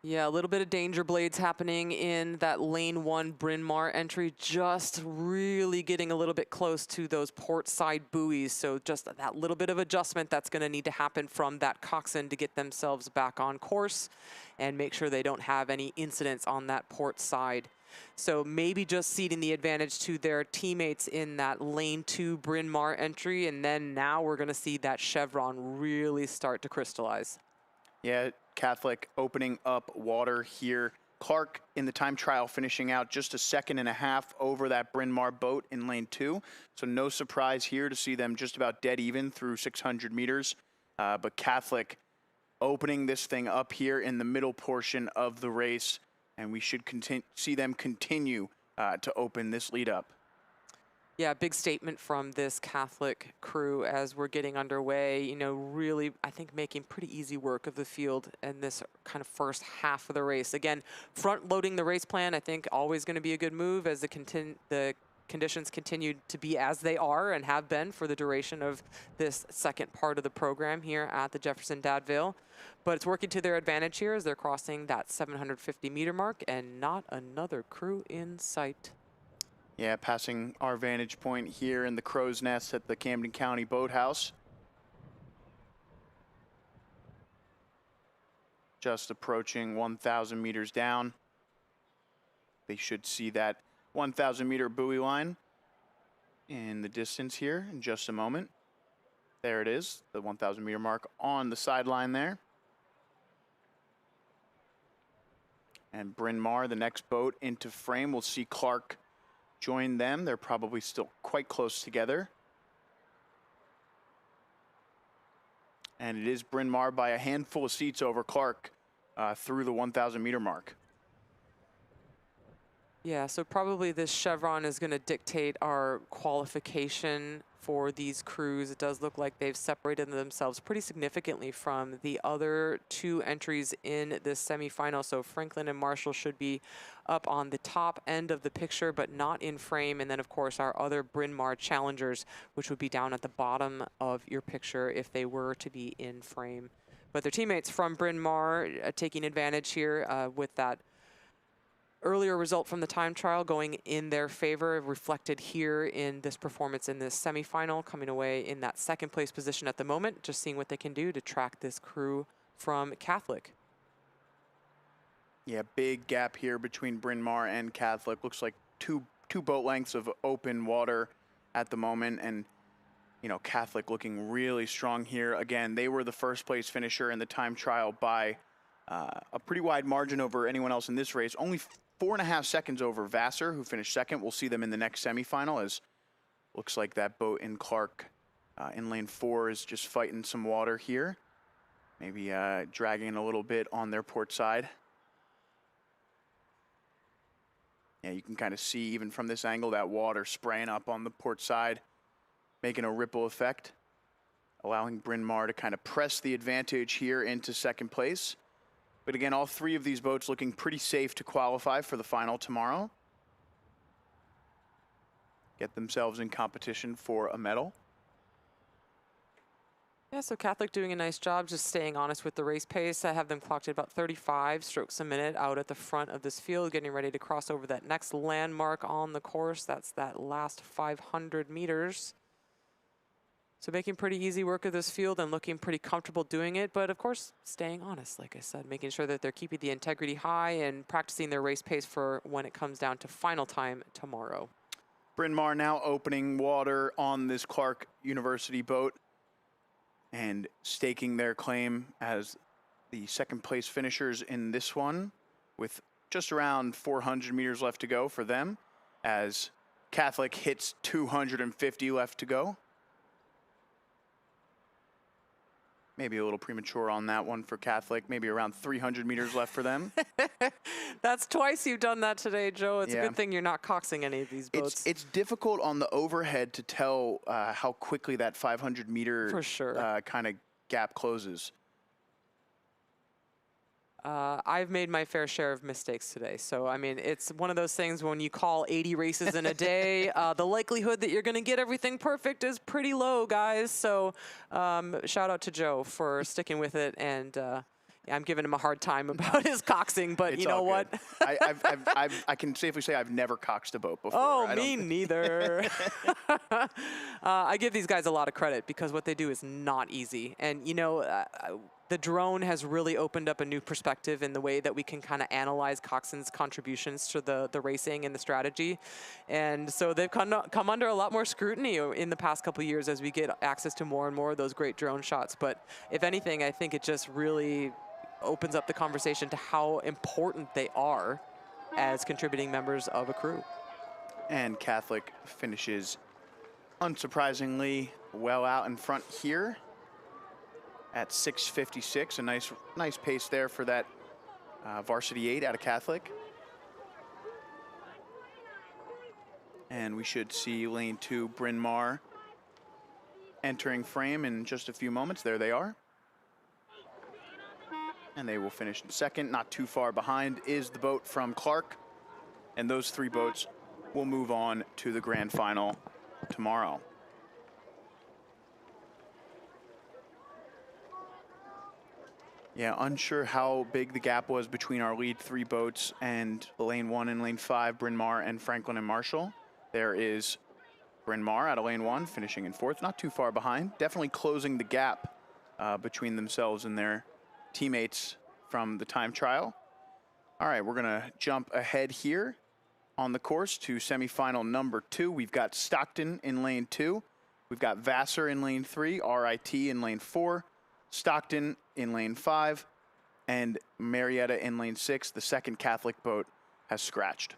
Yeah, a little bit of danger blades happening in that lane 1 Bryn Mawr entry, just really getting a little bit close to those port side buoys. So just that little bit of adjustment that's going to need to happen from that coxswain to get themselves back on course and make sure they don't have any incidents on that port side. So maybe just ceding the advantage to their teammates in that lane 2 Bryn Mawr entry, and then now we're going to see that chevron really start to crystallize. Yeah, Catholic opening up water here. Clark in the time trial finishing out just a 1.5 seconds over that Bryn Mawr boat in lane 2. So no surprise here to see them just about dead even through 600 meters. But Catholic opening this thing up here in the middle portion of the race. And we should see them continue to open this lead up. Yeah, big statement from this Catholic crew as we're getting underway. You know, really, I think making pretty easy work of the field in this kind of first half of the race. Again, front loading the race plan, I think always going to be a good move as the conditions continue to be as they are and have been for the duration of this second part of the program here at the Jefferson Dad Vail. But it's working to their advantage here as they're crossing that 750 meter mark and not another crew in sight. Yeah, passing our vantage point here in the Crow's Nest at the Camden County Boathouse. Just approaching 1,000 meters down. They should see that 1,000 meter buoy line in the distance here in just a moment. There it is, the 1,000 meter mark on the sideline there. And Bryn Mawr, the next boat into frame. We'll see Clark join them. They're probably still quite close together. And it is Bryn Mawr by a handful of seats over Clark through the 1,000 meter mark. Yeah, so probably this chevron is going to dictate our qualification for these crews. It does look like they've separated themselves pretty significantly from the other 2 entries in this semifinal. So Franklin and Marshall should be up on the top end of the picture, but not in frame. And then, of course, our other Bryn Mawr challengers, which would be down at the bottom of your picture if they were to be in frame. But their teammates from Bryn Mawr taking advantage here with that earlier result from the time trial going in their favor, reflected here in this performance in this semifinal, coming away in that 2nd place position at the moment, just seeing what they can do to track this crew from Catholic. Yeah, big gap here between Bryn Mawr and Catholic. Looks like two boat lengths of open water at the moment. And, you know, Catholic looking really strong here. Again, they were the 1st place finisher in the time trial by a pretty wide margin over anyone else in this race. Only 4.5 seconds over Vassar, who finished 2nd. We'll see them in the next semifinal, as looks like that boat in Clark in lane 4 is just fighting some water here. Maybe dragging a little bit on their port side. Yeah, you can kind of see even from this angle that water spraying up on the port side, making a ripple effect, allowing Bryn Mawr to kind of press the advantage here into second place. But again, all three of these boats looking pretty safe to qualify for the final tomorrow. Get themselves in competition for a medal. Yeah, so Catholic doing a nice job just staying honest with the race pace. I have them clocked at about 35 strokes a minute out at the front of this field, getting ready to cross over that next landmark on the course. That's that last 500 meters. So making pretty easy work of this field and looking pretty comfortable doing it, but of course, staying honest, like I said, making sure that they're keeping the integrity high and practicing their race pace for when it comes down to final time tomorrow. Bryn Mawr now opening water on this Clark University boat and staking their claim as the second place finishers in this one, with just around 400 meters left to go for them, as Catholic hits 250 left to go. Maybe a little premature on that one for Catholic, maybe around 300 meters left for them. That's twice you've done that today, Joe. It's a good thing you're not coxing any of these boats. It's difficult on the overhead to tell how quickly that 500 meter for sure. Kind of gap closes. I've made my fair share of mistakes today. So, I mean, it's one of those things when you call 80 races in a day, the likelihood that you're going to get everything perfect is pretty low, guys. So, shout out to Joe for sticking with it. And I'm giving him a hard time about his coxing, but you know what? I can safely say I've never coxed a boat before. Oh, me neither. I give these guys a lot of credit because what they do is not easy. And, you know, the drone has really opened up a new perspective in the way that we can kind of analyze coxswain's contributions to the racing and the strategy. And so they've come under a lot more scrutiny in the past couple of years as we get access to more and more of those great drone shots. But if anything, I think it just really opens up the conversation to how important they are as contributing members of a crew. And Catholic finishes unsurprisingly well out in front here at 6:56, a nice pace there for that varsity 8 out of Catholic. And we should see lane 2 Bryn Mawr entering frame in just a few moments. There they are. And they will finish in second. Not too far behind is the boat from Clark. And those three boats will move on to the grand final tomorrow. Yeah, unsure how big the gap was between our lead 3 boats and lane 1 and lane 5, Bryn Mawr and Franklin and Marshall. There is Bryn Mawr out of lane 1, finishing in 4th, not too far behind. Definitely closing the gap between themselves and their teammates from the time trial. All right, we're gonna jump ahead here on the course to semifinal number 2. We've got Stockton in lane 2. We've got Vassar in lane 3, RIT in lane 4, Stockton in lane 5, and Marietta in lane 6. The second Catholic boat has scratched.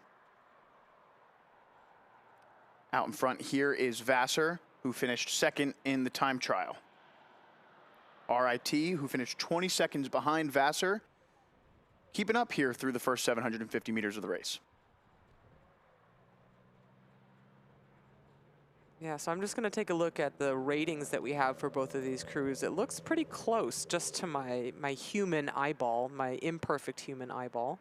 Out in front here is Vassar, who finished second in the time trial. RIT, who finished 20 seconds behind Vassar, keeping up here through the first 750 meters of the race. Yeah, so I'm just going to take a look at the ratings that we have for both of these crews. It looks pretty close just to my human eyeball, my imperfect human eyeball.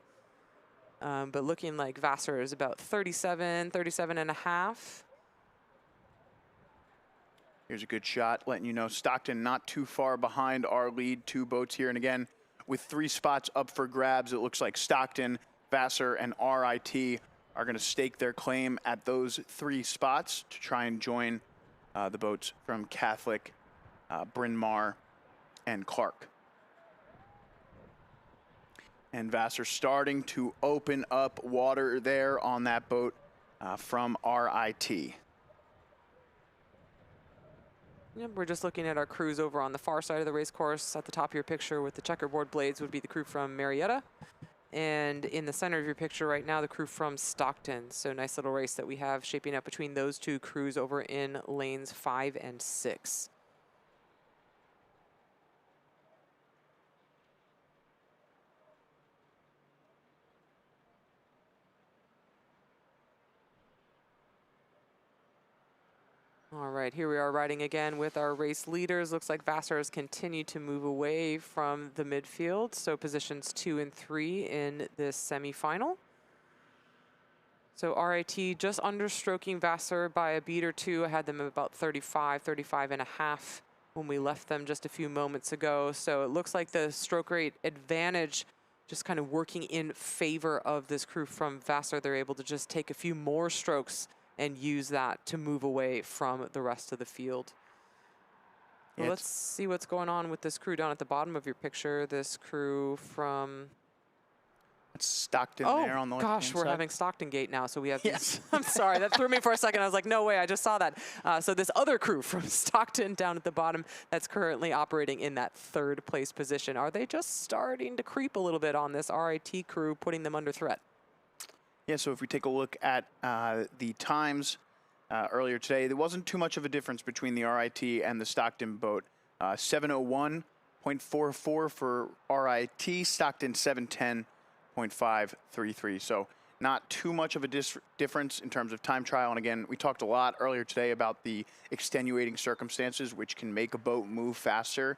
But looking like Vassar is about 37 and a half. Here's a good shot, letting you know Stockton not too far behind our lead 2 boats here. And again, with 3 spots up for grabs, it looks like Stockton, Vassar, and RIT are going to stake their claim at those 3 spots to try and join the boats from Catholic, Bryn Mawr, and Clark. And Vassar starting to open up water there on that boat from RIT. Yep, we're just looking at our crews over on the far side of the race course. At the top of your picture with the checkerboard blades would be the crew from Marietta. And in the center of your picture right now, the crew from Stockton. So nice little race that we have shaping up between those 2 crews over in lanes 5 and 6. All right, here we are riding again with our race leaders. Looks like Vassar has continued to move away from the midfield. So positions 2 and 3 in this semifinal. So RIT just understroking Vassar by a beat or two. I had them at about 35, 35 and a half when we left them just a few moments ago. So it looks like the stroke rate advantage just kind of working in favor of this crew from Vassar. They're able to just take a few more strokes and use that to move away from the rest of the field. Well, let's see what's going on with this crew down at the bottom of your picture. This crew from... It's Stockton there on the left-hand gosh, we're side. having Stockton Gate now, so we have Yes. these. I'm sorry, that threw me for a second. I was like, no way, I just saw that. So this other crew from Stockton down at the bottom that's currently operating in that 3rd place position. Are they just starting to creep a little bit on this RIT crew, putting them under threat? Yeah, so if we take a look at the times earlier today, there wasn't too much of a difference between the RIT and the Stockton boat. 701.44 for RIT, Stockton 710.533. So not too much of a difference in terms of time trial. And again, we talked a lot earlier today about the extenuating circumstances which can make a boat move faster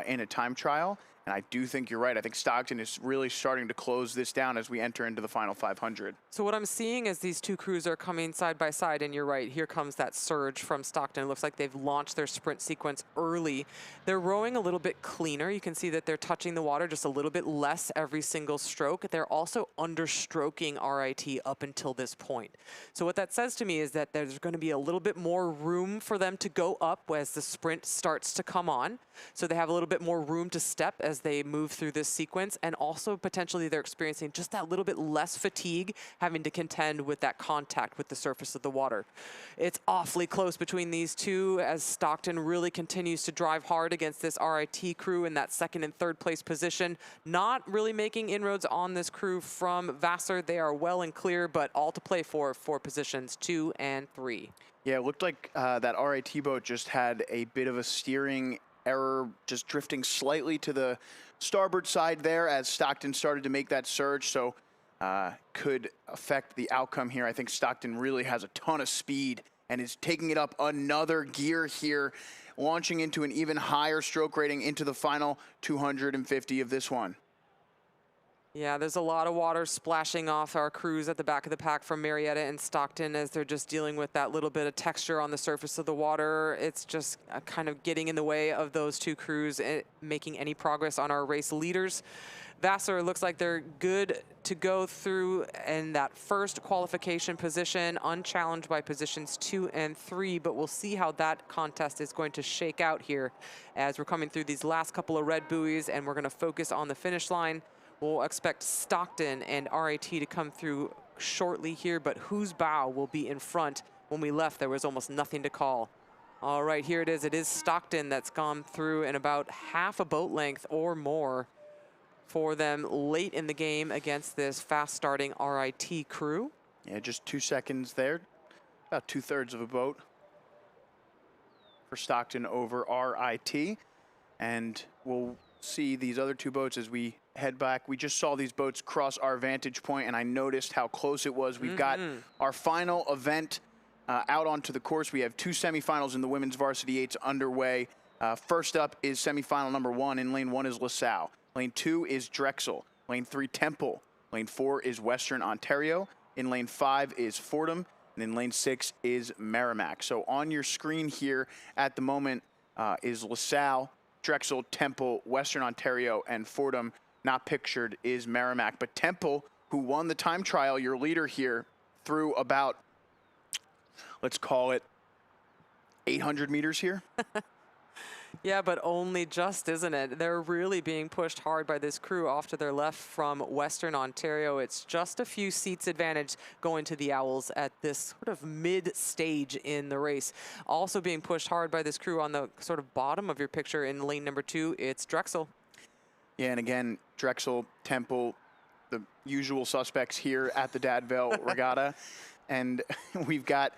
in a time trial. And I do think you're right. I think Stockton is really starting to close this down as we enter into the final 500. So what I'm seeing is these two crews are coming side by side, and you're right, here comes that surge from Stockton. It looks like they've launched their sprint sequence early. They're rowing a little bit cleaner. You can see that they're touching the water just a little bit less every single stroke. They're also understroking RIT up until this point. So what that says to me is that there's going to be a little bit more room for them to go up as the sprint starts to come on. So they have a little bit more room to step as they move through this sequence, and also potentially they're experiencing just that little bit less fatigue having to contend with that contact with the surface of the water. It's awfully close between these two as Stockton really continues to drive hard against this RIT crew in that 2nd and 3rd place position. Not really making inroads on this crew from Vassar. They are well and clear, but all to play for positions 2 and 3. Yeah, it looked like that RIT boat just had a bit of a steering error, just drifting slightly to the starboard side there as Stockton started to make that surge, so could affect the outcome here. I think Stockton really has a ton of speed and is taking it up another gear here, launching into an even higher stroke rating into the final 250 of this one. Yeah, there's a lot of water splashing off our crews at the back of the pack from Marietta and Stockton as they're just dealing with that little bit of texture on the surface of the water. It's just kind of getting in the way of those two crews making any progress on our race leaders. Vassar looks like they're good to go through in that first qualification position, unchallenged by positions 2 and 3, but we'll see how that contest is going to shake out here as we're coming through these last couple of red buoys, and we're going to focus on the finish line. We'll expect Stockton and RIT to come through shortly here, but whose bow will be in front? When we left, there was almost nothing to call. All right, here it is. It is Stockton that's gone through in about half a boat length or more for them late in the game against this fast-starting RIT crew. Yeah, just 2 seconds there. About 2/3 of a boat for Stockton over RIT. And we'll see these other two boats as we head back. We just saw these boats cross our vantage point, and I noticed how close it was. We've got our final event out onto the course. We have 2 semifinals in the women's varsity 8s underway. First up is semifinal number 1. In lane 1 is LaSalle. Lane 2 is Drexel. Lane 3, Temple. Lane 4 is Western Ontario. In lane 5 is Fordham. And in lane 6 is Merrimack. So on your screen here at the moment is LaSalle, Drexel, Temple, Western Ontario, and Fordham. Not pictured is Merrimack. But Temple, who won the time trial, your leader here, through about, let's call it 800 meters here. Yeah, but only just, isn't it? They're really being pushed hard by this crew off to their left from Western Ontario. It's just a few seats advantage going to the Owls at this sort of mid-stage in the race. Also being pushed hard by this crew on the sort of bottom of your picture in lane number 2, it's Drexel. Yeah, and again, Drexel, Temple, the usual suspects here at the Dad Vail Regatta. And we've got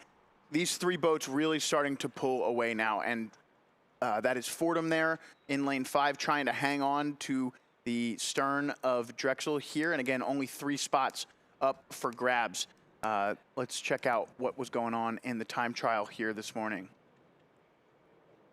these 3 boats really starting to pull away now. And that is Fordham there in lane 5, trying to hang on to the stern of Drexel here. And again, only 3 spots up for grabs. Let's check out what was going on in the time trial here this morning.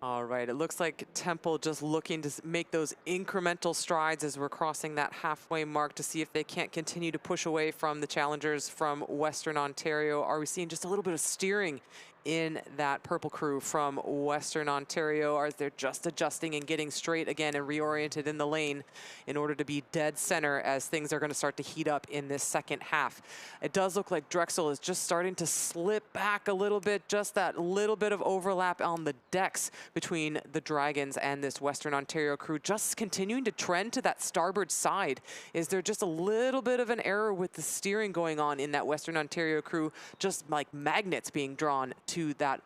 All right, it looks like Temple just looking to make those incremental strides as we're crossing that halfway mark to see if they can't continue to push away from the challengers from Western Ontario. Are we seeing just a little bit of steering in that purple crew from Western Ontario? Or they're just adjusting and getting straight again and reoriented in the lane in order to be dead center as things are going to start to heat up in this second half? It does look like Drexel is just starting to slip back a little bit, just that little bit of overlap on the decks between the Dragons and this Western Ontario crew, just continuing to trend to that starboard side. Is there just a little bit of an error with the steering going on in that Western Ontario crew, just like magnets being drawn to that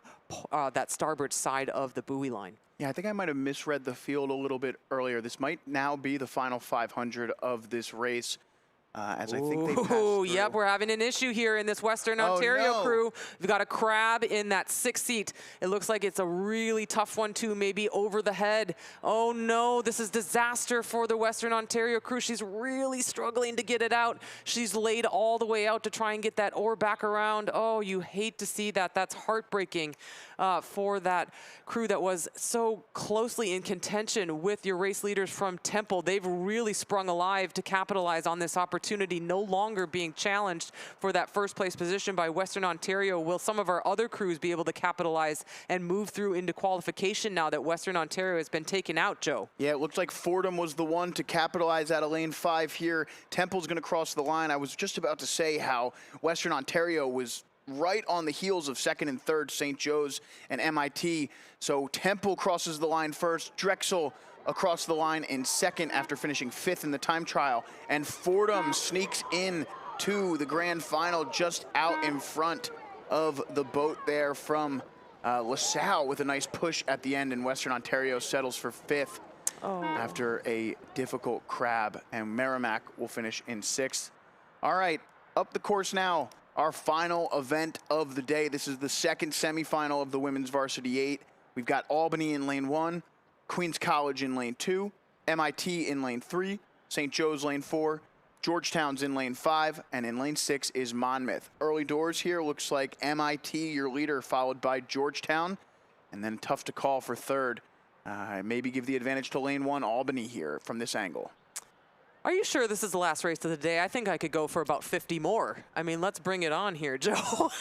that starboard side of the buoy line? Yeah, I think I might have misread the field a little bit earlier. This might now be the final 500 of this race. As I think they passed through. Yep, we're having an issue here in this Western Ontario crew. We've got a crab in that 6th seat. It looks like it's a really tough one too, maybe over the head. Oh no, this is disaster for the Western Ontario crew. She's really struggling to get it out. She's laid all the way out to try and get that oar back around. Oh, you hate to see that. That's heartbreaking for that crew that was so closely in contention with your race leaders from Temple. They've really sprung alive to capitalize on this opportunity, no longer being challenged for that first place position by Western Ontario. Will some of our other crews be able to capitalize and move through into qualification now that Western Ontario has been taken out, Joe? Yeah, it looks like Fordham was the one to capitalize out of lane 5 here. Temple's going to cross the line. I was just about to say how Western Ontario was right on the heels of 2nd and 3rd, St. Joe's and MIT. So Temple crosses the line first. Drexel across the line in 2nd after finishing 5th in the time trial. And Fordham sneaks in to the grand final just out in front of the boat there from LaSalle with a nice push at the end. And Western Ontario settles for 5th after a difficult crab. And Merrimack will finish in 6th. All right, up the course now. Our final event of the day. This is the 2nd semifinal of the Women's Varsity 8. We've got Albany in lane 1, Queens College in lane 2, MIT in lane 3, St. Joe's lane 4, Georgetown's in lane 5, and in lane 6 is Monmouth. Early doors here looks like MIT, your leader, followed by Georgetown, and then tough to call for 3rd. Maybe give the advantage to lane 1, Albany here from this angle. Are you sure this is the last race of the day? I think I could go for about 50 more. I mean, let's bring it on here, Joe.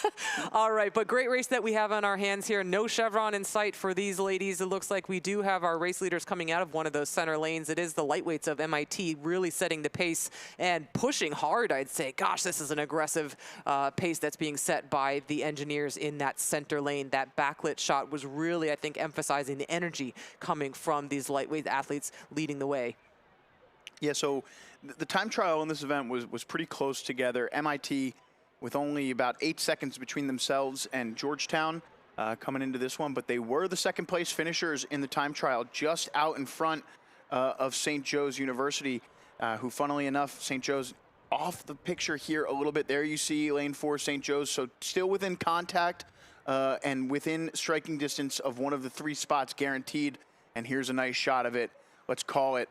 All right, but great race that we have on our hands here. No chevron in sight for these ladies. It looks like we do have our race leaders coming out of one of those center lanes. It is the lightweights of MIT really setting the pace and pushing hard, I'd say. Gosh, this is an aggressive pace that's being set by the engineers in that center lane. That backlit shot was really, I think, emphasizing the energy coming from these lightweight athletes leading the way. Yeah, so the time trial in this event was pretty close together. MIT with only about 8 seconds between themselves and Georgetown coming into this one, but they were the 2nd place finishers in the time trial, just out in front of St. Joe's University, who funnily enough, St. Joe's off the picture here a little bit. There you see lane 4, St. Joe's, so still within contact and within striking distance of one of the 3 spots guaranteed. And here's a nice shot of it. Let's call it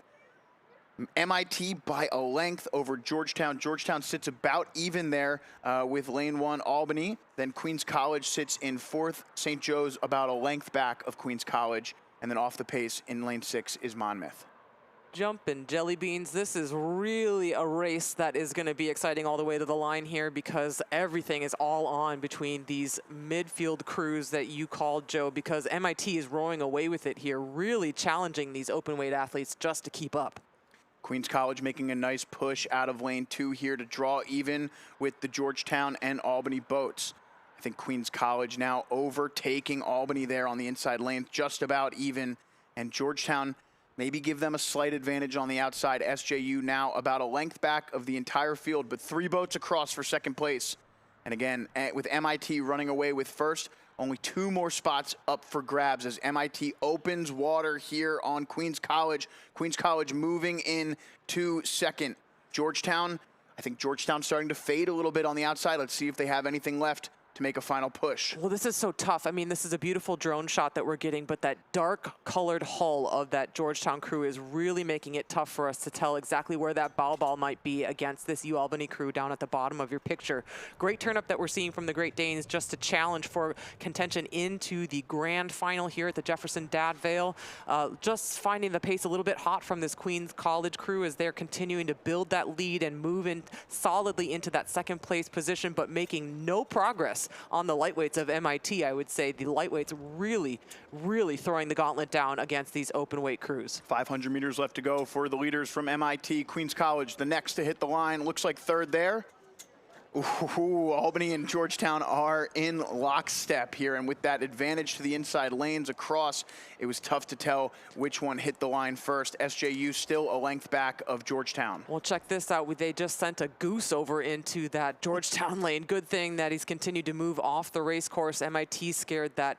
MIT by a length over Georgetown. Georgetown sits about even there with lane 1, Albany. Then Queens College sits in 4th. St. Joe's about a length back of Queens College. And then off the pace in lane 6 is Monmouth. Jumpin' jelly beans. This is really a race that is going to be exciting all the way to the line here because everything is all on between these midfield crews that you called, Joe, because MIT is rowing away with it here, really challenging these open weight athletes just to keep up. Queens College making a nice push out of lane 2 here to draw even with the Georgetown and Albany boats. I think Queens College now overtaking Albany there on the inside lane, just about even. And Georgetown maybe give them a slight advantage on the outside. SJU now about a length back of the entire field, but 3 boats across for 2nd place. And again, with MIT running away with 1st, only 2 more spots up for grabs as MIT opens water here on Queens College. Queens College moving in to 2nd. Georgetown, I think Georgetown starting to fade a little bit on the outside. Let's see if they have anything left. to make a final push. Well, this is so tough. I mean, this is a beautiful drone shot that we're getting, but that dark colored hull of that Georgetown crew is really making it tough for us to tell exactly where that bow ball might be against this UAlbany crew down at the bottom of your picture. Great turn-up that we're seeing from the Great Danes, just to challenge for contention into the grand final here at the Jefferson Dad Vail. Just finding the pace a little bit hot from this Queens College crew as they're continuing to build that lead and move in solidly into that second place position, but making no progress on the lightweights of MIT. I would say the lightweights really, really throwing the gauntlet down against these open weight crews. 500 meters left to go for the leaders from MIT. Queens College, the next to hit the line. Looks like third there. Ooh, Albany and Georgetown are in lockstep here, and with that advantage to the inside lanes across, it was tough to tell which one hit the line first. SJU still a length back of Georgetown. Well, check this out. They just sent a goose over into that Georgetown lane. Good thing that he's continued to move off the race course. MIT scared that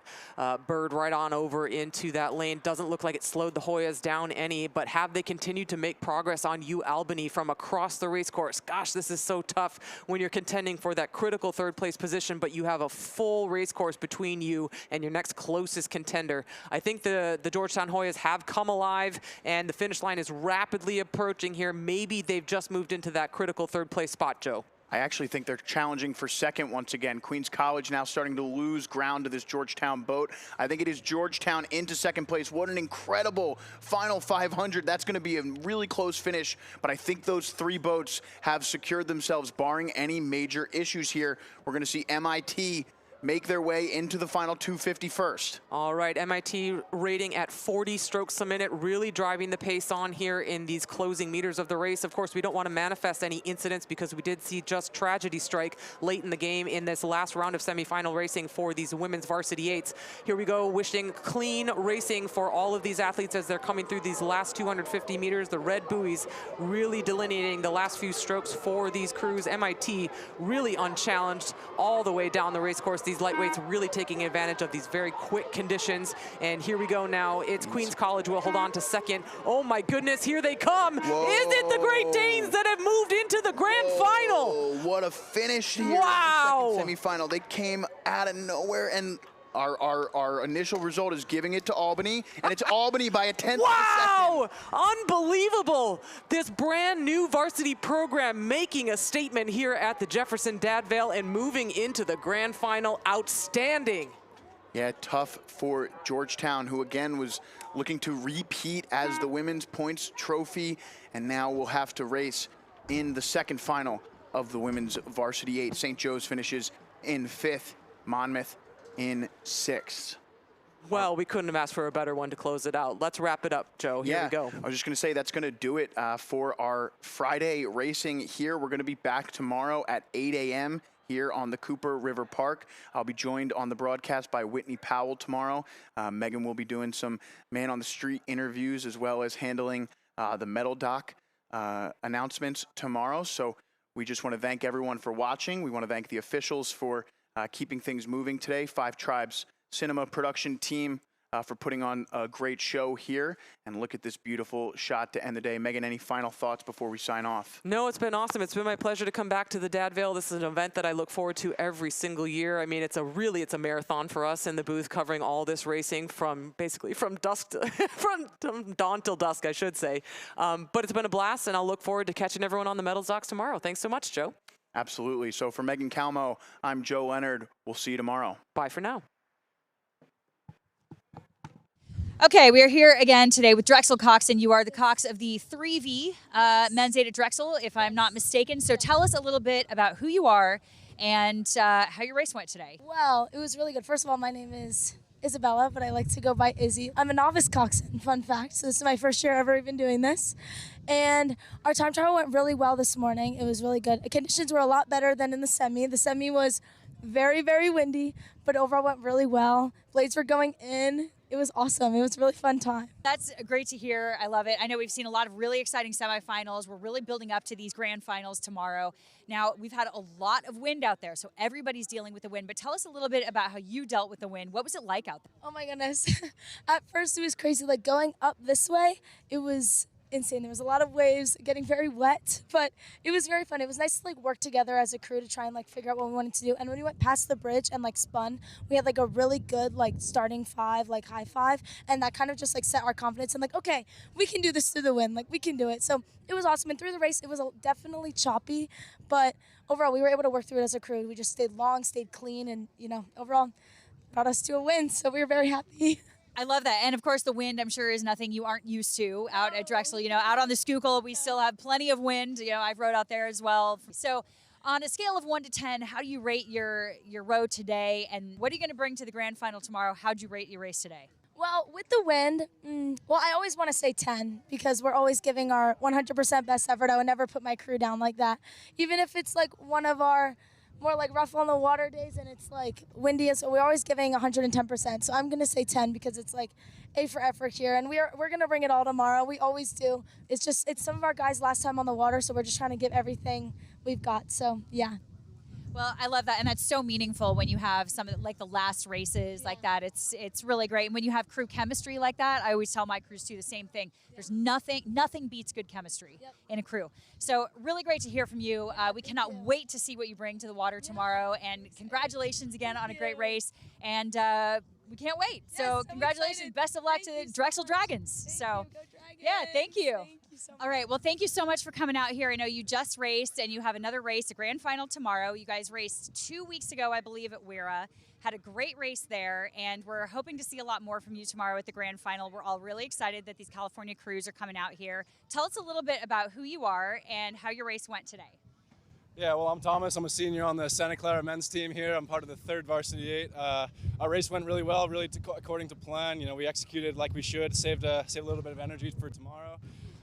bird right on over into that lane. Doesn't look like it slowed the Hoyas down any, but have they continued to make progress on UAlbany from across the race course? Gosh, this is so tough when you're contending for that critical third place position, but you have a full race course between you and your next closest contender. I think the Georgetown Hoyas have come alive, and the finish line is rapidly approaching here. Maybe they've just moved into that critical third place spot, Joe. I actually think they're challenging for second once again. Queens College now starting to lose ground to this Georgetown boat. I think it is Georgetown into second place. What an incredible final 500. That's going to be a really close finish, but I think those three boats have secured themselves, barring any major issues here. We're going to see MIT make their way into the final 250 first. All right, MIT rating at 40 strokes a minute, really driving the pace on here in these closing meters of the race. Of course, we don't want to manifest any incidents because we did see just tragedy strike late in the game in this last round of semifinal racing for these women's varsity eights. Here we go, wishing clean racing for all of these athletes as they're coming through these last 250 meters. The red buoys really delineating the last few strokes for these crews. MIT really unchallenged all the way down the race course. These lightweights really taking advantage of these very quick conditions. And here we go now. It's Queens College will hold on to second. Oh my goodness, here they come. Whoa. Is it the Great Danes that have moved into the grand final? What a finish here. Wow. In the second semifinal. They came out of nowhere, and our initial result is giving it to Albany, and it's Albany by a 10th Wow! Unbelievable! This brand new varsity program making a statement here at the Jefferson Dad Vail and moving into the grand final. Outstanding. Yeah, tough for Georgetown, who again was looking to repeat as the women's points trophy, and now will have to race in the second final of the women's varsity 8. St. Joe's finishes in 5th, Monmouth in 6th. Well, we couldn't have asked for a better one to close it out. Let's wrap it up, Joe. Here we go. I was just going to say that's going to do it for our Friday racing here. We're going to be back tomorrow at 8 a.m. here on the Cooper River Park. I'll be joined on the broadcast by Whitney Powell tomorrow. Megan will be doing some man-on-the-street interviews as well as handling the medal dock announcements tomorrow. So we just want to thank everyone for watching. We want to thank the officials for keeping things moving today. Five Tribes Cinema production team for putting on a great show here. And look at this beautiful shot to end the day. Megan, any final thoughts before we sign off? No, it's been awesome. It's been my pleasure to come back to the Dad Vail. This is an event that I look forward to every single year. I mean, it's a marathon for us in the booth, covering all this racing from dusk to from dawn till dusk, I should say. But it's been a blast, and I'll look forward to catching everyone on the medals docks tomorrow. Thanks so much, Joe. Absolutely. So for Megan Calmo, I'm Joe Leonard. We'll see you tomorrow. Bye for now. Okay, we are here again today with Drexel Coxin. You are the Cox of the 3V men's 8 at Drexel, if I'm not mistaken. So tell us a little bit about who you are and how your race went today. Well, it was really good. First of all, my name is Isabella, but I like to go by Izzy. I'm a novice coxswain, fun fact. So this is my first year ever even doing this. And our time trial went really well this morning. It was really good. The conditions were a lot better than in the semi. The semi was very, very windy, but overall went really well. Blades were going in. It was awesome. It was a really fun time. That's great to hear. I love it. I know we've seen a lot of really exciting semifinals. We're really building up to these grand finals tomorrow. Now, we've had a lot of wind out there, so everybody's dealing with the wind. But tell us a little bit about how you dealt with the wind. What was it like out there? Oh my goodness. At first it was crazy. Like going up this way, it was insane. There was a lot of waves, getting very wet, but it was very fun. It was nice to like work together as a crew to try and like figure out what we wanted to do. And when we went past the bridge and like spun, we had like a really good like starting five, like high five, and that kind of just like set our confidence and like, okay, we can do this through the wind, like we can do it. So it was awesome. And through the race, it was definitely choppy, but overall we were able to work through it as a crew. We just stayed long, stayed clean, and overall brought us to a win. So we were very happy. I love that. And of course, the wind, I'm sure, is nothing you aren't used to out at Drexel. Out on the Schuylkill, we still have plenty of wind. I've rode out there as well. So on a scale of 1 to 10, how do you rate your row today? And what are you going to bring to the grand final tomorrow? How'd you rate your race today? Well, with the wind, I always want to say 10 because we're always giving our 100% best effort. I would never put my crew down like that. Even if it's like one of our more like rough on the water days and it's like windy, so we're always giving 110%. So I'm gonna say 10 because it's like A for effort here, and we're gonna bring it all tomorrow. We always do. It's some of our guys last time on the water, so we're just trying to give everything we've got. So yeah. Well, I love that, and that's so meaningful when you have some of like the last races like that. It's really great, and when you have crew chemistry like that, I always tell my crews too the same thing. There's nothing beats good chemistry in a crew. So really great to hear from you. We cannot wait to see what you bring to the water tomorrow, and congratulations again on a great race. And we can't wait. So congratulations, best of luck to Drexel Dragons. Thank you. All right, well, thank you so much for coming out here. I know you just raced, and you have another race, a grand final tomorrow. You guys raced 2 weeks ago, I believe, at Weira. Had a great race there, and we're hoping to see a lot more from you tomorrow at the grand final. We're all really excited that these California crews are coming out here. Tell us a little bit about who you are and how your race went today. Yeah, well, I'm Thomas. I'm a senior on the Santa Clara men's team here. I'm part of the 3rd Varsity 8. Our race went really well, really according to plan. We executed like we should, saved a little bit of energy for tomorrow.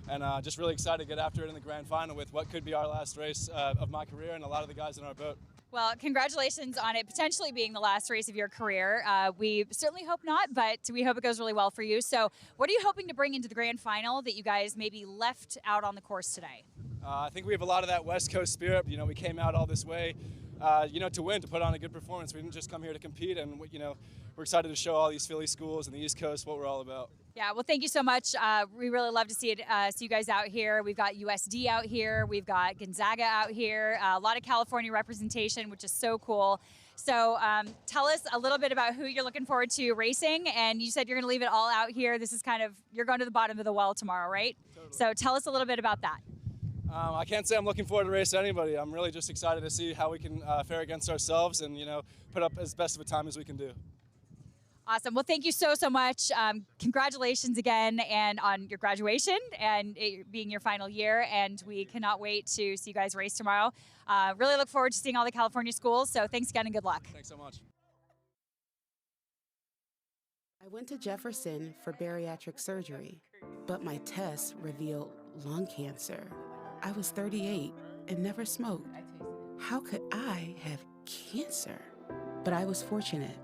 And just really excited to get after it in the grand final with what could be our last race of my career and a lot of the guys in our boat. Well, congratulations on it potentially being the last race of your career. We certainly hope not, but we hope it goes really well for you. So what are you hoping to bring into the grand final that you guys maybe left out on the course today? I think we have a lot of that West Coast spirit. We came out all this way, to win, to put on a good performance. We didn't just come here to compete, and we're excited to show all these Philly schools and the East Coast what we're all about. Yeah, well, thank you so much. We really love to see you guys out here. We've got USD out here. We've got Gonzaga out here. A lot of California representation, which is so cool. So tell us a little bit about who you're looking forward to racing. And you said you're going to leave it all out here. This is you're going to the bottom of the well tomorrow, right? Totally. So tell us a little bit about that. I can't say I'm looking forward to race anybody. I'm really just excited to see how we can fare against ourselves and, put up as best of a time as we can do. Awesome. Well, thank you so much. Congratulations again and on your graduation and it being your final year. And we cannot wait to see you guys race tomorrow. Really look forward to seeing all the California schools. So thanks again and good luck. Thanks so much. I went to Jefferson for bariatric surgery, but my tests revealed lung cancer. I was 38 and never smoked. How could I have cancer? But I was fortunate.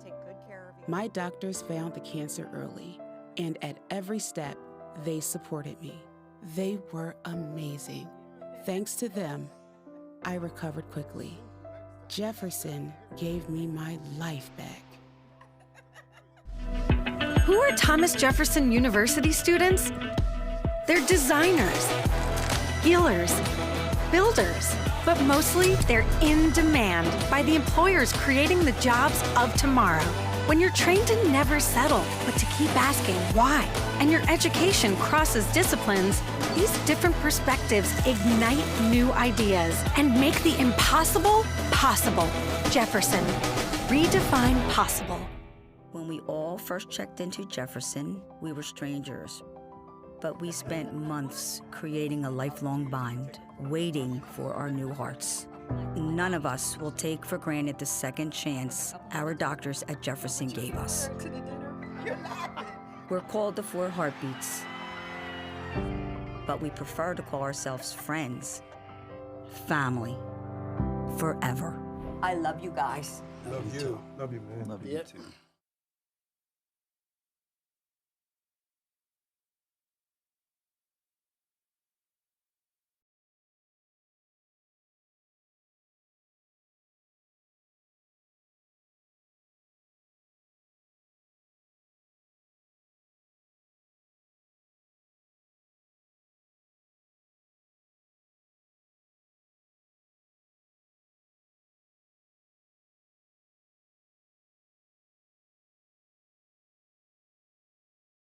My doctors found the cancer early, and at every step, they supported me. They were amazing. Thanks to them, I recovered quickly. Jefferson gave me my life back. Who are Thomas Jefferson University students? They're designers, healers, builders, but mostly they're in demand by the employers creating the jobs of tomorrow. When you're trained to never settle, but to keep asking why, and your education crosses disciplines, these different perspectives ignite new ideas and make the impossible possible. Jefferson, redefine possible. When we all first checked into Jefferson, we were strangers. But we spent months creating a lifelong bond, waiting for our new hearts. None of us will take for granted the second chance our doctors at Jefferson gave us. We're called the 4 Heartbeats, but we prefer to call ourselves friends, family, forever. I love you guys. Love you. Love you, man. Love you too.